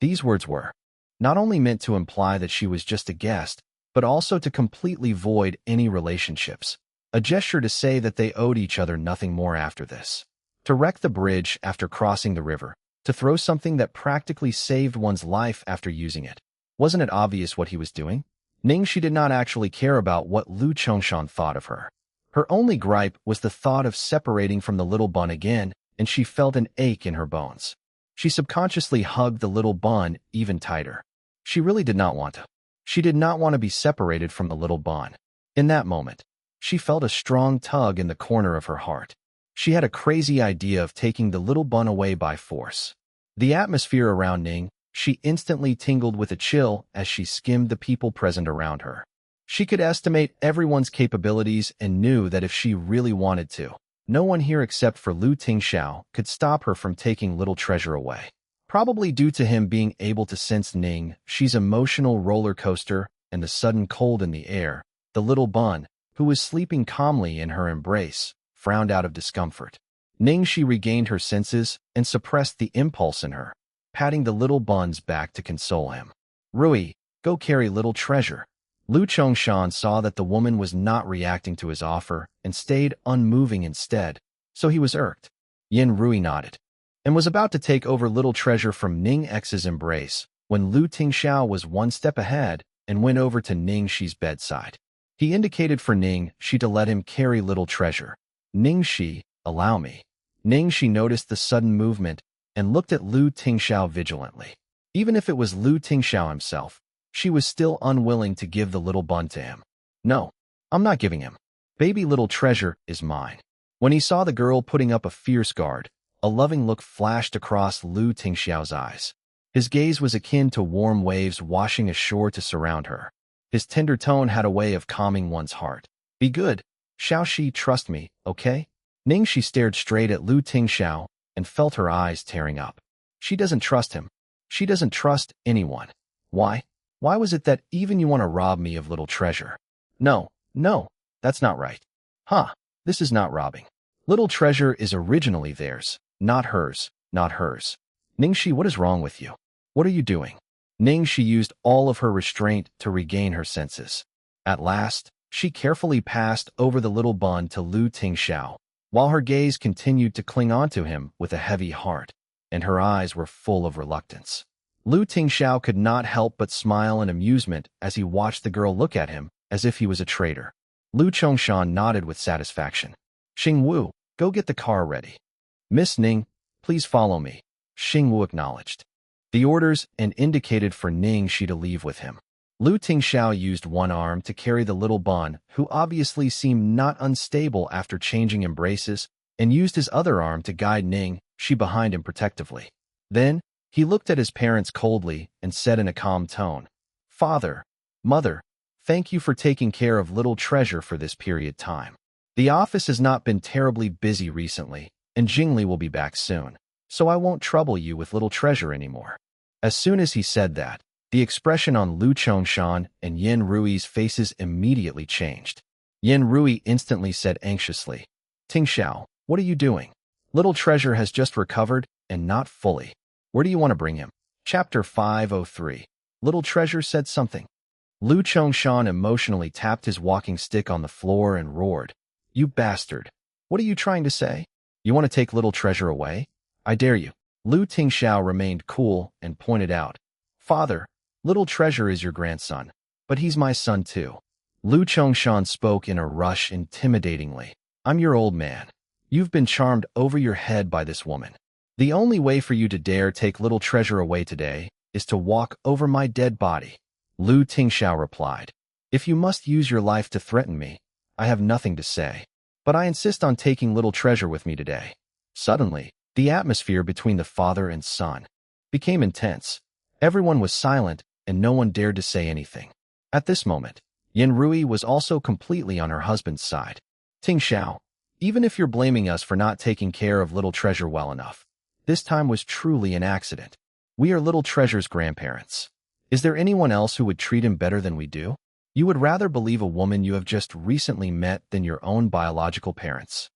These words were not only meant to imply that she was just a guest, but also to completely void any relationships, a gesture to say that they owed each other nothing more after this. To wreck the bridge after crossing the river, to throw something that practically saved one's life after using it. Wasn't it obvious what he was doing? Ning Xi did not actually care about what Lu Chongshan thought of her. Her only gripe was the thought of separating from the little bun again, and she felt an ache in her bones. She subconsciously hugged the little bun even tighter. She really did not want to. She did not want to be separated from the little bun. In that moment, she felt a strong tug in the corner of her heart. She had a crazy idea of taking the little bun away by force. The atmosphere around Ning Xi instantly tingled with a chill as she skimmed the people present around her. She could estimate everyone's capabilities and knew that if she really wanted to, no one here except for Lu Tingxiao could stop her from taking Little Treasure away. probably due to him being able to sense Ning Xi's emotional roller coaster and the sudden cold in the air. The little bun, who was sleeping calmly in her embrace, frowned out of discomfort. Ning Xi regained her senses and suppressed the impulse in her, patting the little bun's back to console him. Rui, go carry little treasure. Lu Chongshan saw that the woman was not reacting to his offer and stayed unmoving instead, so he was irked. Yin Rui nodded and was about to take over little treasure from Ning X's embrace when Lu Tingxiao was one step ahead and went over to Ning Xi's bedside. He indicated for Ning Xi to let him carry little treasure. Ning Xi, allow me. Ning Xi noticed the sudden movement and looked at Lu Tingxiao vigilantly. Even if it was Lu Tingxiao himself, she was still unwilling to give the little bun to him. No, I'm not giving him. Baby little treasure is mine. When he saw the girl putting up a fierce guard, a loving look flashed across Lu Tingxiao's eyes. His gaze was akin to warm waves washing ashore to surround her. His tender tone had a way of calming one's heart. Be good, Xiaoxi, trust me, okay? Ning Xi stared straight at Lu Tingxiao and felt her eyes tearing up. She doesn't trust him. She doesn't trust anyone. Why? Why was it that even you want to rob me of little treasure? No, that's not right. This is not robbing. Little treasure is originally theirs, not hers, not hers. Ning Xi, what is wrong with you? What are you doing? Ning Xi used all of her restraint to regain her senses. At last, she carefully passed over the little bun to Lu Tingxiao, while her gaze continued to cling onto him with a heavy heart, and her eyes were full of reluctance. Lu Tingxiao could not help but smile in amusement as he watched the girl look at him as if he was a traitor. Lu Chongshan nodded with satisfaction. Xing Wu, go get the car ready. Miss Ning, please follow me. Xing Wu acknowledged the orders and indicated for Ning Xi to leave with him. Lu Tingxiao used one arm to carry the little bun, who obviously seemed not unstable after changing embraces, and used his other arm to guide Ning Xi behind him protectively. Then, he looked at his parents coldly and said in a calm tone, Father, Mother, thank you for taking care of little treasure for this period time. The office has not been terribly busy recently, and Jingli will be back soon, so I won't trouble you with little treasure anymore. As soon as he said that, the expression on Lu Chongshan and Yin Rui's faces immediately changed. Yin Rui instantly said anxiously, Tingxiao, what are you doing? Little treasure has just recovered, and not fully. Where do you want to bring him? Chapter 503. Little treasure said something. Lu Chongshan emotionally tapped his walking stick on the floor and roared, You bastard! What are you trying to say? You want to take little treasure away? I dare you. Lu Tingxiao remained cool and pointed out, Father, little treasure is your grandson, but he's my son too. Lu Chongshan spoke in a rush intimidatingly. I'm your old man. You've been charmed over your head by this woman. The only way for you to dare take little treasure away today is to walk over my dead body. Lu Tingxiao replied, If you must use your life to threaten me, I have nothing to say. But I insist on taking little treasure with me today. Suddenly, the atmosphere between the father and son became intense. Everyone was silent, and no one dared to say anything. At this moment, Yin Rui was also completely on her husband's side. Tingxiao, even if you're blaming us for not taking care of little treasure well enough, this time was truly an accident. We are little treasure's grandparents. Is there anyone else who would treat him better than we do? You would rather believe a woman you have just recently met than your own biological parents.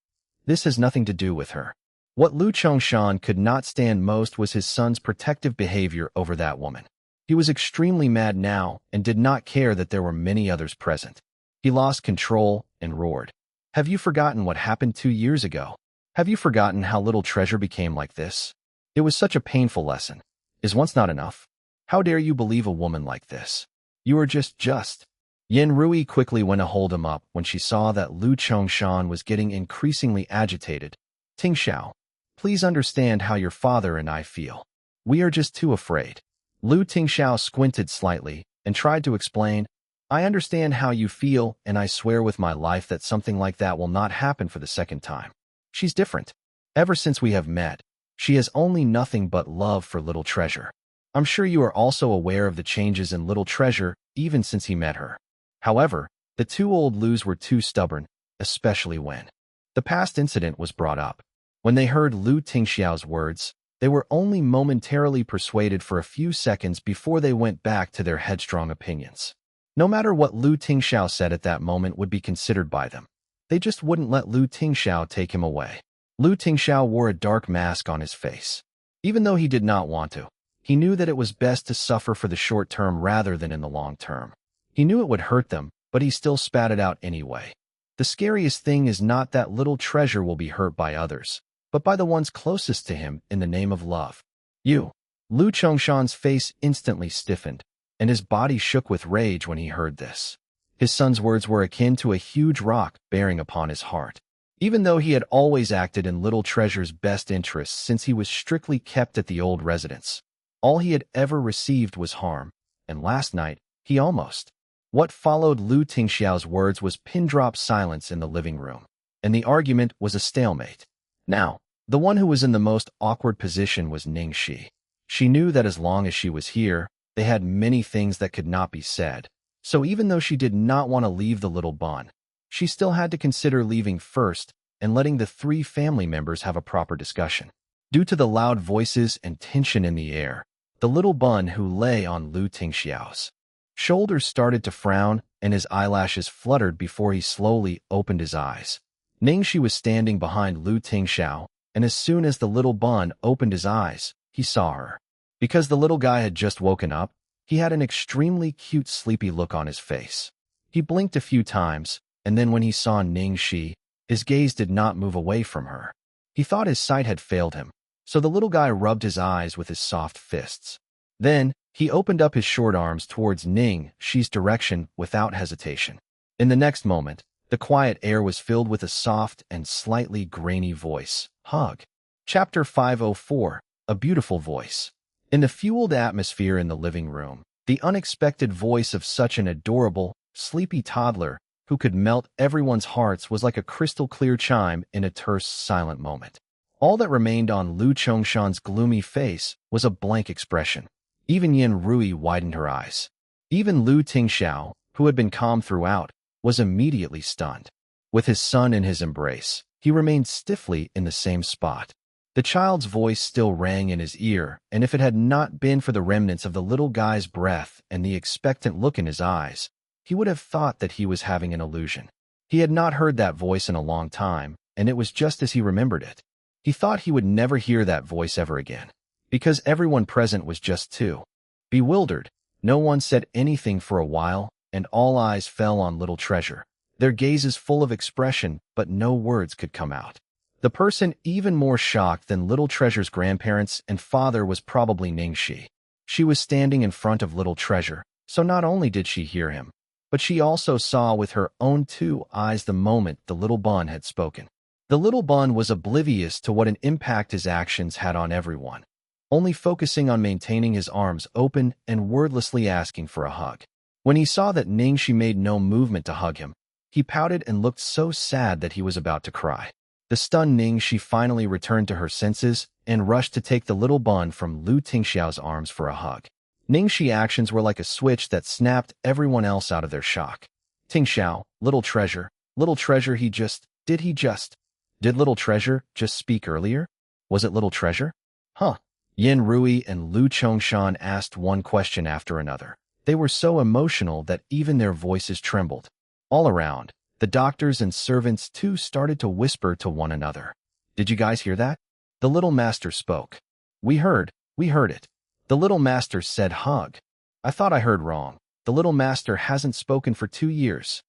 This has nothing to do with her. What Lu Chongshan could not stand most was his son's protective behavior over that woman. He was extremely mad now and did not care that there were many others present. He lost control and roared. Have you forgotten what happened 2 years ago? Have you forgotten how little treasure became like this? It was such a painful lesson. Is once not enough? How dare you believe a woman like this? You are just. Yin Rui quickly went to hold him up when she saw that Lu Chongshan was getting increasingly agitated. Tingxiao, please understand how your father and I feel. We are just too afraid. Lu Tingxiao squinted slightly and tried to explain, I understand how you feel, and I swear with my life that something like that will not happen for the second time. She's different. Ever since we have met, she has only nothing but love for little treasure. I'm sure you are also aware of the changes in little treasure even since he met her. However, the two old Lus were too stubborn, especially when the past incident was brought up. When they heard Lu Tingxiao's words, They were only momentarily persuaded for a few seconds before they went back to their headstrong opinions. No matter what Lu Tingxiao said at that moment would be considered by them. They just wouldn't let Lu Tingxiao take him away. Lu Tingxiao wore a dark mask on his face. Even though he did not want to, he knew that it was best to suffer for the short term rather than in the long term. He knew it would hurt them, but he still spat it out anyway. The scariest thing is not that little treasure will be hurt by others, but by the ones closest to him in the name of love. You. Lu Chongshan's face instantly stiffened, and his body shook with rage when he heard this. His son's words were akin to a huge rock bearing upon his heart. Even though he had always acted in Little Treasure's best interests since he was strictly kept at the old residence, all he had ever received was harm, and last night, he almost. What followed Lu Tingxiao's words was pin-drop silence in the living room, and the argument was a stalemate. Now, the one who was in the most awkward position was Ning Xi. She knew that as long as she was here, they had many things that could not be said, so even though she did not want to leave the little bun, she still had to consider leaving first and letting the three family members have a proper discussion. Due to the loud voices and tension in the air, the little bun who lay on Lu Tingxiao's shoulders started to frown and his eyelashes fluttered before he slowly opened his eyes. Ning Xi was standing behind Lu Tingxiao, and as soon as the little bun opened his eyes, he saw her. Because the little guy had just woken up, he had an extremely cute sleepy look on his face. He blinked a few times, and then when he saw Ning Xi, his gaze did not move away from her. He thought his sight had failed him, so the little guy rubbed his eyes with his soft fists. Then, he opened up his short arms towards Ning Xi's direction without hesitation. In the next moment, the quiet air was filled with a soft and slightly grainy voice. Hug. Chapter 504. A Beautiful Voice. In the fueled atmosphere in the living room, the unexpected voice of such an adorable, sleepy toddler who could melt everyone's hearts was like a crystal-clear chime in a terse, silent moment. All that remained on Lu Chongshan's gloomy face was a blank expression. Even Yin Rui widened her eyes. Even Lu Tingxiao, who had been calm throughout, was immediately stunned. With his son in his embrace, he remained stiffly in the same spot. The child's voice still rang in his ear, and if it had not been for the remnants of the little guy's breath and the expectant look in his eyes, he would have thought that he was having an illusion. He had not heard that voice in a long time, and it was just as he remembered it. He thought he would never hear that voice ever again, because everyone present was just too bewildered. No one said anything for a while, and all eyes fell on Little Treasure, their gazes full of expression, but no words could come out. The person even more shocked than Little Treasure's grandparents and father was probably Ning Xi. She was standing in front of Little Treasure, so not only did she hear him, but she also saw with her own two eyes the moment the little bun had spoken. The little bun was oblivious to what an impact his actions had on everyone, only focusing on maintaining his arms open and wordlessly asking for a hug. When he saw that Ning Xi made no movement to hug him, he pouted and looked so sad that he was about to cry. The stunned Ning Xi finally returned to her senses and rushed to take the little bun from Lu Tingxiao's arms for a hug. Ning Xi's actions were like a switch that snapped everyone else out of their shock. Tingxiao, Little Treasure, did Little Treasure just speak earlier? Was it Little Treasure? Huh. Yin Rui and Lu Chongshan asked one question after another. They were so emotional that even their voices trembled. All around, the doctors and servants too started to whisper to one another. Did you guys hear that? The little master spoke. We heard it. The little master said hug. I thought I heard wrong. The little master hasn't spoken for 2 years.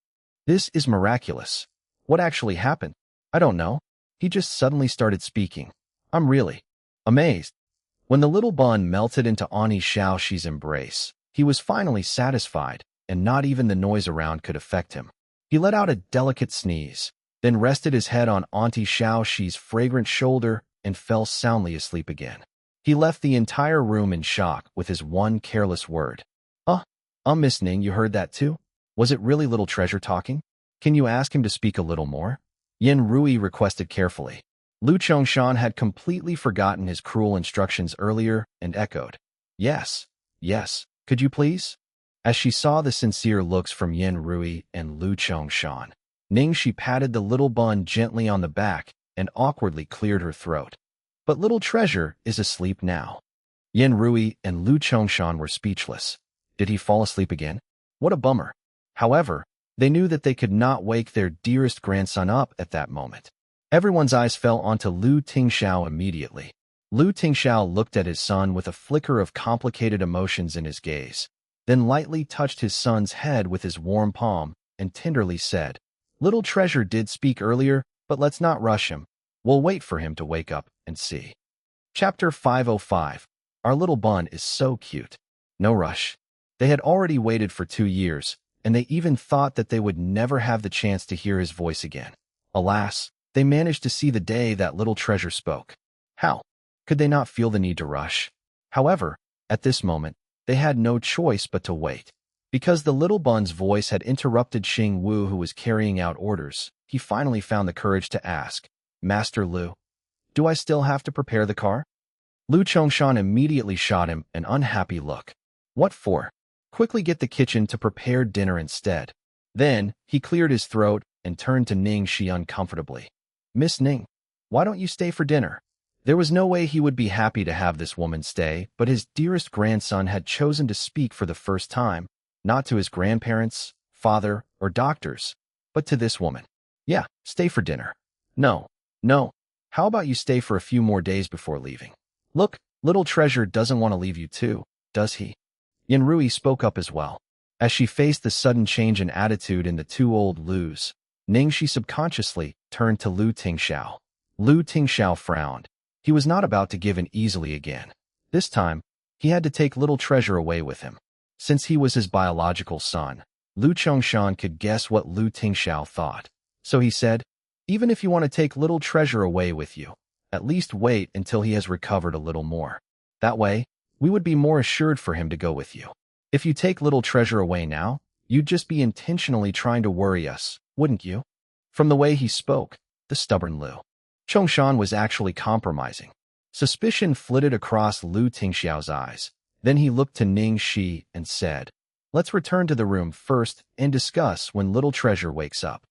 This is miraculous. What actually happened? I don't know. He just suddenly started speaking. I'm really amazed. When the little bun melted into Auntie Xiaoxi's embrace, he was finally satisfied, and not even the noise around could affect him. He let out a delicate sneeze, then rested his head on Auntie Xiaoxi's fragrant shoulder and fell soundly asleep again. He left the entire room in shock with his one careless word. Miss Ning, you heard that too? Was it really Little Treasure talking? Can you ask him to speak a little more? Yin Rui requested carefully. Lu Chongshan had completely forgotten his cruel instructions earlier and echoed, Yes, could you please? As she saw the sincere looks from Yin Rui and Lu Chongshan, Ning Xi patted the little bun gently on the back and awkwardly cleared her throat. But little treasure is asleep now. Yin Rui and Lu Chongshan were speechless. Did he fall asleep again? What a bummer. However, they knew that they could not wake their dearest grandson up at that moment. Everyone's eyes fell onto Lu Tingxiao immediately. Lu Tingxiao looked at his son with a flicker of complicated emotions in his gaze, then lightly touched his son's head with his warm palm and tenderly said, "Little treasure did speak earlier, but let's not rush him. We'll wait for him to wake up and see." Chapter 505. Our little bun is so cute. No rush. They had already waited for 2 years, and they even thought that they would never have the chance to hear his voice again. Alas, they managed to see the day that little treasure spoke. How could they not feel the need to rush? However, at this moment, they had no choice but to wait. Because the little bun's voice had interrupted Xing Wu, who was carrying out orders, he finally found the courage to ask, "Master Lu, do I still have to prepare the car?" Lu Chongshan immediately shot him an unhappy look. "What for? Quickly get the kitchen to prepare dinner instead." Then, he cleared his throat and turned to Ning Xi uncomfortably. "Miss Ning, why don't you stay for dinner?" There was no way he would be happy to have this woman stay, but his dearest grandson had chosen to speak for the first time, not to his grandparents, father, or doctors, but to this woman. "Yeah, stay for dinner." No. How about you stay for a few more days before leaving?" "Look, little treasure doesn't want to leave you too, does he?" Yin Rui spoke up as well. As she faced the sudden change in attitude in the two old Lus, Ning Xi subconsciously turned to Lu Tingxiao. Lu Tingxiao frowned. He was not about to give in easily again. This time, he had to take little treasure away with him. Since he was his biological son, Lu Chongshan could guess what Lu Tingxiao thought. So he said, "Even if you want to take little treasure away with you, at least wait until he has recovered a little more. That way, we would be more assured for him to go with you. If you take little treasure away now, you'd just be intentionally trying to worry us, wouldn't you?" From the way he spoke, the stubborn Lu Chongshan was actually compromising. Suspicion flitted across Lu Tingxiao's eyes. Then he looked to Ning Xi and said, "Let's return to the room first and discuss when little treasure wakes up."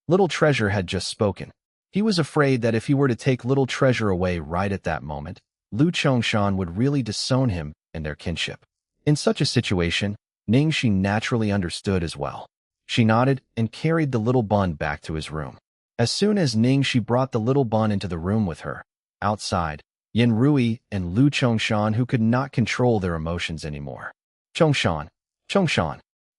Little treasure had just spoken. He was afraid that if he were to take little treasure away right at that moment, Lu Chongshan would really disown him and their kinship. In such a situation, Ning Xi naturally understood as well. She nodded and carried the little bun back to his room. As soon as Ning Xi brought the little bun into the room with her, outside, Yin Rui and Lu Chongshan, who could not control their emotions anymore. Chongshan,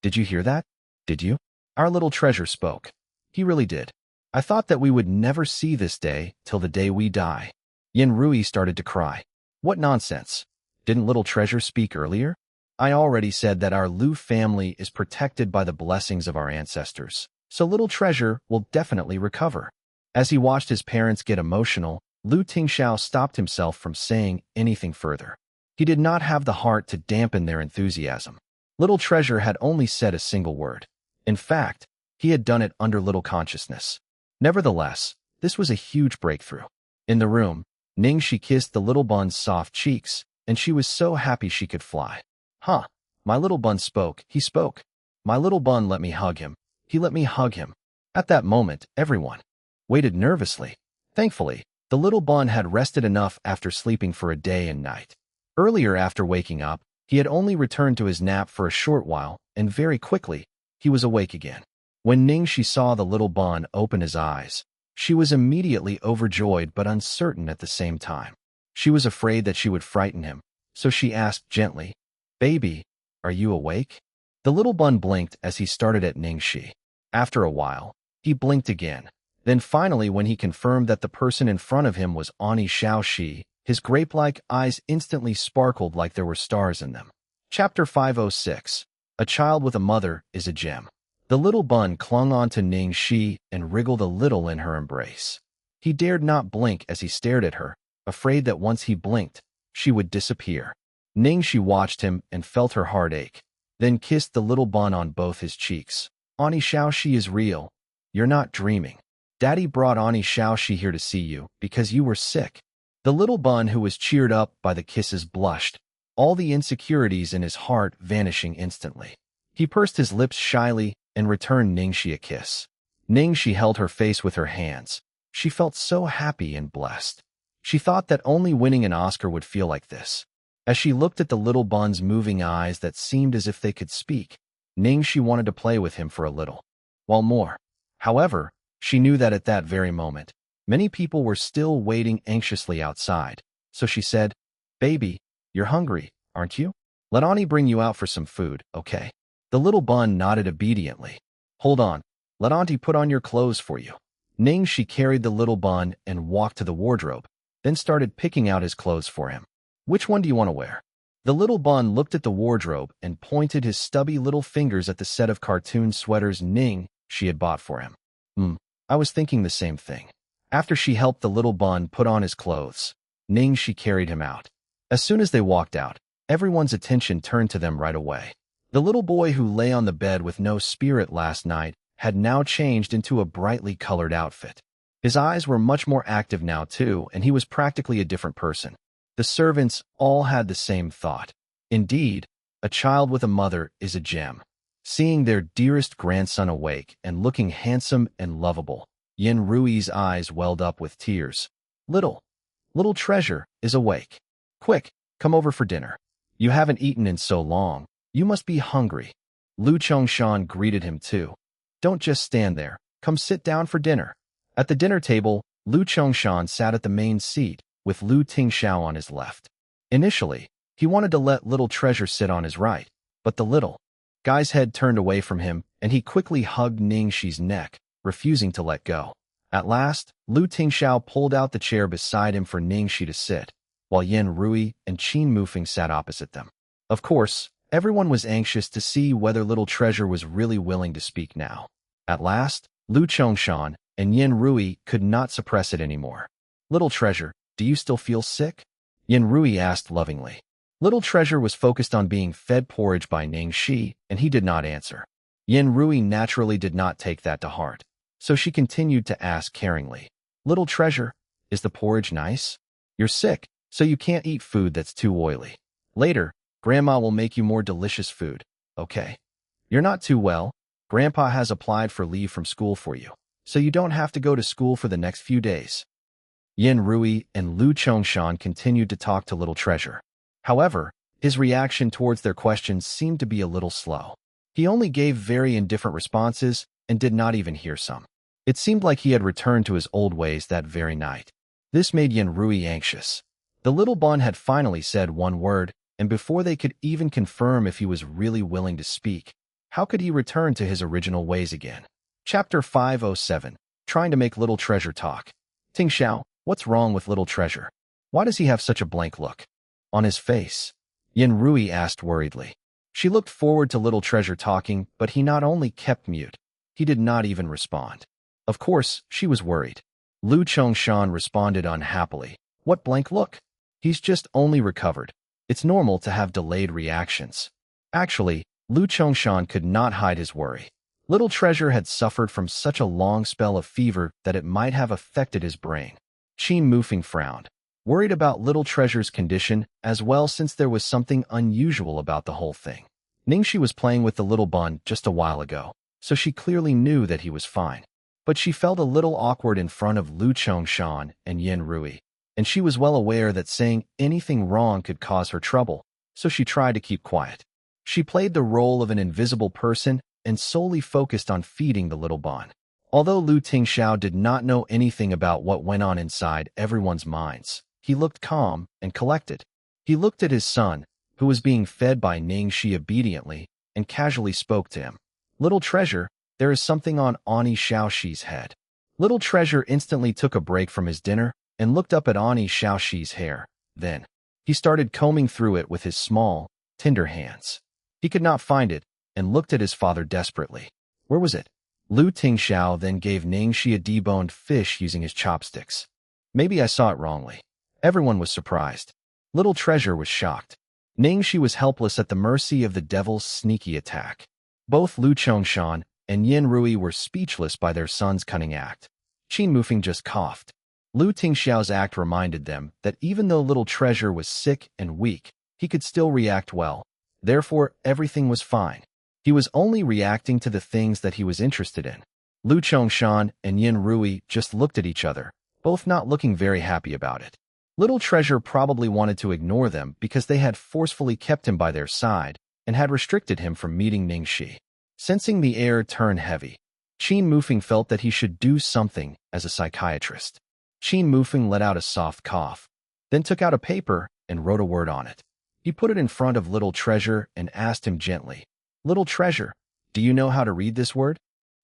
did you hear that? Did you? Our little treasure spoke. He really did. I thought that we would never see this day till the day we die." Yin Rui started to cry. "What nonsense. Didn't little treasure speak earlier? I already said that our Lu family is protected by the blessings of our ancestors, so little treasure will definitely recover." As he watched his parents get emotional, Lu Tingxiao stopped himself from saying anything further. He did not have the heart to dampen their enthusiasm. Little treasure had only said a single word. In fact, he had done it under little consciousness. Nevertheless, this was a huge breakthrough. In the room, Ning Xi kissed the little bun's soft cheeks, and she was so happy she could fly. "Huh, my little bun spoke, he spoke. My little bun let me hug him, he let me hug him." At that moment, everyone waited nervously. Thankfully, the little bun had rested enough after sleeping for a day and night. Earlier, after waking up, he had only returned to his nap for a short while, and very quickly, he was awake again. When Ning Xi saw the little bun open his eyes, she was immediately overjoyed but uncertain at the same time. She was afraid that she would frighten him, so she asked gently, "Baby, are you awake?" The little bun blinked as he started at Ning Xi. After a while, he blinked again. Then finally, when he confirmed that the person in front of him was Ani Xiaoxi, his grape-like eyes instantly sparkled like there were stars in them. Chapter 506. A child with a mother is a gem. The little bun clung on to Ning Xi and wriggled a little in her embrace. He dared not blink as he stared at her, afraid that once he blinked, she would disappear. Ning Xi watched him and felt her heart ache, then kissed the little bun on both his cheeks. "Ani Xiaoxi is real. You're not dreaming. Daddy brought Ani Xiaoxi here to see you because you were sick." The little bun, who was cheered up by the kisses, blushed, all the insecurities in his heart vanishing instantly. He pursed his lips shyly and returned Ning Xi a kiss. Ning Xi held her face with her hands. She felt so happy and blessed. She thought that only winning an Oscar would feel like this. As she looked at the little bun's moving eyes that seemed as if they could speak, Ning Xi wanted to play with him for a little while more. However, she knew that at that very moment, many people were still waiting anxiously outside. So she said, "Baby, you're hungry, aren't you? Let Ani bring you out for some food, okay?" The little bun nodded obediently. "Hold on, let Auntie put on your clothes for you." Ning Xi carried the little bun and walked to the wardrobe, then started picking out his clothes for him. "Which one do you want to wear?" The little bun looked at the wardrobe and pointed his stubby little fingers at the set of cartoon sweaters Ning Xi had bought for him. I was thinking the same thing." After she helped the little bun put on his clothes, Ning Xi carried him out. As soon as they walked out, everyone's attention turned to them right away. The little boy who lay on the bed with no spirit last night had now changed into a brightly colored outfit. His eyes were much more active now too, and he was practically a different person. The servants all had the same thought. Indeed, a child with a mother is a gem. Seeing their dearest grandson awake and looking handsome and lovable, Yin Rui's eyes welled up with tears. Little treasure is awake. Quick, come over for dinner. You haven't eaten in so long. You must be hungry." Lu Chongshan greeted him too. "Don't just stand there. Come sit down for dinner." At the dinner table, Lu Chongshan sat at the main seat, with Lu Tingxiao on his left. Initially, he wanted to let little treasure sit on his right, but the little guy's head turned away from him, and he quickly hugged Ning Xi's neck, refusing to let go. At last, Lu Tingxiao pulled out the chair beside him for Ning Xi to sit, while Yin Rui and Qin Mufeng sat opposite them. Of course, everyone was anxious to see whether little treasure was really willing to speak now. At last, Lu Chongshan and Yin Rui could not suppress it anymore. "Little treasure, do you still feel sick?" Yin Rui asked lovingly. Little treasure was focused on being fed porridge by Ning Xi, and he did not answer. Yin Rui naturally did not take that to heart, so she continued to ask caringly, "Little treasure, is the porridge nice? You're sick, so you can't eat food that's too oily. Later, Grandma will make you more delicious food, okay? You're not too well. Grandpa has applied for leave from school for you, so you don't have to go to school for the next few days." Yin Rui and Lu Chongshan continued to talk to little treasure. However, his reaction towards their questions seemed to be a little slow. He only gave very indifferent responses and did not even hear some. It seemed like he had returned to his old ways that very night. This made Yin Rui anxious. The little bun had finally said one word, and before they could even confirm if he was really willing to speak, how could he return to his original ways again? Chapter 507, Trying to Make Little Treasure Talk. "Tingxiao, what's wrong with little treasure? Why does he have such a blank look on his face?" Yin Rui asked worriedly. She looked forward to little treasure talking, but he not only kept mute, he did not even respond. Of course, she was worried. Lu Chongshan responded unhappily. "What blank look? He's just only recovered. It's normal to have delayed reactions." Actually, Lu Chongshan could not hide his worry. Little treasure had suffered from such a long spell of fever that it might have affected his brain. Qin Mufeng frowned, worried about little treasure's condition as well, since there was something unusual about the whole thing. Ning Xi was playing with the little bun just a while ago, so she clearly knew that he was fine. But she felt a little awkward in front of Lu Chongshan and Yin Rui, and she was well aware that saying anything wrong could cause her trouble, so she tried to keep quiet. She played the role of an invisible person and solely focused on feeding the little bun. Although Lu Tingxiao did not know anything about what went on inside everyone's minds, he looked calm and collected. He looked at his son, who was being fed by Ning Xi obediently, and casually spoke to him. "Little treasure, there is something on Ani Xiaoxi's head." Little treasure instantly took a break from his dinner and looked up at Ani Xiaoxi's hair. Then, he started combing through it with his small, tender hands. He could not find it, and looked at his father desperately. Where was it? Lu Tingxiao then gave Ning Xi a deboned fish using his chopsticks. Maybe I saw it wrongly. Everyone was surprised. Little treasure was shocked. Ning Xi was helpless at the mercy of the devil's sneaky attack. Both Lu Chongshan and Yin Rui were speechless by their son's cunning act. Qin Mufeng just coughed. Lu Tingxiao's act reminded them that even though little treasure was sick and weak, he could still react well. Therefore, everything was fine. He was only reacting to the things that he was interested in. Lu Chongshan and Yin Rui just looked at each other, both not looking very happy about it. Little Treasure probably wanted to ignore them because they had forcefully kept him by their side and had restricted him from meeting Ning Xi. Sensing the air turn heavy, Qin Mufeng felt that he should do something as a psychiatrist. Qin Mufeng let out a soft cough, then took out a paper and wrote a word on it. He put it in front of Little Treasure and asked him gently, "Little Treasure, do you know how to read this word?"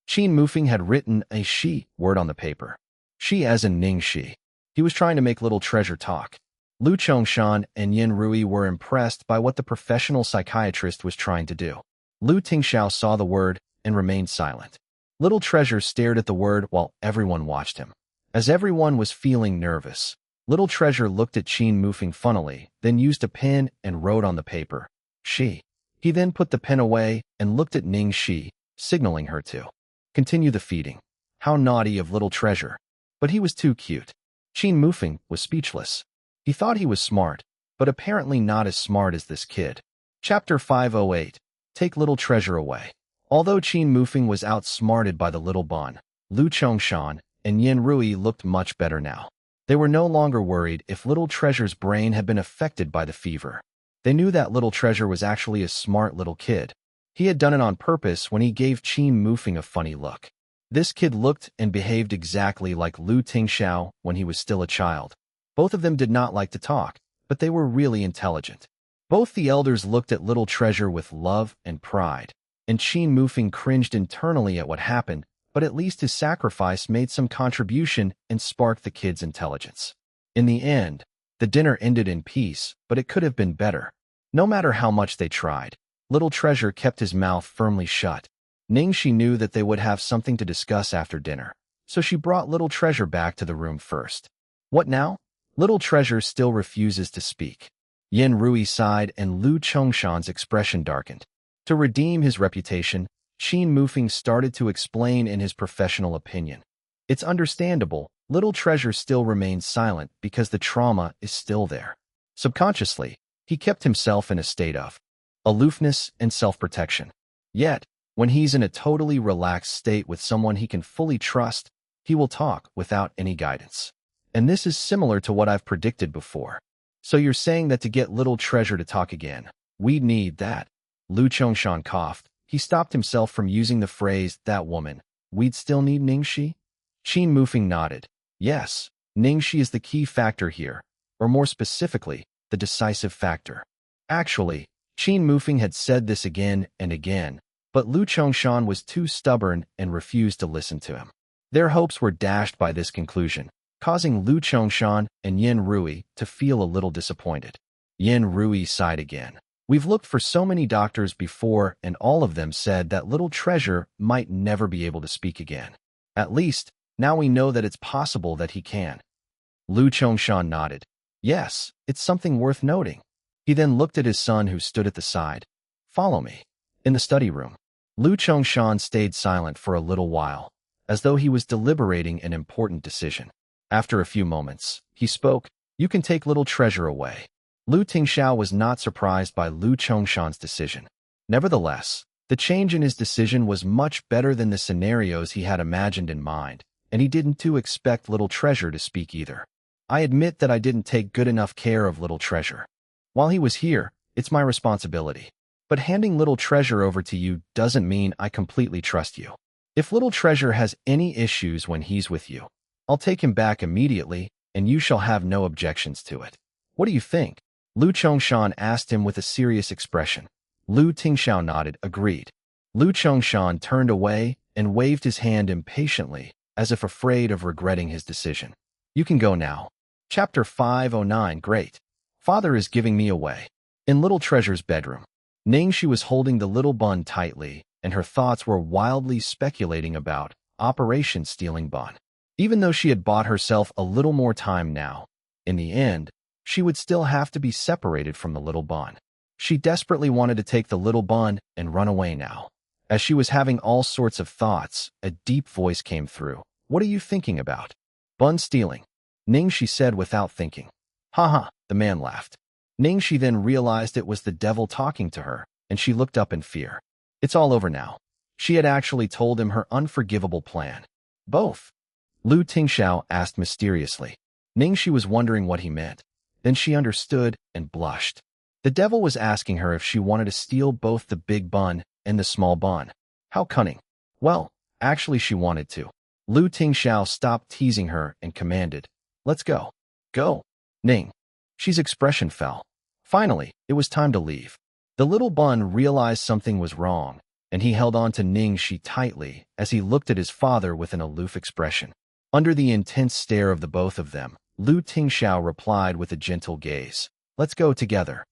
Qin Mufeng had written a Xi word on the paper. Xi as in Ning Xi. He was trying to make Little Treasure talk. Lu Chongshan and Yin Rui were impressed by what the professional psychiatrist was trying to do. Lu Tingxiao saw the word and remained silent. Little Treasure stared at the word while everyone watched him. As everyone was feeling nervous, Little Treasure looked at Qin Mufeng funnily, then used a pen and wrote on the paper, "Xi." He then put the pen away and looked at Ning Xi, signaling her to continue the feeding. How naughty of Little Treasure. But he was too cute. Qin Mufeng was speechless. He thought he was smart, but apparently not as smart as this kid. Chapter 508. Take Little Treasure away. Although Qin Mufeng was outsmarted by the little bun, Lu Chongshan and Yin Rui looked much better now. They were no longer worried if Little Treasure's brain had been affected by the fever. They knew that Little Treasure was actually a smart little kid. He had done it on purpose when he gave Qin Mufeng a funny look. This kid looked and behaved exactly like Lu Tingxiao when he was still a child. Both of them did not like to talk, but they were really intelligent. Both the elders looked at Little Treasure with love and pride, and Qin Mufeng cringed internally at what happened, but at least his sacrifice made some contribution and sparked the kid's intelligence. In the end, the dinner ended in peace, but it could have been better. No matter how much they tried, Little Treasure kept his mouth firmly shut. Ning Xi knew that they would have something to discuss after dinner, so she brought Little Treasure back to the room first. What now? Little Treasure still refuses to speak. Yin Rui sighed and Lu Chongshan's expression darkened. To redeem his reputation, Qin Mufeng started to explain in his professional opinion. It's understandable, Little Treasure still remains silent because the trauma is still there. Subconsciously, he kept himself in a state of aloofness and self-protection. Yet, when he's in a totally relaxed state with someone he can fully trust, he will talk without any guidance. And this is similar to what I've predicted before. So you're saying that to get Little Treasure to talk again, we'd need that? Lu Chongshan coughed. He stopped himself from using the phrase, "that woman." We'd still need Ning Xi? Qin Mufeng nodded. Yes, Ning Xi is the key factor here, or more specifically, the decisive factor. Actually, Qin Mufeng had said this again and again, but Lu Chongshan was too stubborn and refused to listen to him. Their hopes were dashed by this conclusion, causing Lu Chongshan and Yin Rui to feel a little disappointed. Yin Rui sighed again. We've looked for so many doctors before and all of them said that Little Treasure might never be able to speak again. At least, now we know that it's possible that he can. Lu Chongshan nodded. Yes, it's something worth noting. He then looked at his son who stood at the side. Follow me. In the study room, Lu Chongshan stayed silent for a little while, as though he was deliberating an important decision. After a few moments, he spoke, "You can take Little Treasure away." Lu Tingxiao was not surprised by Lu Chongshan's decision. Nevertheless, the change in his decision was much better than the scenarios he had imagined in mind, and he didn't too expect Little Treasure to speak either. I admit that I didn't take good enough care of Little Treasure. While he was here, it's my responsibility. But handing Little Treasure over to you doesn't mean I completely trust you. If Little Treasure has any issues when he's with you, I'll take him back immediately, and you shall have no objections to it. What do you think? Lu Chongshan asked him with a serious expression. Lu Tingxiao nodded, agreed. Lu Chongshan turned away and waved his hand impatiently, as if afraid of regretting his decision. You can go now. Chapter 509. Great. Father is giving me away. In Little Treasure's bedroom, Ning Xi was holding the little bun tightly, and her thoughts were wildly speculating about Operation Stealing Bun. Even though she had bought herself a little more time now, in the end, she would still have to be separated from the little bun. She desperately wanted to take the little bun and run away now. As she was having all sorts of thoughts, a deep voice came through. What are you thinking about? Bun stealing. Ning Xi said without thinking. Haha, the man laughed. Ning Xi then realized it was the devil talking to her, and she looked up in fear. It's all over now. She had actually told him her unforgivable plan. Both? Lu Tingxiao asked mysteriously. Ning Xi was wondering what he meant. Then she understood and blushed. The devil was asking her if she wanted to steal both the big bun and the small bun. How cunning. Well, actually she wanted to. Tingxiao stopped teasing her and commanded, "Let's go." "Go." Ning Xi's expression fell. Finally, it was time to leave. The little bun realized something was wrong, and he held on to Ning Xi tightly as he looked at his father with an aloof expression. Under the intense stare of the both of them, Tingxiao replied with a gentle gaze, "Let's go together."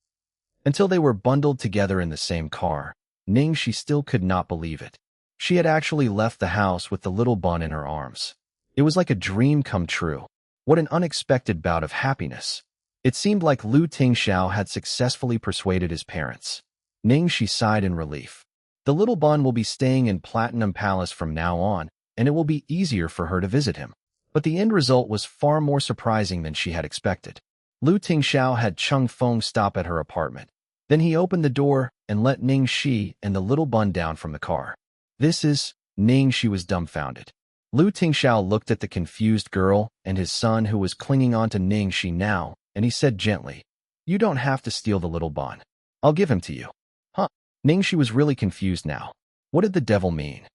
Until they were bundled together in the same car, Ning Xi still could not believe it. She had actually left the house with the little bun in her arms. It was like a dream come true. What an unexpected bout of happiness. It seemed like Tingxiao had successfully persuaded his parents. Ning Xi sighed in relief. The little bun will be staying in Platinum Palace from now on, and it will be easier for her to visit him. But the end result was far more surprising than she had expected. Tingxiao had Chung Feng stop at her apartment. Then he opened the door and let Ning Xi and the little bun down from the car. Ning Xi was dumbfounded. Tingxiao looked at the confused girl and his son who was clinging on to Ning Xi now, and he said gently, "You don't have to steal the little bun. I'll give him to you." Huh? Ning Xi was really confused now. What did the devil mean?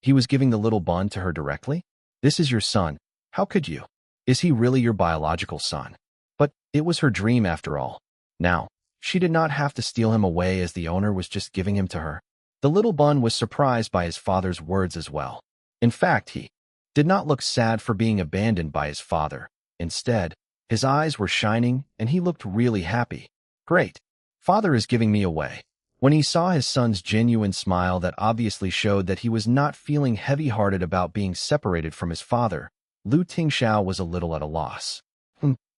He was giving the little bun to her directly? "This is your son. How could you? Is he really your biological son?" But it was her dream after all. Now, she did not have to steal him away as the owner was just giving him to her. The little bun was surprised by his father's words as well. In fact, he did not look sad for being abandoned by his father. Instead, his eyes were shining and he looked really happy. "Great. Father is giving me away." When he saw his son's genuine smile that obviously showed that he was not feeling heavy-hearted about being separated from his father, Tingxiao was a little at a loss.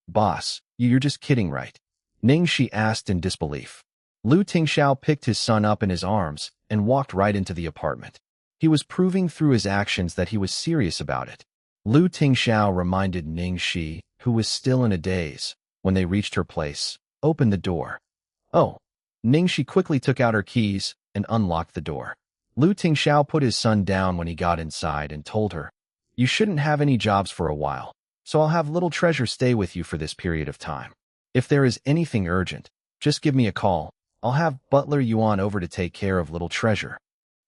Boss, you're just kidding, right?" Ning Xi asked in disbelief. Tingxiao picked his son up in his arms and walked right into the apartment. He was proving through his actions that he was serious about it. Tingxiao reminded Ning Xi, who was still in a daze, when they reached her place, "Open the door." "Oh." Ning Xi quickly took out her keys and unlocked the door. Tingxiao put his son down when he got inside and told her, "You shouldn't have any jobs for a while, so I'll have little treasure stay with you for this period of time. If there is anything urgent, just give me a call. I'll have Butler Yuan over to take care of little treasure."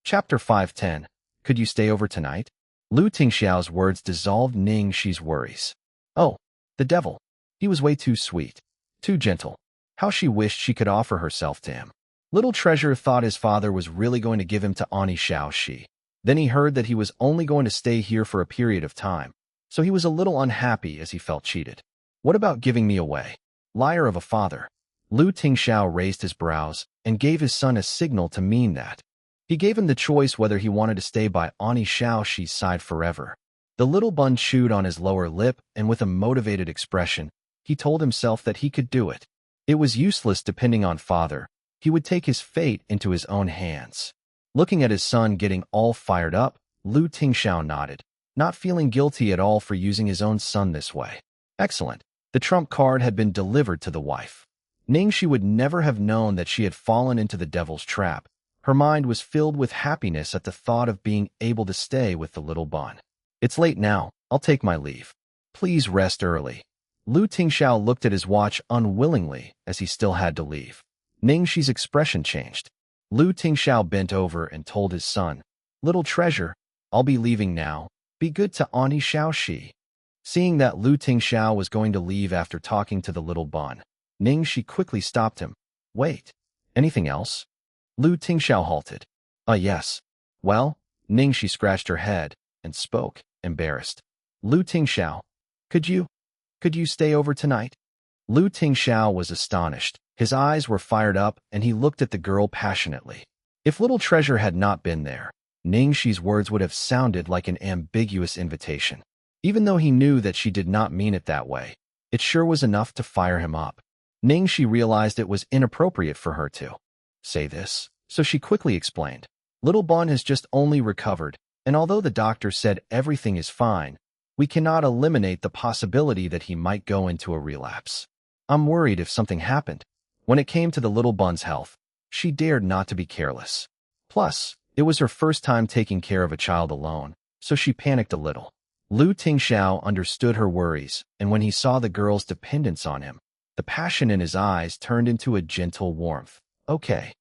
Chapter 510. Could you stay over tonight? Tingxiao's words dissolved Ning Xi's worries. Oh, the devil. He was way too sweet, too gentle. How she wished she could offer herself to him. Little Treasure thought his father was really going to give him to Xiao. Then he heard that he was only going to stay here for a period of time, so he was a little unhappy as he felt cheated. "What about giving me away? Liar of a father." Tingxiao raised his brows and gave his son a signal to mean that. He gave him the choice whether he wanted to stay by Xiao's side forever. The little bun chewed on his lower lip, and with a motivated expression, he told himself that he could do it. It was useless depending on father. He would take his fate into his own hands. Looking at his son getting all fired up, Tingxiao nodded, not feeling guilty at all for using his own son this way. Excellent. The trump card had been delivered to the wife. Ning Xi would never have known that she had fallen into the devil's trap. Her mind was filled with happiness at the thought of being able to stay with the little bun. "It's late now. I'll take my leave. Please rest early." Tingxiao looked at his watch unwillingly as he still had to leave. Ning Xi's expression changed. Tingxiao bent over and told his son, "Little Treasure, I'll be leaving now. Be good to Xiao." Seeing that Tingxiao was going to leave after talking to the little bun, Ning Xi quickly stopped him. "Wait. Anything else?" Tingxiao halted. Yes. Well?" Ning Xi scratched her head and spoke, embarrassed. "Tingxiao, could you stay over tonight?" Tingxiao was astonished. His eyes were fired up, and he looked at the girl passionately. If Little Treasure had not been there, Ning Xi's words would have sounded like an ambiguous invitation. Even though he knew that she did not mean it that way, it sure was enough to fire him up. Ning Xi realized it was inappropriate for her to say this, so she quickly explained. "Little Bun has just only recovered, and although the doctor said everything is fine, we cannot eliminate the possibility that he might go into a relapse. I'm worried if something happened." When it came to the little bun's health, she dared not to be careless. Plus, it was her first time taking care of a child alone, so she panicked a little. Tingxiao understood her worries, and when he saw the girl's dependence on him, the passion in his eyes turned into a gentle warmth. Okay.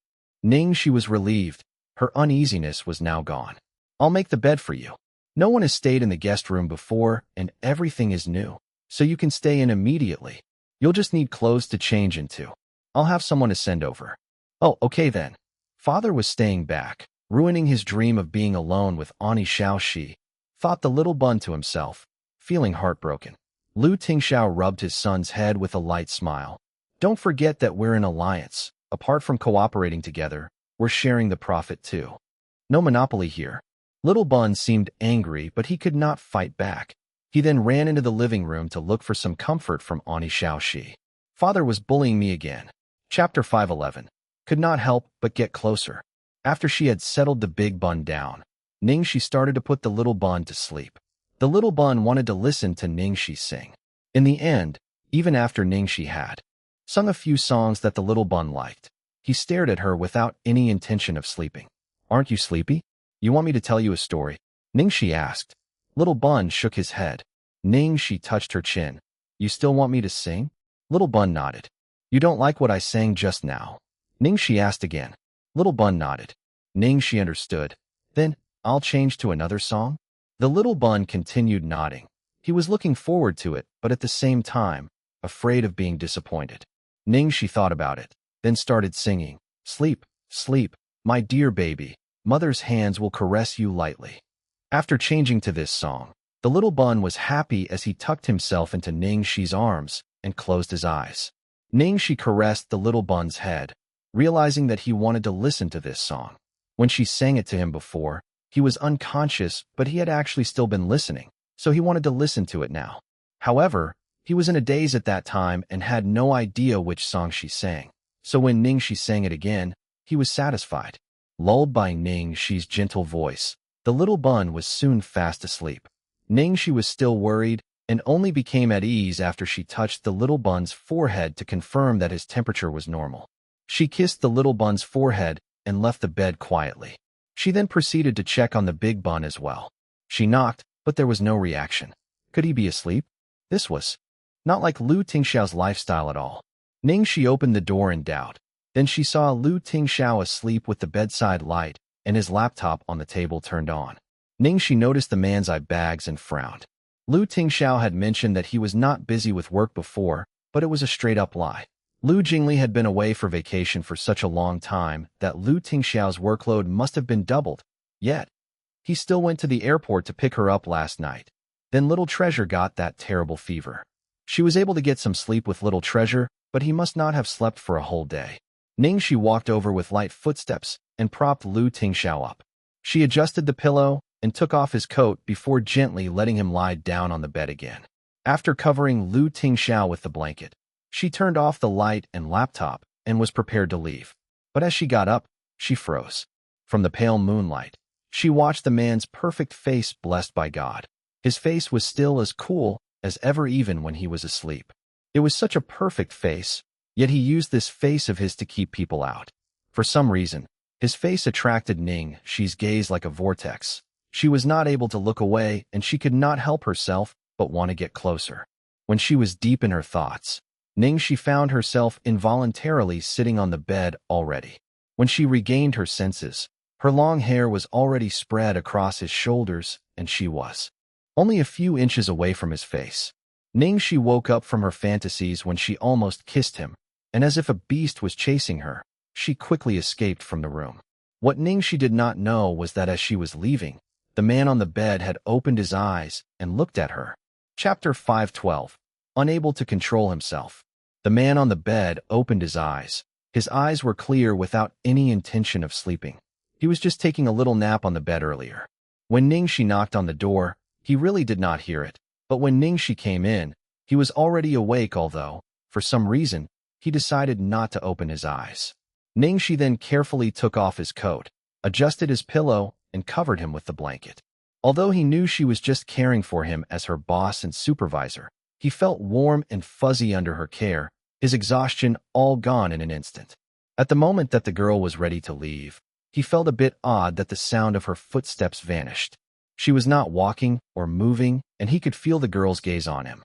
Ning Xi was relieved. Her uneasiness was now gone. I'll make the bed for you. No one has stayed in the guest room before, and everything is new, so you can stay in immediately. You'll just need clothes to change into. I'll have someone to send over. Oh, okay then. Father was staying back, ruining his dream of being alone with Xiao, thought the little bun to himself, feeling heartbroken. Tingxiao rubbed his son's head with a light smile. Don't forget that we're an alliance. Apart from cooperating together, we're sharing the profit too. No monopoly here. Little Bun seemed angry, but he could not fight back. He then ran into the living room to look for some comfort from Xiao. Father was bullying me again. Chapter 511. Could not help but get closer. After she had settled the big bun down, Ning Xi started to put the little bun to sleep. The little bun wanted to listen to Ning Xi sing. In the end, even after Ning Xi had sung a few songs that the little bun liked, he stared at her without any intention of sleeping. Aren't you sleepy? You want me to tell you a story? Ning Xi asked. Little Bun shook his head. Ning Xi touched her chin. You still want me to sing? Little Bun nodded. You don't like what I sang just now? Ning Xi asked again. Little Bun nodded. Ning Xi understood. Then, I'll change to another song? The little bun continued nodding. He was looking forward to it, but at the same time, afraid of being disappointed. Ning Xi thought about it, then started singing. Sleep, sleep, my dear baby. Mother's hands will caress you lightly. After changing to this song, the little bun was happy as he tucked himself into Ning Xi's arms and closed his eyes. Ning Xi caressed the little bun's head, realizing that he wanted to listen to this song. When she sang it to him before, he was unconscious, but he had actually still been listening, so he wanted to listen to it now. However, he was in a daze at that time and had no idea which song she sang, so when Ning Xi sang it again, he was satisfied. Lulled by Ning Xi's gentle voice, the little bun was soon fast asleep. Ning Xi was still worried and only became at ease after she touched the little bun's forehead to confirm that his temperature was normal. She kissed the little bun's forehead and left the bed quietly. She then proceeded to check on the big bun as well. She knocked, but there was no reaction. Could he be asleep? This was not like Tingxiao's lifestyle at all. Ning Xi opened the door in doubt. Then she saw Tingxiao asleep with the bedside light and his laptop on the table turned on. Ning Xi noticed the man's eye bags and frowned. Tingxiao had mentioned that he was not busy with work before, but it was a straight-up lie. Jingli had been away for vacation for such a long time that Tingxiao's workload must have been doubled. Yet, he still went to the airport to pick her up last night. Then Little Treasure got that terrible fever. She was able to get some sleep with Little Treasure, but he must not have slept for a whole day. Ning Xi walked over with light footsteps and propped Tingxiao up. She adjusted the pillow and took off his coat before gently letting him lie down on the bed again. After covering Tingxiao with the blanket, she turned off the light and laptop and was prepared to leave. But as she got up, she froze. From the pale moonlight, she watched the man's perfect face blessed by God. His face was still as cool as ever even when he was asleep. It was such a perfect face, yet he used this face of his to keep people out. For some reason, his face attracted Ning Xi's gaze like a vortex. She was not able to look away and she could not help herself but want to get closer. When she was deep in her thoughts, Ning Xi found herself involuntarily sitting on the bed already. When she regained her senses, her long hair was already spread across his shoulders, and she was only a few inches away from his face. Ning Xi woke up from her fantasies when she almost kissed him, and as if a beast was chasing her, she quickly escaped from the room. What Ning Xi did not know was that as she was leaving, the man on the bed had opened his eyes and looked at her. Chapter 512. Unable to control himself. The man on the bed opened his eyes. His eyes were clear without any intention of sleeping. He was just taking a little nap on the bed earlier. When Ning Xi knocked on the door, he really did not hear it. But when Ning Xi came in, he was already awake although, for some reason, he decided not to open his eyes. Ning Xi then carefully took off his coat, adjusted his pillow, and covered him with the blanket. Although he knew she was just caring for him as her boss and supervisor, he felt warm and fuzzy under her care, his exhaustion all gone in an instant. At the moment that the girl was ready to leave, he felt a bit odd that the sound of her footsteps vanished. She was not walking or moving, and he could feel the girl's gaze on him.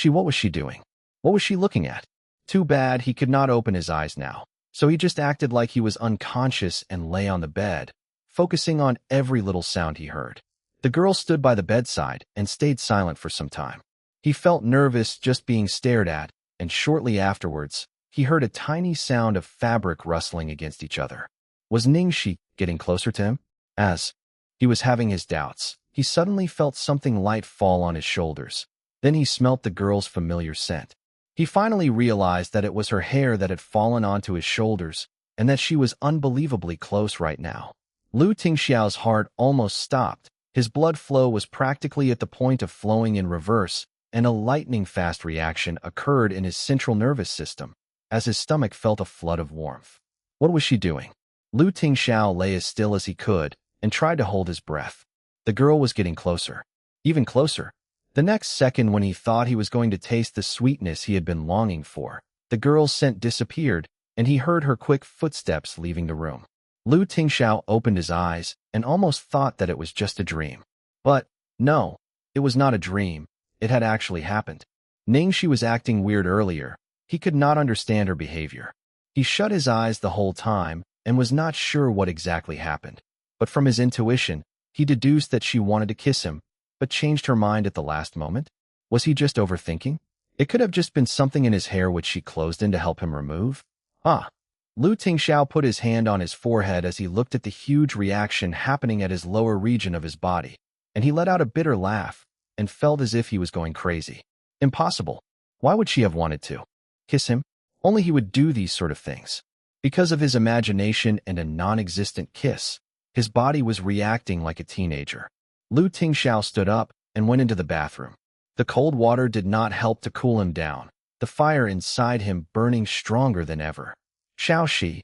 What was she doing? What was she looking at? Too bad he could not open his eyes now, so he just acted like he was unconscious and lay on the bed, focusing on every little sound he heard. The girl stood by the bedside and stayed silent for some time. He felt nervous just being stared at, and shortly afterwards, he heard a tiny sound of fabric rustling against each other. Was Ning Xi getting closer to him? As he was having his doubts, he suddenly felt something light fall on his shoulders. Then he smelt the girl's familiar scent. He finally realized that it was her hair that had fallen onto his shoulders, and that she was unbelievably close right now. Tingxiao's heart almost stopped. His blood flow was practically at the point of flowing in reverse, and a lightning-fast reaction occurred in his central nervous system, as his stomach felt a flood of warmth. What was she doing? Tingxiao lay as still as he could and tried to hold his breath. The girl was getting closer. Even closer. The next second, when he thought he was going to taste the sweetness he had been longing for, the girl's scent disappeared, and he heard her quick footsteps leaving the room. Tingxiao opened his eyes and almost thought that it was just a dream. But, no, it was not a dream. It had actually happened. Ning Xi was acting weird earlier. He could not understand her behavior. He shut his eyes the whole time and was not sure what exactly happened. But from his intuition, he deduced that she wanted to kiss him, but changed her mind at the last moment. Was he just overthinking? It could have just been something in his hair which she closed in to help him remove. Tingxiao put his hand on his forehead as he looked at the huge reaction happening at his lower region of his body, and he let out a bitter laugh and felt as if he was going crazy. Impossible. Why would she have wanted to kiss him? Only he would do these sort of things. Because of his imagination and a non-existent kiss, his body was reacting like a teenager. Tingxiao stood up and went into the bathroom. The cold water did not help to cool him down, the fire inside him burning stronger than ever. Xiaoxi.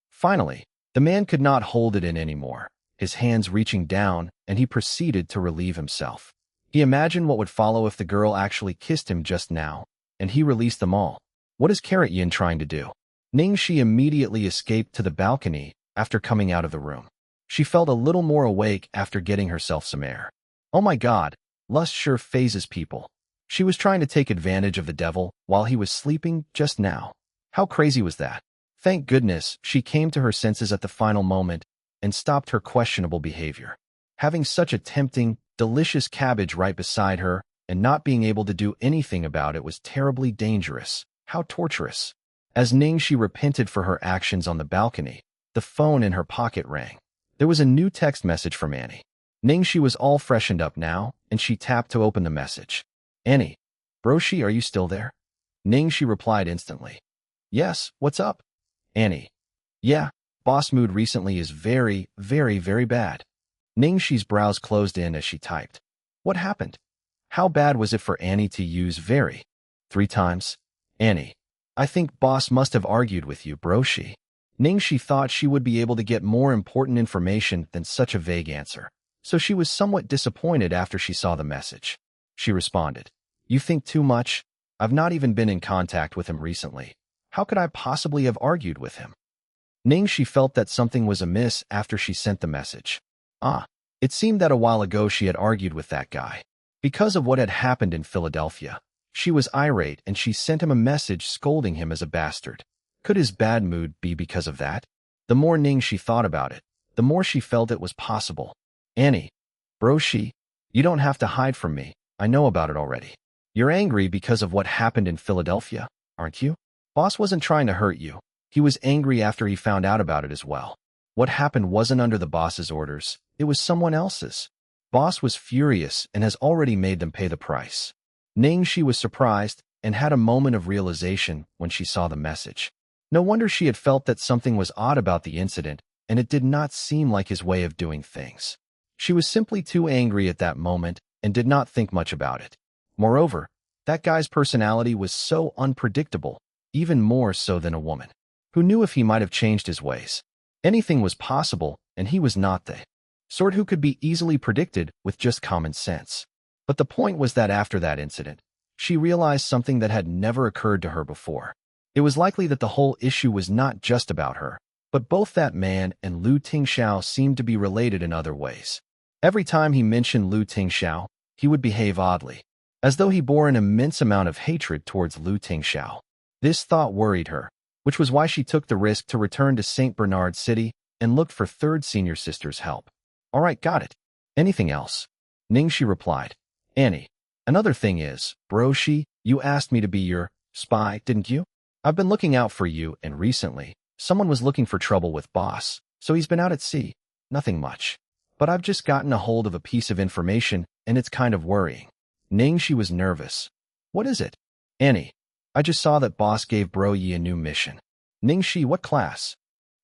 Finally, the man could not hold it in anymore, his hands reaching down, and he proceeded to relieve himself. He imagined what would follow if the girl actually kissed him just now, and he released them all. What is Carrot Yin trying to do? Ning Xi immediately escaped to the balcony after coming out of the room. She felt a little more awake after getting herself some air. Oh my God, lust sure phases people. She was trying to take advantage of the devil while he was sleeping just now. How crazy was that? Thank goodness she came to her senses at the final moment and stopped her questionable behavior. Having such a tempting, delicious cabbage right beside her and not being able to do anything about it was terribly dangerous. How torturous. As Ning Xi repented for her actions on the balcony, the phone in her pocket rang. There was a new text message from Annie. Ning Xi was all freshened up now, and she tapped to open the message. Annie, Broshi, are you still there? Ning Xi replied instantly. Yes, what's up? Annie. Yeah, boss mood recently is very, very, very bad. Ning Xi's brows closed in as she typed. What happened? How bad was it for Annie to use very? 3 times? Annie. I think boss must have argued with you, Broshi. Ning Xi thought she would be able to get more important information than such a vague answer, so she was somewhat disappointed after she saw the message. She responded, You think too much? I've not even been in contact with him recently. How could I possibly have argued with him? Ning Xi felt that something was amiss after she sent the message. It seemed that a while ago she had argued with that guy. Because of what had happened in Philadelphia, she was irate and she sent him a message scolding him as a bastard. Could his bad mood be because of that? The more Ning Xi thought about it, the more she felt it was possible. Annie, Broshi, you don't have to hide from me. I know about it already. You're angry because of what happened in Philadelphia, aren't you? Boss wasn't trying to hurt you. He was angry after he found out about it as well. What happened wasn't under the boss's orders. It was someone else's. Boss was furious and has already made them pay the price. Ning Xi was surprised and had a moment of realization when she saw the message. No wonder she had felt that something was odd about the incident, and it did not seem like his way of doing things. She was simply too angry at that moment and did not think much about it. Moreover, that guy's personality was so unpredictable, even more so than a woman. Who knew if he might have changed his ways? Anything was possible, and he was not the sort who could be easily predicted with just common sense. But the point was that after that incident, she realized something that had never occurred to her before. It was likely that the whole issue was not just about her, but both that man and Tingxiao seemed to be related in other ways. Every time he mentioned Tingxiao, he would behave oddly, as though he bore an immense amount of hatred towards Tingxiao. This thought worried her, which was why she took the risk to return to St. Bernard City and looked for third senior sister's help. All right, got it. Anything else? Ning Xi replied. Annie, another thing is, bro Xi, you asked me to be your spy, didn't you? I've been looking out for you, and recently, someone was looking for trouble with boss, so he's been out at sea. Nothing much. But I've just gotten a hold of a piece of information, and it's kind of worrying. Ning Xi was nervous. What is it? Annie, I just saw that boss gave Bro Yi a new mission. Ning Xi, what class?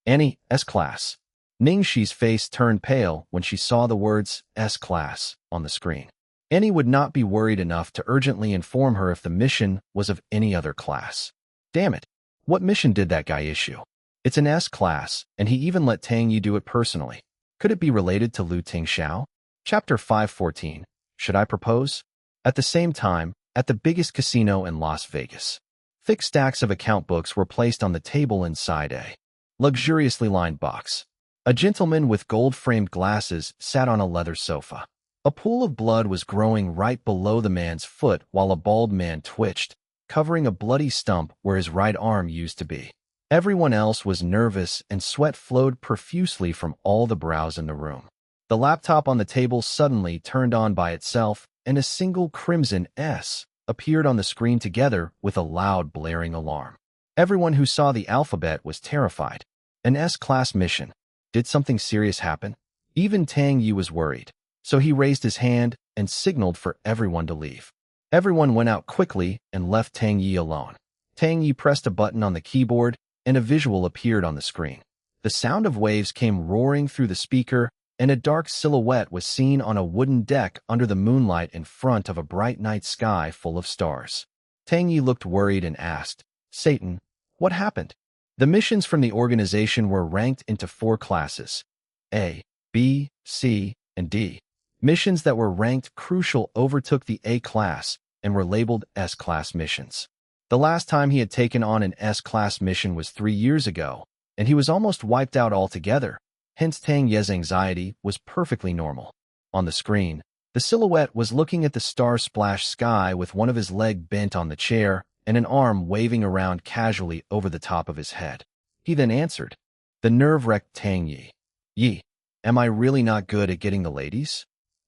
Annie, S-class. Ning Xi's face turned pale when she saw the words S-class on the screen. Annie would not be worried enough to urgently inform her if the mission was of any other class. Damn it. What mission did that guy issue? It's an S-class, and he even let Tang Yi do it personally. Could it be related to Tingxiao? Chapter 514. Should I propose? At the same time, at the biggest casino in Las Vegas, thick stacks of account books were placed on the table inside a luxuriously lined box. A gentleman with gold-framed glasses sat on a leather sofa. A pool of blood was growing right below the man's foot while a bald man twitched, covering a bloody stump where his right arm used to be. Everyone else was nervous and sweat flowed profusely from all the brows in the room. The laptop on the table suddenly turned on by itself, and a single crimson S appeared on the screen together with a loud blaring alarm. Everyone who saw the alphabet was terrified. An S-class mission. Did something serious happen? Even Tang Yi was worried, so he raised his hand and signaled for everyone to leave. Everyone went out quickly and left Tang Yi alone. Tang Yi pressed a button on the keyboard, and a visual appeared on the screen. The sound of waves came roaring through the speaker, and a dark silhouette was seen on a wooden deck under the moonlight in front of a bright night sky full of stars. Tang Yi looked worried and asked, Satan, what happened? The missions from the organization were ranked into 4 classes: A, B, C, and D. Missions that were ranked crucial overtook the A class and were labeled S-class missions. The last time he had taken on an S-class mission was 3 years ago, and he was almost wiped out altogether. Hence Tang Yi's anxiety was perfectly normal. On the screen, the silhouette was looking at the star-splashed sky with one of his legs bent on the chair and an arm waving around casually over the top of his head. He then answered, the nerve-wrecked Tang Yi. Yi, am I really not good at getting the ladies?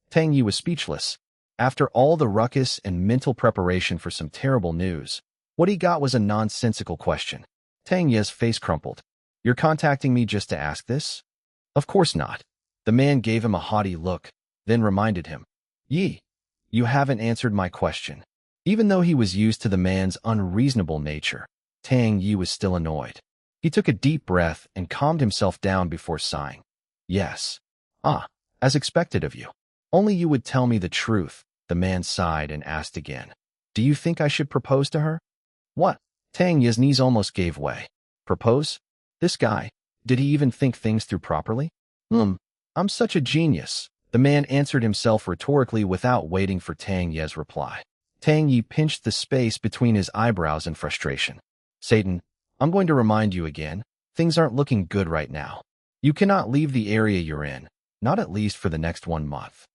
Tang Yi was speechless. After all the ruckus and mental preparation for some terrible news, what he got was a nonsensical question. Tang Yi's face crumpled. You're contacting me just to ask this? Of course not. The man gave him a haughty look, then reminded him. Yi, you haven't answered my question. Even though he was used to the man's unreasonable nature, Tang Yi was still annoyed. He took a deep breath and calmed himself down before sighing. Yes. As expected of you. Only you would tell me the truth, the man sighed and asked again. Do you think I should propose to her? What? Tang Yi's knees almost gave way. Propose? This guy, did he even think things through properly? I'm such a genius. The man answered himself rhetorically without waiting for Tang Yi's reply. Tang Yi pinched the space between his eyebrows in frustration. Satan, I'm going to remind you again, things aren't looking good right now. You cannot leave the area you're in, not at least for the next 1 month.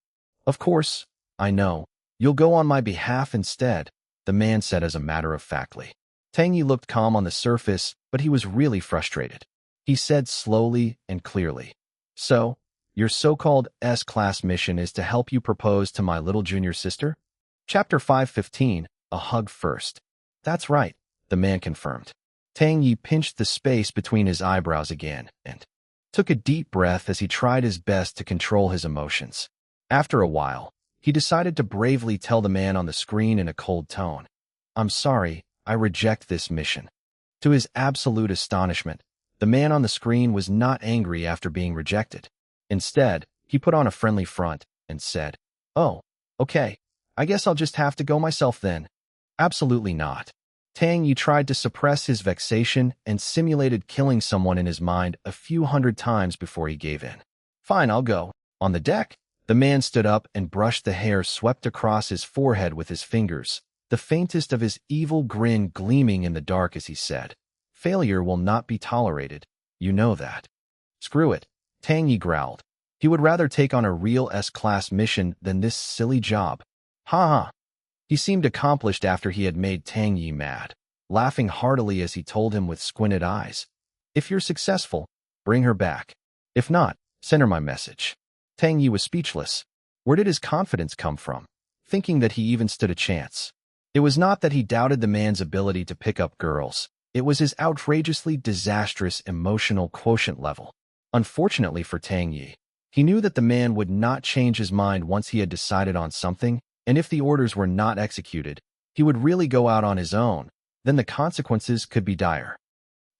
Of course, I know. You'll go on my behalf instead, the man said as a matter of factly. Tang Yi looked calm on the surface, but he was really frustrated. He said slowly and clearly, So, your so-called S-class mission is to help you propose to my little junior sister? Chapter 515, A Hug First. That's right, the man confirmed. Tang Yi pinched the space between his eyebrows again and took a deep breath as he tried his best to control his emotions. After a while, he decided to bravely tell the man on the screen in a cold tone, I'm sorry, I reject this mission. To his absolute astonishment, the man on the screen was not angry after being rejected. Instead, he put on a friendly front and said, Oh, okay, I guess I'll just have to go myself then. Absolutely not. Tang Yi tried to suppress his vexation and simulated killing someone in his mind a few hundred times before he gave in. Fine, I'll go. On the deck, the man stood up and brushed the hair swept across his forehead with his fingers, the faintest of his evil grin gleaming in the dark as he said, Failure will not be tolerated. You know that. Screw it, Tang Yi growled. He would rather take on a real S-class mission than this silly job. Ha ha. He seemed accomplished after he had made Tang Yi mad, laughing heartily as he told him with squinted eyes, "If you're successful, bring her back. If not, send her my message." Tang Yi was speechless. Where did his confidence come from, thinking that he even stood a chance? It was not that he doubted the man's ability to pick up girls. It was his outrageously disastrous emotional quotient level. Unfortunately for Tang Yi, he knew that the man would not change his mind once he had decided on something, and if the orders were not executed, he would really go out on his own. Then the consequences could be dire.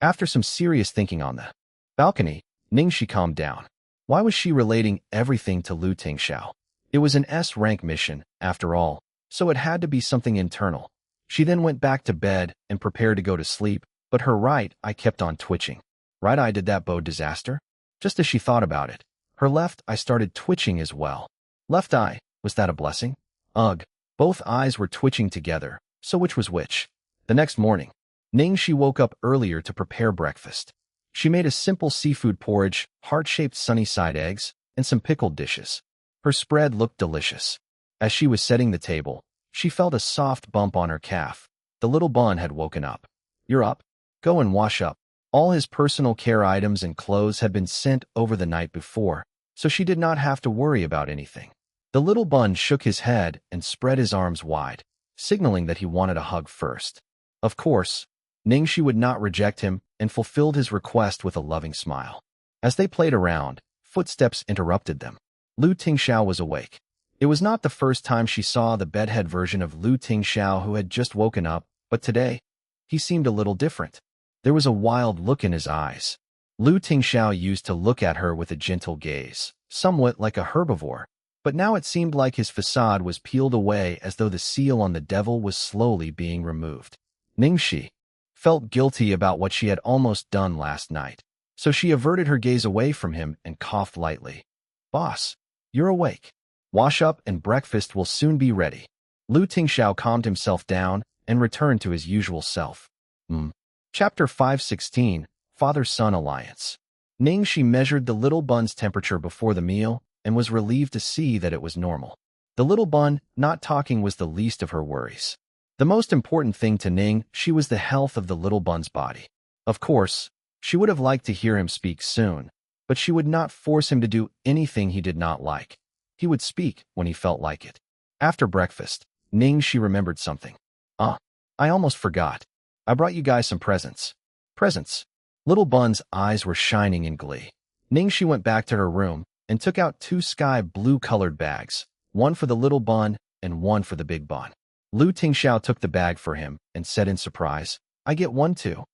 After some serious thinking on the balcony, Ning Xi calmed down. Why was she relating everything to Tingxiao? It was an S-rank mission, after all, so it had to be something internal. She then went back to bed and prepared to go to sleep, but her right eye kept on twitching. Right eye, did that bode disaster? Just as she thought about it, her left eye started twitching as well. Left eye, was that a blessing? Ugh, both eyes were twitching together, so which was which? The next morning, Ning Xi woke up earlier to prepare breakfast. She made a simple seafood porridge, heart-shaped sunny-side eggs, and some pickled dishes. Her spread looked delicious. As she was setting the table, she felt a soft bump on her calf. The little bun had woken up. "You're up? Go and wash up." All his personal care items and clothes had been sent over the night before, so she did not have to worry about anything. The little bun shook his head and spread his arms wide, signaling that he wanted a hug first. Of course, Ning Xi would not reject him and fulfilled his request with a loving smile. As they played around, footsteps interrupted them. Tingxiao was awake. It was not the first time she saw the bedhead version of Tingxiao who had just woken up, but today, he seemed a little different. There was a wild look in his eyes. Tingxiao used to look at her with a gentle gaze, somewhat like a herbivore, but now it seemed like his facade was peeled away as though the seal on the devil was slowly being removed. Ning Xi felt guilty about what she had almost done last night, so she averted her gaze away from him and coughed lightly. "Boss, you're awake. Wash up and breakfast will soon be ready." Tingxiao calmed himself down and returned to his usual self. Chapter 516, Father-Son Alliance. Ning Xi measured the little bun's temperature before the meal and was relieved to see that it was normal. The little bun not talking was the least of her worries. The most important thing to Ning Xi was the health of the little bun's body. Of course, she would have liked to hear him speak soon, but she would not force him to do anything he did not like. He would speak when he felt like it. After breakfast, Ning Xi remembered something. I almost forgot. I brought you guys some presents." "Presents?" Little bun's eyes were shining in glee. Ning Xi went back to her room and took out 2 sky blue-colored bags, one for the little bun and one for the big bun. Tingxiao took the bag for him and said in surprise, "I get one too."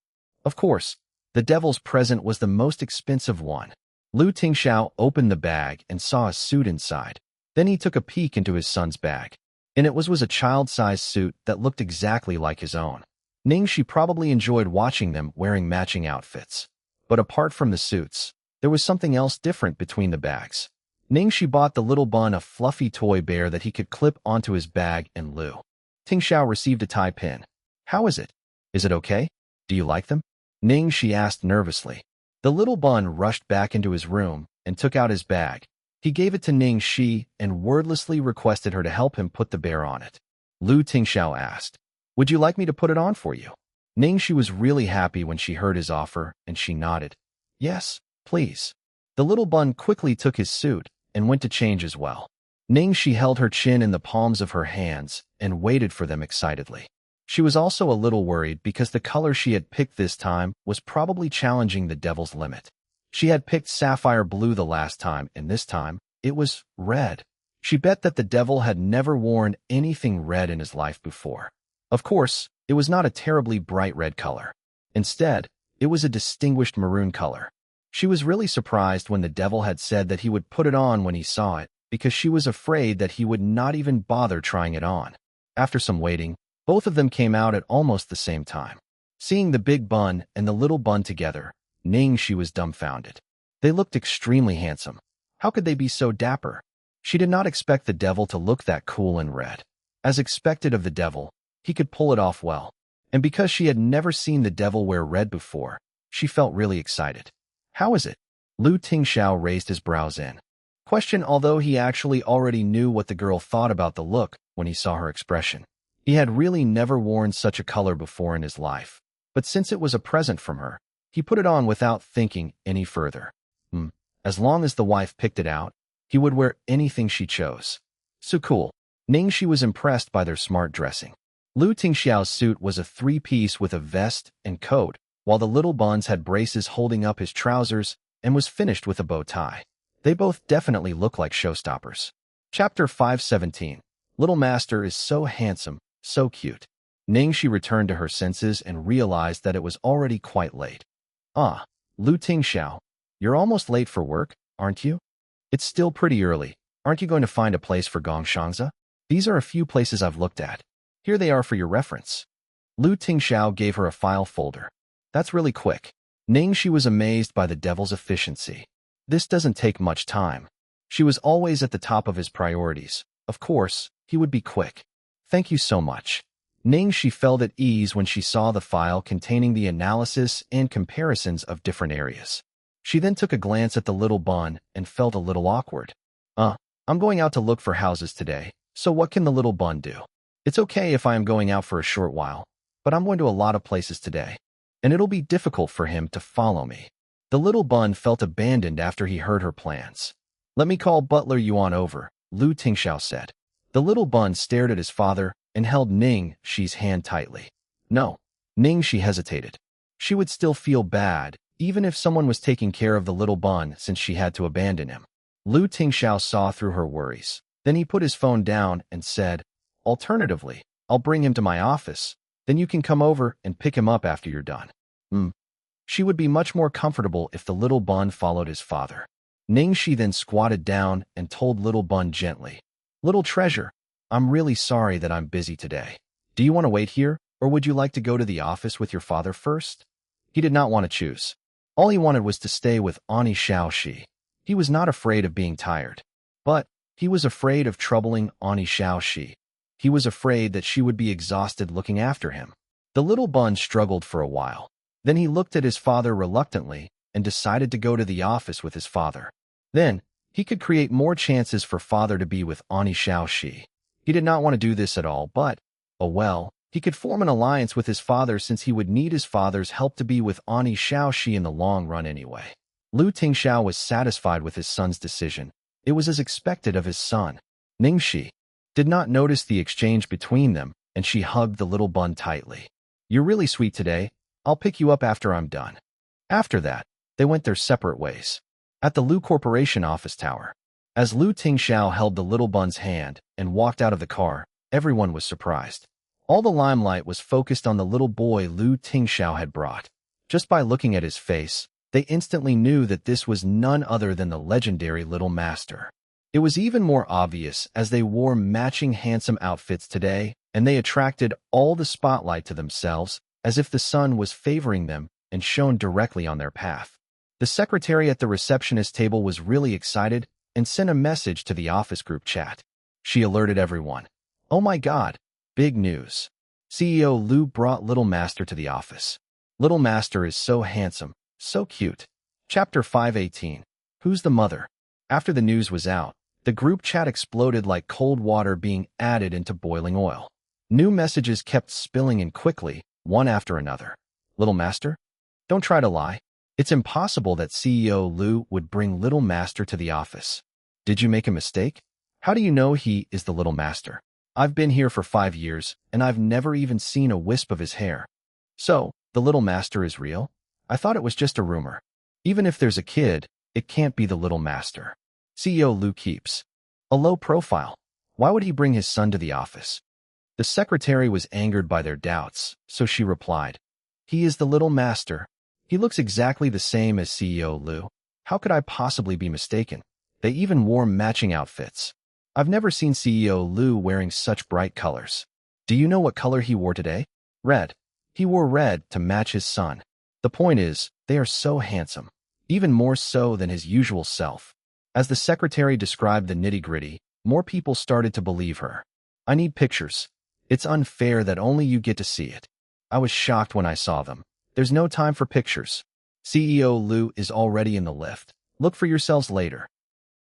Of course, the devil's present was the most expensive one. Tingxiao opened the bag and saw a suit inside. Then he took a peek into his son's bag, and it was a child-sized suit that looked exactly like his own. Ning Xi probably enjoyed watching them wearing matching outfits. But apart from the suits, there was something else different between the bags. Ning Xi bought the little bun a fluffy toy bear that he could clip onto his bag, and Tingxiao received a tie pin. "How is it? Is it okay? Do you like them?" Ning Xi asked nervously. The little bun rushed back into his room and took out his bag. He gave it to Ning Xi and wordlessly requested her to help him put the bear on it. Tingxiao asked, "Would you like me to put it on for you?" Ning Xi was really happy when she heard his offer, and she nodded. "Yes, please." The little bun quickly took his suit and went to change as well. Ning Xi held her chin in the palms of her hands and waited for them excitedly. She was also a little worried because the color she had picked this time was probably challenging the devil's limit. She had picked sapphire blue the last time, and this time, it was red. She bet that the devil had never worn anything red in his life before. Of course, it was not a terribly bright red color. Instead, it was a distinguished maroon color. She was really surprised when the devil had said that he would put it on when he saw it, because she was afraid that he would not even bother trying it on. After some waiting, both of them came out at almost the same time. Seeing the big bun and the little bun together, Ning Xi was dumbfounded. They looked extremely handsome. How could they be so dapper? She did not expect the devil to look that cool in red. As expected of the devil, he could pull it off well. And because she had never seen the devil wear red before, she felt really excited. "How is it?" Tingxiao raised his brows in Question, although he actually already knew what the girl thought about the look when he saw her expression. He had really never worn such a color before in his life. But since it was a present from her, he put it on without thinking any further. As long as the wife picked it out, he would wear anything she chose. So cool. Ning Xi was impressed by their smart dressing. Tingxiao's suit was a three-piece with a vest and coat, while the little buns had braces holding up his trousers and was finished with a bow tie. They both definitely look like showstoppers. Chapter 517. Little Master is so handsome, so cute. Ning Xi returned to her senses and realized that it was already quite late. Tingxiao, you're almost late for work, aren't you? It's still pretty early. Aren't you going to find a place for Gongshangzi? These are a few places I've looked at. Here they are for your reference. Tingxiao gave her a file folder. That's really quick. Ning Xi was amazed by the devil's efficiency. This doesn't take much time. She was always at the top of his priorities. Of course, he would be quick. Thank you so much. Ning Xi felt at ease when she saw the file containing the analysis and comparisons of different areas. She then took a glance at the little bun and felt a little awkward. I'm going out to look for houses today, so what can the little bun do? It's okay if I am going out for a short while, but I'm going to a lot of places today, and it'll be difficult for him to follow me. The little bun felt abandoned after he heard her plans. Let me call Butler Yuan over, Tingxiao said. The little bun stared at his father and held Ning Xi's hand tightly. No. Ning Xi hesitated. She would still feel bad, even if someone was taking care of the little bun since she had to abandon him. Tingxiao saw through her worries. Then he put his phone down and said, Alternatively, I'll bring him to my office. Then you can come over and pick him up after you're done. She would be much more comfortable if the little bun followed his father. Ning Xi then squatted down and told little bun gently, Little treasure, I'm really sorry that I'm busy today. Do you want to wait here, or would you like to go to the office with your father first? He did not want to choose. All he wanted was to stay with Tingxiao. He was not afraid of being tired, but he was afraid of troubling Tingxiao. He was afraid that she would be exhausted looking after him. The little bun struggled for a while. Then he looked at his father reluctantly and decided to go to the office with his father. Then, he could create more chances for father to be with Tingxiao. He did not want to do this at all, but, oh well, he could form an alliance with his father since he would need his father's help to be with Tingxiao in the long run anyway. Tingxiao was satisfied with his son's decision. It was as expected of his son. Ning Xi did not notice the exchange between them, and she hugged the little bun tightly. You're really sweet today. I'll pick you up after I'm done. After that, they went their separate ways. At the Lu Corporation office tower, as Tingxiao held the little bun's hand and walked out of the car, everyone was surprised. All the limelight was focused on the little boy Tingxiao had brought. Just by looking at his face, they instantly knew that this was none other than the legendary Little Master. It was even more obvious as they wore matching handsome outfits today, and they attracted all the spotlight to themselves, as if the sun was favoring them and shone directly on their path. The secretary at the receptionist table was really excited and sent a message to the office group chat. She alerted everyone. Oh my God, big news. CEO Lu brought Little Master to the office. Little Master is so handsome, so cute. Chapter 518. Who's the mother? After the news was out, the group chat exploded like cold water being added into boiling oil. New messages kept spilling in quickly, one after another. Little Master? Don't try to lie. It's impossible that CEO Lu would bring Little Master to the office. Did you make a mistake? How do you know he is the Little Master? I've been here for 5 years, and I've never even seen a wisp of his hair. So, the Little Master is real? I thought it was just a rumor. Even if there's a kid, it can't be the Little Master. CEO Lu keeps a low profile. Why would he bring his son to the office? The secretary was angered by their doubts, so she replied, He is the Little Master. He looks exactly the same as CEO Lu. How could I possibly be mistaken? They even wore matching outfits. I've never seen CEO Lu wearing such bright colors. Do you know what color he wore today? Red. He wore red to match his son. The point is, they are so handsome, even more so than his usual self. As the secretary described the nitty-gritty, more people started to believe her. I need pictures. It's unfair that only you get to see it. I was shocked when I saw them. There's no time for pictures. CEO Lu is already in the lift. Look for yourselves later.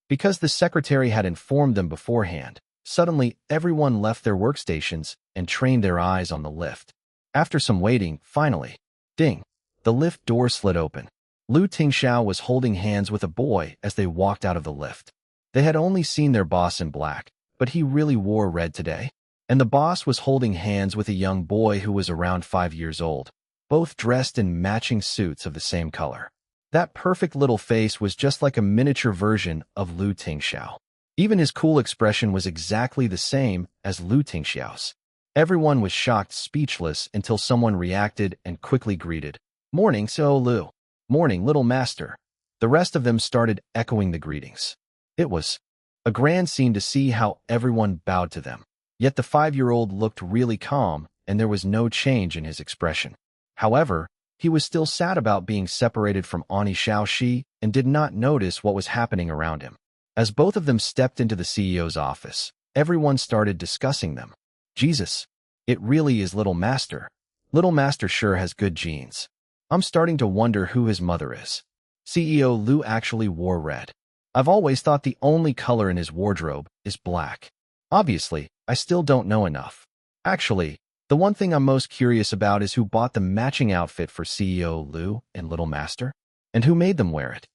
Because the secretary had informed them beforehand, suddenly everyone left their workstations and trained their eyes on the lift. After some waiting, finally, ding, the lift door slid open. Tingxiao was holding hands with a boy as they walked out of the lift. They had only seen their boss in black, but he really wore red today. And the boss was holding hands with a young boy who was around 5 years old, both dressed in matching suits of the same color. That perfect little face was just like a miniature version of Tingxiao. Even his cool expression was exactly the same as Tingxiao's. Everyone was shocked, speechless, until someone reacted and quickly greeted, "Morning, So Lu." "Morning, little master." The rest of them started echoing the greetings. It was a grand scene to see how everyone bowed to them. Yet the 5-year-old looked really calm, and there was no change in his expression. However, he was still sad about being separated from Ani Xiaoxi and did not notice what was happening around him. As both of them stepped into the CEO's office, everyone started discussing them. Jesus, it really is Little Master. Little Master sure has good genes. I'm starting to wonder who his mother is. CEO Lu actually wore red. I've always thought the only color in his wardrobe is black. Obviously, I still don't know enough. Actually, the one thing I'm most curious about is who bought the matching outfit for CEO Lu and Little Master, and who made them wear it.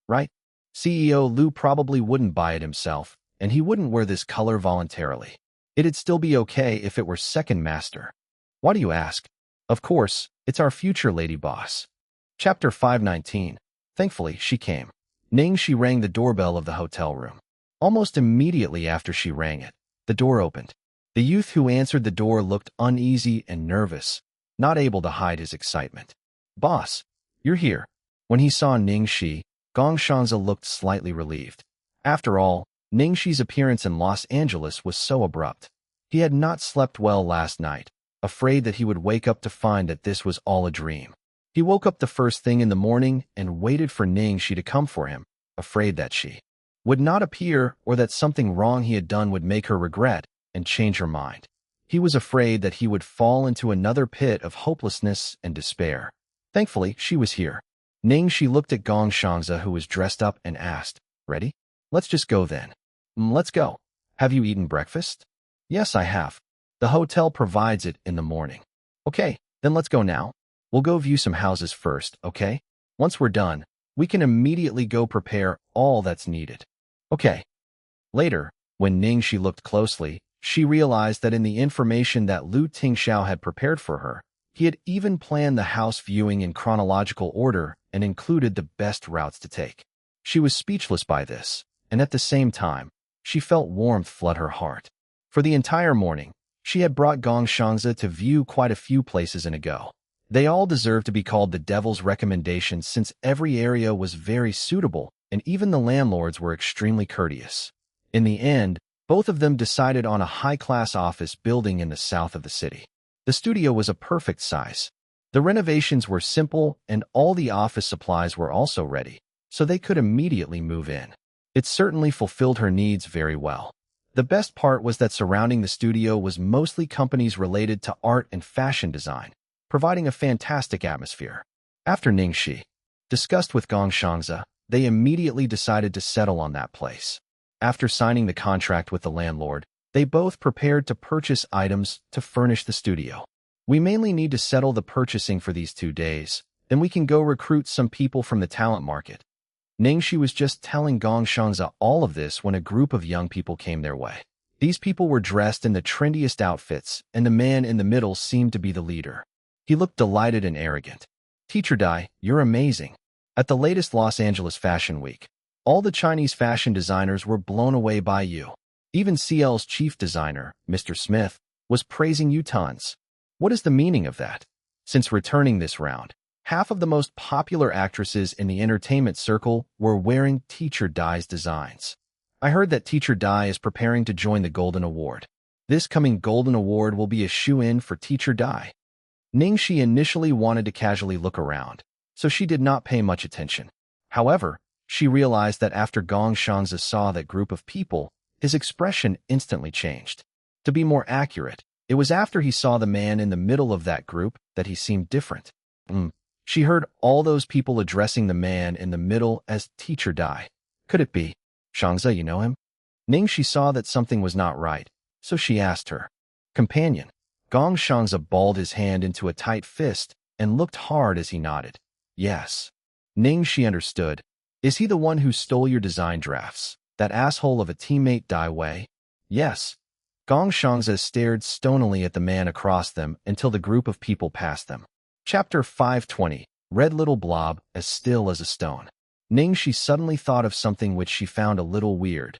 Right? CEO Lu probably wouldn't buy it himself, and he wouldn't wear this color voluntarily. It'd still be okay if it were Second Master. Why do you ask? Of course, it's our future lady boss. Chapter 519. Thankfully, she came. Ning Xi rang the doorbell of the hotel room. Almost immediately after she rang it, the door opened. The youth who answered the door looked uneasy and nervous, not able to hide his excitement. "Boss, you're here." When he saw Ning Xi, Gong Shanzi looked slightly relieved. After all, Ning Xi's appearance in Los Angeles was so abrupt. He had not slept well last night, afraid that he would wake up to find that this was all a dream. He woke up the first thing in the morning and waited for Ning Xi to come for him, afraid that she would not appear or that something wrong he had done would make her regret and change her mind. He was afraid that he would fall into another pit of hopelessness and despair. Thankfully, she was here. Ning Xi looked at Gong Shanzi, who was dressed up, and asked, "Ready? Let's just go then." Let's go. Have you eaten breakfast?" "Yes, I have. The hotel provides it in the morning." "Okay, then let's go now. We'll go view some houses first, okay? Once we're done, we can immediately go prepare all that's needed." "Okay." Later, when Ning Xi looked closely, she realized that in the information that Tingxiao had prepared for her, he had even planned the house viewing in chronological order and included the best routes to take. She was speechless by this, and at the same time, she felt warmth flood her heart. For the entire morning, she had brought Gong Shanzi to view quite a few places in a go. They all deserved to be called the devil's recommendations since every area was very suitable and even the landlords were extremely courteous. In the end, both of them decided on a high-class office building in the south of the city. The studio was a perfect size. The renovations were simple and all the office supplies were also ready, so they could immediately move in. It certainly fulfilled her needs very well. The best part was that surrounding the studio was mostly companies related to art and fashion design, providing a fantastic atmosphere. After Ning Xi discussed with Gong Shanzi, they immediately decided to settle on that place. After signing the contract with the landlord, they both prepared to purchase items to furnish the studio. "We mainly need to settle the purchasing for these 2 days, then we can go recruit some people from the talent market." Ning Xi was just telling Gong Shanzi all of this when a group of young people came their way. These people were dressed in the trendiest outfits, and the man in the middle seemed to be the leader. He looked delighted and arrogant. "Teacher Dai, you're amazing." At the latest Los Angeles Fashion Week, all the Chinese fashion designers were blown away by you. Even CL's chief designer, Mr. Smith, was praising you tons. What is the meaning of that? Since returning this round, half of the most popular actresses in the entertainment circle were wearing Teacher Dai's designs. I heard that Teacher Dai is preparing to join the Golden Award. This coming Golden Award will be a shoe-in for Teacher Dai. Ning Xi initially wanted to casually look around, so she did not pay much attention. However, she realized that after Gong Shanzi saw that group of people, his expression instantly changed. To be more accurate, it was after he saw the man in the middle of that group that he seemed different. She heard all those people addressing the man in the middle as Teacher Dai. Could it be? Shangza, you know him? Ning Xi saw that something was not right, so she asked her companion. Gong Shangza balled his hand into a tight fist and looked hard as he nodded. Yes. Ning Xi understood. Is he the one who stole your design drafts? That asshole of a teammate Dai Wei? Yes. Gong Shangza stared stonily at the man across them until the group of people passed them. Chapter 520. Red Little Blob, as still as a stone. Ning Xi suddenly thought of something which she found a little weird.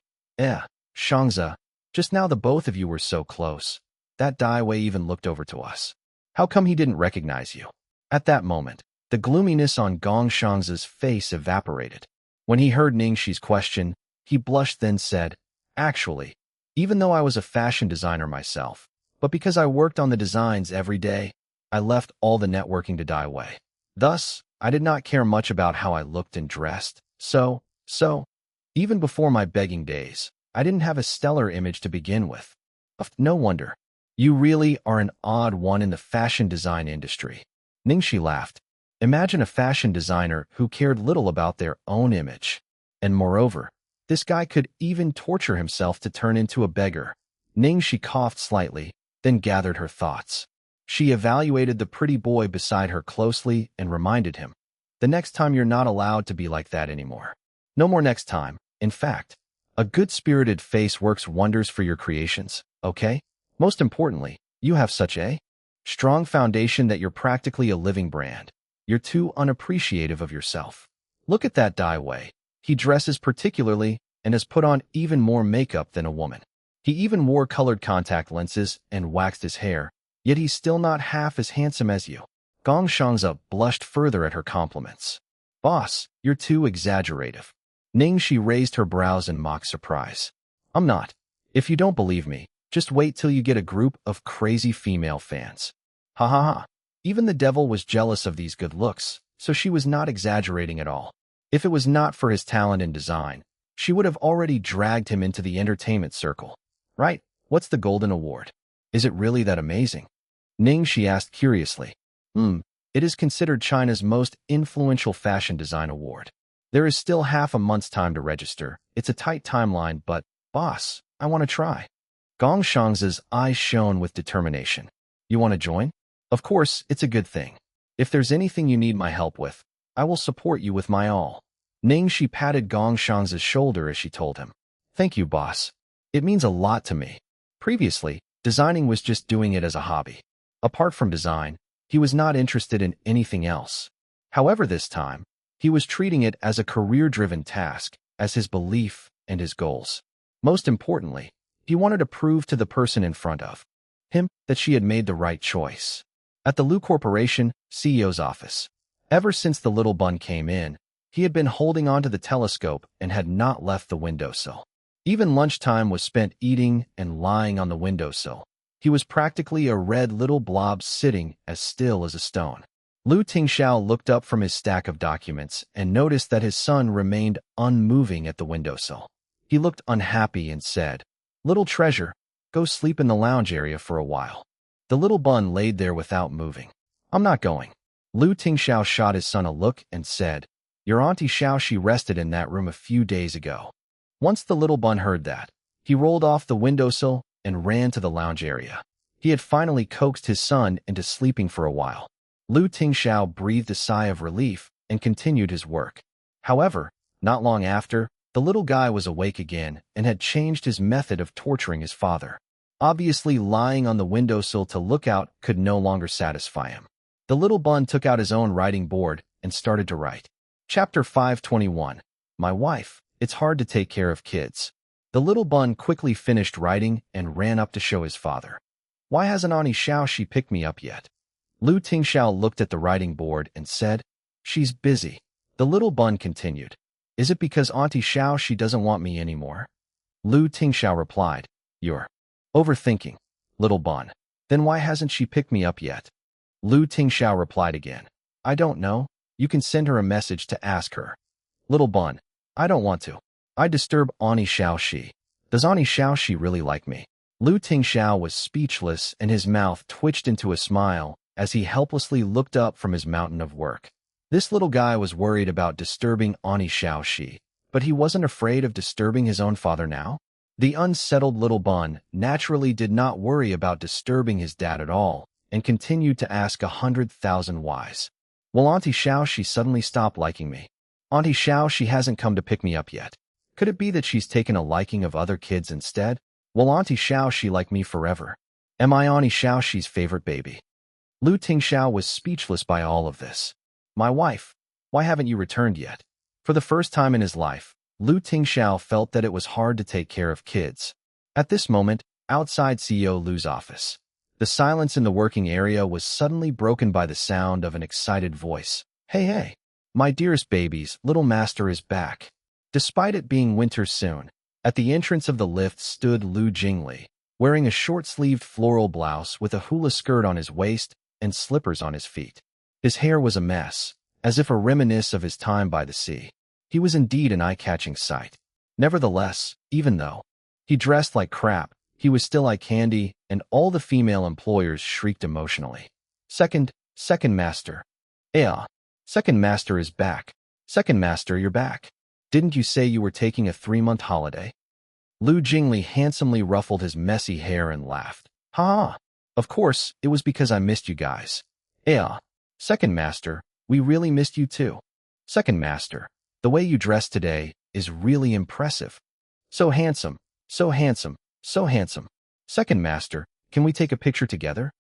Shangza, just now the both of you were so close. That Dai Wei even looked over to us. How come he didn't recognize you? At that moment, the gloominess on Gong Shangza's face evaporated. When he heard Ning Xi's question, he blushed then said, Actually, even though I was a fashion designer myself, but because I worked on the designs every day, I left all the networking to Dai Wei. Thus, I did not care much about how I looked and dressed. So, even before my begging days, I didn't have a stellar image to begin with. No wonder. You really are an odd one in the fashion design industry. Ning Xi laughed. Imagine a fashion designer who cared little about their own image. And moreover, this guy could even torture himself to turn into a beggar. Ning Xi coughed slightly, then gathered her thoughts. She evaluated the pretty boy beside her closely and reminded him, the next time you're not allowed to be like that anymore. No more next time. In fact, a good-spirited face works wonders for your creations, okay? Most importantly, you have such a strong foundation that you're practically a living brand. You're too unappreciative of yourself. Look at that Dai Wei. He dresses particularly and has put on even more makeup than a woman. He even wore colored contact lenses and waxed his hair, yet he's still not half as handsome as you. Gong Shangza blushed further at her compliments. Boss, you're too exaggerative. Ning Xi raised her brows in mock surprise. I'm not. If you don't believe me, just wait till you get a group of crazy female fans. Ha ha ha. Even the devil was jealous of these good looks, so she was not exaggerating at all. If it was not for his talent in design, she would have already dragged him into the entertainment circle. Right? What's the Golden Award? Is it really that amazing? Ning Xi asked curiously. It is considered China's most influential fashion design award. There is still half a month's time to register. It's a tight timeline, but, boss, I want to try. Gong Shangza's eyes shone with determination. You want to join? Of course, it's a good thing. If there's anything you need my help with, I will support you with my all. Ning Xi patted Gong Shangza's shoulder as she told him. Thank you, boss. It means a lot to me. Previously, designing was just doing it as a hobby. Apart from design, he was not interested in anything else. However, this time, he was treating it as a career-driven task, as his belief and his goals. Most importantly, he wanted to prove to the person in front of him that she had made the right choice. At the Lu Corporation CEO's office, ever since the little bun came in, he had been holding onto the telescope and had not left the windowsill. Even lunchtime was spent eating and lying on the windowsill. He was practically a red little blob sitting as still as a stone. Tingxiao looked up from his stack of documents and noticed that his son remained unmoving at the windowsill. He looked unhappy and said, Little treasure, go sleep in the lounge area for a while. The little bun laid there without moving. I'm not going. Tingxiao shot his son a look and said, Your auntie Xiao, she rested in that room a few days ago. Once the little bun heard that, he rolled off the windowsill and ran to the lounge area. He had finally coaxed his son into sleeping for a while. Tingxiao breathed a sigh of relief and continued his work. However, not long after, the little guy was awake again and had changed his method of torturing his father. Obviously, lying on the windowsill to look out could no longer satisfy him. The little bun took out his own writing board and started to write. Chapter 521. My wife, it's hard to take care of kids. The little bun quickly finished writing and ran up to show his father. Why hasn't Auntie Xiao she picked me up yet? Tingxiao looked at the writing board and said, She's busy. The little bun continued. Is it because Auntie Xiao she doesn't want me anymore? Tingxiao replied, You're overthinking, little bun. Then why hasn't she picked me up yet? Tingxiao replied again. I don't know. You can send her a message to ask her. Little bun. I don't want to. I disturb Auntie Xiao she. Does Auntie Xiao she really like me? Tingxiao was speechless and his mouth twitched into a smile as he helplessly looked up from his mountain of work. This little guy was worried about disturbing Auntie Xiao she, But he wasn't afraid of disturbing his own father now? The unsettled little bun naturally did not worry about disturbing his dad at all and continued to ask 100,000 whys. Well, Auntie Xiao, she suddenly stopped liking me. Auntie Xiao, she hasn't come to pick me up yet. Could it be that she's taken a liking of other kids instead? Well, Auntie Xiao, she liked me forever. Am I Auntie Xiao, she's favorite baby? Tingxiao was speechless by all of this. My wife, why haven't you returned yet? For the first time in his life, Tingxiao felt that it was hard to take care of kids. At this moment, outside CEO Lu's office, the silence in the working area was suddenly broken by the sound of an excited voice. Hey, hey, my dearest babies, little master is back. Despite it being winter soon, at the entrance of the lift stood Lu Jingli, wearing a short-sleeved floral blouse with a hula skirt on his waist and slippers on his feet. His hair was a mess, as if a reminiscence of his time by the sea. He was indeed an eye-catching sight. Nevertheless, even though he dressed like crap, he was still eye candy, and all the female employers shrieked emotionally. Second master. Second master is back. Second master, you're back. Didn't you say you were taking a 3-month holiday? Lu Jingli handsomely ruffled his messy hair and laughed. Ha! Of course, it was because I missed you guys. Second master, we really missed you too. Second master, the way you dressed today is really impressive. So handsome, so handsome, so handsome. Second master, can we take a picture together?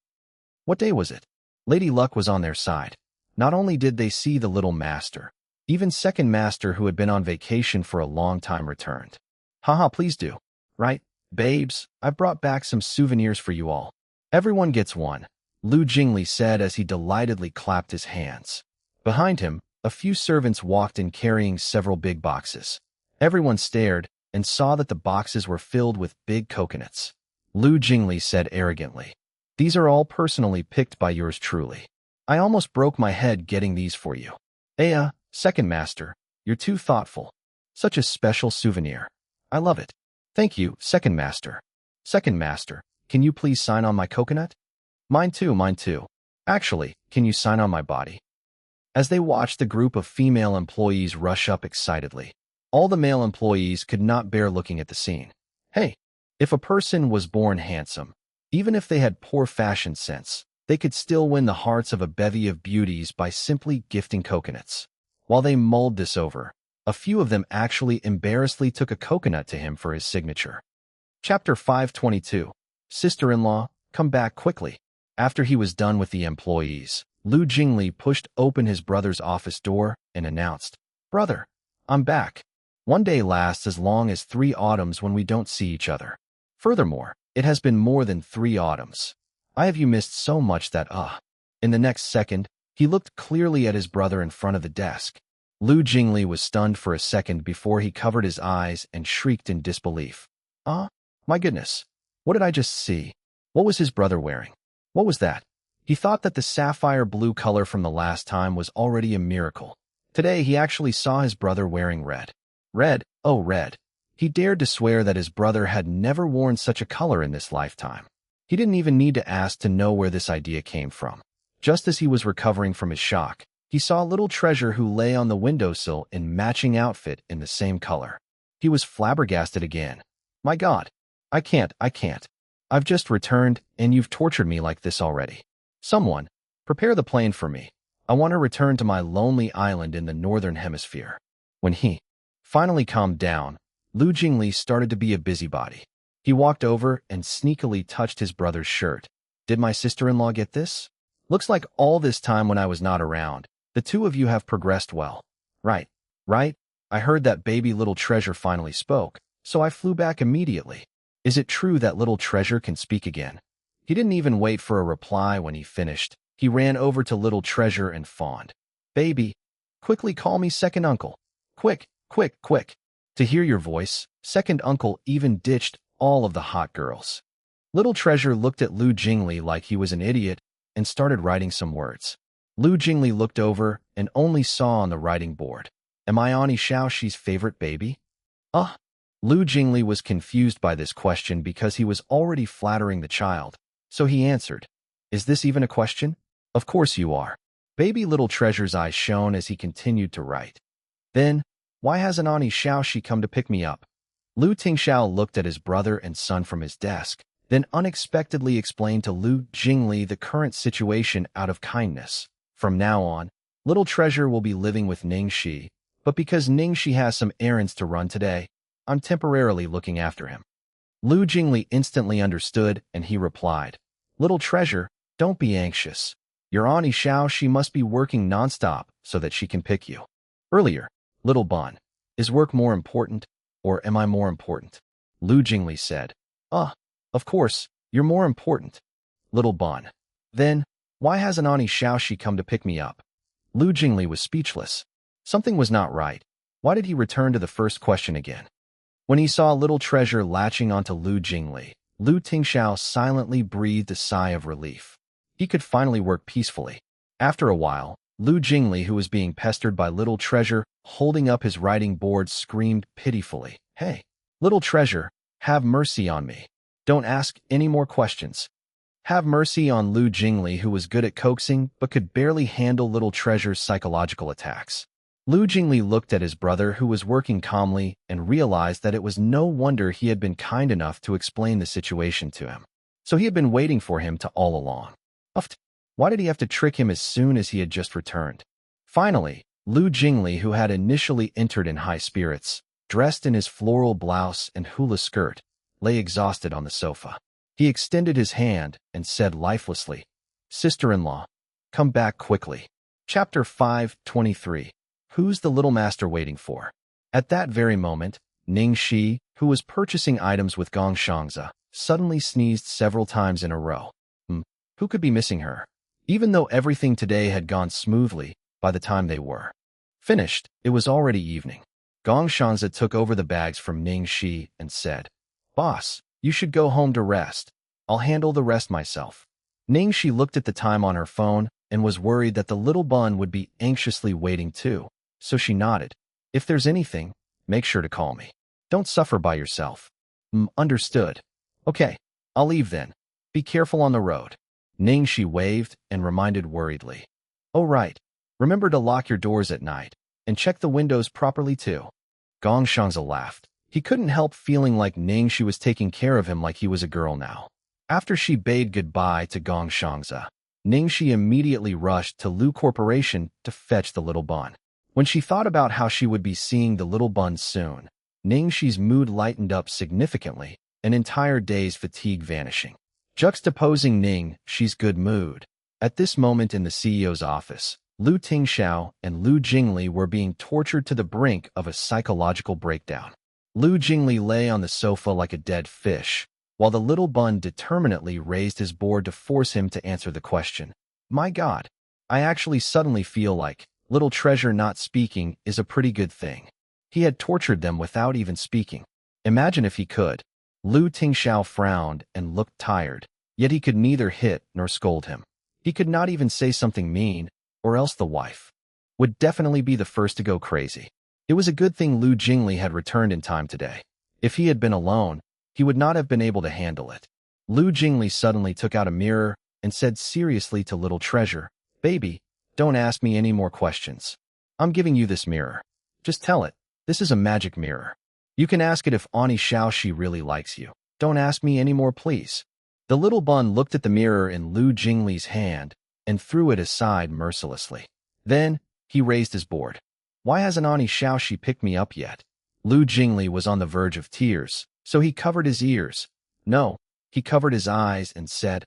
What day was it? Lady Luck was on their side. Not only did they see the little master, even second master who had been on vacation for a long time returned. Haha, please do. Right, babes, I brought back some souvenirs for you all. Everyone gets one, Lu Jingli said as he delightedly clapped his hands. Behind him, a few servants walked in carrying several big boxes. Everyone stared and saw that the boxes were filled with big coconuts. Lu Jingli said arrogantly, "These are all personally picked by yours truly. I almost broke my head getting these for you." Second master, you're too thoughtful. Such a special souvenir. I love it. Thank you, second master. Second master, can you please sign on my coconut? Mine too, mine too. Actually, can you sign on my body? As they watched the group of female employees rush up excitedly, all the male employees could not bear looking at the scene. Hey, if a person was born handsome, even if they had poor fashion sense, they could still win the hearts of a bevy of beauties by simply gifting coconuts. While they mulled this over, a few of them actually embarrassedly took a coconut to him for his signature. Chapter 522. Sister-in-law, come back quickly. After he was done with the employees, Lu Jingli pushed open his brother's office door and announced, "Brother, I'm back. One day lasts as long as 3 autumns when we don't see each other. Furthermore, it has been more than 3 autumns. I have you missed so much that In the next second, he looked clearly at his brother in front of the desk. Lu Jingli was stunned for a second before he covered his eyes and shrieked in disbelief. My goodness. What did I just see? What was his brother wearing? What was that? He thought that the sapphire blue color from the last time was already a miracle. Today he actually saw his brother wearing red. Red, oh red. He dared to swear that his brother had never worn such a color in this lifetime. He didn't even need to ask to know where this idea came from. Just as he was recovering from his shock, he saw Little Treasure who lay on the windowsill in matching outfit in the same color. He was flabbergasted again. My God, I can't. I've just returned, and you've tortured me like this already. Someone, prepare the plane for me. I want to return to my lonely island in the northern hemisphere. When he finally calmed down, Lu Jingli started to be a busybody. He walked over and sneakily touched his brother's shirt. Did my sister-in-law get this? Looks like all this time when I was not around, the two of you have progressed well. Right. I heard that baby Little Treasure finally spoke, so I flew back immediately. Is it true that Little Treasure can speak again? He didn't even wait for a reply when he finished. He ran over to Little Treasure and fawned. Baby, quickly call me second uncle. Quick. To hear your voice, second uncle even ditched all of the hot girls. Little Treasure looked at Lu Jingli like he was an idiot and started writing some words. Lu Jingli looked over and only saw on the writing board, "Am I Auntie Xiaoxi's favorite baby?" Lu Jingli was confused by this question because he was already flattering the child, so he answered, "Is this even a question? Of course you are." Baby Little Treasure's eyes shone as he continued to write. Then, why hasn't Ani Xiaoxi come to pick me up? Lu Tingxiao looked at his brother and son from his desk, then unexpectedly explained to Lu Jingli the current situation out of kindness. From now on, little treasure will be living with Ning Xi, but because Ning Xi has some errands to run today, I'm temporarily looking after him. Lu Jingli instantly understood, and he replied, Little treasure, don't be anxious. Your Ani Xiaoxi must be working nonstop so that she can pick you. Earlier, Little Bun, is work more important, or am I more important? Lu Jingli said, of course, you're more important. Little Bun. Then, why hasn't Ani Xiaoxi come to pick me up? Lu Jingli was speechless. Something was not right. Why did he return to the first question again? When he saw Little Treasure latching onto Lu Jingli, Lu Tingxiao silently breathed a sigh of relief. He could finally work peacefully. After a while, Lu Jingli, who was being pestered by Little Treasure, holding up his writing board, screamed pitifully, Hey, Little Treasure, have mercy on me. Don't ask any more questions. Have mercy on Lu Jingli, who was good at coaxing but could barely handle Little Treasure's psychological attacks. Lu Jingli looked at his brother, who was working calmly, and realized that it was no wonder he had been kind enough to explain the situation to him. So he had been waiting for him to all along. Why did he have to trick him as soon as he had just returned? Finally, Lu Jingli, who had initially entered in high spirits, dressed in his floral blouse and hula skirt, lay exhausted on the sofa. He extended his hand and said lifelessly, Sister-in-law, come back quickly. Chapter 5:23. Who's the little master waiting for? At that very moment, Ning Xi, who was purchasing items with Gong Shangzi, suddenly sneezed several times in a row. Who could be missing her? Even though everything today had gone smoothly, by the time they were finished, it was already evening. Gong Shangzi took over the bags from Ning Xi and said, Boss, you should go home to rest. I'll handle the rest myself. Ning Xi looked at the time on her phone and was worried that the little bun would be anxiously waiting too, so she nodded. If there's anything, make sure to call me. Don't suffer by yourself. Understood. Okay, I'll leave then. Be careful on the road. Ning Xi waved and reminded worriedly. Oh right, remember to lock your doors at night, and check the windows properly too. Gong Shangzi laughed. He couldn't help feeling like Ning Xi was taking care of him like he was a girl now. After she bade goodbye to Gong Shangzi, Ning Xi immediately rushed to Lu Corporation to fetch the little bun. When she thought about how she would be seeing the little bun soon, Ning Xi's mood lightened up significantly, an entire day's fatigue vanishing. Juxtaposing Ning Xi's good mood, at this moment in the CEO's office, Lu Tingxiao and Lu Jingli were being tortured to the brink of a psychological breakdown. Lu Jingli lay on the sofa like a dead fish, while the little bun determinedly raised his board to force him to answer the question. My God, I actually suddenly feel like Little Treasure not speaking is a pretty good thing. He had tortured them without even speaking. Imagine if he could. Lu Tingxiao frowned and looked tired, yet he could neither hit nor scold him. He could not even say something mean, or else the wife would definitely be the first to go crazy. It was a good thing Lu Jingli had returned in time today. If he had been alone, he would not have been able to handle it. Lu Jingli suddenly took out a mirror and said seriously to Little Treasure, Baby, don't ask me any more questions. I'm giving you this mirror. Just tell it, this is a magic mirror. You can ask it if Ani Xiaoxi really likes you. Don't ask me any more, please. The little bun looked at the mirror in Lu Jingli's hand and threw it aside mercilessly. Then, he raised his board. Why hasn't Ani Xiaoxi picked me up yet? Lu Jingli was on the verge of tears, so he covered his ears. No, he covered his eyes and said,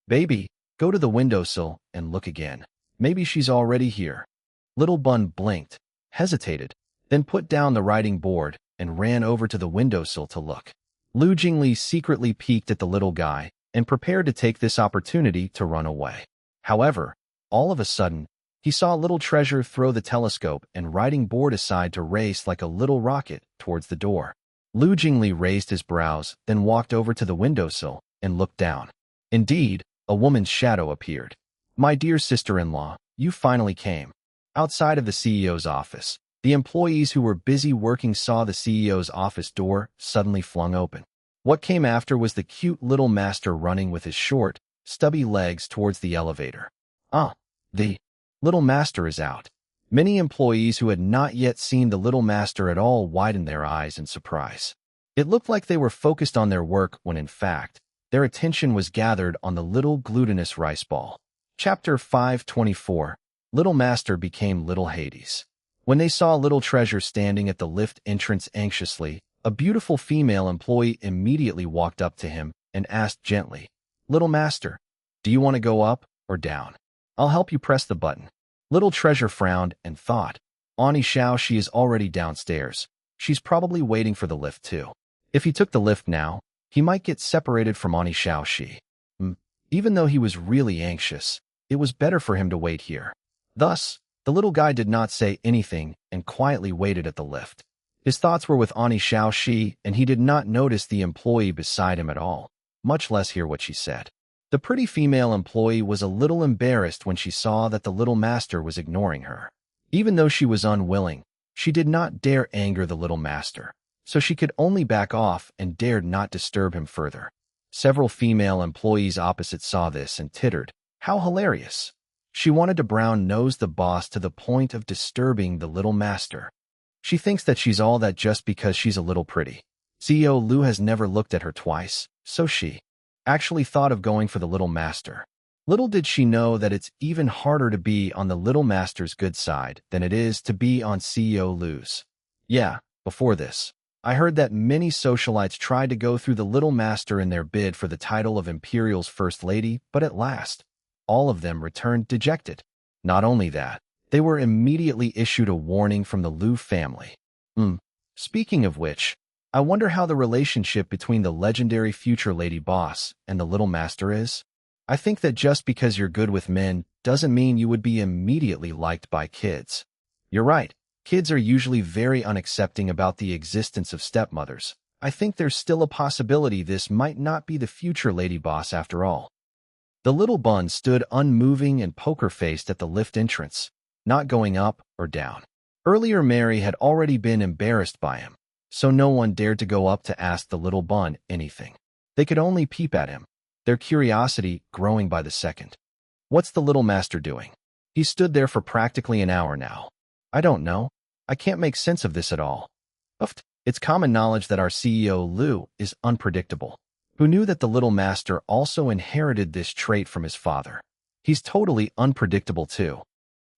Baby, go to the windowsill and look again. Maybe she's already here. Little bun blinked, hesitated, then put down the writing board and ran over to the windowsill to look. Lu Jingli secretly peeked at the little guy and prepared to take this opportunity to run away. However, all of a sudden, he saw Little Treasure throw the telescope and writing board aside to race like a little rocket towards the door. Lu Jingli raised his brows, then walked over to the windowsill and looked down. Indeed, a woman's shadow appeared. My dear sister-in-law, you finally came. Outside of the CEO's office, the employees who were busy working saw the CEO's office door suddenly flung open. What came after was the cute little master running with his short, stubby legs towards the elevator. The little master is out. Many employees who had not yet seen the little master at all widened their eyes in surprise. It looked like they were focused on their work when in fact, their attention was gathered on the little glutinous rice ball. Chapter 524. Little Master became Little Hades. When they saw Little Treasure standing at the lift entrance anxiously, a beautiful female employee immediately walked up to him and asked gently, "Little Master, do you want to go up or down? I'll help you press the button." Little Treasure frowned and thought, Tingxiao, she is already downstairs. She's probably waiting for the lift too. If he took the lift now, he might get separated from Tingxiao she. Even though he was really anxious, it was better for him to wait here. Thus, the little guy did not say anything and quietly waited at the lift. His thoughts were with Tingxiao she, and he did not notice the employee beside him at all, much less hear what she said. The pretty female employee was a little embarrassed when she saw that the little master was ignoring her. Even though she was unwilling, she did not dare anger the little master, so she could only back off and dared not disturb him further. Several female employees opposite saw this and tittered. How hilarious! She wanted to brown-nose the boss to the point of disturbing the little master. She thinks that she's all that just because she's a little pretty. CEO Lu has never looked at her twice, so she actually thought of going for the little master. Little did she know that it's even harder to be on the little master's good side than it is to be on CEO Lu's. Yeah, before this, I heard that many socialites tried to go through the little master in their bid for the title of Imperial's First Lady, but at last, all of them returned dejected. Not only that, they were immediately issued a warning from the Lu family. Speaking of which, I wonder how the relationship between the legendary future lady boss and the little master is? I think that just because you're good with men doesn't mean you would be immediately liked by kids. You're right, kids are usually very unaccepting about the existence of stepmothers. I think there's still a possibility this might not be the future lady boss after all. The little bun stood unmoving and poker-faced at the lift entrance, not going up or down. Earlier Mary had already been embarrassed by him, so no one dared to go up to ask the little bun anything. They could only peep at him, their curiosity growing by the second. What's the little master doing? He stood there for practically an hour now. I don't know. I can't make sense of this at all. It's common knowledge that our CEO Lu is unpredictable. Who knew that the little master also inherited this trait from his father? He's totally unpredictable too.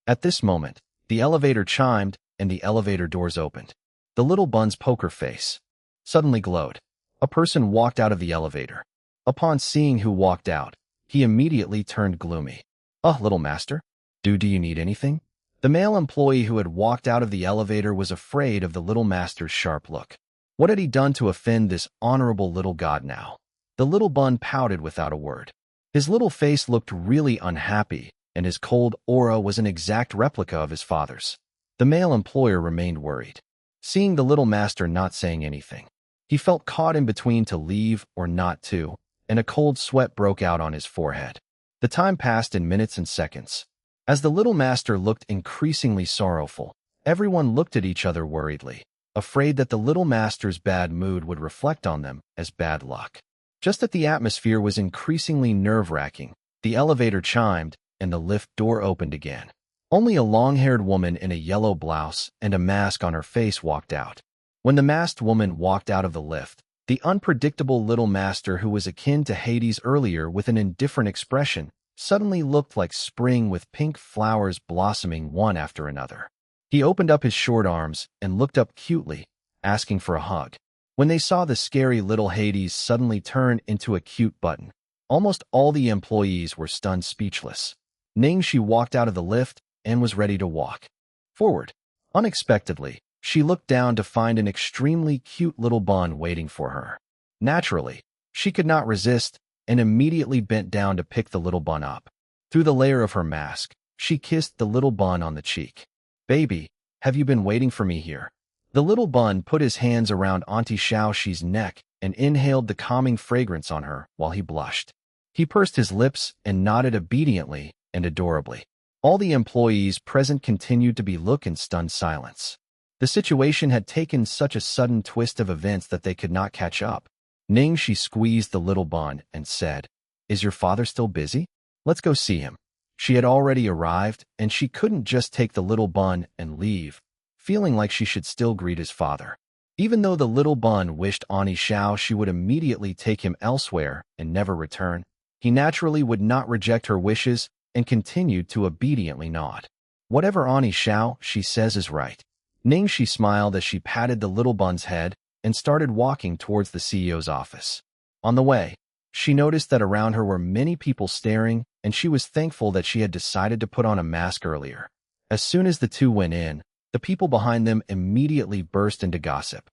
At this moment, the elevator chimed and the elevator doors opened. The little bun's poker face suddenly glowed. A person walked out of the elevator. Upon seeing who walked out, he immediately turned gloomy. Little master, do you need anything? The male employee who had walked out of the elevator was afraid of the little master's sharp look. What had he done to offend this honorable little god now? The little bun pouted without a word. His little face looked really unhappy, and his cold aura was an exact replica of his father's. The male employer remained worried. Seeing the little master not saying anything, he felt caught in between to leave or not to, and a cold sweat broke out on his forehead. The time passed in minutes and seconds. As the little master looked increasingly sorrowful, everyone looked at each other worriedly, afraid that the little master's bad mood would reflect on them as bad luck. Just as the atmosphere was increasingly nerve-wracking, the elevator chimed and the lift door opened again. Only a long-haired woman in a yellow blouse and a mask on her face walked out. When the masked woman walked out of the lift, the unpredictable little master who was akin to Hades earlier with an indifferent expression suddenly looked like spring with pink flowers blossoming one after another. He opened up his short arms and looked up cutely, asking for a hug. When they saw the scary little Hades suddenly turn into a cute button, almost all the employees were stunned speechless. Ning Xi walked out of the lift and was ready to walk forward. Unexpectedly, she looked down to find an extremely cute little bun waiting for her. Naturally, she could not resist and immediately bent down to pick the little bun up. Through the layer of her mask, she kissed the little bun on the cheek. "Baby, have you been waiting for me here?" The little bun put his hands around Auntie Xiaoxi's neck and inhaled the calming fragrance on her while he blushed. He pursed his lips and nodded obediently and adorably. All the employees present continued to be look in stunned silence. The situation had taken such a sudden twist of events that they could not catch up. Ning Xi squeezed the little bun and said, "Is your father still busy? Let's go see him." She had already arrived, and she couldn't just take the little bun and leave, feeling like she should still greet his father. Even though the little bun wished Auntie Xiao she would immediately take him elsewhere and never return, he naturally would not reject her wishes and continued to obediently nod. Whatever Auntie Xiao she says is right. Ning Xi smiled as she patted the little bun's head and started walking towards the CEO's office. On the way, she noticed that around her were many people staring, and she was thankful that she had decided to put on a mask earlier. As soon as the two went in, the people behind them immediately burst into gossip.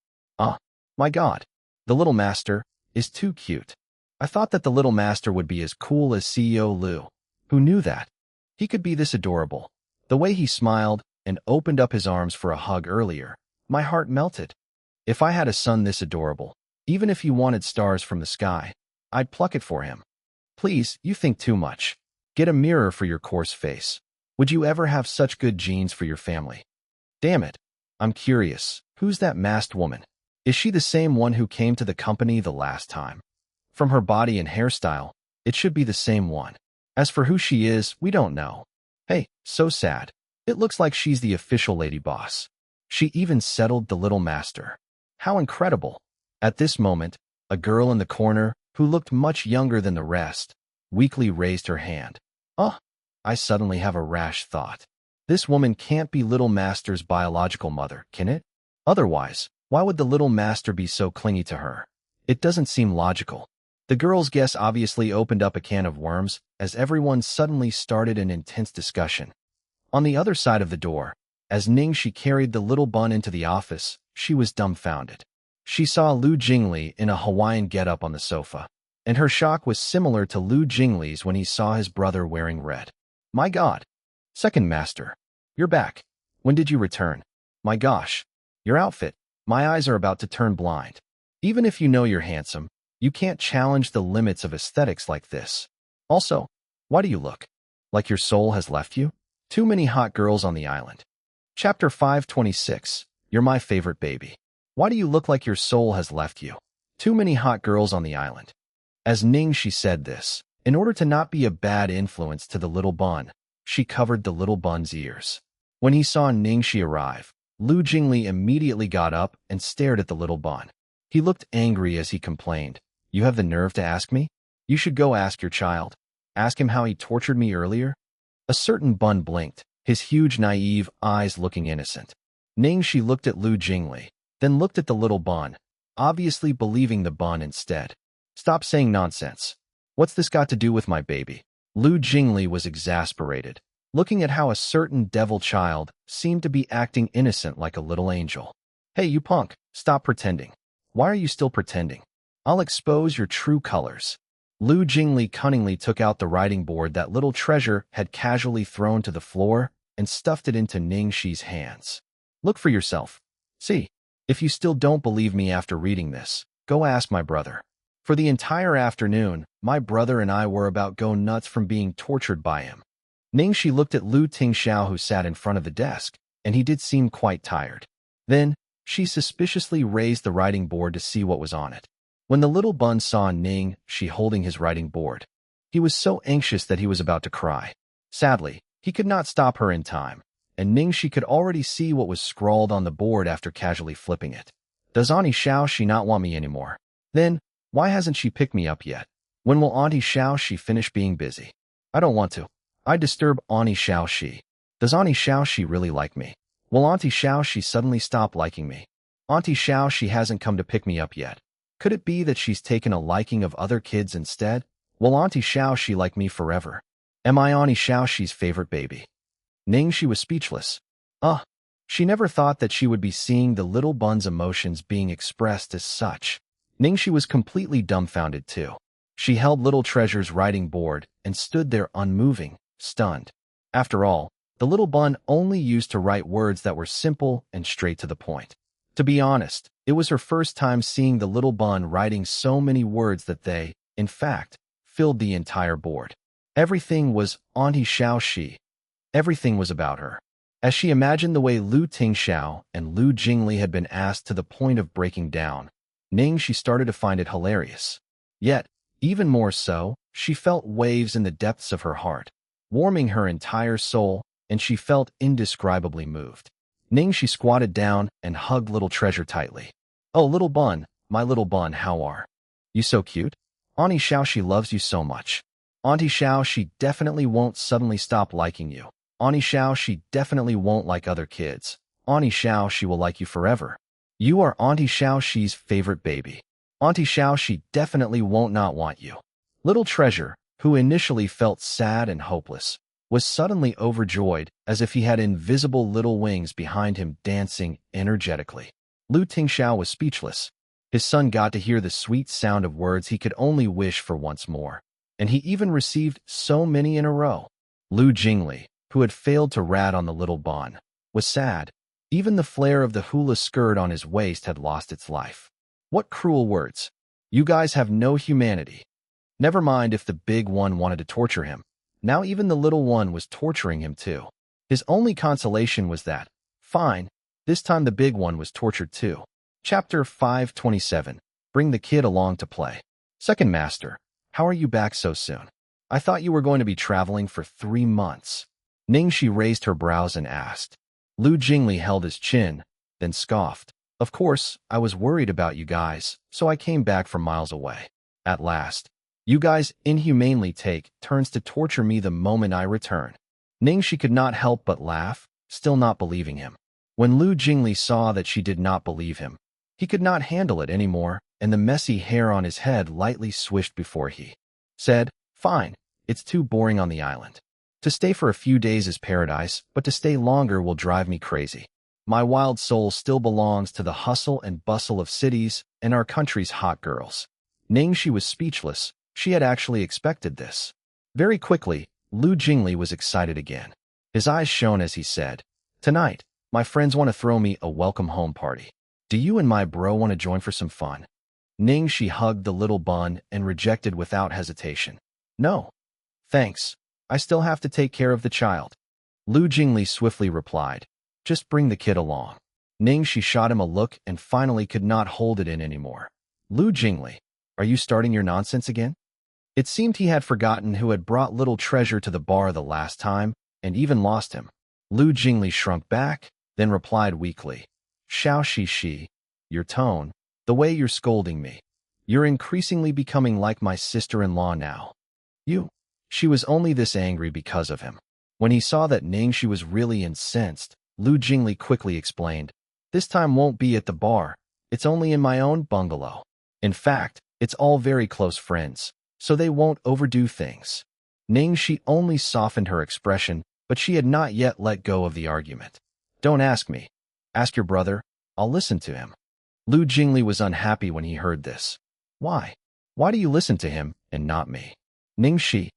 My God, the little master is too cute. I thought that the little master would be as cool as CEO Lu. Who knew that? He could be this adorable. The way he smiled and opened up his arms for a hug earlier, my heart melted. If I had a son this adorable, even if he wanted stars from the sky, I'd pluck it for him. Please, you think too much. Get a mirror for your coarse face. Would you ever have such good genes for your family? Damn it. I'm curious. Who's that masked woman? Is she the same one who came to the company the last time? From her body and hairstyle, it should be the same one. As for who she is, we don't know. Hey, so sad. It looks like she's the official lady boss. She even settled the little master. How incredible. At this moment, a girl in the corner, who looked much younger than the rest, weakly raised her hand. I suddenly have a rash thought. This woman can't be little master's biological mother, can it? Otherwise, why would the little master be so clingy to her? It doesn't seem logical. The girl's guess obviously opened up a can of worms as everyone suddenly started an intense discussion. On the other side of the door, as Ning Xi carried the little bun into the office, she was dumbfounded. She saw Lu Jingli in a Hawaiian getup on the sofa, and her shock was similar to Lu Jingli's when he saw his brother wearing red. My God! Second master, you're back. When did you return? My gosh, your outfit. My eyes are about to turn blind. Even if you know you're handsome, you can't challenge the limits of aesthetics like this. Also, why do you look like your soul has left you? Too many hot girls on the island. Chapter 526. You're my favorite baby. Why do you look like your soul has left you? Too many hot girls on the island. As Ning Xi said this, in order to not be a bad influence to the little bun, she covered the little bun's ears. When he saw Ning Xi arrive, Lu Jingli immediately got up and stared at the little bun. He looked angry as he complained. You have the nerve to ask me? You should go ask your child. Ask him how he tortured me earlier. A certain bun blinked, his huge naive eyes looking innocent. Ning Xi looked at Lu Jingli, then looked at the little bun, obviously believing the bun instead. Stop saying nonsense. What's this got to do with my baby? Lu Jingli was exasperated, looking at how a certain devil child seemed to be acting innocent like a little angel. Hey, you punk, stop pretending. Why are you still pretending? I'll expose your true colors. Lu Jingli cunningly took out the writing board that little treasure had casually thrown to the floor and stuffed it into Ning Xi's hands. Look for yourself. See, if you still don't believe me after reading this, go ask my brother. For the entire afternoon, my brother and I were about go nuts from being tortured by him. Ning Xi looked at Lu Tingxiao who sat in front of the desk, and he did seem quite tired. Then, she suspiciously raised the writing board to see what was on it. When the little bun saw Ning Xi holding his writing board, he was so anxious that he was about to cry. Sadly, he could not stop her in time, and Ning Xi could already see what was scrawled on the board after casually flipping it. Does Auntie Xiao she not want me anymore? Then, why hasn't she picked me up yet? When will Auntie Xiao she finish being busy? I don't want to. I disturb Auntie Xiao she. Does Auntie Xiao she really like me? Will Auntie Xiao she suddenly stop liking me? Auntie Xiao she hasn't come to pick me up yet. Could it be that she's taken a liking of other kids instead? Will Auntie Xiao she like me forever? Am I Auntie Xiao she's favorite baby? Ning Xi was speechless. She never thought that she would be seeing the little bun's emotions being expressed as such. Ning Xi was completely dumbfounded too. She held little treasure's writing board and stood there unmoving, stunned. After all, the little bun only used to write words that were simple and straight to the point. To be honest, it was her first time seeing the little bun writing so many words that they, in fact, filled the entire board. Everything was Auntie Xiao she. Everything was about her. As she imagined the way Lu Tingxiao and Lu Jingli had been asked to the point of breaking down, Ning Xi started to find it hilarious. Yet, even more so, she felt waves in the depths of her heart. warming her entire soul, and she felt indescribably moved. Ning Xi squatted down and hugged little treasure tightly. "Oh, little bun, my little bun, how are you? So cute. Auntie Xiao, she loves you so much. Auntie Xiao, she definitely won't suddenly stop liking you. Auntie Xiao, she definitely won't like other kids. Auntie Xiao, she will like you forever. You are Auntie Xiao, she's favorite baby. Auntie Xiao, she definitely won't not want you." Little treasure, who initially felt sad and hopeless, was suddenly overjoyed, as if he had invisible little wings behind him dancing energetically. Tingxiao was speechless. His son got to hear the sweet sound of words he could only wish for once more, and he even received so many in a row. Jingli, who had failed to rat on the little Bon, was sad. Even the flare of the hula skirt on his waist had lost its life. What cruel words. You guys have no humanity. Never mind if the big one wanted to torture him. Now even the little one was torturing him too. His only consolation was that, fine, this time the big one was tortured too. Chapter 527. Bring the kid along to play. Second Master, how are you back so soon? I thought you were going to be traveling for 3 months. Ning Xi raised her brows and asked. Jingli held his chin, then scoffed. Of course, I was worried about you guys, so I came back from miles away. At last, you guys inhumanely take turns to torture me the moment I return. Ning Xi could not help but laugh, still not believing him. When Jingli saw that she did not believe him, he could not handle it anymore, and the messy hair on his head lightly swished before he said, "Fine, it's too boring on the island. To stay for a few days is paradise, but to stay longer will drive me crazy. My wild soul still belongs to the hustle and bustle of cities and our country's hot girls." Ning Xi was speechless. She had actually expected this. Very quickly, Jingli was excited again. His eyes shone as he said, "Tonight, my friends want to throw me a welcome home party. Do you and my bro want to join for some fun?" Ning Xi hugged the little bun and rejected without hesitation. "No. Thanks. I still have to take care of the child." Jingli swiftly replied, "Just bring the kid along." Ning Xi shot him a look and finally could not hold it in anymore. Jingli, are you starting your nonsense again?" It seemed he had forgotten who had brought little treasure to the bar the last time, and even lost him. Jingli shrunk back, then replied weakly, "Xiao Shi, your tone, the way you're scolding me. You're increasingly becoming like my sister-in-law now. She was only this angry because of him." When he saw that Ning Xi was really incensed, Jingli quickly explained, "This time won't be at the bar. It's only in my own bungalow. In fact, it's all very close friends, so they won't overdo things." Ning Xi only softened her expression, but she had not yet let go of the argument. "Don't ask me. Ask your brother. I'll listen to him." Jingli was unhappy when he heard this. "Why? Why do you listen to him and not me?" "Ning Xi,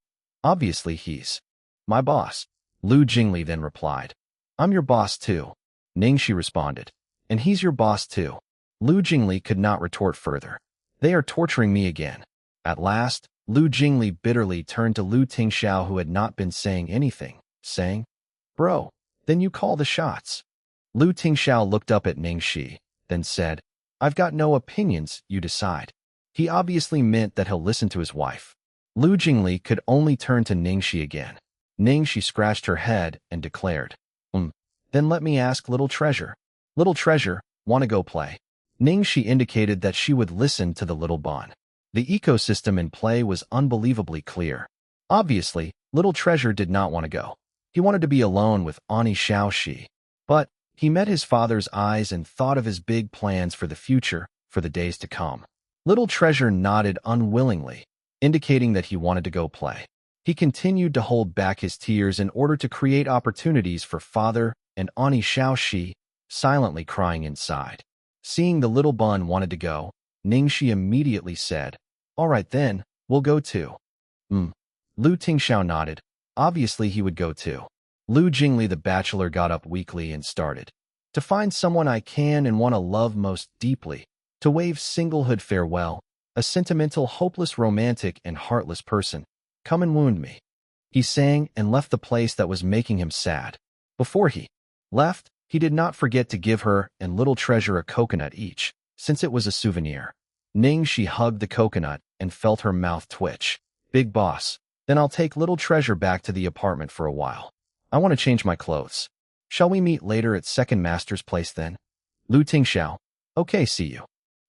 obviously he's my boss." Jingli then replied. "I'm your boss too." Ning Xi responded. "And he's your boss too." Jingli could not retort further. "They are torturing me again." At last, Jingli bitterly turned to Tingxiao, who had not been saying anything, saying, "Bro, then you call the shots." Tingxiao looked up at Ning Xi, then said, "I've got no opinions, you decide." He obviously meant that he'll listen to his wife. Jingli could only turn to Ning Xi again. Ning Xi scratched her head and declared, Then let me ask little treasure. Little treasure, want to go play?" Ning Xi indicated that she would listen to the little Bon. The ecosystem in play was unbelievably clear. Obviously, little treasure did not want to go. He wanted to be alone with Auntie Xiao Shi. But he met his father's eyes and thought of his big plans for the future, for the days to come. Little treasure nodded unwillingly, indicating that he wanted to go play. He continued to hold back his tears in order to create opportunities for father and Auntie Xiao Shi, silently crying inside. Seeing the little bun wanted to go, Ning Xi immediately said, "All right then, we'll go too." Tingxiao nodded. Obviously he would go too. Jingli the bachelor got up weakly and started. "To find someone I can and want to love most deeply, to wave singlehood farewell, a sentimental, hopeless, romantic, and heartless person. Come and wound me." He sang and left the place that was making him sad. Before he left, he did not forget to give her and little treasure a coconut each, since it was a souvenir. Ning Xi hugged the coconut and felt her mouth twitch. "Big boss, Then I'll take little treasure back to the apartment for a while. I want to change my clothes. Shall we meet later at second master's place then? Tingxiao. Okay, see you.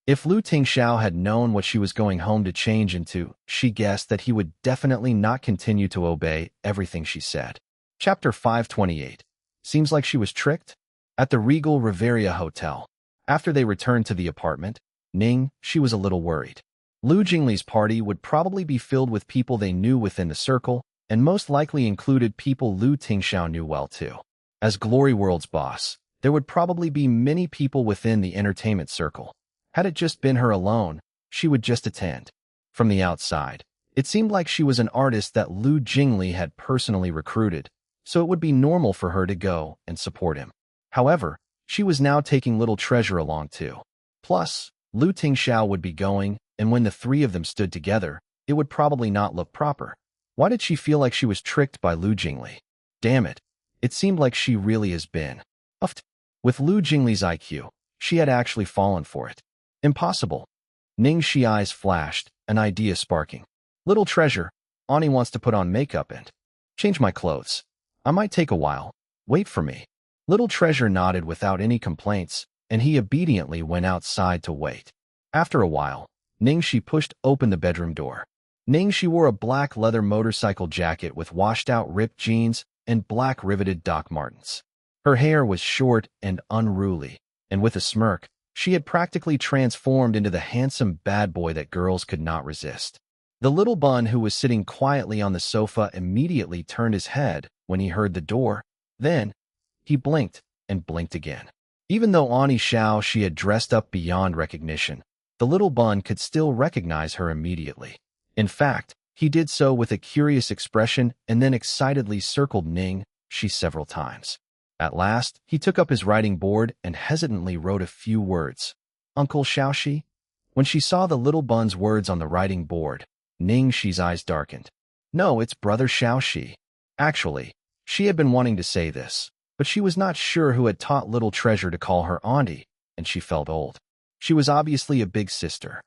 If Tingxiao had known what she was going home to change into, she guessed that he would definitely not continue to obey everything she said. Chapter 528. Seems like she was tricked? At the Regal Riviera Hotel. After they returned to the apartment, Ning Xi was a little worried. Jingli's party would probably be filled with people they knew within the circle, and most likely included people Tingxiao knew well too. As Glory World's boss, there would probably be many people within the entertainment circle. Had it just been her alone, she would just attend. From the outside, it seemed like she was an artist that Jingli had personally recruited, so it would be normal for her to go and support him. However, she was now taking little treasure along too. Plus, Tingxiao would be going, and when the three of them stood together, it would probably not look proper. Why did she feel like she was tricked by Jingli? Damn it, it seemed like she really has been. Uffed. With Jingli's IQ, she had actually fallen for it. Impossible. Ning Xi's eyes flashed, an idea sparking. Little treasure, Ani wants to put on makeup and change my clothes. I might take a while. Wait for me. Little treasure nodded without any complaints, and he obediently went outside to wait. After a while, Ning Xi pushed open the bedroom door. Ning Xi wore a black leather motorcycle jacket with washed-out ripped jeans and black riveted Doc Martens. Her hair was short and unruly, and with a smirk, she had practically transformed into the handsome bad boy that girls could not resist. The little bun who was sitting quietly on the sofa immediately turned his head when he heard the door. Then, he blinked and blinked again. Even though Ani Xiao she had dressed up beyond recognition, the little bun could still recognize her immediately. In fact, he did so with a curious expression and then excitedly circled Ning Xi several times. At last, he took up his writing board and hesitantly wrote a few words. Uncle Xiaoxi? When she saw the little bun's words on the writing board, Ning Xi's eyes darkened. No, it's brother Xiaoxi. Actually, she had been wanting to say this, but she was not sure who had taught little treasure to call her auntie, and she felt old. She was obviously a big sister.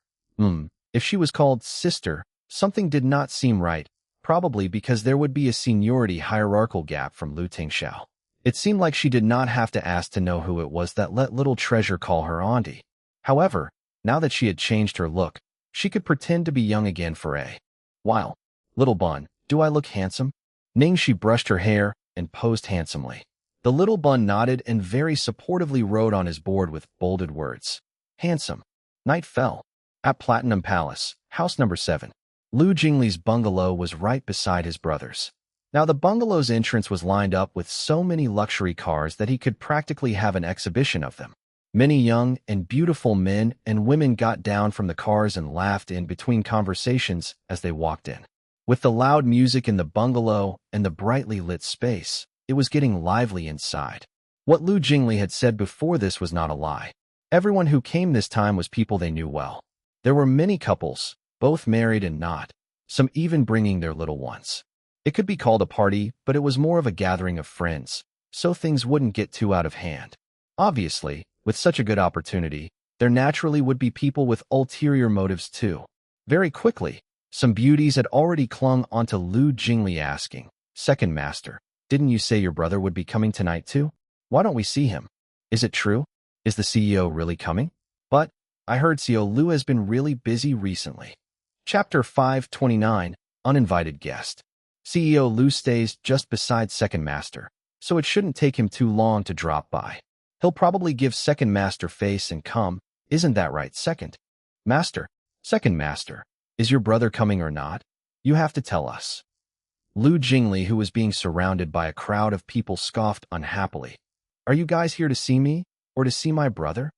If she was called sister, something did not seem right, probably because there would be a seniority hierarchical gap from Tingxiao. It seemed like she did not have to ask to know who it was that let little treasure call her auntie. However, now that she had changed her look, she could pretend to be young again for a while. Little bun, do I look handsome? Ning Xi brushed her hair and posed handsomely. The little bun nodded and very supportively wrote on his board with bolded words. Handsome. Night fell. At Platinum Palace, house number 7. Jingli's bungalow was right beside his brother's. Now the bungalow's entrance was lined up with so many luxury cars that he could practically have an exhibition of them. Many young and beautiful men and women got down from the cars and laughed in between conversations as they walked in. With the loud music in the bungalow and the brightly lit space, it was getting lively inside. What Jingli had said before this was not a lie. Everyone who came this time was people they knew well. There were many couples, both married and not, some even bringing their little ones. It could be called a party, but it was more of a gathering of friends, so things wouldn't get too out of hand. Obviously, with such a good opportunity, there naturally would be people with ulterior motives too. Very quickly, some beauties had already clung onto Jingli asking, Second Master, didn't you say your brother would be coming tonight too? Why don't we see him? Is it true? Is the CEO really coming? But, I heard CEO Lu has been really busy recently. Chapter 529, Uninvited Guest. CEO Lu stays just beside Second Master, so it shouldn't take him too long to drop by. He'll probably give Second Master face and come, isn't that right, Second Master? Second Master, is your brother coming or not? You have to tell us. Jingli, who was being surrounded by a crowd of people, scoffed unhappily. Are you guys here to see me, or to see my brother?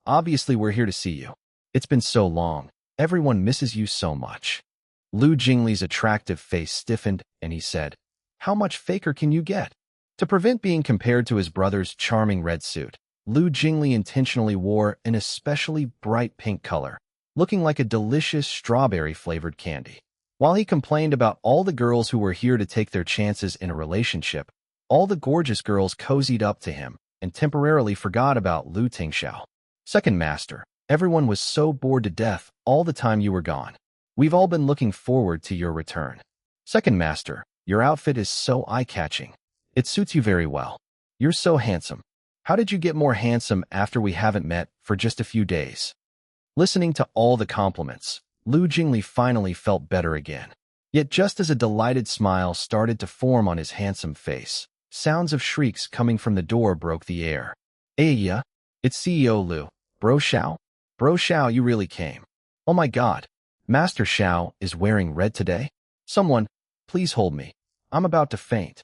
Obviously we're here to see you. It's been so long, everyone misses you so much. Jingli's attractive face stiffened, and he said, How much faker can you get? To prevent being compared to his brother's charming red suit, Jingli intentionally wore an especially bright pink color, looking like a delicious strawberry-flavored candy. While he complained about all the girls who were here to take their chances in a relationship, all the gorgeous girls cozied up to him and temporarily forgot about Tingxiao. Second Master, everyone was so bored to death all the time you were gone. We've all been looking forward to your return. Second master, your outfit is so eye-catching. It suits you very well. You're so handsome. How did you get more handsome after we haven't met for just a few days? Listening to all the compliments, Lu Jingli finally felt better again. Yet just as a delighted smile started to form on his handsome face, sounds of shrieks coming from the door broke the air. Hey, yeah, it's CEO Lu. Bro Xiao? Bro Xiao, you really came. Oh my god, Master Xiao is wearing red today? Someone, please hold me. I'm about to faint.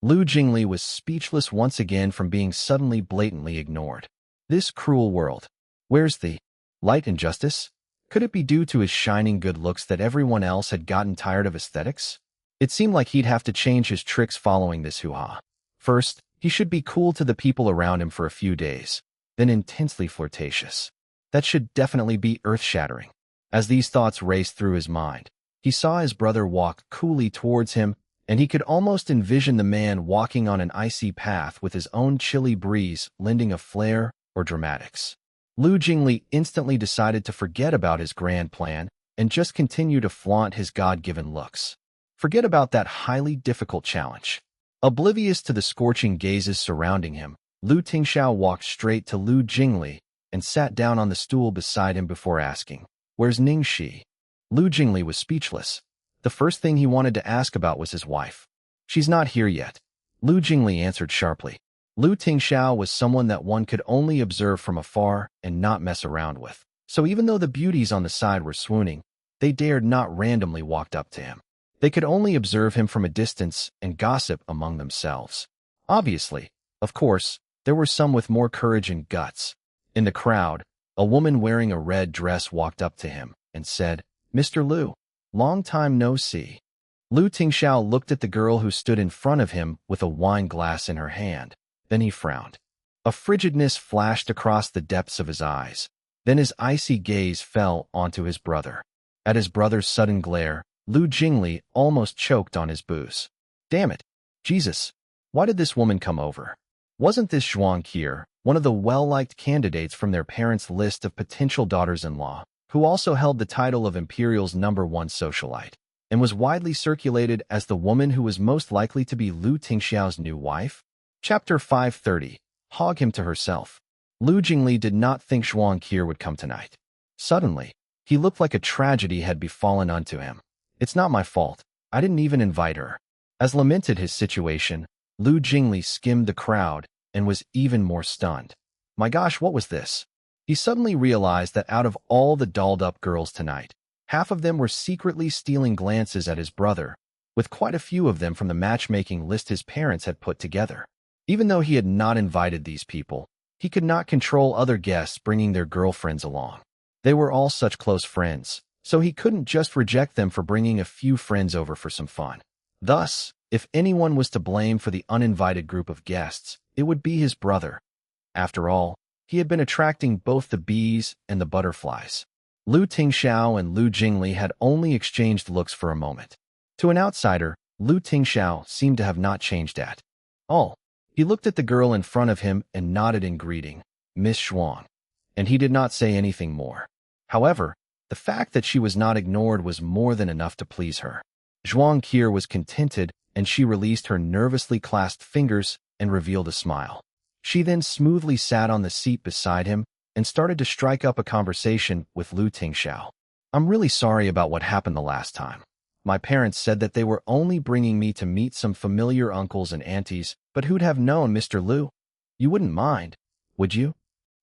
Lu Jingli was speechless once again from being suddenly blatantly ignored. This cruel world. Where's the light and justice? Could it be due to his shining good looks that everyone else had gotten tired of aesthetics? It seemed like he'd have to change his tricks following this hoo-ha. First, he should be cool to the people around him for a few days, then intensely flirtatious. That should definitely be earth-shattering. As these thoughts raced through his mind, he saw his brother walk coolly towards him, and he could almost envision the man walking on an icy path with his own chilly breeze lending a flair or dramatics. Lu Jingli instantly decided to forget about his grand plan and just continue to flaunt his God-given looks. Forget about that highly difficult challenge. Oblivious to the scorching gazes surrounding him, Lu Tingxiao walked straight to Lu Jingli and sat down on the stool beside him before asking, "Where's Ning Xi?" Lu Jingli was speechless. The first thing he wanted to ask about was his wife. "She's not here yet," Lu Jingli answered sharply. Lu Tingxiao was someone that one could only observe from afar and not mess around with. So even though the beauties on the side were swooning, they dared not randomly walk up to him. They could only observe him from a distance and gossip among themselves. Obviously, of course, there were some with more courage and guts. In the crowd, a woman wearing a red dress walked up to him and said, "Mr. Lu, long time no see." Lu Tingxiao looked at the girl who stood in front of him with a wine glass in her hand. Then he frowned. A frigidness flashed across the depths of his eyes. Then his icy gaze fell onto his brother. At his brother's sudden glare, Lu Jingli almost choked on his booze. Damn it! Jesus! Why did this woman come over? Wasn't this Zhuang Qi, one of the well-liked candidates from their parents' list of potential daughters-in-law, who also held the title of Imperial's #1 socialite, and was widely circulated as the woman who was most likely to be Lu Tingxiao's new wife? Chapter 530. Hog him to herself. Lu Jingli did not think Zhuang Qi would come tonight. Suddenly, he looked like a tragedy had befallen unto him. "It's not my fault. I didn't even invite her." As lamented his situation, Lu Jingli skimmed the crowd and was even more stunned. My gosh, what was this? He suddenly realized that out of all the dolled-up girls tonight, half of them were secretly stealing glances at his brother, with quite a few of them from the matchmaking list his parents had put together. Even though he had not invited these people, he could not control other guests bringing their girlfriends along. They were all such close friends, so he couldn't just reject them for bringing a few friends over for some fun. Thus, if anyone was to blame for the uninvited group of guests, it would be his brother. After all, he had been attracting both the bees and the butterflies. Lu Tingxiao and Lu Jingli had only exchanged looks for a moment. To an outsider, Lu Tingxiao seemed to have not changed at all. He looked at the girl in front of him and nodded in greeting, "Miss Zhuang," and he did not say anything more. However, the fact that she was not ignored was more than enough to please her. Zhuang Qi was contented, and she released her nervously clasped fingers and revealed a smile. She then smoothly sat on the seat beside him and started to strike up a conversation with Lu Tingxiao. "I'm really sorry about what happened the last time. My parents said that they were only bringing me to meet some familiar uncles and aunties, but who'd have known, Mr. Lu? You wouldn't mind, would you?"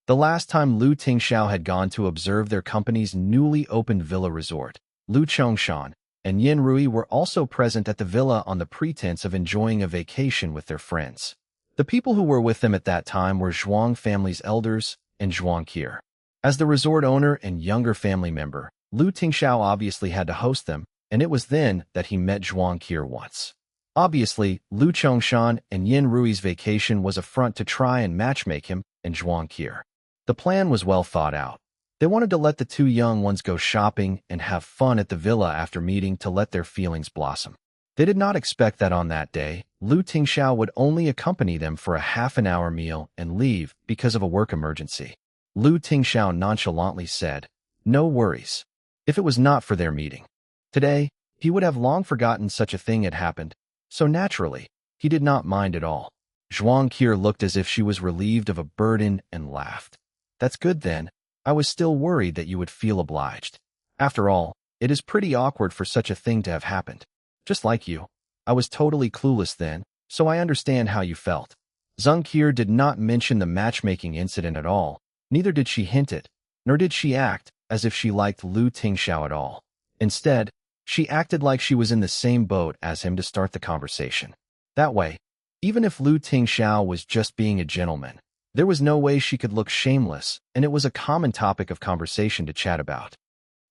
The last time Lu Tingxiao had gone to observe their company's newly opened villa resort, Lu Chongshan and Yin Rui were also present at the villa on the pretense of enjoying a vacation with their friends. The people who were with them at that time were Zhuang family's elders and Zhuang Qi. As the resort owner and younger family member, Lu Tingxiao obviously had to host them, and it was then that he met Zhuang Qi once. Obviously, Lu Chongshan and Yin Rui's vacation was a front to try and matchmake him and Zhuang Qi. The plan was well thought out. They wanted to let the two young ones go shopping and have fun at the villa after meeting to let their feelings blossom. They did not expect that on that day, Lu Tingxiao would only accompany them for a half-an-hour meal and leave because of a work emergency. Lu Tingxiao nonchalantly said, "No worries. If it was not for their meeting today, He would have long forgotten such a thing had happened, so naturally, he did not mind at all. Zhuang Qi looked as if she was relieved of a burden and laughed. That's good then. I was still worried that you would feel obliged. After all, it is pretty awkward for such a thing to have happened. Just like you. I was totally clueless then, so I understand how you felt. Zhang Qi did not mention the matchmaking incident at all, neither did she hint it, nor did she act as if she liked Lu Tingxiao at all. Instead, she acted like she was in the same boat as him to start the conversation. That way, even if Lu Tingxiao was just being a gentleman, there was no way she could look shameless, and it was a common topic of conversation to chat about.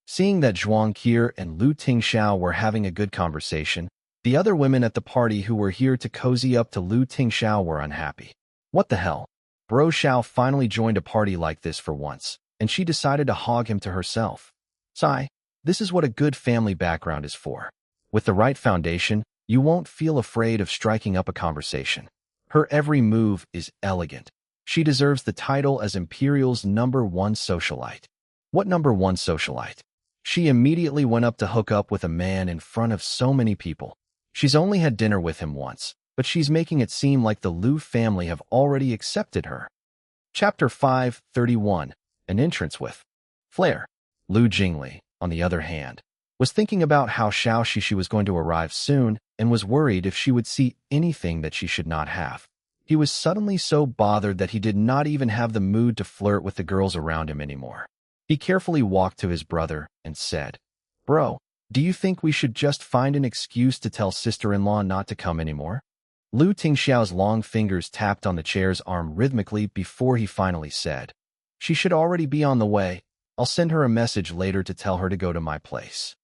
Seeing that Zhuang Qi and Lu Tingxiao were having a good conversation, the other women at the party who were here to cozy up to Lu Tingxiao were unhappy. What the hell? Bro Xiao finally joined a party like this for once, and she decided to hog him to herself. Sigh, this is what a good family background is for. With the right foundation, you won't feel afraid of striking up a conversation. Her every move is elegant. She deserves the title as Imperial's #1 socialite. What #1 socialite? She immediately went up to hook up with a man in front of so many people. She's only had dinner with him once, but she's making it seem like the Lu family have already accepted her. Chapter 531. An entrance with flair. Lu Jingli, on the other hand, was thinking about how Xiao Shishi was going to arrive soon and was worried if she would see anything that she should not have. He was suddenly so bothered that he did not even have the mood to flirt with the girls around him anymore. He carefully walked to his brother and said, "Bro, do you think we should just find an excuse to tell sister-in-law not to come anymore?" Lu Tingxiao's long fingers tapped on the chair's arm rhythmically before he finally said, "She should already be on the way. I'll send her a message later to tell her to go to my place."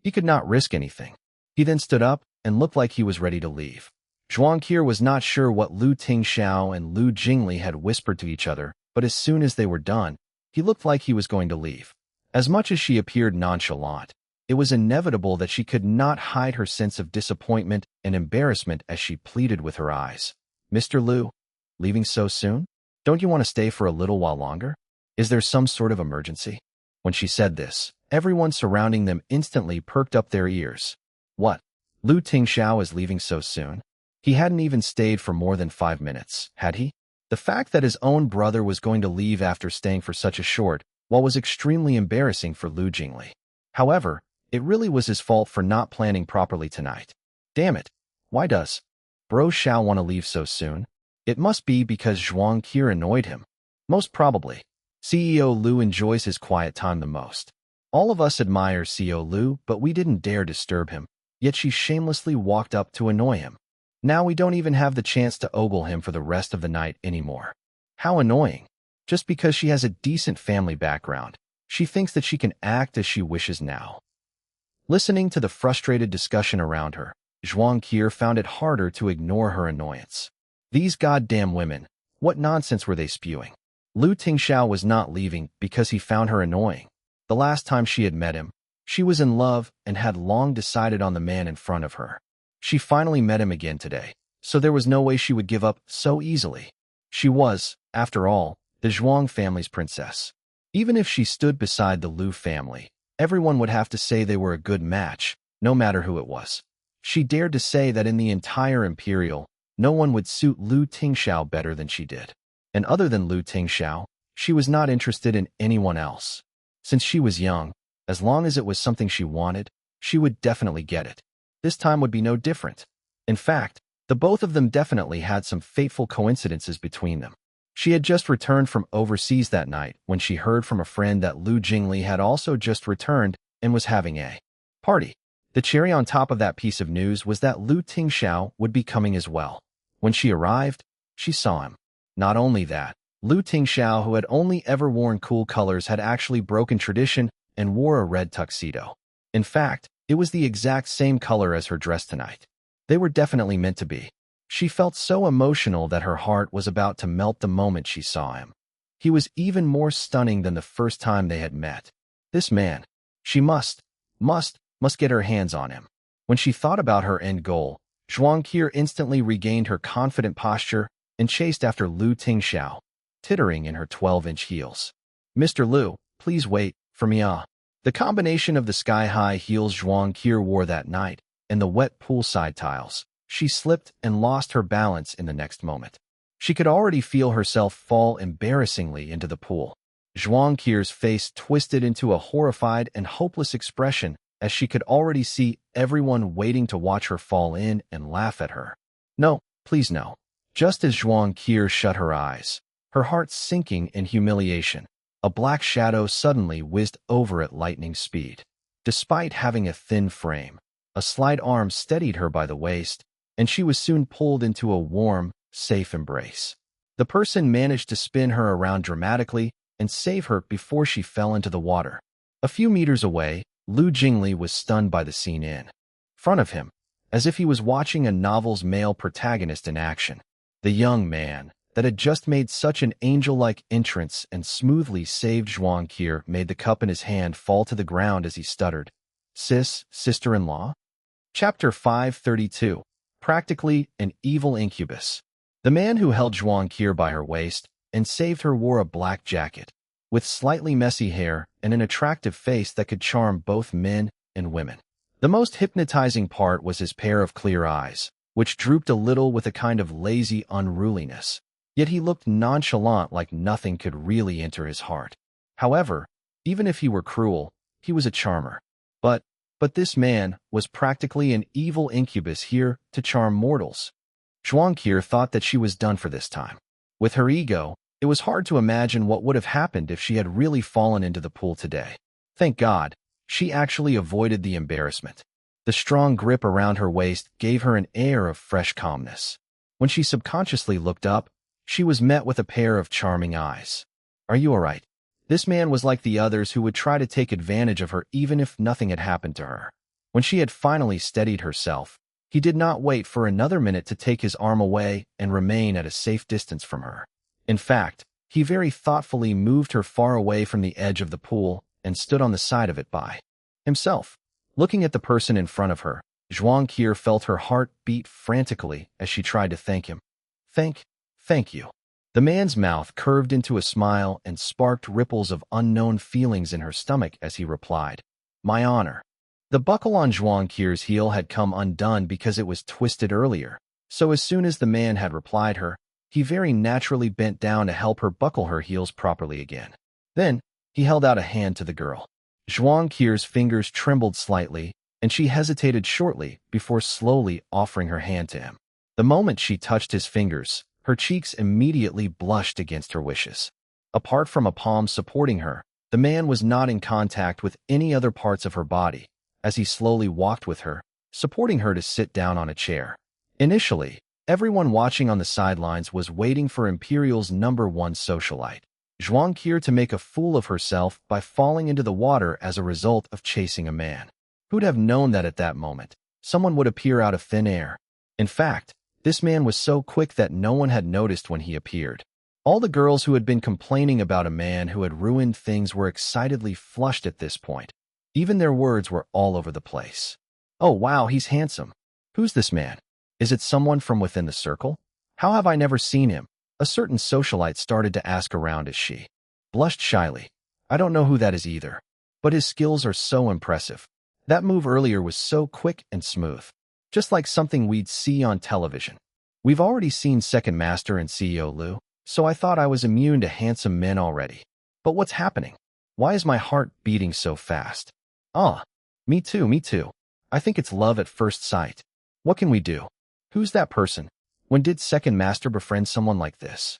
He could not risk anything. He then stood up and looked like he was ready to leave. Zhuang Qi was not sure what Lu Tingxiao and Lu Jingli had whispered to each other, but as soon as they were done, he looked like he was going to leave. As much as she appeared nonchalant, it was inevitable that she could not hide her sense of disappointment and embarrassment as she pleaded with her eyes. "Mr. Lu, leaving so soon? Don't you want to stay for a little while longer? Is there some sort of emergency?" When she said this, everyone surrounding them instantly perked up their ears. What? Lu Tingxiao is leaving so soon? He hadn't even stayed for more than 5 minutes, had he? The fact that his own brother was going to leave after staying for such a short while was extremely embarrassing for Lu Jingli. However, it really was his fault for not planning properly tonight. Damn it, why does Bro Xiao want to leave so soon? It must be because Zhuang Qi annoyed him. Most probably. CEO Lu enjoys his quiet time the most. All of us admire CEO Lu, but we didn't dare disturb him, yet she shamelessly walked up to annoy him. Now we don't even have the chance to ogle him for the rest of the night anymore. How annoying. Just because she has a decent family background, she thinks that she can act as she wishes now. Listening to the frustrated discussion around her, Zhuang Qi found it harder to ignore her annoyance. These goddamn women, what nonsense were they spewing? Lu Tingxiao was not leaving because he found her annoying. The last time she had met him, she was in love and had long decided on the man in front of her. She finally met him again today, so there was no way she would give up so easily. She was, after all, the Zhuang family's princess. Even if she stood beside the Lu family, everyone would have to say they were a good match, no matter who it was. She dared to say that in the entire Imperial, no one would suit Lu Tingxiao better than she did. And other than Lu Tingxiao, she was not interested in anyone else. Since she was young, as long as it was something she wanted, she would definitely get it. This time would be no different. In fact, the both of them definitely had some fateful coincidences between them. She had just returned from overseas that night when she heard from a friend that Lu Jingli had also just returned and was having a party. The cherry on top of that piece of news was that Lu Tingxiao would be coming as well. When she arrived, she saw him. Not only that, Lu Tingxiao, who had only ever worn cool colors, had actually broken tradition and wore a red tuxedo. In fact, it was the exact same color as her dress tonight. They were definitely meant to be. She felt so emotional that her heart was about to melt the moment she saw him. He was even more stunning than the first time they had met. This man, she must get her hands on him. When she thought about her end goal, Zhuang Qi instantly regained her confident posture and chased after Lu Tingxiao, tittering in her 12-inch heels. "Mr. Lu, please wait for me. The combination of the sky-high heels Zhuang Qi wore that night and the wet poolside tiles, she slipped and lost her balance in the next moment. She could already feel herself fall embarrassingly into the pool. Zhuang Qi's face twisted into a horrified and hopeless expression as she could already see everyone waiting to watch her fall in and laugh at her. No, please no. Just as Zhuang Qi shut her eyes, her heart sinking in humiliation, a black shadow suddenly whizzed over at lightning speed. Despite having a thin frame, a slight arm steadied her by the waist, and she was soon pulled into a warm, safe embrace. The person managed to spin her around dramatically and save her before she fell into the water. A few meters away, Lu Jingli was stunned by the scene in front of him, as if he was watching a novel's male protagonist in action. The young man that had just made such an angel-like entrance and smoothly saved Zhuang Qi made the cup in his hand fall to the ground as he stuttered, Sister-in-law? Chapter 532. Practically an evil incubus. The man who held Zhuang Qi by her waist and saved her wore a black jacket, with slightly messy hair and an attractive face that could charm both men and women. The most hypnotizing part was his pair of clear eyes, which drooped a little with a kind of lazy unruliness. Yet he looked nonchalant, like nothing could really enter his heart. However, even if he were cruel, he was a charmer. But this man was practically an evil incubus here to charm mortals. Zhuang Qi thought that she was done for this time. With her ego, it was hard to imagine what would have happened if she had really fallen into the pool today. Thank God, she actually avoided the embarrassment. The strong grip around her waist gave her an air of fresh calmness. When she subconsciously looked up, she was met with a pair of charming eyes. Are you all right? This man was like the others who would try to take advantage of her even if nothing had happened to her. When she had finally steadied herself, he did not wait for another minute to take his arm away and remain at a safe distance from her. In fact, he very thoughtfully moved her far away from the edge of the pool and stood on the side of it by himself. Looking at the person in front of her, Zhuang Qi felt her heart beat frantically as she tried to thank him. Thank you. The man's mouth curved into a smile and sparked ripples of unknown feelings in her stomach as he replied, My honor. The buckle on Zhuang Qi's heel had come undone because it was twisted earlier, so as soon as the man had replied her, he very naturally bent down to help her buckle her heels properly again. Then, he held out a hand to the girl. Zhuang Qi's fingers trembled slightly, and she hesitated shortly before slowly offering her hand to him. The moment she touched his fingers, her cheeks immediately blushed against her wishes. Apart from a palm supporting her, the man was not in contact with any other parts of her body, as he slowly walked with her, supporting her to sit down on a chair. Initially, everyone watching on the sidelines was waiting for Imperial's #1 socialite, Zhuang Qi, to make a fool of herself by falling into the water as a result of chasing a man. Who'd have known that at that moment, someone would appear out of thin air? In fact, this man was so quick that no one had noticed when he appeared. All the girls who had been complaining about a man who had ruined things were excitedly flushed at this point. Even their words were all over the place. Oh wow, he's handsome. Who's this man? Is it someone from within the circle? How have I never seen him? A certain socialite started to ask around as she blushed shyly. I don't know who that is either. But his skills are so impressive. That move earlier was so quick and smooth. Just like something we'd see on television. We've already seen Second Master and CEO Lu, so I thought I was immune to handsome men already. But what's happening? Why is my heart beating so fast? Me too. I think it's love at first sight. What can we do? Who's that person? When did Second Master befriend someone like this?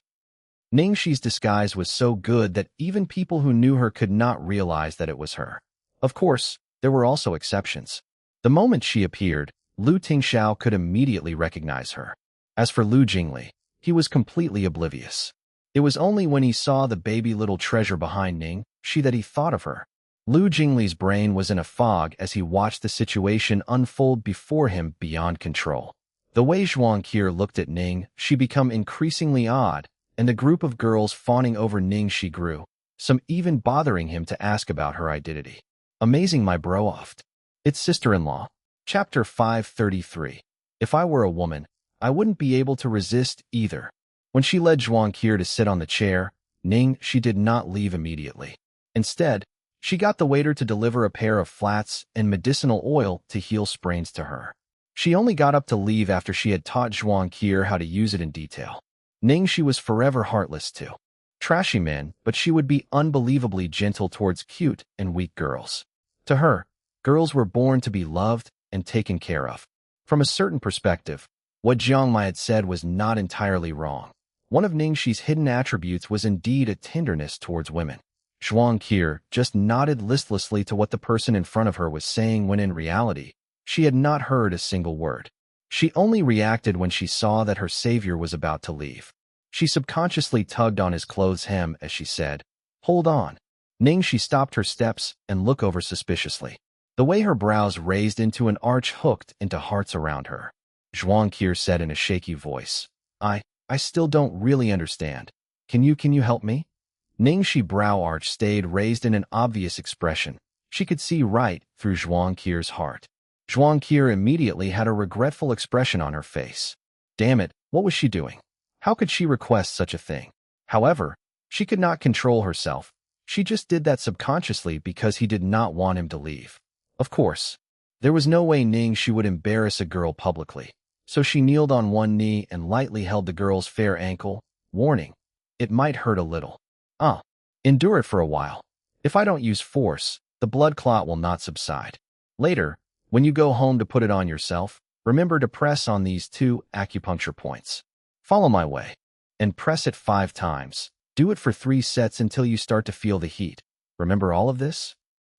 Ning Xi's disguise was so good that even people who knew her could not realize that it was her. Of course, there were also exceptions. The moment she appeared, Tingxiao could immediately recognize her. As for Lu Jingli, he was completely oblivious. It was only when he saw the baby little treasure behind Ning Xi that he thought of her. Lu Jingli's brain was in a fog as he watched the situation unfold before him beyond control. The way Zhuang Qi looked at Ning Xi became increasingly odd, and the group of girls fawning over Ning Xi grew, some even bothering him to ask about her identity. Amazing, my bro oft. It's sister-in-law. Chapter 533. If I were a woman, I wouldn't be able to resist either. When she led Zhuang Qi to sit on the chair, Ning Xi did not leave immediately. Instead, She got the waiter to deliver a pair of flats and medicinal oil to heal sprains to her. She only got up to leave after she had taught Zhuang Qier how to use it in detail. Ning Xi was forever heartless too. Trashy men, but she would be unbelievably gentle towards cute and weak girls. To her, girls were born to be loved and taken care of. From a certain perspective, what Jiang Mai had said was not entirely wrong. One of Ning Xi's hidden attributes was indeed a tenderness towards women. Zhuang Qier just nodded listlessly to what the person in front of her was saying when in reality, she had not heard a single word. She only reacted when she saw that her savior was about to leave. She subconsciously tugged on his clothes hem as she said, "Hold on." Ning Xi stopped her steps and looked over suspiciously. The way her brows raised into an arch hooked into hearts around her. Zhuang Qier said in a shaky voice, I still don't really understand. Can you help me?" Ning Xi's brow arch stayed raised in an obvious expression. She could see right through Zhuang Qier's heart. Zhuang Qier immediately had a regretful expression on her face. Damn it, what was she doing? How could she request such a thing? However, she could not control herself. She just did that subconsciously because he did not want him to leave. Of course, there was no way Ning Xi would embarrass a girl publicly. So she kneeled on one knee and lightly held the girl's fair ankle, warning, "It might hurt a little. Endure it for a while. If I don't use force, the blood clot will not subside. Later, when you go home to put it on yourself, remember to press on these 2 acupuncture points. Follow my way. And press it 5 times. Do it for 3 sets until you start to feel the heat. Remember all of this?"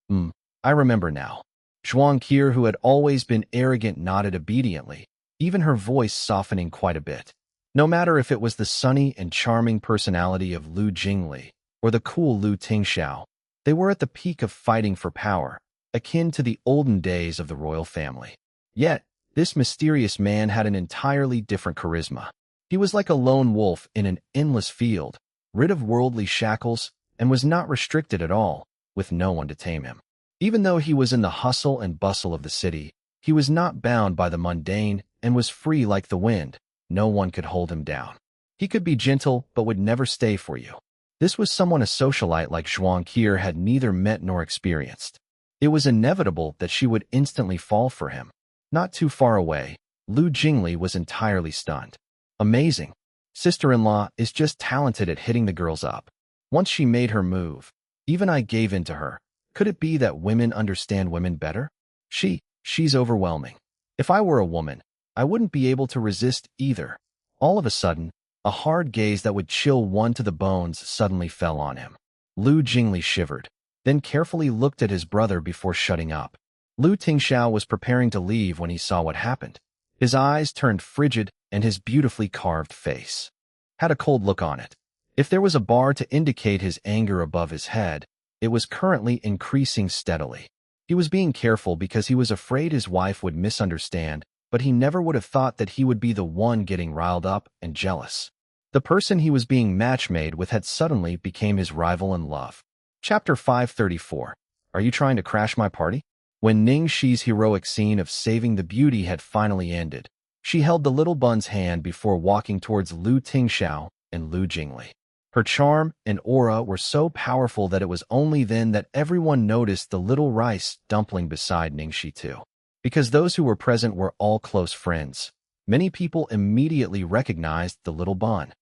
I remember now. Zhuang Qier, who had always been arrogant, nodded obediently, even her voice softening quite a bit. No matter if it was the sunny and charming personality of Lu Jingli or the cool Lu Tingxiao, they were at the peak of fighting for power, akin to the olden days of the royal family. Yet, this mysterious man had an entirely different charisma. He was like a lone wolf in an endless field, rid of worldly shackles, and was not restricted at all, with no one to tame him. Even though he was in the hustle and bustle of the city, he was not bound by the mundane and was free like the wind. No one could hold him down. He could be gentle, but would never stay for you. This was someone a socialite like Zhuang Qier had neither met nor experienced. It was inevitable that she would instantly fall for him. Not too far away, Lu Jingli was entirely stunned. Amazing. Sister-in-law is just talented at hitting the girls up. Once she made her move, even I gave in to her. Could it be that women understand women better? She's overwhelming. If I were a woman, I wouldn't be able to resist either. All of a sudden, a hard gaze that would chill one to the bones suddenly fell on him. Lu Jingli shivered, then carefully looked at his brother before shutting up. Lu Tingxiao was preparing to leave when he saw what happened. His eyes turned frigid and his beautifully carved face had a cold look on it. If there was a bar to indicate his anger above his head, it was currently increasing steadily. He was being careful because he was afraid his wife would misunderstand, but he never would have thought that he would be the one getting riled up and jealous. The person he was being match-made with had suddenly become his rival in love. Chapter 534. Are you trying to crash my party? When Ning Xi's heroic scene of saving the beauty had finally ended, she held the little bun's hand before walking towards Lu Tingxiao and Lu Jingli. Her charm and aura were so powerful that it was only then that everyone noticed the little rice dumpling beside Ning Xi too. Because those who were present were all close friends, many people immediately recognized the little bun.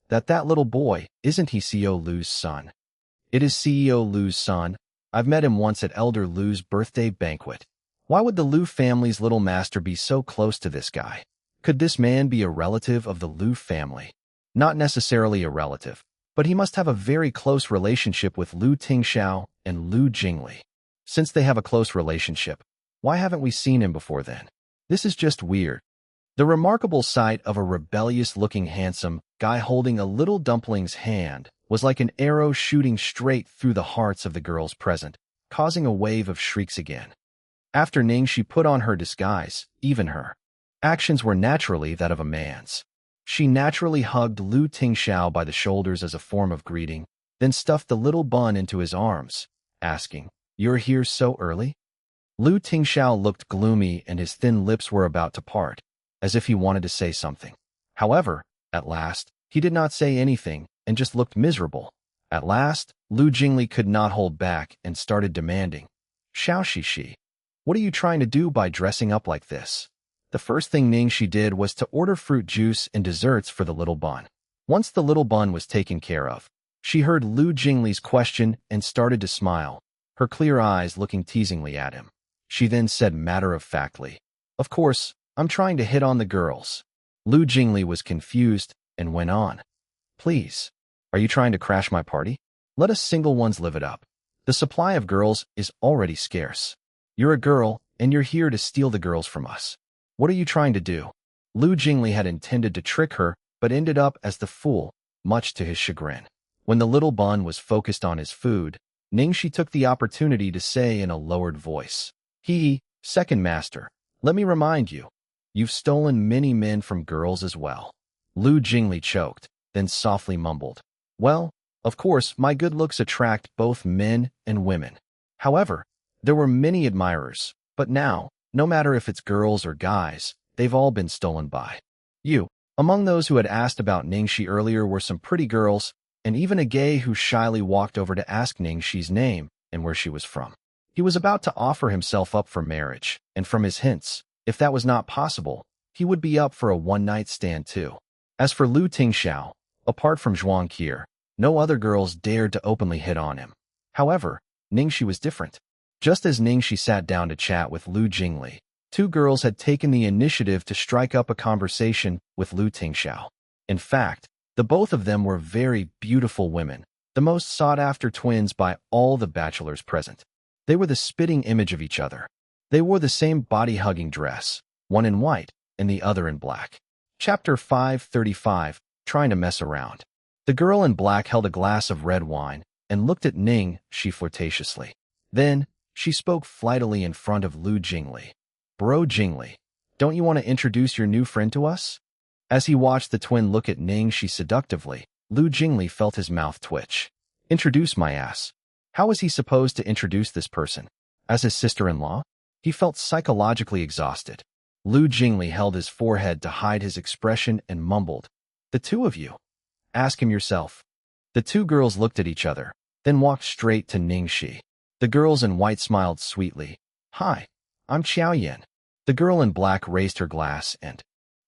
That little boy, isn't he CEO Lu's son? It is CEO Lu's son. I've met him once at Elder Lu's birthday banquet. Why would the Lu family's little master be so close to this guy? Could this man be a relative of the Lu family? Not necessarily a relative, but he must have a very close relationship with Lu Tingxiao and Lu Jingli. Since they have a close relationship, why haven't we seen him before then? This is just weird. The remarkable sight of a rebellious-looking handsome guy holding a little dumpling's hand was like an arrow shooting straight through the hearts of the girls present, causing a wave of shrieks again. After Ning Xi put on her disguise, even her actions were naturally that of a man's. She naturally hugged Lu Tingxiao by the shoulders as a form of greeting, then stuffed the little bun into his arms, asking, "You're here so early?" Lu Tingxiao looked gloomy and his thin lips were about to part, as if he wanted to say something. However, at last, he did not say anything and just looked miserable. At last, Lu Jingli could not hold back and started demanding, Xiao Shi, what are you trying to do by dressing up like this? The first thing Ning Xi did was to order fruit juice and desserts for the little bun. Once the little bun was taken care of, she heard Lu Jingli's question and started to smile, her clear eyes looking teasingly at him. She then said matter-of-factly, of course, I'm trying to hit on the girls. Lu Jingli was confused and went on, please, are you trying to crash my party? Let us single ones live it up. The supply of girls is already scarce. You're a girl, and you're here to steal the girls from us. What are you trying to do? Lu Jingli had intended to trick her, but ended up as the fool, much to his chagrin. When the little bun was focused on his food, Ning Xi took the opportunity to say in a lowered voice, second master, let me remind you, you've stolen many men from girls as well. Lu Jingli choked, then softly mumbled, well, of course, my good looks attract both men and women. However, there were many admirers, but now, no matter if it's girls or guys, they've all been stolen by you. Among those who had asked about Ning Xi earlier were some pretty girls, and even a gay who shyly walked over to ask Ning Xi's name and where she was from. He was about to offer himself up for marriage, and from his hints, if that was not possible, he would be up for a one-night stand too. As for Lu Tingxiao, apart from Zhuang Qier, no other girls dared to openly hit on him. However, Ning Xi was different. Just as Ning Xi sat down to chat with Lu Jingli, two girls had taken the initiative to strike up a conversation with Lu Tingxiao. In fact, the both of them were very beautiful women, the most sought-after twins by all the bachelors present. They were the spitting image of each other. They wore the same body-hugging dress, one in white and the other in black. Chapter 535, Trying to Mess Around. The girl in black held a glass of red wine and looked at Ning Xi flirtatiously. Then, she spoke flightily in front of Lu Jingli. Bro Jingli, don't you want to introduce your new friend to us? As he watched the twin look at Ning Xi seductively, Lu Jingli felt his mouth twitch. Introduce my ass. How was he supposed to introduce this person? As his sister-in-law? He felt psychologically exhausted. Lu Jingli held his forehead to hide his expression and mumbled, the two of you? Ask him yourself. The two girls looked at each other, then walked straight to Ning Xi. The girls in white smiled sweetly. Hi, I'm Qiao Yan. The girl in black raised her glass and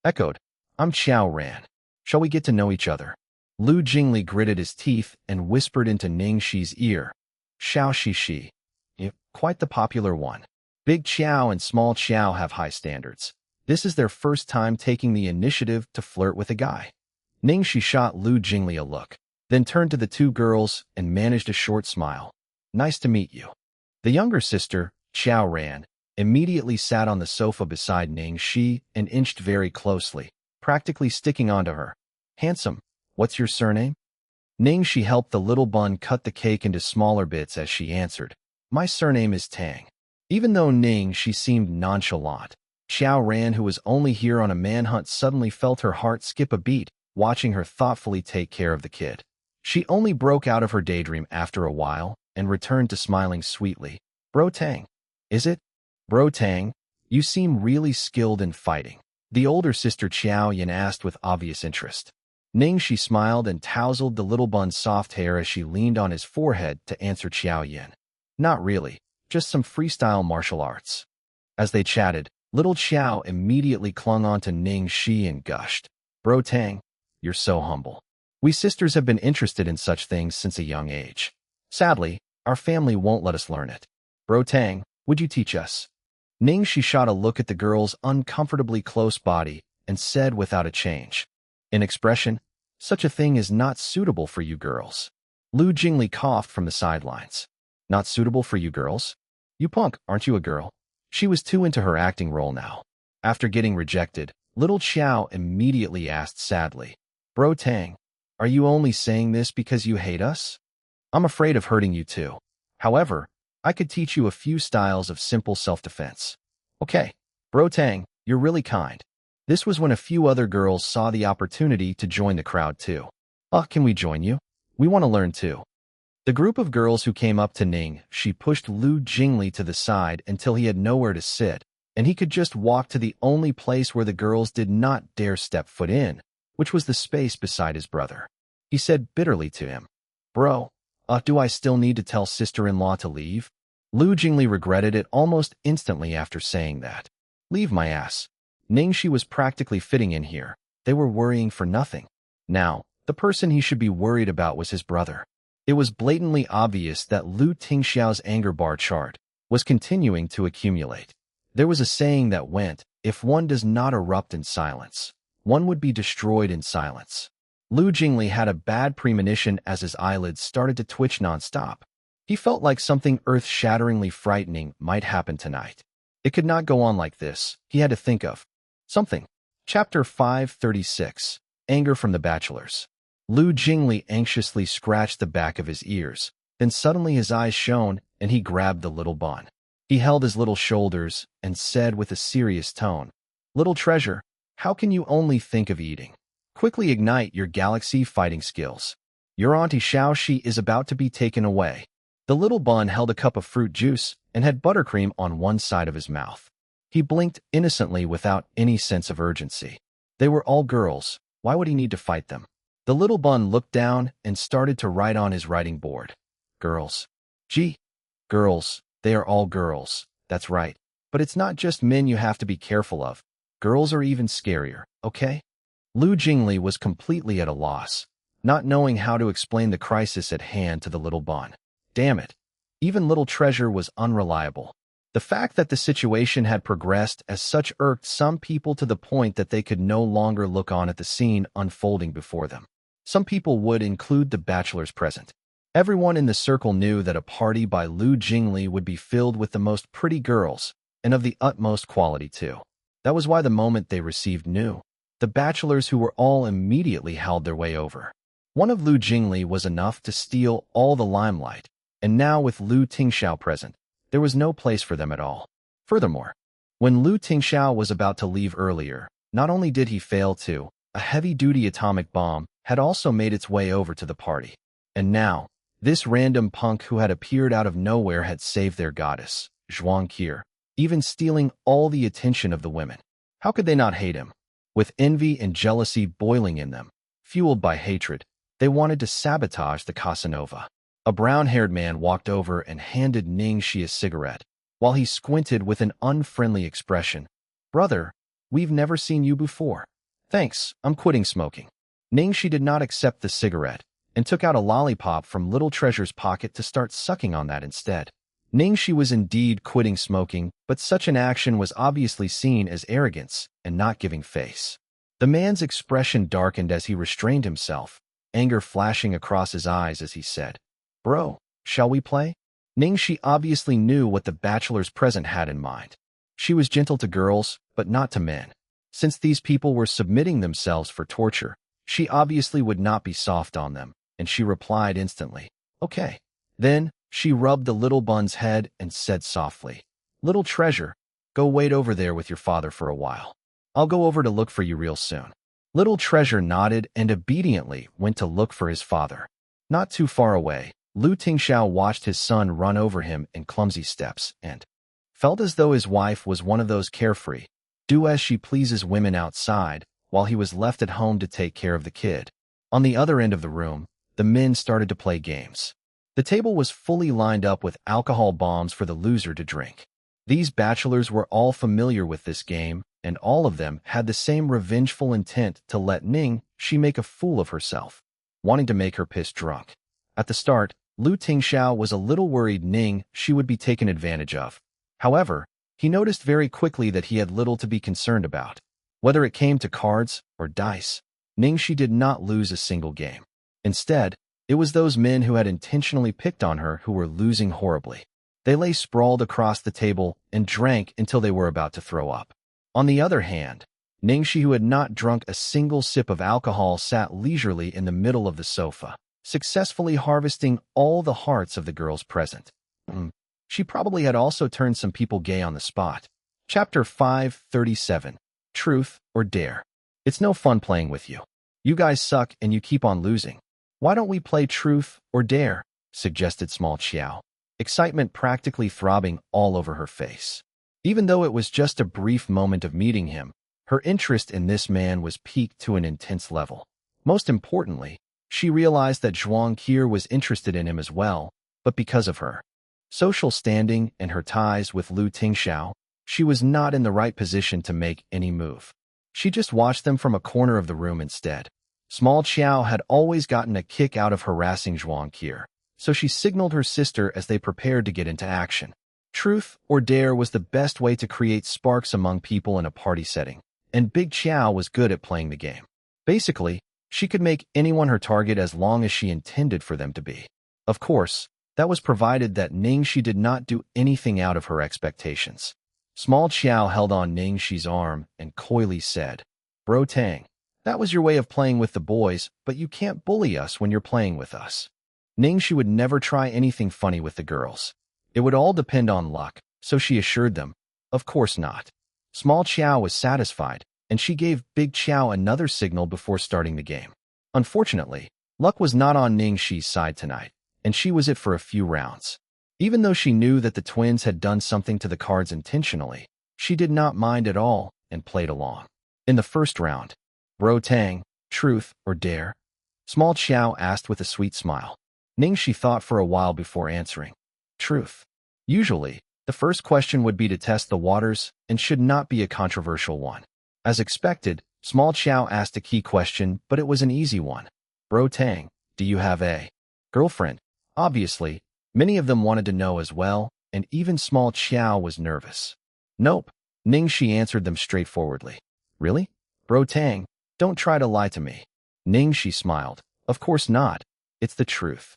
echoed, I'm Qiao Ran. Shall we get to know each other? Lu Jingli gritted his teeth and whispered into Ning Xi's ear, Xiao Shi. Quite the popular one. Big Qiao and small Qiao have high standards. This is their first time taking the initiative to flirt with a guy. Ning Xi shot Lu Jingli a look, then turned to the two girls and managed a short smile. Nice to meet you. The younger sister, Qiao Ran, immediately sat on the sofa beside Ning Xi and inched very closely, practically sticking onto her. Handsome, what's your surname? Ning Xi helped the little bun cut the cake into smaller bits as she answered, my surname is Tang. Even though Ning Xi seemed nonchalant, Qiao Ran, who was only here on a manhunt, suddenly felt her heart skip a beat, watching her thoughtfully take care of the kid. She only broke out of her daydream after a while and returned to smiling sweetly. Bro Tang. Is it? Bro Tang, you seem really skilled in fighting. The older sister Qiao Yan asked with obvious interest. Ning Xi smiled and tousled the little bun's soft hair as she leaned on his forehead to answer Qiao Yan. Not really, just some freestyle martial arts. As they chatted, little Qiao immediately clung onto Ning Xi and gushed. Bro Tang, you're so humble. We sisters have been interested in such things since a young age. Sadly, our family won't let us learn it. Bro Tang, would you teach us? Ning Xi shot a look at the girl's uncomfortably close body and said without a change. In expression, such a thing is not suitable for you girls. Lu Jingli coughed from the sidelines. Not suitable for you girls? You punk, aren't you a girl? She was too into her acting role now. After getting rejected, little Qiao immediately asked sadly, Bro Tang, are you only saying this because you hate us? I'm afraid of hurting you too. However, I could teach you a few styles of simple self-defense. Okay, Bro Tang, you're really kind. This was when a few other girls saw the opportunity to join the crowd too. Can we join you? We want to learn too. The group of girls who came up to Ning Xi pushed Lu Jingli to the side until he had nowhere to sit, and he could just walk to the only place where the girls did not dare step foot in, which was the space beside his brother. He said bitterly to him, Bro, Do I still need to tell sister-in-law to leave? Lu Jingli regretted it almost instantly after saying that. Leave my ass. Ning Xi was practically fitting in here. They were worrying for nothing. Now, the person he should be worried about was his brother. It was blatantly obvious that Lu Tingxiao's anger bar chart was continuing to accumulate. There was a saying that went, if one does not erupt in silence, one would be destroyed in silence. Lu Jingli had a bad premonition as his eyelids started to twitch nonstop. He felt like something earth-shatteringly frightening might happen tonight. It could not go on like this. He had to think of something. Chapter 536. Anger from the Bachelors. Lu Jingli anxiously scratched the back of his ears. Then suddenly his eyes shone, and he grabbed the little bun. He held his little shoulders and said with a serious tone, "Little treasure, how can you only think of eating? Quickly ignite your galaxy fighting skills. Your auntie Xiaoxi is about to be taken away." The little bun held a cup of fruit juice and had buttercream on one side of his mouth. He blinked innocently without any sense of urgency. They were all girls. Why would he need to fight them? The little bun looked down and started to write on his writing board. Girls. Gee. Girls. They are all girls. That's right. But it's not just men you have to be careful of. Girls are even scarier, okay? Lu Jingli was completely at a loss, not knowing how to explain the crisis at hand to the little bun. Damn it. Even little treasure was unreliable. The fact that the situation had progressed as such irked some people to the point that they could no longer look on at the scene unfolding before them. Some people would include the bachelors present. Everyone in the circle knew that a party by Lu Jingli would be filled with the most pretty girls, and of the utmost quality too. That was why the moment they received knew. The bachelors who were all immediately howled their way over. One of Lu Jingli was enough to steal all the limelight, and now with Lu Tingxiao present, there was no place for them at all. Furthermore, when Lu Tingxiao was about to leave earlier, not only did he fail to, a heavy-duty atomic bomb had also made its way over to the party. And now, this random punk who had appeared out of nowhere had saved their goddess, Zhuang Qi, even stealing all the attention of the women. How could they not hate him? With envy and jealousy boiling in them, fueled by hatred, they wanted to sabotage the Casanova. A brown-haired man walked over and handed Ning Xi a cigarette, while he squinted with an unfriendly expression. "Brother, we've never seen you before." "Thanks, I'm quitting smoking." Ning Xi did not accept the cigarette, and took out a lollipop from Little Treasure's pocket to start sucking on that instead. Ning Xi was indeed quitting smoking, but such an action was obviously seen as arrogance and not giving face. The man's expression darkened as he restrained himself, anger flashing across his eyes as he said, "Bro, shall we play?" Ning Xi obviously knew what the bachelors present had in mind. She was gentle to girls, but not to men. Since these people were submitting themselves for torture, she obviously would not be soft on them, and she replied instantly, "Okay." Then, she rubbed the little bun's head and said softly, "Little treasure, go wait over there with your father for a while. I'll go over to look for you real soon." Little treasure nodded and obediently went to look for his father. Not too far away, Lu Tingxiao watched his son run over him in clumsy steps and felt as though his wife was one of those carefree, do-as-she-pleases women outside, while he was left at home to take care of the kid. On the other end of the room, the men started to play games. The table was fully lined up with alcohol bombs for the loser to drink. These bachelors were all familiar with this game, and all of them had the same revengeful intent to let Ning Xi make a fool of herself, wanting to make her piss drunk. At the start, Lu Tingxiao was a little worried Ning Xi would be taken advantage of. However, he noticed very quickly that he had little to be concerned about. Whether it came to cards or dice, Ning Xi did not lose a single game. Instead, it was those men who had intentionally picked on her who were losing horribly. They lay sprawled across the table and drank until they were about to throw up. On the other hand, Ning Xi, who had not drunk a single sip of alcohol, sat leisurely in the middle of the sofa, successfully harvesting all the hearts of the girls present. She probably had also turned some people gay on the spot. Chapter 537. Truth or Dare. It's no fun playing with you. You guys suck and you keep on losing. Why don't we play Truth or Dare? Suggested Small Qiao, excitement practically throbbing all over her face. Even though it was just a brief moment of meeting him, her interest in this man was piqued to an intense level. Most importantly, She realized that Zhuang Qi was interested in him as well, but because of her social standing and her ties with Tingxiao, she was not in the right position to make any move. She just watched them from a corner of the room instead. Small Qiao had always gotten a kick out of harassing Zhuang Qi, so she signaled her sister as they prepared to get into action. Truth or dare was the best way to create sparks among people in a party setting, and Big Qiao was good at playing the game. Basically, she could make anyone her target as long as she intended for them to be. Of course, that was provided that Ning Xi did not do anything out of her expectations. Small Qiao held on Ning Xi's arm and coyly said, "Bro Tang, that was your way of playing with the boys, but you can't bully us when you're playing with us." Ning Xi would never try anything funny with the girls. It would all depend on luck, so she assured them, "Of course not." Small Qiao was satisfied, and she gave Big Qiao another signal before starting the game. Unfortunately, luck was not on Ning Xi's side tonight, and she was it for a few rounds. Even though she knew that the twins had done something to the cards intentionally, she did not mind at all and played along. In the first round, "Bro Tang, truth or dare?" Small Qiao asked with a sweet smile. Ning Xi thought for a while before answering, "Truth." Usually, the first question would be to test the waters and should not be a controversial one. As expected, Small Qiao asked a key question, but it was an easy one. "Bro Tang, do you have a girlfriend?" Obviously, many of them wanted to know as well, and even Small Qiao was nervous. "Nope," Ning Xi answered them straightforwardly. "Really? Bro Tang, don't try to lie to me." Ning Xi smiled. "Of course not. It's the truth."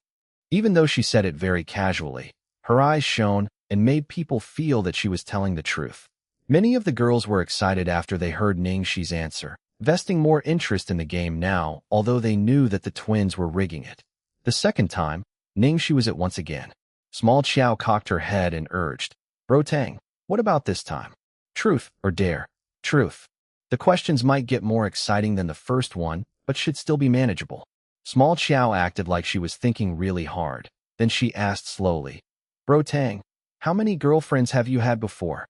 Even though she said it very casually, her eyes shone and made people feel that she was telling the truth. Many of the girls were excited after they heard Ning Xi's answer, vesting more interest in the game now, although they knew that the twins were rigging it. The second time, Ning Xi was it once again. Small Qiao cocked her head and urged, "Bro Tang, what about this time? Truth or dare?" "Truth." The questions might get more exciting than the first one, but should still be manageable. Small Qiao acted like she was thinking really hard. Then she asked slowly, "Bro Tang, how many girlfriends have you had before?"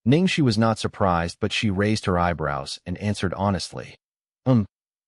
Ning Xi was not surprised, but she raised her eyebrows and answered honestly,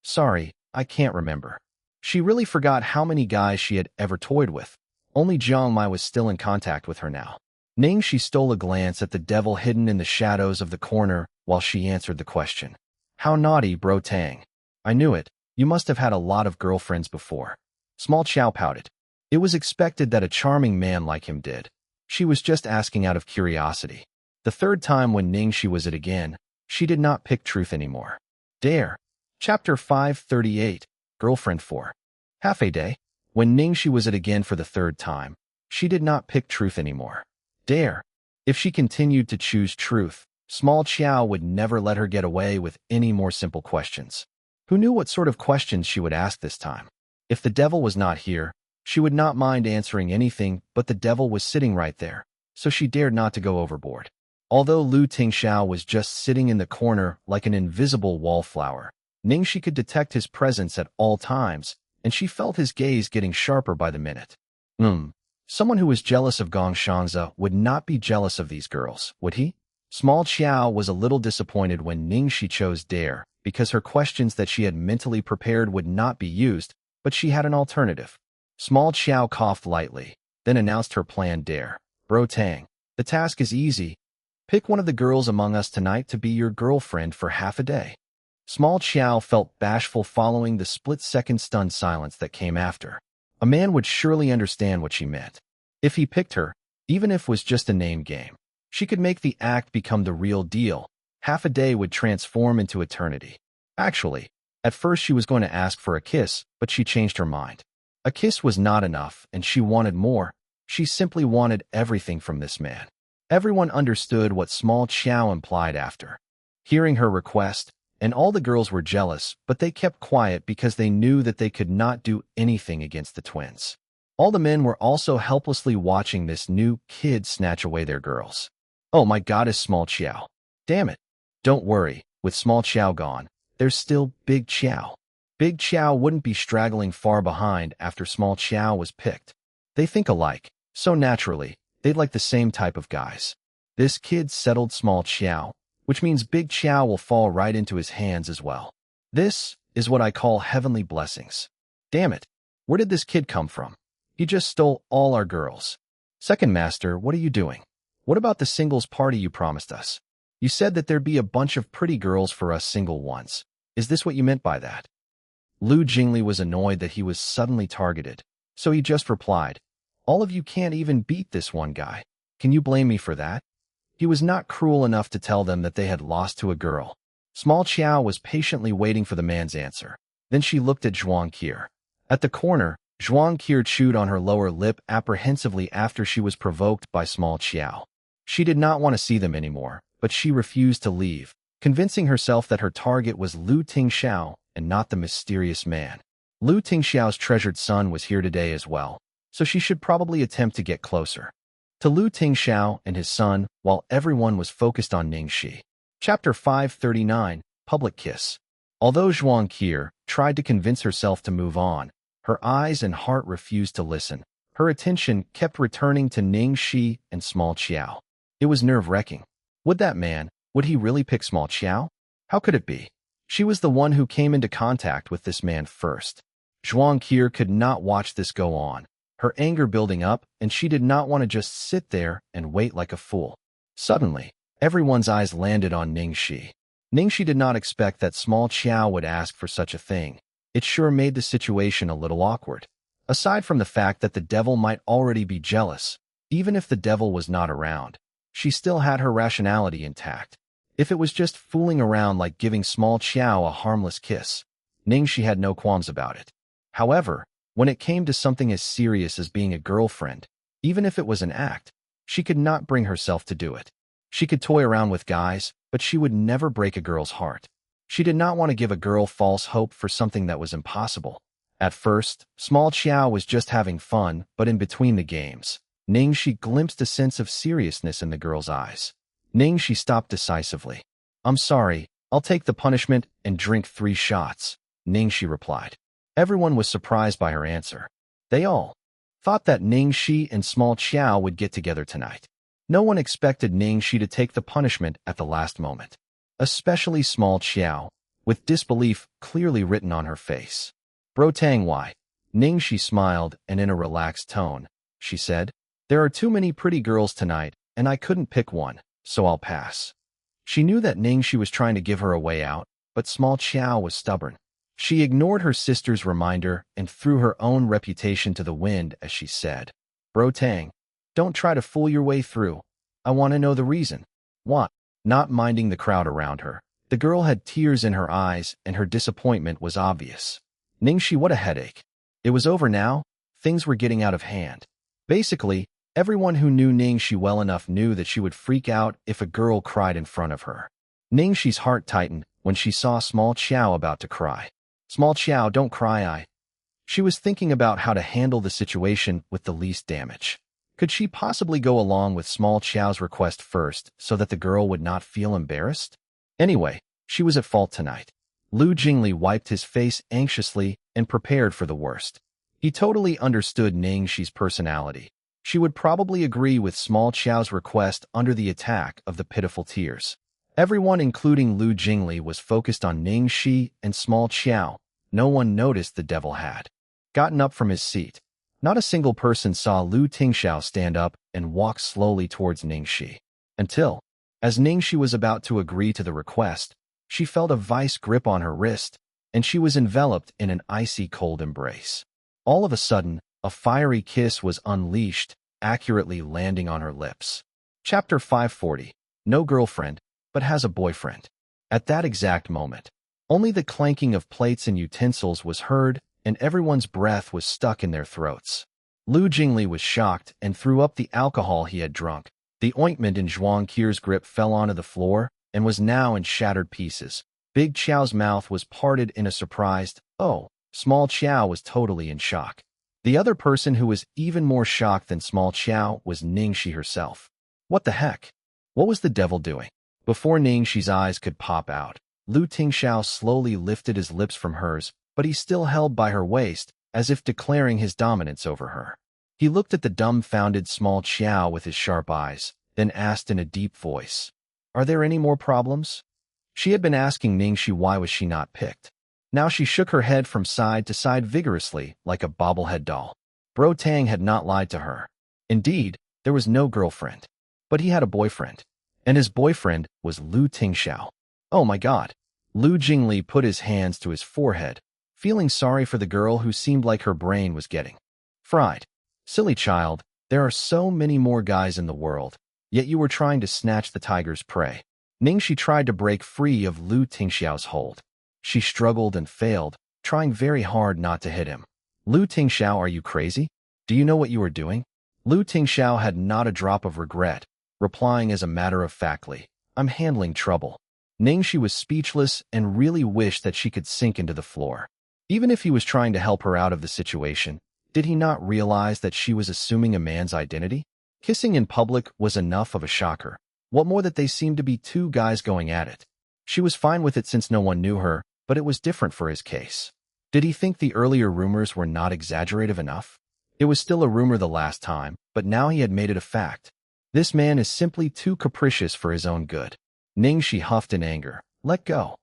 Sorry, I can't remember." She really forgot how many guys she had ever toyed with. Only Jiang Mai was still in contact with her now. Ning Xi stole a glance at the devil hidden in the shadows of the corner while she answered the question. "How naughty, Bro Tang. I knew it. You must have had a lot of girlfriends before." Small Qiao pouted. It was expected that a charming man like him did. She was just asking out of curiosity. The third time when Ning Xi was it again, she did not pick truth anymore. Dare. Chapter 538, Girlfriend 4. Half a day. When Ning Xi was it again for the third time, she did not pick truth anymore. Dare. If she continued to choose truth, Small Qiao would never let her get away with any more simple questions. Who knew what sort of questions she would ask this time? If the devil was not here, she would not mind answering anything, but the devil was sitting right there, so she dared not to go overboard. Although Tingxiao was just sitting in the corner like an invisible wallflower, Ning Xi could detect his presence at all times, and she felt his gaze getting sharper by the minute. Someone who was jealous of Gong Shanze would not be jealous of these girls, would he? Small Qiao was a little disappointed when Ning Xi chose dare, because her questions that she had mentally prepared would not be used, but she had an alternative. Small Qiao coughed lightly, then announced her plan. "Dare. Bro Tang, the task is easy. Pick one of the girls among us tonight to be your girlfriend for half a day." Small Qiao felt bashful following the split-second stunned silence that came after. A man would surely understand what she meant. If he picked her, even if it was just a name game, she could make the act become the real deal. Half a day would transform into eternity. Actually, at first she was going to ask for a kiss, but she changed her mind. A kiss was not enough, and she wanted more. She simply wanted everything from this man. Everyone understood what Small Qiao implied after hearing her request, and all the girls were jealous, but they kept quiet because they knew that they could not do anything against the twins. All the men were also helplessly watching this new kid snatch away their girls. "Oh my goddess, Small Qiao. Damn it." "Don't worry, with Small Qiao gone, there's still Big Qiao." Big Qiao wouldn't be straggling far behind after Small Qiao was picked. They think alike, so naturally, they'd like the same type of guys. This kid settled Small Qiao, which means Big Qiao will fall right into his hands as well. This is what I call heavenly blessings. Damn it. Where did this kid come from? He just stole all our girls. Second master, what are you doing? What about the singles party you promised us? You said that there'd be a bunch of pretty girls for us single ones. Is this what you meant by that? Lu Jingli was annoyed that he was suddenly targeted, so he just replied, all of you can't even beat this one guy. Can you blame me for that? He was not cruel enough to tell them that they had lost to a girl. Small Qiao was patiently waiting for the man's answer. Then she looked at Zhuang Qi. At the corner, Zhuang Qi chewed on her lower lip apprehensively after she was provoked by Small Qiao. She did not want to see them anymore, but she refused to leave, convincing herself that her target was Lu Tingxiao and not the mysterious man. Lu Tingxiao's treasured son was here today as well, so she should probably attempt to get closer to Lu Tingxiao and his son while everyone was focused on Ning Xi. Chapter 539, Public Kiss. Although Zhuang Qi tried to convince herself to move on, her eyes and heart refused to listen. Her attention kept returning to Ning Xi and Small Qiao. It was nerve-wracking. Would he really pick Small Qiao? How could it be? She was the one who came into contact with this man first. Zhuang Qi could not watch this go on, her anger building up, and she did not want to just sit there and wait like a fool. Suddenly, everyone's eyes landed on Ning Xi. Ning Xi did not expect that Small Qiao would ask for such a thing. It sure made the situation a little awkward. Aside from the fact that the devil might already be jealous, even if the devil was not around, she still had her rationality intact. If it was just fooling around like giving Small Qiao a harmless kiss, Ning Xi had no qualms about it. However, when it came to something as serious as being a girlfriend, even if it was an act, she could not bring herself to do it. She could toy around with guys, but she would never break a girl's heart. She did not want to give a girl false hope for something that was impossible. At first, Small Qiao was just having fun, but in between the games, Ning Xi glimpsed a sense of seriousness in the girl's eyes. Ning Xi stopped decisively. I'm sorry, I'll take the punishment and drink 3 shots, Ning Xi replied. Everyone was surprised by her answer. They all thought that Ning Xi and Small Qiao would get together tonight. No one expected Ning Xi to take the punishment at the last moment, especially Small Qiao, with disbelief clearly written on her face. Bro Tang, why? Ning Xi smiled, and in a relaxed tone, she said, there are too many pretty girls tonight, and I couldn't pick one, so I'll pass. She knew that Ning Xi was trying to give her a way out, but Small Qiao was stubborn. She ignored her sister's reminder and threw her own reputation to the wind as she said, Bro Tang, don't try to fool your way through. I want to know the reason. What? Not minding the crowd around her, the girl had tears in her eyes and her disappointment was obvious. Ning Xi, what a headache. It was over now. Things were getting out of hand. Basically, everyone who knew Ning Xi well enough knew that she would freak out if a girl cried in front of her. Ning Xi's heart tightened when she saw Small Qiao about to cry. Small Qiao, don't cry. She was thinking about how to handle the situation with the least damage. Could she possibly go along with Small Qiao's request first so that the girl would not feel embarrassed? Anyway, she was at fault tonight. Lu Jingli wiped his face anxiously and prepared for the worst. He totally understood Ning Xi's personality. She would probably agree with Small Qiao's request under the attack of the pitiful tears. Everyone, including Lu Jingli, was focused on Ning Xi and Small Qiao. No one noticed the devil had gotten up from his seat. Not a single person saw Lu Tingxiao stand up and walk slowly towards Ning Xi. Until, as Ning Xi was about to agree to the request, she felt a vice grip on her wrist, and she was enveloped in an icy cold embrace. All of a sudden, a fiery kiss was unleashed, accurately landing on her lips. Chapter 540. No girlfriend, but has a boyfriend. At that exact moment, only the clanking of plates and utensils was heard, and everyone's breath was stuck in their throats. Lu Jingli was shocked and threw up the alcohol he had drunk. The ointment in Zhuang Qi's grip fell onto the floor and was now in shattered pieces. Big Qiao's mouth was parted in a surprised, oh. Small Qiao was totally in shock. The other person who was even more shocked than Small Qiao was Ning Xi herself. What the heck? What was the devil doing? Before Ning Xi's eyes could pop out, Lu Tingxiao slowly lifted his lips from hers, but he still held by her waist, as if declaring his dominance over her. He looked at the dumbfounded Small Qiao with his sharp eyes, then asked in a deep voice, Are there any more problems? She had been asking Ning Xi why was she not picked. Now she shook her head from side to side vigorously like a bobblehead doll. Bro Tang had not lied to her. Indeed, there was no girlfriend. But he had a boyfriend. And his boyfriend was Lu Tingxiao. Oh my god. Lu Jingli put his hands to his forehead, feeling sorry for the girl who seemed like her brain was getting fried. Silly child, there are so many more guys in the world, yet you were trying to snatch the tiger's prey. Ning Xi tried to break free of Lu Tingxiao's hold. She struggled and failed, trying very hard not to hit him. Lu Tingxiao, are you crazy? Do you know what you are doing? Lu Tingxiao had not a drop of regret, replying as a matter of factly, I'm handling trouble. Ning Xi was speechless and really wished that she could sink into the floor. Even if he was trying to help her out of the situation, did he not realize that she was assuming a man's identity? Kissing in public was enough of a shocker. What more that they seemed to be two guys going at it? She was fine with it since no one knew her, but it was different for his case. Did he think the earlier rumors were not exaggerative enough? It was still a rumor the last time, but now he had made it a fact. This man is simply too capricious for his own good. Ning Xi huffed in anger. Let go.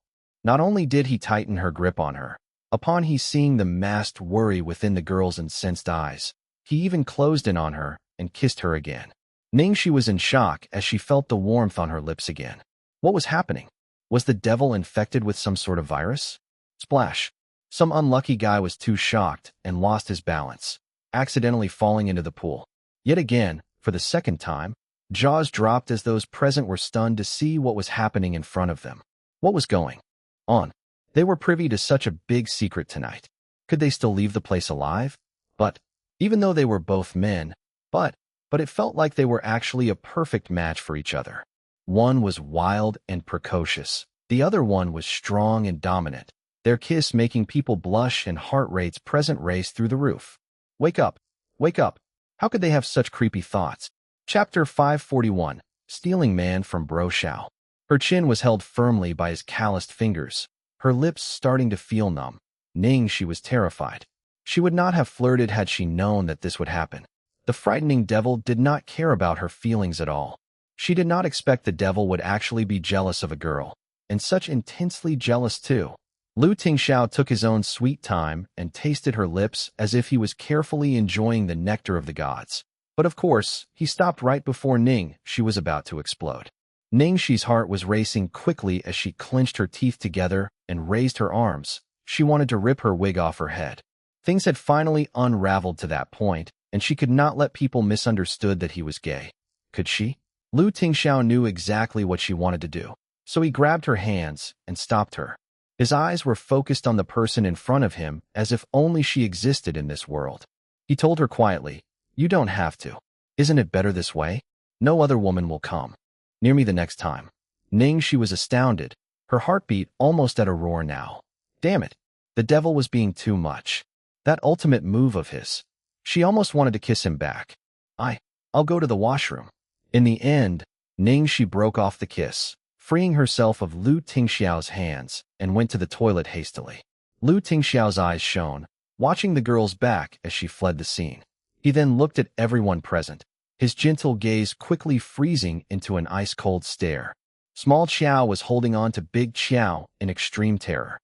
Not only did he tighten her grip on her, upon he seeing the masked worry within the girl's incensed eyes, he even closed in on her and kissed her again. Ning Xi was in shock as she felt the warmth on her lips again. What was happening? Was the devil infected with some sort of virus? Splash. Some unlucky guy was too shocked and lost his balance, accidentally falling into the pool. Yet again, for the second time, jaws dropped as those present were stunned to see what was happening in front of them. What was going on? They were privy to such a big secret tonight. Could they still leave the place alive? But, even though they were both men, but it felt like they were actually a perfect match for each other. One was wild and precocious. The other one was strong and dominant, their kiss making people blush and heart rates present race through the roof. Wake up! Wake up! How could they have such creepy thoughts? Chapter 541, Stealing Man from Bro Xiao. Her chin was held firmly by his calloused fingers, her lips starting to feel numb. Ning Xi was terrified. She would not have flirted had she known that this would happen. The frightening devil did not care about her feelings at all. She did not expect the devil would actually be jealous of a girl, and such intensely jealous too. Lu Tingxiao took his own sweet time and tasted her lips as if he was carefully enjoying the nectar of the gods. But of course, he stopped right before Ning Xi was about to explode. Ning Xi's heart was racing quickly as she clenched her teeth together and raised her arms. She wanted to rip her wig off her head. Things had finally unraveled to that point, and she could not let people misunderstood that he was gay. Could she? Lu Tingxiao knew exactly what she wanted to do, so he grabbed her hands and stopped her. His eyes were focused on the person in front of him as if only she existed in this world. He told her quietly, You don't have to. Isn't it better this way? No other woman will come near me the next time. Ning Xi was astounded, her heartbeat almost at a roar now. Damn it, the devil was being too much. That ultimate move of his. She almost wanted to kiss him back. I'll go to the washroom. In the end, Ning Xi broke off the kiss, freeing herself of Lu Tingxiao's hands, and went to the toilet hastily. Lu Tingxiao's eyes shone, watching the girl's back as she fled the scene. He then looked at everyone present, his gentle gaze quickly freezing into an ice-cold stare. Small Qiao was holding on to Big Qiao in extreme terror.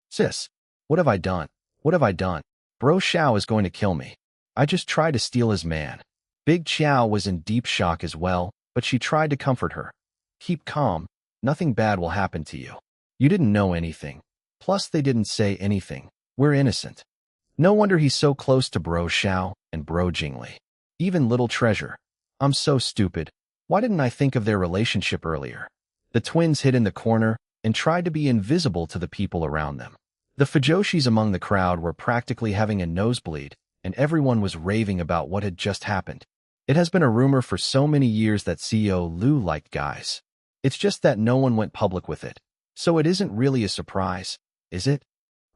Sis, what have I done? What have I done? Bro Xiao is going to kill me. I just tried to steal his man. Big Qiao was in deep shock as well, but she tried to comfort her. Keep calm. Nothing bad will happen to you. You didn't know anything. Plus, they didn't say anything. We're innocent. No wonder he's so close to Bro Xiao and Bro Jingli. Even little treasure. I'm so stupid. Why didn't I think of their relationship earlier? The twins hid in the corner and tried to be invisible to the people around them. The Fujoshis among the crowd were practically having a nosebleed, and everyone was raving about what had just happened. It has been a rumor for so many years that CEO Lu liked guys. It's just that no one went public with it. So it isn't really a surprise, is it?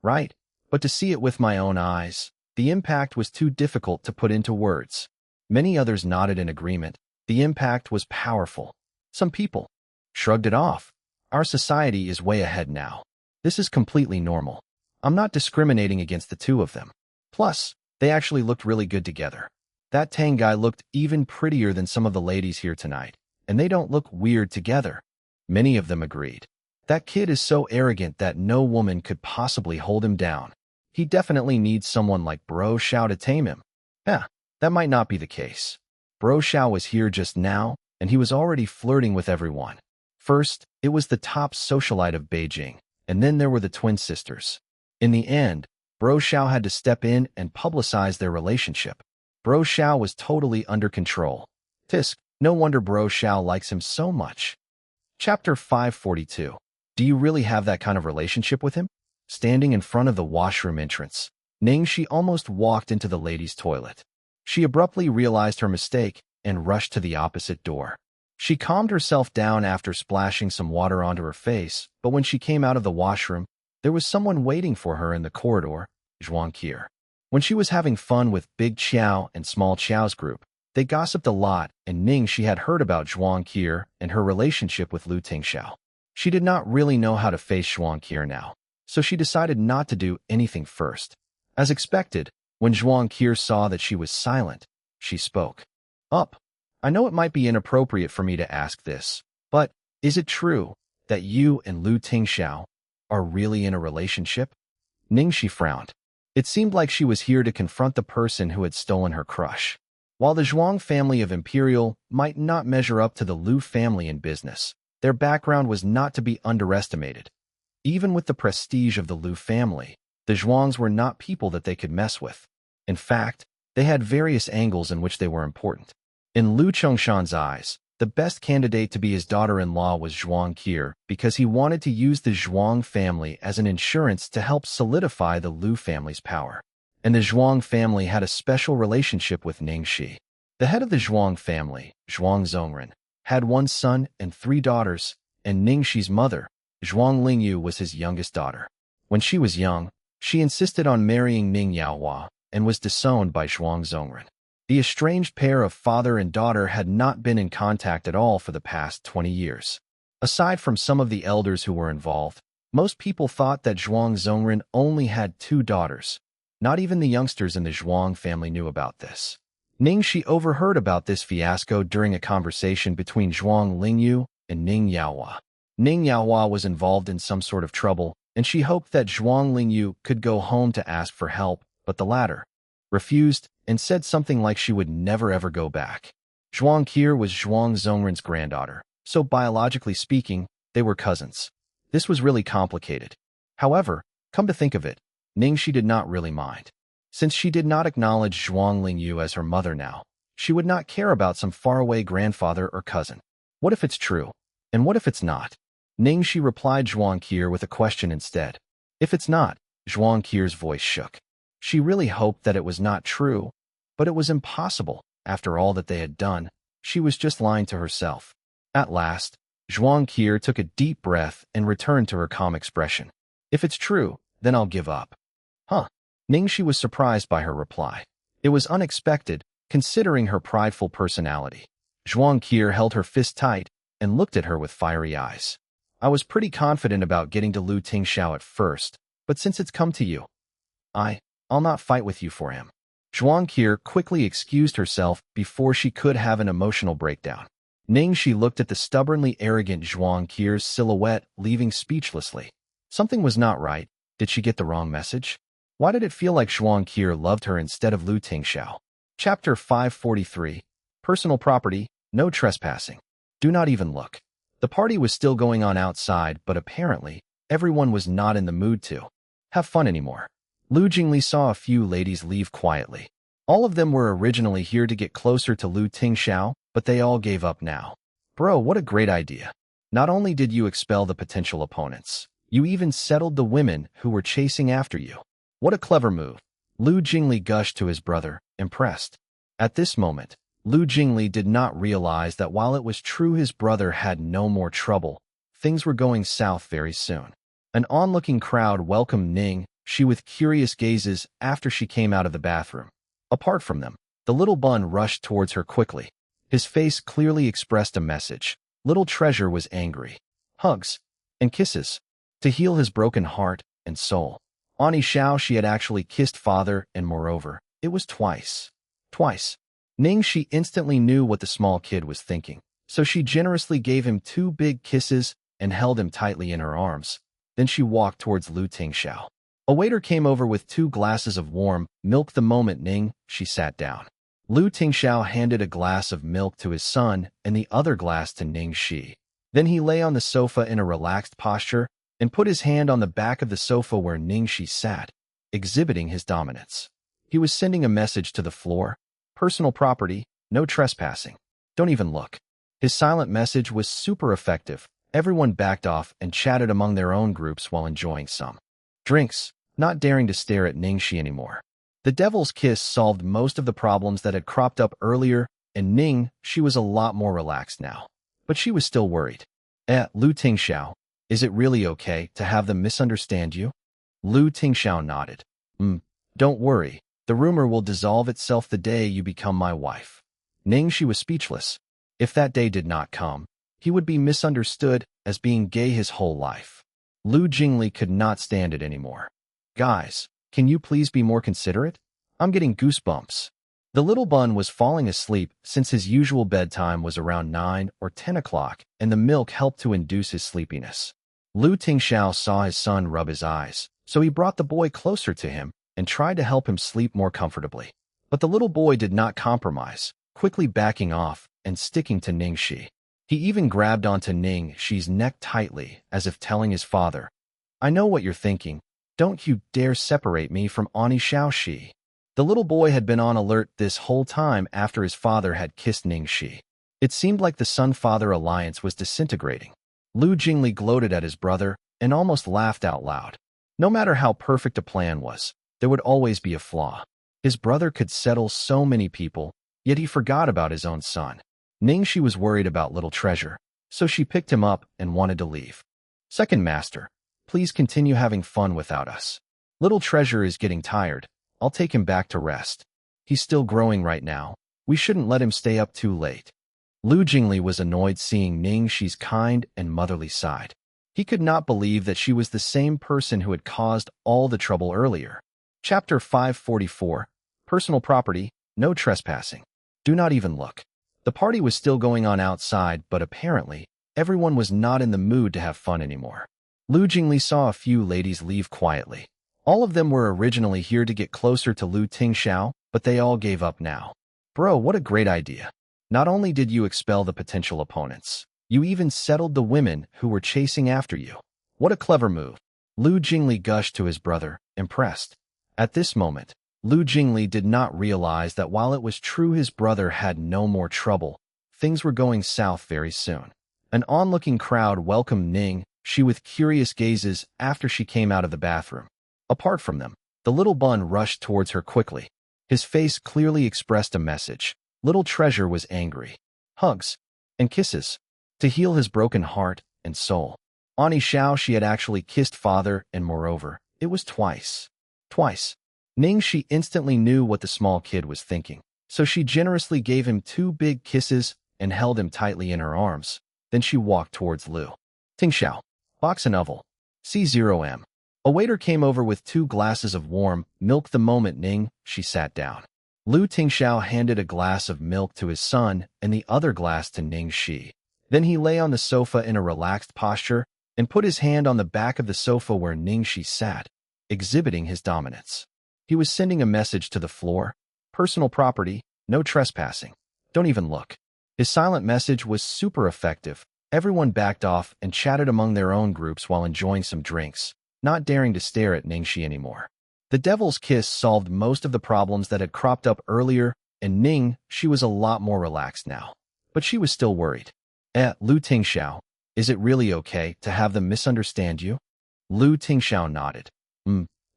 Right? But to see it with my own eyes, the impact was too difficult to put into words. Many others nodded in agreement. The impact was powerful. Some people shrugged it off. Our society is way ahead now. This is completely normal. I'm not discriminating against the two of them. Plus, they actually looked really good together. That Tang guy looked even prettier than some of the ladies here tonight, and they don't look weird together. Many of them agreed. That kid is so arrogant that no woman could possibly hold him down. He definitely needs someone like Bro Xiao to tame him. Yeah, that might not be the case. Bro Xiao was here just now, and he was already flirting with everyone. First, it was the top socialite of Beijing, and then there were the twin sisters. In the end, Bro Xiao had to step in and publicize their relationship. Bro Xiao was totally under control. Tisk, no wonder Bro Xiao likes him so much. Chapter 542. Do you really have that kind of relationship with him? Standing in front of the washroom entrance, Ning Xi almost walked into the ladies' toilet. She abruptly realized her mistake and rushed to the opposite door. She calmed herself down after splashing some water onto her face, but when she came out of the washroom, there was someone waiting for her in the corridor, Zhuang Qier. When she was having fun with Big Qiao and Small Qiao's group, they gossiped a lot, and Ning Xi had heard about Zhuang Qier and her relationship with Tingxiao. She did not really know how to face Zhuang Qier now, so she decided not to do anything first. As expected, when Zhuang Qier saw that she was silent, she spoke. Up. I know it might be inappropriate for me to ask this, but is it true that you and Tingxiao are really in a relationship? Ning Xi frowned. It seemed like she was here to confront the person who had stolen her crush. While the Zhuang family of Imperial might not measure up to the Lu family in business, their background was not to be underestimated. Even with the prestige of the Lu family, the Zhuangs were not people that they could mess with. In fact, they had various angles in which they were important. In Lu Chongshan's eyes, the best candidate to be his daughter-in-law was Zhuang Qier because he wanted to use the Zhuang family as an insurance to help solidify the Lu family's power. And the Zhuang family had a special relationship with Ning Xi. The head of the Zhuang family, Zhuang Zongren, had one son and 3 daughters, and Ning Xi's mother, Zhuang Lingyu, was his youngest daughter. When she was young, she insisted on marrying Ning Yaohua and was disowned by Zhuang Zongren. The estranged pair of father and daughter had not been in contact at all for the past 20 years. Aside from some of the elders who were involved, most people thought that Zhuang Zongren only had 2 daughters. Not even the youngsters in the Zhuang family knew about this. Ning Xi overheard about this fiasco during a conversation between Zhuang Lingyu and Ning Yaohua. Ning Yaohua was involved in some sort of trouble, and she hoped that Zhuang Lingyu could go home to ask for help, but the latter refused and said something like she would never ever go back. Zhuang Qier was Zhuang Zongren's granddaughter, so biologically speaking, they were cousins. This was really complicated. However, come to think of it, Ning Xi did not really mind. Since she did not acknowledge Zhuang Lingyu as her mother now, she would not care about some faraway grandfather or cousin. What if it's true? And what if it's not? Ning Xi replied Zhuang Qier with a question instead. If it's not, Zhuang Qier's voice shook. She really hoped that it was not true, but it was impossible. After all that they had done, she was just lying to herself. At last, Zhuang Qier took a deep breath and returned to her calm expression. If it's true, then I'll give up. Huh? Ning Xi was surprised by her reply. It was unexpected, considering her prideful personality. Zhuang Qier held her fist tight and looked at her with fiery eyes. I was pretty confident about getting to Tingxiao at first, but since it's come to you, I'll not fight with you for him. Zhuang Qier quickly excused herself before she could have an emotional breakdown. Ning Xi looked at the stubbornly arrogant Zhuang Qier's silhouette, leaving speechlessly. Something was not right. Did she get the wrong message? Why did it feel like Zhuang Qier loved her instead of Tingxiao? Chapter 543. Personal property, no trespassing. Do not even look. The party was still going on outside, but apparently, everyone was not in the mood to have fun anymore. Lu Jingli saw a few ladies leave quietly. All of them were originally here to get closer to Tingxiao, but they all gave up now. Bro, what a great idea. Not only did you expel the potential opponents, you even settled the women who were chasing after you. What a clever move. Lu Jingli gushed to his brother, impressed. At this moment, Lu Jingli did not realize that while it was true his brother had no more trouble, things were going south very soon. An onlooking crowd welcomed Ning Xi with curious gazes after she came out of the bathroom. Apart from them, the little bun rushed towards her quickly. His face clearly expressed a message. Little Treasure was angry. Hugs and kisses to heal his broken heart and soul. On Xiao, she had actually kissed father, and moreover, it was twice. Ning Xi instantly knew what the small kid was thinking, so she generously gave him 2 big kisses and held him tightly in her arms. Then she walked towards Tingxiao. A waiter came over with 2 glasses of warm milk. The moment Ning Xi sat down, Tingxiao handed a glass of milk to his son and the other glass to Ning Xi. Then he lay on the sofa in a relaxed posture and put his hand on the back of the sofa where Ning Xi sat, exhibiting his dominance. He was sending a message to the floor: personal property, no trespassing. Don't even look. His silent message was super effective. Everyone backed off and chatted among their own groups while enjoying some drinks, not daring to stare at Ning Xi anymore. The devil's kiss solved most of the problems that had cropped up earlier, and Ning Xi was a lot more relaxed now. But she was still worried. Tingxiao, is it really okay to have them misunderstand you? Tingxiao nodded. Don't worry. The rumor will dissolve itself the day you become my wife. Ning Xi was speechless. If that day did not come, he would be misunderstood as being gay his whole life. Jingli could not stand it anymore. Guys, can you please be more considerate? I'm getting goosebumps. The little bun was falling asleep since his usual bedtime was around 9 or 10 o'clock, and the milk helped to induce his sleepiness. Tingxiao saw his son rub his eyes, so he brought the boy closer to him and tried to help him sleep more comfortably. But the little boy did not compromise, quickly backing off and sticking to Ning Xi. He even grabbed onto Ning Xi's neck tightly, as if telling his father, I know what you're thinking. Don't you dare separate me from Xiao. The little boy had been on alert this whole time after his father had kissed Ning Xi. It seemed like the son-father alliance was disintegrating. Jingli gloated at his brother and almost laughed out loud. No matter how perfect a plan was, there would always be a flaw. His brother could settle so many people, yet he forgot about his own son. Ning Xi was worried about little treasure, so she picked him up and wanted to leave. Second master, please continue having fun without us. Little treasure is getting tired. I'll take him back to rest. He's still growing right now. We shouldn't let him stay up too late. Jingli was annoyed seeing Ning Xi's kind and motherly side. He could not believe that she was the same person who had caused all the trouble earlier. Chapter 544, Personal Property, No Trespassing. Do not even look. The party was still going on outside, but apparently, everyone was not in the mood to have fun anymore. Jingli saw a few ladies leave quietly. All of them were originally here to get closer to Tingxiao, but they all gave up now. Bro, what a great idea. Not only did you expel the potential opponents, you even settled the women who were chasing after you. What a clever move. Jingli gushed to his brother, impressed. At this moment, Jingli did not realize that while it was true his brother had no more trouble, things were going south very soon. An onlooking crowd welcomed Ning Xi with curious gazes after she came out of the bathroom. Apart from them, the little bun rushed towards her quickly. His face clearly expressed a message. Little treasure was angry. Hugs and kisses to heal his broken heart and soul. Xiao, she had actually kissed father, and moreover, it was twice. Ning Xi instantly knew what the small kid was thinking, so she generously gave him 2 big kisses and held him tightly in her arms. Then she walked towards Tingxiao. Box and oval. C0M. A waiter came over with 2 glasses of warm milk. The moment Ning Xi sat down, Tingxiao handed a glass of milk to his son and the other glass to Ning Xi. Then he lay on the sofa in a relaxed posture and put his hand on the back of the sofa where Ning Xi sat, exhibiting his dominance. He was sending a message to the floor: personal property, no trespassing. Don't even look. His silent message was super effective. Everyone backed off and chatted among their own groups while enjoying some drinks, not daring to stare at Ning Xi anymore. The devil's kiss solved most of the problems that had cropped up earlier, and Ning Xi was a lot more relaxed now. But she was still worried. Tingxiao, is it really okay to have them misunderstand you? Tingxiao nodded.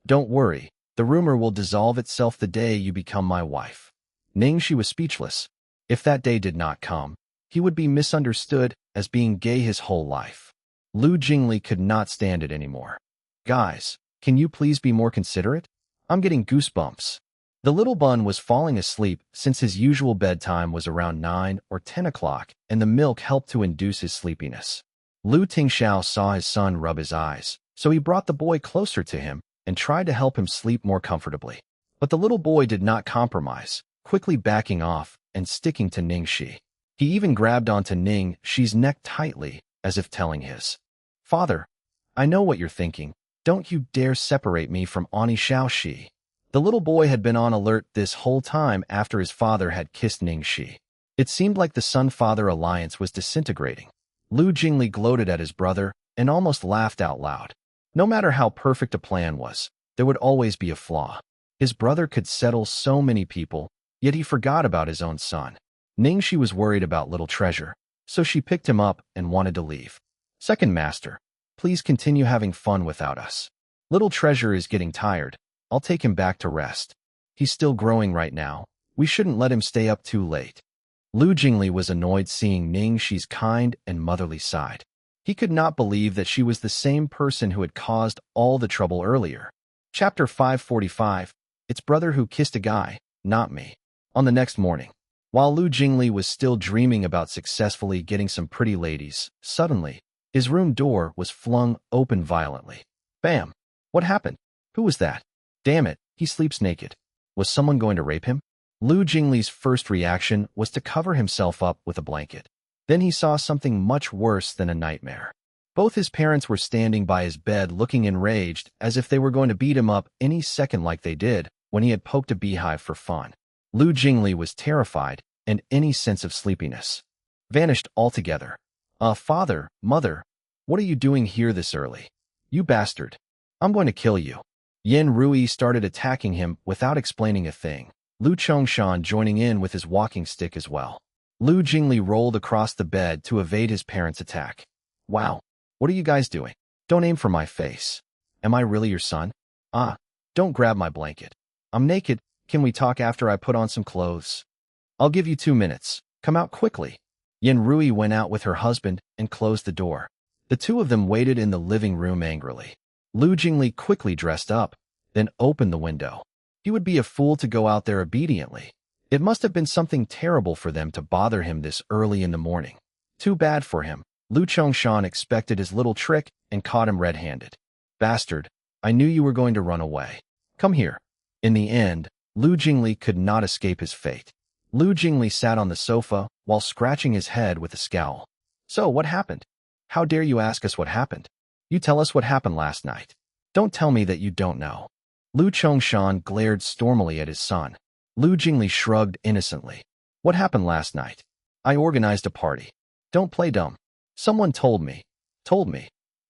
Don't worry. The rumor will dissolve itself the day you become my wife. Ning Xi was speechless. If that day did not come, he would be misunderstood as being gay his whole life. Jingli could not stand it anymore. Guys, can you please be more considerate? I'm getting goosebumps. The little bun was falling asleep since his usual bedtime was around 9 or 10 o'clock, and the milk helped to induce his sleepiness. Tingxiao saw his son rub his eyes, so he brought the boy closer to him and tried to help him sleep more comfortably. But the little boy did not compromise, quickly backing off and sticking to Ning Xi. He even grabbed onto Ning Xi's neck tightly, as if telling his Father, I know what you're thinking. Don't you dare separate me from Ani Xiaoxi. The little boy had been on alert this whole time after his father had kissed Ning Xi. It seemed like the son-father alliance was disintegrating. Lu Jingli gloated at his brother and almost laughed out loud. No matter how perfect a plan was, there would always be a flaw. His brother could settle so many people, yet he forgot about his own son. Ning Xi was worried about little treasure, so she picked him up and wanted to leave. Second master, please continue having fun without us. Little treasure is getting tired. I'll take him back to rest. He's still growing right now. We shouldn't let him stay up too late. Lu Jingli was annoyed seeing Ning Xi's kind and motherly side. He could not believe that she was the same person who had caused all the trouble earlier. Chapter 545, It's Brother Who Kissed a Guy, Not Me. On the next morning, while Lu Jingli was still dreaming about successfully getting some pretty ladies, suddenly, his room door was flung open violently. Bam! What happened? Who was that? Damn it, he sleeps naked. Was someone going to rape him? Lu Jingli's first reaction was to cover himself up with a blanket. Then he saw something much worse than a nightmare. Both his parents were standing by his bed looking enraged as if they were going to beat him up any second like they did when he had poked a beehive for fun. Lu Jingli was terrified, and any sense of sleepiness vanished altogether. Father, mother, what are you doing here this early? You bastard. I'm going to kill you. Yin Rui started attacking him without explaining a thing, Lu Chongshan joining in with his walking stick as well. Lu Jingli rolled across the bed to evade his parents' attack. Wow, what are you guys doing? Don't aim for my face. Am I really your son? Don't grab my blanket. I'm naked. Can we talk after I put on some clothes? I'll give you 2 minutes. Come out quickly. Yin Rui went out with her husband and closed the door. The two of them waited in the living room angrily. Lu Jingli quickly dressed up, then opened the window. He would be a fool to go out there obediently. It must have been something terrible for them to bother him this early in the morning. Too bad for him. Lu Chongshan expected his little trick and caught him red-handed. Bastard, I knew you were going to run away. Come here. In the end, Lu Jingli could not escape his fate. Lu Jingli sat on the sofa while scratching his head with a scowl. So, what happened? How dare you ask us what happened? You tell us what happened last night. Don't tell me that you don't know. Lu Chongshan glared stormily at his son. Lu Jingli shrugged innocently. What happened last night? I organized a party. Don't play dumb. Someone told me,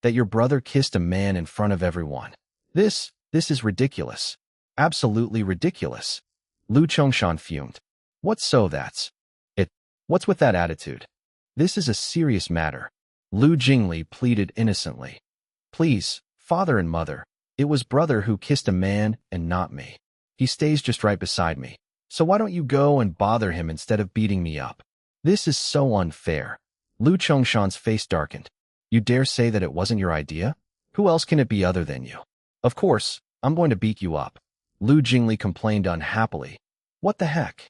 that your brother kissed a man in front of everyone. This is ridiculous. Absolutely ridiculous. Lu Chongshan fumed. What's so that's it? What's with that attitude? This is a serious matter. Lu Jingli pleaded innocently. Please, father and mother, it was brother who kissed a man and not me. He stays just right beside me. So why don't you go and bother him instead of beating me up? This is so unfair. Lu Chongshan's face darkened. You dare say that it wasn't your idea? Who else can it be other than you? Of course, I'm going to beat you up. Lu Jingli complained unhappily. What the heck?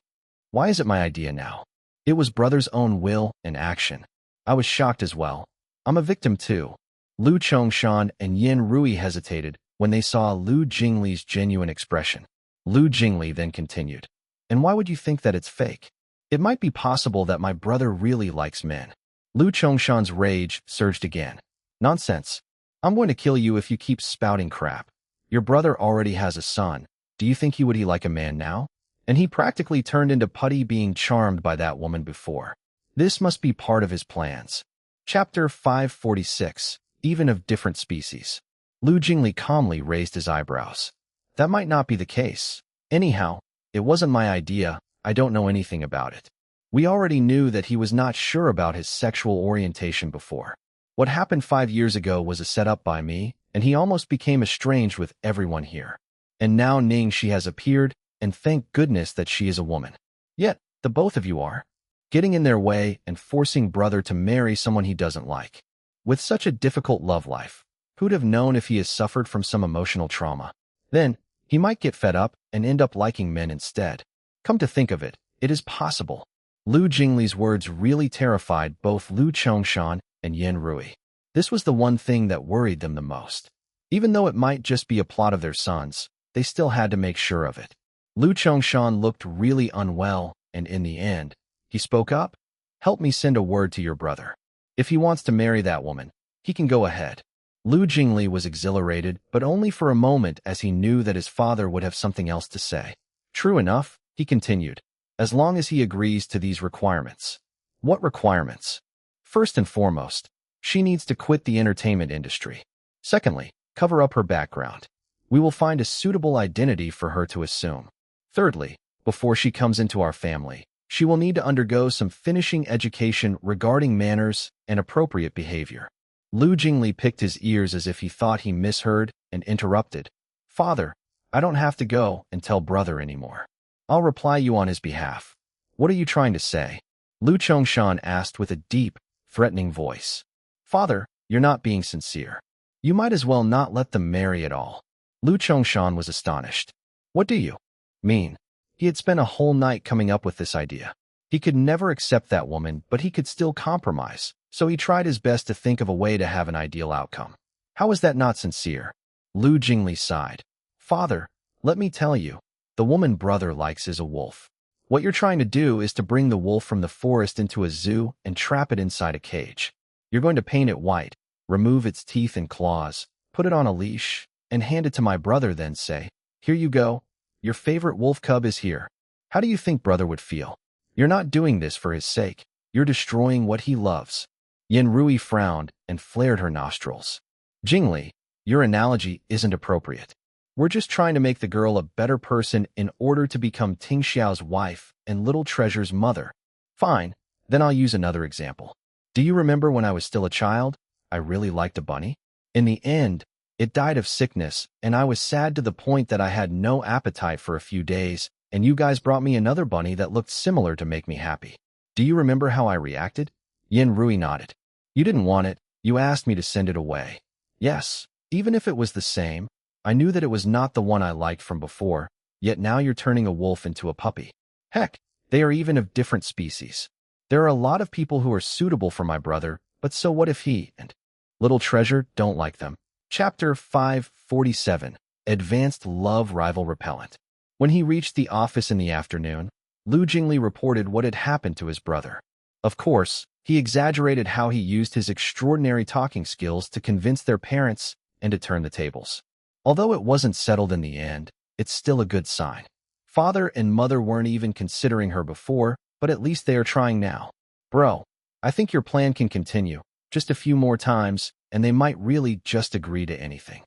Why is it my idea now? It was brother's own will and action. I was shocked as well. I'm a victim too. Lu Chongshan and Yin Rui hesitated when they saw Lu Jingli's genuine expression. Lu Jingli then continued. And why would you think that it's fake? It might be possible that my brother really likes men. Lu Chongshan's rage surged again. Nonsense. I'm going to kill you if you keep spouting crap. Your brother already has a son. Do you think he like a man now? And he practically turned into putty being charmed by that woman before. This must be part of his plans. Chapter 546, Even of Different Species. Lu Jingli calmly raised his eyebrows. That might not be the case. Anyhow, it wasn't my idea. I don't know anything about it. We already knew that he was not sure about his sexual orientation before. What happened 5 years ago was a setup by me, and he almost became estranged with everyone here. And now Ning Xi has appeared, and thank goodness that she is a woman. Yet, the both of you are getting in their way and forcing brother to marry someone he doesn't like. With such a difficult love life, who'd have known if he has suffered from some emotional trauma? Then, he might get fed up and end up liking men instead. Come to think of it, it is possible. Lu Jingli's words really terrified both Lu Chongshan and Yin Rui. This was the one thing that worried them the most. Even though it might just be a plot of their sons, they still had to make sure of it. Lu Chongshan looked really unwell, and in the end, he spoke up. Help me send a word to your brother. If he wants to marry that woman, He can go ahead. Lu Jingli was exhilarated, but only for a moment, as he knew that his father would have something else to say. True enough, he continued, as long as he agrees to these requirements. What requirements? First and foremost, she needs to quit the entertainment industry. Secondly, cover up her background. We will find a suitable identity for her to assume. Thirdly, before she comes into our family, she will need to undergo some finishing education regarding manners and appropriate behavior. Lu Jingli picked his ears as if he thought he misheard and interrupted. Father, I don't have to go and tell brother anymore. I'll reply you on his behalf. What are you trying to say? Lu Chongshan asked with a deep, threatening voice. Father, you're not being sincere. You might as well not let them marry at all. Lu Chongshan was astonished. What do you mean? He had spent a whole night coming up with this idea. He could never accept that woman, but he could still compromise, so he tried his best to think of a way to have an ideal outcome. How is that not sincere? Lu Jingli sighed. Father, let me tell you, the woman brother likes is a wolf. What you're trying to do is to bring the wolf from the forest into a zoo and trap it inside a cage. You're going to paint it white, remove its teeth and claws, put it on a leash, and hand it to my brother, then say, here you go. Your favorite wolf cub is here. How do you think brother would feel? You're not doing this for his sake. You're destroying what he loves. Yen Rui frowned and flared her nostrils. Jingli, your analogy isn't appropriate. We're just trying to make the girl a better person in order to become Tingxiao's wife and Little Treasure's mother. Fine, then I'll use another example. Do you remember when I was still a child? I really liked a bunny. In the end, it died of sickness, and I was sad to the point that I had no appetite for a few days, and you guys brought me another bunny that looked similar to make me happy. Do you remember how I reacted? Yen Rui nodded. You didn't want it. You asked me to send it away. Yes, even if it was the same, I knew that it was not the one I liked from before, yet now you're turning a wolf into a puppy. Heck, they are even of different species. There are a lot of people who are suitable for my brother, but so what if he and Little Treasure don't like them? Chapter 547, Advanced Love Rival Repellent. When he reached the office in the afternoon, Lu Jingli reported what had happened to his brother. Of course, he exaggerated how he used his extraordinary talking skills to convince their parents and to turn the tables. Although it wasn't settled in the end, it's still a good sign. Father and mother weren't even considering her before, but at least they are trying now. Bro, I think your plan can continue, just a few more times, and they might really just agree to anything.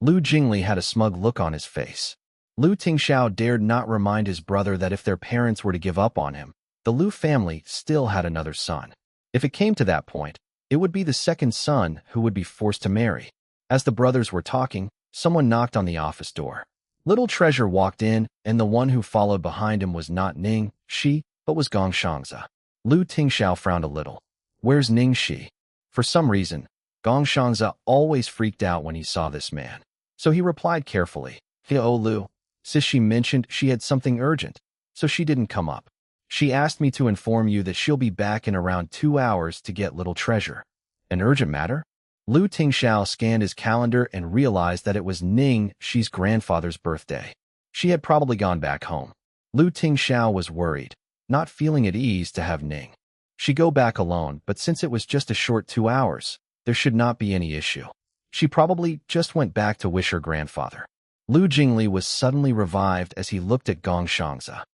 Lu Jingli had a smug look on his face. Lu Tingxiao dared not remind his brother that if their parents were to give up on him, the Lu family still had another son. If it came to that point, it would be the second son who would be forced to marry. As the brothers were talking, someone knocked on the office door. Little Treasure walked in, and the one who followed behind him was not Ning Xi, but was Gong Shangzi. Lu Tingxiao frowned a little. Where's Ning Xi? For some reason, Gong Shangzi always freaked out when he saw this man. So he replied carefully, "Oh, Lu, sis, she mentioned she had something urgent, so she didn't come up. She asked me to inform you that she'll be back in around 2 hours to get Little Treasure." An urgent matter? Lu Tingxiao scanned his calendar and realized that it was Ning Xi's grandfather's birthday. She had probably gone back home. Lu Tingxiao was worried, not feeling at ease to have Ning Xi go back alone, but since it was just a short 2 hours, there should not be any issue. She probably just went back to wish her grandfather. Lu Jingli was suddenly revived as he looked at Gong Shangzi.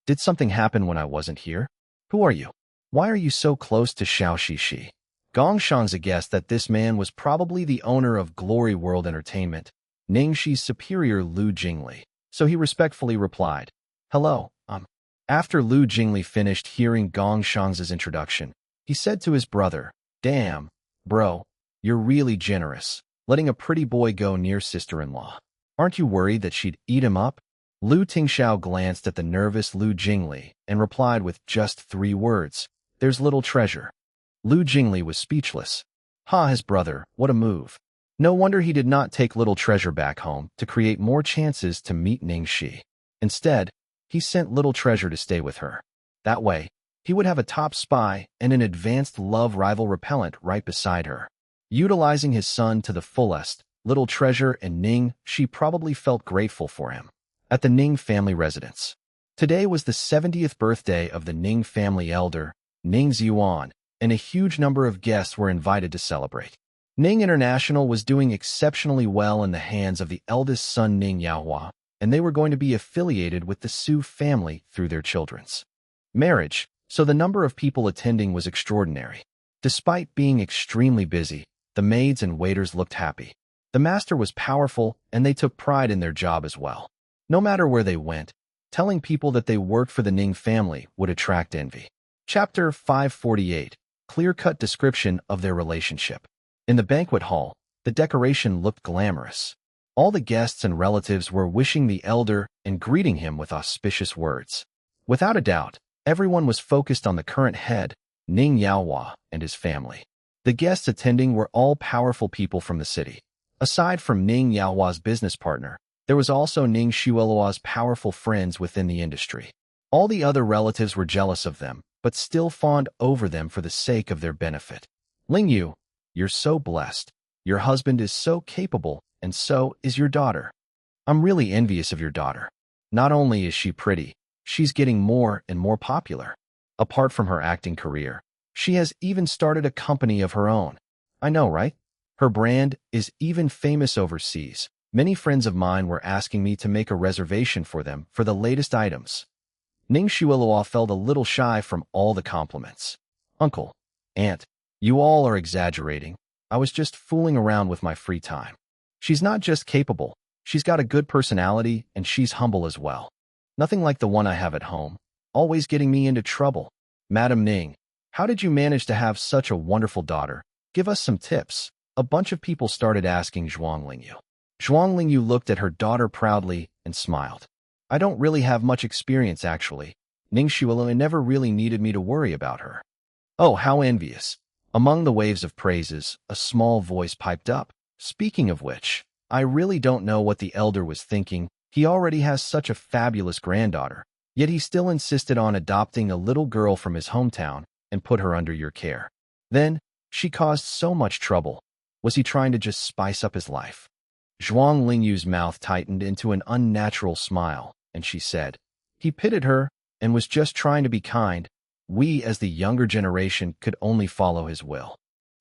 Did something happen when I wasn't here? Who are you? Why are you so close to Xiao Shishi? Gong Shangzi guessed that this man was probably the owner of Glory World Entertainment, Ning Xi's superior Lu Jingli, so he respectfully replied, "Hello, After Lu Jingli finished hearing Gong Shangzi's introduction, he said to his brother, "Damn, bro, you're really generous, letting a pretty boy go near sister-in-law. Aren't you worried that she'd eat him up?" Lu Tingxiao glanced at the nervous Lu Jingli and replied with just 3 words, "There's Little Treasure." Lu Jingli was speechless. His brother, what a move. No wonder he did not take Little Treasure back home to create more chances to meet Ning Xi. Instead, he sent Little Treasure to stay with her. That way, he would have a top spy and an advanced love rival repellent right beside her. Utilizing his son to the fullest, Little Treasure and Ning Xi probably felt grateful for him. At the Ning family residence. Today was the 70th birthday of the Ning family elder, Ning Xuan, and a huge number of guests were invited to celebrate. Ning International was doing exceptionally well in the hands of the eldest son Ning Yaohua, and they were going to be affiliated with the Su family through their children's marriage, so the number of people attending was extraordinary. Despite being extremely busy, the maids and waiters looked happy. The master was powerful, and they took pride in their job as well. No matter where they went, telling people that they worked for the Ning family would attract envy. Chapter 548. Clear-cut description of their relationship. In the banquet hall, the decoration looked glamorous. All the guests and relatives were wishing the elder and greeting him with auspicious words. Without a doubt, everyone was focused on the current head, Ning Yaohua, and his family. The guests attending were all powerful people from the city. Aside from Ning Yaohua's business partner, there was also Ning Xuelua's powerful friends within the industry. All the other relatives were jealous of them, but still fawned over them for the sake of their benefit. Lingyu, you're so blessed. Your husband is so capable, and so is your daughter. I'm really envious of your daughter. Not only is she pretty, she's getting more and more popular. Apart from her acting career, she has even started a company of her own. I know, right? Her brand is even famous overseas. Many friends of mine were asking me to make a reservation for them for the latest items. Ning Xuelua felt a little shy from all the compliments. Uncle, Aunt, you all are exaggerating. I was just fooling around with my free time. She's not just capable, she's got a good personality, and she's humble as well. Nothing like the one I have at home, always getting me into trouble. Madam Ning, how did you manage to have such a wonderful daughter? Give us some tips. A bunch of people started asking Zhuang Lingyu. Zhuang Lingyu looked at her daughter proudly and smiled. I don't really have much experience, actually. Ning Xuelua never really needed me to worry about her. Oh, how envious. Among the waves of praises, a small voice piped up. Speaking of which, I really don't know what the elder was thinking. He already has such a fabulous granddaughter, yet he still insisted on adopting a little girl from his hometown and put her under your care. Then, she caused so much trouble. Was he trying to just spice up his life? Zhuang Lingyu's mouth tightened into an unnatural smile, and she said, he pitied her and was just trying to be kind. We, as the younger generation, could only follow his will.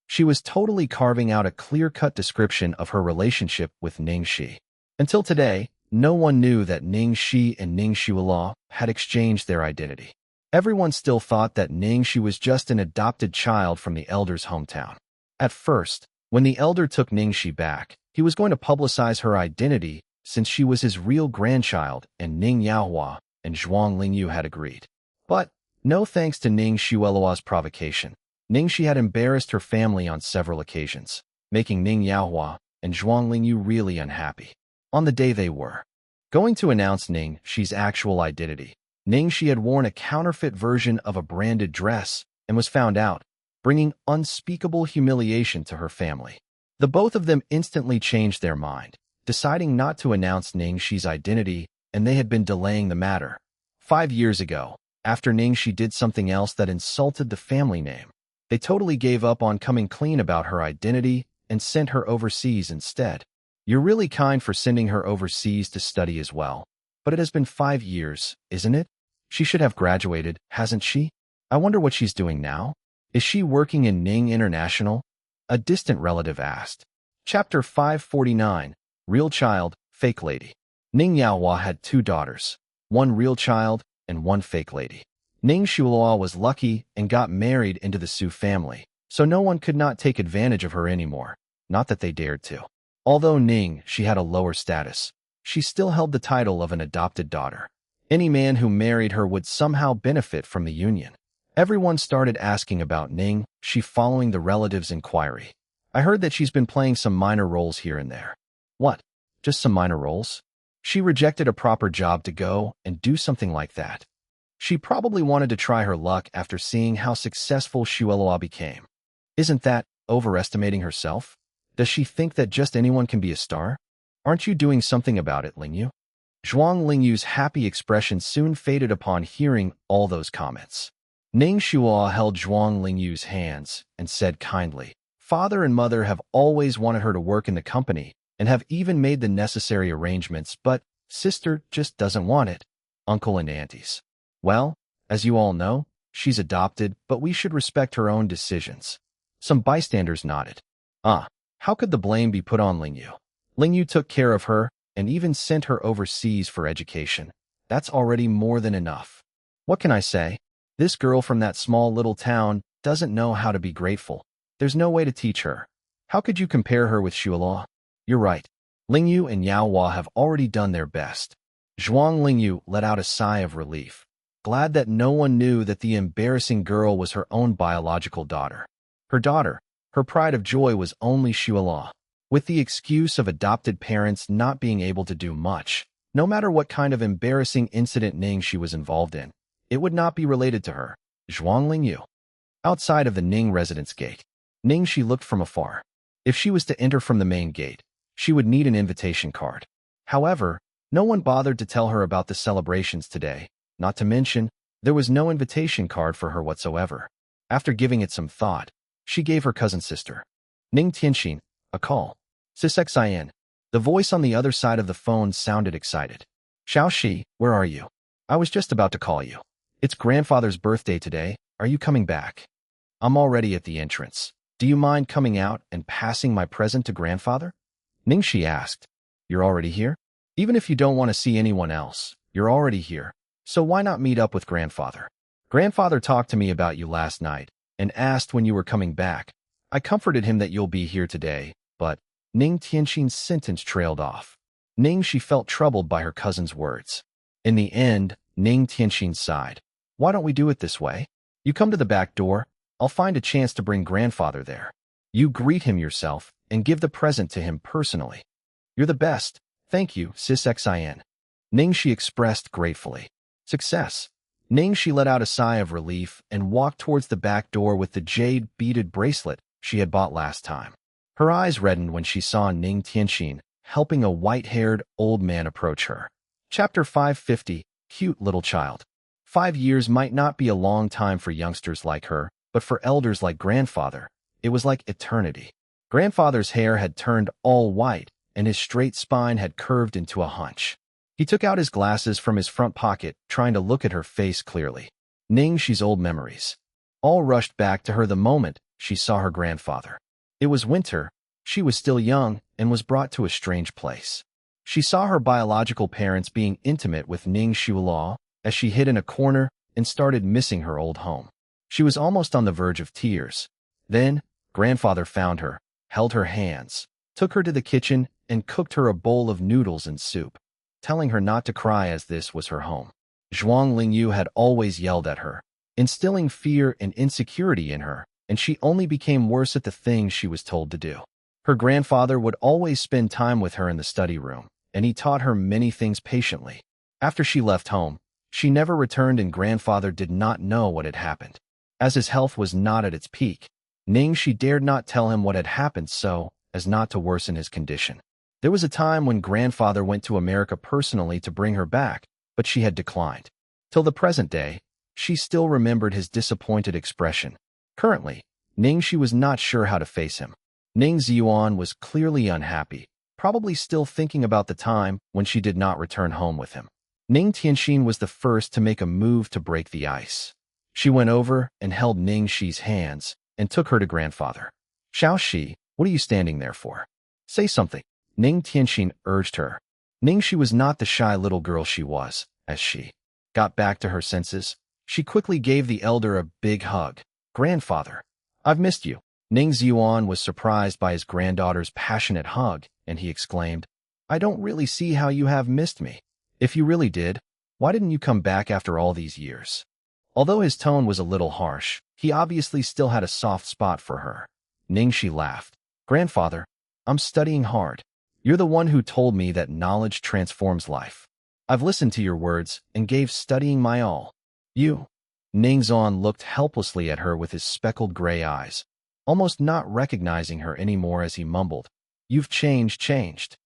She was totally carving out a clear-cut description of her relationship with Ning Xi. Until today, no one knew that Ning Xi and Ning Xuelua had exchanged their identity. Everyone still thought that Ning Xi was just an adopted child from the elder's hometown. At first, when the elder took Ning Xi back, he was going to publicize her identity since she was his real grandchild, and Ning Yaohua and Zhuang Lingyu had agreed. But, no thanks to Ning Xuelua's provocation, Ning Xi had embarrassed her family on several occasions, making Ning Yaohua and Zhuang Lingyu really unhappy. On the day they were going to announce Ning Xi's actual identity, Ning Xi had worn a counterfeit version of a branded dress and was found out, bringing unspeakable humiliation to her family. The both of them instantly changed their mind, deciding not to announce Ning Xi's identity, and they had been delaying the matter. 5 years ago, after Ning Xi did something else that insulted the family name, they totally gave up on coming clean about her identity and sent her overseas instead. You're really kind for sending her overseas to study as well. But it has been 5 years, isn't it? She should have graduated, hasn't she? I wonder what she's doing now. Is she working in Ning International? A distant relative asked. Chapter 549. Real Child, Fake Lady. Ning Yaohua had 2 daughters, one real child and one fake lady. Ning Xuelua was lucky and got married into the Su family, so no one could not take advantage of her anymore, not that they dared to. Although Ning Xi had a lower status, she still held the title of an adopted daughter. Any man who married her would somehow benefit from the union. Everyone started asking about Ning Xi following the relatives' inquiry. I heard that she's been playing some minor roles here and there. What? Just some minor roles? She rejected a proper job to go and do something like that. She probably wanted to try her luck after seeing how successful Xuelua became. Isn't that overestimating herself? Does she think that just anyone can be a star? Aren't you doing something about it, Lingyu? Zhuang Lingyu's happy expression soon faded upon hearing all those comments. Ning Xuelua held Zhuang Lingyu's hands and said kindly, Father and Mother have always wanted her to work in the company and have even made the necessary arrangements, but Sister just doesn't want it. Uncle and aunties. Well, as you all know, she's adopted, but we should respect her own decisions. Some bystanders nodded. How could the blame be put on Lingyu? Lingyu took care of her and even sent her overseas for education. That's already more than enough. What can I say? This girl from that small little town doesn't know how to be grateful. There's no way to teach her. How could you compare her with Shuala? You're right. Lingyu and Yaohua have already done their best. Zhuang Lingyu let out a sigh of relief, glad that no one knew that the embarrassing girl was her own biological daughter. Her pride of joy was only Shuala. With the excuse of adopted parents not being able to do much, no matter what kind of embarrassing incident Ning Xi was involved in, it would not be related to her. Zhuang Lingyu. Outside of the Ning residence gate, Ning Xi looked from afar. If she was to enter from the main gate, she would need an invitation card. However, no one bothered to tell her about the celebrations today, not to mention, there was no invitation card for her whatsoever. After giving it some thought, she gave her cousin sister, Ning Tianxin, a call. Sis Xin. The voice on the other side of the phone sounded excited. Xiaoxi, where are you? I was just about to call you. It's grandfather's birthday today. Are you coming back? I'm already at the entrance. Do you mind coming out and passing my present to grandfather? Ning Xi asked. You're already here? Even if you don't want to see anyone else, you're already here. So why not meet up with grandfather? Grandfather talked to me about you last night and asked when you were coming back. I comforted him that you'll be here today, but Ning Tianxin's sentence trailed off. Ning Xi felt troubled by her cousin's words. In the end, Ning Tianxin sighed. Why don't we do it this way? You come to the back door, I'll find a chance to bring grandfather there. You greet him yourself and give the present to him personally. You're the best. Thank you, Sis Xin. Ning Xi expressed gratefully. Success. Ning Xi let out a sigh of relief and walked towards the back door with the jade beaded bracelet she had bought last time. Her eyes reddened when she saw Ning Tianxin helping a white-haired old man approach her. Chapter 550, Cute Little Child. 5 years might not be a long time for youngsters like her, but for elders like grandfather, it was like eternity. Grandfather's hair had turned all white, and his straight spine had curved into a hunch. He took out his glasses from his front pocket, trying to look at her face clearly. Ning Xi's old memories all rushed back to her the moment she saw her grandfather. It was winter, she was still young, and was brought to a strange place. She saw her biological parents being intimate with Ning Xiulaw as she hid in a corner and started missing her old home. She was almost on the verge of tears. Then, grandfather found her, held her hands, took her to the kitchen, and cooked her a bowl of noodles and soup, telling her not to cry as this was her home. Zhuang Lingyu had always yelled at her, instilling fear and insecurity in her, and she only became worse at the things she was told to do. Her grandfather would always spend time with her in the study room, and he taught her many things patiently. After she left home, she never returned and grandfather did not know what had happened. As his health was not at its peak, Ning Xi dared not tell him what had happened so as not to worsen his condition. There was a time when grandfather went to America personally to bring her back, but she had declined. Till the present day, she still remembered his disappointed expression. Currently, Ning Xi was not sure how to face him. Ning Ziyuan was clearly unhappy, probably still thinking about the time when she did not return home with him. Ning Tianxin was the first to make a move to break the ice. She went over and held Ning Xi's hands and took her to grandfather. Xiaoxi, what are you standing there for? Say something, Ning Tianxin urged her. Ning Xi was not the shy little girl she was. As she got back to her senses, she quickly gave the elder a big hug. Grandfather, I've missed you. Ning Ziyuan was surprised by his granddaughter's passionate hug, and he exclaimed, I don't really see how you have missed me. If you really did, why didn't you come back after all these years? Although his tone was a little harsh, he obviously still had a soft spot for her. Ning Xi laughed. Grandfather, I'm studying hard. You're the one who told me that knowledge transforms life. I've listened to your words and gave studying my all. You. Ning Zon looked helplessly at her with his speckled gray eyes, almost not recognizing her anymore as he mumbled, You've changed.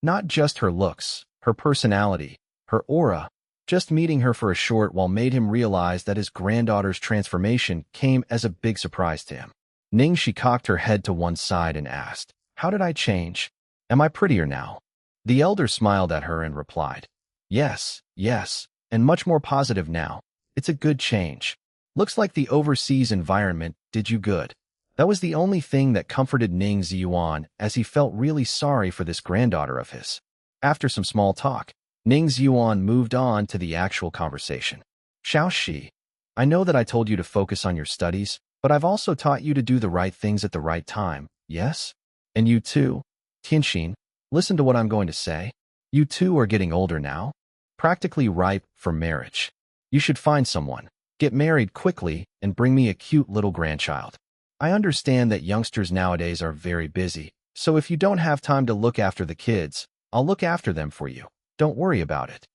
Not just her looks, her personality, her aura. Just meeting her for a short while made him realize that his granddaughter's transformation came as a big surprise to him. Ning Xi cocked her head to one side and asked, How did I change? Am I prettier now? The elder smiled at her and replied, Yes, and much more positive now. It's a good change. Looks like the overseas environment did you good. That was the only thing that comforted Ning Xi, as he felt really sorry for this granddaughter of his. After some small talk, Ning Xi moved on to the actual conversation. Xiaoxi, I know that I told you to focus on your studies, but I've also taught you to do the right things at the right time, yes? And you too, Tianxin, listen to what I'm going to say. You too are getting older now, practically ripe for marriage. You should find someone, get married quickly, and bring me a cute little grandchild. I understand that youngsters nowadays are very busy, so if you don't have time to look after the kids, I'll look after them for you. Don't worry about it.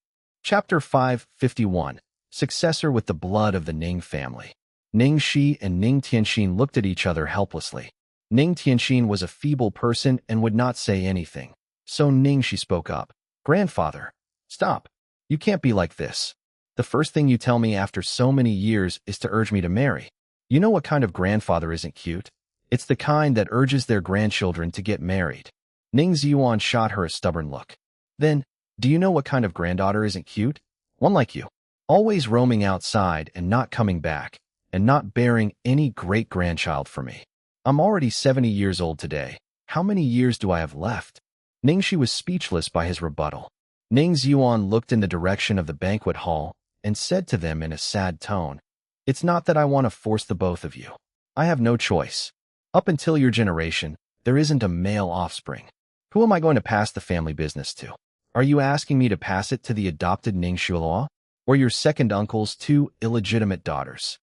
Chapter 551. Successor with the blood of the Ning family. Ning Xi and Ning Tianxin looked at each other helplessly. Ning Tianxin was a feeble person and would not say anything, so Ning Xi spoke up. Grandfather, stop. You can't be like this. The first thing you tell me after so many years is to urge me to marry. You know what kind of grandfather isn't cute? It's the kind that urges their grandchildren to get married. Ning Xi shot her a stubborn look. Then, do you know what kind of granddaughter isn't cute? One like you. Always roaming outside and not coming back, and not bearing any great-grandchild for me. I'm already 70 years old today. How many years do I have left? Ning Xi was speechless by his rebuttal. Ning Xi looked in the direction of the banquet hall and said to them in a sad tone, It's not that I want to force the both of you. I have no choice. Up until your generation, there isn't a male offspring. Who am I going to pass the family business to? Are you asking me to pass it to the adopted Ning Xiuhua, or your second uncle's two illegitimate daughters?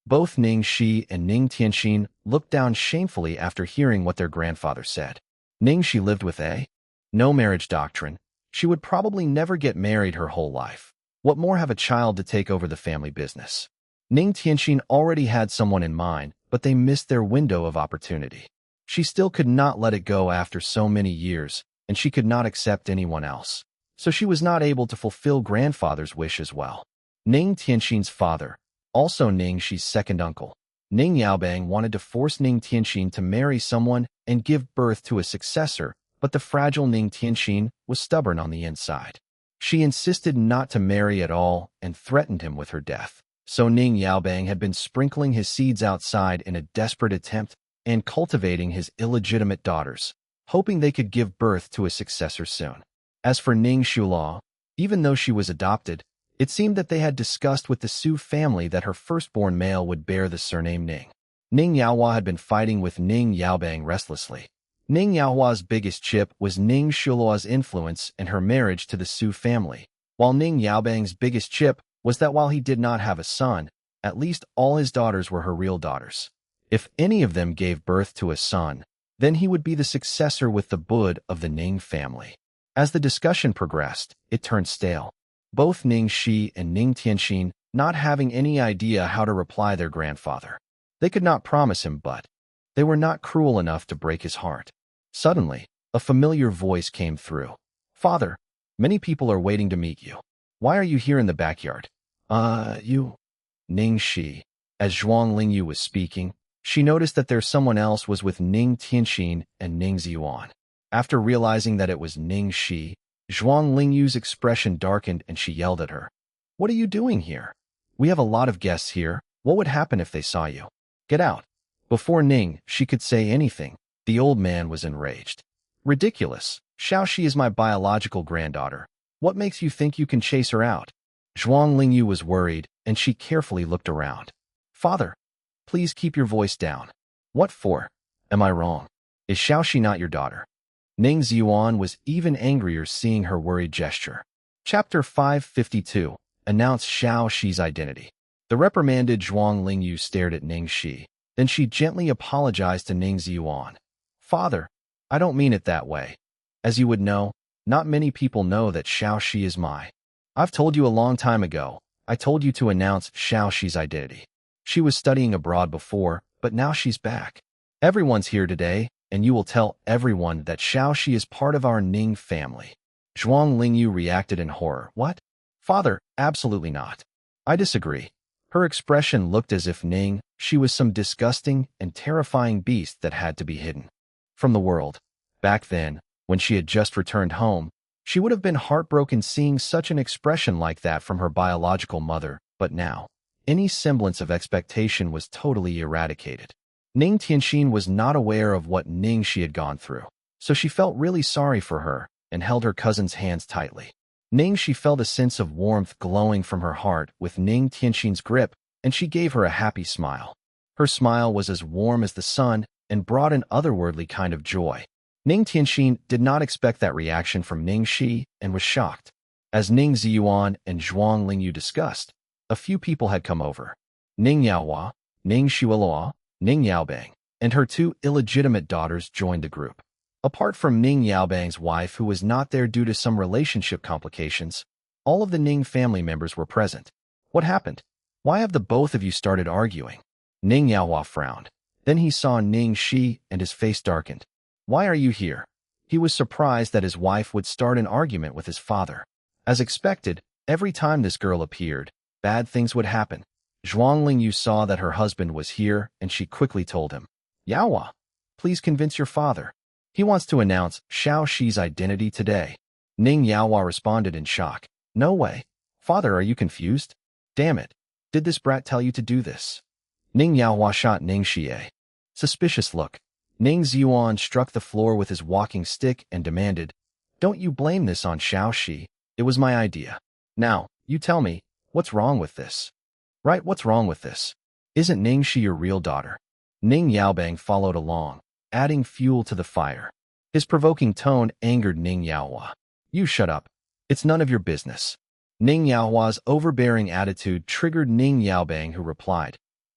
Both Ning Xi and Ning Tianxin looked down shamefully after hearing what their grandfather said. Ning Xi lived with a no marriage doctrine. She would probably never get married her whole life. What more have a child to take over the family business? Ning Tianxin already had someone in mind, but they missed their window of opportunity. She still could not let it go after so many years, and she could not accept anyone else. So she was not able to fulfill grandfather's wish as well. Ning Tianxin's father, also Ning Xi's second uncle, Ning Yaobang, wanted to force Ning Tianxin to marry someone and give birth to a successor, but the fragile Ning Tianxin was stubborn on the inside. She insisted not to marry at all and threatened him with her death. So Ning Yaobang had been sprinkling his seeds outside in a desperate attempt and cultivating his illegitimate daughters, hoping they could give birth to a successor soon. As for Ning Xiuhua, even though she was adopted, it seemed that they had discussed with the Su family that her firstborn male would bear the surname Ning. Ning Yaohua had been fighting with Ning Yaobang restlessly. Ning Yaohua's biggest chip was Ning Xiuhua's influence and her marriage to the Su family, while Ning Yaobang's biggest chip was that while he did not have a son, at least all his daughters were her real daughters. If any of them gave birth to a son, then he would be the successor with the blood of the Ning family. As the discussion progressed, it turned stale. Both Ning Xi and Ning Tianxin not having any idea how to reply their grandfather. They could not promise him, but they were not cruel enough to break his heart. Suddenly, a familiar voice came through. Father, many people are waiting to meet you. Why are you here in the backyard? You... Ning Xi. As Zhuang Lingyu was speaking, she noticed that someone else was with Ning Tianxin and Ning Xiyuan. After realizing that it was Ning Xi, Zhuang Lingyu's expression darkened and she yelled at her. What are you doing here? We have a lot of guests here. What would happen if they saw you? Get out. Before Ning Xi could say anything, the old man was enraged. Ridiculous. Xiaoxi is my biological granddaughter. What makes you think you can chase her out? Zhuang Lingyu was worried, and she carefully looked around. Father, please keep your voice down. What for? Am I wrong? Is Xiaoxi not your daughter? Ning Xiyuan was even angrier seeing her worried gesture. Chapter 552. Announced Xiaoxi's identity. The reprimanded Zhuang Lingyu stared at Ning Xi. Then she gently apologized to Ning Xiyuan. Father, I don't mean it that way. As you would know, not many people know that Xiaoxi is my. I've told you a long time ago. I told you to announce Xiaoxi's identity. She was studying abroad before, but now she's back. Everyone's here today, and you will tell everyone that Xiaoxi is part of our Ning family. Zhuang Lingyu reacted in horror. What? Father, absolutely not. I disagree. Her expression looked as if Ning Xi was some disgusting and terrifying beast that had to be hidden from the world. Back then, when she had just returned home, she would have been heartbroken seeing such an expression like that from her biological mother, but now, any semblance of expectation was totally eradicated. Ning Tianxin was not aware of what Ning Xi had gone through, so she felt really sorry for her and held her cousin's hands tightly. Ning Xi felt a sense of warmth glowing from her heart with Ning Tianxin's grip, and she gave her a happy smile. Her smile was as warm as the sun and brought an otherworldly kind of joy. Ning Tianxin did not expect that reaction from Ning Xi and was shocked. As Ning Ziyuan and Zhuang Lingyu discussed, a few people had come over. Ning Yaohua, Ning Xueluo, Ning Yaobang, and her two illegitimate daughters joined the group. Apart from Ning Yaobang's wife, who was not there due to some relationship complications, all of the Ning family members were present. What happened? Why have the both of you started arguing? Ning Yaohua frowned. Then he saw Ning Xi and his face darkened. Why are you here? He was surprised that his wife would start an argument with his father. As expected, every time this girl appeared, bad things would happen. Zhuang Lingyu saw that her husband was here, and she quickly told him, Yaohua, please convince your father. He wants to announce Xiao Shi's identity today. Ning Yaohua responded in shock. No way. Father, are you confused? Damn it. Did this brat tell you to do this? Ning Yaohua shot Ning Xi a suspicious look. Ning Ziyuan struck the floor with his walking stick and demanded, Don't you blame this on Xiao Shi. It was my idea. Now, you tell me, what's wrong with this? Right, what's wrong with this? Isn't Ning Xi your real daughter? Ning Yaobang followed along, adding fuel to the fire. His provoking tone angered Ning Yaohua. You shut up. It's none of your business. Ning Yaohua's overbearing attitude triggered Ning Yaobang, who replied,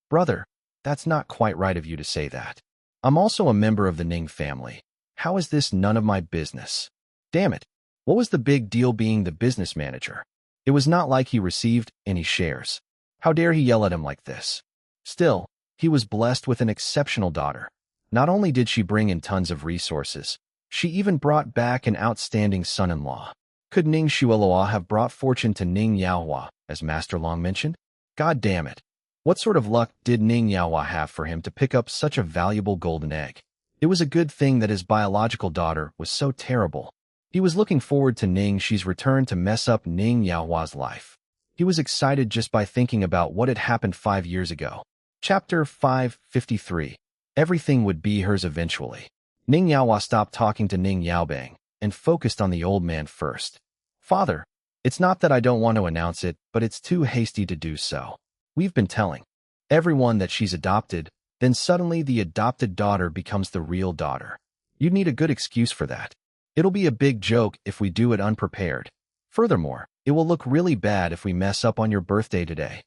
Brother, that's not quite right of you to say that. I'm also a member of the Ning family. How is this none of my business? Damn it. What was the big deal being the business manager? It was not like he received any shares. How dare he yell at him like this? Still, he was blessed with an exceptional daughter. Not only did she bring in tons of resources, she even brought back an outstanding son-in-law. Could Ning Xueluo have brought fortune to Ning Yaohua, as Master Long mentioned? God damn it. What sort of luck did Ning Yaohua have for him to pick up such a valuable golden egg? It was a good thing that his biological daughter was so terrible. He was looking forward to Ning Xi's return to mess up Ning Yaohua's life. He was excited just by thinking about what had happened 5 years ago. Chapter 553. Everything would be hers eventually. Ning Yaohua stopped talking to Ning Yaobang and focused on the old man first. Father, it's not that I don't want to announce it, but it's too hasty to do so. We've been telling everyone that she's adopted, then suddenly the adopted daughter becomes the real daughter. You'd need a good excuse for that. It'll be a big joke if we do it unprepared. Furthermore, it will look really bad if we mess up on your birthday today.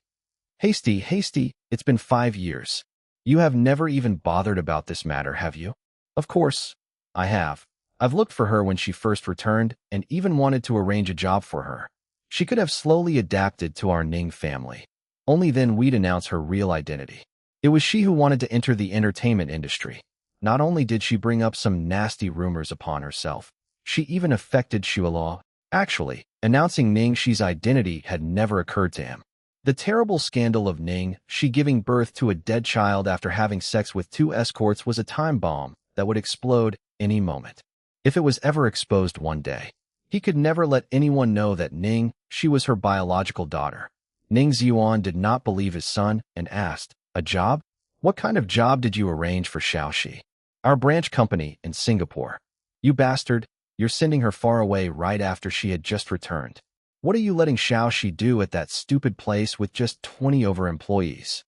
Hasty, it's been 5 years. You have never even bothered about this matter, have you? Of course, I have. I've looked for her when she first returned and even wanted to arrange a job for her. She could have slowly adapted to our Ning family. Only then we'd announce her real identity. It was she who wanted to enter the entertainment industry. Not only did she bring up some nasty rumors upon herself, she even affected Xueluo. Actually, announcing Ning Xi's identity had never occurred to him. The terrible scandal of Ning Xi giving birth to a dead child after having sex with 2 escorts was a time bomb that would explode any moment. If it was ever exposed one day, he could never let anyone know that Ning Xi was her biological daughter. Ning Ziyuan did not believe his son and asked, A job? What kind of job did you arrange for Xiao Shi? Our branch company in Singapore. You bastard, you're sending her far away right after she had just returned. What are you letting Xiao Shi do at that stupid place with just 20 over employees?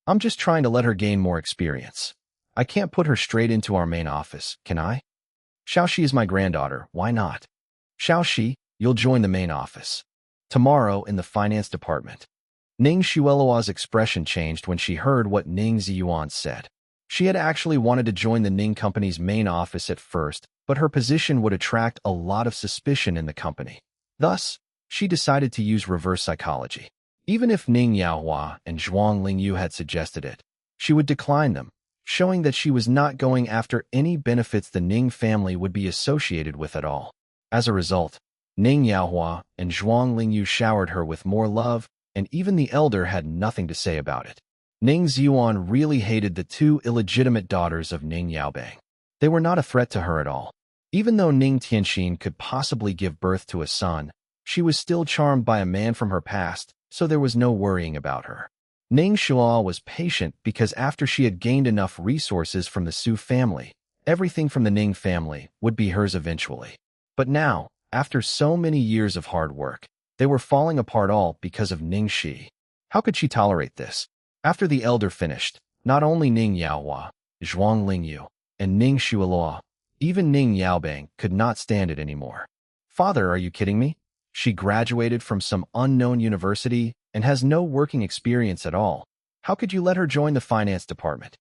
I'm just trying to let her gain more experience. I can't put her straight into our main office, can I? Xiao Shi is my granddaughter, why not? Xiao Shi, you'll join the main office. Tomorrow in the finance department. Ning Xueluo's expression changed when she heard what Ning Ziyuan said. She had actually wanted to join the Ning company's main office at first, but her position would attract a lot of suspicion in the company. Thus, she decided to use reverse psychology. Even if Ning Yaohua and Zhuang Lingyu had suggested it, she would decline them, showing that she was not going after any benefits the Ning family would be associated with at all. As a result, Ning Yaohua and Zhuang Lingyu showered her with more love, and even the elder had nothing to say about it. Ning Ziyuan really hated the 2 illegitimate daughters of Ning Yaobang. They were not a threat to her at all. Even though Ning Tianxin could possibly give birth to a son, she was still charmed by a man from her past, so there was no worrying about her. Ning Xi was patient because after she had gained enough resources from the Su family, everything from the Ning family would be hers eventually. But now, after so many years of hard work, they were falling apart all because of Ning Xi. How could she tolerate this? After the elder finished, not only Ning Yaohua, Zhuang Lingyu, and Ning Xuelua, even Ning Yaobang could not stand it anymore. Father, are you kidding me? She graduated from some unknown university and has no working experience at all. How could you let her join the finance department?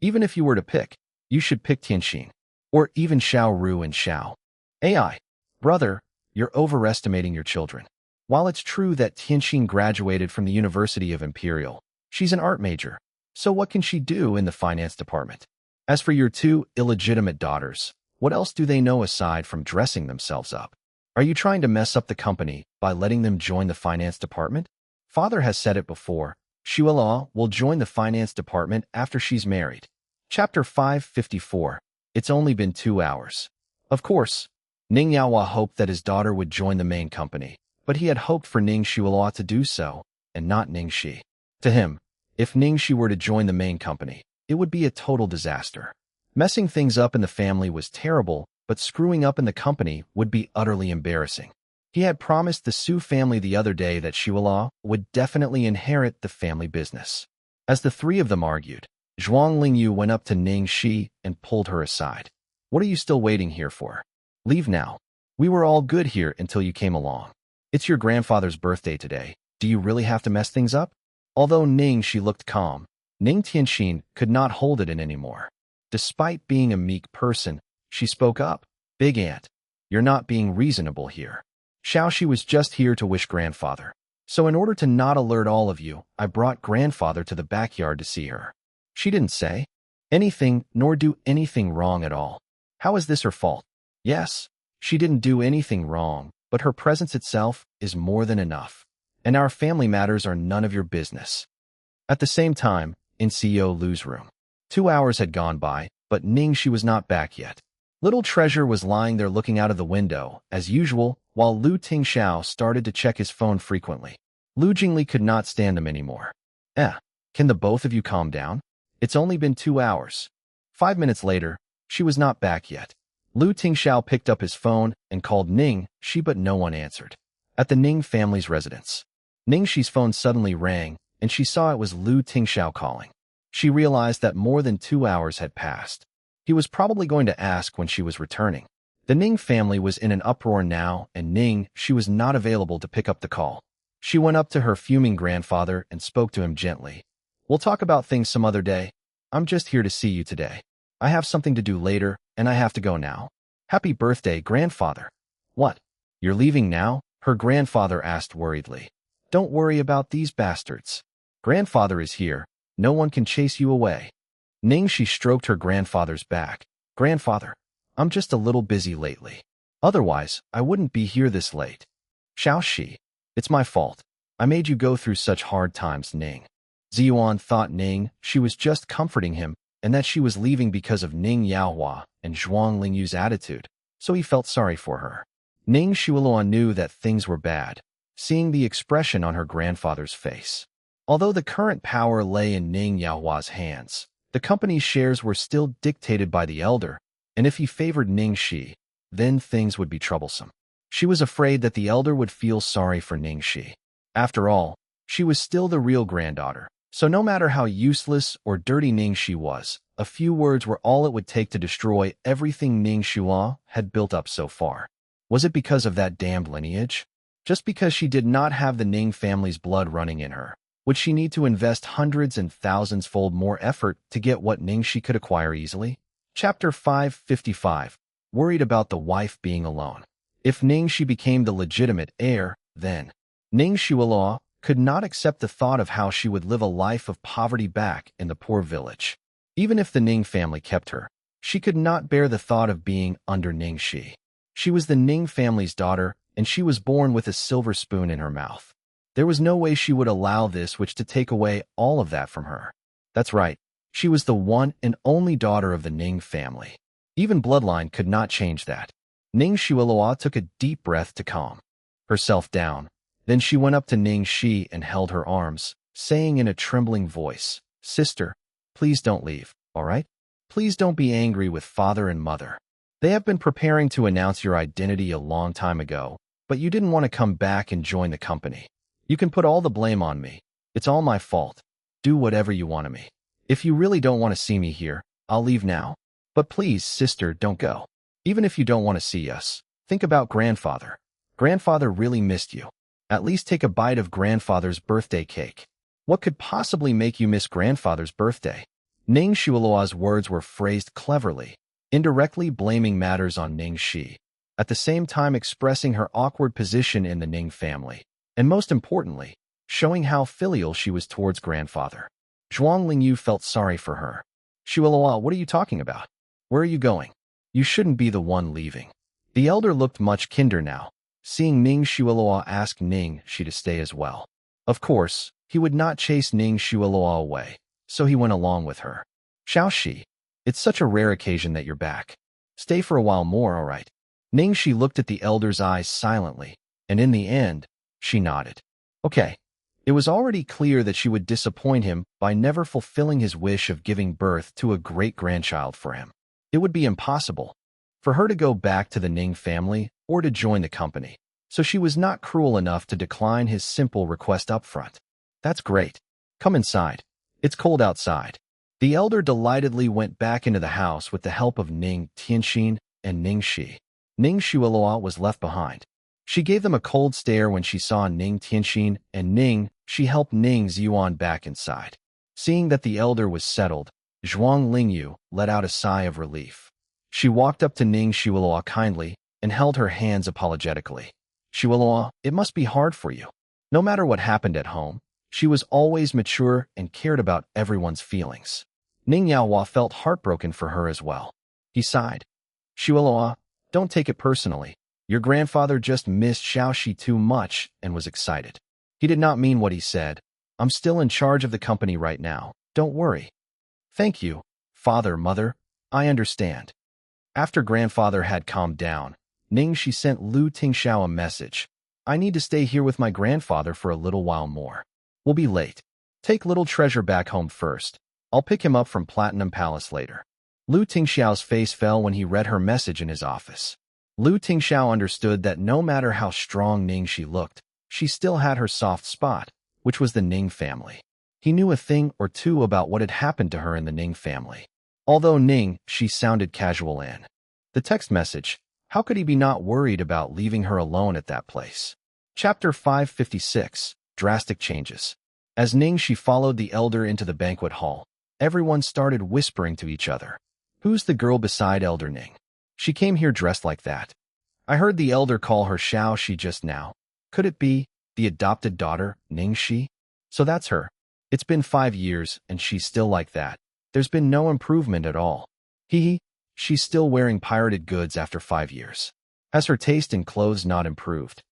Even if you were to pick, you should pick Tianxin, or even Xiao Ru and Xiao. AI. Brother, you're overestimating your children. While it's true that Tianxin graduated from the University of Imperial, she's an art major. So what can she do in the finance department? As for your two illegitimate daughters, what else do they know aside from dressing themselves up? Are you trying to mess up the company by letting them join the finance department? Father has said it before, Xuela will join the finance department after she's married. Chapter 554. It's only been 2 hours. Of course, Ning Yaohua hoped that his daughter would join the main company, but he had hoped for Ning Xuela to do so, and not Ning Xi. To him, if Ning Xi were to join the main company, it would be a total disaster. Messing things up in the family was terrible, but screwing up in the company would be utterly embarrassing. He had promised the Su family the other day that Xuela would definitely inherit the family business. As the three of them argued, Zhuang Lingyu went up to Ning Xi and pulled her aside. What are you still waiting here for? Leave now. We were all good here until you came along. It's your grandfather's birthday today. Do you really have to mess things up? Although Ning Xi looked calm, Ning Tianxin could not hold it in anymore. Despite being a meek person, she spoke up. Big Aunt, you're not being reasonable here. Xiaoxi was just here to wish grandfather. So in order to not alert all of you, I brought grandfather to the backyard to see her. She didn't say anything nor do anything wrong at all. How is this her fault? Yes, she didn't do anything wrong, but her presence itself is more than enough. And our family matters are none of your business. At the same time, in CEO Lu's room, 2 hours had gone by, but Ning Xi was not back yet. Little Treasure was lying there looking out of the window, as usual, while Lu Tingxiao started to check his phone frequently. Lu Jingli could not stand them anymore. Can the both of you calm down? It's only been 2 hours. 5 minutes later, she was not back yet. Lu Tingxiao picked up his phone and called Ning Xi, but no one answered. At the Ning family's residence, Ning Xi's phone suddenly rang, and she saw it was Lu Tingxiao calling. She realized that more than 2 hours had passed. He was probably going to ask when she was returning. The Ning family was in an uproar now, and Ning Xi was not available to pick up the call. She went up to her fuming grandfather and spoke to him gently. We'll talk about things some other day. I'm just here to see you today. I have something to do later, and I have to go now. Happy birthday, grandfather. What? You're leaving now? Her grandfather asked worriedly. Don't worry about these bastards. Grandfather is here. No one can chase you away. Ning Xi stroked her grandfather's back. Grandfather, I'm just a little busy lately. Otherwise, I wouldn't be here this late. Xiaoxi, it's my fault. I made you go through such hard times, Ning. Ziyuan thought Ning Xi was just comforting him and that she was leaving because of Ning Yaohua and Zhuang Lingyu's attitude, so he felt sorry for her. Ning Xuelua knew that things were bad, seeing the expression on her grandfather's face. Although the current power lay in Ning Yaohua's hands, the company's shares were still dictated by the elder, and if he favored Ning Xi, then things would be troublesome. She was afraid that the elder would feel sorry for Ning Xi. After all, she was still the real granddaughter, so no matter how useless or dirty Ning Xi was, a few words were all it would take to destroy everything Ning Xi had built up so far. Was it because of that damned lineage? Just because she did not have the Ning family's blood running in her, would she need to invest hundreds and thousands-fold more effort to get what Ning Xi could acquire easily? Chapter 555. Worried about the wife being alone. If Ning Xi became the legitimate heir, then Ning Xuelua could not accept the thought of how she would live a life of poverty back in the poor village. Even if the Ning family kept her, she could not bear the thought of being under Ning Xi. She was the Ning family's daughter, and she was born with a silver spoon in her mouth. There was no way she would allow this which to take away all of that from her. That's right, she was the one and only daughter of the Ning family. Even bloodline could not change that. Ning Xuelua took a deep breath to calm herself down. Then she went up to Ning Xi and held her arms. saying in a trembling voice, "Sister, please don't leave, all right? Please don't be angry with father and mother. They have been preparing to announce your identity a long time ago, but you didn't want to come back and join the company. You can put all the blame on me. It's all my fault. Do whatever you want of me. If you really don't want to see me here, I'll leave now. But please, sister, don't go. Even if you don't want to see us, think about grandfather. Grandfather really missed you. At least take a bite of grandfather's birthday cake. What could possibly make you miss grandfather's birthday?" Ning Xi's words were phrased cleverly, indirectly blaming matters on Ning Xi, at the same time expressing her awkward position in the Ning family, and most importantly, showing how filial she was towards grandfather. Zhuang Lingyu felt sorry for her. "Xiluo, what are you talking about? Where are you going? You shouldn't be the one leaving." The elder looked much kinder now, seeing Ning Xiluo ask Ning Xi to stay as well. Of course, he would not chase Ning Xiluo away, so he went along with her. "Xiao Xi, it's such a rare occasion that you're back. Stay for a while more, all right?" Ning Xi looked at the elder's eyes silently, and in the end, she nodded. Okay. It was already clear that she would disappoint him by never fulfilling his wish of giving birth to a great-grandchild for him. It would be impossible for her to go back to the Ning family or to join the company, so she was not cruel enough to decline his simple request up front. "That's great. Come inside. It's cold outside." The elder delightedly went back into the house with the help of Ning Tianxin and Ning Xi. Ning Xiluo was left behind. She gave them a cold stare when she saw Ning Tianxin and Ning Xi help Ning Xuan back inside. Seeing that the elder was settled, Zhuang Lingyu let out a sigh of relief. She walked up to Ning Xiluo kindly and held her hands apologetically. "Xiluo, it must be hard for you. No matter what happened at home, she was always mature and cared about everyone's feelings." Ning Yaohua felt heartbroken for her as well. He sighed. "Xiluo, don't take it personally. Your grandfather just missed Xiao Xi too much and was excited. He did not mean what he said. I'm still in charge of the company right now. Don't worry." "Thank you, father, mother. I understand." After grandfather had calmed down, Ning Xi sent Lu Tingxiao a message. "I need to stay here with my grandfather for a little while more. We'll be late. Take little treasure back home first. I'll pick him up from Platinum Palace later." Lu Tingxiao's face fell when he read her message in his office. Lu Tingxiao understood that no matter how strong Ning Xi looked, she still had her soft spot, which was the Ning family. He knew a thing or two about what had happened to her in the Ning family. Although Ning Xi sounded casual in the text message, how could he be not worried about leaving her alone at that place? Chapter 556, Drastic Changes. As Ning Xi followed the elder into the banquet hall, everyone started whispering to each other. "Who's the girl beside Elder Ning? She came here dressed like that. I heard the elder call her Xiao Xi just now. Could it be the adopted daughter, Ning Xi? So that's her. It's been 5 years, and she's still like that. There's been no improvement at all. Hee. She's still wearing pirated goods after 5 years. Has her taste in clothes not improved?"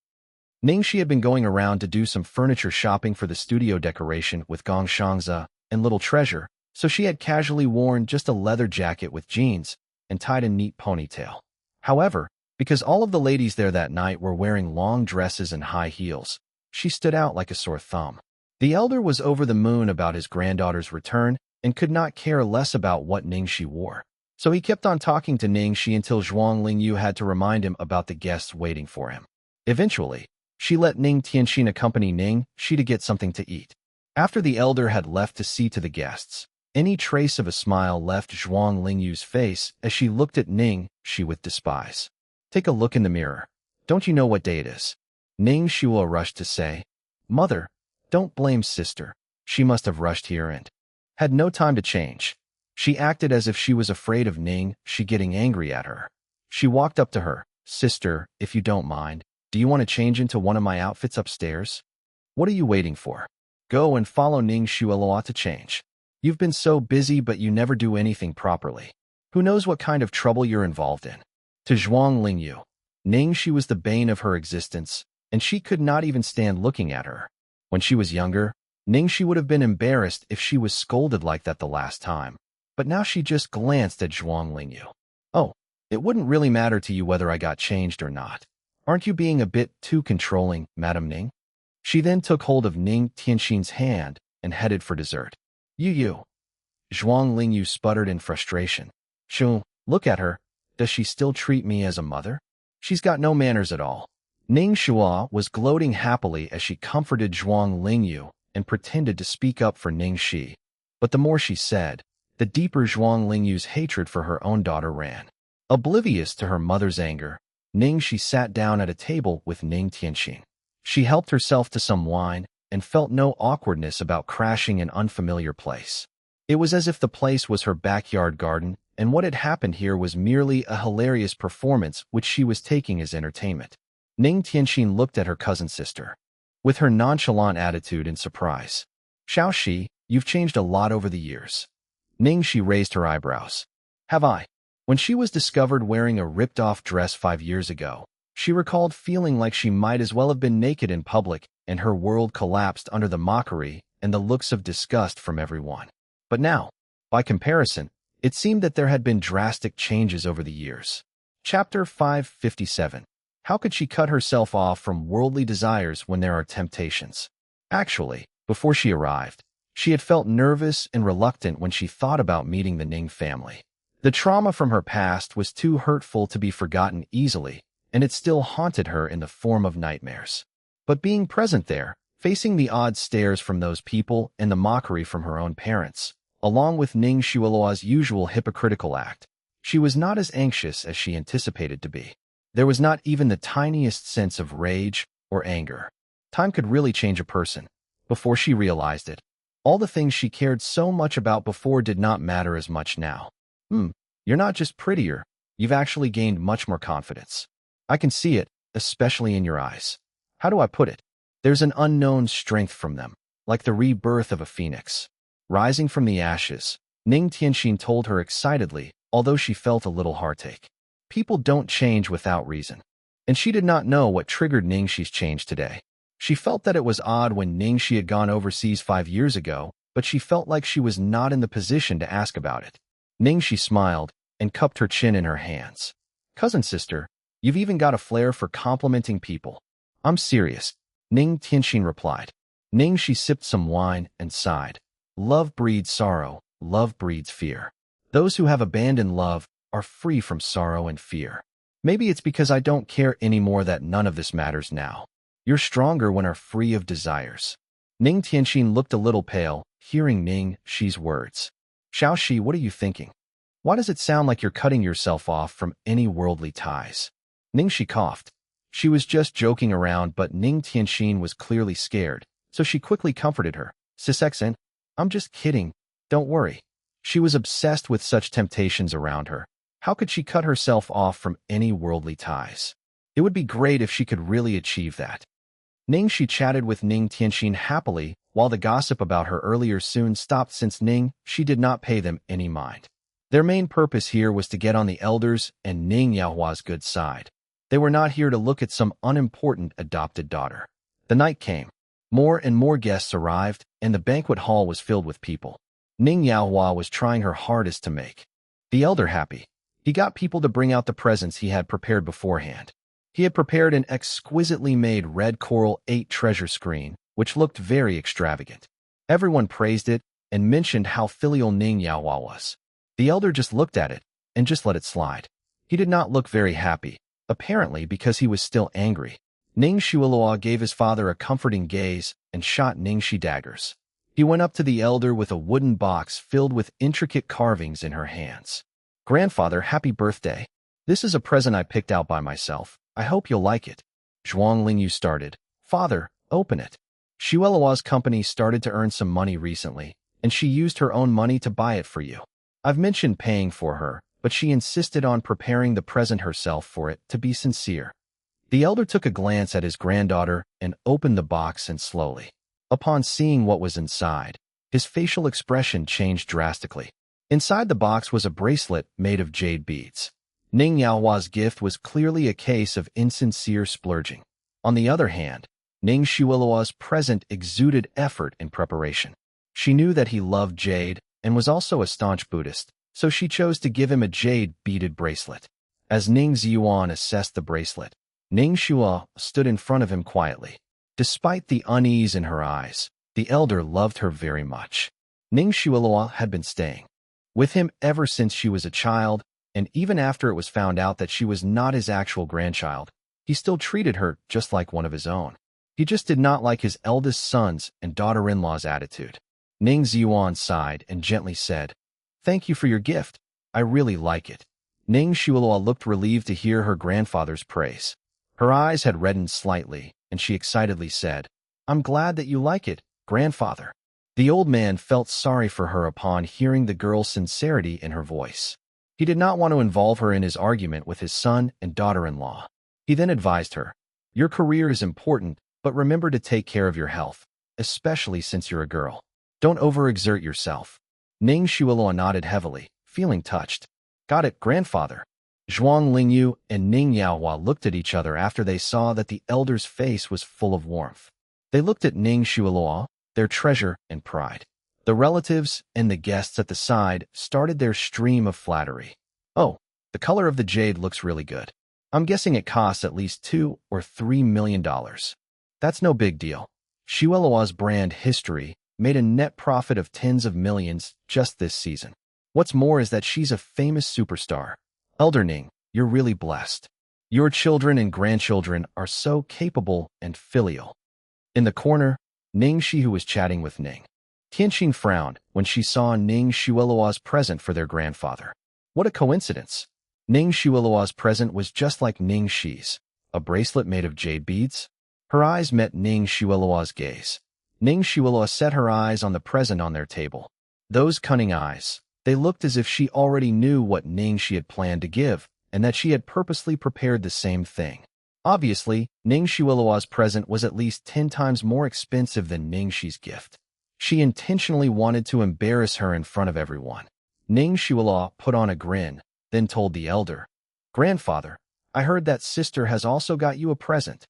Ning Xi had been going around to do some furniture shopping for the studio decoration with Gong Shangza and Little Treasure, so she had casually worn just a leather jacket with jeans and tied a neat ponytail. However, because all of the ladies there that night were wearing long dresses and high heels, she stood out like a sore thumb. The elder was over the moon about his granddaughter's return and could not care less about what Ning Xi wore. So he kept on talking to Ning Xi until Zhuang Lingyu had to remind him about the guests waiting for him. Eventually, she let Ning Tianxin accompany Ning Xi to get something to eat. After the elder had left to see to the guests, any trace of a smile left Zhuang Lingyu's face as she looked at Ning Xi with despise. "Take a look in the mirror. Don't you know what day it is?" Ning Xi rushed to say. "Mother, don't blame sister. She must have rushed here and had no time to change." She acted as if she was afraid of Ning Xi getting angry at her. She walked up to her. "Sister, if you don't mind, do you want to change into one of my outfits upstairs? What are you waiting for? Go and follow Ning Xiluo to change. You've been so busy but you never do anything properly. Who knows what kind of trouble you're involved in?" To Zhuang Lingyu, Ning Xi was the bane of her existence, and she could not even stand looking at her. When she was younger, Ning Xi would have been embarrassed if she was scolded like that the last time, but now she just glanced at Zhuang Lingyu. "Oh, it wouldn't really matter to you whether I got changed or not. Aren't you being a bit too controlling, Madam Ning?" She then took hold of Ning Tianxin's hand and headed for dessert. You. Zhuang Lingyu sputtered in frustration. Shoo, look at her. Does she still treat me as a mother? She's got no manners at all. Ning Xi was gloating happily as she comforted Zhuang Lingyu and pretended to speak up for Ning Xi. But the more she said, the deeper Zhuang Lingyu's hatred for her own daughter ran. Oblivious to her mother's anger, Ning Xi sat down at a table with Ning Tianxin. She helped herself to some wine and felt no awkwardness about crashing an unfamiliar place. It was as if the place was her backyard garden, and what had happened here was merely a hilarious performance which she was taking as entertainment. Ning Tianxin looked at her cousin sister with her nonchalant attitude and surprise. Xiaoxi, you've changed a lot over the years. Ning Xi raised her eyebrows. Have I? When she was discovered wearing a ripped-off dress 5 years ago, she recalled feeling like she might as well have been naked in public, and her world collapsed under the mockery and the looks of disgust from everyone. But now, by comparison, it seemed that there had been drastic changes over the years. Chapter 557. How could she cut herself off from worldly desires when there are temptations? Actually, before she arrived, she had felt nervous and reluctant when she thought about meeting the Ning family. The trauma from her past was too hurtful to be forgotten easily, and it still haunted her in the form of nightmares. But being present there, facing the odd stares from those people and the mockery from her own parents, along with Ning Xiaoluo's usual hypocritical act, she was not as anxious as she anticipated to be. There was not even the tiniest sense of rage or anger. Time could really change a person. Before she realized it, all the things she cared so much about before did not matter as much now. You're not just prettier, you've actually gained much more confidence. I can see it, especially in your eyes. How do I put it? There's an unknown strength from them, like the rebirth of a phoenix. Rising from the ashes, Ning Tianxin told her excitedly, although she felt a little heartache. People don't change without reason. And she did not know what triggered Ning Xi's change today. She felt that it was odd when Ning Xi had gone overseas 5 years ago, but she felt like she was not in the position to ask about it. Ning Xi smiled and cupped her chin in her hands. Cousin sister, you've even got a flair for complimenting people. I'm serious, Ning Tianxin replied. Ning Xi sipped some wine and sighed. Love breeds sorrow, love breeds fear. Those who have abandoned love are free from sorrow and fear. Maybe it's because I don't care anymore that none of this matters now. You're stronger when are free of desires. Ning Tianxin looked a little pale, hearing Ning Xi's words. Xiaoxi, what are you thinking? Why does it sound like you're cutting yourself off from any worldly ties? Ning Xi coughed. She was just joking around, but Ning Tianxin was clearly scared, so she quickly comforted her. Sisexin, I'm just kidding. Don't worry. She was obsessed with such temptations around her. How could she cut herself off from any worldly ties? It would be great if she could really achieve that. Ning Xi chatted with Ning Tianxin happily, while the gossip about her earlier soon stopped since Ning Xi did not pay them any mind. Their main purpose here was to get on the elders and Ning Yaohua's good side. They were not here to look at some unimportant adopted daughter. The night came. More and more guests arrived, and the banquet hall was filled with people. Ning Yaohua was trying her hardest to make the elder happy. He got people to bring out the presents he had prepared beforehand. He had prepared an exquisitely made red coral 8 treasure screen, which looked very extravagant. Everyone praised it and mentioned how filial Ning Yaohua was. The elder just looked at it and just let it slide. He did not look very happy, apparently because he was still angry. Ning Xiaoluo gave his father a comforting gaze and shot Ning Xi daggers. He went up to the elder with a wooden box filled with intricate carvings in her hands. Grandfather, happy birthday. This is a present I picked out by myself. I hope you'll like it. Zhuang Lingyu started. Father, open it. Xiaoluo's company started to earn some money recently, and she used her own money to buy it for you. I've mentioned paying for her, but she insisted on preparing the present herself for it to be sincere. The elder took a glance at his granddaughter and opened the box and slowly. Upon seeing what was inside, his facial expression changed drastically. Inside the box was a bracelet made of jade beads. Ning Yaohua's gift was clearly a case of insincere splurging. On the other hand, Ning Xiaoluo's present exuded effort and preparation. She knew that he loved jade and was also a staunch Buddhist, so she chose to give him a jade beaded bracelet. As Ning Ziyuan assessed the bracelet, Ning Xue stood in front of him quietly. Despite the unease in her eyes, The elder loved her very much. Ning Xi had been staying with him ever since she was a child, and even after it was found out that she was not his actual grandchild, he still treated her just like one of his own. He just did not like his eldest son's and daughter-in-law's attitude. Ning Xi sighed and gently said, "Thank you for your gift. I really like it." Ning Xi looked relieved to hear her grandfather's praise. Her eyes had reddened slightly, and she excitedly said, "I'm glad that you like it, grandfather." The old man felt sorry for her upon hearing the girl's sincerity in her voice. He did not want to involve her in his argument with his son and daughter-in-law. He then advised her, "Your career is important, but remember to take care of your health, especially since you're a girl. Don't overexert yourself." Ning Xi nodded heavily, feeling touched. "Got it, grandfather." Zhuang Lingyu and Ning Yaohua looked at each other after they saw that the elder's face was full of warmth. They looked at Ning Xi, their treasure and pride. The relatives and the guests at the side started their stream of flattery. "Oh, the color of the jade looks really good. I'm guessing it costs at least $2 or $3 million. That's no big deal." Xuelua's brand history made a net profit of tens of millions just this season. What's more is that she's a famous superstar. Elder Ning, you're really blessed. Your children and grandchildren are so capable and filial. In the corner, Ning Xi, who was chatting with Ning Qianxin, frowned when she saw Ning Xuelua's present for their grandfather. What a coincidence! Ning Xuelua's present was just like Ning Xi's, a bracelet made of jade beads. Her eyes met Ning Xuelua's gaze. Ning Xuelua set her eyes on the present on their table. Those cunning eyes, they looked as if she already knew what Ning Xi had planned to give, and that she had purposely prepared the same thing. Obviously, Ning Xuelua's present was at least 10 times more expensive than Ning Xi's gift. She intentionally wanted to embarrass her in front of everyone. Ning Xuelua put on a grin, then told the elder, "Grandfather, I heard that sister has also got you a present."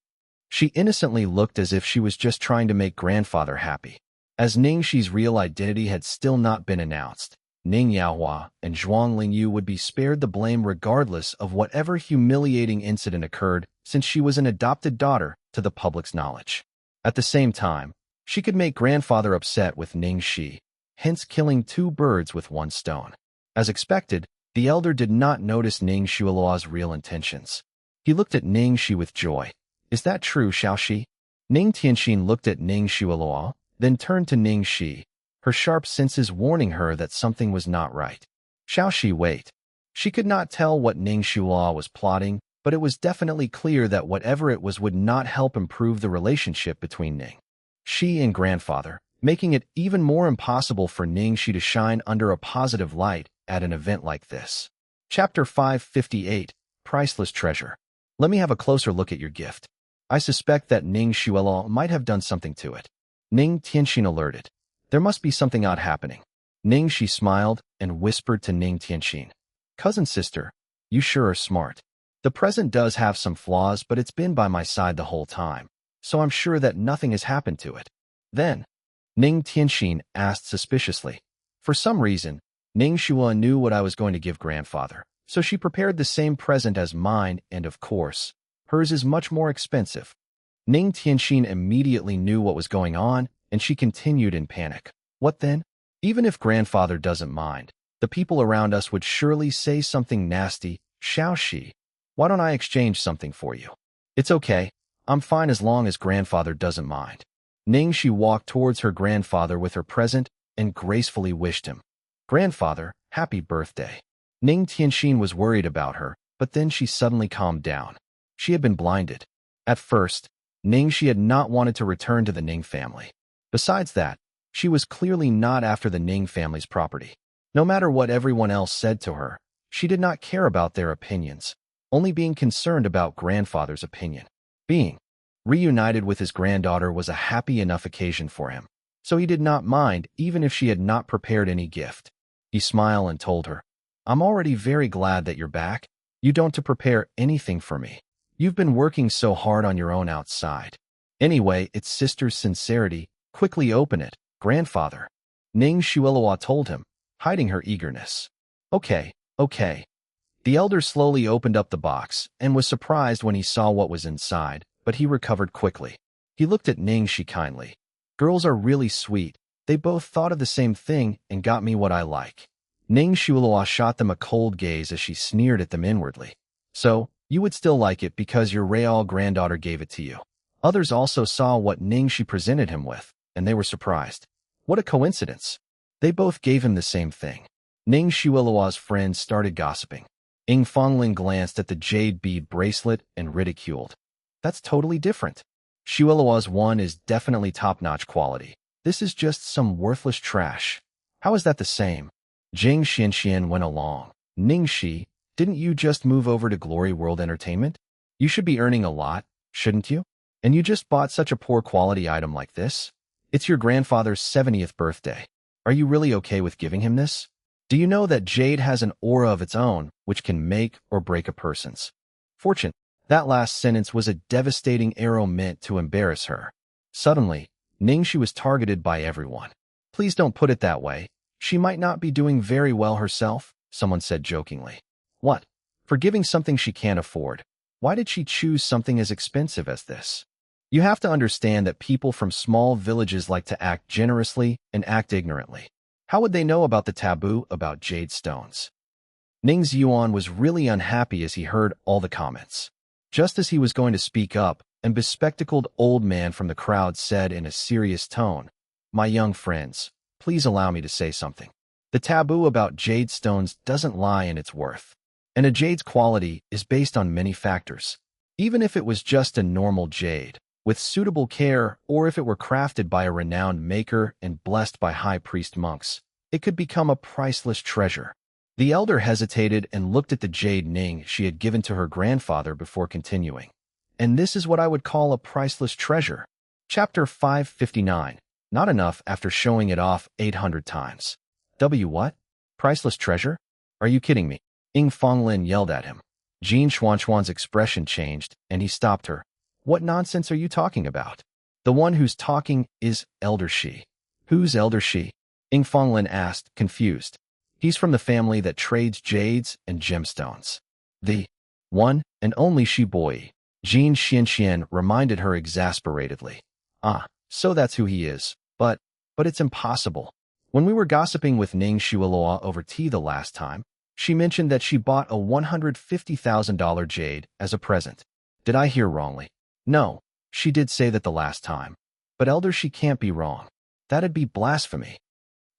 She innocently looked as if she was just trying to make grandfather happy. As Ning Xi's real identity had still not been announced, Ning Yaohua and Zhuang Lingyu would be spared the blame regardless of whatever humiliating incident occurred, since she was an adopted daughter to the public's knowledge. At the same time, she could make grandfather upset with Ning Xi, hence killing 2 birds with 1 stone. As expected, the elder did not notice Ning Xuelua's real intentions. He looked at Ning Xi with joy. "Is that true, Xiaoxi?" Ning Tianxin looked at Ning Xuelua, then turned to Ning Xi, her sharp senses warning her that something was not right. "Xiaoxi, wait." She could not tell what Ning Xuelua was plotting, but it was definitely clear that whatever it was would not help improve the relationship between Ning Xi and grandfather, making it even more impossible for Ning Xi to shine under a positive light at an event like this. Chapter 558, Priceless Treasure. "Let me have a closer look at your gift. I suspect that Ning Xuelua might have done something to it." Ning Tianxin alerted. "There must be something odd happening." Ning Xi smiled and whispered to Ning Tianxin, "Cousin sister, you sure are smart. The present does have some flaws, but it's been by my side the whole time, so I'm sure that nothing has happened to it." Then, Ning Tianxin asked suspiciously. For some reason, Ning Xue knew what I was going to give grandfather, so she prepared the same present as mine, and of course, hers is much more expensive. Ning Tianxin immediately knew what was going on, and she continued in panic. "What then? Even if grandfather doesn't mind, the people around us would surely say something nasty. Xiaoxi, why don't I exchange something for you?" "It's okay. I'm fine as long as grandfather doesn't mind." Ning Xi walked towards her grandfather with her present and gracefully wished him, "Grandfather, happy birthday." Ning Tianxin was worried about her, but then she suddenly calmed down. She had been blinded. At first, Ning Xi had not wanted to return to the Ning family. Besides that, she was clearly not after the Ning family's property. No matter what everyone else said to her, she did not care about their opinions, only being concerned about grandfather's opinion. Being reunited with his granddaughter was a happy enough occasion for him, so he did not mind even if she had not prepared any gift. He smiled and told her, "I'm already very glad that you're back. You don't have to prepare anything for me. You've been working so hard on your own outside. Anyway, it's sister's sincerity. Quickly open it, grandfather." Ning Xuelua told him, hiding her eagerness. Okay. The elder slowly opened up the box and was surprised when he saw what was inside, but he recovered quickly. He looked at Ning Xi kindly. Girls are really sweet. They both thought of the same thing and got me what I like. Ning Xi shot them a cold gaze as she sneered at them inwardly. So, you would still like it because your real granddaughter gave it to you. Others also saw what Ning Xi presented him with, and they were surprised. What a coincidence. They both gave him the same thing. Ning Xiaoluo's friends started gossiping. Ying Fonglin glanced at the jade bead bracelet and ridiculed. That's totally different. Xiaoluo's one is definitely top-notch quality. This is just some worthless trash. How is that the same? Jing Xianxian went along. Ning Xi, didn't you just move over to Glory World Entertainment? You should be earning a lot, shouldn't you? And you just bought such a poor quality item like this? It's your grandfather's 70th birthday. Are you really okay with giving him this? Do you know that jade has an aura of its own, which can make or break a person's fortune? That last sentence was a devastating arrow meant to embarrass her. Suddenly, Ning Xi was targeted by everyone. Please don't put it that way. She might not be doing very well herself, someone said jokingly. What? For giving something she can't afford. Why did she choose something as expensive as this? You have to understand that people from small villages like to act generously and act ignorantly. How would they know about the taboo about jade stones? Ning Xi was really unhappy as he heard all the comments. Just as he was going to speak up, a bespectacled old man from the crowd said in a serious tone, "My young friends, please allow me to say something. The taboo about jade stones doesn't lie in its worth. And a jade's quality is based on many factors. Even if it was just a normal jade, with suitable care, or if it were crafted by a renowned maker and blessed by high priest monks, it could become a priceless treasure." The elder hesitated and looked at the jade Ning she had given to her grandfather before continuing. And this is what I would call a priceless treasure. Chapter 559. Not enough after showing it off 800 times. What? Priceless treasure? Are you kidding me? Ying Fonglin yelled at him. Jin Xuanchuan's expression changed, and he stopped her. What nonsense are you talking about? The one who's talking is Elder Shi. Who's Elder Shi? Ying Fonglin asked, confused. He's from the family that trades jades and gemstones. The one and only Shi Boi. Jin Xianxian reminded her exasperatedly. Ah, so that's who he is. But it's impossible. When we were gossiping with Ning Xiaoluo over tea the last time, she mentioned that she bought a $150,000 jade as a present. Did I hear wrongly? No, she did say that the last time. But Elder, she can't be wrong. That'd be blasphemy.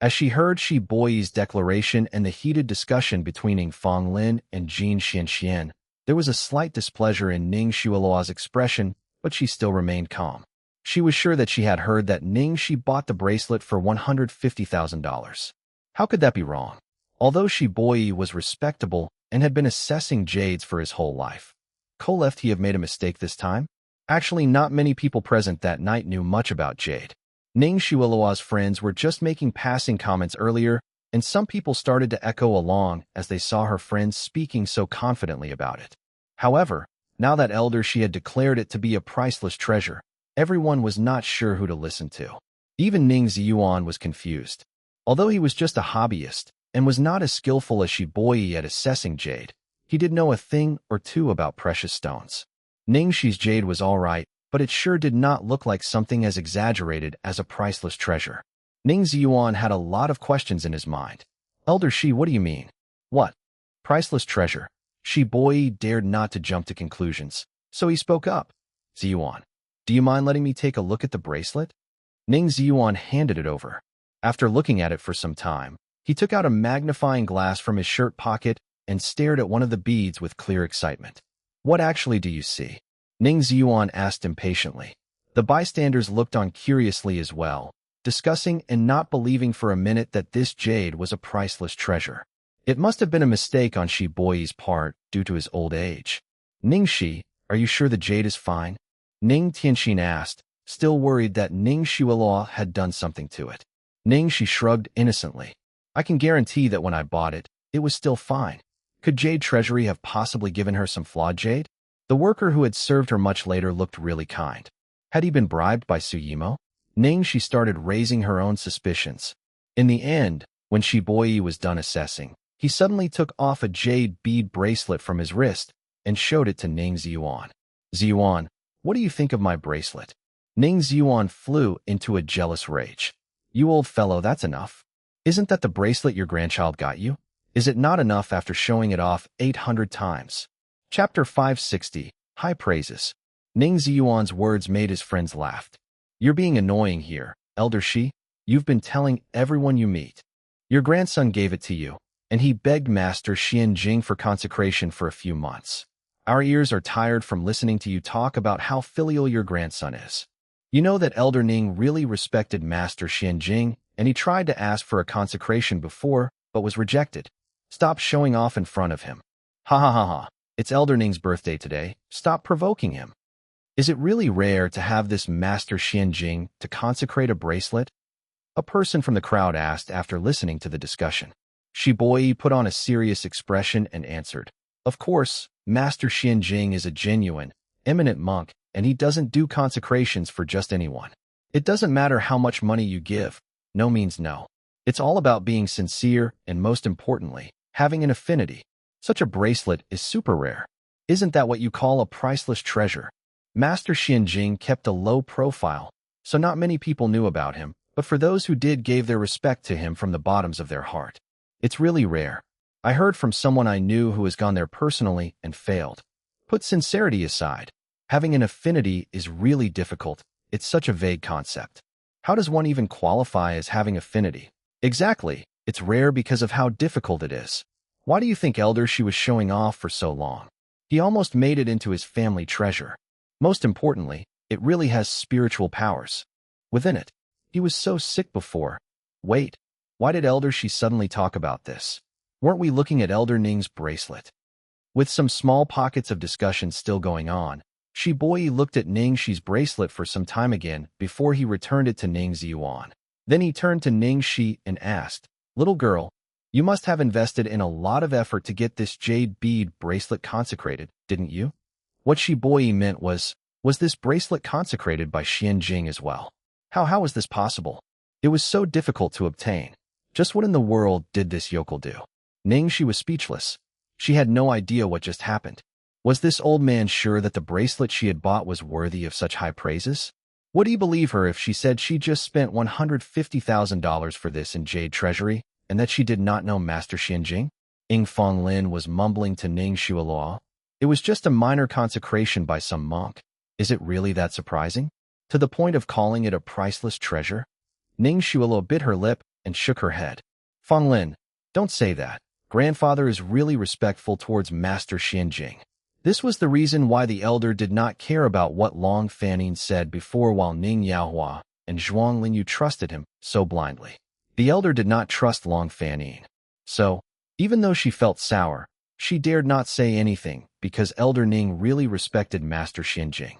As she heard Shi Boi's declaration and the heated discussion between Ying Fonglin and Jin Xianxian, there was a slight displeasure in Ning Xiaoluo's expression, but she still remained calm. She was sure that she had heard that Ning Xi bought the bracelet for $150,000. How could that be wrong? Although Shi Boi was respectable and had been assessing jades for his whole life, could he have made a mistake this time? Actually, not many people present that night knew much about jade. Ning Xiaoluo's friends were just making passing comments earlier, and some people started to echo along as they saw her friends speaking so confidently about it. However, now that Elder Shi had declared it to be a priceless treasure, everyone was not sure who to listen to. Even Ning Xi was confused. Although he was just a hobbyist and was not as skillful as Shi Boi at assessing jade, he did know a thing or two about precious stones. Ning Xi's jade was all right, but it sure did not look like something as exaggerated as a priceless treasure. Ning Xi had a lot of questions in his mind. Elder Shi, what do you mean? What? Priceless treasure? Shi Boi dared not to jump to conclusions, so he spoke up. Ziyuan, do you mind letting me take a look at the bracelet? Ning Ziyuan handed it over. After looking at it for some time, he took out a magnifying glass from his shirt pocket and stared at one of the beads with clear excitement. What actually do you see? Ning Ziyuan asked impatiently. The bystanders looked on curiously as well, discussing and not believing for a minute that this jade was a priceless treasure. It must have been a mistake on Shi Boi's part due to his old age. Ning Xi, are you sure the jade is fine? Ning Tianxin asked, still worried that Ning Xiaoluo had done something to it. Ning Xi shrugged innocently. I can guarantee that when I bought it, it was still fine. Could Jade Treasury have possibly given her some flawed jade? The worker who had served her much later looked really kind. Had he been bribed by Suyimo? Ning Xi started raising her own suspicions. In the end, when Shi Boi was done assessing, he suddenly took off a jade bead bracelet from his wrist and showed it to Ning Ziyuan. Ziyuan, what do you think of my bracelet? Ning Xuan flew into a jealous rage. You old fellow, that's enough. Isn't that the bracelet your grandchild got you? Is it not enough after showing it off 800 times? Chapter 560, High Praises. Ning Xuan's words made his friends laugh. You're being annoying here, Elder Shi. You've been telling everyone you meet. Your grandson gave it to you, and he begged Master Xianjing for consecration for a few months. Our ears are tired from listening to you talk about how filial your grandson is. You know that Elder Ning really respected Master Xianjing, and he tried to ask for a consecration before, but was rejected. Stop showing off in front of him. Ha ha ha ha. It's Elder Ning's birthday today. Stop provoking him. Is it really rare to have this Master Xianjing to consecrate a bracelet? A person from the crowd asked after listening to the discussion. Shiboi put on a serious expression and answered, Of course, Master Xianjing is a genuine, eminent monk, and he doesn't do consecrations for just anyone. It doesn't matter how much money you give. No means no. It's all about being sincere and, most importantly, having an affinity. Such a bracelet is super rare. Isn't that what you call a priceless treasure? Master Xianjing kept a low profile, so not many people knew about him, but for those who did gave their respect to him from the bottoms of their heart. It's really rare. I heard from someone I knew who has gone there personally and failed. Put sincerity aside. Having an affinity is really difficult. It's such a vague concept. How does one even qualify as having affinity? Exactly. It's rare because of how difficult it is. Why do you think Elder Shi was showing off for so long? He almost made it into his family treasure. Most importantly, it really has spiritual powers. Within it, he was so sick before. Wait, why did Elder Shi suddenly talk about this? Weren't we looking at Elder Ning's bracelet? With some small pockets of discussion still going on, Shiboi looked at Ning Xi's bracelet for some time again before he returned it to Ning Xuan. Then he turned to Ning Xi and asked, Little girl, you must have invested in a lot of effort to get this jade bead bracelet consecrated, didn't you? What Shiboi meant was this bracelet consecrated by Xianjing as well? How was this possible? It was so difficult to obtain. Just what in the world did this yokel do? Ning Xi was speechless. She had no idea what just happened. Was this old man sure that the bracelet she had bought was worthy of such high praises? Would he believe her if she said she just spent $150,000 for this in jade treasury, and that she did not know Master Xianjing? Ying Fonglin was mumbling to Ning Xuelaw. It was just a minor consecration by some monk. Is it really that surprising? To the point of calling it a priceless treasure? Ning Xuelaw bit her lip and shook her head. Fonglin, don't say that. Grandfather is really respectful towards Master Xianjing. This was the reason why the elder did not care about what Long Fanning said before, while Ning Yaohua and Zhuang Linyu trusted him so blindly. The elder did not trust Long Fanning. So, even though she felt sour, she dared not say anything because Elder Ning really respected Master Xianjing.